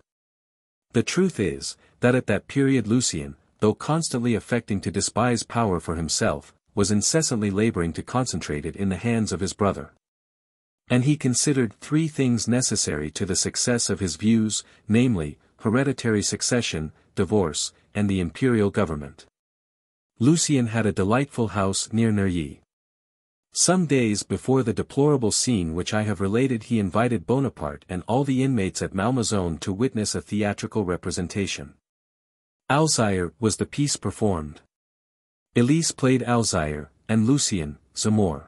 The truth is, that at that period Lucien, though constantly affecting to despise power for himself, was incessantly laboring to concentrate it in the hands of his brother. And he considered 3 things necessary to the success of his views, namely, hereditary succession, divorce, and the imperial government. Lucien had a delightful house near Neuilly. Some days before the deplorable scene which I have related he invited Bonaparte and all the inmates at Malmaison to witness a theatrical representation. Alzire was the piece performed. Elise played Alzire, and Lucien, Zamore.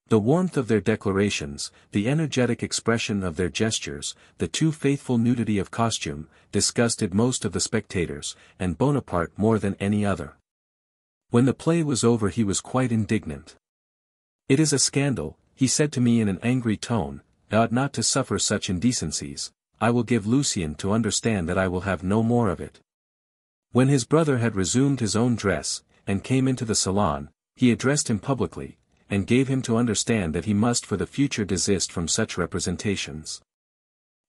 The warmth of their declarations, the energetic expression of their gestures, the too faithful nudity of costume, disgusted most of the spectators, and Bonaparte more than any other. When the play was over he was quite indignant. It is a scandal, he said to me in an angry tone, I ought not to suffer such indecencies, I will give Lucien to understand that I will have no more of it. When his brother had resumed his own dress, and came into the salon, he addressed him publicly, and gave him to understand that he must for the future desist from such representations.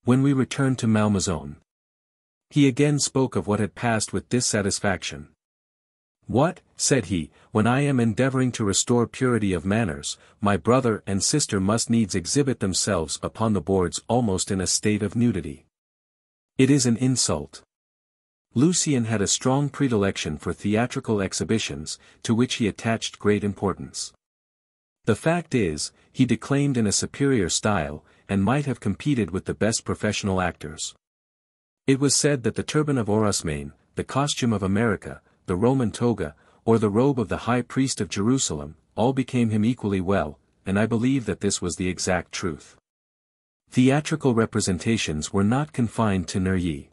When we returned to Malmaison, he again spoke of what had passed with dissatisfaction. What, said he, when I am endeavoring to restore purity of manners, my brother and sister must needs exhibit themselves upon the boards almost in a state of nudity. It is an insult. Lucien had a strong predilection for theatrical exhibitions, to which he attached great importance. The fact is, he declaimed in a superior style, and might have competed with the best professional actors. It was said that the turban of Orosmane, the costume of America, the Roman toga, or the robe of the high priest of Jerusalem, all became him equally well, and I believe that this was the exact truth. Theatrical representations were not confined to Neuilly.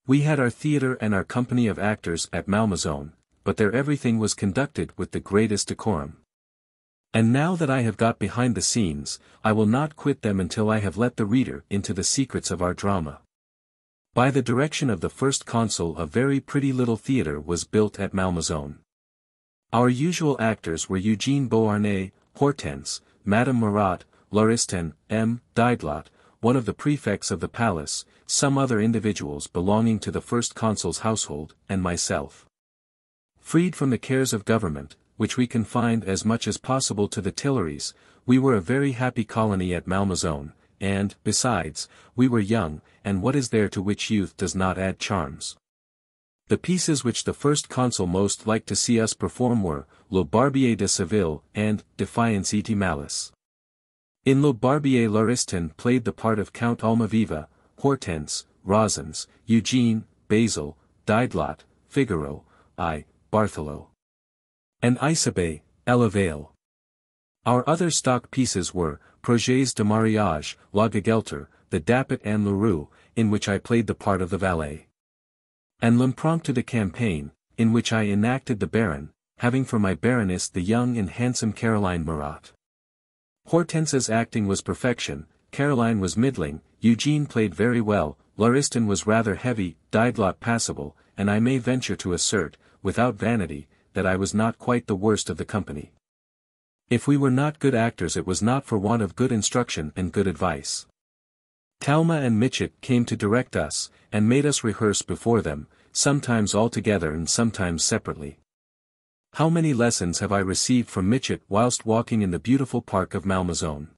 We had our theatre and our company of actors at Malmaison, but there everything was conducted with the greatest decorum. And now that I have got behind the scenes, I will not quit them until I have let the reader into the secrets of our drama. By the direction of the first consul a very pretty little theatre was built at Malmaison. Our usual actors were Eugene Beauharnais, Hortense, Madame Murat, Lauriston, M. Didelot, one of the prefects of the palace, some other individuals belonging to the first consul's household, and myself. Freed from the cares of government, which we confined as much as possible to the Tuileries, we were a very happy colony at Malmaison, and, besides, we were young, and what is there to which youth does not add charms? The pieces which the first consul most liked to see us perform were, Le Barbier de Seville, and, Defiance et Malice. In Le Barbier Lauriston played the part of Count Almaviva, Hortense, Rosens, Eugene, Basil, Didelot, Figaro, I, Bartholo. And Isabey, Elavale. Our other stock pieces were, Projets de Mariage, La Gagelter, the Dapet and Leroux, in which I played the part of the valet. And L'Impromptu de Campagne, in which I enacted the Baron, having for my Baroness the young and handsome Caroline Murat. Hortense's acting was perfection, Caroline was middling, Eugene played very well, Lauriston was rather heavy, Didelot passable, and I may venture to assert, without vanity, that I was not quite the worst of the company. If we were not good actors it was not for want of good instruction and good advice. Talma and Mitchett came to direct us, and made us rehearse before them, sometimes all together and sometimes separately. How many lessons have I received from Mitchett whilst walking in the beautiful park of Malmaison?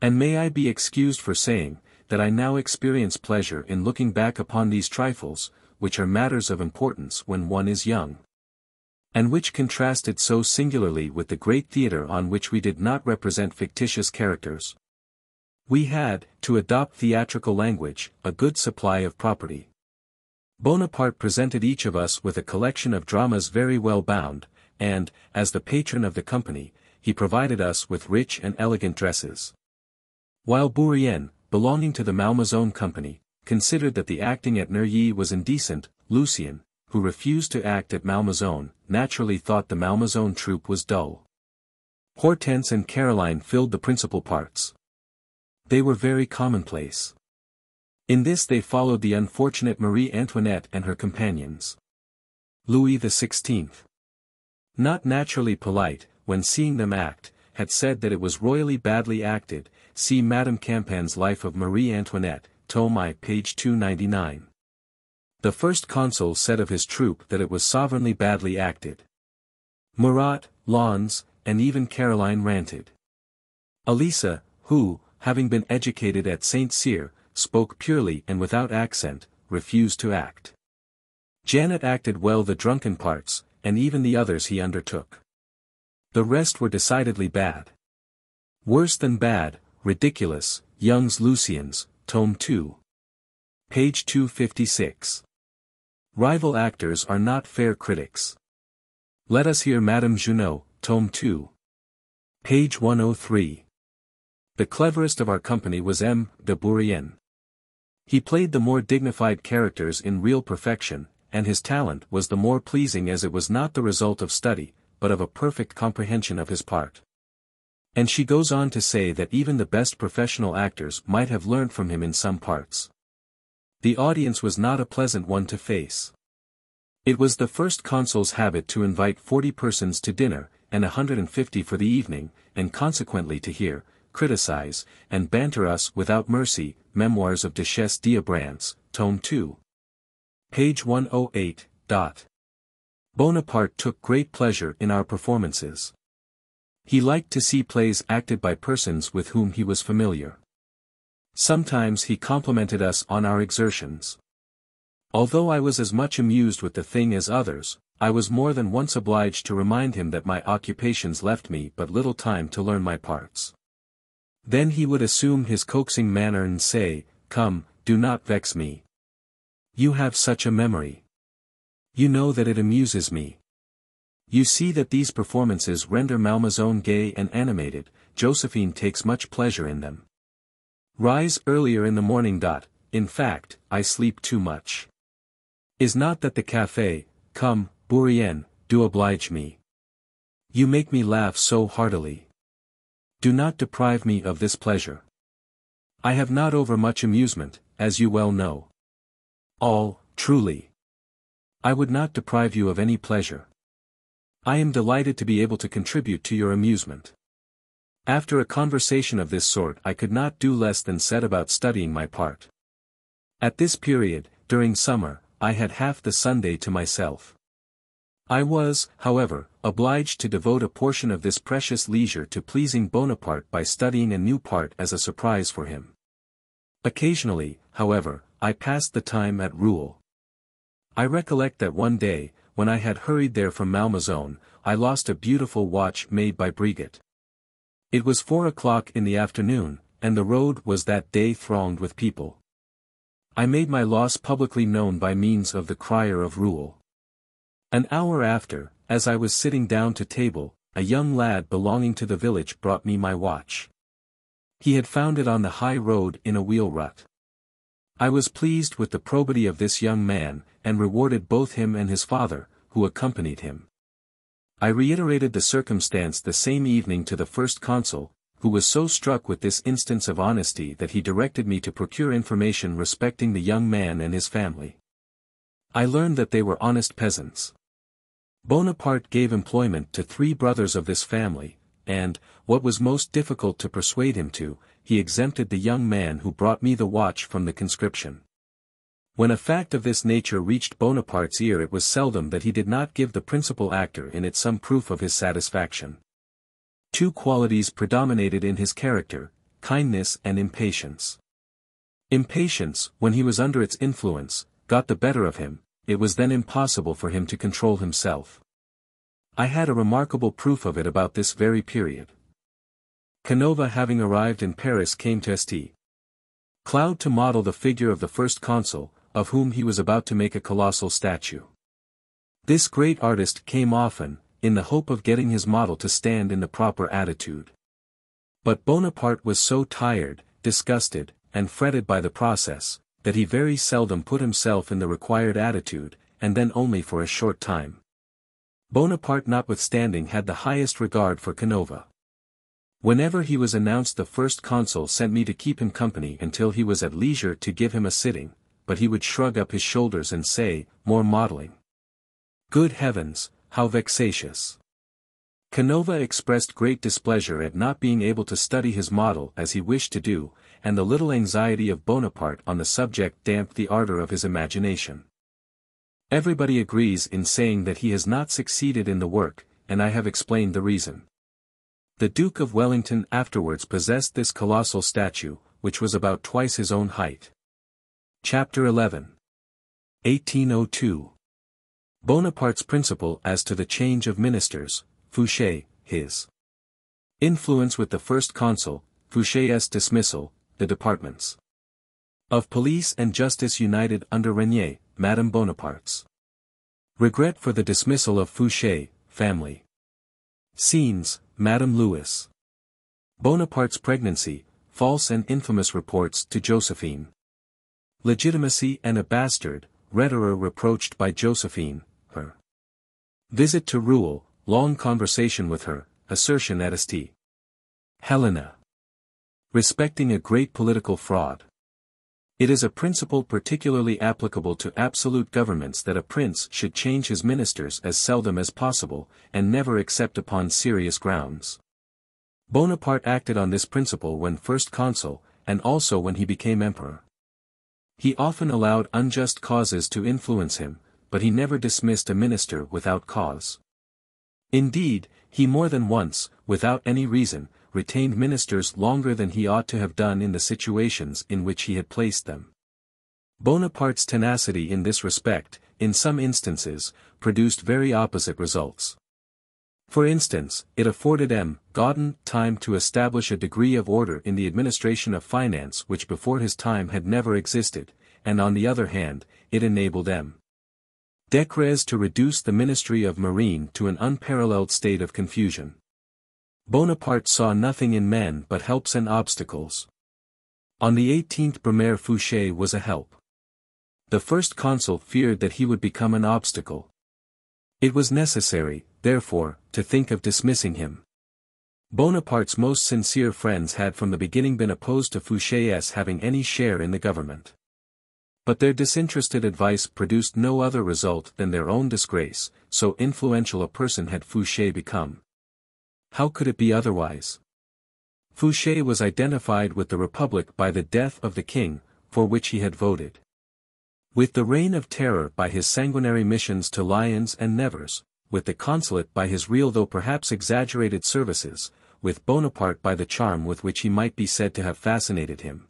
And may I be excused for saying, that I now experience pleasure in looking back upon these trifles, which are matters of importance when one is young, and which contrasted so singularly with the great theatre on which we did not represent fictitious characters. We had, to adopt theatrical language, a good supply of property. Bonaparte presented each of us with a collection of dramas very well bound, and, as the patron of the company, he provided us with rich and elegant dresses. While Bourrienne, belonging to the Malmaison company, considered that the acting at Neuilly was indecent, Lucien, who refused to act at Malmaison, naturally thought the Malmaison troupe was dull. Hortense and Caroline filled the principal parts. They were very commonplace. In this they followed the unfortunate Marie Antoinette and her companions. Louis XVI, not naturally polite, when seeing them act, had said that it was royally badly acted. See Madame Campagne's Life of Marie Antoinette, tome I, page 299. The first consul said of his troupe that it was sovereignly badly acted. Murat, Lons, and even Caroline ranted. Elisa, who, having been educated at St. Cyr, spoke purely and without accent, refused to act. Janet acted well the drunken parts, and even the others he undertook. The rest were decidedly bad. Worse than bad, ridiculous, Young's Lucians, tome 2. Page 256. Rival actors are not fair critics. Let us hear Madame Junot, tome 2. Page 103. The cleverest of our company was M. de Bourrienne. He played the more dignified characters in real perfection, and his talent was the more pleasing as it was not the result of study, but of a perfect comprehension of his part. And she goes on to say that even the best professional actors might have learned from him in some parts. The audience was not a pleasant one to face. It was the first consul's habit to invite 40 persons to dinner, and 150 for the evening, and consequently to hear, criticize, and banter us without mercy. Memoirs of Duchesse d'Abrance, tome 2. Page 108. Bonaparte took great pleasure in our performances. He liked to see plays acted by persons with whom he was familiar. Sometimes he complimented us on our exertions. Although I was as much amused with the thing as others, I was more than once obliged to remind him that my occupations left me but little time to learn my parts. Then he would assume his coaxing manner and say, "Come, do not vex me. You have such a memory. You know that it amuses me. You see that these performances render Malmaison gay and animated. Josephine takes much pleasure in them. Rise earlier in the morning. In fact, I sleep too much. Is not that the café? Come, Bourrienne, do oblige me. You make me laugh so heartily. Do not deprive me of this pleasure. I have not overmuch amusement, as you well know. All, truly. I would not deprive you of any pleasure. I am delighted to be able to contribute to your amusement." After a conversation of this sort I could not do less than set about studying my part. At this period, during summer, I had half the Sunday to myself. I was, however, obliged to devote a portion of this precious leisure to pleasing Bonaparte by studying a new part as a surprise for him. Occasionally, however, I passed the time at Rouen. I recollect that one day, when I had hurried there from Malmaison, I lost a beautiful watch made by Breguet. It was 4 o'clock in the afternoon, and the road was that day thronged with people. I made my loss publicly known by means of the crier of Rouen. An hour after, as I was sitting down to table, a young lad belonging to the village brought me my watch. He had found it on the high road in a wheel rut. I was pleased with the probity of this young man, and rewarded both him and his father, who accompanied him. I reiterated the circumstance the same evening to the first consul, who was so struck with this instance of honesty that he directed me to procure information respecting the young man and his family. I learned that they were honest peasants. Bonaparte gave employment to 3 brothers of this family, and, what was most difficult to persuade him to, he exempted the young man who brought me the watch from the conscription. When a fact of this nature reached Bonaparte's ear, it was seldom that he did not give the principal actor in it some proof of his satisfaction. 2 qualities predominated in his character: kindness and impatience. Impatience, when he was under its influence, got the better of him. It was then impossible for him to control himself. I had a remarkable proof of it about this very period. Canova, having arrived in Paris, came to St. Cloud to model the figure of the first consul, of whom he was about to make a colossal statue. This great artist came often, in the hope of getting his model to stand in the proper attitude. But Bonaparte was so tired, disgusted, and fretted by the process, that he very seldom put himself in the required attitude, and then only for a short time. Bonaparte notwithstanding had the highest regard for Canova. Whenever he was announced, the first consul sent me to keep him company until he was at leisure to give him a sitting, but he would shrug up his shoulders and say, "More modelling. Good heavens, how vexatious." Canova expressed great displeasure at not being able to study his model as he wished to do, and the little anxiety of Bonaparte on the subject damped the ardor of his imagination. Everybody agrees in saying that he has not succeeded in the work, and I have explained the reason. The Duke of Wellington afterwards possessed this colossal statue, which was about twice his own height. Chapter 11. 1802. Bonaparte's principle as to the change of ministers, Fouché, his influence with the first consul, Fouché's dismissal, the departments of police and justice united under Régnier, Madame Bonaparte's regret for the dismissal of Fouché, family scenes, Madame Louis Bonaparte's pregnancy, false and infamous reports to Josephine, legitimacy and a bastard, Roederer reproached by Josephine, her visit to Rouen, long conversation with her, assertion at St. Helena. Respecting a great political fraud. It is a principle particularly applicable to absolute governments that a prince should change his ministers as seldom as possible, and never except upon serious grounds. Bonaparte acted on this principle when first consul, and also when he became emperor. He often allowed unjust causes to influence him, but he never dismissed a minister without cause. Indeed, he more than once, without any reason, retained ministers longer than he ought to have done in the situations in which he had placed them. Bonaparte's tenacity in this respect, in some instances, produced very opposite results. For instance, it afforded M. Gaudin time to establish a degree of order in the administration of finance which before his time had never existed, and on the other hand, it enabled M. Decrès to reduce the Ministry of Marine to an unparalleled state of confusion. Bonaparte saw nothing in men but helps and obstacles. On the 18th Brumaire Fouché was a help. The first consul feared that he would become an obstacle. It was necessary, therefore, to think of dismissing him. Bonaparte's most sincere friends had from the beginning been opposed to Fouché's having any share in the government. But their disinterested advice produced no other result than their own disgrace, so influential a person had Fouché become. How could it be otherwise? Fouché was identified with the Republic by the death of the king, for which he had voted. With the Reign of Terror by his sanguinary missions to Lyons and Nevers, with the Consulate by his real though perhaps exaggerated services, with Bonaparte by the charm with which he might be said to have fascinated him.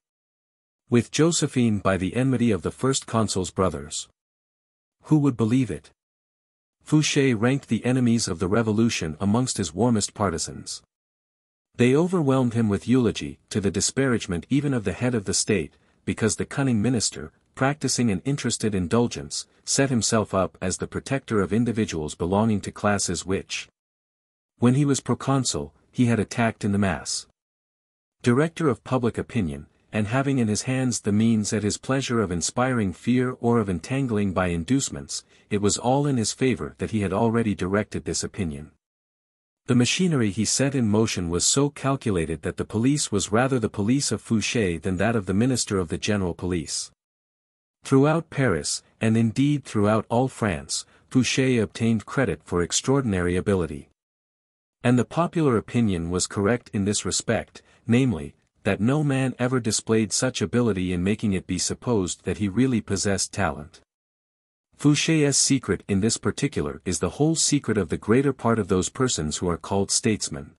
With Josephine by the enmity of the first consul's brothers. Who would believe it? Fouché ranked the enemies of the revolution amongst his warmest partisans. They overwhelmed him with eulogy, to the disparagement even of the head of the state, because the cunning minister, practicing an interested indulgence, set himself up as the protector of individuals belonging to classes which, when he was proconsul, he had attacked in the mass. Director of public opinion, and having in his hands the means at his pleasure of inspiring fear or of entangling by inducements, it was all in his favor that he had already directed this opinion. The machinery he set in motion was so calculated that the police was rather the police of Fouché than that of the Minister of the General Police. Throughout Paris, and indeed throughout all France, Fouché obtained credit for extraordinary ability. And the popular opinion was correct in this respect, namely, that no man ever displayed such ability in making it be supposed that he really possessed talent. Fouché's secret in this particular is the whole secret of the greater part of those persons who are called statesmen.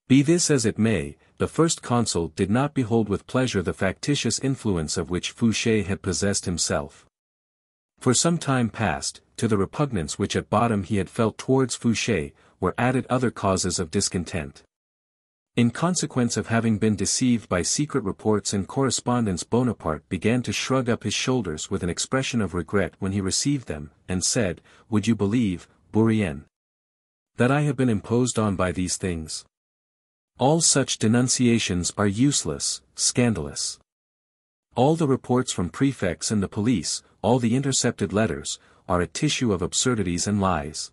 Be this as it may, the first consul did not behold with pleasure the factitious influence of which Fouché had possessed himself. For some time past, to the repugnance which at bottom he had felt towards Fouché, were added other causes of discontent. In consequence of having been deceived by secret reports and correspondence, Bonaparte began to shrug up his shoulders with an expression of regret when he received them, and said, "Would you believe, Bourrienne, That I have been imposed on by these things. All such denunciations are useless, scandalous. All the reports from prefects and the police, all the intercepted letters, are a tissue of absurdities and lies.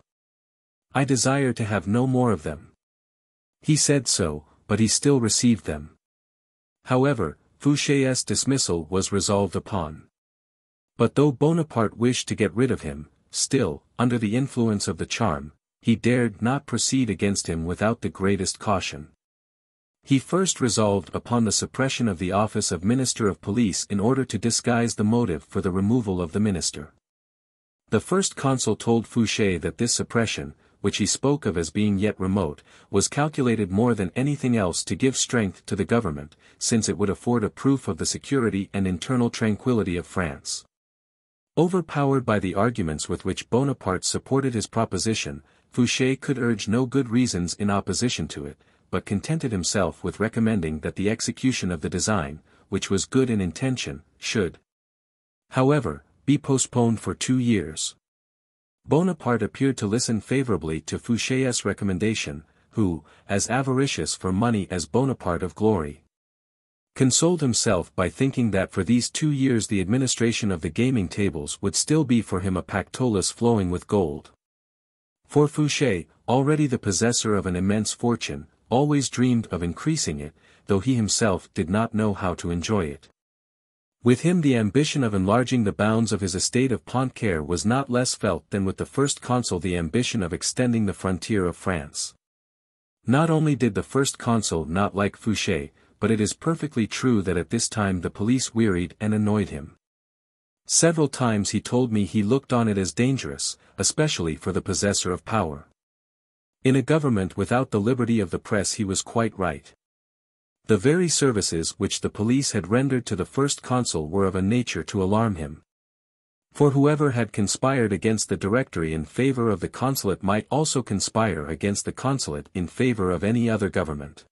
I desire to have no more of them. He said so, but he still received them. However, Fouché's dismissal was resolved upon. But though Bonaparte wished to get rid of him, still, under the influence of the charm, he dared not proceed against him without the greatest caution. He first resolved upon the suppression of the office of Minister of Police in order to disguise the motive for the removal of the minister. The first consul told Fouché that this suppression, which he spoke of as being yet remote, was calculated more than anything else to give strength to the government, since it would afford a proof of the security and internal tranquillity of France. Overpowered by the arguments with which Bonaparte supported his proposition, Fouché could urge no good reasons in opposition to it, but contented himself with recommending that the execution of the design, which was good in intention, should, however, be postponed for 2 years. Bonaparte appeared to listen favorably to Fouché's recommendation, who, as avaricious for money as Bonaparte of glory, consoled himself by thinking that for these 2 years the administration of the gaming tables would still be for him a pactolus flowing with gold. For Fouché, already the possessor of an immense fortune, always dreamed of increasing it, though he himself did not know how to enjoy it. With him the ambition of enlarging the bounds of his estate of Pontcaire was not less felt than with the first consul the ambition of extending the frontier of France. Not only did the first consul not like Fouché, but it is perfectly true that at this time the police wearied and annoyed him. Several times he told me he looked on it as dangerous, especially for the possessor of power. In a government without the liberty of the press he was quite right. The very services which the police had rendered to the first consul were of a nature to alarm him. For whoever had conspired against the Directory in favor of the consulate might also conspire against the consulate in favor of any other government.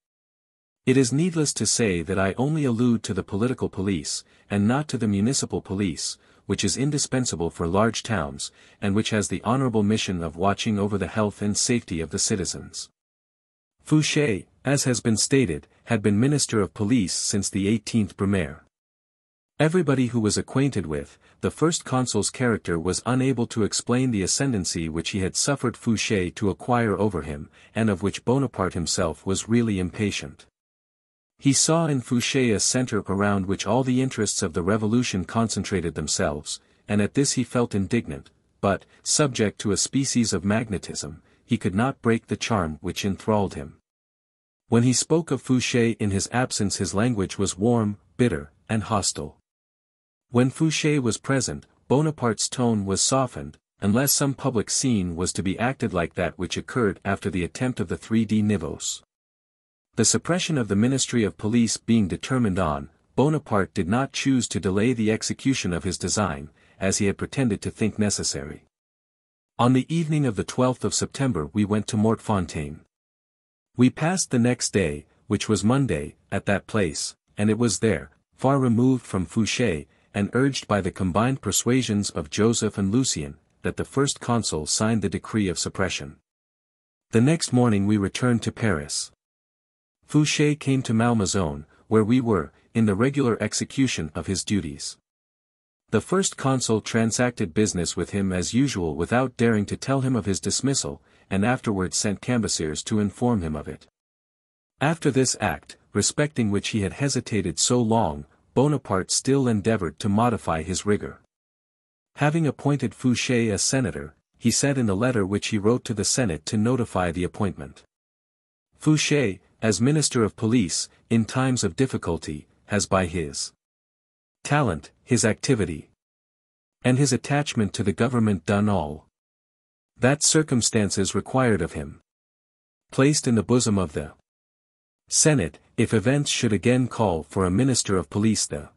It is needless to say that I only allude to the political police, and not to the municipal police, which is indispensable for large towns, and which has the honorable mission of watching over the health and safety of the citizens. Fouché, as has been stated, had been Minister of Police since the 18th Brumaire. Everybody who was acquainted with the first consul's character was unable to explain the ascendancy which he had suffered Fouché to acquire over him, and of which Bonaparte himself was really impatient. He saw in Fouché a centre around which all the interests of the revolution concentrated themselves, and at this he felt indignant, but, subject to a species of magnetism, he could not break the charm which enthralled him. When he spoke of Fouché in his absence his language was warm, bitter, and hostile. When Fouché was present, Bonaparte's tone was softened, unless some public scene was to be acted like that which occurred after the attempt of the 3D Nivos. The suppression of the Ministry of Police being determined on, Bonaparte did not choose to delay the execution of his design, as he had pretended to think necessary. On the evening of the 12th of September we went to Mortefontaine. We passed the next day, which was Monday, at that place, and it was there, far removed from Fouché, and urged by the combined persuasions of Joseph and Lucien, that the first consul signed the decree of suppression. The next morning we returned to Paris. Fouché came to Malmaison, where we were, in the regular execution of his duties. The first consul transacted business with him as usual without daring to tell him of his dismissal, and afterwards sent cambassiers to inform him of it. After this act, respecting which he had hesitated so long, Bonaparte still endeavored to modify his rigor. Having appointed Fouché as senator, he said in the letter which he wrote to the Senate to notify the appointment. Fouché, as Minister of Police, in times of difficulty, has by his talent, his activity, and his attachment to the government done all that circumstances required of him. Placed in the bosom of the Senate, if events should again call for a Minister of Police, the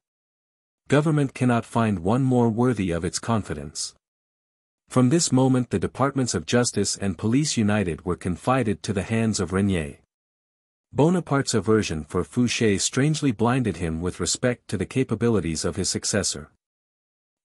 government cannot find one more worthy of its confidence. From this moment the departments of justice and police united were confided to the hands of Regnier. Bonaparte's aversion for Fouché strangely blinded him with respect to the capabilities of his successor.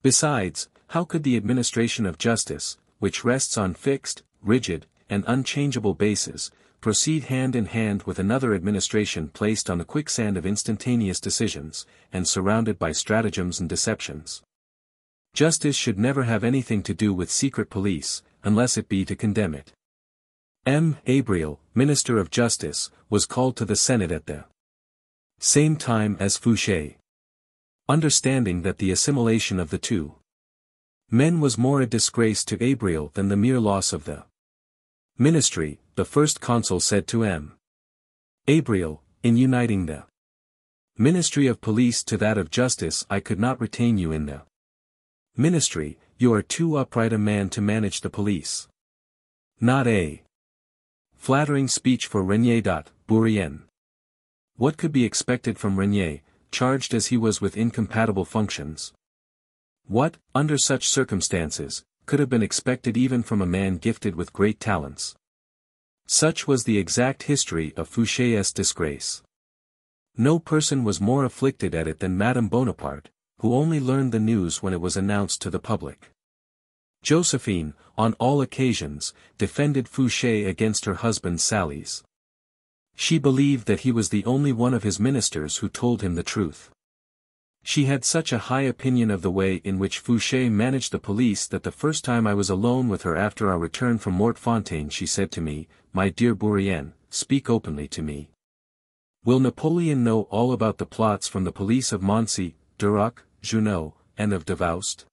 Besides, how could the administration of justice, which rests on fixed, rigid, and unchangeable bases, proceed hand in hand with another administration placed on the quicksand of instantaneous decisions, and surrounded by stratagems and deceptions. Justice should never have anything to do with secret police, unless it be to condemn it. M. Abriel, Minister of Justice, was called to the Senate at the same time as Fouché. Understanding that the assimilation of the two men was more a disgrace to Abriel than the mere loss of the ministry, the first consul said to M. Abriel, in uniting the Ministry of Police to that of Justice, I could not retain you in the ministry. You are too upright a man to manage the police. Not a flattering speech for Regnier. Bourrienne. What could be expected from Regnier, charged as he was with incompatible functions? What, under such circumstances, could have been expected even from a man gifted with great talents? Such was the exact history of Fouché's disgrace. No person was more afflicted at it than Madame Bonaparte, who only learned the news when it was announced to the public. Josephine, on all occasions, defended Fouché against her husband's sallies. She believed that he was the only one of his ministers who told him the truth. She had such a high opinion of the way in which Fouché managed the police that the first time I was alone with her after our return from Mortefontaine she said to me, "My dear Bourrienne, speak openly to me. Will Napoleon know all about the plots from the police of Moncey, Duroc, Junot, and of Davoust?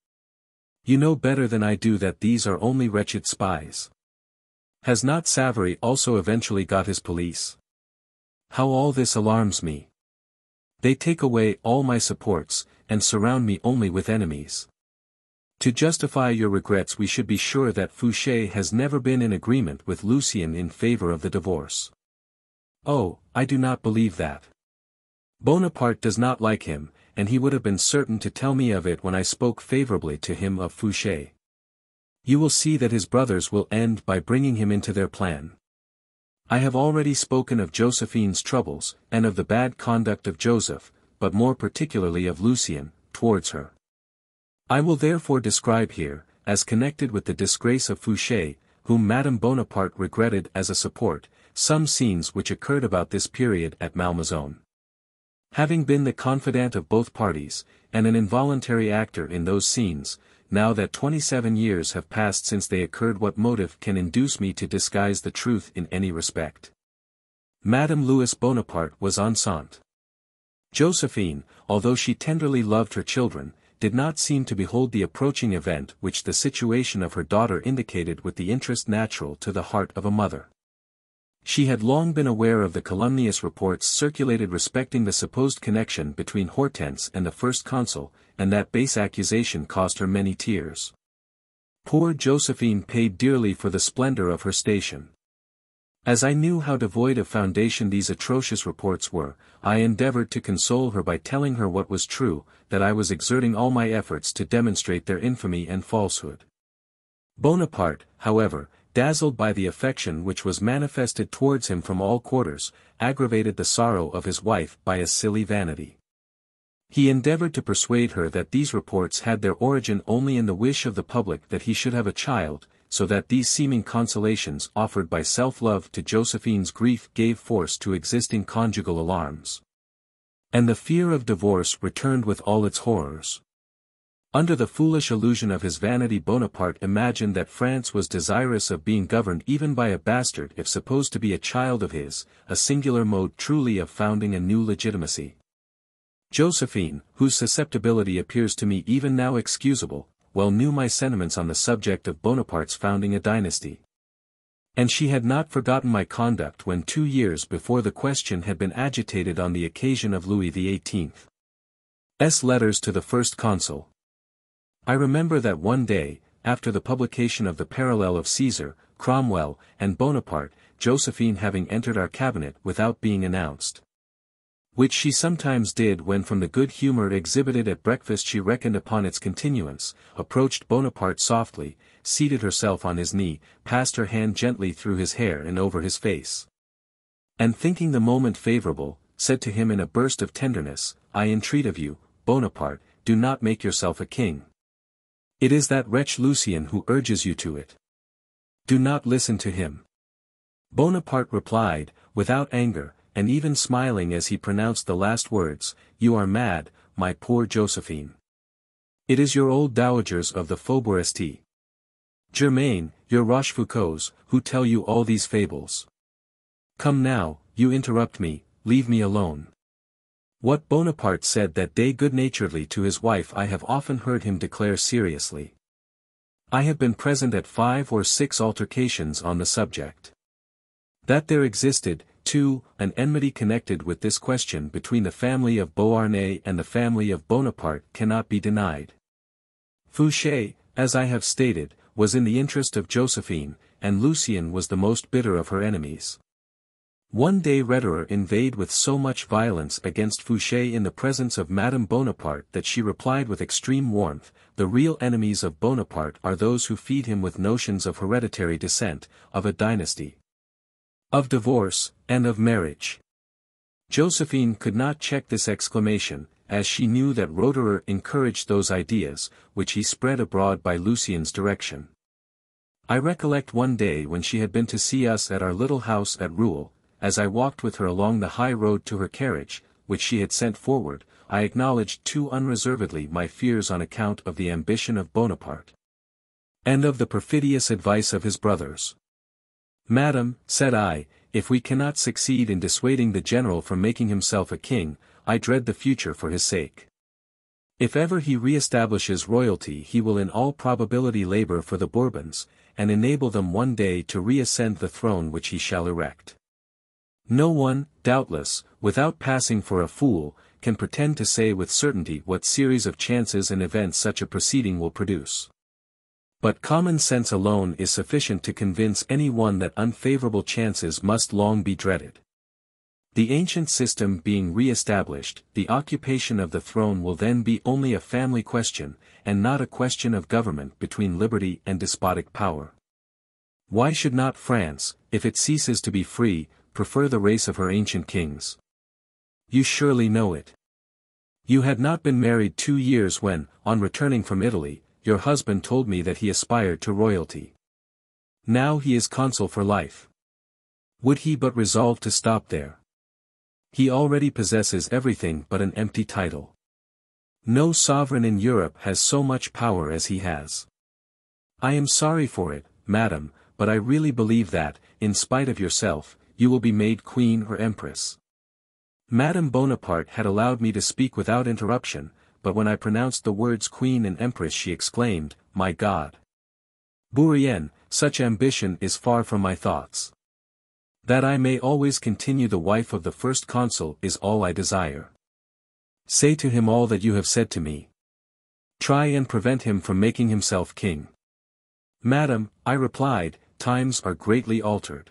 You know better than I do that these are only wretched spies. Has not Savary also eventually got his police? How all this alarms me. They take away all my supports, and surround me only with enemies. To justify your regrets we should be sure that Fouché has never been in agreement with Lucien in favor of the divorce." "Oh, I do not believe that. Bonaparte does not like him, and he would have been certain to tell me of it when I spoke favorably to him of Fouché. You will see that his brothers will end by bringing him into their plan. I have already spoken of Josephine's troubles, and of the bad conduct of Joseph, but more particularly of Lucien, towards her. I will therefore describe here, as connected with the disgrace of Fouché, whom Madame Bonaparte regretted as a support, some scenes which occurred about this period at Malmaison. Having been the confidant of both parties, and an involuntary actor in those scenes, now that 27 years have passed since they occurred, what motive can induce me to disguise the truth in any respect? Madame Louis Bonaparte was enceinte. Josephine, although she tenderly loved her children, did not seem to behold the approaching event which the situation of her daughter indicated with the interest natural to the heart of a mother. She had long been aware of the calumnious reports circulated respecting the supposed connection between Hortense and the first consul, and that base accusation cost her many tears. Poor Josephine paid dearly for the splendor of her station. As I knew how devoid of foundation these atrocious reports were, I endeavored to console her by telling her what was true, that I was exerting all my efforts to demonstrate their infamy and falsehood. Bonaparte, however, dazzled by the affection which was manifested towards him from all quarters, aggravated the sorrow of his wife by a silly vanity. He endeavored to persuade her that these reports had their origin only in the wish of the public that he should have a child, so that these seeming consolations offered by self-love to Josephine's grief gave force to existing conjugal alarms. And the fear of divorce returned with all its horrors. Under the foolish illusion of his vanity, Bonaparte imagined that France was desirous of being governed even by a bastard if supposed to be a child of his, a singular mode truly of founding a new legitimacy. Josephine, whose susceptibility appears to me even now excusable, well knew my sentiments on the subject of Bonaparte's founding a dynasty. And she had not forgotten my conduct when 2 years before the question had been agitated on the occasion of Louis XVIII's letters to the first consul. I remember that one day, after the publication of the Parallel of Caesar, Cromwell, and Bonaparte, Josephine having entered our cabinet without being announced, which she sometimes did when from the good humor exhibited at breakfast she reckoned upon its continuance, approached Bonaparte softly, seated herself on his knee, passed her hand gently through his hair and over his face, and thinking the moment favorable, said to him in a burst of tenderness, "I entreat of you, Bonaparte, do not make yourself a king. It is that wretch Lucien who urges you to it. Do not listen to him. Bonaparte replied, without anger, and even smiling as he pronounced the last words, "You are mad, my poor Josephine. It is your old dowagers of the Faubourg St. Germain, your Rochefoucaulds, who tell you all these fables. Come now, you interrupt me, leave me alone." What Bonaparte said that day good-naturedly to his wife I have often heard him declare seriously. I have been present at 5 or 6 altercations on the subject. That there existed, too, an enmity connected with this question between the family of Beauharnais and the family of Bonaparte cannot be denied. Fouché, as I have stated, was in the interest of Josephine, and Lucien was the most bitter of her enemies. One day Roederer inveighed with so much violence against Fouché in the presence of Madame Bonaparte that she replied with extreme warmth, "The real enemies of Bonaparte are those who feed him with notions of hereditary descent, of a dynasty, of divorce, and of marriage." Josephine could not check this exclamation, as she knew that Roederer encouraged those ideas, which he spread abroad by Lucien's direction. I recollect one day when she had been to see us at our little house at Rouen, as I walked with her along the high road to her carriage, which she had sent forward, I acknowledged too unreservedly my fears on account of the ambition of Bonaparte, and of the perfidious advice of his brothers. "Madam," said I, "if we cannot succeed in dissuading the general from making himself a king, I dread the future for his sake. If ever he re-establishes royalty he will in all probability labor for the Bourbons, and enable them one day to reascend the throne which he shall erect. No one, doubtless, without passing for a fool, can pretend to say with certainty what series of chances and events such a proceeding will produce. But common sense alone is sufficient to convince any one that unfavorable chances must long be dreaded. The ancient system being re-established, the occupation of the throne will then be only a family question, and not a question of government between liberty and despotic power. Why should not France, if it ceases to be free, prefer the race of her ancient kings? You surely know it. You had not been married 2 years when, on returning from Italy, your husband told me that he aspired to royalty. Now he is consul for life. Would he but resolve to stop there? He already possesses everything but an empty title. No sovereign in Europe has so much power as he has. I am sorry for it, madam, but I really believe that, in spite of yourself, you will be made queen or empress." Madame Bonaparte had allowed me to speak without interruption, but when I pronounced the words queen and empress she exclaimed, "My God! Bourrienne, such ambition is far from my thoughts. That I may always continue the wife of the first consul is all I desire. Say to him all that you have said to me. Try and prevent him from making himself king." "Madam," I replied, "times are greatly altered.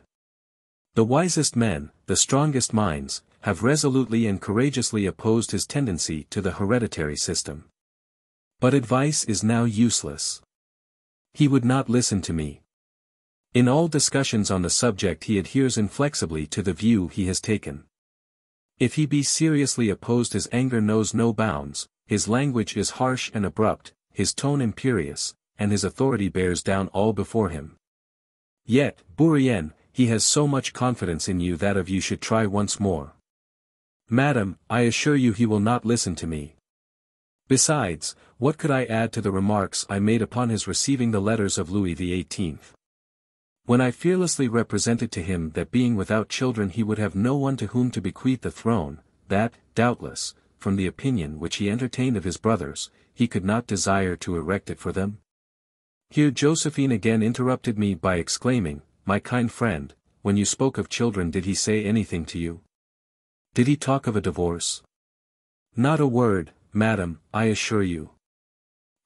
The wisest men, the strongest minds, have resolutely and courageously opposed his tendency to the hereditary system. But advice is now useless. He would not listen to me. In all discussions on the subject he adheres inflexibly to the view he has taken. If he be seriously opposed his anger knows no bounds, his language is harsh and abrupt, his tone imperious, and his authority bears down all before him. Yet, Bourrienne, he has so much confidence in you that of you should try once more." "Madam, I assure you he will not listen to me. Besides, what could I add to the remarks I made upon his receiving the letters of Louis XVIII? When I fearlessly represented to him that being without children he would have no one to whom to bequeath the throne, that, doubtless, from the opinion which he entertained of his brothers, he could not desire to erect it for them?" Here Josephine again interrupted me by exclaiming, "My kind friend, when you spoke of children did he say anything to you? Did he talk of a divorce?" "Not a word, madam, I assure you.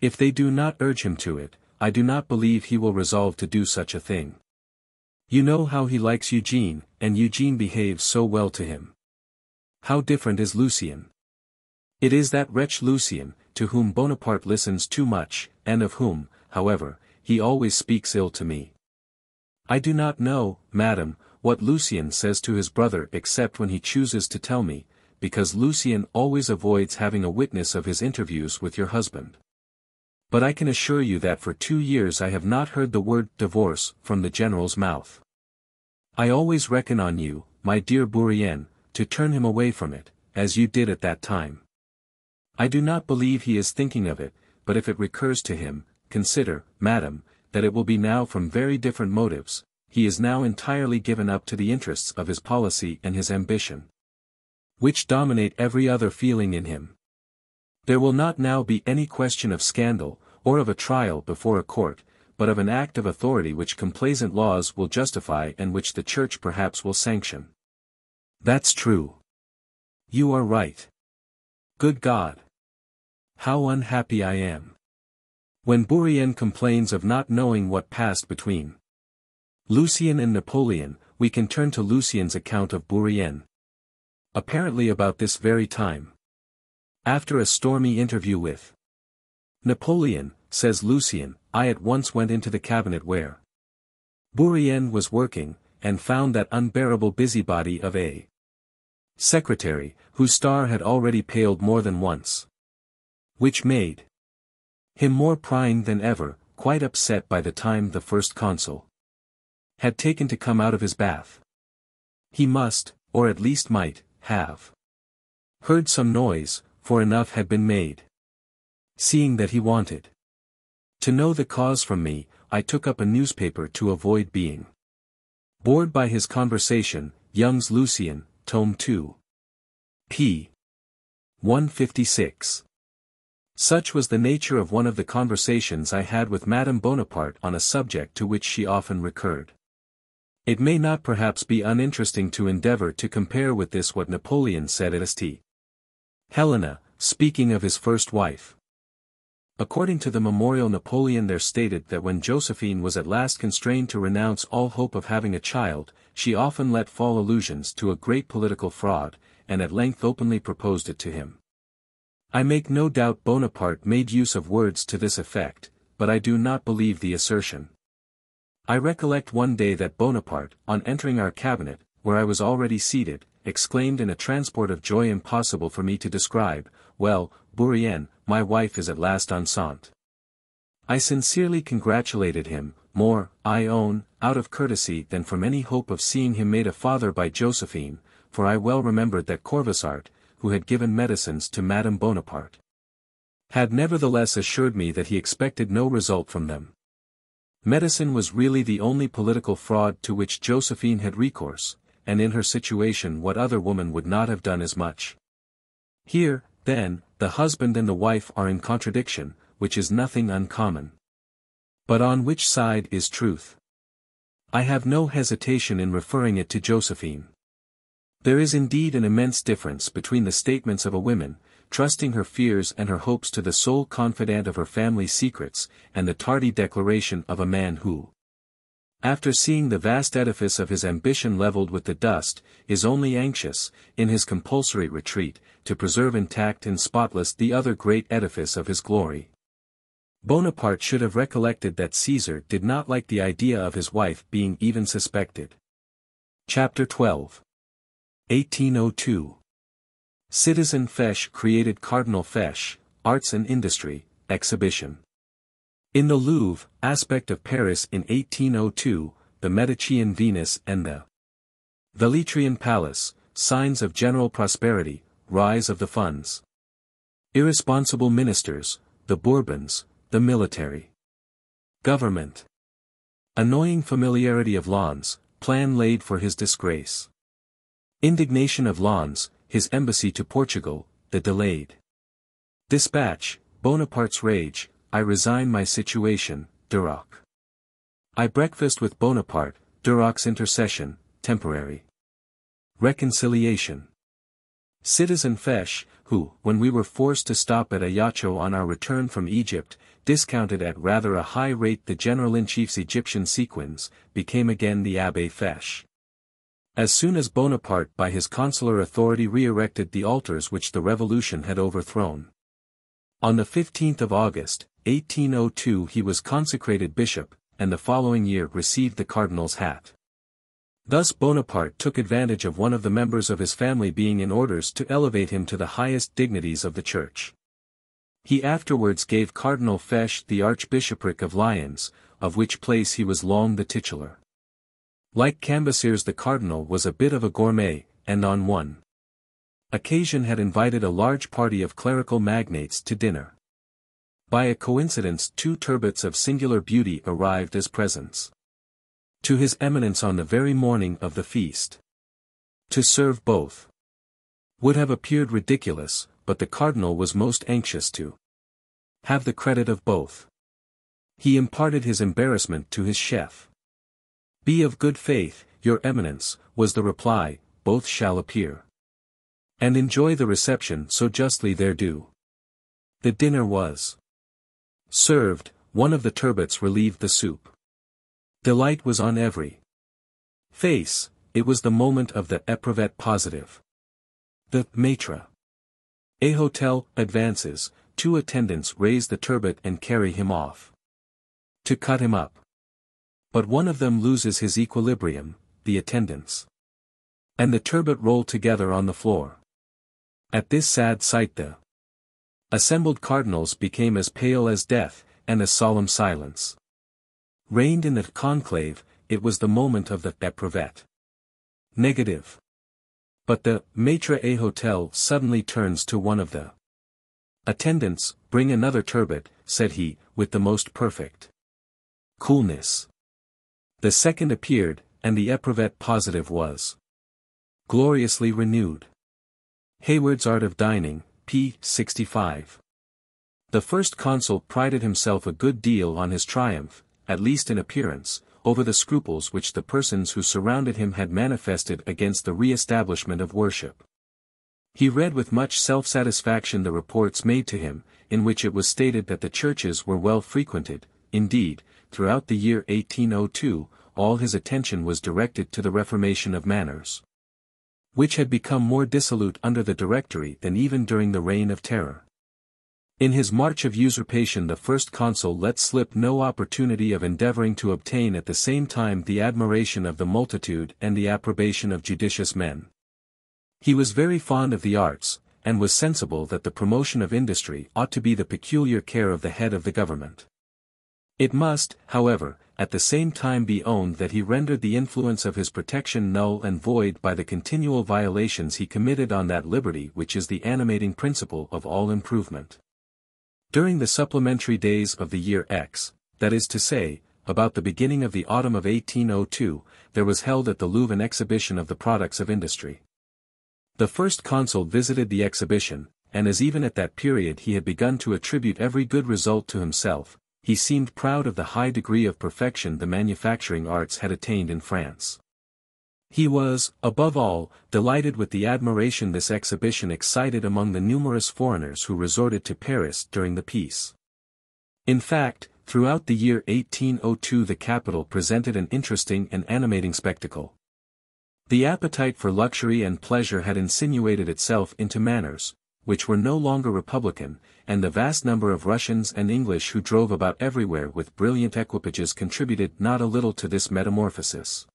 If they do not urge him to it, I do not believe he will resolve to do such a thing. You know how he likes Eugene, and Eugene behaves so well to him. How different is Lucien. It is that wretch Lucien, to whom Bonaparte listens too much, and of whom, however, he always speaks ill to me. I do not know, madam, what Lucien says to his brother except when he chooses to tell me, because Lucien always avoids having a witness of his interviews with your husband. But I can assure you that for 2 years I have not heard the word divorce from the general's mouth. I always reckon on you, my dear Bourrienne, to turn him away from it, as you did at that time. I do not believe he is thinking of it, but if it recurs to him, consider, madam, that it will be now from very different motives. He is now entirely given up to the interests of his policy and his ambition, which dominate every other feeling in him. There will not now be any question of scandal, or of a trial before a court, but of an act of authority which complaisant laws will justify and which the Church perhaps will sanction. That's true. You are right. Good God! How unhappy I am. When Bourrienne complains of not knowing what passed between Lucien and Napoleon, we can turn to Lucien's account of Bourrienne. Apparently about this very time. After a stormy interview with Napoleon, says Lucien, I at once went into the cabinet where Bourrienne was working, and found that unbearable busybody of a secretary, whose star had already paled more than once, which made him more prying than ever, quite upset by the time the first consul had taken to come out of his bath. He must, or at least might, have heard some noise, for enough had been made. Seeing that he wanted to know the cause from me, I took up a newspaper to avoid being bored by his conversation. Young's Lucien, Tome 2. p. 156. Such was the nature of one of the conversations I had with Madame Bonaparte on a subject to which she often recurred. It may not perhaps be uninteresting to endeavor to compare with this what Napoleon said at St. Helena, speaking of his first wife. According to the memorial, Napoleon there stated that when Josephine was at last constrained to renounce all hope of having a child, she often let fall allusions to a great political fraud, and at length openly proposed it to him. I make no doubt Bonaparte made use of words to this effect, but I do not believe the assertion. I recollect one day that Bonaparte, on entering our cabinet, where I was already seated, exclaimed in a transport of joy impossible for me to describe, "Well, Bourrienne, my wife is at last enceinte." I sincerely congratulated him, more, I own, out of courtesy than from any hope of seeing him made a father by Josephine, for I well remembered that Corvisart, who had given medicines to Madame Bonaparte, had nevertheless assured me that he expected no result from them. Medicine was really the only political fraud to which Josephine had recourse, and in her situation what other woman would not have done as much. Here, then, the husband and the wife are in contradiction, which is nothing uncommon. But on which side is truth? I have no hesitation in referring it to Josephine. There is indeed an immense difference between the statements of a woman, trusting her fears and her hopes to the sole confidant of her family's secrets, and the tardy declaration of a man who, after seeing the vast edifice of his ambition leveled with the dust, is only anxious, in his compulsory retreat, to preserve intact and spotless the other great edifice of his glory. Bonaparte should have recollected that Caesar did not like the idea of his wife being even suspected. Chapter 12. 1802. Citizen Fesch created Cardinal Fesch, Arts and Industry, Exhibition. In the Louvre, aspect of Paris in 1802, the Medicean Venus and the Velitrian Palace, signs of general prosperity, rise of the funds. Irresponsible ministers, the Bourbons, the military government. Annoying familiarity of Lens, plan laid for his disgrace. Indignation of Lens, his embassy to Portugal, the delayed dispatch, Bonaparte's rage, I resign my situation, Duroc. I breakfast with Bonaparte, Duroc's intercession, temporary reconciliation. Citizen Fesch, who, when we were forced to stop at Ajaccio on our return from Egypt, discounted at rather a high rate the General-in-Chief's Egyptian sequins, became again the Abbé Fesch. As soon as Bonaparte by his consular authority re-erected the altars which the revolution had overthrown. On the 15th of August, 1802 he was consecrated bishop, and the following year received the cardinal's hat. Thus Bonaparte took advantage of one of the members of his family being in orders to elevate him to the highest dignities of the church. He afterwards gave Cardinal Fesch the Archbishopric of Lyons, of which place he was long the titular. Like Cambyses, the cardinal was a bit of a gourmet, and on one occasion had invited a large party of clerical magnates to dinner. By a coincidence 2 turbots of singular beauty arrived as presents to his eminence on the very morning of the feast. To serve both would have appeared ridiculous, but the cardinal was most anxious to have the credit of both. He imparted his embarrassment to his chef. "Be of good faith, your eminence," was the reply, "both shall appear and enjoy the reception so justly their due." The dinner was served, one of the turbots relieved the soup. Delight was on every face, it was the moment of the épreuve positive. The maître d'hôtel advances, 2 attendants raise the turbot and carry him off to cut him up. But one of them loses his equilibrium, the attendants and the turbot roll together on the floor. At this sad sight the assembled cardinals became as pale as death, and a solemn silence reigned in the conclave. It was the moment of the épreuve negative. But the maître d'hôtel suddenly turns to one of the attendants. "Bring another turbot," said he, with the most perfect coolness. The second appeared, and the épreuve positive was gloriously renewed. Hayward's Art of Dining, p. 65. The first consul prided himself a good deal on his triumph, at least in appearance, over the scruples which the persons who surrounded him had manifested against the re-establishment of worship. He read with much self-satisfaction the reports made to him, in which it was stated that the churches were well frequented. Indeed, throughout the year 1802, all his attention was directed to the reformation of manners, which had become more dissolute under the Directory than even during the Reign of Terror. In his march of usurpation the first consul let slip no opportunity of endeavoring to obtain at the same time the admiration of the multitude and the approbation of judicious men. He was very fond of the arts, and was sensible that the promotion of industry ought to be the peculiar care of the head of the government. It must, however, at the same time be owned that he rendered the influence of his protection null and void by the continual violations he committed on that liberty which is the animating principle of all improvement. During the supplementary days of the year X, that is to say, about the beginning of the autumn of 1802, there was held at the Louvre an exhibition of the products of industry. The first consul visited the exhibition, and as even at that period he had begun to attribute every good result to himself, he seemed proud of the high degree of perfection the manufacturing arts had attained in France. He was, above all, delighted with the admiration this exhibition excited among the numerous foreigners who resorted to Paris during the peace. In fact, throughout the year 1802 the capital presented an interesting and animating spectacle. The appetite for luxury and pleasure had insinuated itself into manners, which were no longer republican, and the vast number of Russians and English who drove about everywhere with brilliant equipages contributed not a little to this metamorphosis.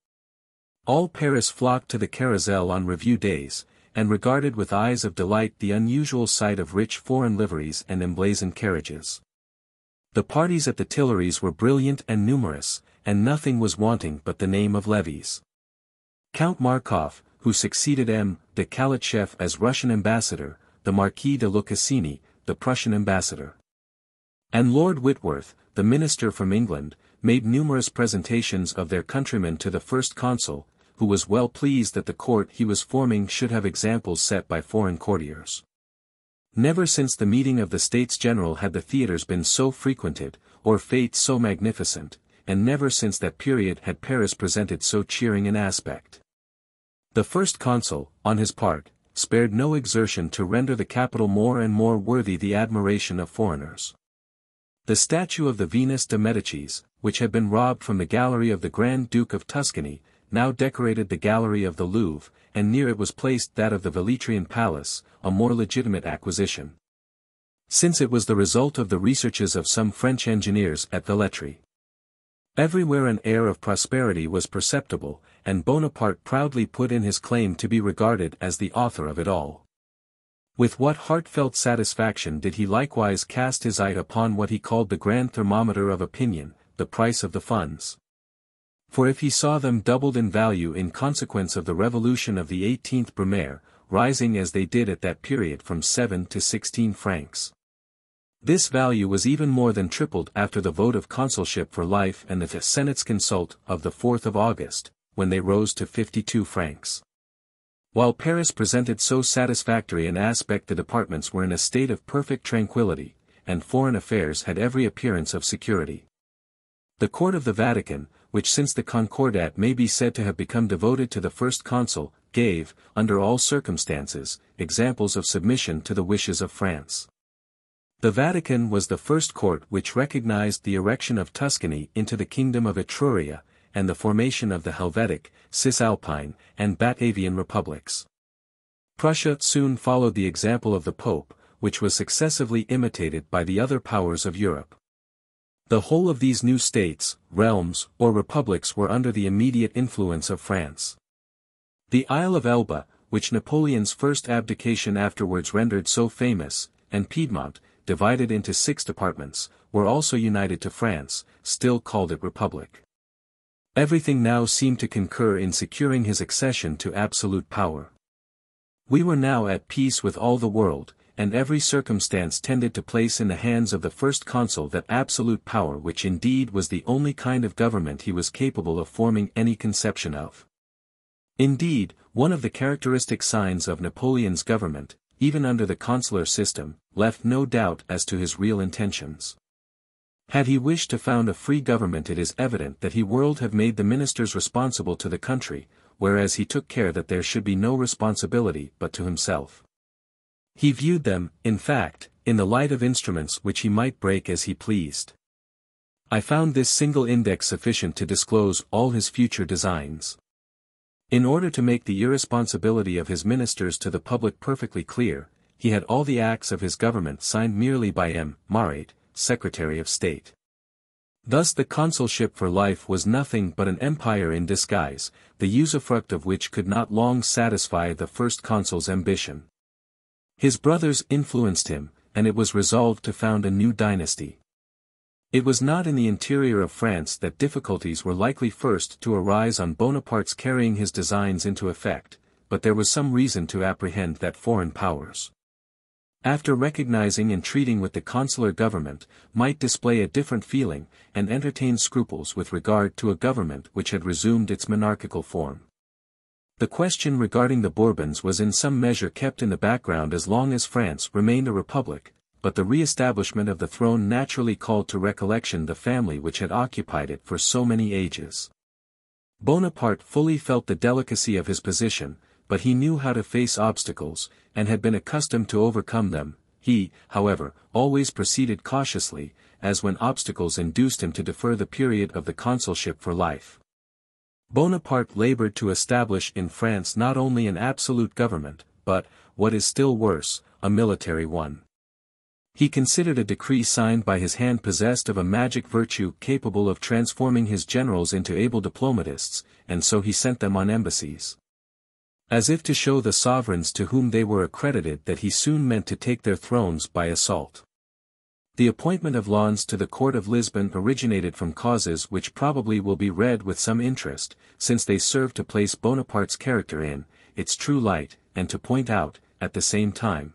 All Paris flocked to the Carrousel on review days, and regarded with eyes of delight the unusual sight of rich foreign liveries and emblazoned carriages. The parties at the Tuileries were brilliant and numerous, and nothing was wanting but the name of levees. Count Markov, who succeeded M. de Kalatchev as Russian ambassador, the Marquis de Lucassini, the Prussian ambassador, and Lord Whitworth, the minister from England, made numerous presentations of their countrymen to the first consul, who was well pleased that the court he was forming should have examples set by foreign courtiers. Never since the meeting of the States General had the theatres been so frequented, or fêtes so magnificent, and never since that period had Paris presented so cheering an aspect. The first consul, on his part, spared no exertion to render the capital more and more worthy the admiration of foreigners. The statue of the Venus de Medicis, which had been robbed from the gallery of the Grand Duke of Tuscany, now decorated the gallery of the Louvre, and near it was placed that of the Velitrian Palace, a more legitimate acquisition, since it was the result of the researches of some French engineers at Velletri. Everywhere an air of prosperity was perceptible, and Bonaparte proudly put in his claim to be regarded as the author of it all. With what heartfelt satisfaction did he likewise cast his eye upon what he called the grand thermometer of opinion, the price of the funds. For if he saw them doubled in value in consequence of the revolution of the 18th Brumaire, rising as they did at that period from 7 to 16 francs. This value was even more than tripled after the vote of consulship for life and the Senate's consult of the 4th of August, when they rose to 52 francs. While Paris presented so satisfactory an aspect, the departments were in a state of perfect tranquillity, and foreign affairs had every appearance of security. The court of the Vatican, which since the Concordat may be said to have become devoted to the first consul, gave, under all circumstances, examples of submission to the wishes of France. The Vatican was the first court which recognized the erection of Tuscany into the kingdom of Etruria, and the formation of the Helvetic, Cisalpine, and Batavian republics. Prussia soon followed the example of the Pope, which was successively imitated by the other powers of Europe. The whole of these new states, realms, or republics were under the immediate influence of France. The Isle of Elba, which Napoleon's first abdication afterwards rendered so famous, and Piedmont, divided into 6 departments, were also united to France, still called it Republic. Everything now seemed to concur in securing his accession to absolute power. We were now at peace with all the world, and every circumstance tended to place in the hands of the first consul that absolute power which indeed was the only kind of government he was capable of forming any conception of. Indeed, one of the characteristic signs of Napoleon's government, even under the consular system, left no doubt as to his real intentions. Had he wished to found a free government, it is evident that he would have made the ministers responsible to the country, whereas he took care that there should be no responsibility but to himself. He viewed them, in fact, in the light of instruments which he might break as he pleased. I found this single index sufficient to disclose all his future designs. In order to make the irresponsibility of his ministers to the public perfectly clear, he had all the acts of his government signed merely by M. Marat, Secretary of State. Thus the consulship for life was nothing but an empire in disguise, the usufruct of which could not long satisfy the first consul's ambition. His brothers influenced him, and it was resolved to found a new dynasty. It was not in the interior of France that difficulties were likely first to arise on Bonaparte's carrying his designs into effect, but there was some reason to apprehend that foreign powers, after recognizing and treating with the consular government, might display a different feeling, and entertain scruples with regard to a government which had resumed its monarchical form. The question regarding the Bourbons was in some measure kept in the background as long as France remained a republic, but the re-establishment of the throne naturally called to recollection the family which had occupied it for so many ages. Bonaparte fully felt the delicacy of his position, but he knew how to face obstacles, and had been accustomed to overcome them. He, however, always proceeded cautiously, as when obstacles induced him to defer the period of the consulship for life. Bonaparte labored to establish in France not only an absolute government, but, what is still worse, a military one. He considered a decree signed by his hand possessed of a magic virtue capable of transforming his generals into able diplomatists, and so he sent them on embassies, as if to show the sovereigns to whom they were accredited that he soon meant to take their thrones by assault. The appointment of Lons to the court of Lisbon originated from causes which probably will be read with some interest, since they serve to place Bonaparte's character in its true light, and to point out, at the same time,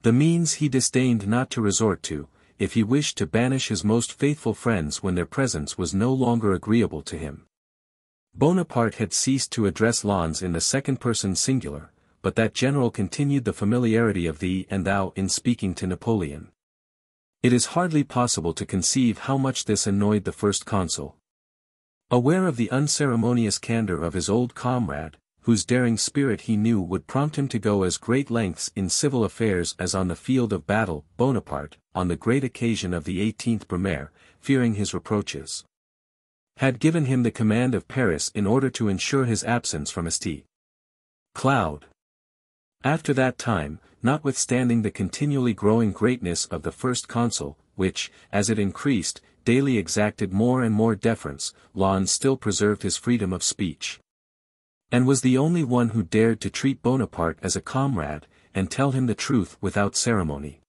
the means he disdained not to resort to, if he wished to banish his most faithful friends when their presence was no longer agreeable to him. Bonaparte had ceased to address Lons in the second person singular, but that general continued the familiarity of thee and thou in speaking to Napoleon. It is hardly possible to conceive how much this annoyed the first consul. Aware of the unceremonious candor of his old comrade, whose daring spirit he knew would prompt him to go as great lengths in civil affairs as on the field of battle, Bonaparte, on the great occasion of the 18th Brumaire, fearing his reproaches, had given him the command of Paris in order to ensure his absence from St. Cloud. After that time, notwithstanding the continually growing greatness of the first consul, which, as it increased, daily exacted more and more deference, Lons still preserved his freedom of speech, and was the only one who dared to treat Bonaparte as a comrade, and tell him the truth without ceremony.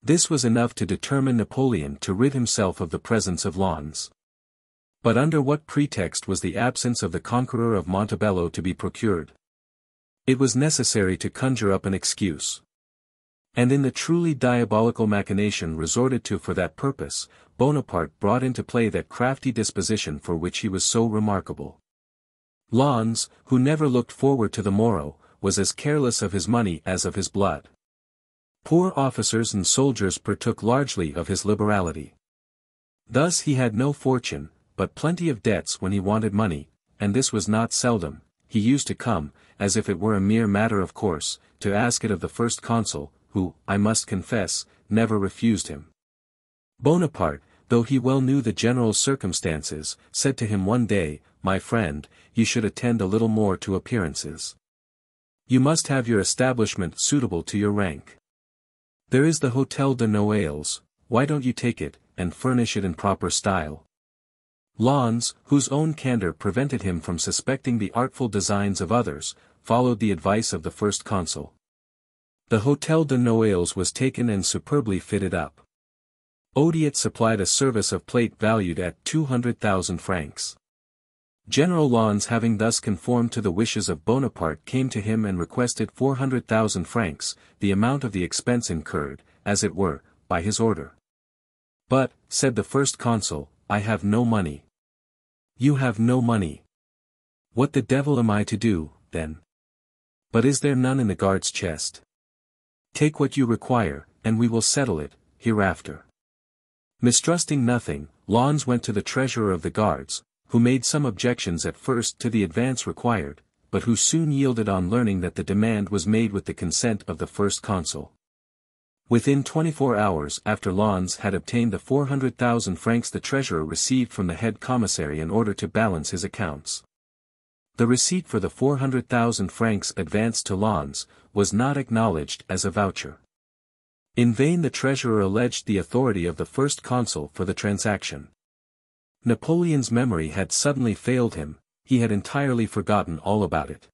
This was enough to determine Napoleon to rid himself of the presence of Lens. But under what pretext was the absence of the conqueror of Montebello to be procured? It was necessary to conjure up an excuse. And in the truly diabolical machination resorted to for that purpose, Bonaparte brought into play that crafty disposition for which he was so remarkable. Lens, who never looked forward to the morrow, was as careless of his money as of his blood. Poor officers and soldiers partook largely of his liberality. Thus he had no fortune, but plenty of debts when he wanted money, and this was not seldom. He used to come, as if it were a mere matter of course, to ask it of the first consul, who, I must confess, never refused him. Bonaparte, though he well knew the general circumstances, said to him one day, "My friend, you should attend a little more to appearances. You must have your establishment suitable to your rank. There is the Hôtel de Noailles, why don't you take it, and furnish it in proper style?" Lens, whose own candor prevented him from suspecting the artful designs of others, followed the advice of the first consul. The Hôtel de Noailles was taken and superbly fitted up. Odiot supplied a service of plate valued at 200,000 francs. General Lens, having thus conformed to the wishes of Bonaparte, came to him and requested 400,000 francs, the amount of the expense incurred, as it were, by his order. "But," said the first consul, "I have no money." "You have no money. What the devil am I to do, then? But is there none in the guard's chest? Take what you require, and we will settle it, hereafter." Mistrusting nothing, Lens went to the treasurer of the guards, who made some objections at first to the advance required, but who soon yielded on learning that the demand was made with the consent of the first consul. Within 24 hours after Lens had obtained the 400,000 francs the treasurer received from the head commissary in order to balance his accounts. The receipt for the 400,000 francs advanced to Lens was not acknowledged as a voucher. In vain the treasurer alleged the authority of the first consul for the transaction. Napoleon's memory had suddenly failed him, he had entirely forgotten all about it.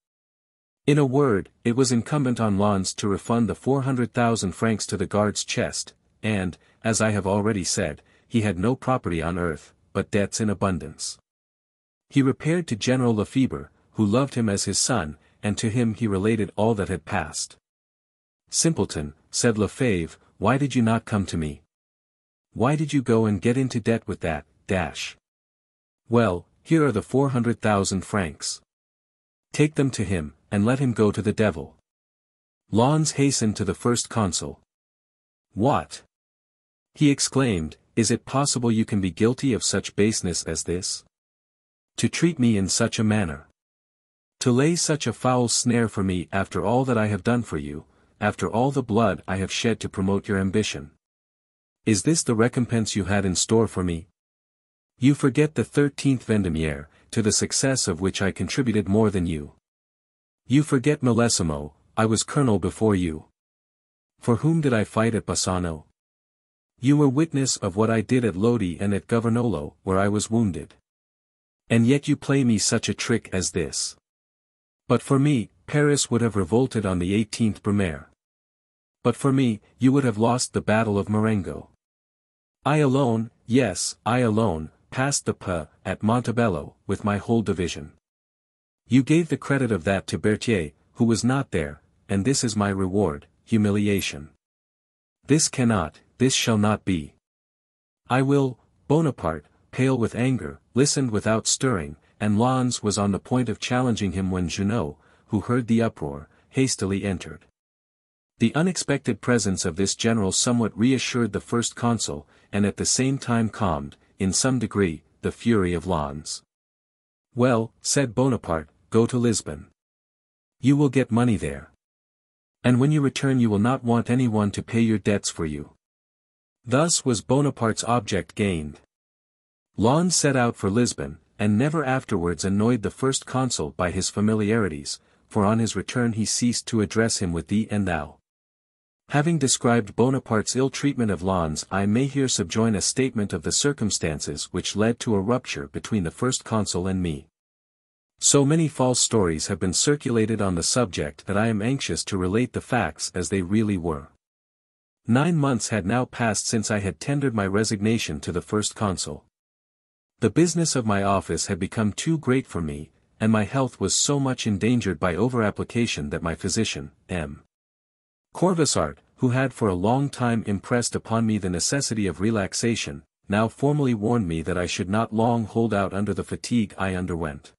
In a word, it was incumbent on Lens to refund the 400,000 francs to the guard's chest, and, as I have already said, he had no property on earth, but debts in abundance. He repaired to General Lefebvre, who loved him as his son, and to him he related all that had passed. "Simpleton," said Lefebvre, "why did you not come to me? Why did you go and get into debt with that dash? Well, here are the 400,000 francs. Take them to him, and let him go to the devil." Lens hastened to the first consul. "What?" he exclaimed, "is it possible you can be guilty of such baseness as this? To treat me in such a manner? To lay such a foul snare for me after all that I have done for you, after all the blood I have shed to promote your ambition? Is this the recompense you had in store for me? You forget the 13th Vendemiaire, to the success of which I contributed more than you. You forget Millesimo, I was colonel before you. For whom did I fight at Bassano? You were witness of what I did at Lodi and at Governolo, where I was wounded. And yet you play me such a trick as this. But for me, Paris would have revolted on the 18th Brumaire. But for me, you would have lost the Battle of Marengo. I alone, yes, I alone, passed the Pas, at Montebello, with my whole division. You gave the credit of that to Berthier, who was not there, and this is my reward, humiliation. This shall not be. I will." Bonaparte, pale with anger, listened without stirring, and Lens was on the point of challenging him when Junot, who heard the uproar, hastily entered. The unexpected presence of this general somewhat reassured the first consul, and at the same time calmed, in some degree, the fury of Lens. "Well," said Bonaparte, "go to Lisbon. You will get money there. And when you return you will not want anyone to pay your debts for you." Thus was Bonaparte's object gained. Lens set out for Lisbon, and never afterwards annoyed the first consul by his familiarities, for on his return he ceased to address him with thee and thou. Having described Bonaparte's ill treatment of Lens, I may here subjoin a statement of the circumstances which led to a rupture between the first consul and me. So many false stories have been circulated on the subject that I am anxious to relate the facts as they really were. 9 months had now passed since I had tendered my resignation to the First Consul. The business of my office had become too great for me, and my health was so much endangered by over-application that my physician, M. Corvisart, who had for a long time impressed upon me the necessity of relaxation, now formally warned me that I should not long hold out under the fatigue I underwent.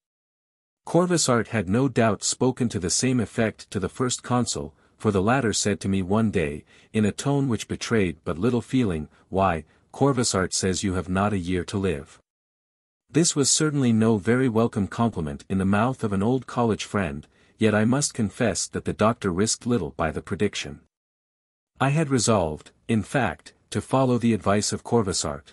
Corvisart had no doubt spoken to the same effect to the First Consul, for the latter said to me one day, in a tone which betrayed but little feeling, "Why, Corvisart says you have not a year to live." This was certainly no very welcome compliment in the mouth of an old college friend, yet I must confess that the doctor risked little by the prediction. I had resolved, in fact, to follow the advice of Corvisart.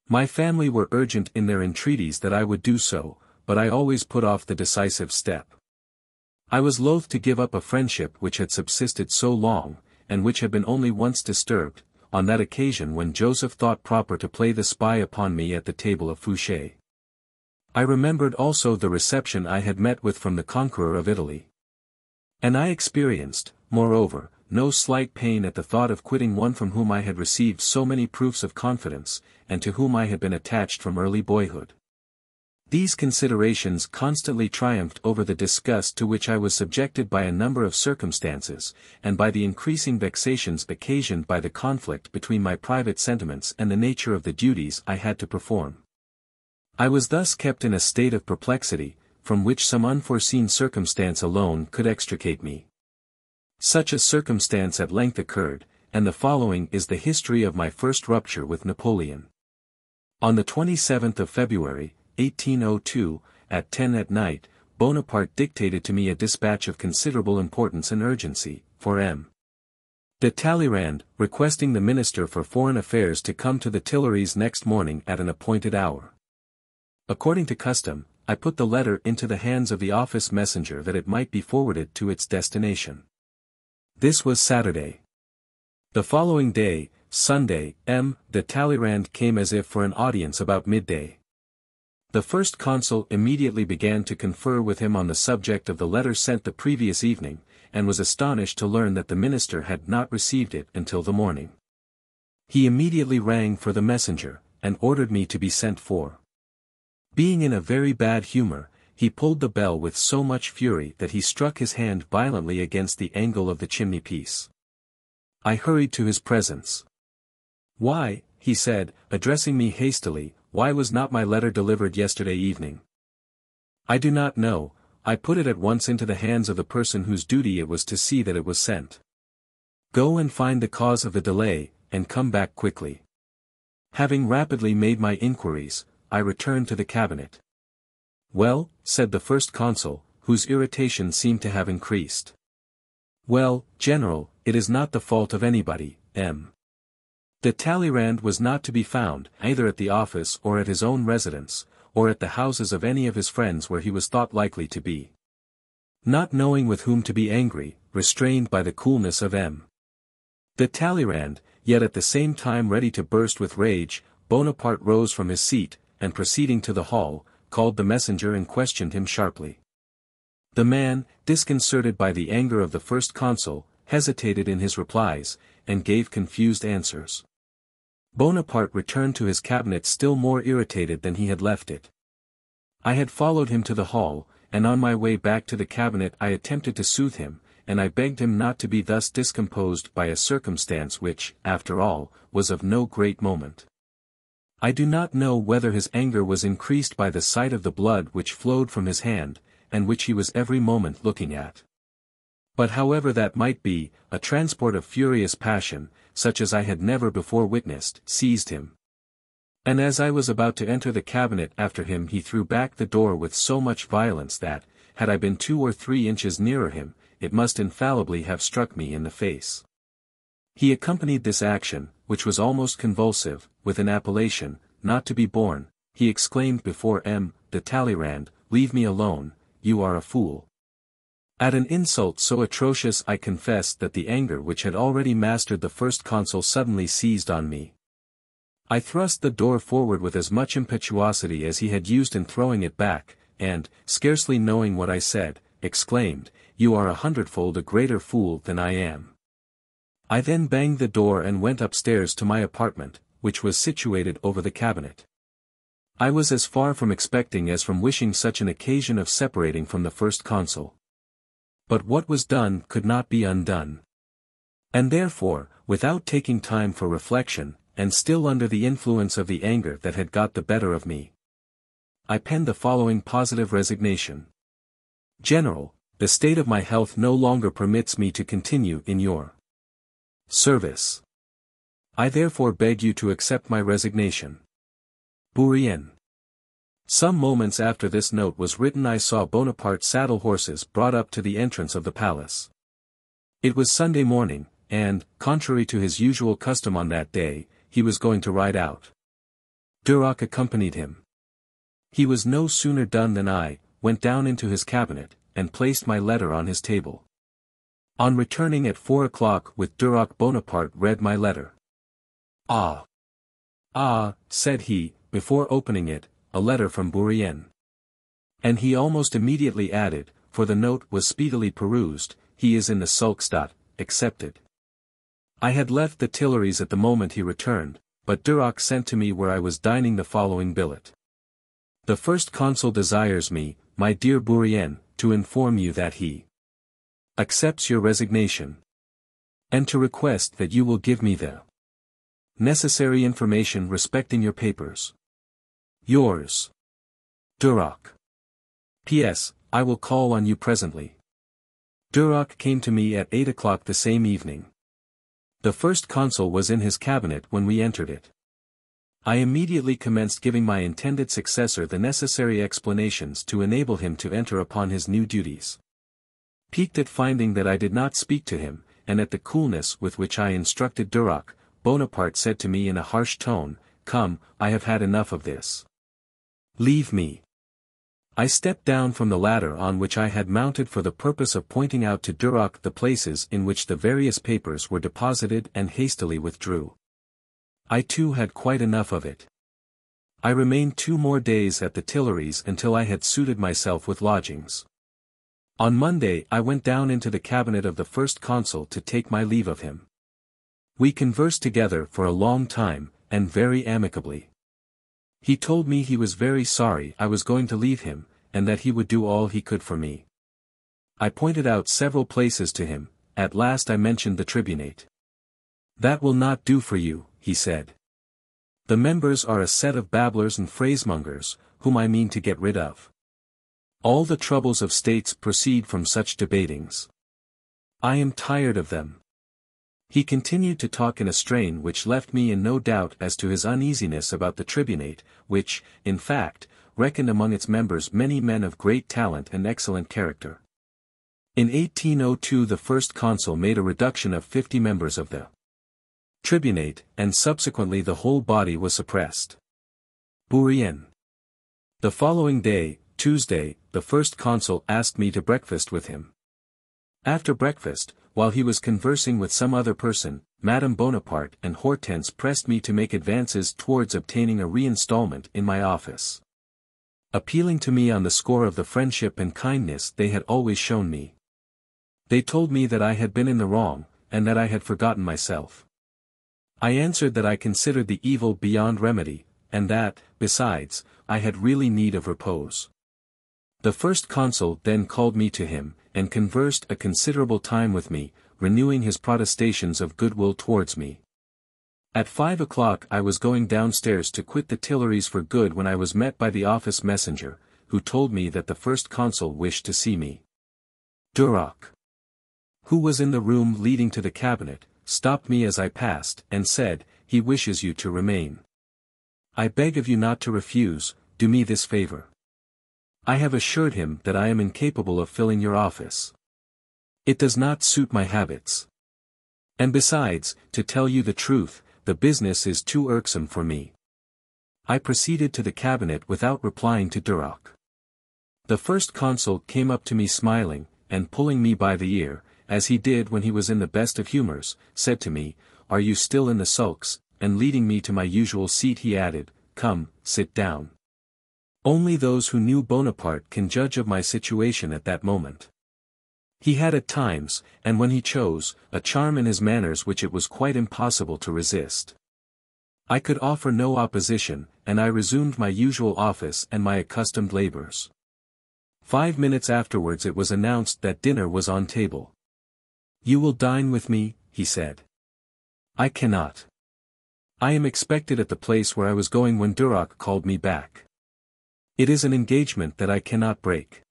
My family were urgent in their entreaties that I would do so, but I always put off the decisive step. I was loath to give up a friendship which had subsisted so long, and which had been only once disturbed, on that occasion when Joseph thought proper to play the spy upon me at the table of Fouché. I remembered also the reception I had met with from the conqueror of Italy. And I experienced, moreover, no slight pain at the thought of quitting one from whom I had received so many proofs of confidence, and to whom I had been attached from early boyhood. These considerations constantly triumphed over the disgust to which I was subjected by a number of circumstances, and by the increasing vexations occasioned by the conflict between my private sentiments and the nature of the duties I had to perform. I was thus kept in a state of perplexity, from which some unforeseen circumstance alone could extricate me. Such a circumstance at length occurred, and the following is the history of my first rupture with Napoleon. On the 27th of February, 1802, at 10 at night, Bonaparte dictated to me a dispatch of considerable importance and urgency, for M. de Talleyrand, requesting the Minister for Foreign Affairs to come to the Tuileries next morning at an appointed hour. According to custom, I put the letter into the hands of the office messenger that it might be forwarded to its destination. This was Saturday. The following day, Sunday, M. de Talleyrand came as if for an audience about midday. The First Consul immediately began to confer with him on the subject of the letter sent the previous evening, and was astonished to learn that the minister had not received it until the morning. He immediately rang for the messenger, and ordered me to be sent for. Being in a very bad humor, he pulled the bell with so much fury that he struck his hand violently against the angle of the chimney-piece. I hurried to his presence. "Why," he said, addressing me hastily, "why was not my letter delivered yesterday evening?" "I do not know, I put it at once into the hands of the person whose duty it was to see that it was sent. Go and find the cause of the delay, and come back quickly." Having rapidly made my inquiries, I returned to the cabinet. "Well," said the First Consul, whose irritation seemed to have increased. "Well, General, it is not the fault of anybody, M. de Talleyrand was not to be found, either at the office or at his own residence, or at the houses of any of his friends where he was thought likely to be. Not knowing with whom to be angry, restrained by the coolness of M. de Talleyrand, yet at the same time ready to burst with rage, Bonaparte rose from his seat, and proceeding to the hall, called the messenger and questioned him sharply. The man, disconcerted by the anger of the First Consul, hesitated in his replies, and gave confused answers. Bonaparte returned to his cabinet still more irritated than he had left it. I had followed him to the hall, and on my way back to the cabinet I attempted to soothe him, and I begged him not to be thus discomposed by a circumstance which, after all, was of no great moment. I do not know whether his anger was increased by the sight of the blood which flowed from his hand, and which he was every moment looking at. But however that might be, a transport of furious passion, such as I had never before witnessed, seized him. And as I was about to enter the cabinet after him he threw back the door with so much violence that, had I been 2 or 3 inches nearer him, it must infallibly have struck me in the face. He accompanied this action, which was almost convulsive, with an appellation, not to be borne. He exclaimed before M. de Talleyrand, "Leave me alone, you are a fool." At an insult so atrocious I confessed that the anger which had already mastered the First Consul suddenly seized on me. I thrust the door forward with as much impetuosity as he had used in throwing it back, and, scarcely knowing what I said, exclaimed, "You are 100-fold a greater fool than I am." I then banged the door and went upstairs to my apartment, which was situated over the cabinet. I was as far from expecting as from wishing such an occasion of separating from the first consul. But what was done could not be undone. And therefore, without taking time for reflection, and still under the influence of the anger that had got the better of me, I penned the following positive resignation. "General, the state of my health no longer permits me to continue in your service. I therefore beg you to accept my resignation. Bourrienne." Some moments after this note was written I saw Bonaparte's saddle horses brought up to the entrance of the palace. It was Sunday morning, and, contrary to his usual custom on that day, he was going to ride out. Duroc accompanied him. He was no sooner done than I went down into his cabinet, and placed my letter on his table. On returning at 4 o'clock with Duroc, Bonaparte read my letter. "Ah! Ah," said he, before opening it, "a letter from Bourrienne." And he almost immediately added, for the note was speedily perused, "He is in the sulks. Accepted." I had left the Tuileries at the moment he returned, but Duroc sent to me where I was dining the following billet. "The first consul desires me, my dear Bourrienne, to inform you that he accepts your resignation, and to request that you will give me the necessary information respecting your papers. Yours, Duroc. P.S. I will call on you presently." Duroc came to me at 8 o'clock the same evening. The first consul was in his cabinet when we entered it. I immediately commenced giving my intended successor the necessary explanations to enable him to enter upon his new duties. Piqued at finding that I did not speak to him, and at the coolness with which I instructed Duroc, Bonaparte said to me in a harsh tone, "Come, I have had enough of this. Leave me." I stepped down from the ladder on which I had mounted for the purpose of pointing out to Duroc the places in which the various papers were deposited, and hastily withdrew. I too had quite enough of it. I remained 2 more days at the Tuileries until I had suited myself with lodgings. On Monday I went down into the cabinet of the first consul to take my leave of him. We conversed together for a long time, and very amicably. He told me he was very sorry I was going to leave him, and that he would do all he could for me. I pointed out several places to him. At last I mentioned the tribunate. "That will not do for you," he said. "The members are a set of babblers and phrasemongers, whom I mean to get rid of. All the troubles of states proceed from such debatings. I am tired of them." He continued to talk in a strain which left me in no doubt as to his uneasiness about the tribunate, which, in fact, reckoned among its members many men of great talent and excellent character. In 1802 the first consul made a reduction of 50 members of the tribunate, and subsequently the whole body was suppressed. Bourrienne. The following day, Tuesday, the first consul asked me to breakfast with him. After breakfast, while he was conversing with some other person, Madame Bonaparte and Hortense pressed me to make advances towards obtaining a reinstallment in my office, appealing to me on the score of the friendship and kindness they had always shown me. They told me that I had been in the wrong, and that I had forgotten myself. I answered that I considered the evil beyond remedy, and that, besides, I had really need of repose. The first consul then called me to him, and conversed a considerable time with me, renewing his protestations of goodwill towards me. At 5 o'clock I was going downstairs to quit the Tuileries for good when I was met by the office messenger, who told me that the first consul wished to see me. Duroc, who was in the room leading to the cabinet, stopped me as I passed, and said, "He wishes you to remain. I beg of you not to refuse. Do me this favor." I have assured him that I am incapable of filling your office. It does not suit my habits. And besides, to tell you the truth, the business is too irksome for me. I proceeded to the cabinet without replying to Duroc. The first consul came up to me smiling, and pulling me by the ear, as he did when he was in the best of humors, said to me, "Are you still in the sulks?" and leading me to my usual seat he added, "Come, sit down. Only those who knew Bonaparte can judge of my situation at that moment. He had at times, and when he chose, a charm in his manners which it was quite impossible to resist. I could offer no opposition, and I resumed my usual office and my accustomed labors. 5 minutes afterwards it was announced that dinner was on table. "You will dine with me," he said. "I cannot. I am expected at the place where I was going when Duroc called me back. It is an engagement that I cannot break."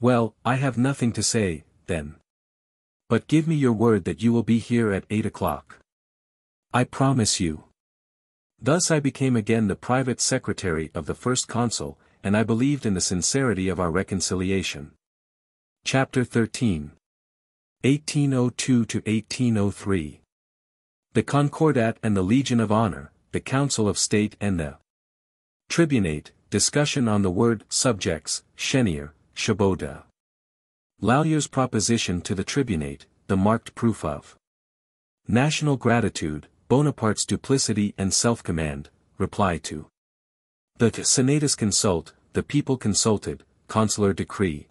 "Well, I have nothing to say, then. But give me your word that you will be here at 8 o'clock." "I promise you." Thus I became again the private secretary of the first consul, and I believed in the sincerity of our reconciliation. Chapter 13. 1802 to 1803. The Concordat and the Legion of Honor, the Council of State and the Tribunate, discussion on the word subjects, Chenier, Chabauda. Laulier's proposition to the Tribunate, the marked proof of national gratitude, Bonaparte's duplicity and self-command, reply to the Senatus consult, the people consulted, consular decree.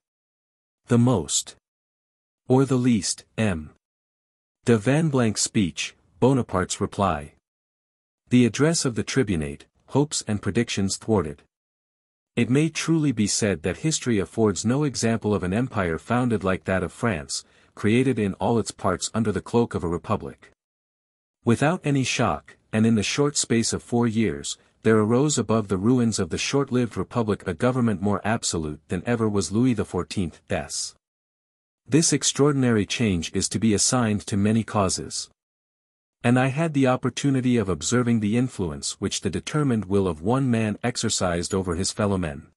The most or the least, M. de Vanblanc's speech, Bonaparte's reply. The address of the Tribunate, hopes and predictions thwarted. It may truly be said that history affords no example of an empire founded like that of France, created in all its parts under the cloak of a republic. Without any shock, and in the short space of 4 years, there arose above the ruins of the short-lived republic a government more absolute than ever was Louis XIV's. This extraordinary change is to be assigned to many causes. And I had the opportunity of observing the influence which the determined will of one man exercised over his fellow-men.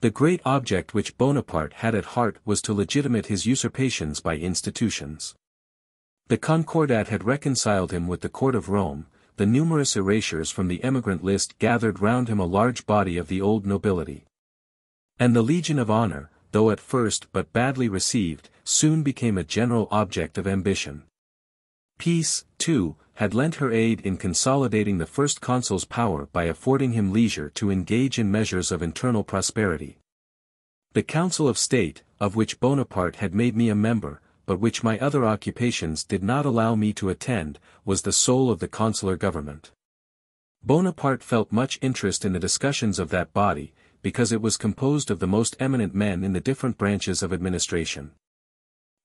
The great object which Bonaparte had at heart was to legitimate his usurpations by institutions. The Concordat had reconciled him with the court of Rome, the numerous erasures from the emigrant list gathered round him a large body of the old nobility. And the Legion of Honor, though at first but badly received, soon became a general object of ambition. Peace, too, had lent her aid in consolidating the first consul's power by affording him leisure to engage in measures of internal prosperity. The Council of State, of which Bonaparte had made me a member, but which my other occupations did not allow me to attend, was the soul of the consular government. Bonaparte felt much interest in the discussions of that body, because it was composed of the most eminent men in the different branches of administration.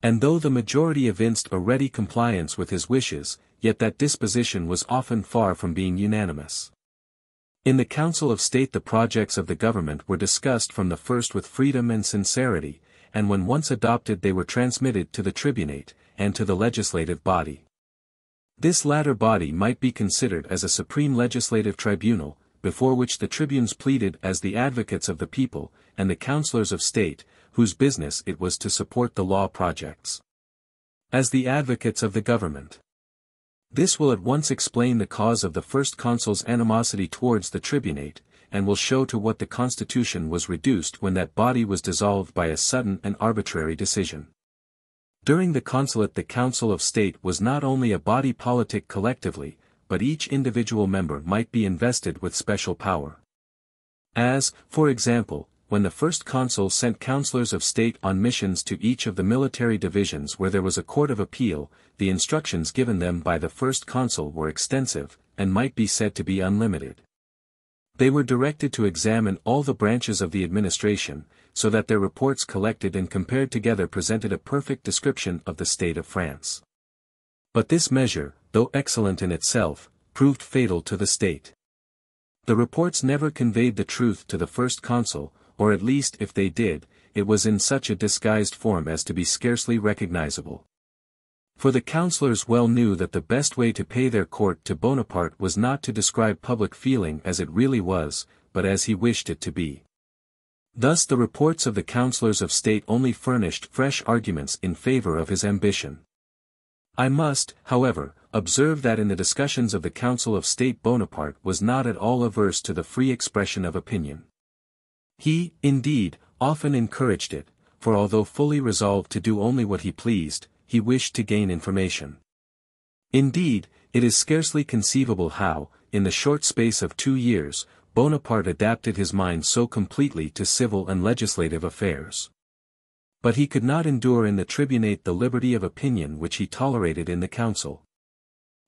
And though the majority evinced a ready compliance with his wishes, yet that disposition was often far from being unanimous. In the Council of State the projects of the government were discussed from the first with freedom and sincerity, and when once adopted they were transmitted to the Tribunate, and to the legislative body. This latter body might be considered as a supreme legislative tribunal, before which the tribunes pleaded as the advocates of the people, and the councillors of state, whose business it was to support the law projects, as the advocates of the government. This will at once explain the cause of the first consul's animosity towards the Tribunate, and will show to what the constitution was reduced when that body was dissolved by a sudden and arbitrary decision. During the consulate the Council of State was not only a body politic collectively, but each individual member might be invested with special power. As, for example, when the first consul sent councillors of state on missions to each of the military divisions where there was a court of appeal, the instructions given them by the first consul were extensive, and might be said to be unlimited. They were directed to examine all the branches of the administration, so that their reports collected and compared together presented a perfect description of the state of France. But this measure, though excellent in itself, proved fatal to the state. The reports never conveyed the truth to the first consul, or at least if they did, it was in such a disguised form as to be scarcely recognizable. For the councillors well knew that the best way to pay their court to Bonaparte was not to describe public feeling as it really was, but as he wished it to be. Thus the reports of the councillors of state only furnished fresh arguments in favor of his ambition. I must, however, observe that in the discussions of the Council of State Bonaparte was not at all averse to the free expression of opinion. He, indeed, often encouraged it, for although fully resolved to do only what he pleased, he wished to gain information. Indeed, it is scarcely conceivable how, in the short space of 2 years, Bonaparte adapted his mind so completely to civil and legislative affairs. But he could not endure in the tribunate the liberty of opinion which he tolerated in the council.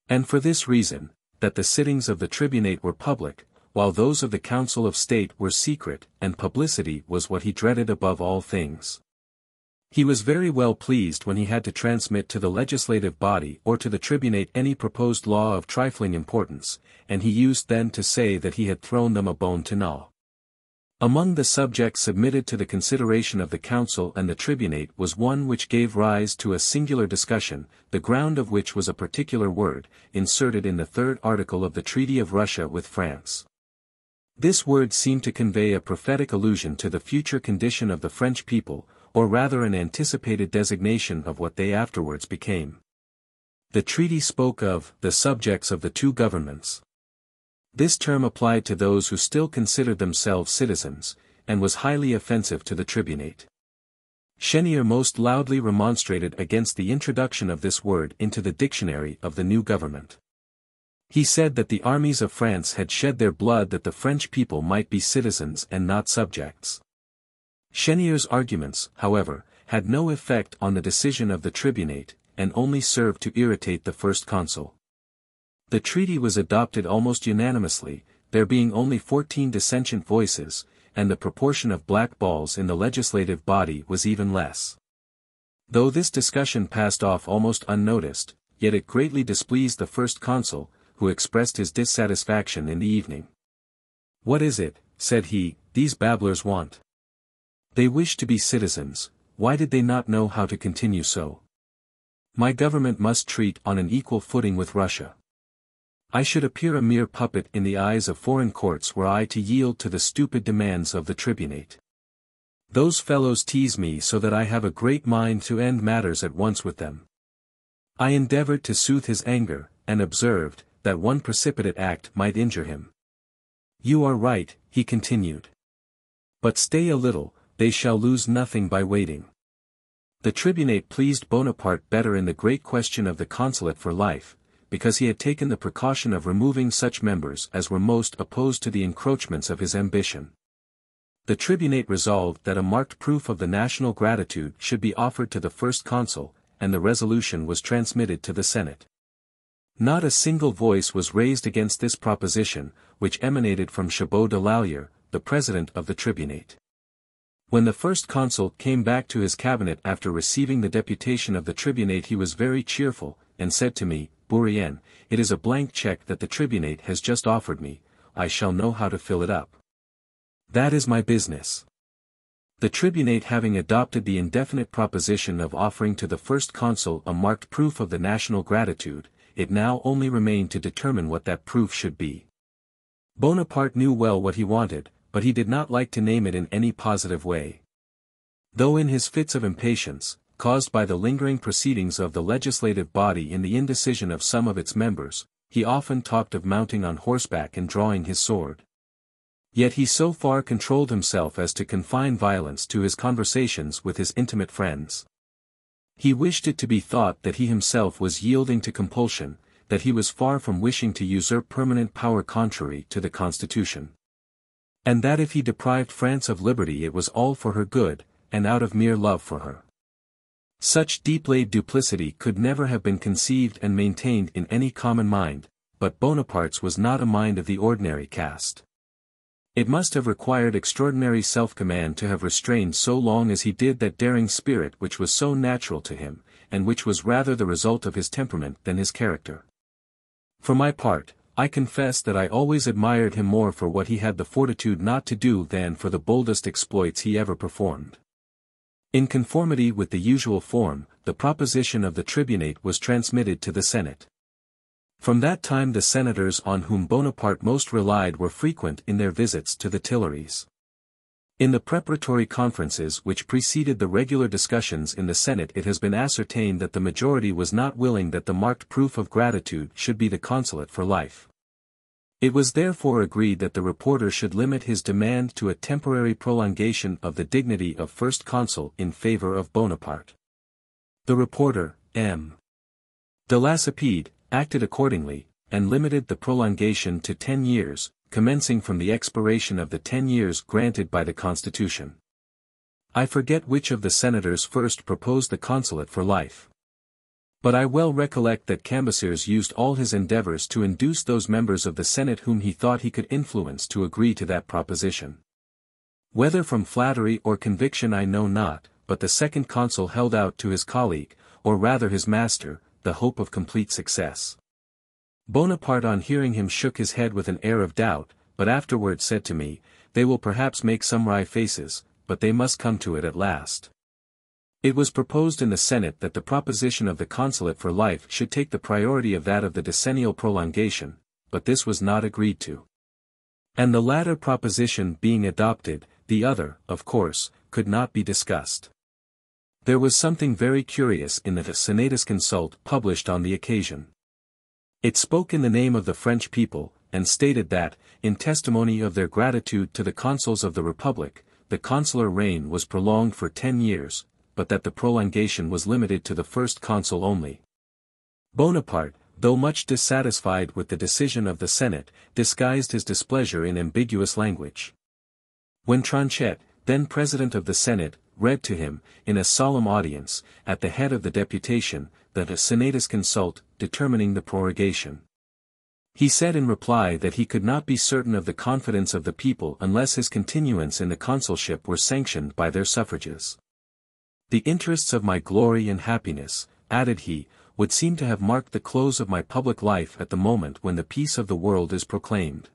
And for this reason, that the sittings of the tribunate were public, while those of the Council of State were secret, and publicity was what he dreaded above all things. He was very well pleased when he had to transmit to the legislative body or to the tribunate any proposed law of trifling importance, and he used then to say that he had thrown them a bone to gnaw. Among the subjects submitted to the consideration of the council and the tribunate was one which gave rise to a singular discussion, the ground of which was a particular word, inserted in the third article of the Treaty of Russia with France. This word seemed to convey a prophetic allusion to the future condition of the French people, or rather an anticipated designation of what they afterwards became. The treaty spoke of the subjects of the two governments. This term applied to those who still considered themselves citizens, and was highly offensive to the tribunate. Chenier most loudly remonstrated against the introduction of this word into the dictionary of the new government. He said that the armies of France had shed their blood that the French people might be citizens and not subjects. Chenier's arguments, however, had no effect on the decision of the tribunate, and only served to irritate the first consul. The treaty was adopted almost unanimously, there being only 14 dissentient voices, and the proportion of black balls in the legislative body was even less. Though this discussion passed off almost unnoticed, yet it greatly displeased the first consul, who expressed his dissatisfaction in the evening. "What is it," said he, "these babblers want? They wish to be citizens, why did they not know how to continue so? My government must treat on an equal footing with Russia. I should appear a mere puppet in the eyes of foreign courts were I to yield to the stupid demands of the tribunate. Those fellows tease me so that I have a great mind to end matters at once with them." I endeavored to soothe his anger, and observed, that one precipitate act might injure him. "You are right," he continued. "But stay a little, they shall lose nothing by waiting." The tribunate pleased Bonaparte better in the great question of the consulate for life, because he had taken the precaution of removing such members as were most opposed to the encroachments of his ambition. The tribunate resolved that a marked proof of the national gratitude should be offered to the first consul, and the resolution was transmitted to the Senate. Not a single voice was raised against this proposition, which emanated from Chabot de Lallier, the president of the tribunate. When the first consul came back to his cabinet after receiving the deputation of the tribunate, he was very cheerful, and said to me, "Bourrienne, it is a blank check that the tribunate has just offered me, I shall know how to fill it up. That is my business." The tribunate having adopted the indefinite proposition of offering to the first consul a marked proof of the national gratitude, it now only remained to determine what that proof should be. Bonaparte knew well what he wanted, but he did not like to name it in any positive way. Though in his fits of impatience, caused by the lingering proceedings of the legislative body in the indecision of some of its members, he often talked of mounting on horseback and drawing his sword. Yet he so far controlled himself as to confine violence to his conversations with his intimate friends. He wished it to be thought that he himself was yielding to compulsion, that he was far from wishing to usurp permanent power contrary to the Constitution. And that if he deprived France of liberty it was all for her good, and out of mere love for her. Such deep-laid duplicity could never have been conceived and maintained in any common mind, but Bonaparte's was not a mind of the ordinary cast. It must have required extraordinary self-command to have restrained so long as he did that daring spirit which was so natural to him, and which was rather the result of his temperament than his character. For my part, I confess that I always admired him more for what he had the fortitude not to do than for the boldest exploits he ever performed. In conformity with the usual form, the proposition of the tribunate was transmitted to the Senate. From that time the senators on whom Bonaparte most relied were frequent in their visits to the Tuileries. In the preparatory conferences which preceded the regular discussions in the Senate it has been ascertained that the majority was not willing that the marked proof of gratitude should be the consulate for life. It was therefore agreed that the reporter should limit his demand to a temporary prolongation of the dignity of first consul in favor of Bonaparte. The reporter, M. de Lacépède, acted accordingly, and limited the prolongation to 10 years, commencing from the expiration of the 10 years granted by the Constitution. I forget which of the senators first proposed the consulate for life. But I well recollect that Cambyses used all his endeavors to induce those members of the Senate whom he thought he could influence to agree to that proposition. Whether from flattery or conviction I know not, but the second consul held out to his colleague, or rather his master, the hope of complete success. Bonaparte on hearing him shook his head with an air of doubt, but afterward said to me, "They will perhaps make some wry faces, but they must come to it at last." It was proposed in the Senate that the proposition of the consulate for life should take the priority of that of the decennial prolongation, but this was not agreed to. And the latter proposition being adopted, the other, of course, could not be discussed. There was something very curious in the Senatus Consult published on the occasion. It spoke in the name of the French people, and stated that, in testimony of their gratitude to the consuls of the Republic, the consular reign was prolonged for 10 years, but that the prolongation was limited to the first consul only. Bonaparte, though much dissatisfied with the decision of the Senate, disguised his displeasure in ambiguous language. When Tronchet, then president of the Senate, read to him, in a solemn audience, at the head of the deputation, the Senatus Consult, determining the prorogation, he said in reply that he could not be certain of the confidence of the people unless his continuance in the consulship were sanctioned by their suffrages. "The interests of my glory and happiness," added he, "would seem to have marked the close of my public life at the moment when the peace of the world is proclaimed.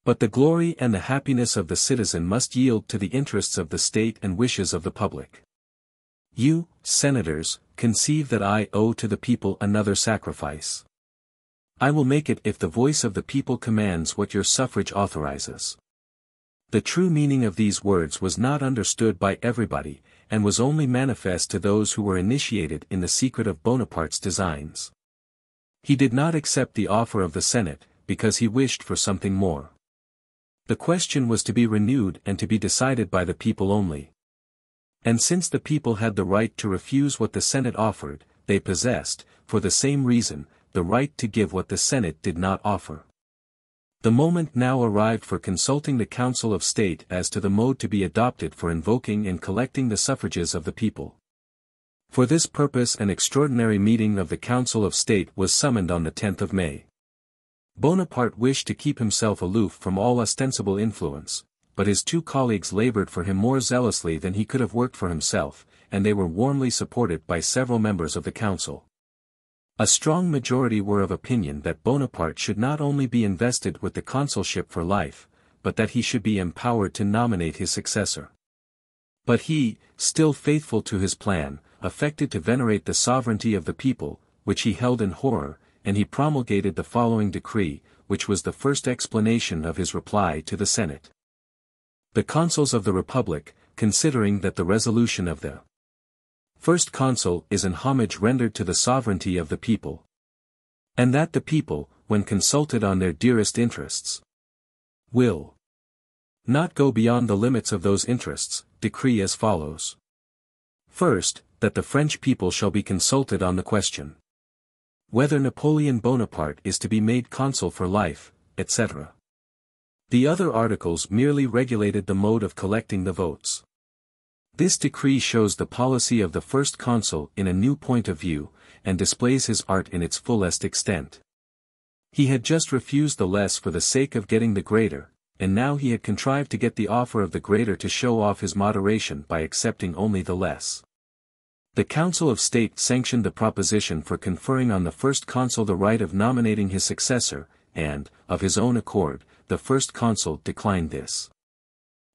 But the glory and the happiness of the citizen must yield to the interests of the state and wishes of the public. You, senators, conceive that I owe to the people another sacrifice. I will make it if the voice of the people commands what your suffrage authorizes." The true meaning of these words was not understood by everybody, and was only manifest to those who were initiated in the secret of Bonaparte's designs. He did not accept the offer of the Senate, because he wished for something more. The question was to be renewed and to be decided by the people only. And since the people had the right to refuse what the Senate offered, they possessed, for the same reason, the right to give what the Senate did not offer. The moment now arrived for consulting the Council of State as to the mode to be adopted for invoking and collecting the suffrages of the people. For this purpose an extraordinary meeting of the Council of State was summoned on the 10th of May. Bonaparte wished to keep himself aloof from all ostensible influence, but his two colleagues labored for him more zealously than he could have worked for himself, and they were warmly supported by several members of the Council. A strong majority were of opinion that Bonaparte should not only be invested with the consulship for life, but that he should be empowered to nominate his successor. But he, still faithful to his plan, affected to venerate the sovereignty of the people, which he held in horror, and he promulgated the following decree, which was the first explanation of his reply to the Senate. The consuls of the Republic, considering that the resolution of the First Consul is an homage rendered to the sovereignty of the people, and that the people, when consulted on their dearest interests, will not go beyond the limits of those interests, decree as follows. First, that the French people shall be consulted on the question whether Napoleon Bonaparte is to be made consul for life, etc. The other articles merely regulated the mode of collecting the votes. This decree shows the policy of the first consul in a new point of view, and displays his art in its fullest extent. He had just refused the less for the sake of getting the greater, and now he had contrived to get the offer of the greater to show off his moderation by accepting only the less. The Council of State sanctioned the proposition for conferring on the first consul the right of nominating his successor, and, of his own accord, the first consul declined this.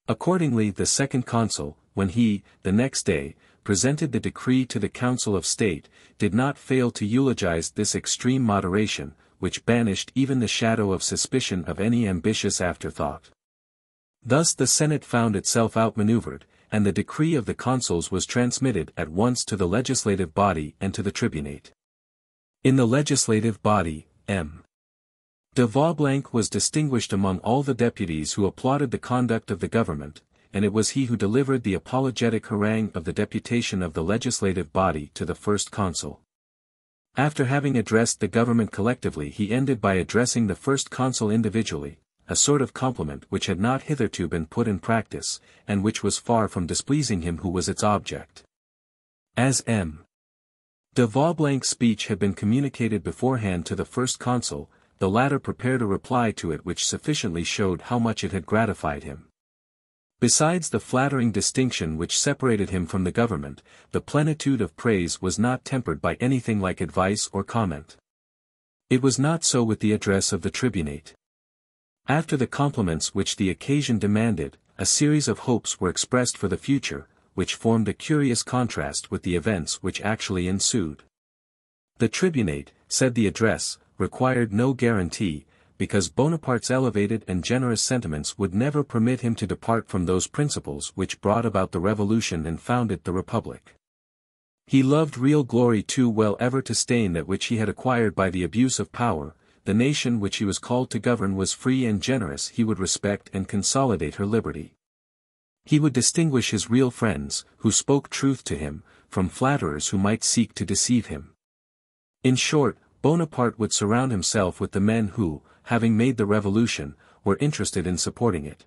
Accordingly the second consul, when he, the next day, presented the decree to the Council of State, did not fail to eulogize this extreme moderation, which banished even the shadow of suspicion of any ambitious afterthought. Thus the Senate found itself outmaneuvered, and the decree of the consuls was transmitted at once to the legislative body and to the tribunate. In the legislative body, M. de Vaublanc was distinguished among all the deputies who applauded the conduct of the government, and it was he who delivered the apologetic harangue of the deputation of the legislative body to the first consul. After having addressed the government collectively he ended by addressing the first consul individually, a sort of compliment which had not hitherto been put in practice, and which was far from displeasing him who was its object. As M. de Vaublanc's speech had been communicated beforehand to the first consul, the latter prepared a reply to it which sufficiently showed how much it had gratified him. Besides the flattering distinction which separated him from the government, the plenitude of praise was not tempered by anything like advice or comment. It was not so with the address of the tribunate. After the compliments which the occasion demanded, a series of hopes were expressed for the future, which formed a curious contrast with the events which actually ensued. The tribunate, said the address, required no guarantee, because Bonaparte's elevated and generous sentiments would never permit him to depart from those principles which brought about the revolution and founded the Republic. He loved real glory too well ever to stain that which he had acquired by the abuse of power. The nation which he was called to govern was free and generous. He would respect and consolidate her liberty. He would distinguish his real friends, who spoke truth to him, from flatterers who might seek to deceive him. In short, Bonaparte would surround himself with the men who, having made the revolution, were interested in supporting it.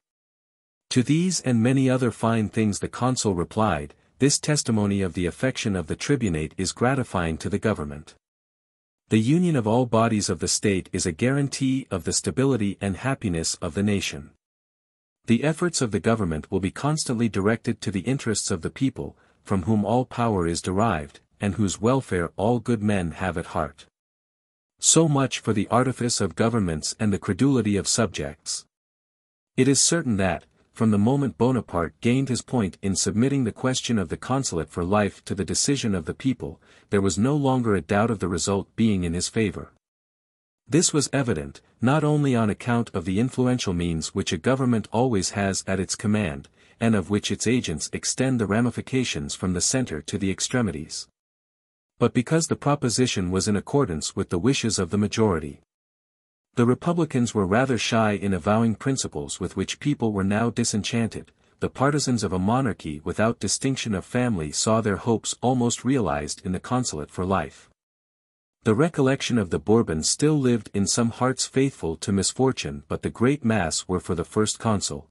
To these and many other fine things the consul replied, "This testimony of the affection of the tribunate is gratifying to the government. The union of all bodies of the state is a guarantee of the stability and happiness of the nation. The efforts of the government will be constantly directed to the interests of the people, from whom all power is derived, and whose welfare all good men have at heart." So much for the artifice of governments and the credulity of subjects. It is certain that, from the moment Bonaparte gained his point in submitting the question of the consulate for life to the decision of the people, there was no longer a doubt of the result being in his favor. This was evident, not only on account of the influential means which a government always has at its command, and of which its agents extend the ramifications from the center to the extremities, but because the proposition was in accordance with the wishes of the majority. The Republicans were rather shy in avowing principles with which people were now disenchanted. The partisans of a monarchy without distinction of family saw their hopes almost realized in the consulate for life. The recollection of the Bourbons still lived in some hearts faithful to misfortune, but the great mass were for the first consul.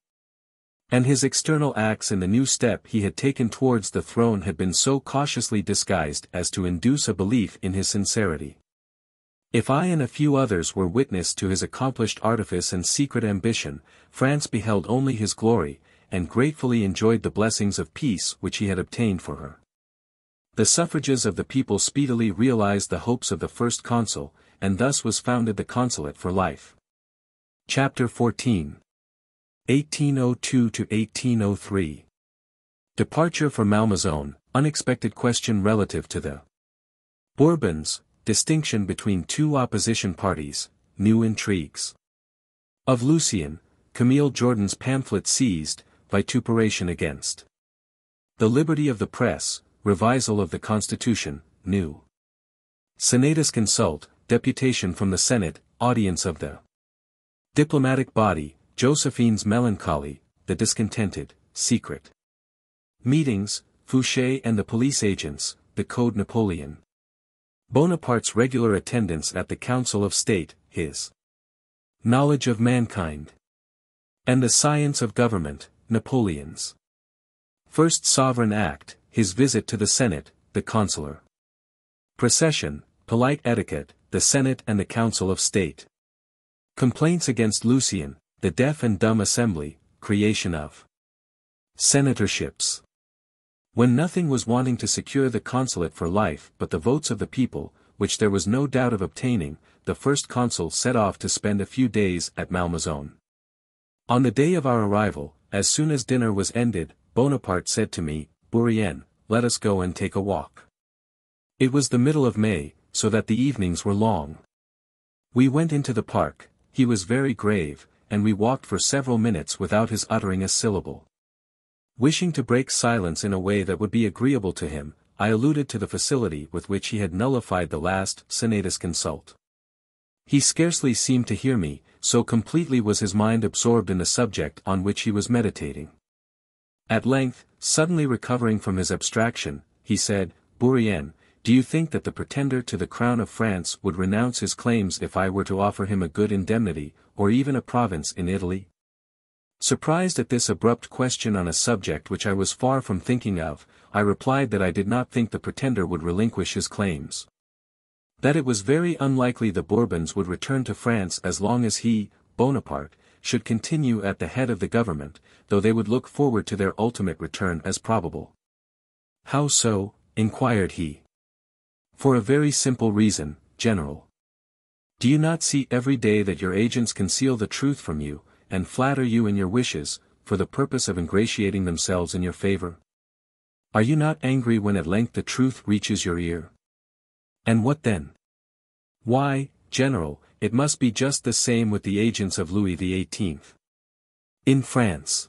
And his external acts in the new step he had taken towards the throne had been so cautiously disguised as to induce a belief in his sincerity. If I and a few others were witness to his accomplished artifice and secret ambition, France beheld only his glory, and gratefully enjoyed the blessings of peace which he had obtained for her. The suffrages of the people speedily realized the hopes of the first consul, and thus was founded the consulate for life. Chapter 14. 1802 to 1803. Departure for Malmaison, unexpected question relative to the Bourbons, distinction between two opposition parties, new intrigues. Of Lucien, Camille Jordan's pamphlet seized, vituperation against the liberty of the press, revisal of the Constitution, new Senatus consult, deputation from the Senate, audience of the diplomatic body, Josephine's melancholy, the discontented, secret meetings, Fouché and the police agents, the Code Napoleon. Bonaparte's regular attendance at the Council of State, his knowledge of mankind, and the science of government, Napoleon's first sovereign act, his visit to the Senate, the consular procession, polite etiquette, the Senate and the Council of State. Complaints against Lucien, the deaf and dumb assembly, creation of senatorships. When nothing was wanting to secure the consulate for life but the votes of the people, which there was no doubt of obtaining, the first consul set off to spend a few days at Malmaison. On the day of our arrival, as soon as dinner was ended, Bonaparte said to me, "Bourrienne, let us go and take a walk." It was the middle of May, so that the evenings were long. We went into the park. He was very grave, and we walked for several minutes without his uttering a syllable. Wishing to break silence in a way that would be agreeable to him, I alluded to the facility with which he had nullified the last Senatus consult. He scarcely seemed to hear me, so completely was his mind absorbed in the subject on which he was meditating. At length, suddenly recovering from his abstraction, he said, "Bourrienne, do you think that the pretender to the crown of France would renounce his claims if I were to offer him a good indemnity, or even a province in Italy? Surprised at this abrupt question on a subject which I was far from thinking of, I replied that I did not think the pretender would relinquish his claims. That it was very unlikely the Bourbons would return to France as long as he, Bonaparte, should continue at the head of the government, though they would look forward to their ultimate return as probable. How so? Inquired he. For a very simple reason, General. Do you not see every day that your agents conceal the truth from you, and flatter you in your wishes, for the purpose of ingratiating themselves in your favor? Are you not angry when at length the truth reaches your ear? And what then? Why, General, it must be just the same with the agents of Louis XVIII. In France.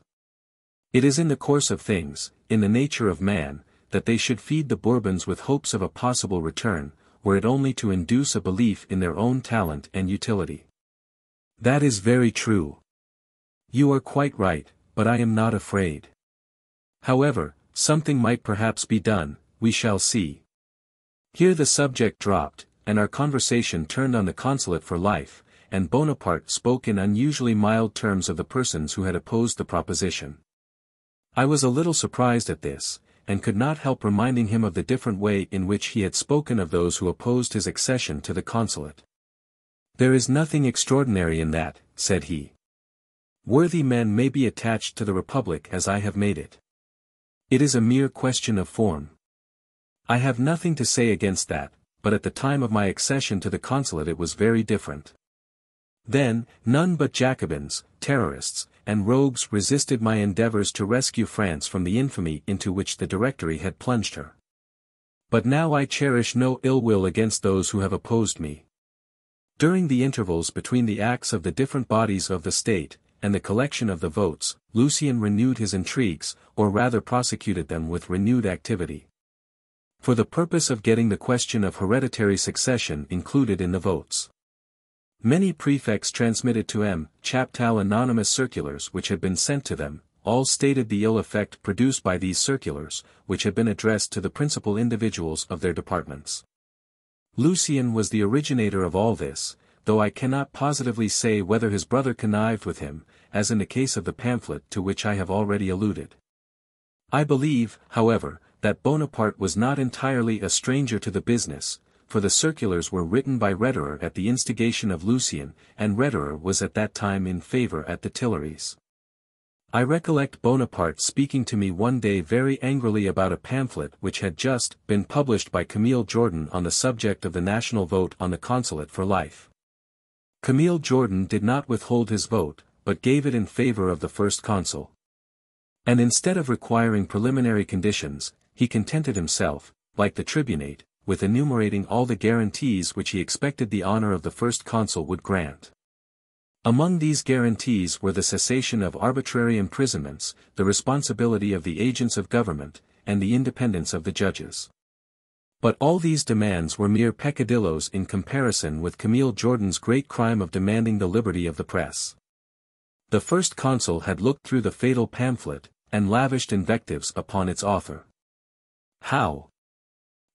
It is in the course of things, in the nature of man, that they should feed the Bourbons with hopes of a possible return, were it only to induce a belief in their own talent and utility. That is very true. You are quite right, but I am not afraid. However, something might perhaps be done, we shall see. Here the subject dropped, and our conversation turned on the consulate for life, and Bonaparte spoke in unusually mild terms of the persons who had opposed the proposition. I was a little surprised at this, and could not help reminding him of the different way in which he had spoken of those who opposed his accession to the consulate. There is nothing extraordinary in that, said he. Worthy men may be attached to the Republic as I have made it. It is a mere question of form. I have nothing to say against that, but at the time of my accession to the consulate it was very different. Then, none but Jacobins, terrorists, and rogues resisted my endeavors to rescue France from the infamy into which the Directory had plunged her. But now I cherish no ill will against those who have opposed me. During the intervals between the acts of the different bodies of the state, and the collection of the votes, Lucien renewed his intrigues, or rather prosecuted them with renewed activity. For the purpose of getting the question of hereditary succession included in the votes. Many prefects transmitted to M. Chaptal anonymous circulars which had been sent to them, all stated the ill effect produced by these circulars, which had been addressed to the principal individuals of their departments. Lucien was the originator of all this, though I cannot positively say whether his brother connived with him, as in the case of the pamphlet to which I have already alluded. I believe, however, that Bonaparte was not entirely a stranger to the business, for the circulars were written by Roederer at the instigation of Lucien, and Roederer was at that time in favor at the Tuileries. I recollect Bonaparte speaking to me one day very angrily about a pamphlet which had just been published by Camille Jordan on the subject of the national vote on the consulate for life. Camille Jordan did not withhold his vote, but gave it in favor of the first consul. And instead of requiring preliminary conditions, he contented himself, like the tribunate, with enumerating all the guarantees which he expected the honor of the first consul would grant. Among these guarantees were the cessation of arbitrary imprisonments, the responsibility of the agents of government, and the independence of the judges. But all these demands were mere peccadilloes in comparison with Camille Jordan's great crime of demanding the liberty of the press. The first consul had looked through the fatal pamphlet, and lavished invectives upon its author. "How,"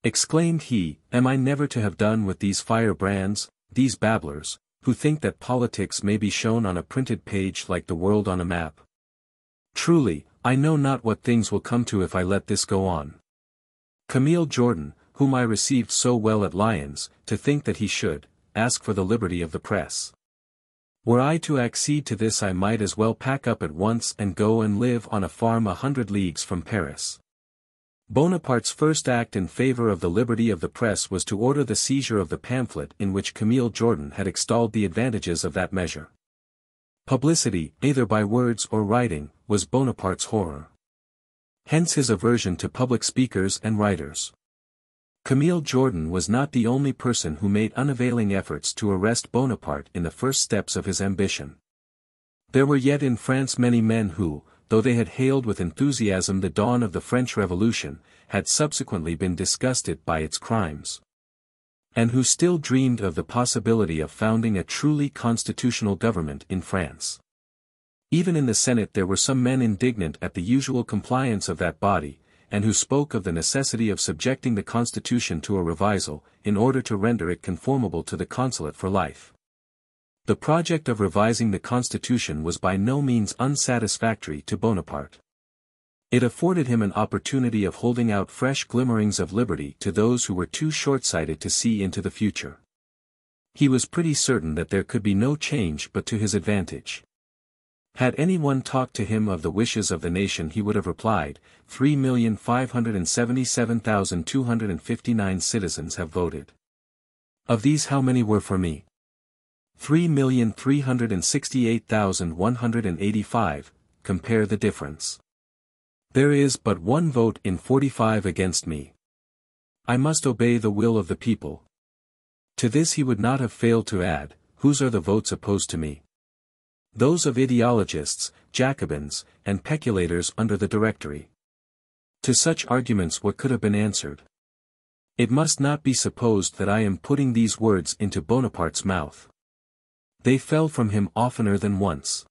exclaimed he, "am I never to have done with these firebrands, these babblers, who think that politics may be shown on a printed page like the world on a map? Truly, I know not what things will come to if I let this go on. Camille Jordan, whom I received so well at Lyons, to think that he should ask for the liberty of the press. Were I to accede to this I might as well pack up at once and go and live on a farm 100 leagues from Paris." Bonaparte's first act in favor of the liberty of the press was to order the seizure of the pamphlet in which Camille Jordan had extolled the advantages of that measure. Publicity, either by words or writing, was Bonaparte's horror. Hence his aversion to public speakers and writers. Camille Jordan was not the only person who made unavailing efforts to arrest Bonaparte in the first steps of his ambition. There were yet in France many men who, though they had hailed with enthusiasm the dawn of the French Revolution, had subsequently been disgusted by its crimes. And who still dreamed of the possibility of founding a truly constitutional government in France. Even in the Senate there were some men indignant at the usual compliance of that body, and who spoke of the necessity of subjecting the constitution to a revisal, in order to render it conformable to the consulate for life. The project of revising the constitution was by no means unsatisfactory to Bonaparte. It afforded him an opportunity of holding out fresh glimmerings of liberty to those who were too short-sighted to see into the future. He was pretty certain that there could be no change but to his advantage. Had anyone talked to him of the wishes of the nation, he would have replied, 3,577,259 citizens have voted. Of these, how many were for me? 3,368,185, compare the difference. There is but one vote in 45 against me. I must obey the will of the people. To this he would not have failed to add, whose are the votes opposed to me? Those of ideologists, Jacobins, and peculators under the Directory. To such arguments what could have been answered? It must not be supposed that I am putting these words into Bonaparte's mouth. They fell from him oftener than once.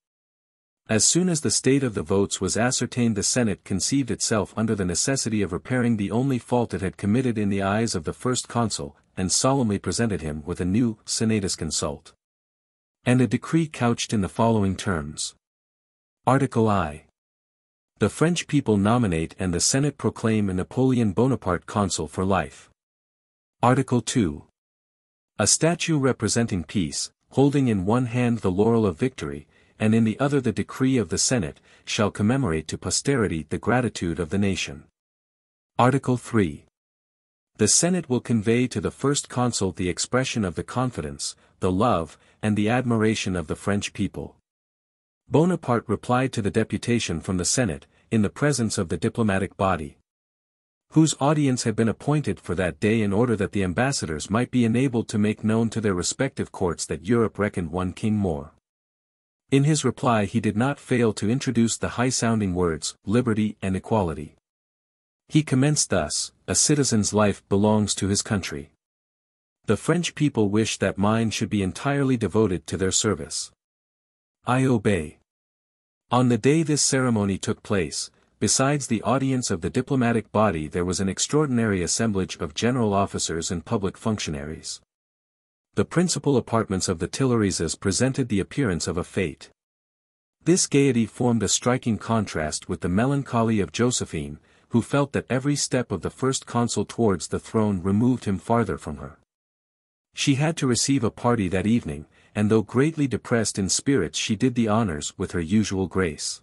As soon as the state of the votes was ascertained, the Senate conceived itself under the necessity of repairing the only fault it had committed in the eyes of the first consul, and solemnly presented him with a new Senatus Consult. And a decree couched in the following terms. Article I. The French people nominate and the Senate proclaim a Napoleon Bonaparte consul for life. Article II. A statue representing peace, holding in one hand the laurel of victory, and in the other the decree of the Senate, shall commemorate to posterity the gratitude of the nation. Article III. The Senate will convey to the first consul the expression of the confidence, the love, and the admiration of the French people. Bonaparte replied to the deputation from the Senate, in the presence of the diplomatic body, whose audience had been appointed for that day in order that the ambassadors might be enabled to make known to their respective courts that Europe reckoned one king more. In his reply he did not fail to introduce the high-sounding words, liberty and equality. He commenced thus, a citizen's life belongs to his country. The French people wish that mine should be entirely devoted to their service. I obey. On the day this ceremony took place, besides the audience of the diplomatic body, there was an extraordinary assemblage of general officers and public functionaries. The principal apartments of the Tuileries presented the appearance of a fete. This gaiety formed a striking contrast with the melancholy of Josephine, who felt that every step of the first consul towards the throne removed him farther from her. She had to receive a party that evening, and though greatly depressed in spirits she did the honors with her usual grace.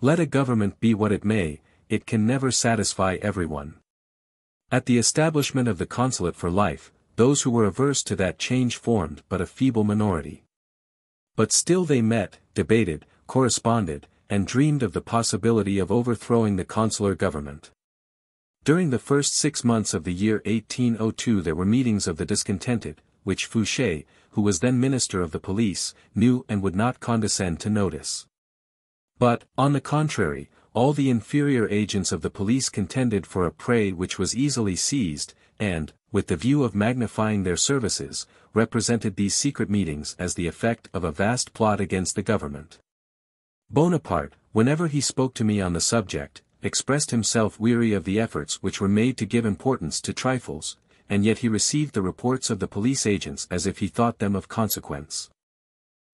Let a government be what it may, it can never satisfy everyone. At the establishment of the consulate for life, those who were averse to that change formed but a feeble minority. But still they met, debated, corresponded, and dreamed of the possibility of overthrowing the consular government. During the first 6 months of the year 1802 there were meetings of the discontented, which Fouché, who was then Minister of the Police, knew and would not condescend to notice. But, on the contrary, all the inferior agents of the police contended for a prey which was easily seized, and, with the view of magnifying their services, represented these secret meetings as the effect of a vast plot against the government. Bonaparte, whenever he spoke to me on the subject, expressed himself weary of the efforts which were made to give importance to trifles, and yet he received the reports of the police agents as if he thought them of consequence.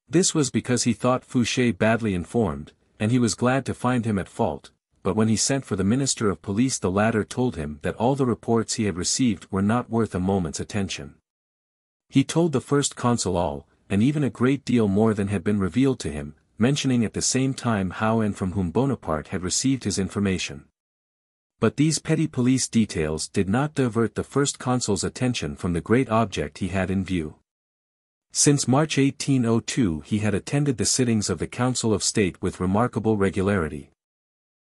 This was because he thought Fouché badly informed, and he was glad to find him at fault, but when he sent for the Minister of Police the latter told him that all the reports he had received were not worth a moment's attention. He told the first consul all, and even a great deal more than had been revealed to him, mentioning at the same time how and from whom Bonaparte had received his information. But these petty police details did not divert the first consul's attention from the great object he had in view. Since March 1802 he had attended the sittings of the Council of State with remarkable regularity.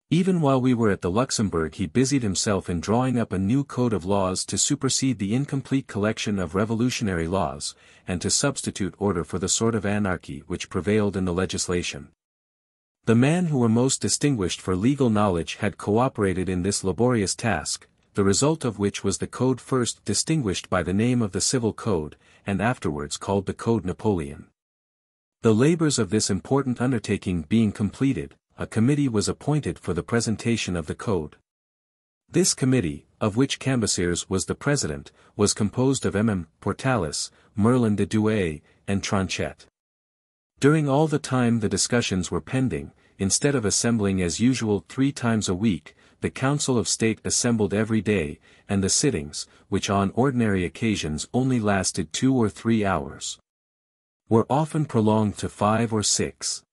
Even while we were at the Luxembourg he busied himself in drawing up a new code of laws to supersede the incomplete collection of revolutionary laws, and to substitute order for the sort of anarchy which prevailed in the legislation. The man who were most distinguished for legal knowledge had cooperated in this laborious task, the result of which was the code first distinguished by the name of the Civil Code, and afterwards called the Code Napoleon. The labors of this important undertaking being completed, a committee was appointed for the presentation of the code. This committee, of which Cambyses was the president, was composed of MM. Portalis, Merlin de Douai, and Tronchet. During all the time the discussions were pending, instead of assembling as usual 3 times a week, the Council of State assembled every day, and the sittings, which on ordinary occasions only lasted 2 or 3 hours, were often prolonged to 5 or 6.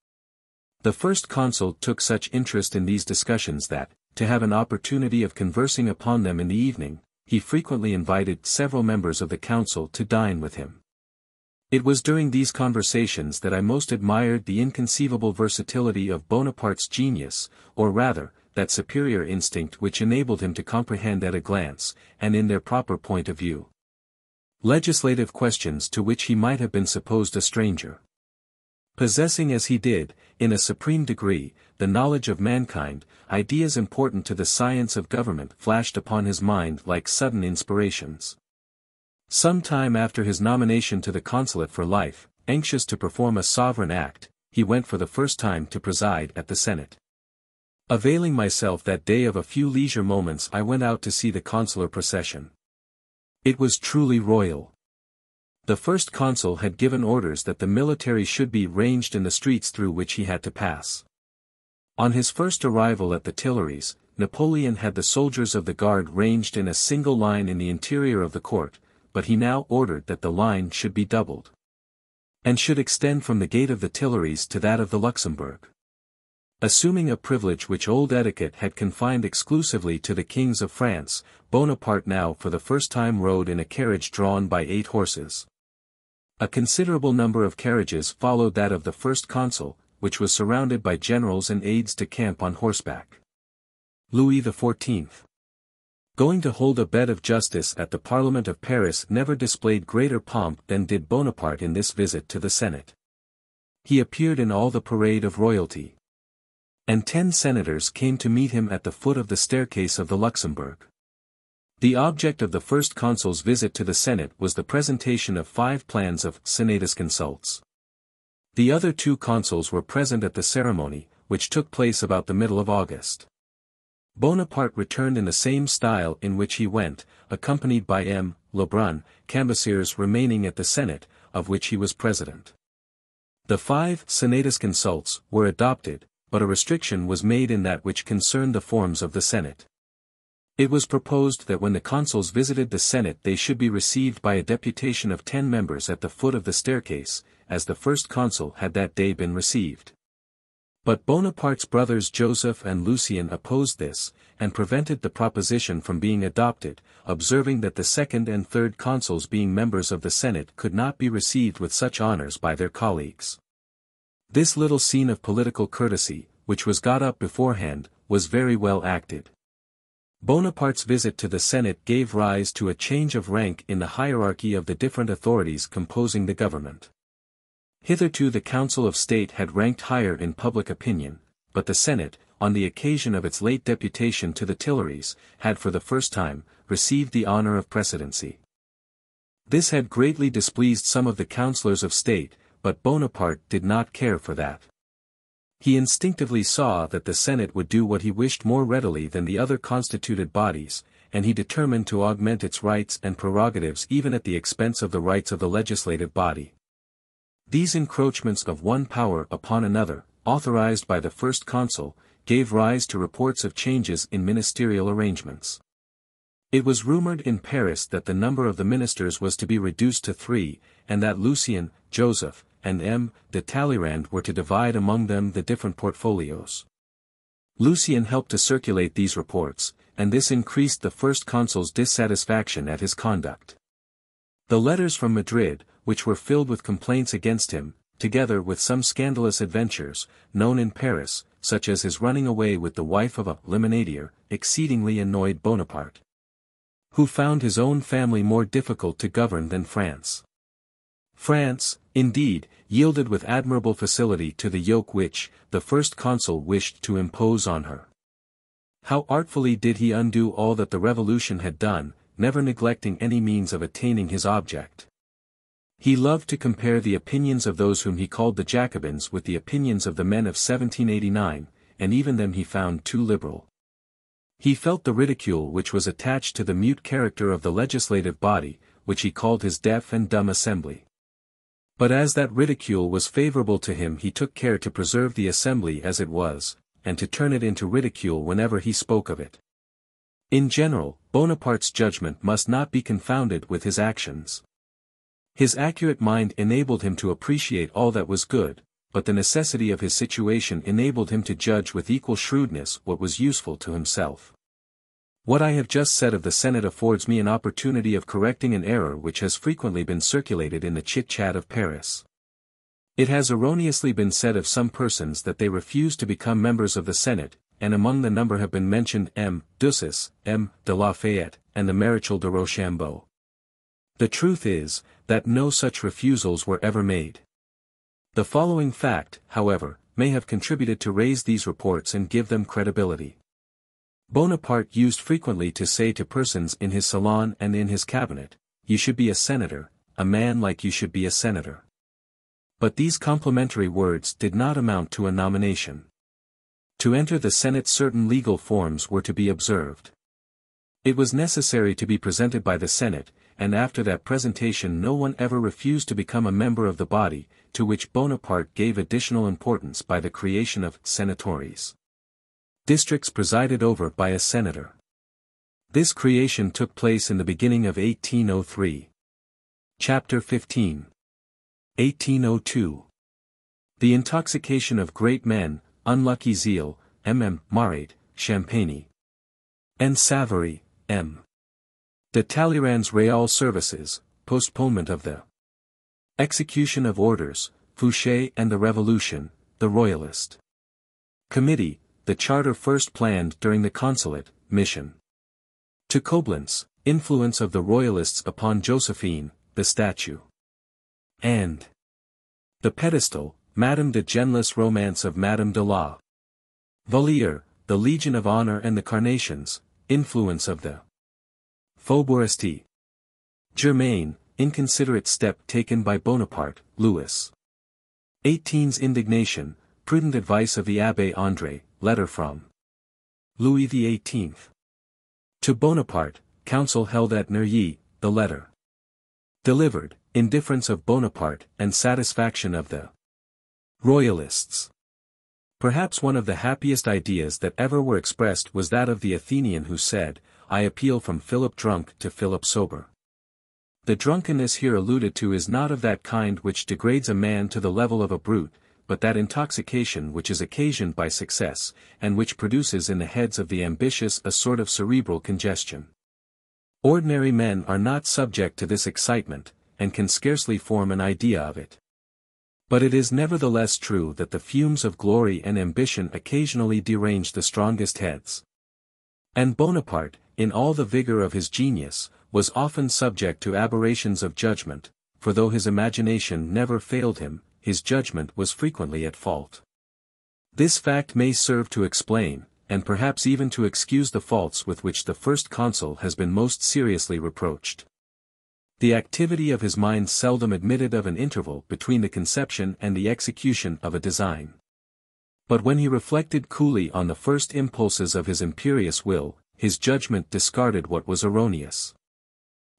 The first consul took such interest in these discussions that, to have an opportunity of conversing upon them in the evening, he frequently invited several members of the council to dine with him. It was during these conversations that I most admired the inconceivable versatility of Bonaparte's genius, or rather, that superior instinct which enabled him to comprehend at a glance, and in their proper point of view, legislative questions to which he might have been supposed a stranger. Possessing as he did, in a supreme degree, the knowledge of mankind, ideas important to the science of government flashed upon his mind like sudden inspirations. Some time after his nomination to the consulate for life, anxious to perform a sovereign act, he went for the first time to preside at the Senate. Availing myself that day of a few leisure moments, I went out to see the consular procession. It was truly royal. The first consul had given orders that the military should be ranged in the streets through which he had to pass. On his first arrival at the Tuileries, Napoleon had the soldiers of the guard ranged in a single line in the interior of the court, but he now ordered that the line should be doubled, and should extend from the gate of the Tuileries to that of the Luxembourg. Assuming a privilege which old etiquette had confined exclusively to the kings of France, Bonaparte now for the first time rode in a carriage drawn by 8 horses. A considerable number of carriages followed that of the first consul, which was surrounded by generals and aides de camp on horseback. Louis XIV, going to hold a bed of justice at the Parliament of Paris, never displayed greater pomp than did Bonaparte in this visit to the Senate. He appeared in all the parade of royalty, and 10 senators came to meet him at the foot of the staircase of the Luxembourg. The object of the first consul's visit to the Senate was the presentation of 5 plans of senatus consults. The other 2 consuls were present at the ceremony, which took place about the middle of August. Bonaparte returned in the same style in which he went, accompanied by M. Lebrun, Cambyses remaining at the Senate, of which he was president. The 5 senatus consults were adopted, but a restriction was made in that which concerned the forms of the Senate. It was proposed that when the consuls visited the Senate they should be received by a deputation of 10 members at the foot of the staircase, as the first consul had that day been received. But Bonaparte's brothers Joseph and Lucien opposed this, and prevented the proposition from being adopted, observing that the second and third consuls being members of the Senate could not be received with such honors by their colleagues. This little scene of political courtesy, which was got up beforehand, was very well acted. Bonaparte's visit to the Senate gave rise to a change of rank in the hierarchy of the different authorities composing the government. Hitherto the Council of State had ranked higher in public opinion, but the Senate, on the occasion of its late deputation to the Tuileries, had for the first time, received the honor of precedency. This had greatly displeased some of the councillors of state, but Bonaparte did not care for that. He instinctively saw that the Senate would do what he wished more readily than the other constituted bodies, and he determined to augment its rights and prerogatives even at the expense of the rights of the legislative body. These encroachments of one power upon another, authorized by the first consul, gave rise to reports of changes in ministerial arrangements. It was rumored in Paris that the number of the ministers was to be reduced to 3, and that Lucien, Joseph, and M. de Talleyrand were to divide among them the different portfolios. Lucien helped to circulate these reports, and this increased the first consul's dissatisfaction at his conduct. The letters from Madrid, which were filled with complaints against him, together with some scandalous adventures, known in Paris, such as his running away with the wife of a limonadier, exceedingly annoyed Bonaparte, who found his own family more difficult to govern than France. France, indeed, yielded with admirable facility to the yoke which, the first consul wished to impose on her. How artfully did he undo all that the Revolution had done, never neglecting any means of attaining his object. He loved to compare the opinions of those whom he called the Jacobins with the opinions of the men of 1789, and even them he found too liberal. He felt the ridicule which was attached to the mute character of the legislative body, which he called his deaf and dumb assembly. But as that ridicule was favorable to him, he took care to preserve the assembly as it was, and to turn it into ridicule whenever he spoke of it. In general, Bonaparte's judgment must not be confounded with his actions. His accurate mind enabled him to appreciate all that was good, but the necessity of his situation enabled him to judge with equal shrewdness what was useful to himself. What I have just said of the Senate affords me an opportunity of correcting an error which has frequently been circulated in the chit-chat of Paris. It has erroneously been said of some persons that they refuse to become members of the Senate, and among the number have been mentioned M. Dussis, M. de Lafayette, and the Maréchal de Rochambeau. The truth is, that no such refusals were ever made. The following fact, however, may have contributed to raise these reports and give them credibility. Bonaparte used frequently to say to persons in his salon and in his cabinet, "You should be a senator, a man like you should be a senator." But these complimentary words did not amount to a nomination. To enter the Senate certain legal forms were to be observed. It was necessary to be presented by the Senate, and after that presentation no one ever refused to become a member of the body, to which Bonaparte gave additional importance by the creation of senatories. Districts presided over by a senator. This creation took place in the beginning of 1803. Chapter 15. 1802. The intoxication of great men, unlucky zeal, M. Marat, Champagny. And Savary, M. De Talleyrand's Real services, postponement of the execution of orders, Fouché and the Revolution, the Royalist Committee, the charter first planned during the consulate, mission to Coblentz, influence of the Royalists upon Josephine, the statue. And the pedestal, Madame de Genlis romance of Madame de la Valliere, the Legion of Honor and the Carnations, influence of the Faubouriste Germain, inconsiderate step taken by Bonaparte, Louis XVIII's indignation, prudent advice of the Abbé André, letter from Louis XVIII to Bonaparte, council held at Neuilly, the letter delivered, indifference of Bonaparte and satisfaction of the Royalists. Perhaps one of the happiest ideas that ever were expressed was that of the Athenian who said, "I appeal from Philip drunk to Philip sober." The drunkenness here alluded to is not of that kind which degrades a man to the level of a brute, but that intoxication which is occasioned by success, and which produces in the heads of the ambitious a sort of cerebral congestion. Ordinary men are not subject to this excitement, and can scarcely form an idea of it. But it is nevertheless true that the fumes of glory and ambition occasionally derange the strongest heads. And Bonaparte, in all the vigor of his genius, was often subject to aberrations of judgment, for though his imagination never failed him, his judgment was frequently at fault. This fact may serve to explain, and perhaps even to excuse the faults with which the first consul has been most seriously reproached. The activity of his mind seldom admitted of an interval between the conception and the execution of a design. But when he reflected coolly on the first impulses of his imperious will, his judgment discarded what was erroneous.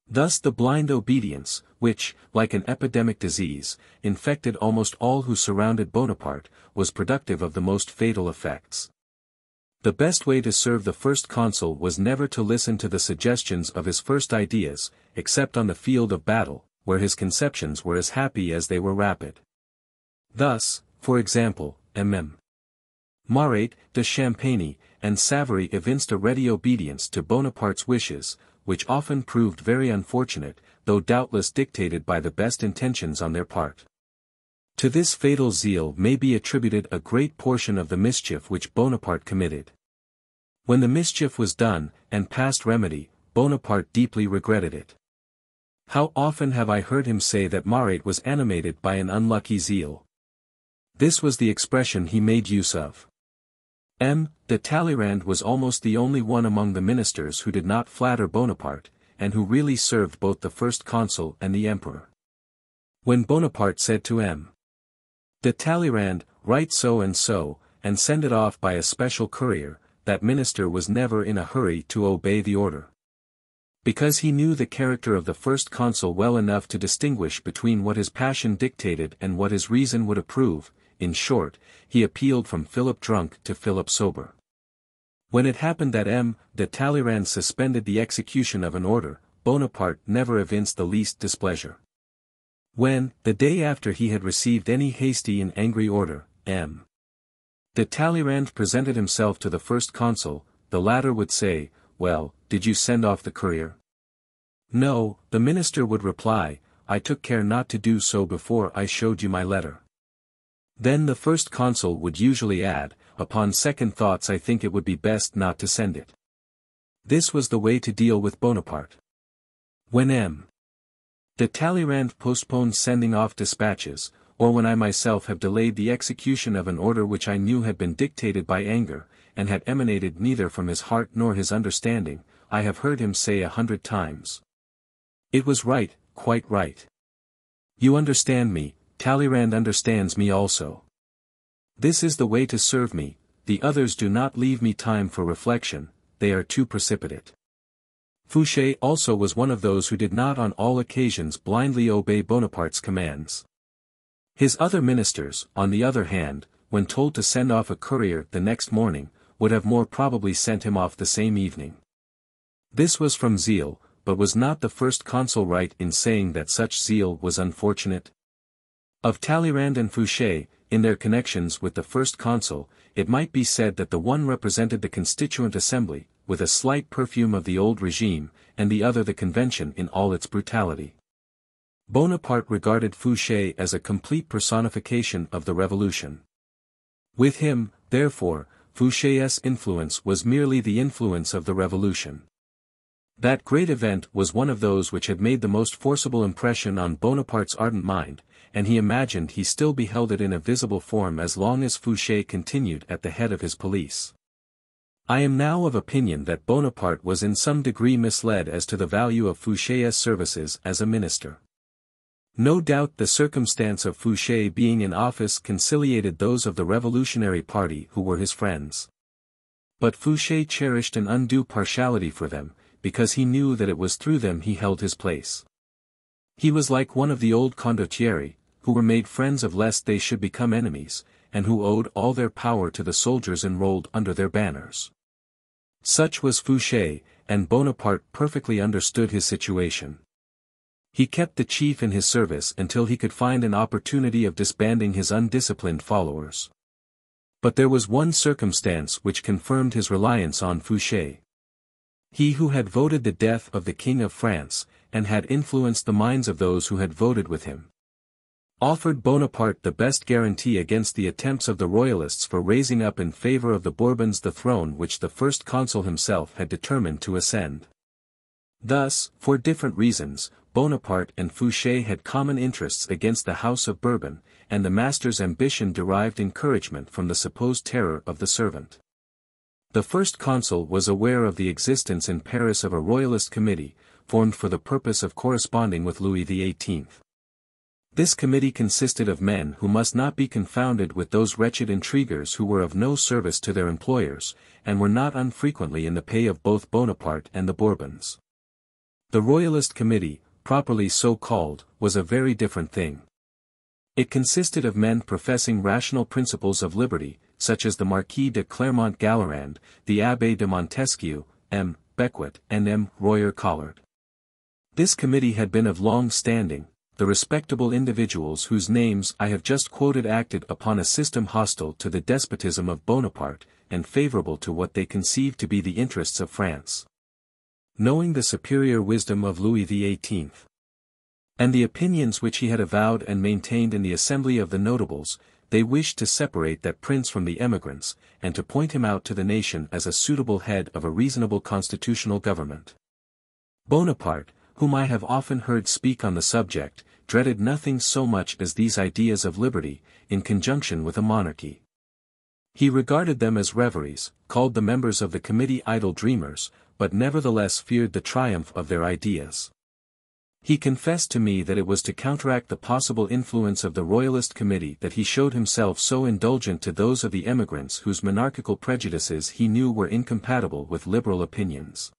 Thus the blind obedience, which, like an epidemic disease, infected almost all who surrounded Bonaparte, was productive of the most fatal effects. The best way to serve the first consul was never to listen to the suggestions of his first ideas, except on the field of battle, where his conceptions were as happy as they were rapid. Thus, for example, M. Marat, de Champagny, and Savary evinced a ready obedience to Bonaparte's wishes, which often proved very unfortunate, though doubtless dictated by the best intentions on their part. To this fatal zeal may be attributed a great portion of the mischief which Bonaparte committed. When the mischief was done, and past remedy, Bonaparte deeply regretted it. How often have I heard him say that Marat was animated by an unlucky zeal. This was the expression he made use of. M. de Talleyrand was almost the only one among the ministers who did not flatter Bonaparte, and who really served both the first consul and the emperor. When Bonaparte said to M. de Talleyrand, "Write so, and send it off by a special courier," that minister was never in a hurry to obey the order. Because he knew the character of the first consul well enough to distinguish between what his passion dictated and what his reason would approve, in short, he appealed from Philip drunk to Philip sober. When it happened that M. de Talleyrand suspended the execution of an order, Bonaparte never evinced the least displeasure. When, the day after he had received any hasty and angry order, M. de Talleyrand presented himself to the first consul, the latter would say, "Well, did you send off the courier?" "No," the minister would reply, "I took care not to do so before I showed you my letter." Then the first consul would usually add, "Upon second thoughts I think it would be best not to send it." This was the way to deal with Bonaparte. When M. de Talleyrand postponed sending off dispatches, or when I myself have delayed the execution of an order which I knew had been dictated by anger, and had emanated neither from his heart nor his understanding, I have heard him say 100 times, "It was right, quite right. You understand me, Talleyrand understands me also. This is the way to serve me, the others do not leave me time for reflection, they are too precipitate." Fouché also was one of those who did not on all occasions blindly obey Bonaparte's commands. His other ministers, on the other hand, when told to send off a courier the next morning, would have more probably sent him off the same evening. This was from zeal, but was not the first consul right in saying that such zeal was unfortunate? Of Talleyrand and Fouché, in their connections with the first consul, it might be said that the one represented the Constituent Assembly, with a slight perfume of the old regime, and the other the Convention in all its brutality. Bonaparte regarded Fouché as a complete personification of the Revolution. With him, therefore, Fouché's influence was merely the influence of the Revolution. That great event was one of those which had made the most forcible impression on Bonaparte's ardent mind, and he imagined he still beheld it in a visible form as long as Fouché continued at the head of his police. I am now of opinion that Bonaparte was in some degree misled as to the value of Fouché's services as a minister. No doubt the circumstance of Fouché being in office conciliated those of the revolutionary party who were his friends. But Fouché cherished an undue partiality for them, because he knew that it was through them he held his place. He was like one of the old condottieri, who were made friends of lest they should become enemies, and who owed all their power to the soldiers enrolled under their banners. Such was Fouché, and Bonaparte perfectly understood his situation. He kept the chief in his service until he could find an opportunity of disbanding his undisciplined followers. But there was one circumstance which confirmed his reliance on Fouché. He who had voted the death of the King of France, and had influenced the minds of those who had voted with him, offered Bonaparte the best guarantee against the attempts of the royalists for raising up in favor of the Bourbons the throne which the first consul himself had determined to ascend. Thus, for different reasons, Bonaparte and Fouché had common interests against the House of Bourbon, and the master's ambition derived encouragement from the supposed terror of the servant. The first consul was aware of the existence in Paris of a royalist committee, formed for the purpose of corresponding with Louis XVIII. This committee consisted of men who must not be confounded with those wretched intriguers who were of no service to their employers, and were not unfrequently in the pay of both Bonaparte and the Bourbons. The Royalist Committee, properly so called, was a very different thing. It consisted of men professing rational principles of liberty, such as the Marquis de Clermont-Gallerand, the Abbé de Montesquieu, M. Beckwith, and M. Royer Collard. This committee had been of long standing. The respectable individuals whose names I have just quoted acted upon a system hostile to the despotism of Bonaparte, and favorable to what they conceived to be the interests of France. Knowing the superior wisdom of Louis XVIII, and the opinions which he had avowed and maintained in the Assembly of the Notables, they wished to separate that prince from the emigrants, and to point him out to the nation as a suitable head of a reasonable constitutional government. Bonaparte, whom I have often heard speak on the subject, dreaded nothing so much as these ideas of liberty, in conjunction with a monarchy. He regarded them as reveries, called the members of the committee idle dreamers, but nevertheless feared the triumph of their ideas. He confessed to me that it was to counteract the possible influence of the Royalist Committee that he showed himself so indulgent to those of the emigrants whose monarchical prejudices he knew were incompatible with liberal opinions.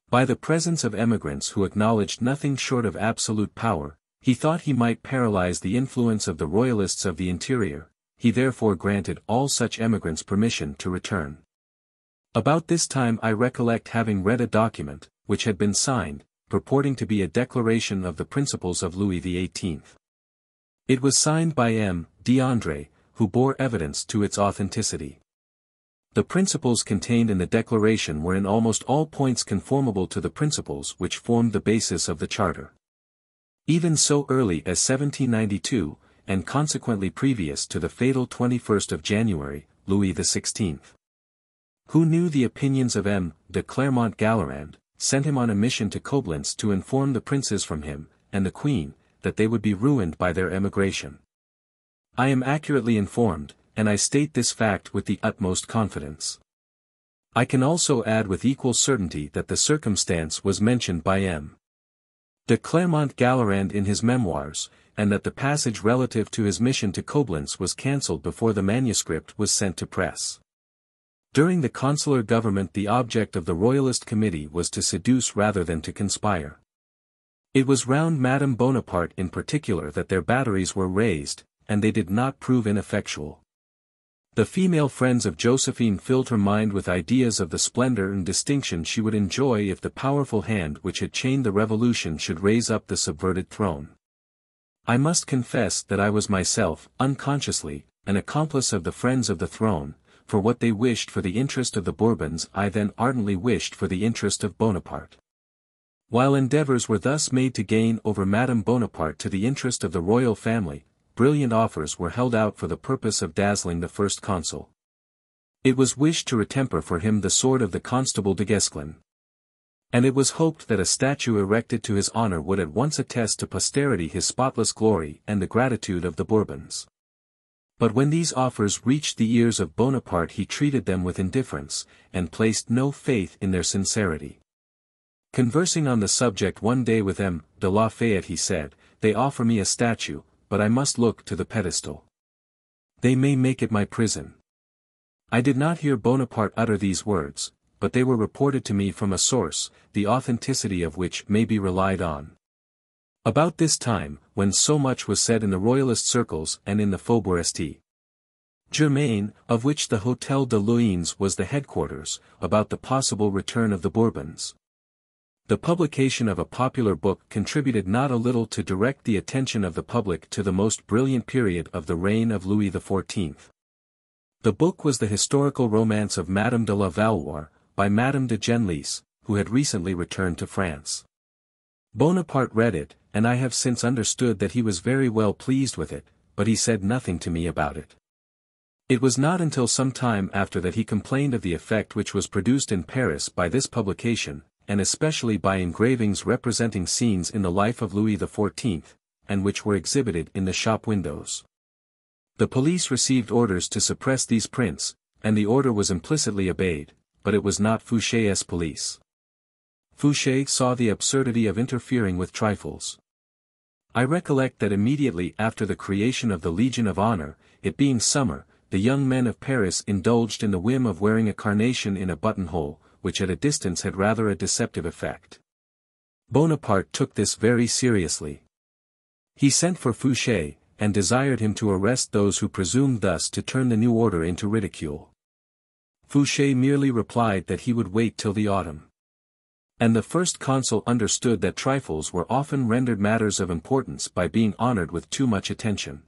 By the presence of emigrants who acknowledged nothing short of absolute power, he thought he might paralyze the influence of the royalists of the interior, he therefore granted all such emigrants permission to return. About this time I recollect having read a document, which had been signed, purporting to be a declaration of the principles of Louis XVIII. It was signed by M. d'André, who bore evidence to its authenticity. The principles contained in the declaration were in almost all points conformable to the principles which formed the basis of the Charter. Even so early as 1792, and consequently previous to the fatal 21st of January, Louis XVI, who knew the opinions of M. de Clermont-Gallerand, sent him on a mission to Coblentz to inform the princes from him, and the Queen, that they would be ruined by their emigration. I am accurately informed, and I state this fact with the utmost confidence. I can also add with equal certainty that the circumstance was mentioned by M. de Clermont-Gallerand in his Memoirs, and that the passage relative to his mission to Coblentz was cancelled before the manuscript was sent to press. During the consular government the object of the Royalist Committee was to seduce rather than to conspire. It was round Madame Bonaparte in particular that their batteries were raised, and they did not prove ineffectual. The female friends of Josephine filled her mind with ideas of the splendor and distinction she would enjoy if the powerful hand which had chained the revolution should raise up the subverted throne. I must confess that I was myself, unconsciously, an accomplice of the friends of the throne, for what they wished for the interest of the Bourbons I then ardently wished for the interest of Bonaparte. While endeavors were thus made to gain over Madame Bonaparte to the interest of the royal family, brilliant offers were held out for the purpose of dazzling the first consul. It was wished to retemper for him the sword of the Constable de Guesclin. And it was hoped that a statue erected to his honor would at once attest to posterity his spotless glory and the gratitude of the Bourbons. But when these offers reached the ears of Bonaparte he treated them with indifference, and placed no faith in their sincerity. Conversing on the subject one day with M. de Lafayette he said, "They offer me a statue, but I must look to the pedestal. They may make it my prison." I did not hear Bonaparte utter these words, but they were reported to me from a source, the authenticity of which may be relied on. About this time, when so much was said in the royalist circles and in the Faubourg St. Germain, of which the Hôtel de Luynes was the headquarters, about the possible return of the Bourbons, the publication of a popular book contributed not a little to direct the attention of the public to the most brilliant period of the reign of Louis XIV. The book was the historical romance of Madame de la Valois, by Madame de Genlis, who had recently returned to France. Bonaparte read it, and I have since understood that he was very well pleased with it, but he said nothing to me about it. It was not until some time after that he complained of the effect which was produced in Paris by this publication, and especially by engravings representing scenes in the life of Louis XIV, and which were exhibited in the shop windows. The police received orders to suppress these prints, and the order was implicitly obeyed, but it was not Fouché's police. Fouché saw the absurdity of interfering with trifles. I recollect that immediately after the creation of the Legion of Honor, it being summer, the young men of Paris indulged in the whim of wearing a carnation in a buttonhole, which at a distance had rather a deceptive effect. Bonaparte took this very seriously. He sent for Fouché, and desired him to arrest those who presumed thus to turn the new order into ridicule. Fouché merely replied that he would wait till the autumn. And the first consul understood that trifles were often rendered matters of importance by being honored with too much attention.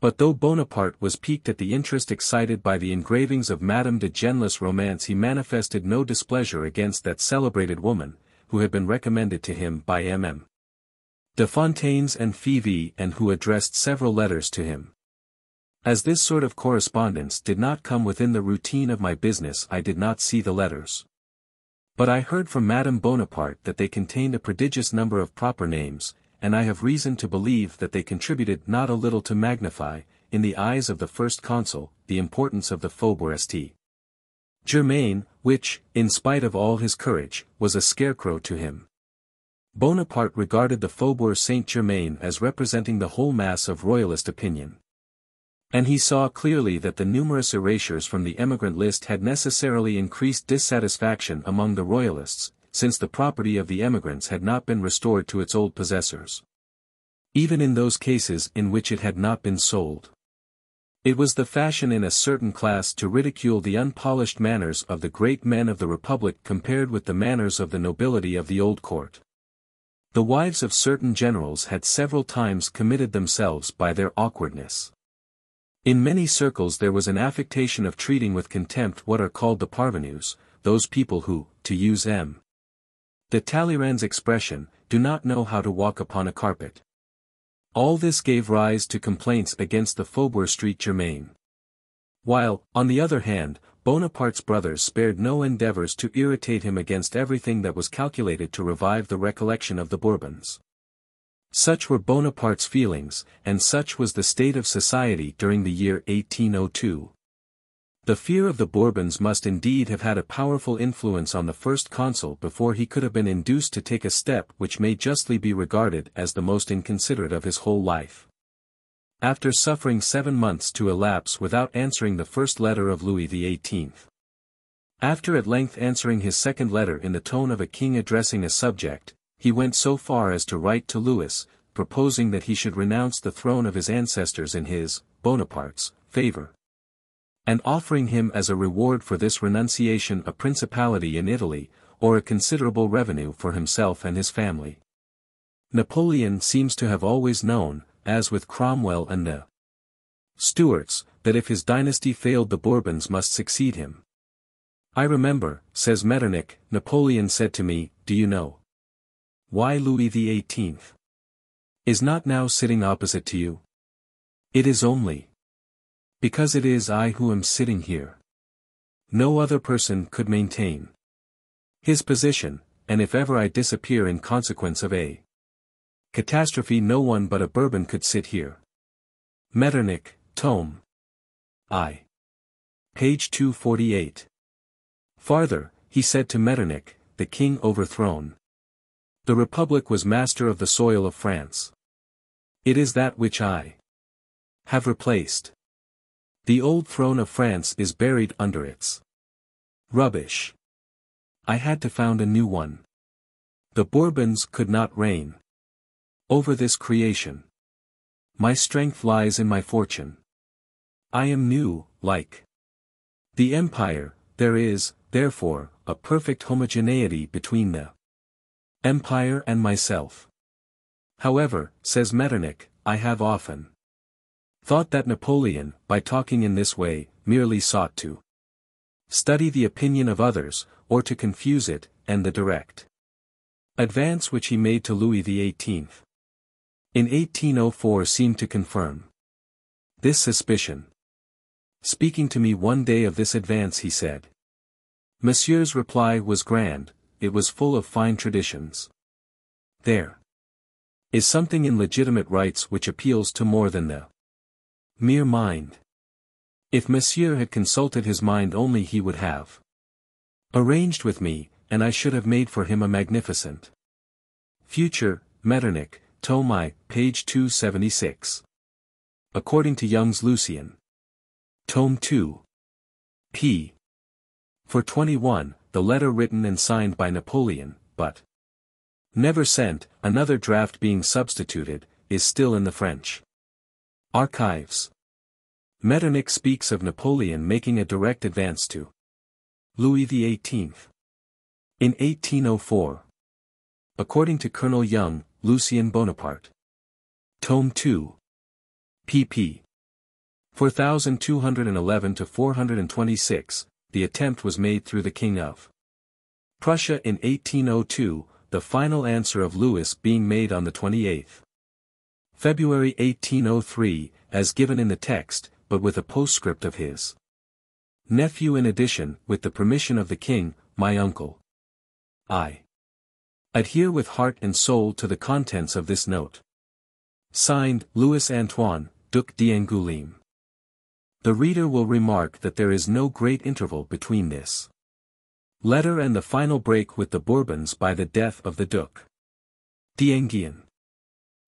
But though Bonaparte was piqued at the interest excited by the engravings of Madame de Genlis' romance he manifested no displeasure against that celebrated woman, who had been recommended to him by MM. de Fontaines and Fauvelet and who addressed several letters to him. As this sort of correspondence did not come within the routine of my business I did not see the letters. But I heard from Madame Bonaparte that they contained a prodigious number of proper names, and I have reason to believe that they contributed not a little to magnify, in the eyes of the first consul, the importance of the Faubourg St. Germain, which, in spite of all his courage, was a scarecrow to him. Bonaparte regarded the Faubourg St. Germain as representing the whole mass of royalist opinion. And he saw clearly that the numerous erasures from the emigrant list had necessarily increased dissatisfaction among the royalists, since the property of the emigrants had not been restored to its old possessors. Even in those cases in which it had not been sold. It was the fashion in a certain class to ridicule the unpolished manners of the great men of the Republic compared with the manners of the nobility of the old court. The wives of certain generals had several times committed themselves by their awkwardness. In many circles there was an affectation of treating with contempt what are called the parvenus, those people who, to use M. de Talleyrand's expression, do not know how to walk upon a carpet. All this gave rise to complaints against the Faubourg St. Germain. While, on the other hand, Bonaparte's brothers spared no endeavors to irritate him against everything that was calculated to revive the recollection of the Bourbons. Such were Bonaparte's feelings, and such was the state of society during the year 1802. The fear of the Bourbons must indeed have had a powerful influence on the first consul before he could have been induced to take a step which may justly be regarded as the most inconsiderate of his whole life. After suffering 7 months to elapse without answering the first letter of Louis XVIII. After at length answering his second letter in the tone of a king addressing a subject, he went so far as to write to Louis, proposing that he should renounce the throne of his ancestors in his, Bonaparte's, favor, and offering him as a reward for this renunciation a principality in Italy, or a considerable revenue for himself and his family. Napoleon seems to have always known, as with Cromwell and the Stuarts, that if his dynasty failed the Bourbons must succeed him. I remember, says Metternich, Napoleon said to me, "Do you know why Louis XVIII is not now sitting opposite to you? It is only because it is I who am sitting here. No other person could maintain his position, and if ever I disappear in consequence of a catastrophe no one but a Bourbon could sit here." Metternich, Tome I. Page 248. Farther, he said to Metternich, the king overthrown. The Republic was master of the soil of France. It is that which I have replaced. The old throne of France is buried under its rubbish. I had to found a new one. The Bourbons could not reign over this creation. My strength lies in my fortune. I am new, like the empire. There is, therefore, a perfect homogeneity between the empire and myself. However, says Metternich, I have often thought that Napoleon, by talking in this way, merely sought to study the opinion of others, or to confuse it, and the direct advance which he made to Louis XVIII. In 1804 seemed to confirm this suspicion. Speaking to me one day of this advance he said, Monsieur's reply was grand, it was full of fine traditions. There is something in legitimate rights which appeals to more than the mere mind. If Monsieur had consulted his mind only he would have arranged with me, and I should have made for him a magnificent future. Metternich, Tome I, page 276. According to Young's Lucien. Tome 2. p. 421, the letter written and signed by Napoleon, but never sent, another draft being substituted, is still in the French archives. Metternich speaks of Napoleon making a direct advance to Louis XVIII. In 1804. According to Colonel Young, Lucien Bonaparte. Tome 2. pp. 4211 to 426, the attempt was made through the King of Prussia in 1802, the final answer of Louis being made on the 28th February 1803, as given in the text, but with a postscript of his nephew in addition, with the permission of the king, my uncle. I adhere with heart and soul to the contents of this note. Signed, Louis Antoine, Duc d'Angoulême. The reader will remark that there is no great interval between this letter and the final break with the Bourbons by the death of the Duc d'Enghien.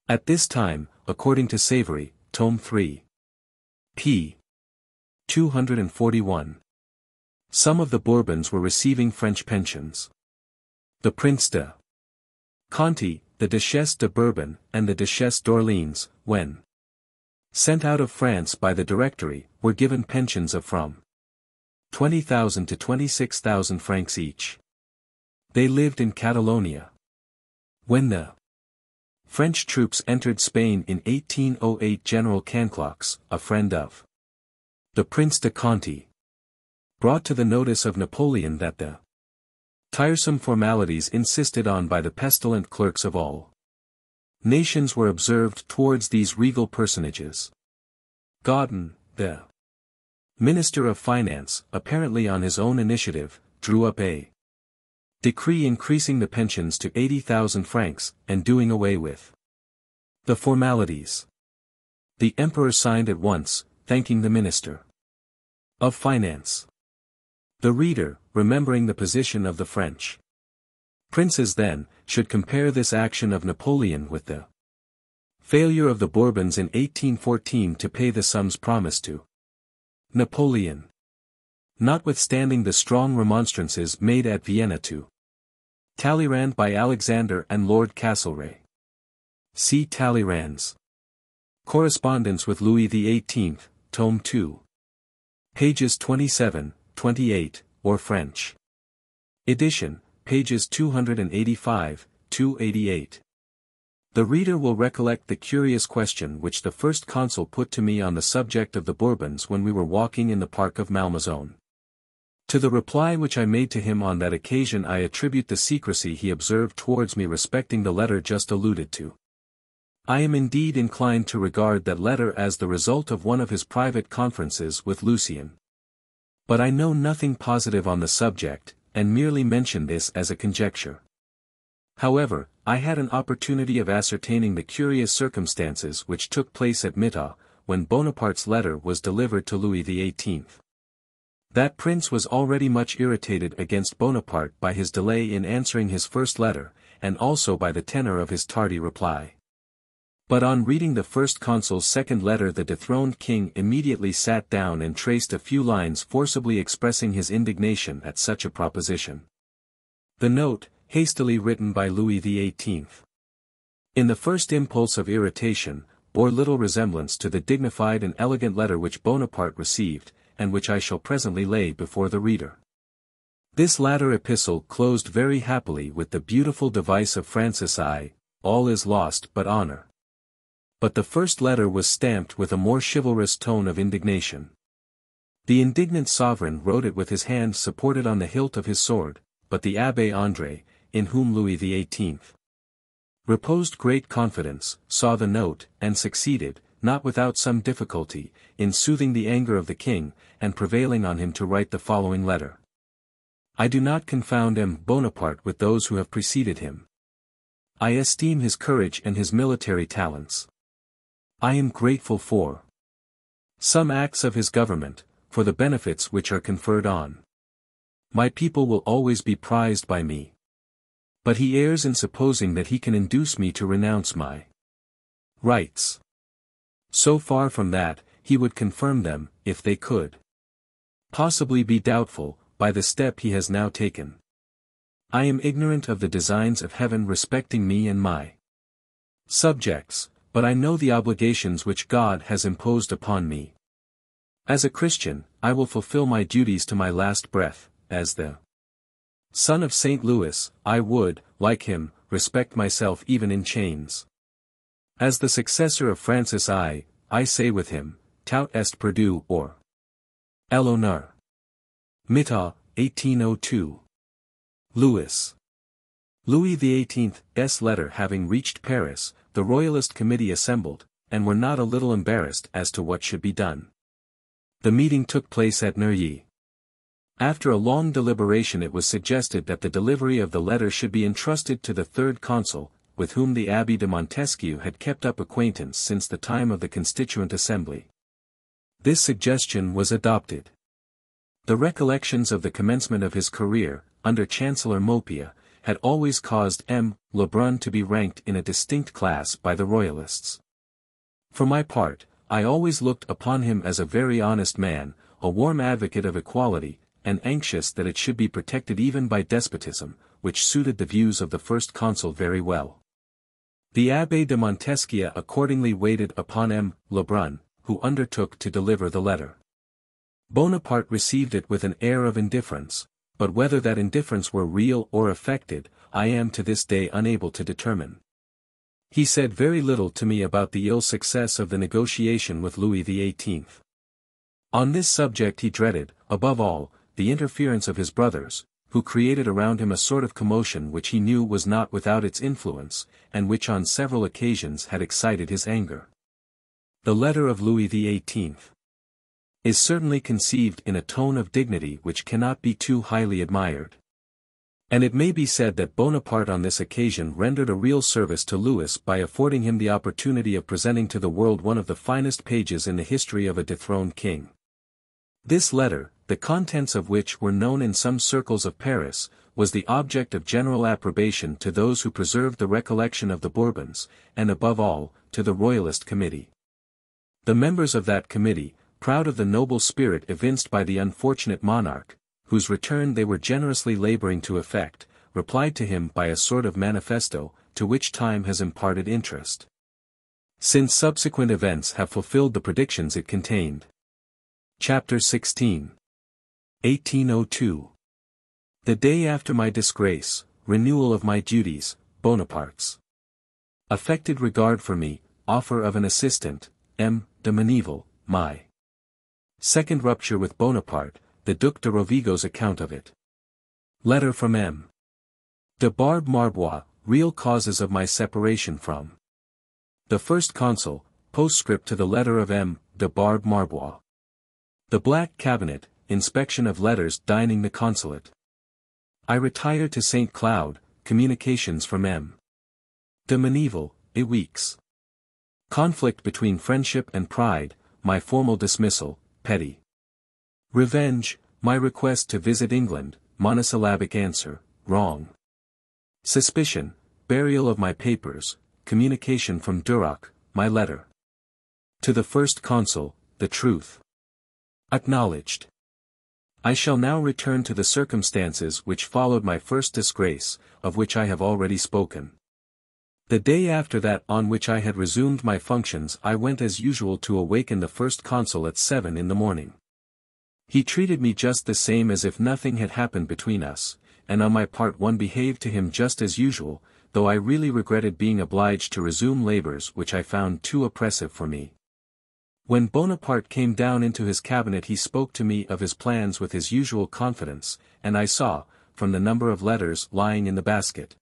At this time, according to Savory, Tome 3. p. 241. Some of the Bourbons were receiving French pensions. The Prince de Conti, the Duchesse de Bourbon, and the Duchesse d'Orléans, when sent out of France by the Directory, were given pensions of from 20,000 to 26,000 francs each. They lived in Catalonia. When the French troops entered Spain in 1808, General Canclox, a friend of the Prince de Conti, brought to the notice of Napoleon that the tiresome formalities insisted on by the pestilent clerks of all nations were observed towards these regal personages. Gaudin, the Minister of Finance, apparently on his own initiative, drew up a decree increasing the pensions to 80,000 francs, and doing away with the formalities. The Emperor signed at once, thanking the Minister of Finance. The reader, remembering the position of the French princes then, should compare this action of Napoleon with the failure of the Bourbons in 1814 to pay the sums promised to Napoleon. Notwithstanding the strong remonstrances made at Vienna to Talleyrand by Alexander and Lord Castlereagh. See Talleyrand's Correspondence with Louis XVIII, Tome 2. Pages 27, 28, or French edition, pages 285, 288. The reader will recollect the curious question which the first consul put to me on the subject of the Bourbons when we were walking in the park of Malmaison. To the reply which I made to him on that occasion I attribute the secrecy he observed towards me respecting the letter just alluded to. I am indeed inclined to regard that letter as the result of one of his private conferences with Lucien. But I know nothing positive on the subject, and merely mention this as a conjecture. However, I had an opportunity of ascertaining the curious circumstances which took place at Mittau, when Bonaparte's letter was delivered to Louis XVIII. That prince was already much irritated against Bonaparte by his delay in answering his first letter, and also by the tenor of his tardy reply. But on reading the first consul's second letter the dethroned king immediately sat down and traced a few lines forcibly expressing his indignation at such a proposition. The note, hastily written by Louis XVIII, in the first impulse of irritation, bore little resemblance to the dignified and elegant letter which Bonaparte received, and which I shall presently lay before the reader. This latter epistle closed very happily with the beautiful device of Francis I, "All is lost but honor." But the first letter was stamped with a more chivalrous tone of indignation. The indignant sovereign wrote it with his hand supported on the hilt of his sword, but the Abbé André, in whom Louis XVIII reposed great confidence, saw the note, and succeeded, not without some difficulty, in soothing the anger of the king, and prevailing on him to write the following letter. I do not confound M. Bonaparte with those who have preceded him. I esteem his courage and his military talents. I am grateful for some acts of his government, for the benefits which are conferred on my people will always be prized by me. But he errs in supposing that he can induce me to renounce my rights. So far from that, he would confirm them, if they could possibly be doubtful, by the step he has now taken. I am ignorant of the designs of heaven respecting me and my subjects, but I know the obligations which God has imposed upon me. As a Christian, I will fulfill my duties to my last breath. As the son of St. Louis, I would, like him, respect myself even in chains. As the successor of Francis I say with him, Tout est perdu, or l'honneur. Mittau, 1802. Louis XVIII's letter having reached Paris, the Royalist Committee assembled, and were not a little embarrassed as to what should be done. The meeting took place at Neuilly. After a long deliberation it was suggested that the delivery of the letter should be entrusted to the third consul, with whom the Abbé de Montesquieu had kept up acquaintance since the time of the Constituent Assembly. This suggestion was adopted. The recollections of the commencement of his career, under Chancellor Maupeou, had always caused M. Lebrun to be ranked in a distinct class by the Royalists. For my part, I always looked upon him as a very honest man, a warm advocate of equality, and anxious that it should be protected even by despotism, which suited the views of the first consul very well. The Abbé de Montesquieu accordingly waited upon M. Lebrun, who undertook to deliver the letter. Bonaparte received it with an air of indifference, but whether that indifference were real or affected, I am to this day unable to determine. He said very little to me about the ill success of the negotiation with Louis XVIII. On this subject he dreaded, above all, the interference of his brothers, who created around him a sort of commotion which he knew was not without its influence, and which on several occasions had excited his anger. The letter of Louis XVIII is certainly conceived in a tone of dignity which cannot be too highly admired. And it may be said that Bonaparte on this occasion rendered a real service to Louis by affording him the opportunity of presenting to the world one of the finest pages in the history of a dethroned king. This letter, the contents of which were known in some circles of Paris, was the object of general approbation to those who preserved the recollection of the Bourbons, and above all, to the Royalist Committee. The members of that committee, proud of the noble spirit evinced by the unfortunate monarch, whose return they were generously laboring to effect, replied to him by a sort of manifesto, to which time has imparted interest, since subsequent events have fulfilled the predictions it contained. Chapter 16. 1802. The day after my disgrace, renewal of my duties, Bonaparte's affected regard for me, offer of an assistant, M. de Meneval, my second rupture with Bonaparte, the Duc de Rovigo's account of it. Letter from M. de Barbe Marbois, real causes of my separation from the first consul, postscript to the letter of M. de Barbe Marbois. The Black Cabinet, inspection of letters dining the consulate. I retire to St. Cloud, communications from M. de Meneval, a week's conflict between friendship and pride, my formal dismissal, petty revenge, my request to visit England, monosyllabic answer, wrong. Suspicion, burial of my papers, communication from Duroc, my letter to the first consul, the truth acknowledged. I shall now return to the circumstances which followed my first disgrace, of which I have already spoken. The day after that on which I had resumed my functions I went as usual to awaken the first consul at 7 in the morning. He treated me just the same as if nothing had happened between us, and on my part one behaved to him just as usual, though I really regretted being obliged to resume labors which I found too oppressive for me. When Bonaparte came down into his cabinet he spoke to me of his plans with his usual confidence, and I saw, from the number of letters lying in the basket,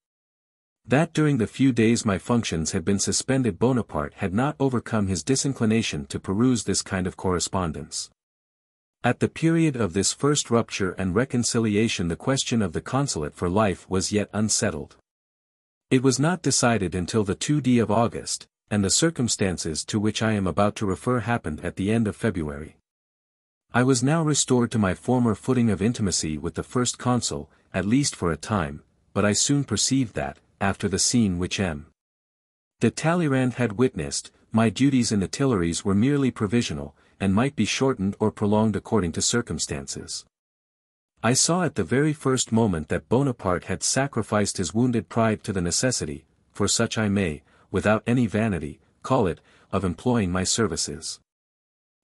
that during the few days my functions had been suspended Bonaparte had not overcome his disinclination to peruse this kind of correspondence. At the period of this first rupture and reconciliation the question of the consulate for life was yet unsettled. It was not decided until the 2d of August, and the circumstances to which I am about to refer happened at the end of February. I was now restored to my former footing of intimacy with the first consul, at least for a time, but I soon perceived that, after the scene which M. de Talleyrand had witnessed, my duties in the Tuileries were merely provisional, and might be shortened or prolonged according to circumstances. I saw at the very first moment that Bonaparte had sacrificed his wounded pride to the necessity, for such I may, without any vanity, call it, of employing my services.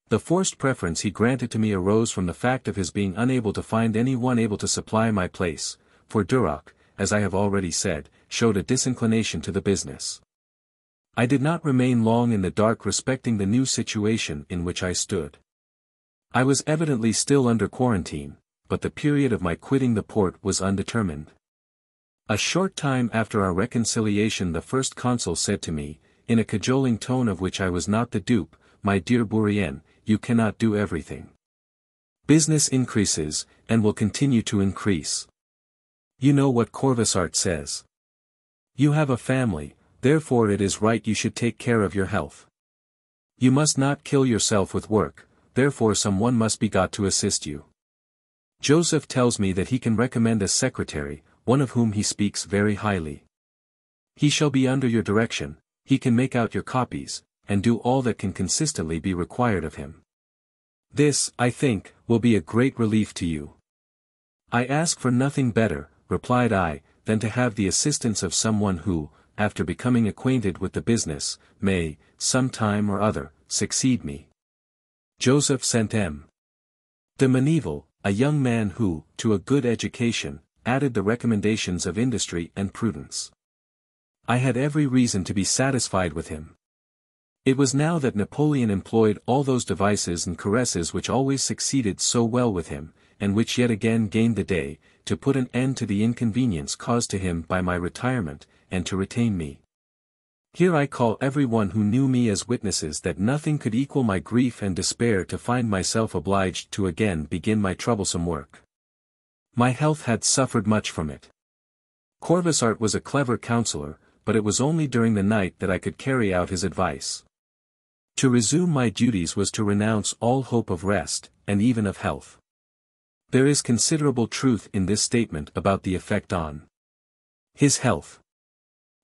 The forced preference he granted to me arose from the fact of his being unable to find any one able to supply my place, for Duroc, as I have already said, showed a disinclination to the business. I did not remain long in the dark respecting the new situation in which I stood. I was evidently still under quarantine, but the period of my quitting the port was undetermined. A short time after our reconciliation the first consul said to me, in a cajoling tone of which I was not the dupe, "My dear Bourrienne, you cannot do everything. Business increases, and will continue to increase. You know what Corvisart says. You have a family, therefore it is right you should take care of your health. You must not kill yourself with work, therefore someone must be got to assist you. Joseph tells me that he can recommend a secretary, one of whom he speaks very highly. He shall be under your direction, he can make out your copies, and do all that can consistently be required of him. This, I think, will be a great relief to you." "I ask for nothing better," replied I, than to have the assistance of someone who, after becoming acquainted with the business, may, some time or other, succeed me. Joseph St. M. de Meneval, a young man who, to a good education, added the recommendations of industry and prudence. I had every reason to be satisfied with him. It was now that Napoleon employed all those devices and caresses which always succeeded so well with him, and which yet again gained the day, to put an end to the inconvenience caused to him by my retirement, and to retain me. Here I call every one who knew me as witnesses that nothing could equal my grief and despair to find myself obliged to again begin my troublesome work. My health had suffered much from it. Corvisart was a clever counselor, but it was only during the night that I could carry out his advice. To resume my duties was to renounce all hope of rest, and even of health. There is considerable truth in this statement about the effect on his health.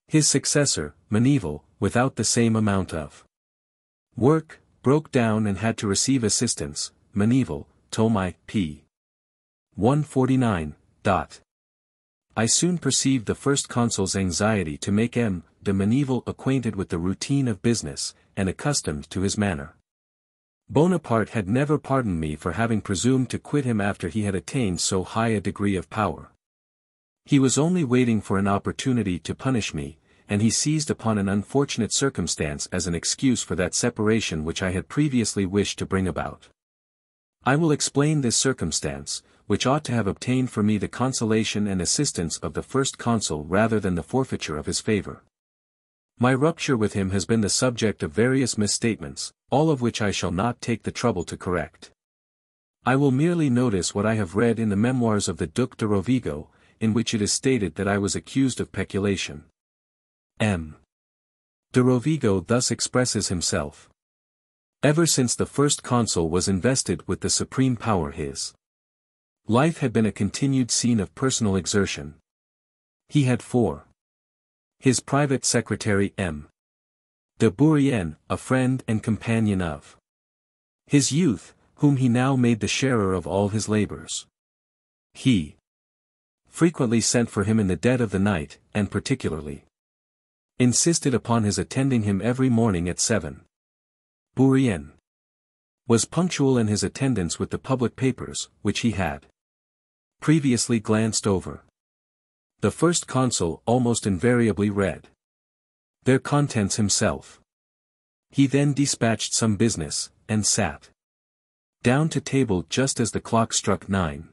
His successor, Meneval, without the same amount of work, broke down and had to receive assistance. Meneval, Tomai, p. 149. I soon perceived the first consul's anxiety to make M. de Meneval acquainted with the routine of business, and accustomed to his manner. Bonaparte had never pardoned me for having presumed to quit him after he had attained so high a degree of power. He was only waiting for an opportunity to punish me, and he seized upon an unfortunate circumstance as an excuse for that separation which I had previously wished to bring about. I will explain this circumstance, which ought to have obtained for me the consolation and assistance of the first consul rather than the forfeiture of his favor. My rupture with him has been the subject of various misstatements, all of which I shall not take the trouble to correct. I will merely notice what I have read in the Memoirs of the Duc de Rovigo, in which it is stated that I was accused of peculation. M. de Rovigo thus expresses himself. Ever since the first consul was invested with the supreme power his life had been a continued scene of personal exertion. He had for his private secretary M. de Bourrienne, a friend and companion of his youth, whom he now made the sharer of all his labors. He frequently sent for him in the dead of the night, and particularly insisted upon his attending him every morning at 7. Bourrienne was punctual in his attendance with the public papers, which he had previously glanced over. The first consul almost invariably read their contents himself. He then dispatched some business, and sat down to table just as the clock struck 9.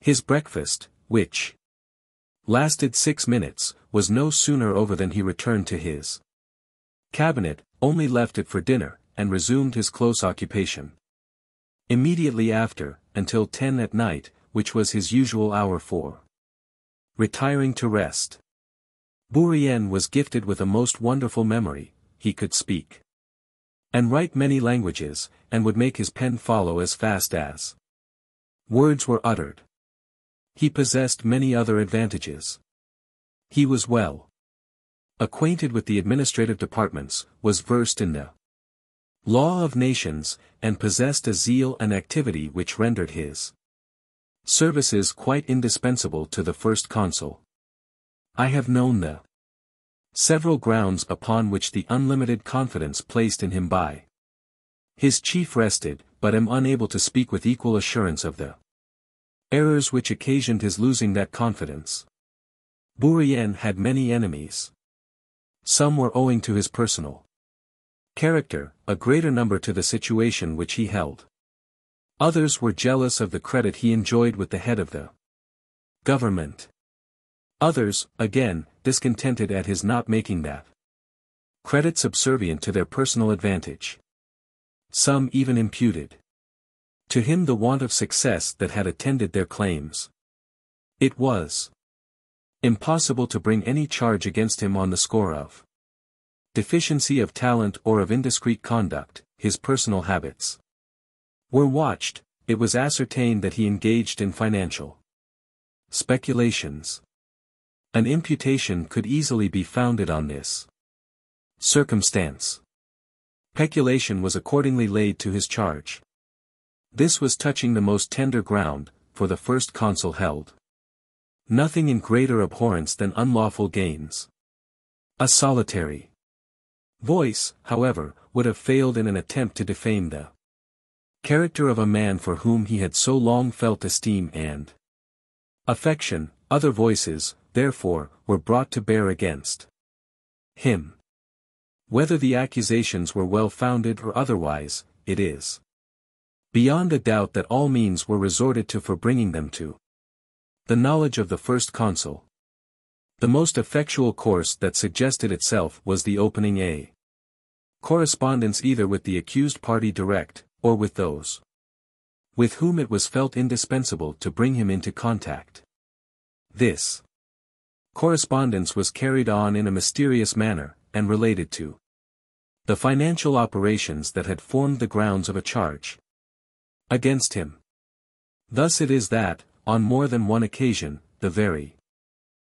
His breakfast, which lasted 6 minutes, was no sooner over than he returned to his cabinet, only left it for dinner, and resumed his close occupation. Immediately after, until 10 at night, which was his usual hour for retiring to rest, Bourrienne was gifted with a most wonderful memory. He could speak and write many languages, and would make his pen follow as fast as words were uttered. He possessed many other advantages. He was well acquainted with the administrative departments, was versed in the law of nations, and possessed a zeal and activity which rendered his services quite indispensable to the first consul. I have known the several grounds upon which the unlimited confidence placed in him by his chief rested, but am unable to speak with equal assurance of the errors which occasioned his losing that confidence. Bourrienne had many enemies. Some were owing to his personal character, a greater number to the situation which he held. Others were jealous of the credit he enjoyed with the head of the government. Others, again, discontented at his not making that credit subservient to their personal advantage. Some even imputed to him the want of success that had attended their claims. It was impossible to bring any charge against him on the score of deficiency of talent or of indiscreet conduct. His personal habits were watched. It was ascertained that he engaged in financial speculations. An imputation could easily be founded on this circumstance. Peculation was accordingly laid to his charge. This was touching the most tender ground, for the first consul held Nothing in greater abhorrence than unlawful gains. A solitary voice, however, would have failed in an attempt to defame the character of a man for whom he had so long felt esteem and affection. Other voices, therefore, were brought to bear against him. Whether the accusations were well-founded or otherwise, it is beyond a doubt that all means were resorted to for bringing them to the knowledge of the first consul. The most effectual course that suggested itself was the opening a correspondence either with the accused party direct, or with those with whom it was felt indispensable to bring him into contact. This correspondence was carried on in a mysterious manner, and related to the financial operations that had formed the grounds of a charge against him. Thus it is that, on more than one occasion, the very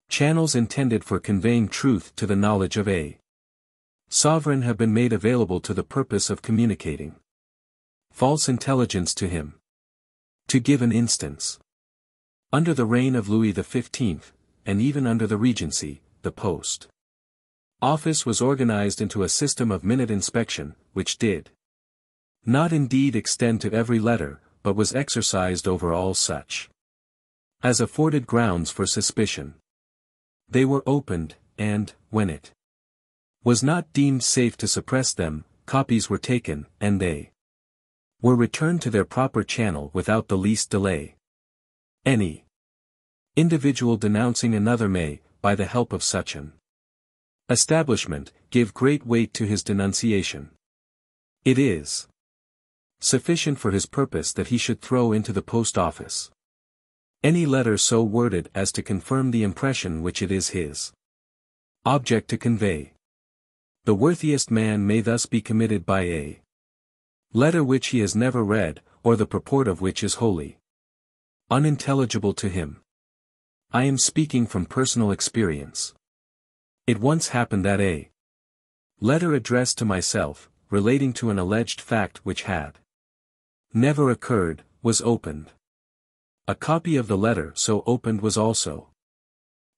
channels intended for conveying truth to the knowledge of a sovereign have been made available to the purpose of communicating false intelligence to him. To give an instance. Under the reign of Louis XV, and even under the Regency, the post office was organized into a system of minute inspection, which did not indeed extend to every letter, but was exercised over all such as afforded grounds for suspicion. They were opened, and, when it was not deemed safe to suppress them, copies were taken, and they were returned to their proper channel without the least delay. Any individual denouncing another may, by the help of such an establishment, give great weight to his denunciation. It is sufficient for his purpose that he should throw into the post office any letter so worded as to confirm the impression which it is his object to convey. The worthiest man may thus be committed by a letter which he has never read, or the purport of which is wholly unintelligible to him. I am speaking from personal experience. It once happened that a letter addressed to myself, relating to an alleged fact which had never occurred, was opened. A copy of the letter so opened was also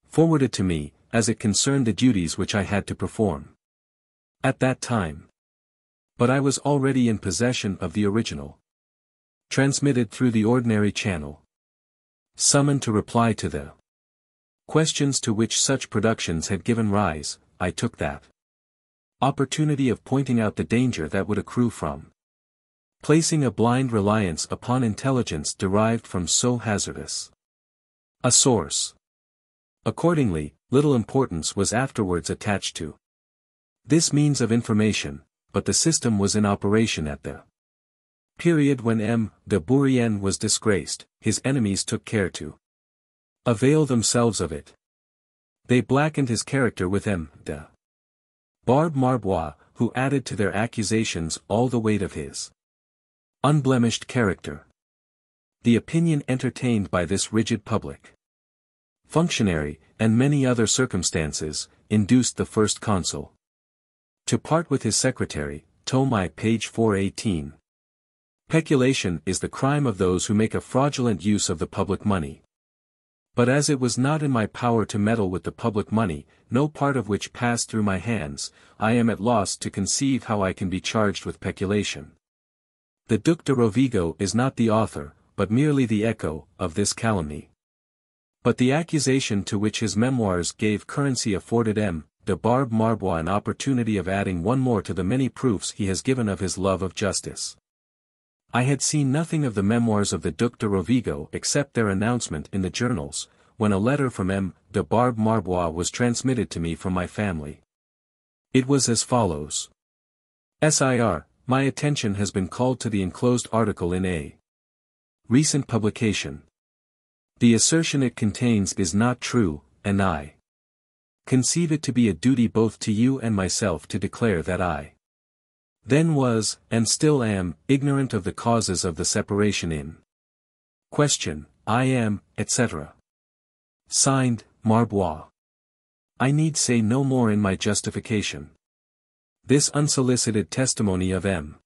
forwarded to me, as it concerned the duties which I had to perform at that time. But I was already in possession of the original, transmitted through the ordinary channel. Summoned to reply to the questions to which such productions had given rise, I took that opportunity of pointing out the danger that would accrue from placing a blind reliance upon intelligence derived from so hazardous a source. Accordingly, little importance was afterwards attached to this means of information, but the system was in operation at the period when M. de Bourrienne was disgraced. His enemies took care to avail themselves of it. They blackened his character with M. de Marbois, who added to their accusations all the weight of his unblemished character. The opinion entertained by this rigid public functionary, and many other circumstances, induced the first consul to part with his secretary. Tome I, page 418. Peculation is the crime of those who make a fraudulent use of the public money. But as it was not in my power to meddle with the public money, no part of which passed through my hands, I am at loss to conceive how I can be charged with peculation. The Duc de Rovigo is not the author, but merely the echo, of this calumny. But the accusation to which his memoirs gave currency afforded M. de Marbois an opportunity of adding one more to the many proofs he has given of his love of justice. I had seen nothing of the memoirs of the Duc de Rovigo except their announcement in the journals, when a letter from M. de Marbois was transmitted to me from my family. It was as follows. Sir, my attention has been called to the enclosed article in a recent publication. The assertion it contains is not true, and I conceive it to be a duty both to you and myself to declare that I then was, and still am, ignorant of the causes of the separation in question. I am, etc. Signed, Marbois. I need say no more in my justification. This unsolicited testimony of M.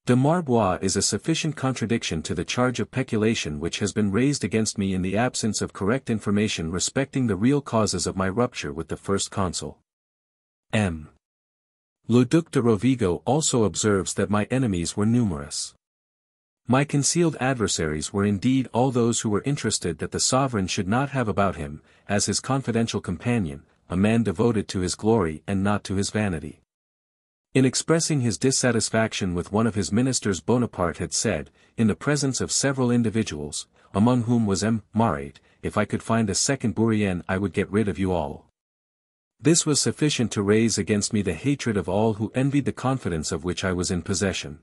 De Marbois is a sufficient contradiction to the charge of peculation which has been raised against me in the absence of correct information respecting the real causes of my rupture with the first consul. M. Le Duc de Rovigo also observes that my enemies were numerous. My concealed adversaries were indeed all those who were interested that the sovereign should not have about him, as his confidential companion, a man devoted to his glory and not to his vanity. In expressing his dissatisfaction with one of his ministers, Bonaparte had said, in the presence of several individuals, among whom was M. Marat, if I could find a second Bourrienne I would get rid of you all. This was sufficient to raise against me the hatred of all who envied the confidence of which I was in possession.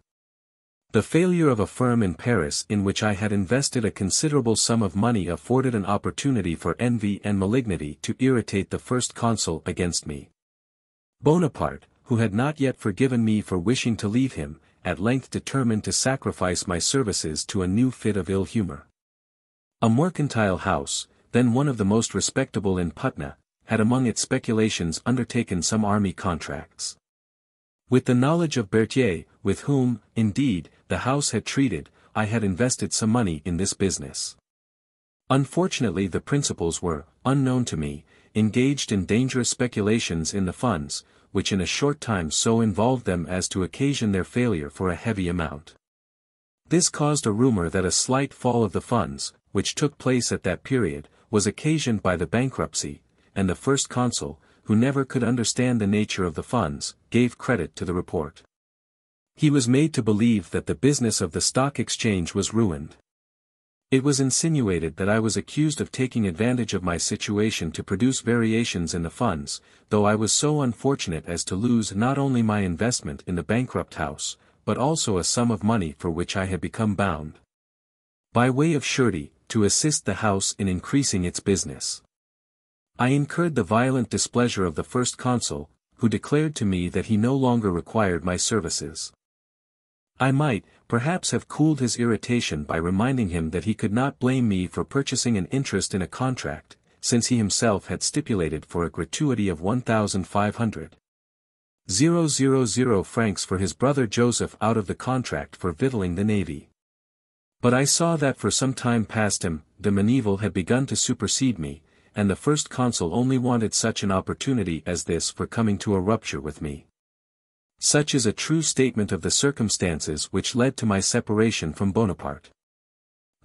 The failure of a firm in Paris in which I had invested a considerable sum of money afforded an opportunity for envy and malignity to irritate the first consul against me. Bonaparte, who had not yet forgiven me for wishing to leave him, at length determined to sacrifice my services to a new fit of ill humor. A mercantile house, then one of the most respectable in Putna, had among its speculations undertaken some army contracts. With the knowledge of Berthier, with whom, indeed, the house had treated, I had invested some money in this business. Unfortunately the principals were, unknown to me, engaged in dangerous speculations in the funds, which in a short time so involved them as to occasion their failure for a heavy amount. This caused a rumor that a slight fall of the funds, which took place at that period, was occasioned by the bankruptcy, and the first consul, who never could understand the nature of the funds, gave credit to the report. He was made to believe that the business of the stock exchange was ruined. It was insinuated that I was accused of taking advantage of my situation to produce variations in the funds, though I was so unfortunate as to lose not only my investment in the bankrupt house, but also a sum of money for which I had become bound, by way of surety, to assist the house in increasing its business. I incurred the violent displeasure of the first consul, who declared to me that he no longer required my services. I might, perhaps, have cooled his irritation by reminding him that he could not blame me for purchasing an interest in a contract, since he himself had stipulated for a gratuity of 1,500 francs for his brother Joseph out of the contract for victualling the navy. But I saw that for some time past him, de Meneval had begun to supersede me, and the first consul only wanted such an opportunity as this for coming to a rupture with me. Such is a true statement of the circumstances which led to my separation from Bonaparte.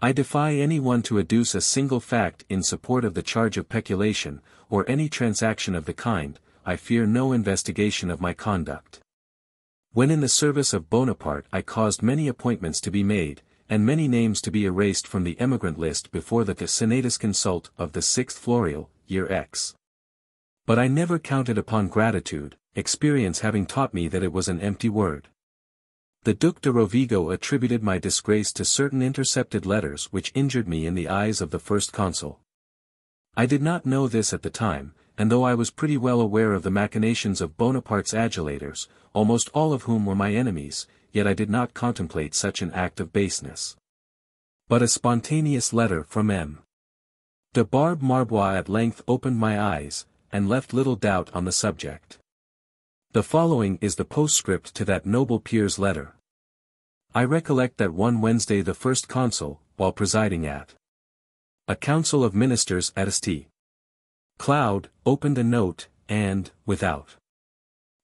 I defy any one to adduce a single fact in support of the charge of peculation, or any transaction of the kind. I fear no investigation of my conduct. When in the service of Bonaparte I caused many appointments to be made, and many names to be erased from the emigrant list before the Senatus Consult of the 6th Floreal, year X. But I never counted upon gratitude, experience having taught me that it was an empty word. The Duc de Rovigo attributed my disgrace to certain intercepted letters which injured me in the eyes of the first consul. I did not know this at the time, and though I was pretty well aware of the machinations of Bonaparte's adulators, almost all of whom were my enemies, yet I did not contemplate such an act of baseness. But a spontaneous letter from M. de Marbois at length opened my eyes, and left little doubt on the subject. The following is the postscript to that noble peer's letter. I recollect that one Wednesday the first consul, while presiding at a council of ministers at St. Cloud, opened a note, and, without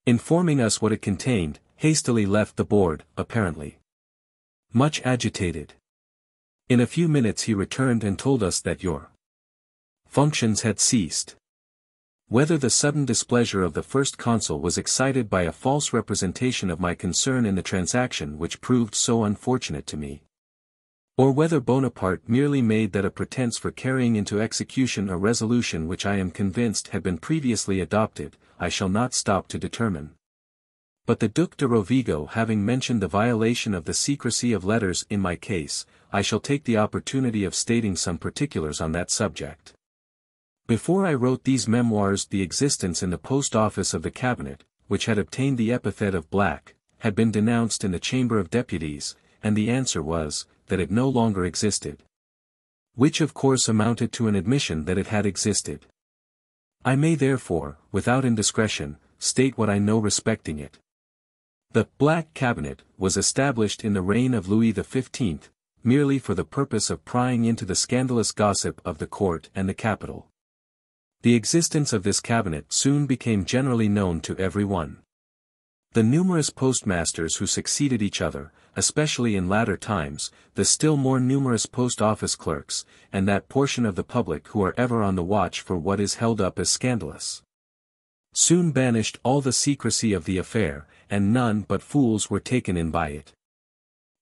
informing us what it contained, hastily left the board, apparently much agitated. In a few minutes he returned and told us that your functions had ceased. Whether the sudden displeasure of the first consul was excited by a false representation of my concern in the transaction which proved so unfortunate to me, or whether Bonaparte merely made that a pretense for carrying into execution a resolution which I am convinced had been previously adopted, I shall not stop to determine. But the Duc de Rovigo having mentioned the violation of the secrecy of letters in my case, I shall take the opportunity of stating some particulars on that subject. Before I wrote these memoirs, the existence in the post office of the cabinet, which had obtained the epithet of black, had been denounced in the Chamber of Deputies, and the answer was, that it no longer existed. Which of course amounted to an admission that it had existed. I may therefore, without indiscretion, state what I know respecting it. The Black Cabinet was established in the reign of Louis XV, merely for the purpose of prying into the scandalous gossip of the court and the capital. The existence of this cabinet soon became generally known to every one. The numerous postmasters who succeeded each other, especially in latter times, the still more numerous post office clerks, and that portion of the public who are ever on the watch for what is held up as scandalous, soon banished all the secrecy of the affair, and none but fools were taken in by it.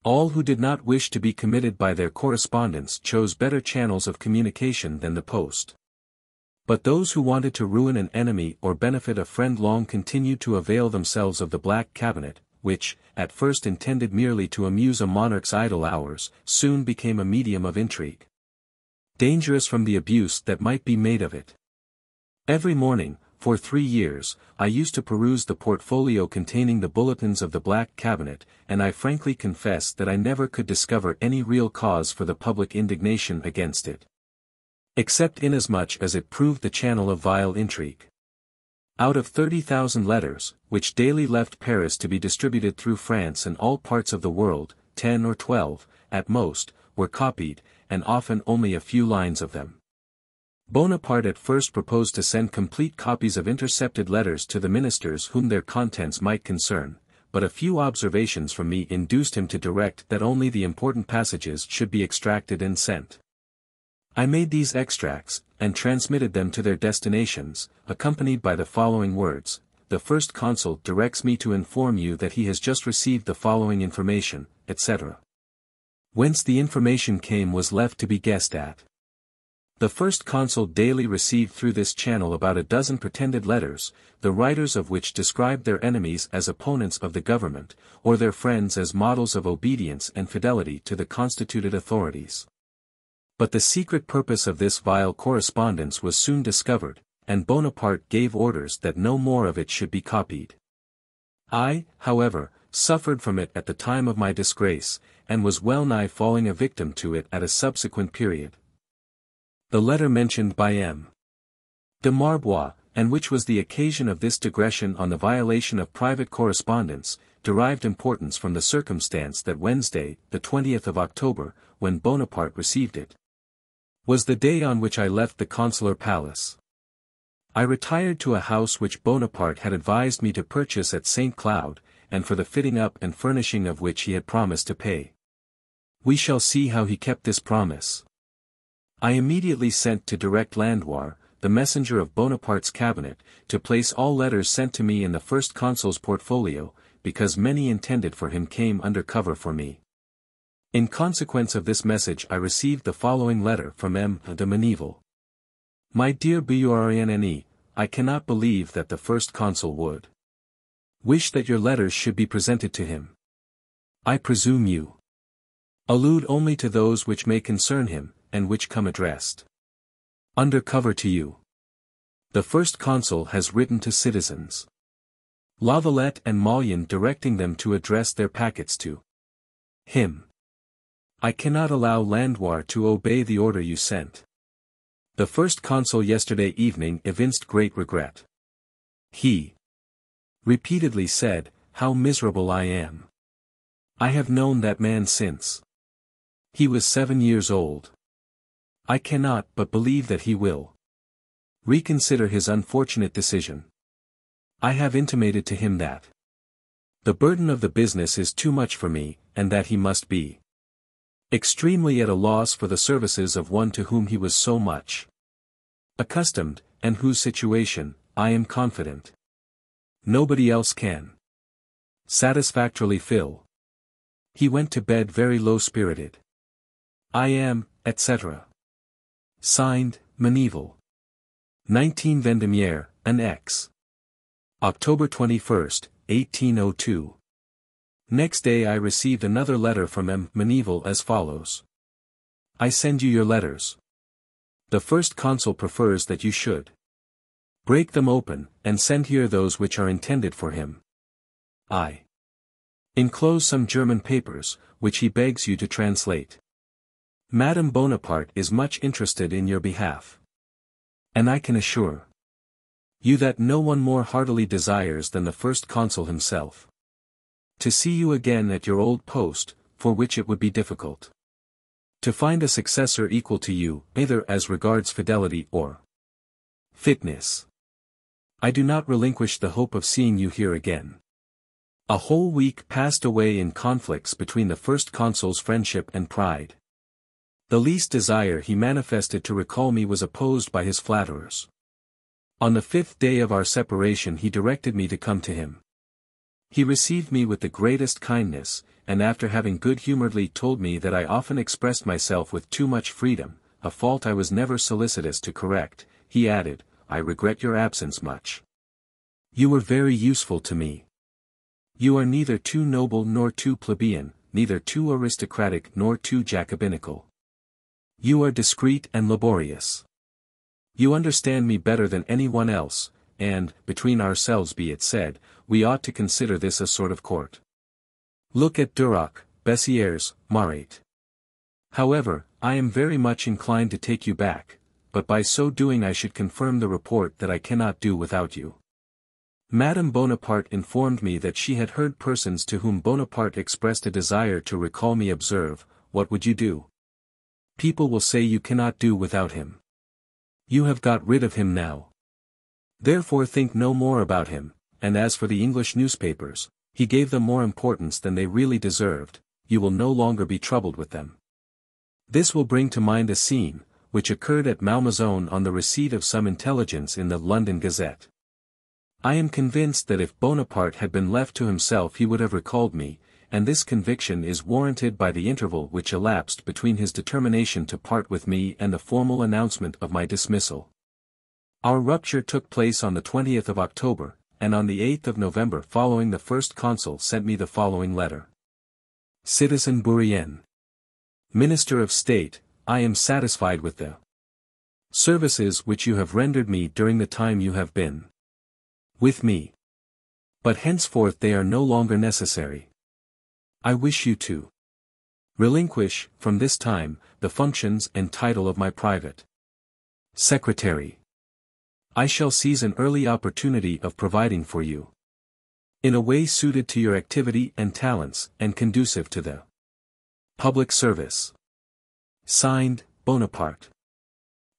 All who did not wish to be committed by their correspondence chose better channels of communication than the post. But those who wanted to ruin an enemy or benefit a friend long continued to avail themselves of the Black Cabinet, which, at first intended merely to amuse a monarch's idle hours, soon became a medium of intrigue, dangerous from the abuse that might be made of it. Every morning, for 3 years, I used to peruse the portfolio containing the bulletins of the Black Cabinet, and I frankly confess that I never could discover any real cause for the public indignation against it, except inasmuch as it proved the channel of vile intrigue. Out of 30,000 letters, which daily left Paris to be distributed through France and all parts of the world, 10 or 12, at most, were copied, and often only a few lines of them. Bonaparte at first proposed to send complete copies of intercepted letters to the ministers whom their contents might concern, but a few observations from me induced him to direct that only the important passages should be extracted and sent. I made these extracts, and transmitted them to their destinations, accompanied by the following words: "The First Consul directs me to inform you that he has just received the following information," etc. Whence the information came was left to be guessed at. The First Consul daily received through this channel about a dozen pretended letters, the writers of which described their enemies as opponents of the government, or their friends as models of obedience and fidelity to the constituted authorities. But the secret purpose of this vile correspondence was soon discovered, and Bonaparte gave orders that no more of it should be copied. I, however, suffered from it at the time of my disgrace, and was well nigh falling a victim to it at a subsequent period. The letter mentioned by M. de Marbois, and which was the occasion of this digression on the violation of private correspondence, derived importance from the circumstance that Wednesday, the 20th of October, when Bonaparte received it, was the day on which I left the consular palace. I retired to a house which Bonaparte had advised me to purchase at St. Cloud, and for the fitting up and furnishing of which he had promised to pay. We shall see how he kept this promise. I immediately sent to direct Landois, the messenger of Bonaparte's cabinet, to place all letters sent to me in the First Consul's portfolio, because many intended for him came under cover for me. In consequence of this message I received the following letter from M. de Meneval. My dear Brienne, I cannot believe that the First Consul would wish that your letters should be presented to him. I presume you allude only to those which may concern him, and which come addressed under cover to you. The First Consul has written to citizens Lavalette and Mollien directing them to address their packets to him. I cannot allow Landois to obey the order you sent. The First Consul yesterday evening evinced great regret. He repeatedly said, "How miserable I am. I have known that man since he was 7 years old. I cannot but believe that he will reconsider his unfortunate decision. I have intimated to him that the burden of the business is too much for me, and that he must be extremely at a loss for the services of one to whom he was so much accustomed, and whose situation, I am confident, nobody else can satisfactorily fill." He went to bed very low-spirited. I am, etc. Signed, Meneval. 19 Vendemiaire, an X. October 21, 1802. Next day I received another letter from M. Meneval as follows. I send you your letters. The First Consul prefers that you should break them open, and send here those which are intended for him. I enclose some German papers, which he begs you to translate. Madame Bonaparte is much interested in your behalf, and I can assure you that no one more heartily desires than the First Consul himself To see you again at your old post, for which it would be difficult. To find a successor equal to you, either as regards fidelity or fitness. I do not relinquish the hope of seeing you here again. A whole week passed away in conflicts between the first consul's friendship and pride. The least desire he manifested to recall me was opposed by his flatterers. On the 5th day of our separation he directed me to come to him. He received me with the greatest kindness, and after having good-humoredly told me that I often expressed myself with too much freedom, a fault I was never solicitous to correct, he added, "I regret your absence much. You were very useful to me. You are neither too noble nor too plebeian, neither too aristocratic nor too Jacobinical. You are discreet and laborious. You understand me better than anyone else, and, between ourselves be it said, we ought to consider this a sort of court. Look at Duroc, Bessieres, Marat. However, I am very much inclined to take you back, but by so doing I should confirm the report that I cannot do without you. Madame Bonaparte informed me that she had heard persons to whom Bonaparte expressed a desire to recall me observe, 'What would you do? People will say you cannot do without him. You have got rid of him now. Therefore think no more about him,' and as for the English newspapers, he gave them more importance than they really deserved, 'You will no longer be troubled with them.' This will bring to mind a scene, which occurred at Malmaison on the receipt of some intelligence in the London Gazette. I am convinced that if Bonaparte had been left to himself he would have recalled me, and this conviction is warranted by the interval which elapsed between his determination to part with me and the formal announcement of my dismissal. Our rupture took place on the 20th of October, and on the 8th of November following the first consul sent me the following letter. Citizen Bourrienne. Minister of State, I am satisfied with the services which you have rendered me during the time you have been with me. But henceforth they are no longer necessary. I wish you to relinquish, from this time, the functions and title of my private secretary. I shall seize an early opportunity of providing for you in a way suited to your activity and talents, and conducive to the public service. Signed, Bonaparte.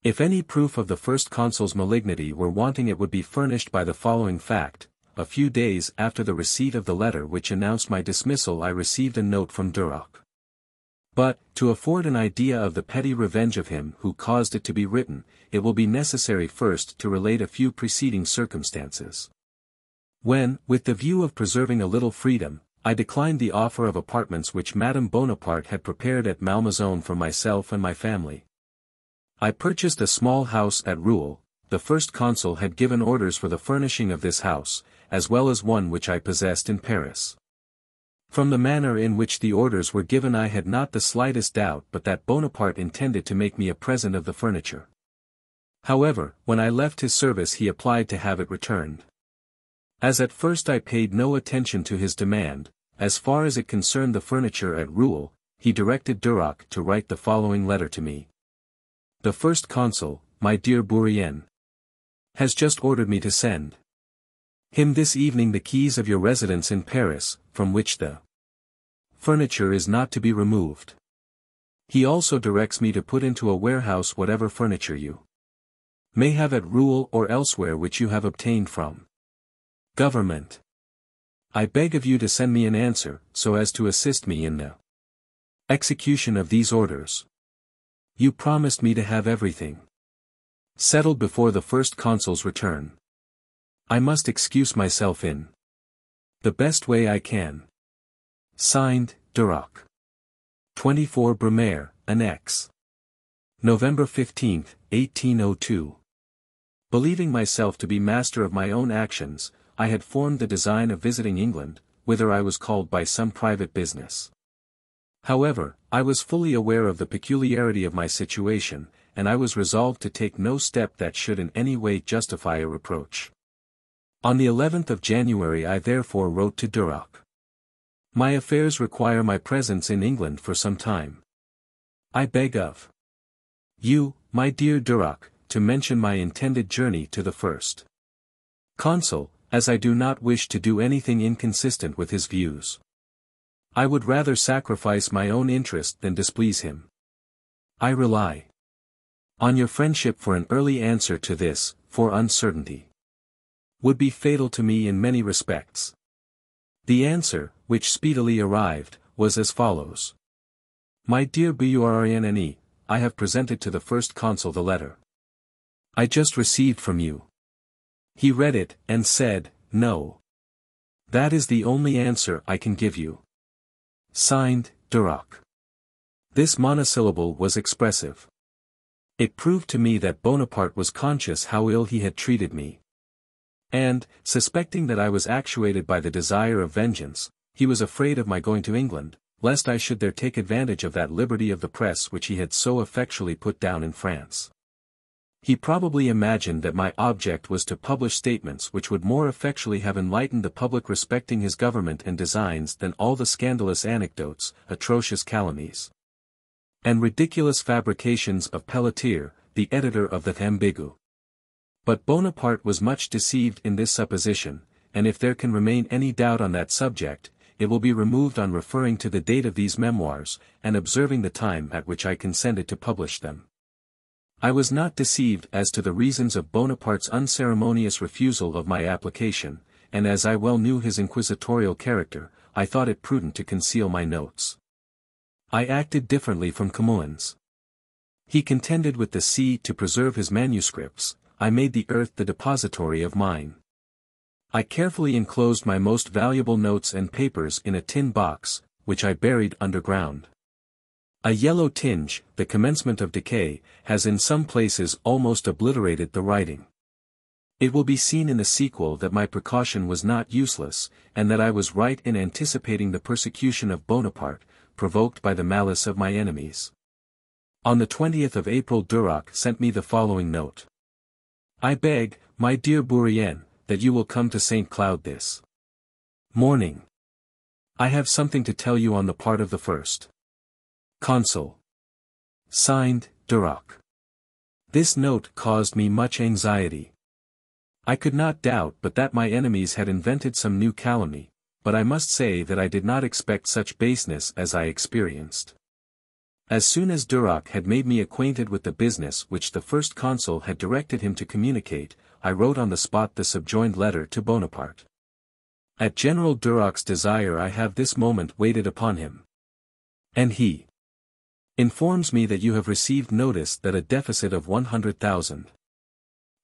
If any proof of the first consul's malignity were wanting it would be furnished by the following fact. A few days after the receipt of the letter which announced my dismissal I received a note from Duroc. But, to afford an idea of the petty revenge of him who caused it to be written, it will be necessary first to relate a few preceding circumstances. When, with the view of preserving a little freedom, I declined the offer of apartments which Madame Bonaparte had prepared at Malmaison for myself and my family, I purchased a small house at Rouen. The first consul had given orders for the furnishing of this house, as well as one which I possessed in Paris. From the manner in which the orders were given I had not the slightest doubt but that Bonaparte intended to make me a present of the furniture. However, when I left his service he applied to have it returned. As at first I paid no attention to his demand, as far as it concerned the furniture at Rouen, he directed Duroc to write the following letter to me. The first consul, my dear Bourrienne, has just ordered me to send him this evening the keys of your residence in Paris, from which the furniture is not to be removed. He also directs me to put into a warehouse whatever furniture you may have at Rouen or elsewhere which you have obtained from government. I beg of you to send me an answer, so as to assist me in the execution of these orders. You promised me to have everything settled before the first consul's return. I must excuse myself in the best way I can. Signed, Duroc. 24 Brumaire, Annex. November 15, 1802. Believing myself to be master of my own actions, I had formed the design of visiting England, whither I was called by some private business. However, I was fully aware of the peculiarity of my situation, and I was resolved to take no step that should in any way justify a reproach. On the 11th of January I therefore wrote to Duroc. My affairs require my presence in England for some time. I beg of you, my dear Duroc, to mention my intended journey to the first consul, as I do not wish to do anything inconsistent with his views. I would rather sacrifice my own interest than displease him. I rely on your friendship for an early answer to this, for uncertainty would be fatal to me in many respects. The answer, which speedily arrived, was as follows. My dear Brienne, I have presented to the First Consul the letter I just received from you. He read it, and said, no. That is the only answer I can give you. Signed, Duroc. This monosyllable was expressive. It proved to me that Bonaparte was conscious how ill he had treated me. And, suspecting that I was actuated by the desire of vengeance, he was afraid of my going to England, lest I should there take advantage of that liberty of the press which he had so effectually put down in France. He probably imagined that my object was to publish statements which would more effectually have enlightened the public respecting his government and designs than all the scandalous anecdotes, atrocious calumnies, and ridiculous fabrications of Pelletier, the editor of the Ambigu. But Bonaparte was much deceived in this supposition, and if there can remain any doubt on that subject, it will be removed on referring to the date of these memoirs, and observing the time at which I consented to publish them. I was not deceived as to the reasons of Bonaparte's unceremonious refusal of my application, and as I well knew his inquisitorial character, I thought it prudent to conceal my notes. I acted differently from Camoens. He contended with the sea to preserve his manuscripts, I made the earth the depository of mine. I carefully enclosed my most valuable notes and papers in a tin box, which I buried underground. A yellow tinge, the commencement of decay, has in some places almost obliterated the writing. It will be seen in the sequel that my precaution was not useless, and that I was right in anticipating the persecution of Bonaparte, provoked by the malice of my enemies. On the 20th of April Duroc sent me the following note. I beg, my dear Bourrienne, that you will come to St. Cloud this morning. I have something to tell you on the part of the First Consul. Signed, Duroc. This note caused me much anxiety. I could not doubt but that my enemies had invented some new calumny, but I must say that I did not expect such baseness as I experienced. As soon as Duroc had made me acquainted with the business which the First Consul had directed him to communicate, I wrote on the spot the subjoined letter to Bonaparte. At General Duroc's desire I have this moment waited upon him. And he informs me that you have received notice that a deficit of 100,000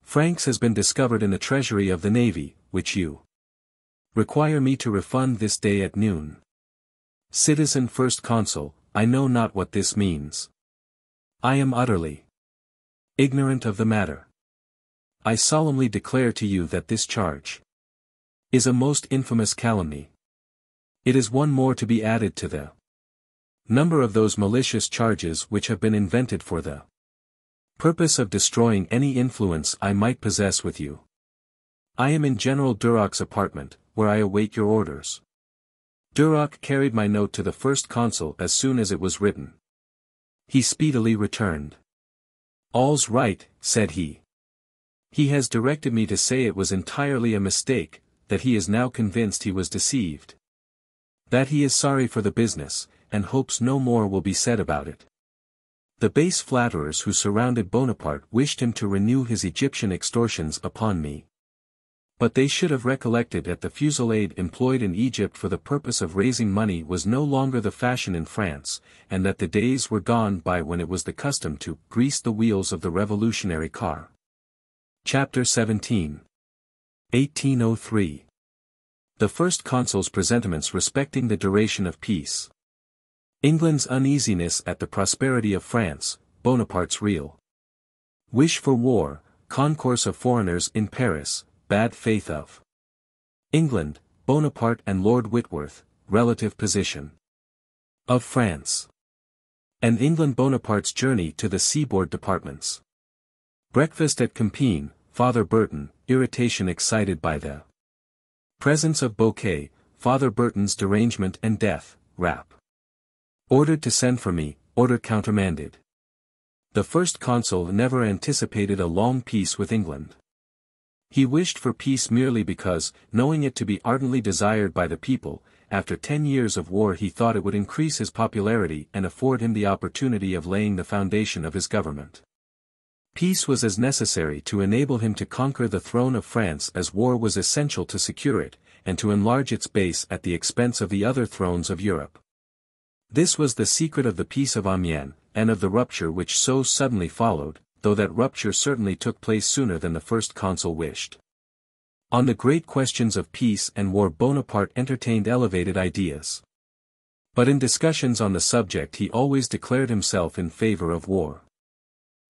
francs has been discovered in the treasury of the navy, which you require me to refund this day at noon. Citizen First Consul, I know not what this means. I am utterly ignorant of the matter. I solemnly declare to you that this charge is a most infamous calumny. It is one more to be added to the number of those malicious charges which have been invented for the purpose of destroying any influence I might possess with you. I am in General Duroc's apartment, where I await your orders. Duroc carried my note to the First Consul as soon as it was written. He speedily returned. All's right, said he. He has directed me to say it was entirely a mistake, that he is now convinced he was deceived. That he is sorry for the business, and hopes no more will be said about it. The base flatterers who surrounded Bonaparte wished him to renew his Egyptian extortions upon me. But they should have recollected that the fusillade employed in Egypt for the purpose of raising money was no longer the fashion in France, and that the days were gone by when it was the custom to grease the wheels of the revolutionary car. Chapter 17. 1803. The First Consul's presentiments respecting the duration of peace. England's uneasiness at the prosperity of France, Bonaparte's real wish for war, concourse of foreigners in Paris, bad faith of England, Bonaparte and Lord Whitworth, relative position of France, and England Bonaparte's journey to the seaboard departments. Breakfast at Compiègne, Father Burton, irritation excited by the presence of Bouquet, Father Burton's derangement and death, rap. Ordered to send for me, order countermanded. The First Consul never anticipated a long peace with England. He wished for peace merely because, knowing it to be ardently desired by the people, after 10 years of war he thought it would increase his popularity and afford him the opportunity of laying the foundation of his government. Peace was as necessary to enable him to conquer the throne of France as war was essential to secure it, and to enlarge its base at the expense of the other thrones of Europe. This was the secret of the Peace of Amiens, and of the rupture which so suddenly followed, though that rupture certainly took place sooner than the first consul wished. On the great questions of peace and war Bonaparte entertained elevated ideas. But in discussions on the subject he always declared himself in favor of war.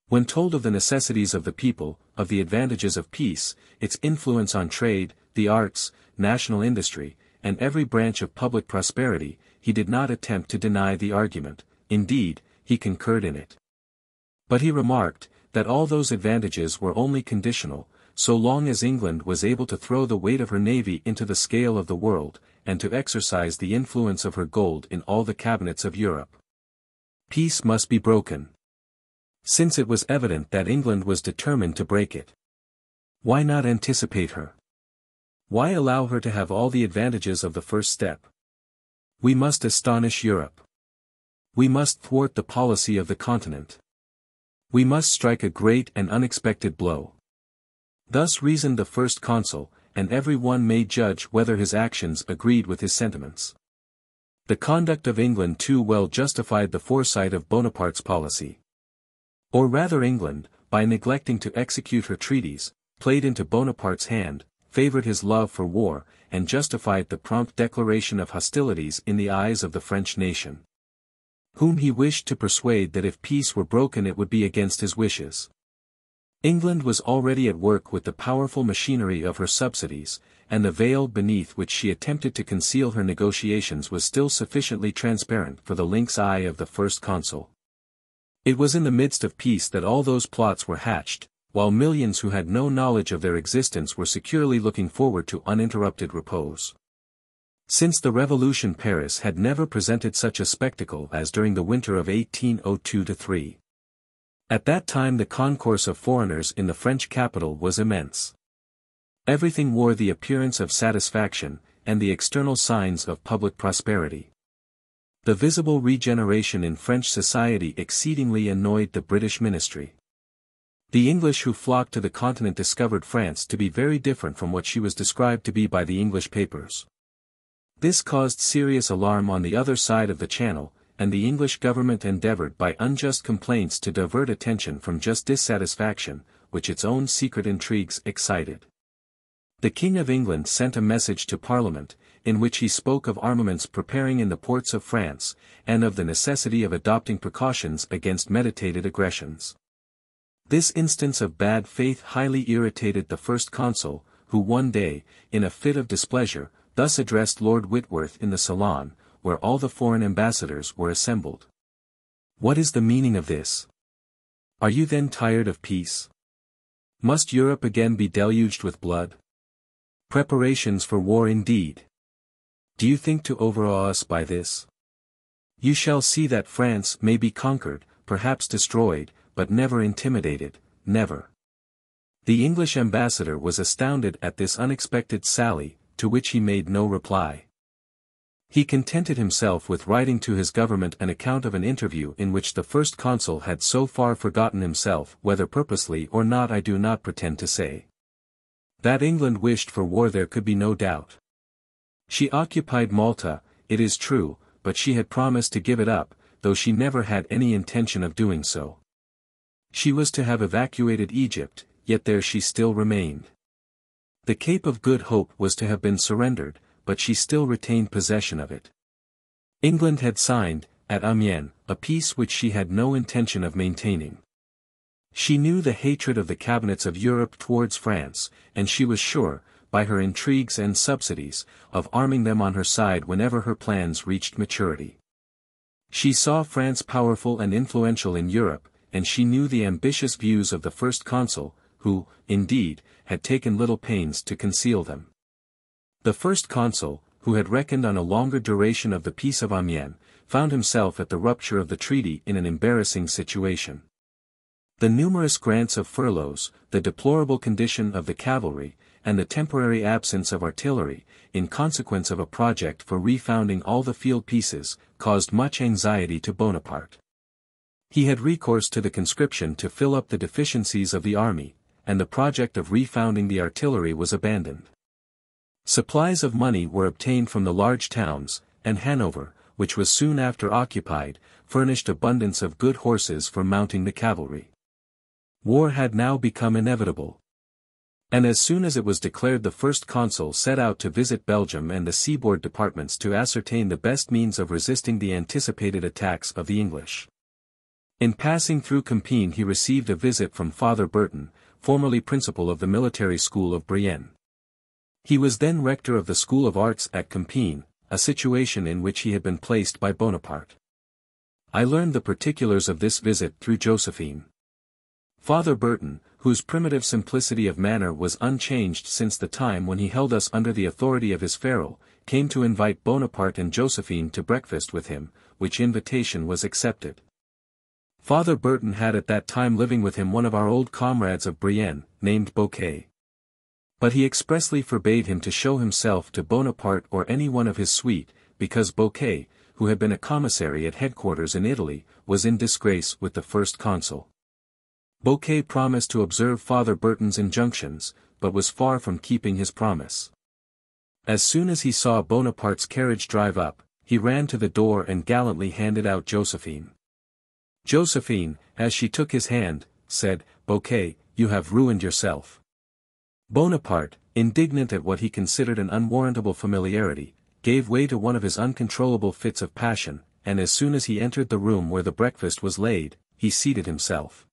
When told of the necessities of the people, of the advantages of peace, its influence on trade, the arts, national industry, and every branch of public prosperity, he did not attempt to deny the argument, indeed, he concurred in it. But he remarked, that all those advantages were only conditional, so long as England was able to throw the weight of her navy into the scale of the world, and to exercise the influence of her gold in all the cabinets of Europe. Peace must be broken. Since it was evident that England was determined to break it. Why not anticipate her? Why allow her to have all the advantages of the first step? We must astonish Europe. We must thwart the policy of the continent. We must strike a great and unexpected blow. Thus reasoned the first consul, and every one may judge whether his actions agreed with his sentiments. The conduct of England too well justified the foresight of Bonaparte's policy. Or rather England, by neglecting to execute her treaties, played into Bonaparte's hand, favored his love for war, and justified the prompt declaration of hostilities in the eyes of the French nation, whom he wished to persuade that if peace were broken it would be against his wishes. England was already at work with the powerful machinery of her subsidies, and the veil beneath which she attempted to conceal her negotiations was still sufficiently transparent for the lynx eye of the first consul. It was in the midst of peace that all those plots were hatched, while millions who had no knowledge of their existence were securely looking forward to uninterrupted repose. Since the Revolution Paris had never presented such a spectacle as during the winter of 1802-3. At that time the concourse of foreigners in the French capital was immense. Everything wore the appearance of satisfaction, and the external signs of public prosperity. The visible regeneration in French society exceedingly annoyed the British ministry. The English who flocked to the continent discovered France to be very different from what she was described to be by the English papers. This caused serious alarm on the other side of the Channel, and the English government endeavored by unjust complaints to divert attention from just dissatisfaction, which its own secret intrigues excited. The King of England sent a message to Parliament, in which he spoke of armaments preparing in the ports of France, and of the necessity of adopting precautions against meditated aggressions. This instance of bad faith highly irritated the first consul, who one day, in a fit of displeasure, thus addressed Lord Whitworth in the salon, where all the foreign ambassadors were assembled. What is the meaning of this? Are you then tired of peace? Must Europe again be deluged with blood? Preparations for war indeed. Do you think to overawe us by this? You shall see that France may be conquered, perhaps destroyed, but never intimidated, never. The English ambassador was astounded at this unexpected sally, to which he made no reply. He contented himself with writing to his government an account of an interview in which the first consul had so far forgotten himself, whether purposely or not I do not pretend to say. That England wished for war there could be no doubt. She occupied Malta, it is true, but she had promised to give it up, though she never had any intention of doing so. She was to have evacuated Egypt, yet there she still remained. The Cape of Good Hope was to have been surrendered, but she still retained possession of it. England had signed, at Amiens, a peace which she had no intention of maintaining. She knew the hatred of the cabinets of Europe towards France, and she was sure, by her intrigues and subsidies, of arming them on her side whenever her plans reached maturity. She saw France powerful and influential in Europe, and she knew the ambitious views of the first consul, who, indeed, had taken little pains to conceal them. The first consul, who had reckoned on a longer duration of the Peace of Amiens, found himself at the rupture of the treaty in an embarrassing situation. The numerous grants of furloughs, the deplorable condition of the cavalry, and the temporary absence of artillery, in consequence of a project for refounding all the field pieces, caused much anxiety to Bonaparte. He had recourse to the conscription to fill up the deficiencies of the army, and the project of refounding the artillery was abandoned. Supplies of money were obtained from the large towns, and Hanover, which was soon after occupied, furnished abundance of good horses for mounting the cavalry. War had now become inevitable. And as soon as it was declared, the first consul set out to visit Belgium and the seaboard departments to ascertain the best means of resisting the anticipated attacks of the English. In passing through Compiègne he received a visit from Father Burton, formerly principal of the military school of Brienne. He was then rector of the School of Arts at Compiègne, a situation in which he had been placed by Bonaparte. I learned the particulars of this visit through Josephine. Father Burton, whose primitive simplicity of manner was unchanged since the time when he held us under the authority of his ferule, came to invite Bonaparte and Josephine to breakfast with him, which invitation was accepted. Father Burton had at that time living with him one of our old comrades of Brienne, named Bouquet. But he expressly forbade him to show himself to Bonaparte or any one of his suite, because Bouquet, who had been a commissary at headquarters in Italy, was in disgrace with the first consul. Bouquet promised to observe Father Burton's injunctions, but was far from keeping his promise. As soon as he saw Bonaparte's carriage drive up, he ran to the door and gallantly handed out Josephine. Josephine, as she took his hand, said, "Bouquet, you have ruined yourself." Bonaparte, indignant at what he considered an unwarrantable familiarity, gave way to one of his uncontrollable fits of passion, and as soon as he entered the room where the breakfast was laid, he seated himself.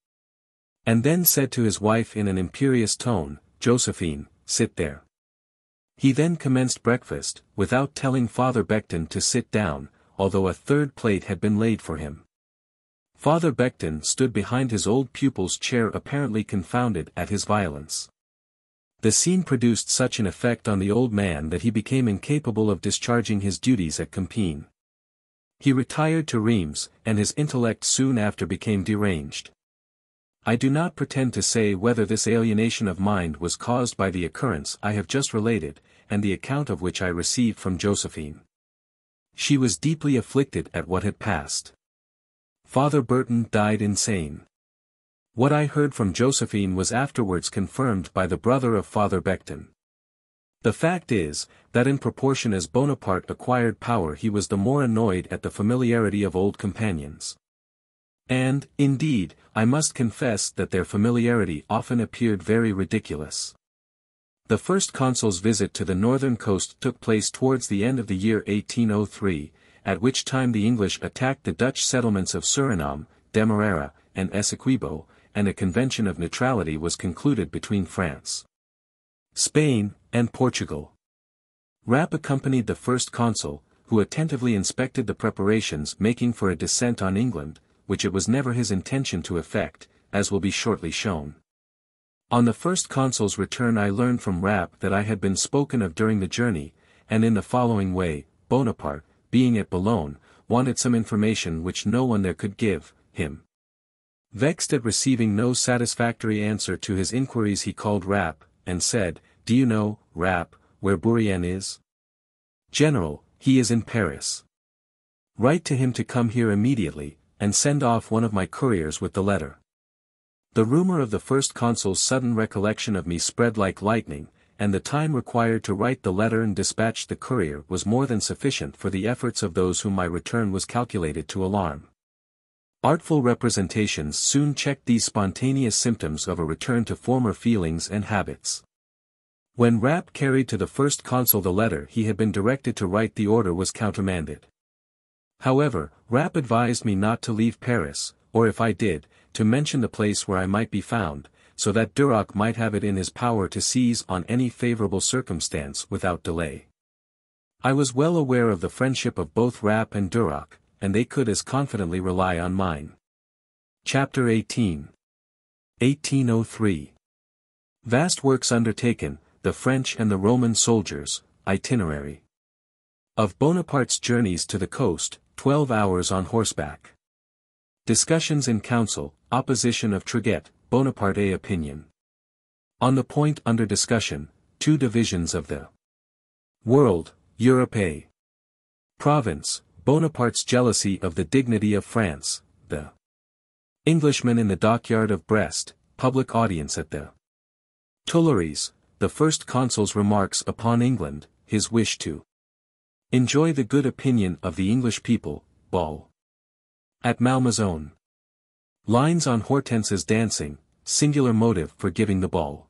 And then said to his wife in an imperious tone, "Josephine, sit there." He then commenced breakfast, without telling Father Becton to sit down, although a third plate had been laid for him. Father Becton stood behind his old pupil's chair apparently confounded at his violence. The scene produced such an effect on the old man that he became incapable of discharging his duties at Compiègne. He retired to Reims, and his intellect soon after became deranged. I do not pretend to say whether this alienation of mind was caused by the occurrence I have just related, and the account of which I received from Josephine. She was deeply afflicted at what had passed. Father Burton died insane. What I heard from Josephine was afterwards confirmed by the brother of Father Becton. The fact is, that in proportion as Bonaparte acquired power he was the more annoyed at the familiarity of old companions. And, indeed, I must confess that their familiarity often appeared very ridiculous. The first consul's visit to the northern coast took place towards the end of the year 1803, at which time the English attacked the Dutch settlements of Suriname, Demerara, and Essequibo, and a convention of neutrality was concluded between France, Spain, and Portugal. Rapp accompanied the first consul, who attentively inspected the preparations making for a descent on England, which it was never his intention to effect, as will be shortly shown. On the first consul's return I learned from Rapp that I had been spoken of during the journey, and in the following way: Bonaparte, being at Boulogne, wanted some information which no one there could give him. Vexed at receiving no satisfactory answer to his inquiries he called Rapp, and said, "Do you know, Rapp, where Bourrienne is?" "General, he is in Paris." "Write to him to come here immediately, and send off one of my couriers with the letter." The rumor of the first consul's sudden recollection of me spread like lightning, and the time required to write the letter and dispatch the courier was more than sufficient for the efforts of those whom my return was calculated to alarm. Artful representations soon checked these spontaneous symptoms of a return to former feelings and habits. When Rapp carried to the first consul the letter he had been directed to write, the order was countermanded. However, Rapp advised me not to leave Paris, or if I did, to mention the place where I might be found, so that Duroc might have it in his power to seize on any favorable circumstance without delay. I was well aware of the friendship of both Rapp and Duroc, and they could as confidently rely on mine. Chapter 18. 1803. Vast works undertaken, the French and the Roman soldiers, itinerary. Of Bonaparte's journeys to the coast, 12 hours on horseback. Discussions in council, opposition of Treguet, Bonaparte opinion. On the point under discussion, two divisions of the world, Europe A. Province, Bonaparte's jealousy of the dignity of France, the Englishman in the dockyard of Brest, public audience at the Tuileries, the first consul's remarks upon England, his wish to enjoy the good opinion of the English people, ball at Malmaison. Lines on Hortense's dancing, singular motive for giving the ball.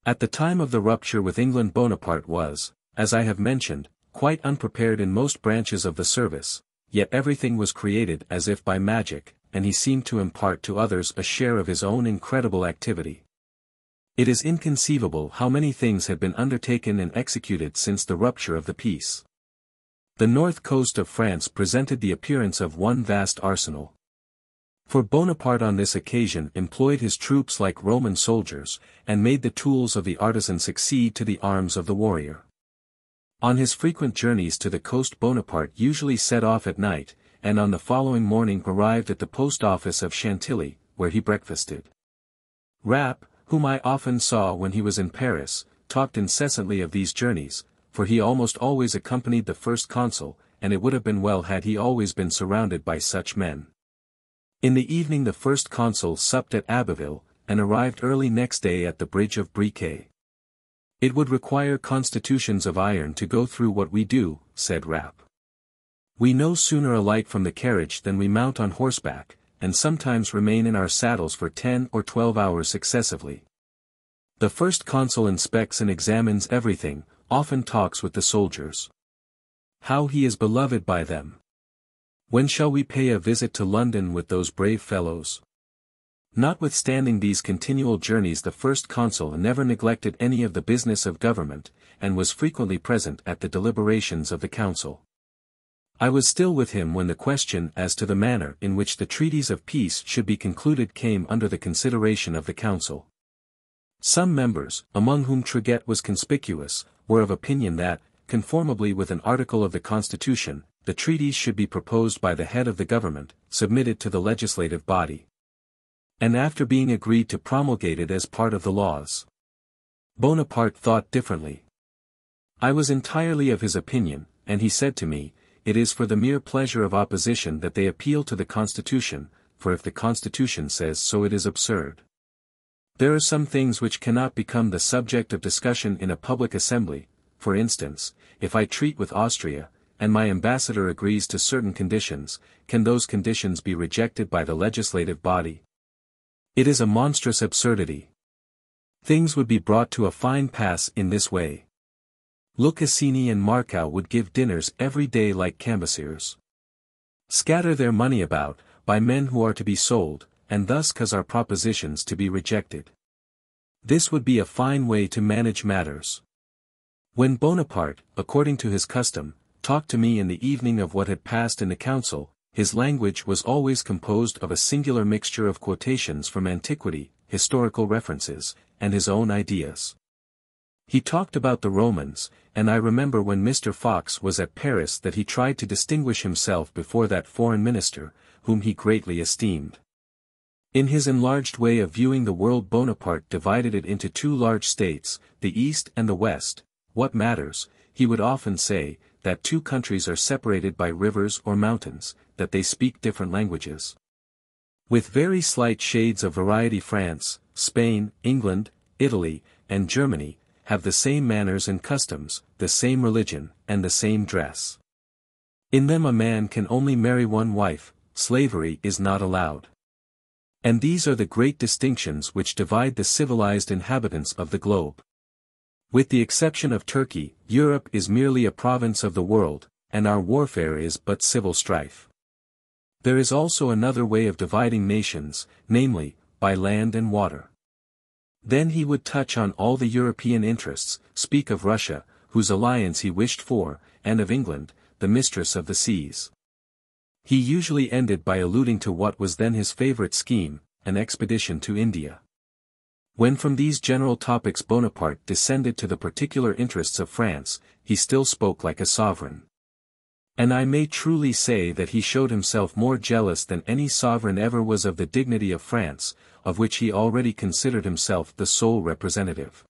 At the time of the rupture with England, Bonaparte was, as I have mentioned, quite unprepared in most branches of the service, yet everything was created as if by magic, and he seemed to impart to others a share of his own incredible activity. It is inconceivable how many things had been undertaken and executed since the rupture of the peace. The north coast of France presented the appearance of one vast arsenal. For Bonaparte on this occasion employed his troops like Roman soldiers, and made the tools of the artisan succeed to the arms of the warrior. On his frequent journeys to the coast, Bonaparte usually set off at night, and on the following morning arrived at the post office of Chantilly, where he breakfasted. Rapp, whom I often saw when he was in Paris, talked incessantly of these journeys, for he almost always accompanied the first consul, and it would have been well had he always been surrounded by such men. In the evening the first consul supped at Abbeville, and arrived early next day at the bridge of Briquet. It would require constitutions of iron to go through what we do, said Rapp. We no sooner alight from the carriage than we mount on horseback, and sometimes remain in our saddles for 10 or 12 hours successively. The first consul inspects and examines everything, often talks with the soldiers. How he is beloved by them! When shall we pay a visit to London with those brave fellows? Notwithstanding these continual journeys, the first consul never neglected any of the business of government, and was frequently present at the deliberations of the council. I was still with him when the question as to the manner in which the treaties of peace should be concluded came under the consideration of the council. Some members, among whom Treguet was conspicuous, were of opinion that, conformably with an article of the Constitution, the treaties should be proposed by the head of the government, submitted to the legislative body, and after being agreed to promulgated as part of the laws. Bonaparte thought differently. I was entirely of his opinion, and he said to me, "It is for the mere pleasure of opposition that they appeal to the Constitution, for if the Constitution says so it is absurd. There are some things which cannot become the subject of discussion in a public assembly. For instance, if I treat with Austria, and my ambassador agrees to certain conditions, can those conditions be rejected by the legislative body? It is a monstrous absurdity. Things would be brought to a fine pass in this way. Lucasini and Marcow would give dinners every day like canvassers. Scatter their money about, by men who are to be sold, and thus cause our propositions to be rejected. This would be a fine way to manage matters." When Bonaparte, according to his custom, talked to me in the evening of what had passed in the council, his language was always composed of a singular mixture of quotations from antiquity, historical references, and his own ideas. He talked about the Romans, and I remember when Mr. Fox was at Paris that he tried to distinguish himself before that foreign minister, whom he greatly esteemed. In his enlarged way of viewing the world, Bonaparte divided it into two large states, the East and the West. What matters, he would often say, that two countries are separated by rivers or mountains, that they speak different languages. With very slight shades of variety, France, Spain, England, Italy, and Germany, have the same manners and customs, the same religion, and the same dress. In them a man can only marry one wife, slavery is not allowed. And these are the great distinctions which divide the civilized inhabitants of the globe. With the exception of Turkey, Europe is merely a province of the world, and our warfare is but civil strife. There is also another way of dividing nations, namely, by land and water. Then he would touch on all the European interests, speak of Russia, whose alliance he wished for, and of England, the mistress of the seas. He usually ended by alluding to what was then his favorite scheme, an expedition to India. When from these general topics Bonaparte descended to the particular interests of France, he still spoke like a sovereign. And I may truly say that he showed himself more jealous than any sovereign ever was of the dignity of France, of which he already considered himself the sole representative.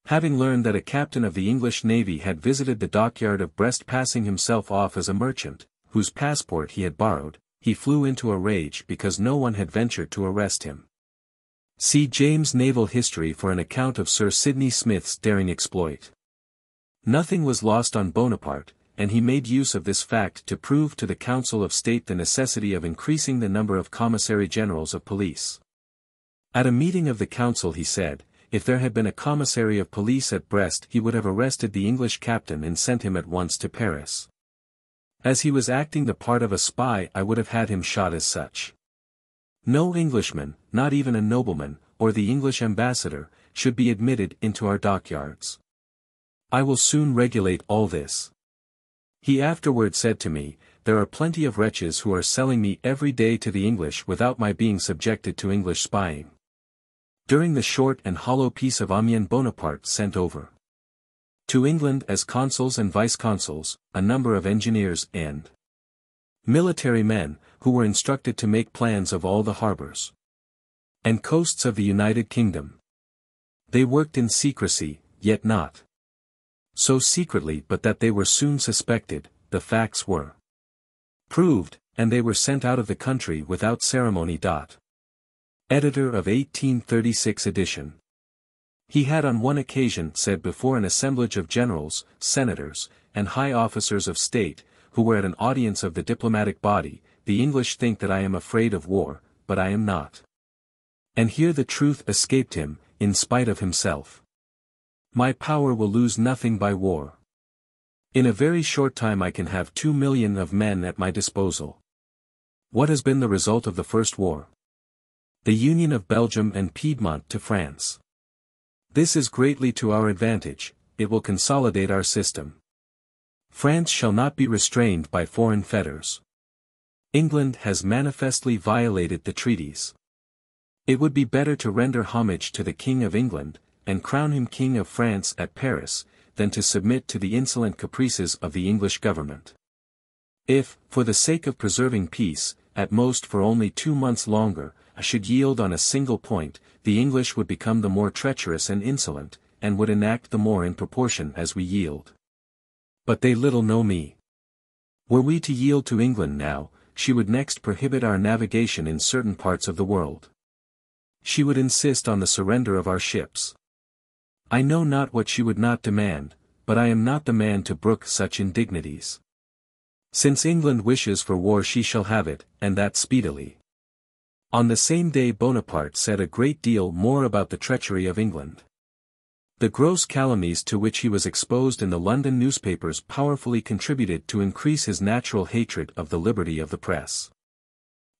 Having learned that a captain of the English Navy had visited the dockyard of Brest passing himself off as a merchant, whose passport he had borrowed, he flew into a rage because no one had ventured to arrest him. See James' Naval History for an account of Sir Sidney Smith's daring exploit. Nothing was lost on Bonaparte, and he made use of this fact to prove to the Council of State the necessity of increasing the number of commissary generals of police. At a meeting of the council he said, if there had been a commissary of police at Brest he would have arrested the English captain and sent him at once to Paris. As he was acting the part of a spy I would have had him shot as such. No Englishman, not even a nobleman, or the English ambassador, should be admitted into our dockyards. I will soon regulate all this. He afterward said to me, there are plenty of wretches who are selling me every day to the English without my being subjected to English spying. During the short and hollow peace of Amiens Bonaparte sent over to England as consuls and vice-consuls, a number of engineers and military men, who were instructed to make plans of all the harbours and coasts of the United Kingdom. They worked in secrecy, yet not so secretly but that they were soon suspected, the facts were proved, and they were sent out of the country without ceremony. Editor of 1836 edition. He had on one occasion said before an assemblage of generals, senators, and high officers of state, who were at an audience of the diplomatic body, the English think that I am afraid of war, but I am not. And here the truth escaped him, in spite of himself. My power will lose nothing by war. In a very short time I can have 2 million of men at my disposal. What has been the result of the First War? The union of Belgium and Piedmont to France. This is greatly to our advantage, it will consolidate our system. France shall not be restrained by foreign fetters. England has manifestly violated the treaties. It would be better to render homage to the King of England, and crown him King of France at Paris, than to submit to the insolent caprices of the English government. If, for the sake of preserving peace, at most for only 2 months longer, I should yield on a single point, the English would become the more treacherous and insolent, and would enact the more in proportion as we yield. But they little know me. Were we to yield to England now, she would next prohibit our navigation in certain parts of the world. She would insist on the surrender of our ships. I know not what she would not demand, but I am not the man to brook such indignities. Since England wishes for war she shall have it, and that speedily. On the same day Bonaparte said a great deal more about the treachery of England. The gross calumnies to which he was exposed in the London newspapers powerfully contributed to increase his natural hatred of the liberty of the press.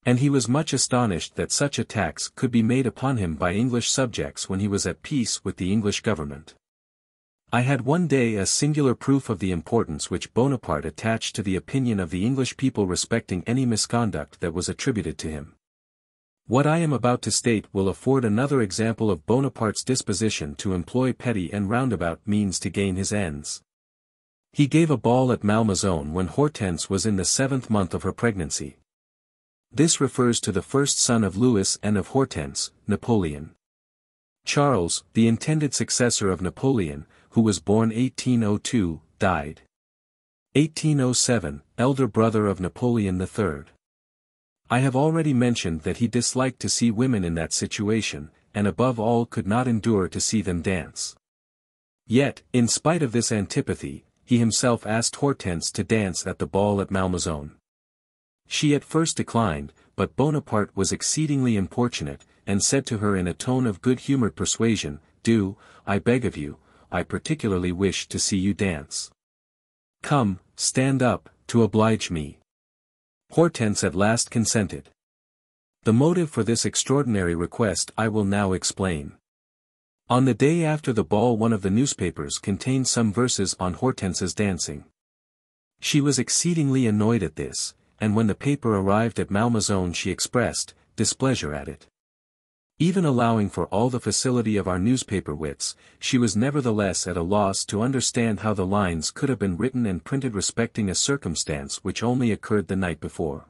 And he was much astonished that such attacks could be made upon him by English subjects when he was at peace with the English government. I had one day a singular proof of the importance which Bonaparte attached to the opinion of the English people respecting any misconduct that was attributed to him. What I am about to state will afford another example of Bonaparte's disposition to employ petty and roundabout means to gain his ends. He gave a ball at Malmaison when Hortense was in the 7th month of her pregnancy. This refers to the first son of Louis and of Hortense, Napoleon. Charles, the intended successor of Napoleon, who was born 1802, died 1807, elder brother of Napoleon III. I have already mentioned that he disliked to see women in that situation, and above all could not endure to see them dance. Yet, in spite of this antipathy, he himself asked Hortense to dance at the ball at Malmaison. She at first declined, but Bonaparte was exceedingly importunate, and said to her in a tone of good-humoured persuasion, "Do, I beg of you, I particularly wish to see you dance. Come, stand up, to oblige me." Hortense at last consented. The motive for this extraordinary request I will now explain. On the day after the ball one of the newspapers contained some verses on Hortense's dancing. She was exceedingly annoyed at this, and when the paper arrived at Malmaison she expressed displeasure at it. Even allowing for all the facility of our newspaper wits, she was nevertheless at a loss to understand how the lines could have been written and printed respecting a circumstance which only occurred the night before.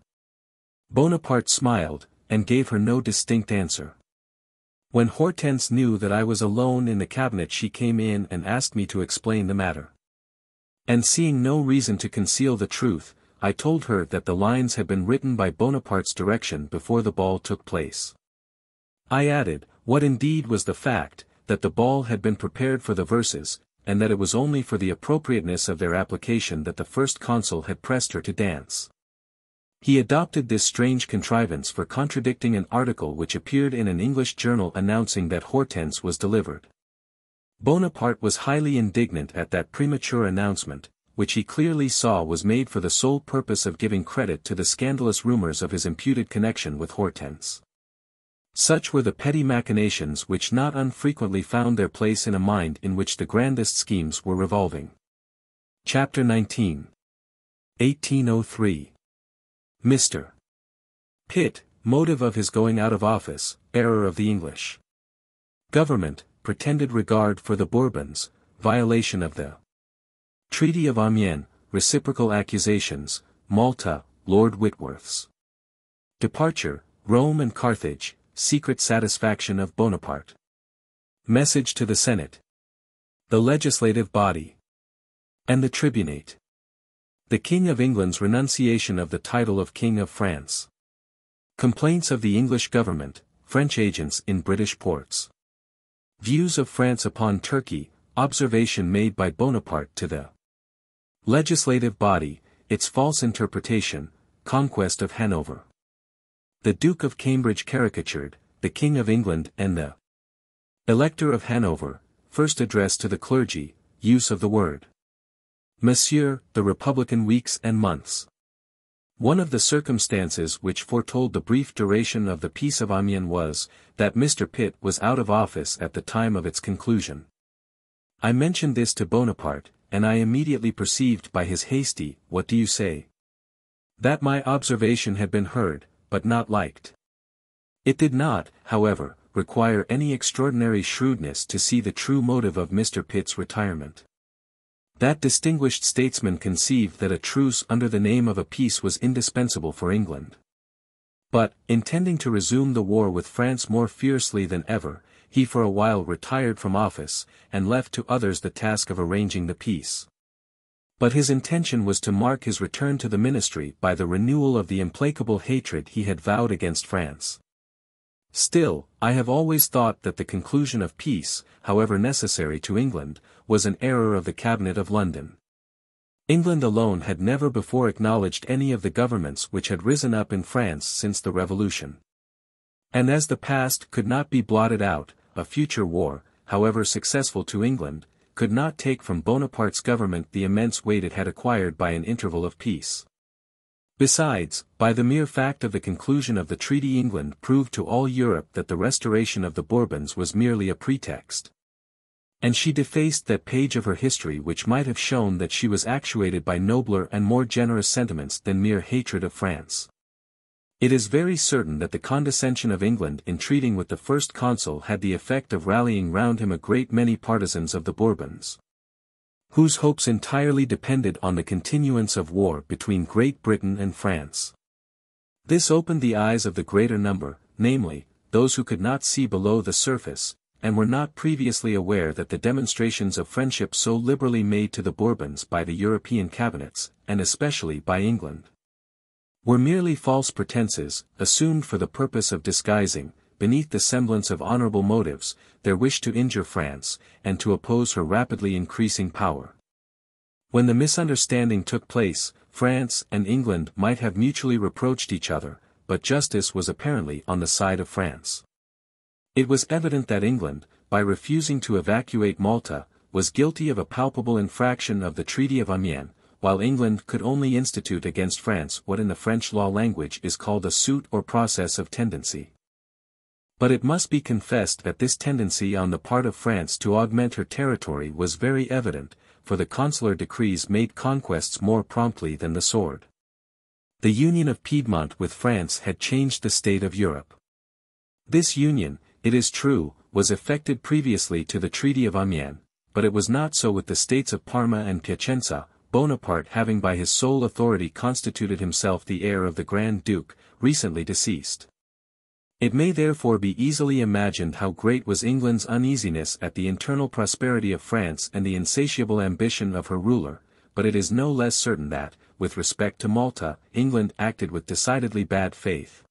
Bonaparte smiled, and gave her no distinct answer. When Hortense knew that I was alone in the cabinet, she came in and asked me to explain the matter. And seeing no reason to conceal the truth, I told her that the lines had been written by Bonaparte's direction before the ball took place. I added, what indeed was the fact, that the ball had been prepared for the verses, and that it was only for the appropriateness of their application that the first consul had pressed her to dance. He adopted this strange contrivance for contradicting an article which appeared in an English journal announcing that Hortense was delivered. Bonaparte was highly indignant at that premature announcement, which he clearly saw was made for the sole purpose of giving credit to the scandalous rumors of his imputed connection with Hortense. Such were the petty machinations which not unfrequently found their place in a mind in which the grandest schemes were revolving. Chapter 19. 1803. Mr. Pitt, motive of his going out of office, error of the English government, pretended regard for the Bourbons, violation of the Treaty of Amiens, reciprocal accusations, Malta, Lord Whitworth's departure, Rome and Carthage, secret satisfaction of Bonaparte. Message to the Senate, the legislative body, and the tribunate. The King of England's renunciation of the title of King of France. Complaints of the English government, French agents in British ports. Views of France upon Turkey, observation made by Bonaparte to the legislative body, its false interpretation, conquest of Hanover. The Duke of Cambridge caricatured, the King of England and the Elector of Hanover, first address to the clergy, use of the word Monsieur, the Republican weeks and months. One of the circumstances which foretold the brief duration of the Peace of Amiens was, that Mr. Pitt was out of office at the time of its conclusion. I mentioned this to Bonaparte, and I immediately perceived by his hasty, "What do you say?" that my observation had been heard, but not liked. It did not, however, require any extraordinary shrewdness to see the true motive of Mr. Pitt's retirement. That distinguished statesman conceived that a truce under the name of a peace was indispensable for England. But, intending to resume the war with France more fiercely than ever, he for a while retired from office, and left to others the task of arranging the peace. But his intention was to mark his return to the ministry by the renewal of the implacable hatred he had vowed against France. Still, I have always thought that the conclusion of peace, however necessary to England, was an error of the Cabinet of London. England alone had never before acknowledged any of the governments which had risen up in France since the Revolution. And as the past could not be blotted out, a future war, however successful to England, could not take from Bonaparte's government the immense weight it had acquired by an interval of peace. Besides, by the mere fact of the conclusion of the treaty England proved to all Europe that the restoration of the Bourbons was merely a pretext. And she defaced that page of her history which might have shown that she was actuated by nobler and more generous sentiments than mere hatred of France. It is very certain that the condescension of England in treating with the first consul had the effect of rallying round him a great many partisans of the Bourbons, whose hopes entirely depended on the continuance of war between Great Britain and France. This opened the eyes of the greater number, namely, those who could not see below the surface, and were not previously aware that the demonstrations of friendship so liberally made to the Bourbons by the European cabinets, and especially by England, were merely false pretenses, assumed for the purpose of disguising, beneath the semblance of honorable motives, their wish to injure France, and to oppose her rapidly increasing power. When the misunderstanding took place, France and England might have mutually reproached each other, but justice was apparently on the side of France. It was evident that England, by refusing to evacuate Malta, was guilty of a palpable infraction of the Treaty of Amiens, while England could only institute against France what in the French law language is called a suit or process of tendency. But it must be confessed that this tendency on the part of France to augment her territory was very evident, for the consular decrees made conquests more promptly than the sword. The union of Piedmont with France had changed the state of Europe. This union, it is true, was effected previously to the Treaty of Amiens, but it was not so with the states of Parma and Piacenza, Bonaparte having by his sole authority constituted himself the heir of the Grand Duke, recently deceased. It may therefore be easily imagined how great was England's uneasiness at the internal prosperity of France and the insatiable ambition of her ruler, but it is no less certain that, with respect to Malta, England acted with decidedly bad faith.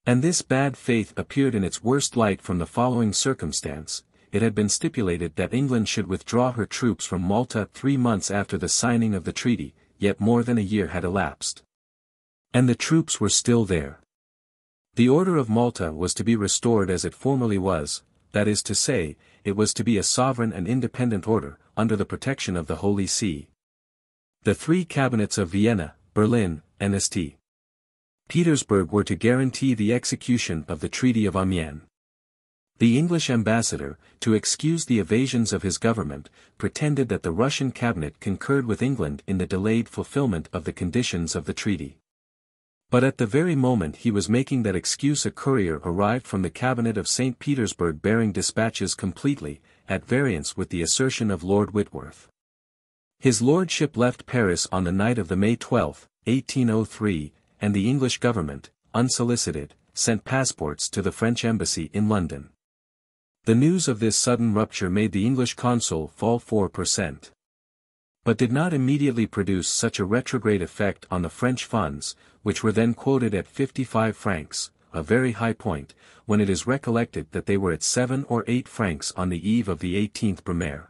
And this bad faith appeared in its worst light from the following circumstance: it had been stipulated that England should withdraw her troops from Malta 3 months after the signing of the treaty, yet more than a year had elapsed. And the troops were still there. The order of Malta was to be restored as it formerly was, that is to say, it was to be a sovereign and independent order, under the protection of the Holy See. The 3 cabinets of Vienna, Berlin, and St. Petersburg were to guarantee the execution of the Treaty of Amiens. The English ambassador, to excuse the evasions of his government, pretended that the Russian cabinet concurred with England in the delayed fulfillment of the conditions of the treaty. But at the very moment he was making that excuse a courier arrived from the cabinet of St. Petersburg bearing dispatches completely at variance with the assertion of Lord Whitworth. His lordship left Paris on the night of the May 12, 1803, and the English government, unsolicited, sent passports to the French embassy in London. The news of this sudden rupture made the English consul fall 4%. But did not immediately produce such a retrograde effect on the French funds, which were then quoted at 55 francs, a very high point, when it is recollected that they were at 7 or 8 francs on the eve of the 18th Brumaire.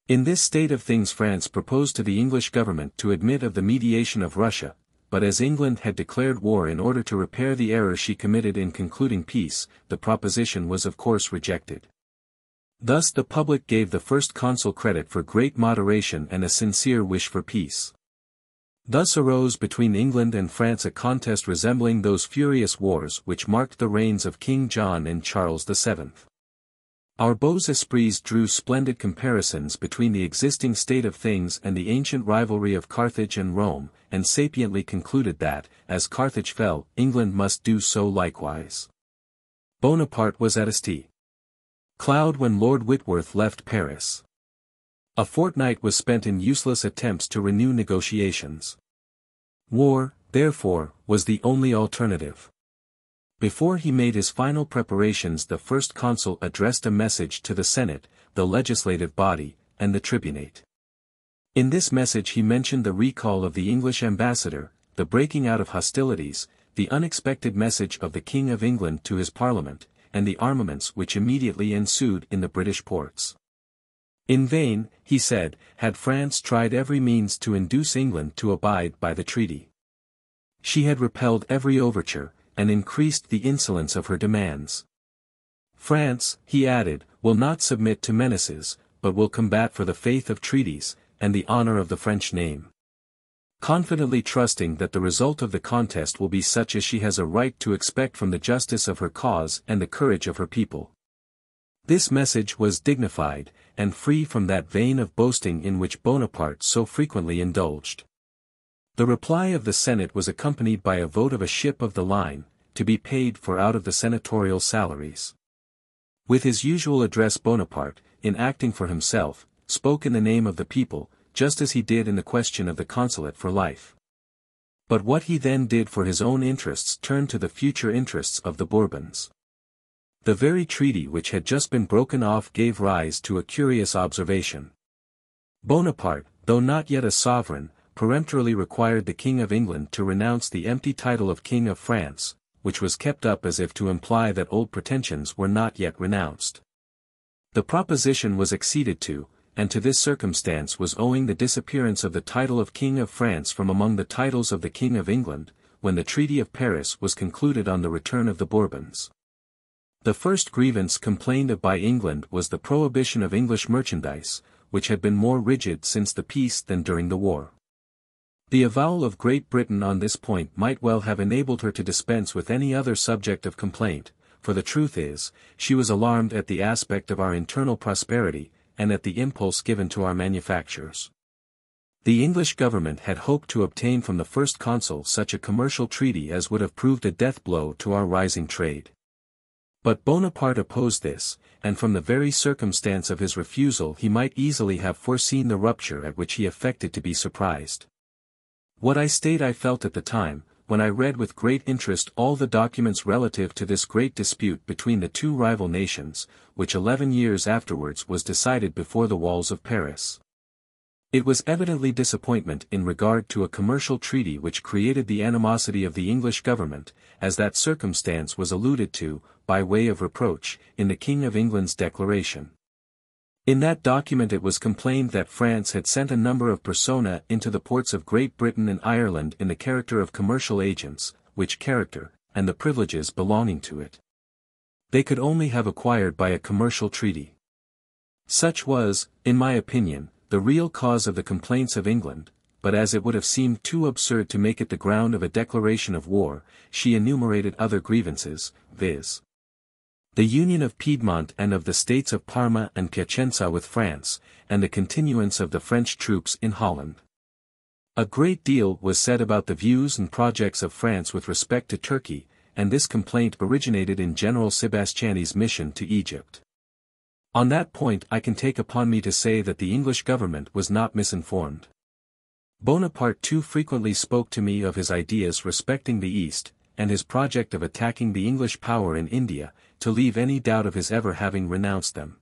In this state of things France proposed to the English government to admit of the mediation of Russia, but as England had declared war in order to repair the error she committed in concluding peace, the proposition was of course rejected. Thus the public gave the first consul credit for great moderation and a sincere wish for peace. Thus arose between England and France a contest resembling those furious wars which marked the reigns of King John and Charles VII. Our beaux esprits drew splendid comparisons between the existing state of things and the ancient rivalry of Carthage and Rome, and sapiently concluded that, as Carthage fell, England must do so likewise. Bonaparte was at St. Cloud when Lord Whitworth left Paris. A fortnight was spent in useless attempts to renew negotiations. War, therefore, was the only alternative. Before he made his final preparations, the first consul addressed a message to the Senate, the legislative body, and the tribunate. In this message he mentioned the recall of the English ambassador, the breaking out of hostilities, the unexpected message of the King of England to his Parliament, and the armaments which immediately ensued in the British ports. In vain, he said, had France tried every means to induce England to abide by the treaty. She had repelled every overture, and increased the insolence of her demands. France, he added, will not submit to menaces, but will combat for the faith of treaties, and the honor of the French name. Confidently trusting that the result of the contest will be such as she has a right to expect from the justice of her cause and the courage of her people. This message was dignified, and free from that vein of boasting in which Bonaparte so frequently indulged. The reply of the Senate was accompanied by a vote of a ship of the line, to be paid for out of the senatorial salaries. With his usual address Bonaparte, in acting for himself, spoke in the name of the people, just as he did in the question of the consulate for life. But what he then did for his own interests turned to the future interests of the Bourbons. The very treaty which had just been broken off gave rise to a curious observation. Bonaparte, though not yet a sovereign, peremptorily required the King of England to renounce the empty title of King of France, which was kept up as if to imply that old pretensions were not yet renounced. The proposition was acceded to, and to this circumstance was owing the disappearance of the title of King of France from among the titles of the King of England, when the Treaty of Paris was concluded on the return of the Bourbons. The first grievance complained of by England was the prohibition of English merchandise, which had been more rigid since the peace than during the war. The avowal of Great Britain on this point might well have enabled her to dispense with any other subject of complaint, for the truth is, she was alarmed at the aspect of our internal prosperity, and at the impulse given to our manufactures. The English government had hoped to obtain from the first consul such a commercial treaty as would have proved a death blow to our rising trade. But Bonaparte opposed this, and from the very circumstance of his refusal he might easily have foreseen the rupture at which he affected to be surprised. What I state I felt at the time, when I read with great interest all the documents relative to this great dispute between the two rival nations, which 11 years afterwards was decided before the walls of Paris. It was evidently disappointment in regard to a commercial treaty which created the animosity of the English government, as that circumstance was alluded to, by way of reproach, in the King of England's declaration. In that document it was complained that France had sent a number of persona into the ports of Great Britain and Ireland in the character of commercial agents, which character, and the privileges belonging to it, they could only have acquired by a commercial treaty. Such was, in my opinion, the real cause of the complaints of England, but as it would have seemed too absurd to make it the ground of a declaration of war, she enumerated other grievances, viz. the union of Piedmont and of the states of Parma and Piacenza with France, and the continuance of the French troops in Holland. A great deal was said about the views and projects of France with respect to Turkey, and this complaint originated in General Sebastiani's mission to Egypt. On that point I can take upon me to say that the English government was not misinformed. Bonaparte too frequently spoke to me of his ideas respecting the East, and his project of attacking the English power in India, to leave any doubt of his ever having renounced them.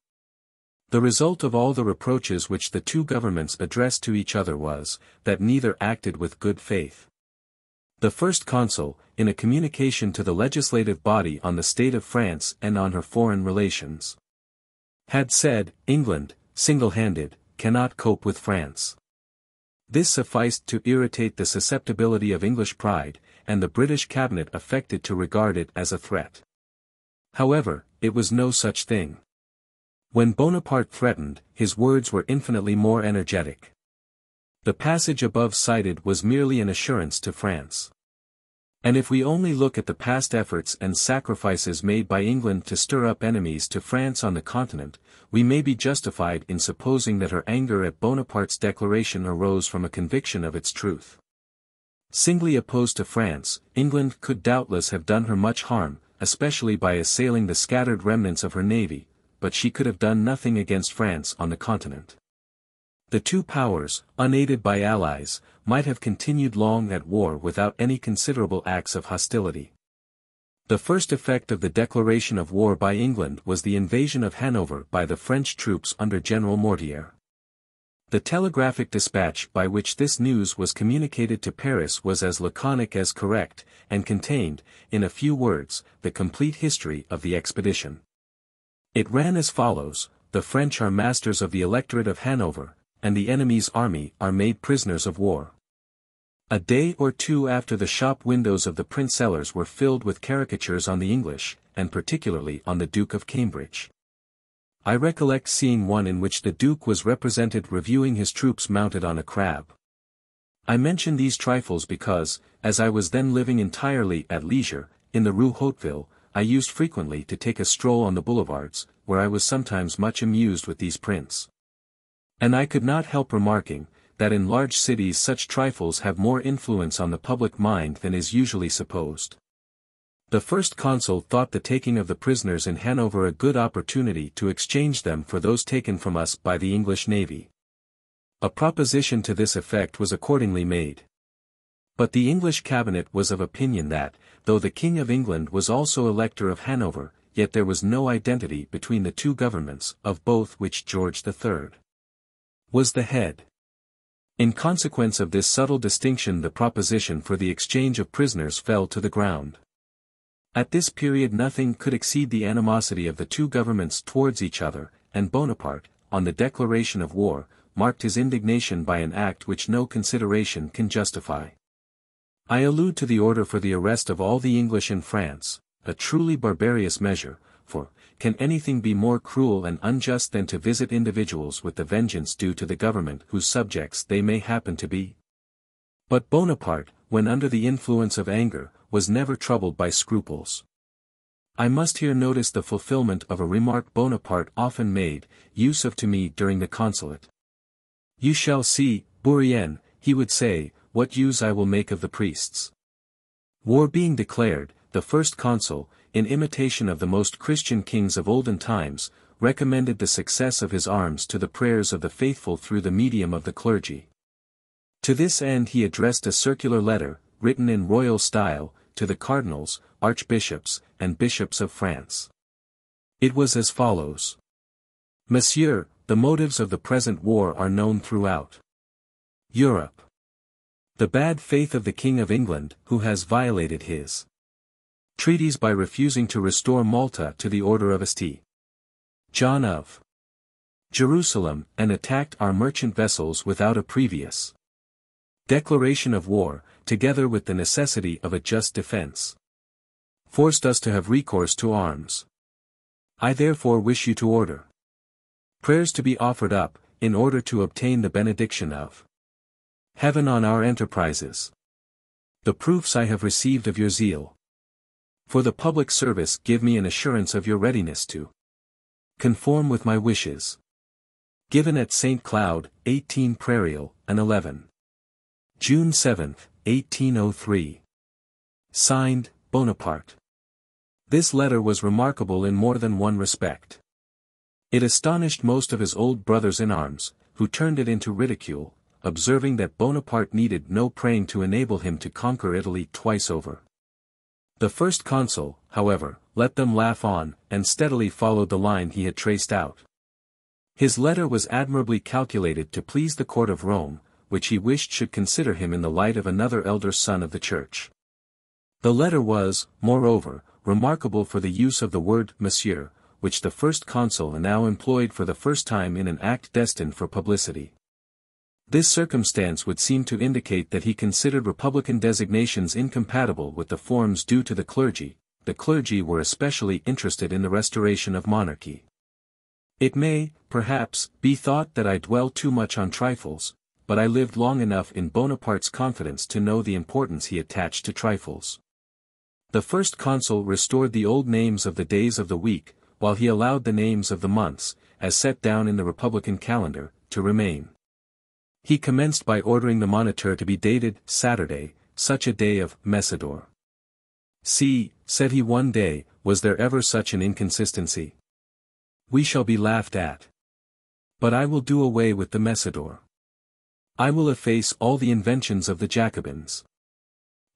The result of all the reproaches which the two governments addressed to each other was, that neither acted with good faith. The first consul, in a communication to the legislative body on the state of France and on her foreign relations, had said, England, single-handed, cannot cope with France. This sufficed to irritate the susceptibility of English pride, and the British cabinet affected to regard it as a threat. However, it was no such thing. When Bonaparte threatened, his words were infinitely more energetic. The passage above cited was merely an assurance to France. And if we only look at the past efforts and sacrifices made by England to stir up enemies to France on the continent, we may be justified in supposing that her anger at Bonaparte's declaration arose from a conviction of its truth. Singly opposed to France, England could doubtless have done her much harm, especially by assailing the scattered remnants of her navy, but she could have done nothing against France on the continent. The two powers, unaided by allies, might have continued long at war without any considerable acts of hostility. The first effect of the declaration of war by England was the invasion of Hanover by the French troops under General Mortier. The telegraphic dispatch by which this news was communicated to Paris was as laconic as correct, and contained, in a few words, the complete history of the expedition. It ran as follows: the French are masters of the electorate of Hanover, and the enemy's army are made prisoners of war. A day or two after, the shop windows of the print sellers were filled with caricatures on the English, and particularly on the Duke of Cambridge. I recollect seeing one in which the Duke was represented reviewing his troops mounted on a crab. I mention these trifles because, as I was then living entirely at leisure, in the Rue Hauteville, I used frequently to take a stroll on the boulevards, where I was sometimes much amused with these prints. And I could not help remarking, that in large cities such trifles have more influence on the public mind than is usually supposed. The first consul thought the taking of the prisoners in Hanover a good opportunity to exchange them for those taken from us by the English navy. A proposition to this effect was accordingly made. But the English cabinet was of opinion that, though the King of England was also Elector of Hanover, yet there was no identity between the two governments, of both which George III was the head. In consequence of this subtle distinction, the proposition for the exchange of prisoners fell to the ground. At this period nothing could exceed the animosity of the two governments towards each other, and Bonaparte, on the declaration of war, marked his indignation by an act which no consideration can justify. I allude to the order for the arrest of all the English in France, a truly barbarous measure, for, can anything be more cruel and unjust than to visit individuals with the vengeance due to the government whose subjects they may happen to be? But Bonaparte, when under the influence of anger, was never troubled by scruples. I must here notice the fulfillment of a remark Bonaparte often made use of to me during the consulate. You shall see, Bourrienne, he would say, what use I will make of the priests. War being declared, the first consul, in imitation of the most Christian kings of olden times, recommended the success of his arms to the prayers of the faithful through the medium of the clergy. To this end he addressed a circular letter, written in royal style, to the cardinals, archbishops, and bishops of France. It was as follows. Monsieur, the motives of the present war are known throughout Europe. The bad faith of the King of England, who has violated his treaties by refusing to restore Malta to the order of St. John of Jerusalem, and attacked our merchant vessels without a previous declaration of war, together with the necessity of a just defense, forced us to have recourse to arms. I therefore wish you to order prayers to be offered up, in order to obtain the benediction of heaven on our enterprises. The proofs I have received of your zeal for the public service give me an assurance of your readiness to conform with my wishes. Given at St. Cloud, 18 Prairial, and 11. June 7, 1803. Signed, Bonaparte. This letter was remarkable in more than one respect. It astonished most of his old brothers-in-arms, who turned it into ridicule, observing that Bonaparte needed no praying to enable him to conquer Italy twice over. The first consul, however, let them laugh on, and steadily followed the line he had traced out. His letter was admirably calculated to please the court of Rome, which he wished should consider him in the light of another elder son of the Church. The letter was, moreover, remarkable for the use of the word monsieur, which the first consul now employed for the first time in an act destined for publicity. This circumstance would seem to indicate that he considered republican designations incompatible with the forms due to the clergy. The clergy were especially interested in the restoration of monarchy. It may, perhaps, be thought that I dwell too much on trifles, but I lived long enough in Bonaparte's confidence to know the importance he attached to trifles. The first consul restored the old names of the days of the week, while he allowed the names of the months, as set down in the republican calendar, to remain. He commenced by ordering the Moniteur to be dated Saturday, such a day of Messidor. See, said he one day, was there ever such an inconsistency? We shall be laughed at. But I will do away with the Messidor. I will efface all the inventions of the Jacobins.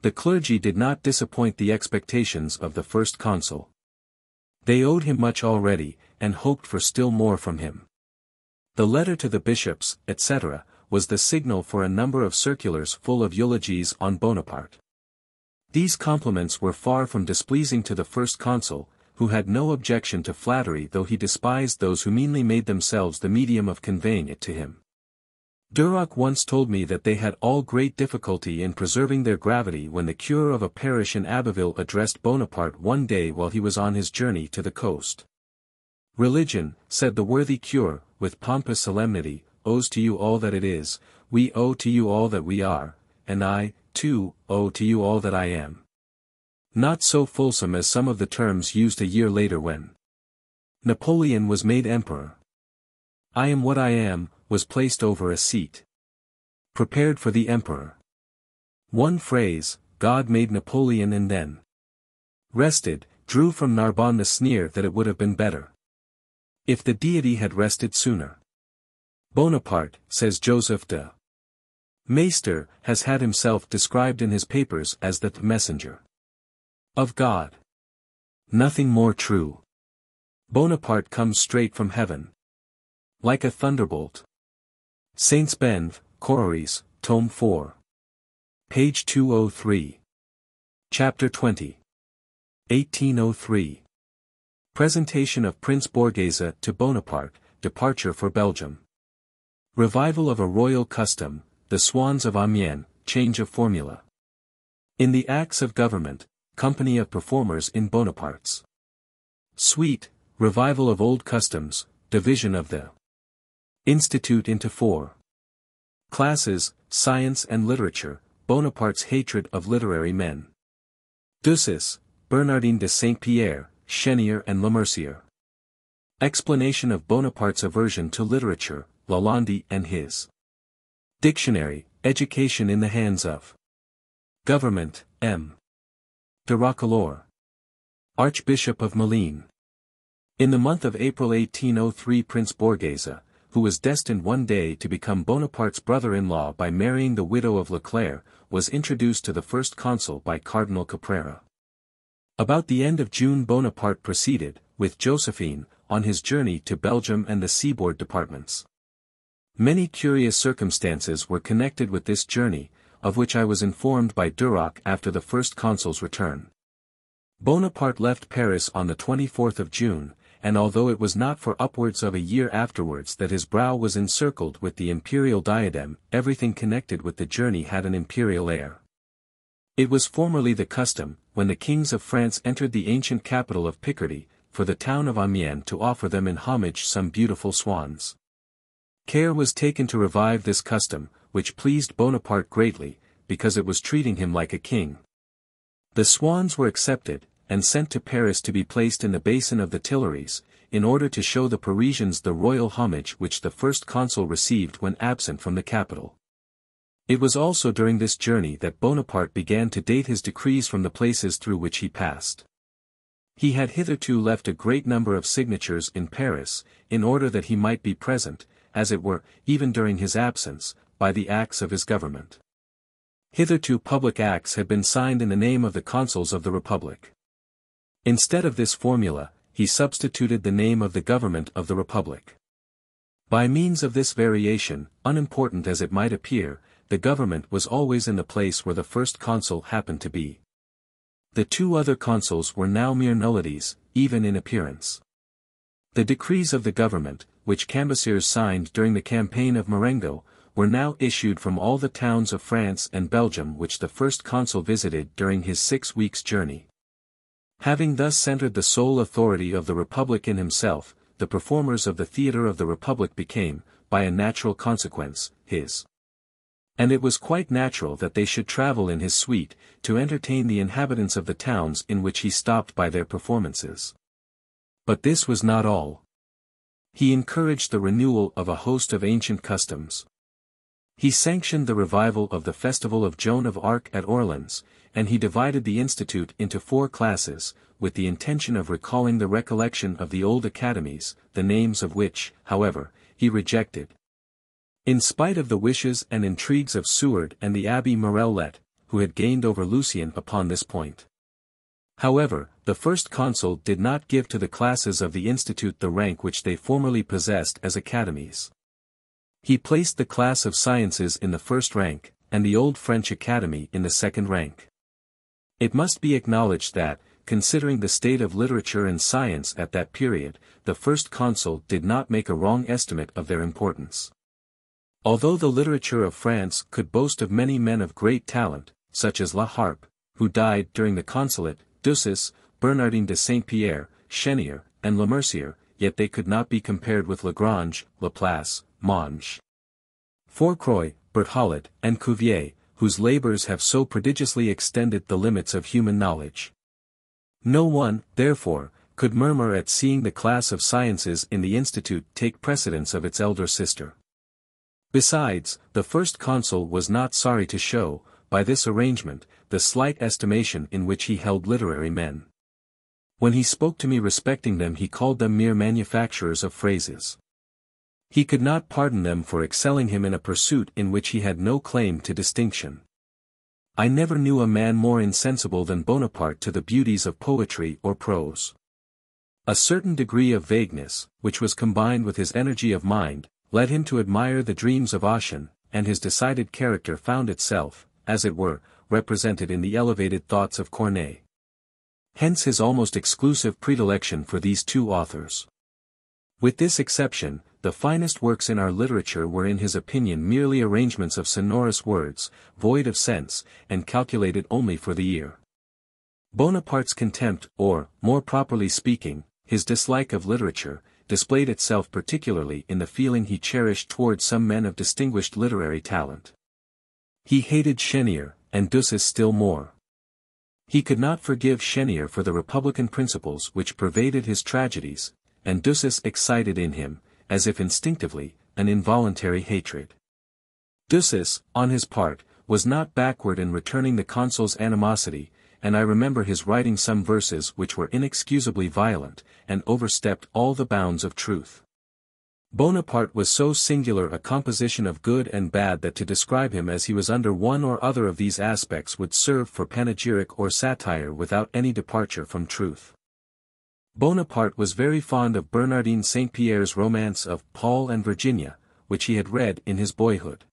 The clergy did not disappoint the expectations of the first consul. They owed him much already, and hoped for still more from him. The letter to the bishops, etc., was the signal for a number of circulars full of eulogies on Bonaparte. These compliments were far from displeasing to the first consul, who had no objection to flattery though he despised those who meanly made themselves the medium of conveying it to him. Duroc once told me that they had all great difficulty in preserving their gravity when the curé of a parish in Abbeville addressed Bonaparte one day while he was on his journey to the coast. Religion, said the worthy curé, with pompous solemnity, owes to you all that it is, we owe to you all that we are, and I, too, owe to you all that I am. Not so fulsome as some of the terms used a year later when Napoleon was made emperor. I am what I am, was placed over a seat prepared for the emperor. One phrase, God made Napoleon and then rested, drew from Narbonne the sneer that it would have been better if the deity had rested sooner. Bonaparte, says Joseph de Maistre, has had himself described in his papers as the messenger of God. Nothing more true. Bonaparte comes straight from heaven, like a thunderbolt. Saints-Benve, Corories, Tome 4. Page 203. Chapter 20. 1803. Presentation of Prince Borghese to Bonaparte, departure for Belgium. Revival of a royal custom, the swans of Amiens, change of formula. In the Acts of Government, company of performers in Bonaparte's suite, revival of old customs, division of the Institute into 4 classes, science and literature, Bonaparte's hatred of literary men. Ducis, Bernardin de Saint-Pierre, Chenier and Lemercier. Explanation of Bonaparte's aversion to literature, Lalande and his Dictionary, Education in the Hands of Government, M. de Roquelaure, Archbishop of Malines. In the month of April 1803 Prince Borghese, who was destined one day to become Bonaparte's brother-in-law by marrying the widow of Leclerc, was introduced to the first consul by Cardinal Caprera. About the end of June Bonaparte proceeded, with Josephine, on his journey to Belgium and the seaboard departments. Many curious circumstances were connected with this journey, of which I was informed by Duroc after the first consul's return. Bonaparte left Paris on the 24th of June, and although it was not for upwards of a year afterwards that his brow was encircled with the imperial diadem, everything connected with the journey had an imperial air. It was formerly the custom, when the kings of France entered the ancient capital of Picardy, for the town of Amiens to offer them in homage some beautiful swans. Care was taken to revive this custom, which pleased Bonaparte greatly, because it was treating him like a king. The swans were accepted, and sent to Paris to be placed in the basin of the Tuileries, in order to show the Parisians the royal homage which the first consul received when absent from the capital. It was also during this journey that Bonaparte began to date his decrees from the places through which he passed. He had hitherto left a great number of signatures in Paris, in order that he might be present, as it were, even during his absence, by the acts of his government. Hitherto public acts had been signed in the name of the consuls of the Republic. Instead of this formula, he substituted the name of the government of the Republic. By means of this variation, unimportant as it might appear, the government was always in the place where the first consul happened to be. The two other consuls were now mere nullities, even in appearance. The decrees of the government, which Cambyses signed during the campaign of Marengo, were now issued from all the towns of France and Belgium which the first consul visited during his 6 weeks' journey. Having thus centered the sole authority of the Republic in himself, the performers of the theatre of the Republic became, by a natural consequence, his. And it was quite natural that they should travel in his suite, to entertain the inhabitants of the towns in which he stopped by their performances. But this was not all. He encouraged the renewal of a host of ancient customs. He sanctioned the revival of the festival of Joan of Arc at Orleans, and he divided the institute into 4 classes, with the intention of recalling the recollection of the old academies, the names of which, however, he rejected. In spite of the wishes and intrigues of Seward and the Abbé Morellet, who had gained over Lucien upon this point. However, the first consul did not give to the classes of the institute the rank which they formerly possessed as academies. He placed the class of sciences in the first rank, and the Old French Academy in the second rank. It must be acknowledged that, considering the state of literature and science at that period, the first consul did not make a wrong estimate of their importance. Although the literature of France could boast of many men of great talent, such as La Harpe, who died during the consulate, Ducis, Bernardin de Saint-Pierre, Chenier, and Lemercier, yet they could not be compared with Lagrange, Laplace, Monge, Fourcroy, Berthollet, and Cuvier, whose labors have so prodigiously extended the limits of human knowledge. No one, therefore, could murmur at seeing the class of sciences in the institute take precedence of its elder sister. Besides, the first consul was not sorry to show, by this arrangement, the slight estimation in which he held literary men. When he spoke to me respecting them he called them mere manufacturers of phrases. He could not pardon them for excelling him in a pursuit in which he had no claim to distinction. I never knew a man more insensible than Bonaparte to the beauties of poetry or prose. A certain degree of vagueness, which was combined with his energy of mind, led him to admire the dreams of Ossian, and his decided character found itself, as it were, represented in the elevated thoughts of Corneille. Hence his almost exclusive predilection for these two authors. With this exception, the finest works in our literature were in his opinion merely arrangements of sonorous words, void of sense, and calculated only for the ear. Bonaparte's contempt, or, more properly speaking, his dislike of literature, displayed itself particularly in the feeling he cherished towards some men of distinguished literary talent. He hated Chenier, and Ducis still more. He could not forgive Chenier for the republican principles which pervaded his tragedies, and Ducis excited in him, as if instinctively, an involuntary hatred. Ducis, on his part, was not backward in returning the consul's animosity, and I remember his writing some verses which were inexcusably violent, and overstepped all the bounds of truth. Bonaparte was so singular a composition of good and bad that to describe him as he was under one or other of these aspects would serve for panegyric or satire without any departure from truth. Bonaparte was very fond of Bernardine St. Pierre's romance of Paul and Virginia, which he had read in his boyhood.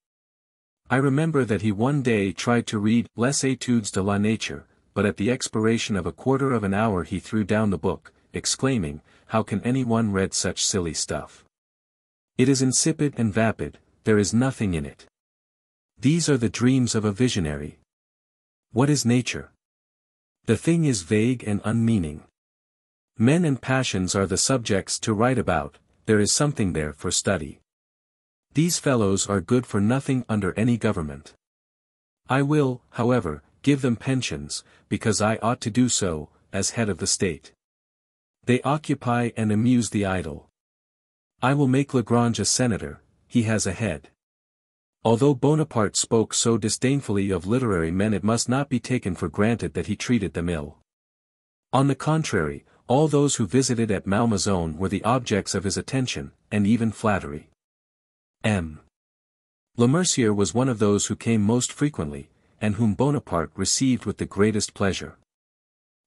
I remember that he one day tried to read Les Études de la Nature, but at the expiration of a quarter of an hour he threw down the book, exclaiming, "How can anyone read such silly stuff? It is insipid and vapid, there is nothing in it. These are the dreams of a visionary. What is nature? The thing is vague and unmeaning. Men and passions are the subjects to write about, there is something there for study. These fellows are good for nothing under any government. I will, however, give them pensions, because I ought to do so, as head of the state. They occupy and amuse the idle. I will make Lagrange a senator, he has a head." Although Bonaparte spoke so disdainfully of literary men, it must not be taken for granted that he treated them ill. On the contrary, all those who visited at Malmaison were the objects of his attention, and even flattery. M. Lemercier was one of those who came most frequently, and whom Bonaparte received with the greatest pleasure.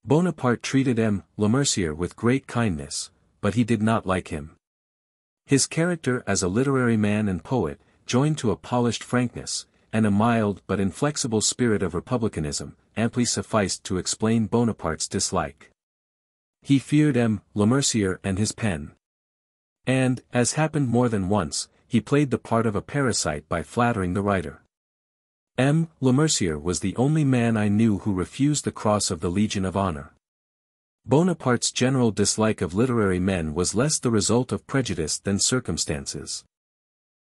Bonaparte treated M. Lemercier with great kindness, but he did not like him. His character as a literary man and poet, joined to a polished frankness, and a mild but inflexible spirit of republicanism, amply sufficed to explain Bonaparte's dislike. He feared M. Lemercier and his pen. And, as happened more than once, he played the part of a parasite by flattering the writer. M. Lemercier was the only man I knew who refused the cross of the Legion of Honor. Bonaparte's general dislike of literary men was less the result of prejudice than circumstances.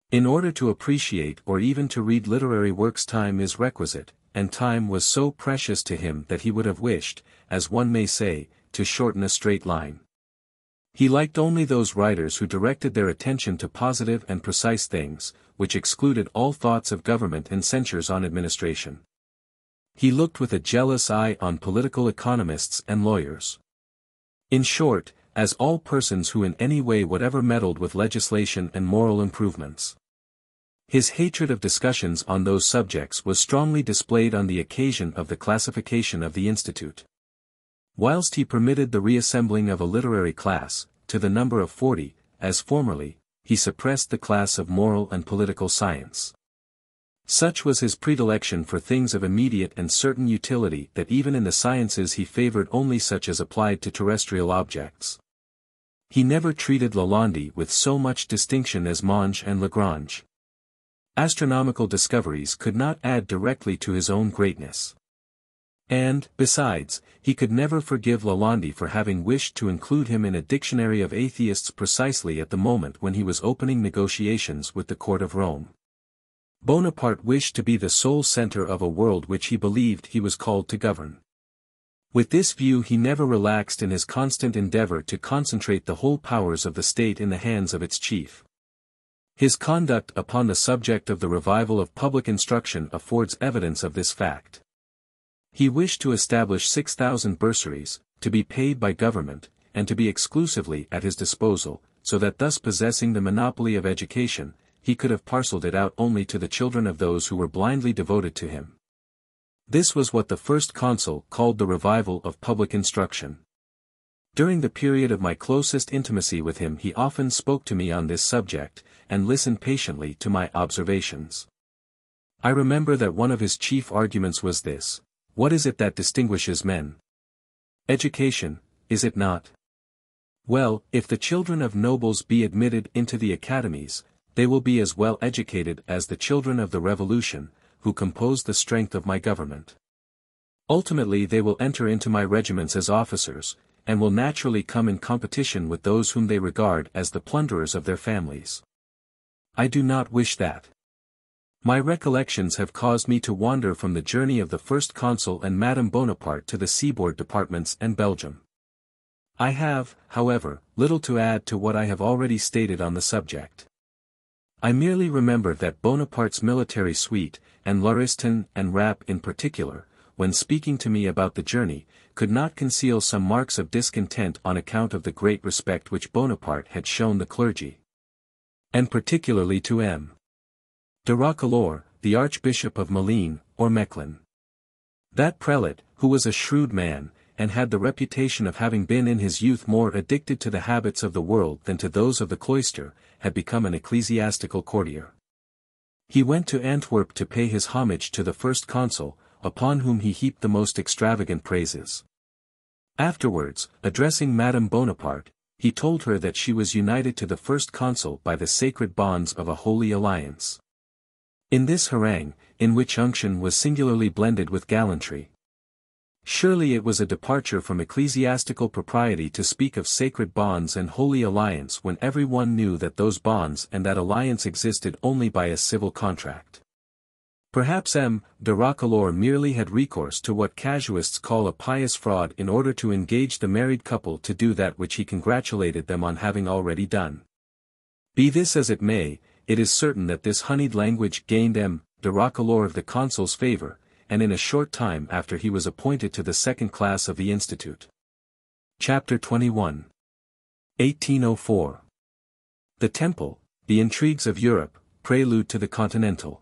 In order to appreciate or even to read literary works, time is requisite, and time was so precious to him that he would have wished, as one may say, to shorten a straight line. He liked only those writers who directed their attention to positive and precise things, which excluded all thoughts of government and censures on administration. He looked with a jealous eye on political economists and lawyers. In short, as all persons who in any way whatever meddled with legislation and moral improvements. His hatred of discussions on those subjects was strongly displayed on the occasion of the classification of the Institute. Whilst he permitted the reassembling of a literary class, to the number of 40, as formerly, he suppressed the class of moral and political science. Such was his predilection for things of immediate and certain utility that even in the sciences he favored only such as applied to terrestrial objects. He never treated Lalande with so much distinction as Monge and Lagrange. Astronomical discoveries could not add directly to his own greatness. And, besides, he could never forgive Lalande for having wished to include him in a dictionary of atheists precisely at the moment when he was opening negotiations with the court of Rome. Bonaparte wished to be the sole center of a world which he believed he was called to govern. With this view he never relaxed in his constant endeavor to concentrate the whole powers of the state in the hands of its chief. His conduct upon the subject of the revival of public instruction affords evidence of this fact. He wished to establish 6,000 bursaries, to be paid by government, and to be exclusively at his disposal, so that thus possessing the monopoly of education, he could have parceled it out only to the children of those who were blindly devoted to him. This was what the first consul called the revival of public instruction. During the period of my closest intimacy with him he often spoke to me on this subject, and listened patiently to my observations. I remember that one of his chief arguments was this: what is it that distinguishes men? Education, is it not? Well, if the children of nobles be admitted into the academies, they will be as well educated as the children of the Revolution, who compose the strength of my government. Ultimately they will enter into my regiments as officers, and will naturally come in competition with those whom they regard as the plunderers of their families. I do not wish that. My recollections have caused me to wander from the journey of the first consul and Madame Bonaparte to the seaboard departments and Belgium. I have, however, little to add to what I have already stated on the subject. I merely remember that Bonaparte's military suite, and Lauriston and Rapp in particular, when speaking to me about the journey, could not conceal some marks of discontent on account of the great respect which Bonaparte had shown the clergy. and particularly to M. de Roquelaure, the Archbishop of Malines, or Mechlin. That prelate, who was a shrewd man, and had the reputation of having been in his youth more addicted to the habits of the world than to those of the cloister, had become an ecclesiastical courtier. He went to Antwerp to pay his homage to the first consul, upon whom he heaped the most extravagant praises. Afterwards, addressing Madame Bonaparte, he told her that she was united to the first consul by the sacred bonds of a holy alliance. In this harangue, in which unction was singularly blended with gallantry, surely it was a departure from ecclesiastical propriety to speak of sacred bonds and holy alliance when every one knew that those bonds and that alliance existed only by a civil contract. Perhaps M. de Roquelaure merely had recourse to what casuists call a pious fraud in order to engage the married couple to do that which he congratulated them on having already done. Be this as it may, it is certain that this honeyed language gained M. de Roquelaure the consul's favor, and in a short time after he was appointed to the second class of the Institute. Chapter 21. 1804. The Temple, the Intrigues of Europe, Prelude to the Continental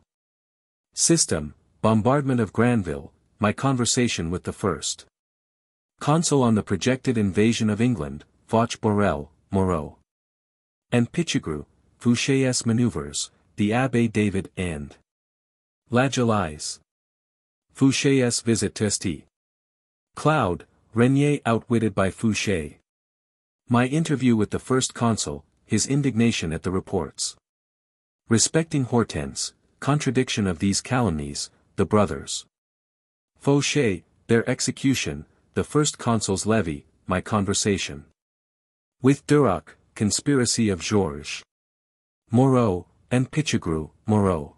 System, Bombardment of Granville, My Conversation with the First Consul on the Projected Invasion of England, Fauch-Borel, Moreau. And Pichegru, Fouché's Maneuvers, the Abbé David and Lagelais. Fouché's Visit to St. Cloud, Renier outwitted by Fouché. My interview with the first consul, his indignation at the reports respecting Hortense, contradiction of these calumnies, the brothers Fauché, their execution, the first consul's levy, my conversation with Duroc, conspiracy of Georges Moreau, and Pichegru, Moreau.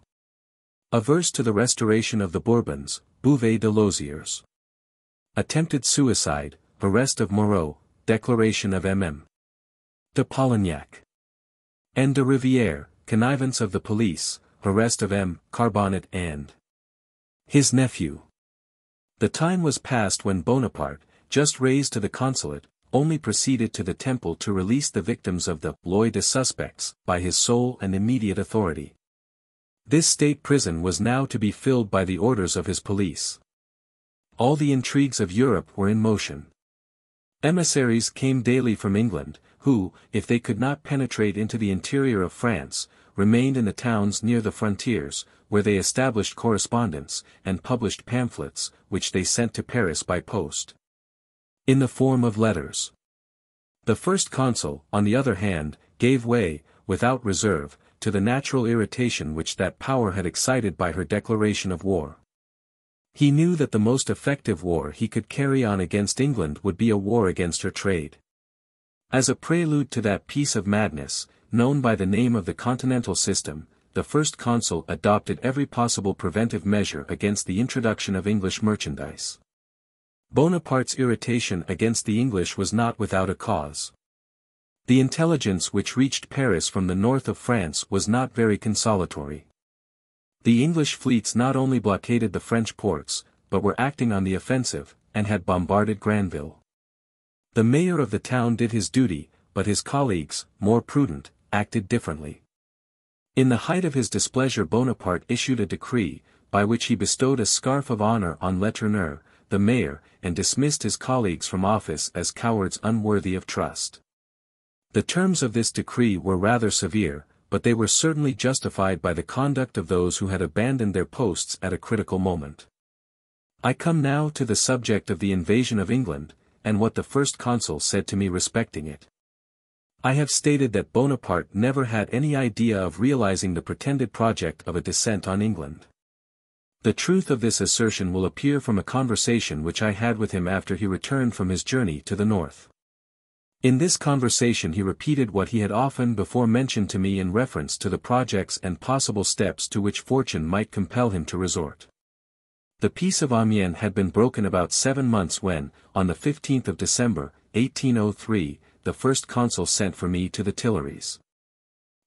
Averse to the restoration of the Bourbons, Bouvet de Loziers. Attempted suicide, arrest of Moreau, declaration of M.M. de Polignac. And de Rivière, connivance of the police, arrest of M. Carbonnet and his nephew. The time was past when Bonaparte, just raised to the consulate, only proceeded to the Temple to release the victims of the loi de suspects, by his sole and immediate authority. This state prison was now to be filled by the orders of his police. All the intrigues of Europe were in motion. Emissaries came daily from England, who, if they could not penetrate into the interior of France, remained in the towns near the frontiers, where they established correspondence, and published pamphlets, which they sent to Paris by post, in the form of letters. The first consul, on the other hand, gave way, without reserve, to the natural irritation which that power had excited by her declaration of war. He knew that the most effective war he could carry on against England would be a war against her trade. As a prelude to that piece of madness, known by the name of the Continental System, the first consul adopted every possible preventive measure against the introduction of English merchandise. Bonaparte's irritation against the English was not without a cause. The intelligence which reached Paris from the north of France was not very consolatory. The English fleets not only blockaded the French ports, but were acting on the offensive, and had bombarded Granville. The mayor of the town did his duty, but his colleagues, more prudent, acted differently. In the height of his displeasure Bonaparte issued a decree, by which he bestowed a scarf of honor on Letourneur, the mayor, and dismissed his colleagues from office as cowards unworthy of trust. The terms of this decree were rather severe, but they were certainly justified by the conduct of those who had abandoned their posts at a critical moment. I come now to the subject of the invasion of England, and what the first consul said to me respecting it. I have stated that Bonaparte never had any idea of realizing the pretended project of a descent on England. The truth of this assertion will appear from a conversation which I had with him after he returned from his journey to the north. In this conversation he repeated what he had often before mentioned to me in reference to the projects and possible steps to which fortune might compel him to resort. The Peace of Amiens had been broken about 7 months when, on the 15th of December, 1803, the first consul sent for me to the Tuileries.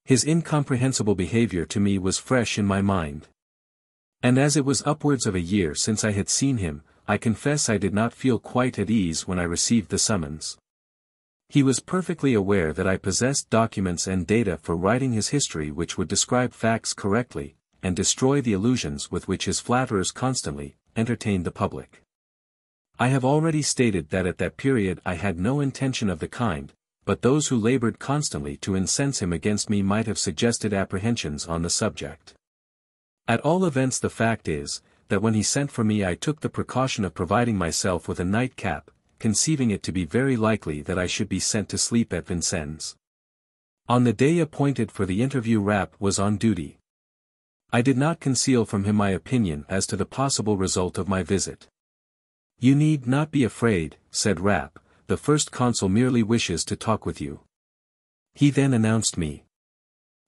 His incomprehensible behavior to me was fresh in my mind. And as it was upwards of a year since I had seen him, I confess I did not feel quite at ease when I received the summons. He was perfectly aware that I possessed documents and data for writing his history which would describe facts correctly, and destroy the illusions with which his flatterers constantly entertained the public. I have already stated that at that period I had no intention of the kind, but those who labored constantly to incense him against me might have suggested apprehensions on the subject. At all events the fact is, that when he sent for me I took the precaution of providing myself with a nightcap, conceiving it to be very likely that I should be sent to sleep at Vincennes. On the day appointed for the interview Rapp was on duty. I did not conceal from him my opinion as to the possible result of my visit. "You need not be afraid," said Rapp, "the first consul merely wishes to talk with you." He then announced me.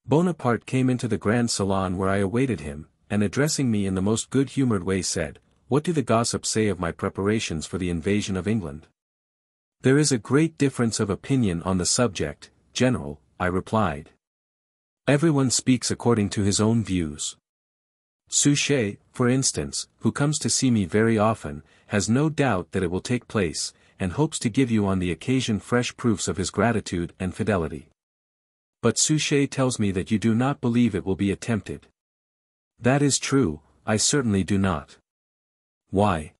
Bonaparte came into the grand salon where I awaited him, and addressing me in the most good-humored way said, "What do the gossips say of my preparations for the invasion of England?" "There is a great difference of opinion on the subject, General," I replied. "Everyone speaks according to his own views. Suchet, for instance, who comes to see me very often, has no doubt that it will take place, and hopes to give you on the occasion fresh proofs of his gratitude and fidelity. But Suchet tells me that you do not believe it will be attempted." "That is true, I certainly do not." "Why?"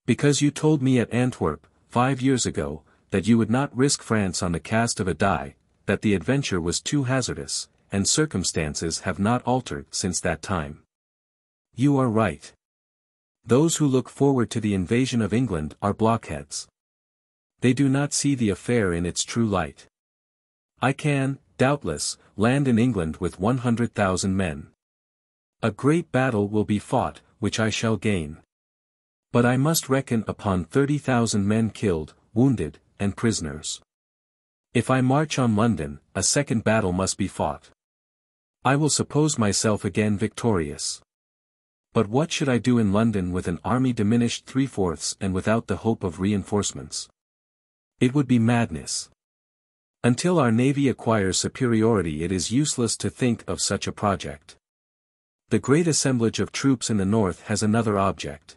"Because you told me at Antwerp, 5 years ago, that you would not risk France on the cast of a die, that the adventure was too hazardous, and circumstances have not altered since that time." "You are right. Those who look forward to the invasion of England are blockheads. They do not see the affair in its true light. I can, doubtless, land in England with 100,000 men. A great battle will be fought, which I shall gain. But I must reckon upon 30,000 men killed, wounded, and prisoners. If I march on London, a second battle must be fought. I will suppose myself again victorious. But what should I do in London with an army diminished 3/4 and without the hope of reinforcements? It would be madness. Until our navy acquires superiority it is useless to think of such a project. The great assemblage of troops in the north has another object.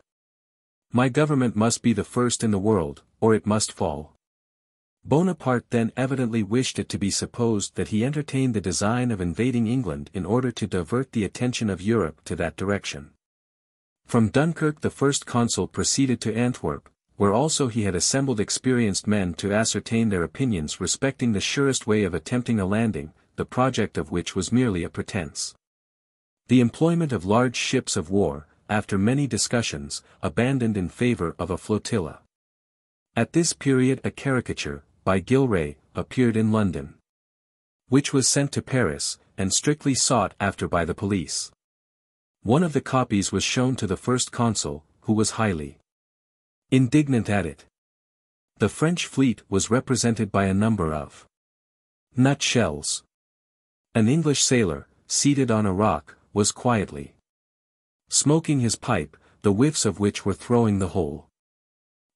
My government must be the first in the world, or it must fall." Bonaparte then evidently wished it to be supposed that he entertained the design of invading England in order to divert the attention of Europe to that direction. From Dunkirk the first consul proceeded to Antwerp, where also he had assembled experienced men to ascertain their opinions respecting the surest way of attempting a landing, the project of which was merely a pretense. The employment of large ships of war, after many discussions, abandoned in favor of a flotilla. At this period a caricature, by Gilray, appeared in London, which was sent to Paris, and strictly sought after by the police. One of the copies was shown to the first consul, who was highly indignant at it. The French fleet was represented by a number of nutshells. An English sailor, seated on a rock, was quietly smoking his pipe, the whiffs of which were throwing the whole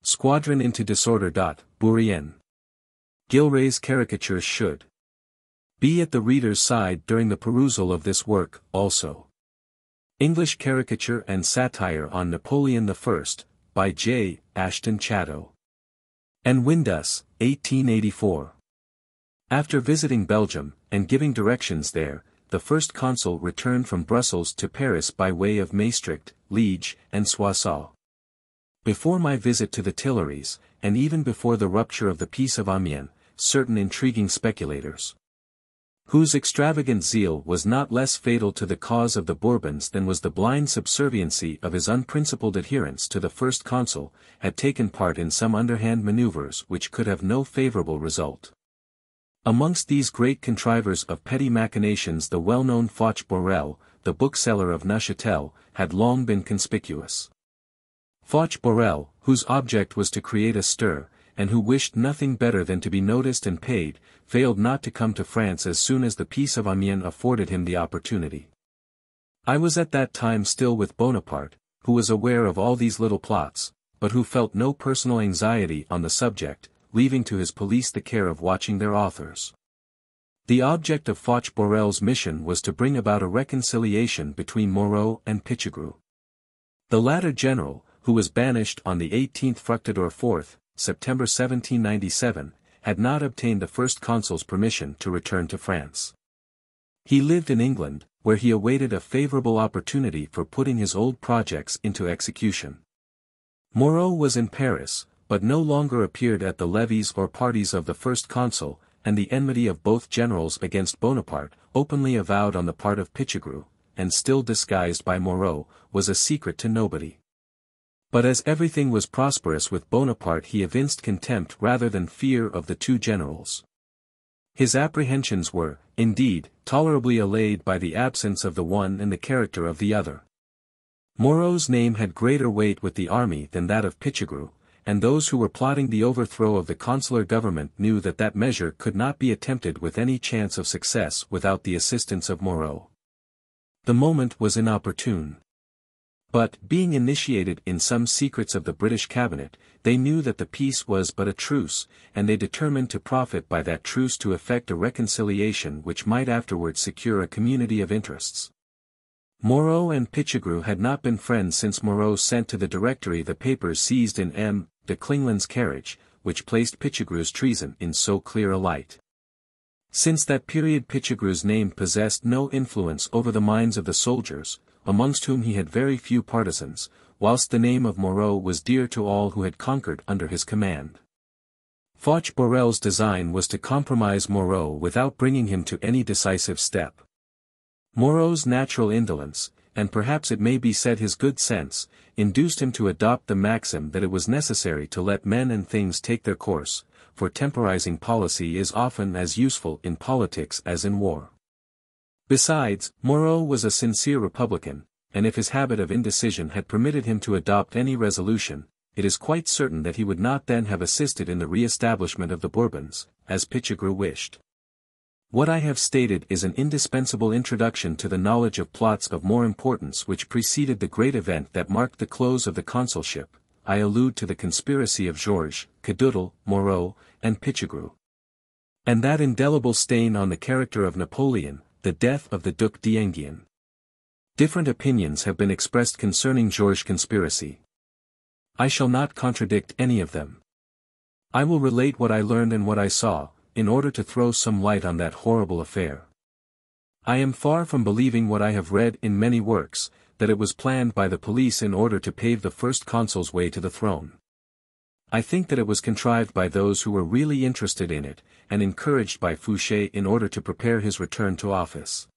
squadron into disorder. Bourrienne. Gilray's caricatures should be at the reader's side during the perusal of this work, also. English Caricature and Satire on Napoleon I, by J. Ashton Chatto. And Windus, 1884. After visiting Belgium, and giving directions there, the first consul returned from Brussels to Paris by way of Maastricht, Liege, and Soissons. Before my visit to the Tuileries, and even before the rupture of the Peace of Amiens, certain intriguing speculators, whose extravagant zeal was not less fatal to the cause of the Bourbons than was the blind subserviency of his unprincipled adherents to the first consul, had taken part in some underhand maneuvers which could have no favorable result. Amongst these great contrivers of petty machinations the well-known Foch Borel, the bookseller of Neuchâtel, had long been conspicuous. Foch Borel, whose object was to create a stir, and who wished nothing better than to be noticed and paid, failed not to come to France as soon as the Peace of Amiens afforded him the opportunity. I was at that time still with Bonaparte, who was aware of all these little plots, but who felt no personal anxiety on the subject, leaving to his police the care of watching their authors. The object of Foch Borel's mission was to bring about a reconciliation between Moreau and Pichegru. The latter general, who was banished on the 18th Fructidor 4th, September 1797, had not obtained the first consul's permission to return to France. He lived in England, where he awaited a favorable opportunity for putting his old projects into execution. Moreau was in Paris, but no longer appeared at the levees or parties of the first consul, and the enmity of both generals against Bonaparte, openly avowed on the part of Pichegru, and still disguised by Moreau, was a secret to nobody. But as everything was prosperous with Bonaparte, he evinced contempt rather than fear of the two generals. His apprehensions were, indeed, tolerably allayed by the absence of the one and the character of the other. Moreau's name had greater weight with the army than that of Pichegru, and those who were plotting the overthrow of the consular government knew that that measure could not be attempted with any chance of success without the assistance of Moreau. The moment was inopportune. But, being initiated in some secrets of the British cabinet, they knew that the peace was but a truce, and they determined to profit by that truce to effect a reconciliation which might afterwards secure a community of interests. Moreau and Pichegru had not been friends since Moreau sent to the Directory the papers seized in M. de Clingland's carriage, which placed Pichegru's treason in so clear a light. Since that period Pichegru's name possessed no influence over the minds of the soldiers, amongst whom he had very few partisans, whilst the name of Moreau was dear to all who had conquered under his command. Foch Borel's design was to compromise Moreau without bringing him to any decisive step. Moreau's natural indolence, and perhaps it may be said his good sense, induced him to adopt the maxim that it was necessary to let men and things take their course, for temporizing policy is often as useful in politics as in war. Besides, Moreau was a sincere Republican, and if his habit of indecision had permitted him to adopt any resolution, it is quite certain that he would not then have assisted in the re-establishment of the Bourbons, as Pichegru wished. What I have stated is an indispensable introduction to the knowledge of plots of more importance which preceded the great event that marked the close of the consulship. I allude to the conspiracy of Georges, Cadoudal, Moreau, and Pichegru. And that indelible stain on the character of Napoleon, the death of the Duc d'Enghien. Different opinions have been expressed concerning Georges' conspiracy. I shall not contradict any of them. I will relate what I learned and what I saw, in order to throw some light on that horrible affair. I am far from believing what I have read in many works, that it was planned by the police in order to pave the first consul's way to the throne. I think that it was contrived by those who were really interested in it, and encouraged by Fouché in order to prepare his return to office.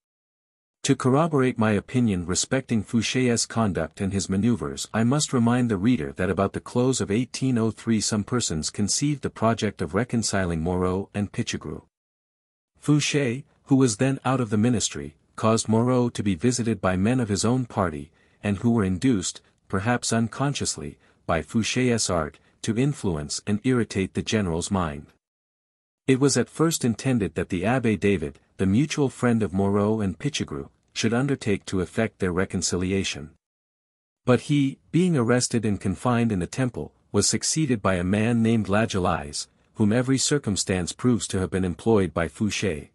To corroborate my opinion respecting Fouché's conduct and his maneuvers, I must remind the reader that about the close of 1803 some persons conceived the project of reconciling Moreau and Pichegru. Fouché, who was then out of the ministry, caused Moreau to be visited by men of his own party, and who were induced, perhaps unconsciously, by Fouché's art, to influence and irritate the general's mind. It was at first intended that the Abbé David, the mutual friend of Moreau and Pichegru, should undertake to effect their reconciliation. But he, being arrested and confined in the Temple, was succeeded by a man named Laguelaise, whom every circumstance proves to have been employed by Fouché.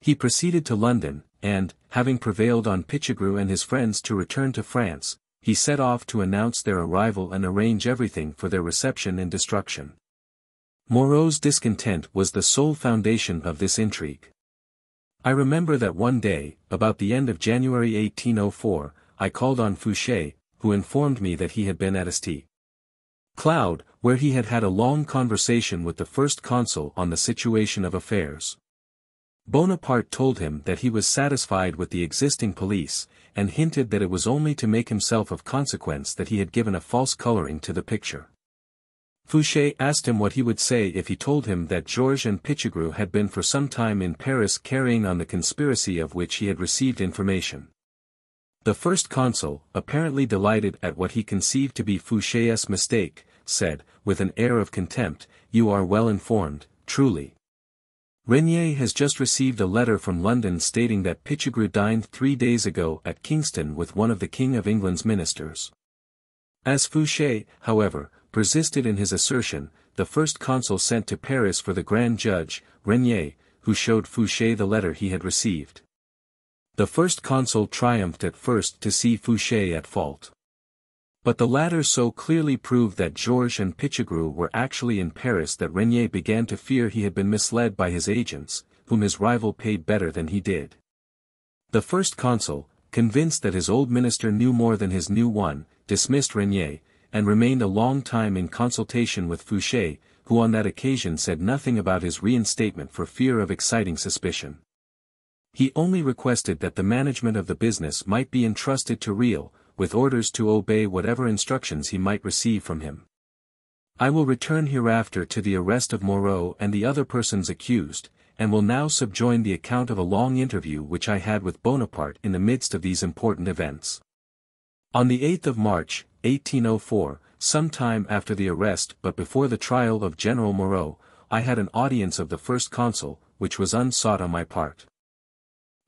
He proceeded to London, and, having prevailed on Pichegru and his friends to return to France, he set off to announce their arrival and arrange everything for their reception and destruction. Moreau's discontent was the sole foundation of this intrigue. I remember that one day, about the end of January 1804, I called on Fouché, who informed me that he had been at St. Cloud, where he had had a long conversation with the first consul on the situation of affairs. Bonaparte told him that he was satisfied with the existing police, and hinted that it was only to make himself of consequence that he had given a false coloring to the picture. Fouché asked him what he would say if he told him that Georges and Pichegru had been for some time in Paris carrying on the conspiracy of which he had received information. The first consul, apparently delighted at what he conceived to be Fouché's mistake, said, with an air of contempt, "You are well informed, truly. Regnier has just received a letter from London stating that Pichegru dined 3 days ago at Kingston with one of the King of England's ministers." As Fouché, however, persisted in his assertion, the first consul sent to Paris for the Grand Judge, Regnier, who showed Fouché the letter he had received. The first consul triumphed at first to see Fouché at fault. But the latter so clearly proved that Georges and Pichegru were actually in Paris that Regnier began to fear he had been misled by his agents, whom his rival paid better than he did. The first consul, convinced that his old minister knew more than his new one, dismissed Regnier, and remained a long time in consultation with Fouché, who on that occasion said nothing about his reinstatement for fear of exciting suspicion. He only requested that the management of the business might be entrusted to Riel, with orders to obey whatever instructions he might receive from him. I will return hereafter to the arrest of Moreau and the other persons accused, and will now subjoin the account of a long interview which I had with Bonaparte in the midst of these important events. On the 8th of March, 1804, some time after the arrest but before the trial of General Moreau, I had an audience of the first consul, which was unsought on my part.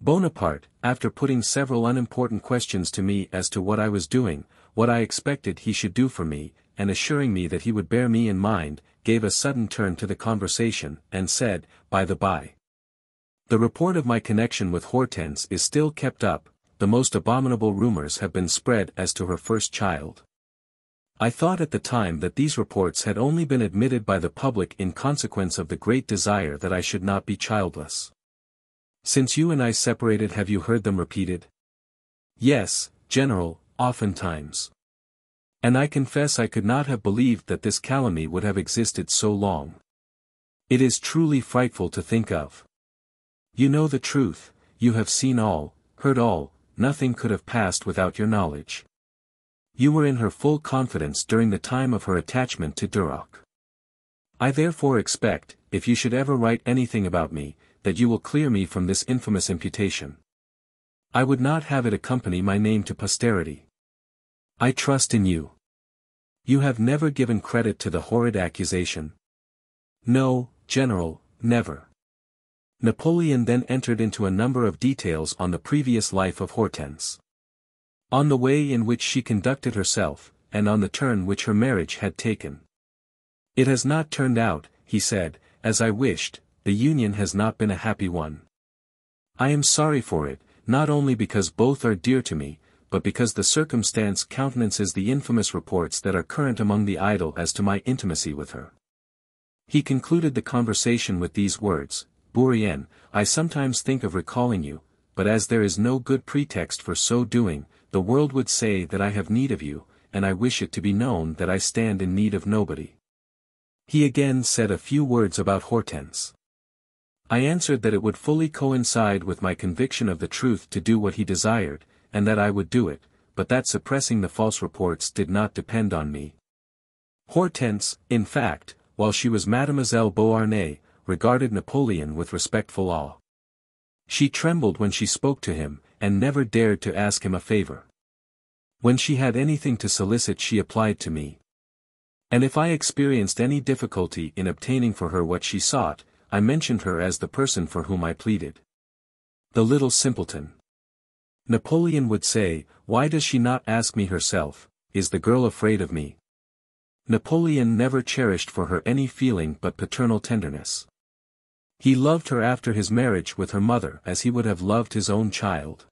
Bonaparte, after putting several unimportant questions to me as to what I was doing, what I expected he should do for me, and assuring me that he would bear me in mind, gave a sudden turn to the conversation, and said, by the by, the report of my connection with Hortense is still kept up, the most abominable rumors have been spread as to her first child. I thought at the time that these reports had only been admitted by the public in consequence of the great desire that I should not be childless. Since you and I separated, have you heard them repeated? Yes, General, oftentimes. And I confess I could not have believed that this calumny would have existed so long. It is truly frightful to think of. You know the truth, you have seen all, heard all, nothing could have passed without your knowledge. You were in her full confidence during the time of her attachment to Duroc. I therefore expect, if you should ever write anything about me, that you will clear me from this infamous imputation. I would not have it accompany my name to posterity. I trust in you. You have never given credit to the horrid accusation. No, General, never. Napoleon then entered into a number of details on the previous life of Hortense. On the way in which she conducted herself, and on the turn which her marriage had taken. It has not turned out, he said, as I wished. The union has not been a happy one. I am sorry for it, not only because both are dear to me, but because the circumstance countenances the infamous reports that are current among the idle as to my intimacy with her. He concluded the conversation with these words, Bourrienne, I sometimes think of recalling you, but as there is no good pretext for so doing, the world would say that I have need of you, and I wish it to be known that I stand in need of nobody. He again said a few words about Hortense. I answered that it would fully coincide with my conviction of the truth to do what he desired, and that I would do it, but that suppressing the false reports did not depend on me. Hortense, in fact, while she was Mademoiselle Beauharnais, regarded Napoleon with respectful awe. She trembled when she spoke to him, and never dared to ask him a favor. When she had anything to solicit she applied to me. And if I experienced any difficulty in obtaining for her what she sought, I mentioned her as the person for whom I pleaded. The little simpleton. Napoleon would say, why does she not ask me herself, is the girl afraid of me? Napoleon never cherished for her any feeling but paternal tenderness. He loved her after his marriage with her mother as he would have loved his own child.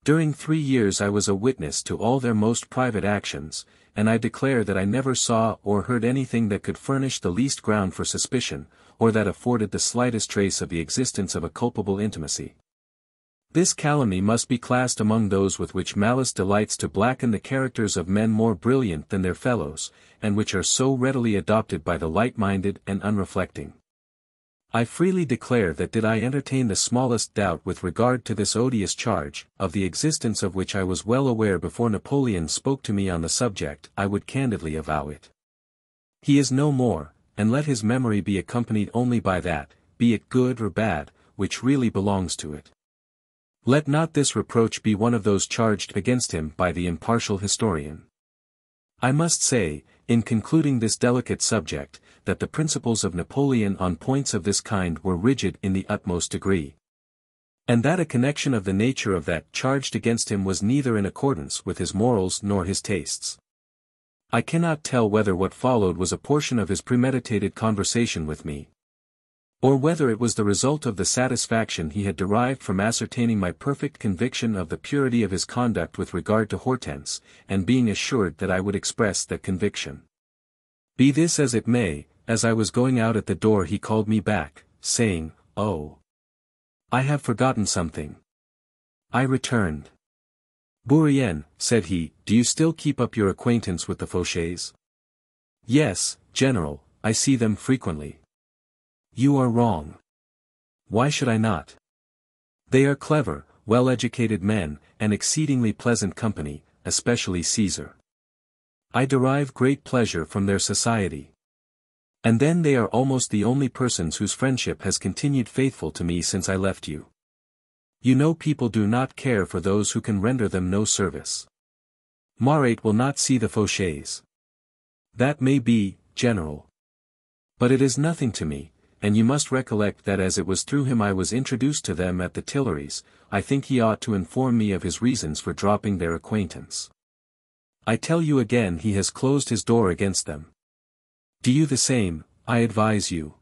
During 3 years I was a witness to all their most private actions, and I declare that I never saw or heard anything that could furnish the least ground for suspicion, or that afforded the slightest trace of the existence of a culpable intimacy. This calumny must be classed among those with which malice delights to blacken the characters of men more brilliant than their fellows, and which are so readily adopted by the light-minded and unreflecting. I freely declare that did I entertain the smallest doubt with regard to this odious charge, of the existence of which I was well aware before Napoleon spoke to me on the subject, I would candidly avow it. He is no more, and let his memory be accompanied only by that, be it good or bad, which really belongs to it. Let not this reproach be one of those charged against him by the impartial historian. I must say, in concluding this delicate subject, that the principles of Napoleon on points of this kind were rigid in the utmost degree. And that a connection of the nature of that charged against him was neither in accordance with his morals nor his tastes. I cannot tell whether what followed was a portion of his premeditated conversation with me, or whether it was the result of the satisfaction he had derived from ascertaining my perfect conviction of the purity of his conduct with regard to Hortense, and being assured that I would express that conviction. Be this as it may, as I was going out at the door he called me back, saying, "Oh, I have forgotten something." I returned. "Bourrienne," said he, "do you still keep up your acquaintance with the Fauchets?" "Yes, General, I see them frequently." "You are wrong." "Why should I not?" "They are clever, well-educated men, and exceedingly pleasant company, especially Caesar. I derive great pleasure from their society. And then they are almost the only persons whose friendship has continued faithful to me since I left you. You know people do not care for those who can render them no service. Marat will not see the Fauchets." "That may be, General. But it is nothing to me, and you must recollect that as it was through him I was introduced to them at the Tuileries, I think he ought to inform me of his reasons for dropping their acquaintance. I tell you again he has closed his door against them. Do you the same, I advise you."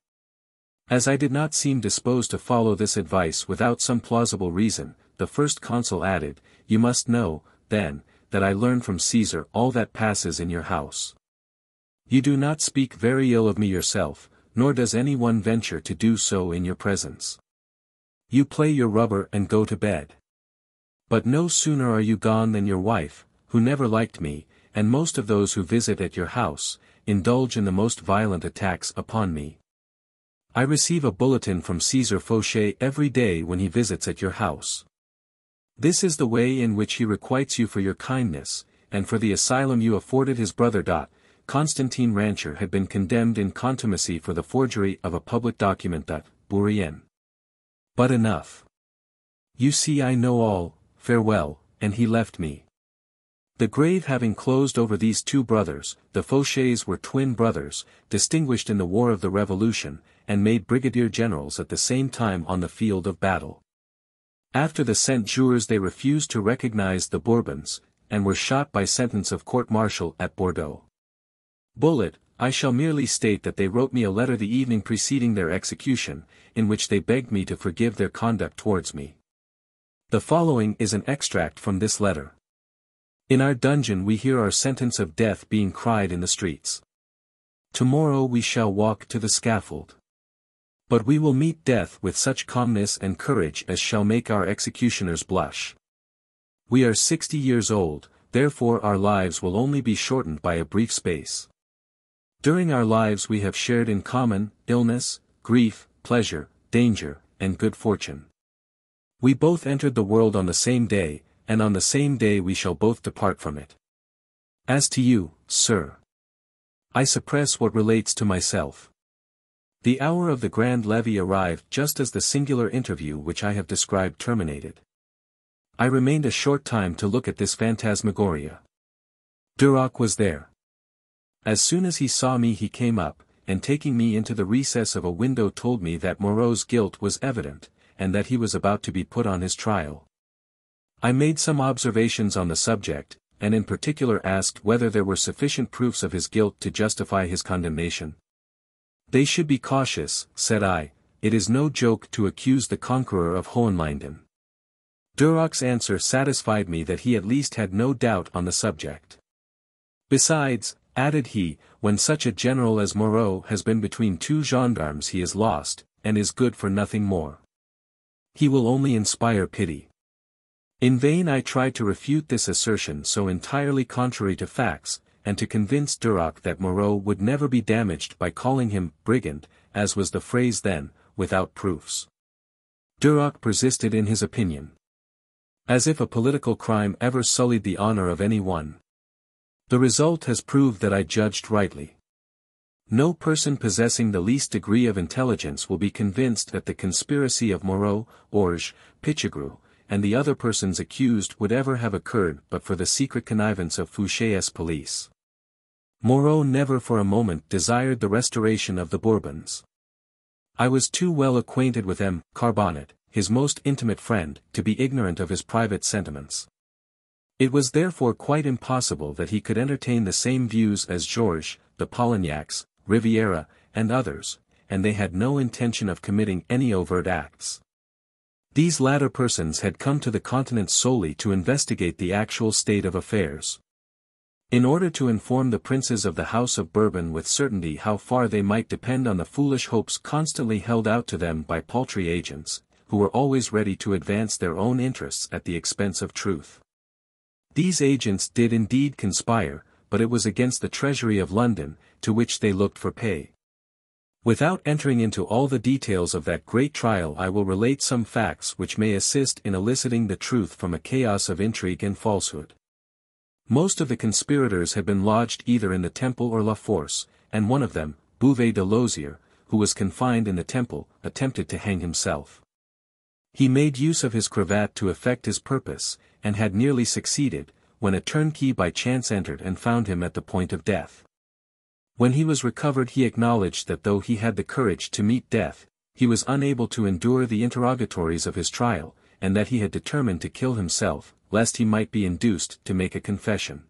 As I did not seem disposed to follow this advice without some plausible reason, the first consul added, "You must know, then, that I learned from Caesar all that passes in your house. You do not speak very ill of me yourself, nor does any one venture to do so in your presence. You play your rubber and go to bed. But no sooner are you gone than your wife, who never liked me, and most of those who visit at your house, indulge in the most violent attacks upon me. I receive a bulletin from Caesar Fauchet every day when he visits at your house. This is the way in which he requites you for your kindness, and for the asylum you afforded his brother. Constantine Rancher had been condemned in contumacy for the forgery of a public document. Bourrienne. But enough. You see I know all, farewell, and he left me. The grave having closed over these two brothers, the Fauchets were twin brothers, distinguished in the War of the Revolution, and made brigadier generals at the same time on the field of battle. After the Cent-Jours they refused to recognize the Bourbons, and were shot by sentence of court-martial at Bordeaux. Bullet, I shall merely state that they wrote me a letter the evening preceding their execution, in which they begged me to forgive their conduct towards me. The following is an extract from this letter. In our dungeon we hear our sentence of death being cried in the streets. Tomorrow we shall walk to the scaffold. But we will meet death with such calmness and courage as shall make our executioners blush. We are 60 years old, therefore our lives will only be shortened by a brief space. During our lives we have shared in common, illness, grief, pleasure, danger, and good fortune. We both entered the world on the same day, and on the same day we shall both depart from it. As to you, sir, I suppress what relates to myself. The hour of the grand levee arrived just as the singular interview which I have described terminated. I remained a short time to look at this phantasmagoria. Duroc was there. As soon as he saw me he came up, and taking me into the recess of a window told me that Moreau's guilt was evident, and that he was about to be put on his trial. I made some observations on the subject, and in particular asked whether there were sufficient proofs of his guilt to justify his condemnation. They should be cautious, said I, it is no joke to accuse the conqueror of Hohenlinden. Duroc's answer satisfied me that he at least had no doubt on the subject. Besides, added he, when such a general as Moreau has been between two gendarmes he is lost, and is good for nothing more. He will only inspire pity. In vain I tried to refute this assertion so entirely contrary to facts, and to convince Duroc that Moreau would never be damaged by calling him brigand, as was the phrase then, without proofs. Duroc persisted in his opinion. As if a political crime ever sullied the honor of any one. The result has proved that I judged rightly. No person possessing the least degree of intelligence will be convinced that the conspiracy of Moreau, Orge, Pichegru, and the other persons accused would ever have occurred but for the secret connivance of Fouchet's police. Moreau never for a moment desired the restoration of the Bourbons. I was too well acquainted with M. Carbonnet, his most intimate friend, to be ignorant of his private sentiments. It was therefore quite impossible that he could entertain the same views as Georges, the Polignacs, Riviera, and others, and they had no intention of committing any overt acts. These latter persons had come to the continent solely to investigate the actual state of affairs. In order to inform the princes of the House of Bourbon with certainty how far they might depend on the foolish hopes constantly held out to them by paltry agents, who were always ready to advance their own interests at the expense of truth. These agents did indeed conspire, but it was against the Treasury of London, to which they looked for pay. Without entering into all the details of that great trial, I will relate some facts which may assist in eliciting the truth from a chaos of intrigue and falsehood. Most of the conspirators had been lodged either in the Temple or La Force, and one of them, Bouvet de Lozier, who was confined in the Temple, attempted to hang himself. He made use of his cravat to effect his purpose, and had nearly succeeded, when a turnkey by chance entered and found him at the point of death. When he was recovered he acknowledged that though he had the courage to meet death, he was unable to endure the interrogatories of his trial, and that he had determined to kill himself, lest he might be induced to make a confession.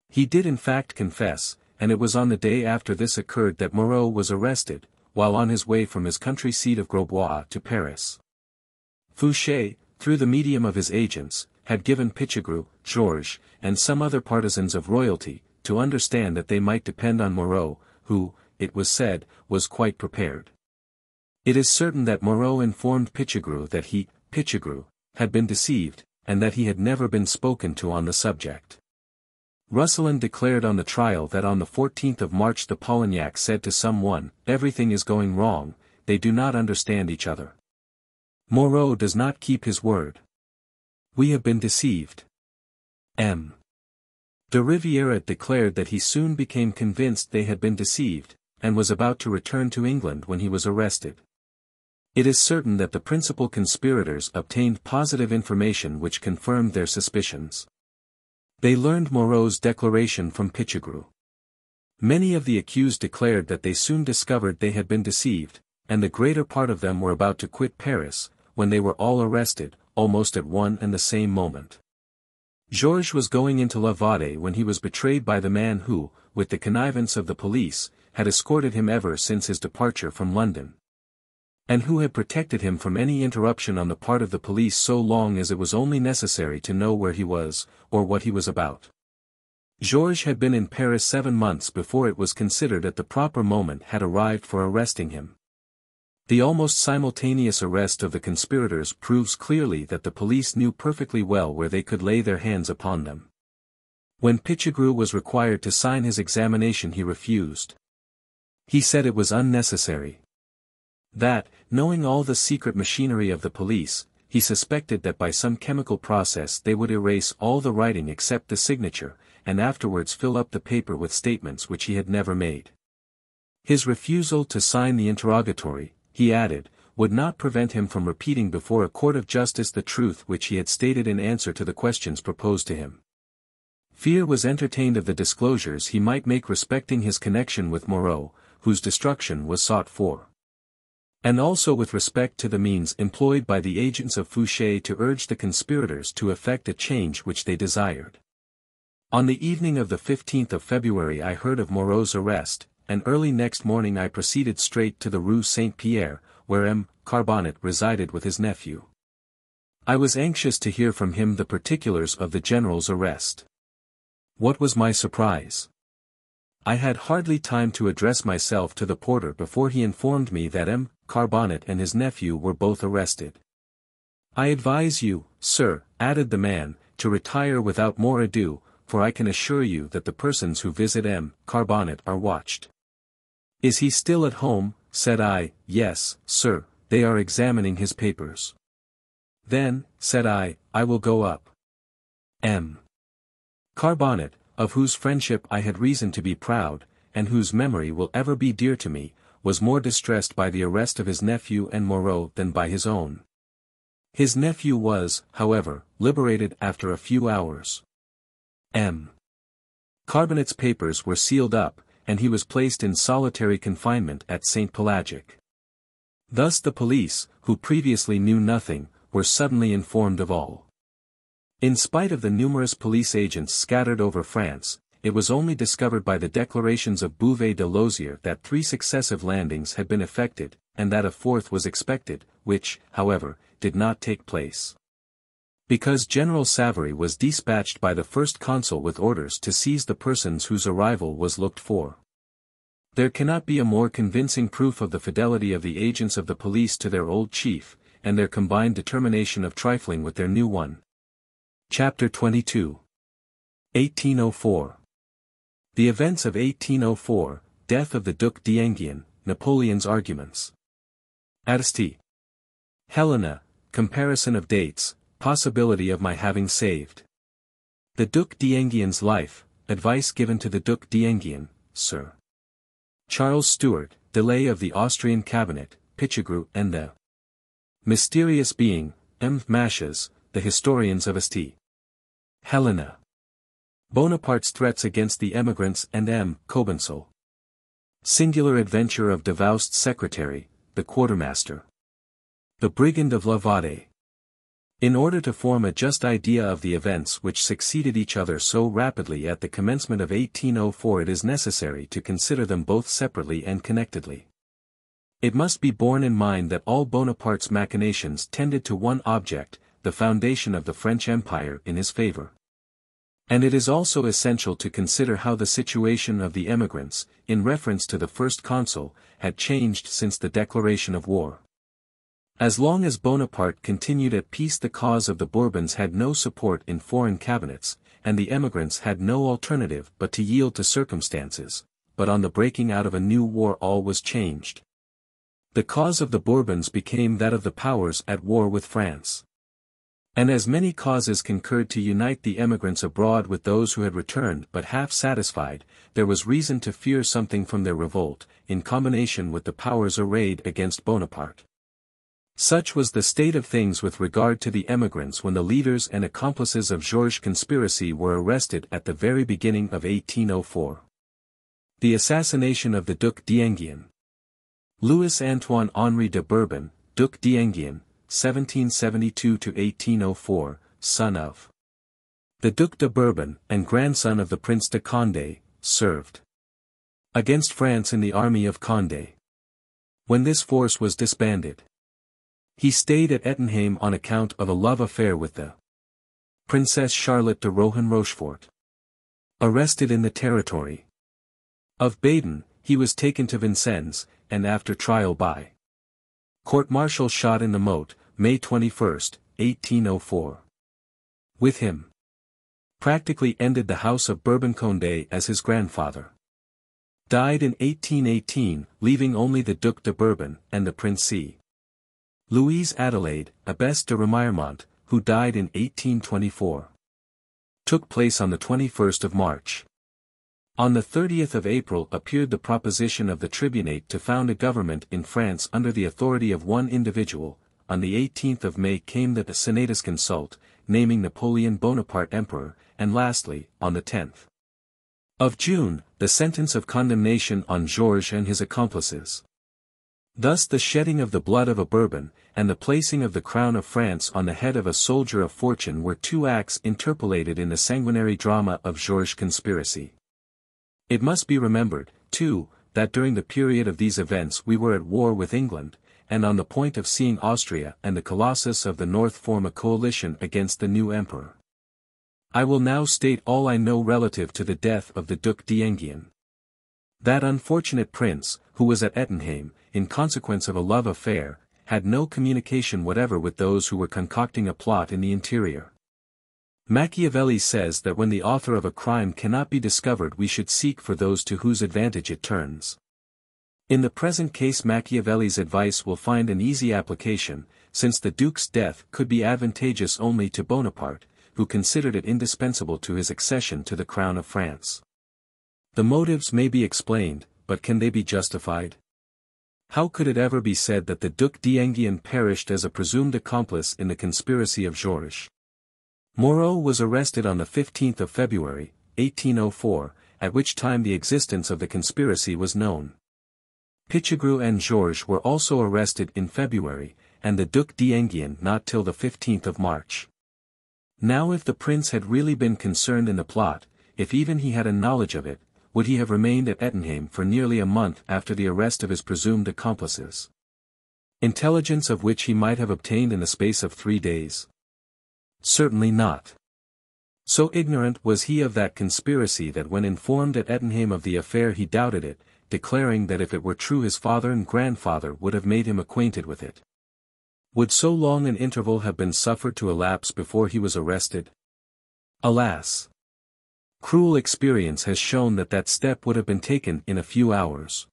He did in fact confess, and it was on the day after this occurred that Moreau was arrested, while on his way from his country seat of Grosbois to Paris. Fouché, through the medium of his agents, had given Pichegru, Georges, and some other partisans of royalty, to understand that they might depend on Moreau, who, it was said, was quite prepared. It is certain that Moreau informed Pichegru that he, Pichegru, had been deceived, and that he had never been spoken to on the subject. Roussillon declared on the trial that on the 14th of March the Polignac said to someone, "Everything is going wrong, they do not understand each other. Moreau does not keep his word. We have been deceived." M. de Rivière declared that he soon became convinced they had been deceived, and was about to return to England when he was arrested. It is certain that the principal conspirators obtained positive information which confirmed their suspicions. They learned Moreau's declaration from Pichegru. Many of the accused declared that they soon discovered they had been deceived, and the greater part of them were about to quit Paris, when they were all arrested, almost at one and the same moment. Georges was going into La Vade when he was betrayed by the man who, with the connivance of the police, had escorted him ever since his departure from London, and who had protected him from any interruption on the part of the police so long as it was only necessary to know where he was, or what he was about. Georges had been in Paris 7 months before it was considered that the proper moment had arrived for arresting him. The almost simultaneous arrest of the conspirators proves clearly that the police knew perfectly well where they could lay their hands upon them. When Pichegru was required to sign his examination he refused. He said it was unnecessary. That, knowing all the secret machinery of the police, he suspected that by some chemical process they would erase all the writing except the signature, and afterwards fill up the paper with statements which he had never made. His refusal to sign the interrogatory, he added, would not prevent him from repeating before a court of justice the truth which he had stated in answer to the questions proposed to him. Fear was entertained of the disclosures he might make respecting his connection with Moreau, whose destruction was sought for, and also with respect to the means employed by the agents of Fouché to urge the conspirators to effect a change which they desired. On the evening of the 15th of February I heard of Moreau's arrest, and early next morning I proceeded straight to the Rue Saint-Pierre, where M. Carbonnet resided with his nephew. I was anxious to hear from him the particulars of the general's arrest. What was my surprise! I had hardly time to address myself to the porter before he informed me that M. Carbonnet and his nephew were both arrested. "I advise you, sir," added the man, "to retire without more ado, for I can assure you that the persons who visit M. Carbonnet are watched." "Is he still at home?" said I. "Yes, sir, they are examining his papers." "Then," said I will go up. M. Carbonnet, of whose friendship I had reason to be proud, and whose memory will ever be dear to me, was more distressed by the arrest of his nephew and Moreau than by his own. His nephew was, however, liberated after a few hours. M. Carbonet's papers were sealed up, and he was placed in solitary confinement at St. Pelagic. Thus the police, who previously knew nothing, were suddenly informed of all. In spite of the numerous police agents scattered over France, it was only discovered by the declarations of Bouvet de Lozier that 3 successive landings had been effected, and that a 4th was expected, which, however, did not take place. Because General Savary was dispatched by the first consul with orders to seize the persons whose arrival was looked for. There cannot be a more convincing proof of the fidelity of the agents of the police to their old chief, and their combined determination of trifling with their new one. Chapter 22. 1804. The events of 1804, death of the Duc d'Enghien, Napoleon's arguments. St. Helena, comparison of dates, possibility of my having saved. The Duc d'Enguien's life, advice given to the Duc d'Enghien, Sir Charles Stuart, delay of the Austrian cabinet, Pichegru and the mysterious being, M. Maches, the historians of St. Helena. Bonaparte's threats against the emigrants and M. Cobensal. Singular adventure of Davoust's secretary, the quartermaster. The brigand of Lavade. In order to form a just idea of the events which succeeded each other so rapidly at the commencement of 1804, it is necessary to consider them both separately and connectedly. It must be borne in mind that all Bonaparte's machinations tended to one object, the foundation of the French Empire in his favor. And it is also essential to consider how the situation of the emigrants, in reference to the first consul, had changed since the declaration of war. As long as Bonaparte continued at peace, the cause of the Bourbons had no support in foreign cabinets, and the emigrants had no alternative but to yield to circumstances, but on the breaking out of a new war all was changed. The cause of the Bourbons became that of the powers at war with France. And as many causes concurred to unite the emigrants abroad with those who had returned but half satisfied, there was reason to fear something from their revolt, in combination with the powers arrayed against Bonaparte. Such was the state of things with regard to the emigrants when the leaders and accomplices of Georges' conspiracy were arrested at the very beginning of 1804. The assassination of the Duc d'Enghien. Louis Antoine Henri de Bourbon, Duc d'Enghien, 1772–1804, son of the Duc de Bourbon and grandson of the Prince de Condé, served against France in the army of Condé. When this force was disbanded, he stayed at Ettenheim on account of a love affair with the Princess Charlotte de Rohan-Rochefort. Arrested in the territory of Baden, he was taken to Vincennes, and after trial by court-martial shot in the Moat, May 21, 1804. With him, practically ended the house of Bourbon-Condé as his grandfather died in 1818, leaving only the Duc de Bourbon and the Princesse Louise Adelaide, Abbesse de Remiremont, who died in 1824. Took place on the 21st of March. On the 30th of April appeared the proposition of the tribunate to found a government in France under the authority of one individual. On the 18th of May came the Senatus Consult, naming Napoleon Bonaparte emperor, and lastly, on the 10th of June, the sentence of condemnation on Georges and his accomplices. Thus the shedding of the blood of a Bourbon, and the placing of the crown of France on the head of a soldier of fortune were two acts interpolated in the sanguinary drama of Georges' conspiracy. It must be remembered, too, that during the period of these events we were at war with England, and on the point of seeing Austria and the Colossus of the North form a coalition against the new emperor. I will now state all I know relative to the death of the Duc d'Enghien. That unfortunate prince, who was at Ettenheim, in consequence of a love affair, had no communication whatever with those who were concocting a plot in the interior. Machiavelli says that when the author of a crime cannot be discovered we should seek for those to whose advantage it turns. In the present case Machiavelli's advice will find an easy application, since the Duke's death could be advantageous only to Bonaparte, who considered it indispensable to his accession to the crown of France. The motives may be explained, but can they be justified? How could it ever be said that the Duc d'Enghien perished as a presumed accomplice in the conspiracy of Georges? Moreau was arrested on the 15th of February, 1804, at which time the existence of the conspiracy was known. Pichegru and Georges were also arrested in February, and the Duc d'Enghien not till the 15th of March. Now if the prince had really been concerned in the plot, if even he had a knowledge of it, would he have remained at Ettenheim for nearly a month after the arrest of his presumed accomplices? Intelligence of which he might have obtained in the space of 3 days? Certainly not. So ignorant was he of that conspiracy that when informed at Ettenheim of the affair he doubted it, declaring that if it were true his father and grandfather would have made him acquainted with it. Would so long an interval have been suffered to elapse before he was arrested? Alas! Cruel experience has shown that that step would have been taken in a few hours.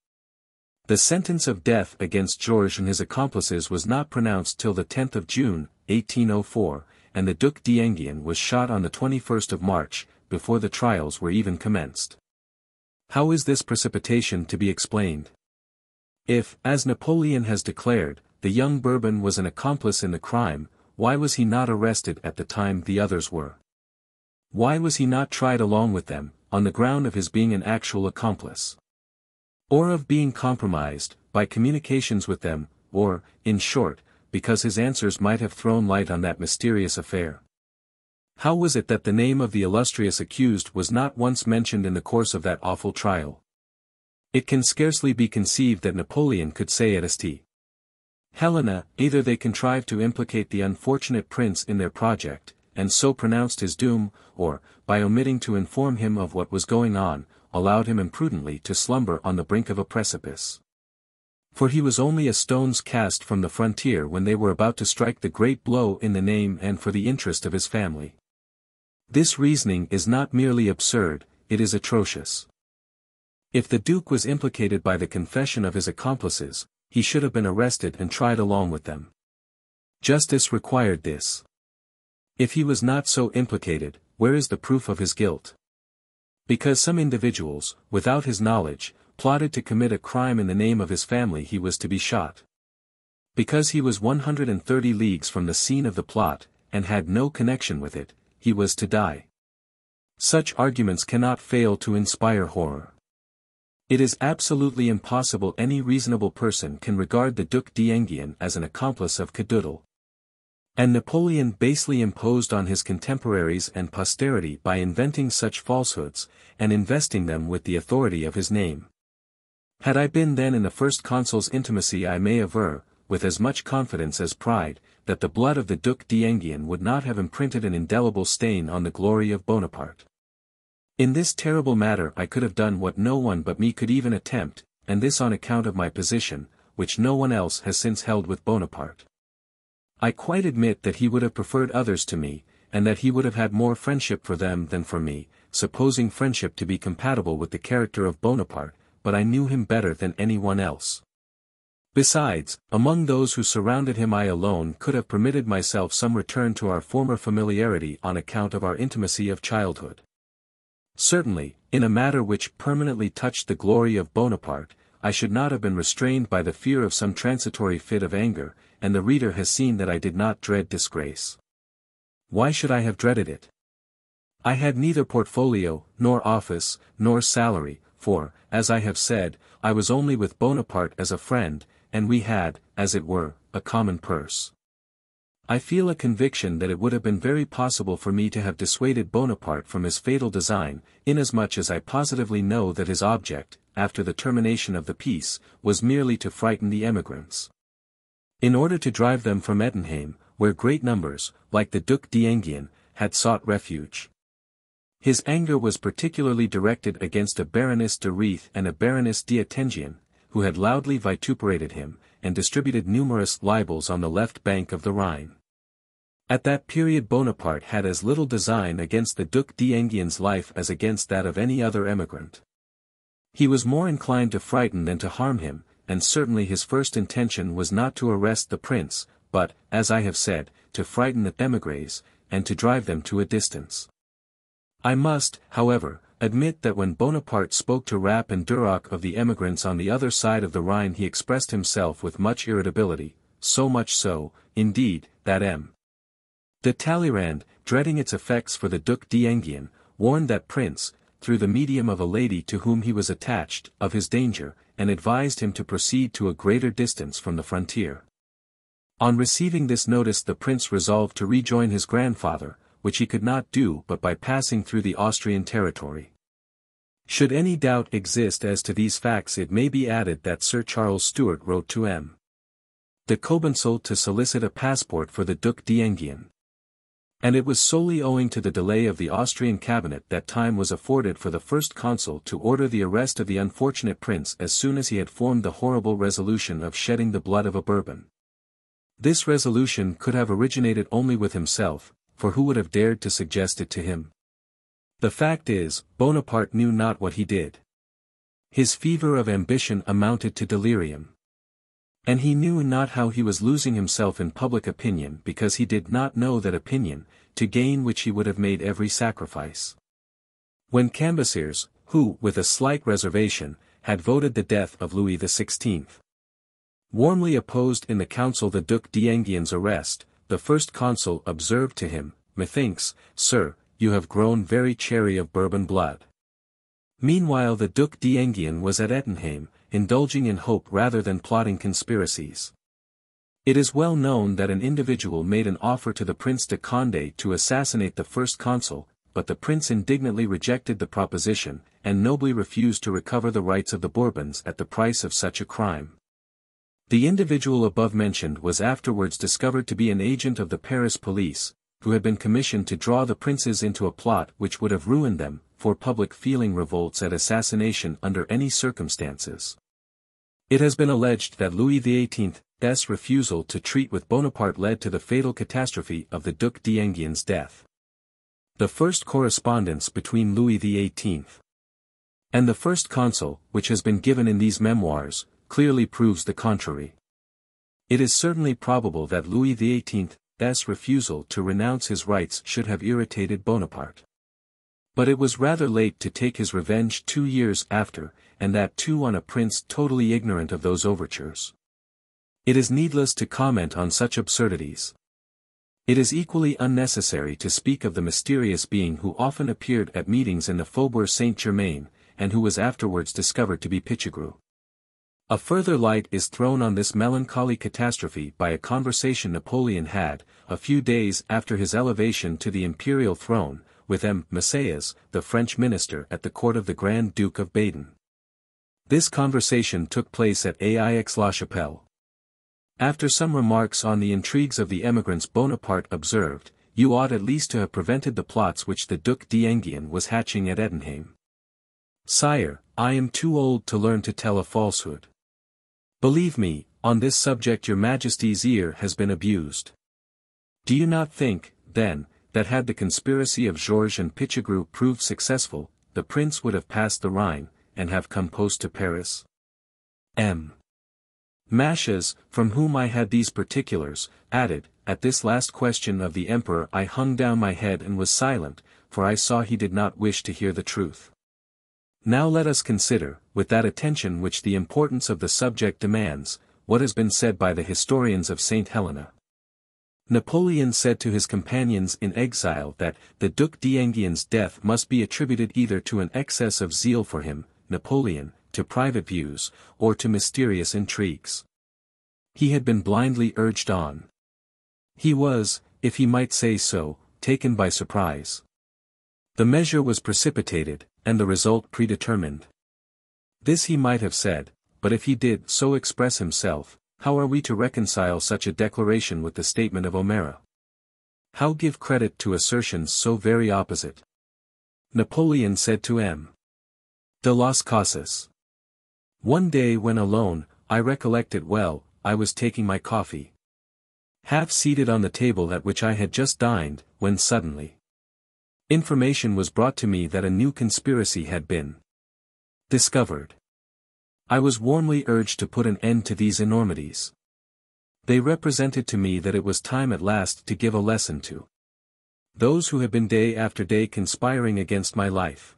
The sentence of death against Georges and his accomplices was not pronounced till the 10th of June, 1804, and the Duc d'Enghien was shot on the 21st of March, before the trials were even commenced. How is this precipitation to be explained? If, as Napoleon has declared, the young Bourbon was an accomplice in the crime, why was he not arrested at the time the others were? Why was he not tried along with them, on the ground of his being an actual accomplice? Or of being compromised, by communications with them, or, in short, because his answers might have thrown light on that mysterious affair? How was it that the name of the illustrious accused was not once mentioned in the course of that awful trial? It can scarcely be conceived that Napoleon could say at St. Helena, either they contrived to implicate the unfortunate prince in their project, and so pronounced his doom, or, by omitting to inform him of what was going on, allowed him imprudently to slumber on the brink of a precipice. For he was only a stone's cast from the frontier when they were about to strike the great blow in the name and for the interest of his family. This reasoning is not merely absurd, it is atrocious. If the Duke was implicated by the confession of his accomplices, he should have been arrested and tried along with them. Justice required this. If he was not so implicated, where is the proof of his guilt? Because some individuals, without his knowledge, plotted to commit a crime in the name of his family he was to be shot. Because he was 130 leagues from the scene of the plot, and had no connection with it, he was to die. Such arguments cannot fail to inspire horror. It is absolutely impossible any reasonable person can regard the Duc d'Enghien as an accomplice of Cadoudal. And Napoleon basely imposed on his contemporaries and posterity by inventing such falsehoods, and investing them with the authority of his name. Had I been then in the First Consul's intimacy I may aver, with as much confidence as pride, that the blood of the Duc d'Enghien would not have imprinted an indelible stain on the glory of Bonaparte. In this terrible matter I could have done what no one but me could even attempt, and this on account of my position, which no one else has since held with Bonaparte. I quite admit that he would have preferred others to me, and that he would have had more friendship for them than for me, supposing friendship to be compatible with the character of Bonaparte, but I knew him better than anyone else. Besides, among those who surrounded him I alone could have permitted myself some return to our former familiarity on account of our intimacy of childhood. Certainly, in a matter which permanently touched the glory of Bonaparte, I should not have been restrained by the fear of some transitory fit of anger, and the reader has seen that I did not dread disgrace. Why should I have dreaded it? I had neither portfolio, nor office, nor salary, for, as I have said, I was only with Bonaparte as a friend, and we had, as it were, a common purse. I feel a conviction that it would have been very possible for me to have dissuaded Bonaparte from his fatal design, inasmuch as I positively know that his object, after the termination of the peace, was merely to frighten the emigrants. In order to drive them from Ettenheim, where great numbers, like the Duc d'Enghien, had sought refuge. His anger was particularly directed against a Baroness de Reeth and a Baroness d'Attengian, who had loudly vituperated him, and distributed numerous libels on the left bank of the Rhine. At that period Bonaparte had as little design against the Duc d'Engien's life as against that of any other emigrant. He was more inclined to frighten than to harm him, and certainly his first intention was not to arrest the prince, but, as I have said, to frighten the émigrés, and to drive them to a distance. I must, however, admit that when Bonaparte spoke to Rapp and Duroc of the emigrants on the other side of the Rhine he expressed himself with much irritability, so much so, indeed, that M. de Talleyrand, dreading its effects for the Duc d'Enghien, warned that prince, through the medium of a lady to whom he was attached, of his danger, and advised him to proceed to a greater distance from the frontier. On receiving this notice the prince resolved to rejoin his grandfather, which he could not do but by passing through the Austrian territory. Should any doubt exist as to these facts, it may be added that Sir Charles Stuart wrote to M. de Cobensal to solicit a passport for the Duc d'Enghien. And it was solely owing to the delay of the Austrian cabinet that time was afforded for the first consul to order the arrest of the unfortunate prince as soon as he had formed the horrible resolution of shedding the blood of a Bourbon. This resolution could have originated only with himself, for who would have dared to suggest it to him? The fact is, Bonaparte knew not what he did. His fever of ambition amounted to delirium. And he knew not how he was losing himself in public opinion because he did not know that opinion, to gain which he would have made every sacrifice. When Cambyses, who, with a slight reservation, had voted the death of Louis XVI, warmly opposed in the council the Duc d'Enguien's arrest, the first consul observed to him, "Methinks, sir, you have grown very chary of Bourbon blood." Meanwhile the Duc d'Enghien was at Ettenheim, indulging in hope rather than plotting conspiracies. It is well known that an individual made an offer to the Prince de Condé to assassinate the first consul, but the prince indignantly rejected the proposition, and nobly refused to recover the rights of the Bourbons at the price of such a crime. The individual above mentioned was afterwards discovered to be an agent of the Paris police, who had been commissioned to draw the princes into a plot which would have ruined them, for public feeling revolts at assassination under any circumstances. It has been alleged that Louis XVIII's refusal to treat with Bonaparte led to the fatal catastrophe of the Duc d'Enguien's death. The first correspondence between Louis XVIII and the first consul, which has been given in these memoirs, clearly proves the contrary. It is certainly probable that Louis XVIII's refusal to renounce his rights should have irritated Bonaparte. But it was rather late to take his revenge 2 years after, and that too on a prince totally ignorant of those overtures. It is needless to comment on such absurdities. It is equally unnecessary to speak of the mysterious being who often appeared at meetings in the Faubourg Saint-Germain, and who was afterwards discovered to be Pichegru. A further light is thrown on this melancholy catastrophe by a conversation Napoleon had, a few days after his elevation to the imperial throne, with M. Masseyas, the French minister at the court of the Grand Duke of Baden. This conversation took place at Aix-la-Chapelle. After some remarks on the intrigues of the emigrants, Bonaparte observed, "You ought at least to have prevented the plots which the Duc d'Enghien was hatching at Ettenheim. Sire, I am too old to learn to tell a falsehood. Believe me, on this subject your Majesty's ear has been abused. Do you not think, then, that had the conspiracy of Georges and Pichegru proved successful, the prince would have passed the Rhine, and have come post to Paris?" M. Maches, from whom I had these particulars, added, "At this last question of the emperor I hung down my head and was silent, for I saw he did not wish to hear the truth." Now let us consider, with that attention which the importance of the subject demands, what has been said by the historians of St. Helena. Napoleon said to his companions in exile that the Duc d'Enguien's death must be attributed either to an excess of zeal for him, Napoleon, to private views, or to mysterious intrigues. He had been blindly urged on. He was, if he might say so, taken by surprise. The measure was precipitated, and the result predetermined. This he might have said, but if he did so express himself, how are we to reconcile such a declaration with the statement of O'Mara? How give credit to assertions so very opposite? Napoleon said to M. de Las Casas, "One day when alone, I recollect it well, I was taking my coffee, half seated on the table at which I had just dined, when suddenly information was brought to me that a new conspiracy had been discovered. I was warmly urged to put an end to these enormities. They represented to me that it was time at last to give a lesson to those who had been day after day conspiring against my life.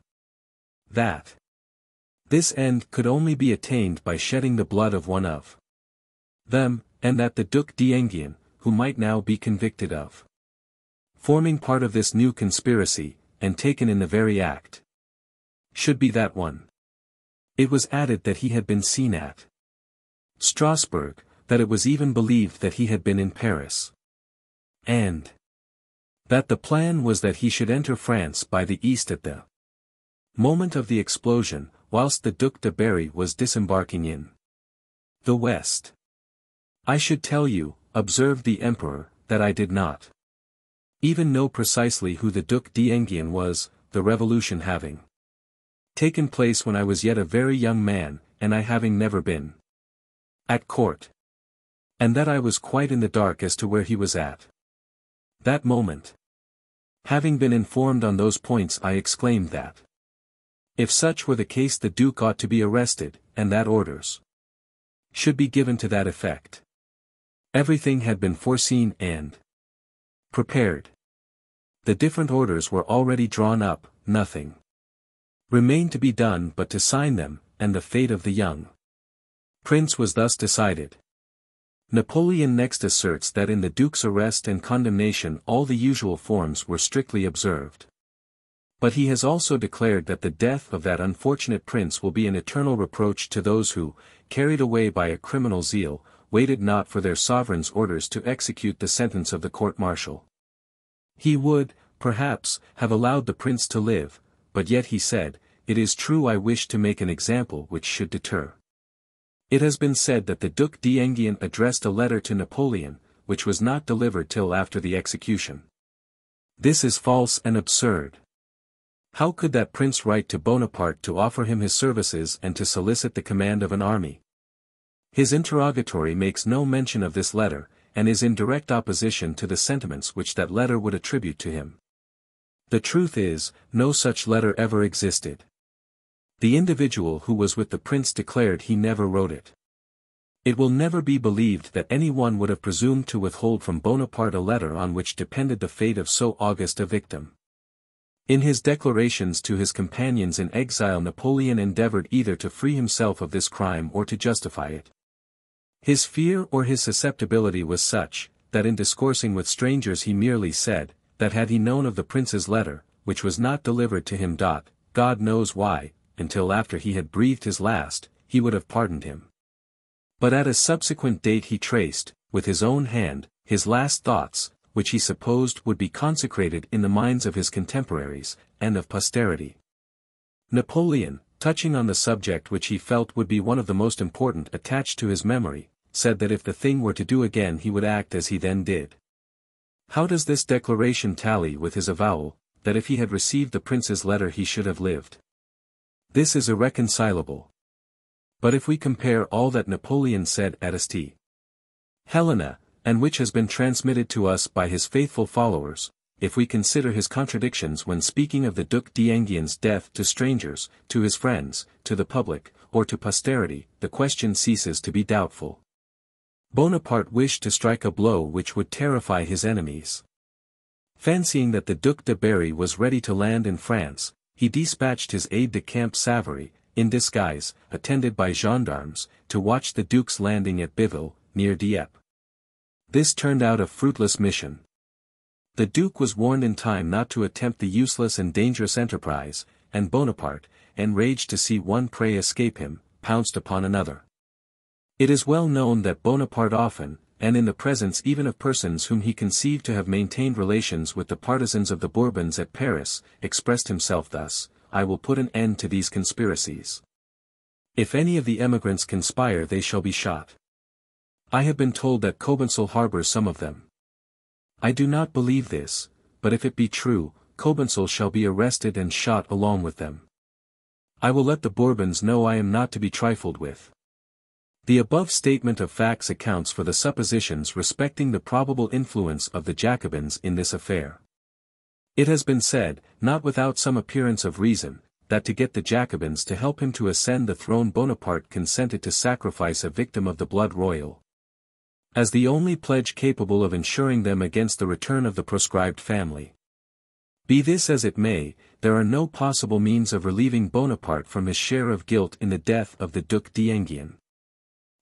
That this end could only be attained by shedding the blood of one of them, and that the Duc d'Enghien, who might now be convicted of forming part of this new conspiracy, and taken in the very act, should be that one." It was added that he had been seen at Strasbourg, that it was even believed that he had been in Paris. And That the plan was that he should enter France by the east at the moment of the explosion, whilst the Duc de Berry was disembarking in the west. I should tell you, observed the Emperor, that I did not even know precisely who the Duc d'Enghien was, the revolution having taken place when I was yet a very young man, and I having never been at court. And that I was quite in the dark as to where he was at that moment. Having been informed on those points, I exclaimed that if such were the case the Duke ought to be arrested, and that orders should be given to that effect. Everything had been foreseen and prepared. The different orders were already drawn up, nothing remained to be done but to sign them, and the fate of the young prince was thus decided. Napoleon next asserts that in the Duke's arrest and condemnation all the usual forms were strictly observed. But he has also declared that the death of that unfortunate prince will be an eternal reproach to those who, carried away by a criminal zeal, waited not for their sovereign's orders to execute the sentence of the court-martial. He would, perhaps, have allowed the prince to live, but yet he said, "It is true I wish to make an example which should deter." It has been said that the Duc d'Enghien addressed a letter to Napoleon, which was not delivered till after the execution. This is false and absurd. How could that prince write to Bonaparte to offer him his services and to solicit the command of an army? His interrogatory makes no mention of this letter, and is in direct opposition to the sentiments which that letter would attribute to him. The truth is, no such letter ever existed. The individual who was with the prince declared he never wrote it. It will never be believed that any one would have presumed to withhold from Bonaparte a letter on which depended the fate of so august a victim. In his declarations to his companions in exile, Napoleon endeavored either to free himself of this crime or to justify it. His fear or his susceptibility was such, that in discoursing with strangers he merely said, that had he known of the prince's letter, which was not delivered to him, God knows why, until after he had breathed his last, he would have pardoned him. But at a subsequent date he traced, with his own hand, his last thoughts, which he supposed would be consecrated in the minds of his contemporaries, and of posterity. Napoleon, touching on the subject which he felt would be one of the most important attached to his memory, said that if the thing were to do again he would act as he then did. How does this declaration tally with his avowal, that if he had received the prince's letter he should have lived? This is irreconcilable. But if we compare all that Napoleon said at St. Helena, and which has been transmitted to us by his faithful followers, if we consider his contradictions when speaking of the Duc d'Enghien's death to strangers, to his friends, to the public, or to posterity, the question ceases to be doubtful. Bonaparte wished to strike a blow which would terrify his enemies. Fancying that the Duc de Berry was ready to land in France, he dispatched his aide-de-camp Savary, in disguise, attended by gendarmes, to watch the Duke's landing at Biville, near Dieppe. This turned out a fruitless mission. The Duke was warned in time not to attempt the useless and dangerous enterprise, and Bonaparte, enraged to see one prey escape him, pounced upon another. It is well known that Bonaparte often, and in the presence even of persons whom he conceived to have maintained relations with the partisans of the Bourbons at Paris, expressed himself thus: "I will put an end to these conspiracies. If any of the emigrants conspire they shall be shot. I have been told that Cobensal harbors some of them. I do not believe this, but if it be true, Cobensal shall be arrested and shot along with them. I will let the Bourbons know I am not to be trifled with." The above statement of facts accounts for the suppositions respecting the probable influence of the Jacobins in this affair. It has been said, not without some appearance of reason, that to get the Jacobins to help him to ascend the throne Bonaparte consented to sacrifice a victim of the blood royal, as the only pledge capable of ensuring them against the return of the proscribed family. Be this as it may, there are no possible means of relieving Bonaparte from his share of guilt in the death of the Duc d'Enghien.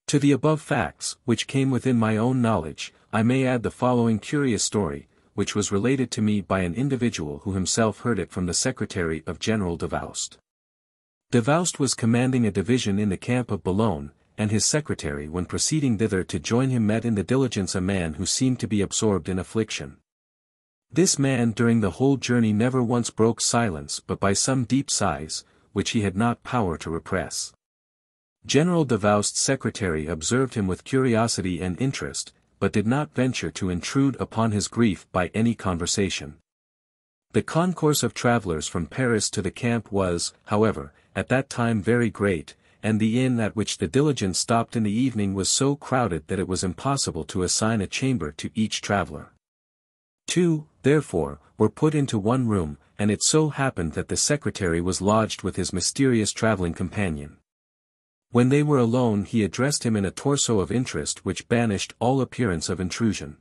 To the above facts, which came within my own knowledge, I may add the following curious story, which was related to me by an individual who himself heard it from the secretary of General Davoust. Davoust was commanding a division in the camp of Boulogne, and his secretary when proceeding thither to join him met in the diligence a man who seemed to be absorbed in affliction. This man during the whole journey never once broke silence but by some deep sighs, which he had not power to repress. General Davoust's secretary observed him with curiosity and interest, but did not venture to intrude upon his grief by any conversation. The concourse of travelers from Paris to the camp was, however, at that time very great, and the inn at which the diligence stopped in the evening was so crowded that it was impossible to assign a chamber to each traveler. Two, therefore, were put into one room, and it so happened that the secretary was lodged with his mysterious traveling companion. When they were alone he addressed him in a torso of interest which banished all appearance of intrusion.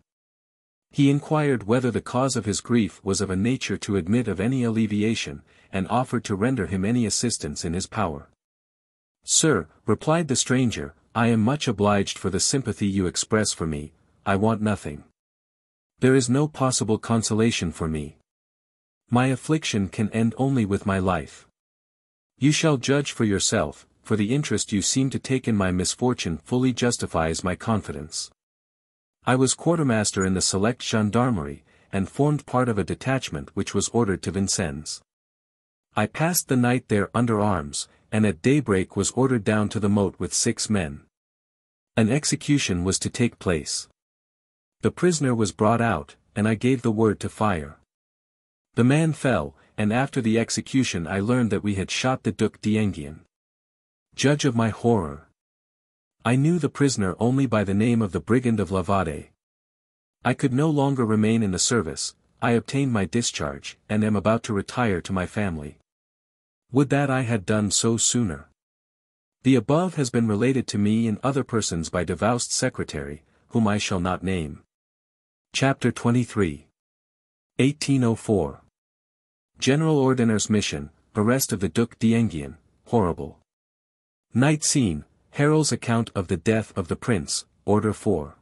He inquired whether the cause of his grief was of a nature to admit of any alleviation, and offered to render him any assistance in his power. "Sir," replied the stranger, "I am much obliged for the sympathy you express for me. I want nothing. There is no possible consolation for me. My affliction can end only with my life. You shall judge for yourself, for the interest you seem to take in my misfortune fully justifies my confidence. I was quartermaster in the select gendarmerie, and formed part of a detachment which was ordered to Vincennes. I passed the night there under arms, and at daybreak was ordered down to the moat with 6 men. An execution was to take place. The prisoner was brought out, and I gave the word to fire. The man fell, and after the execution I learned that we had shot the Duc d'Enghien. Judge of my horror. I knew the prisoner only by the name of the Brigand of Lavade. I could no longer remain in the service. I obtained my discharge, and am about to retire to my family. Would that I had done so sooner. The above has been related to me and other persons by Davoust's secretary, whom I shall not name. Chapter 23. 1804. General Ordiner's mission, arrest of the Duc d'Enghien, horrible. Night scene, Harel's account of the death of the prince, order 4.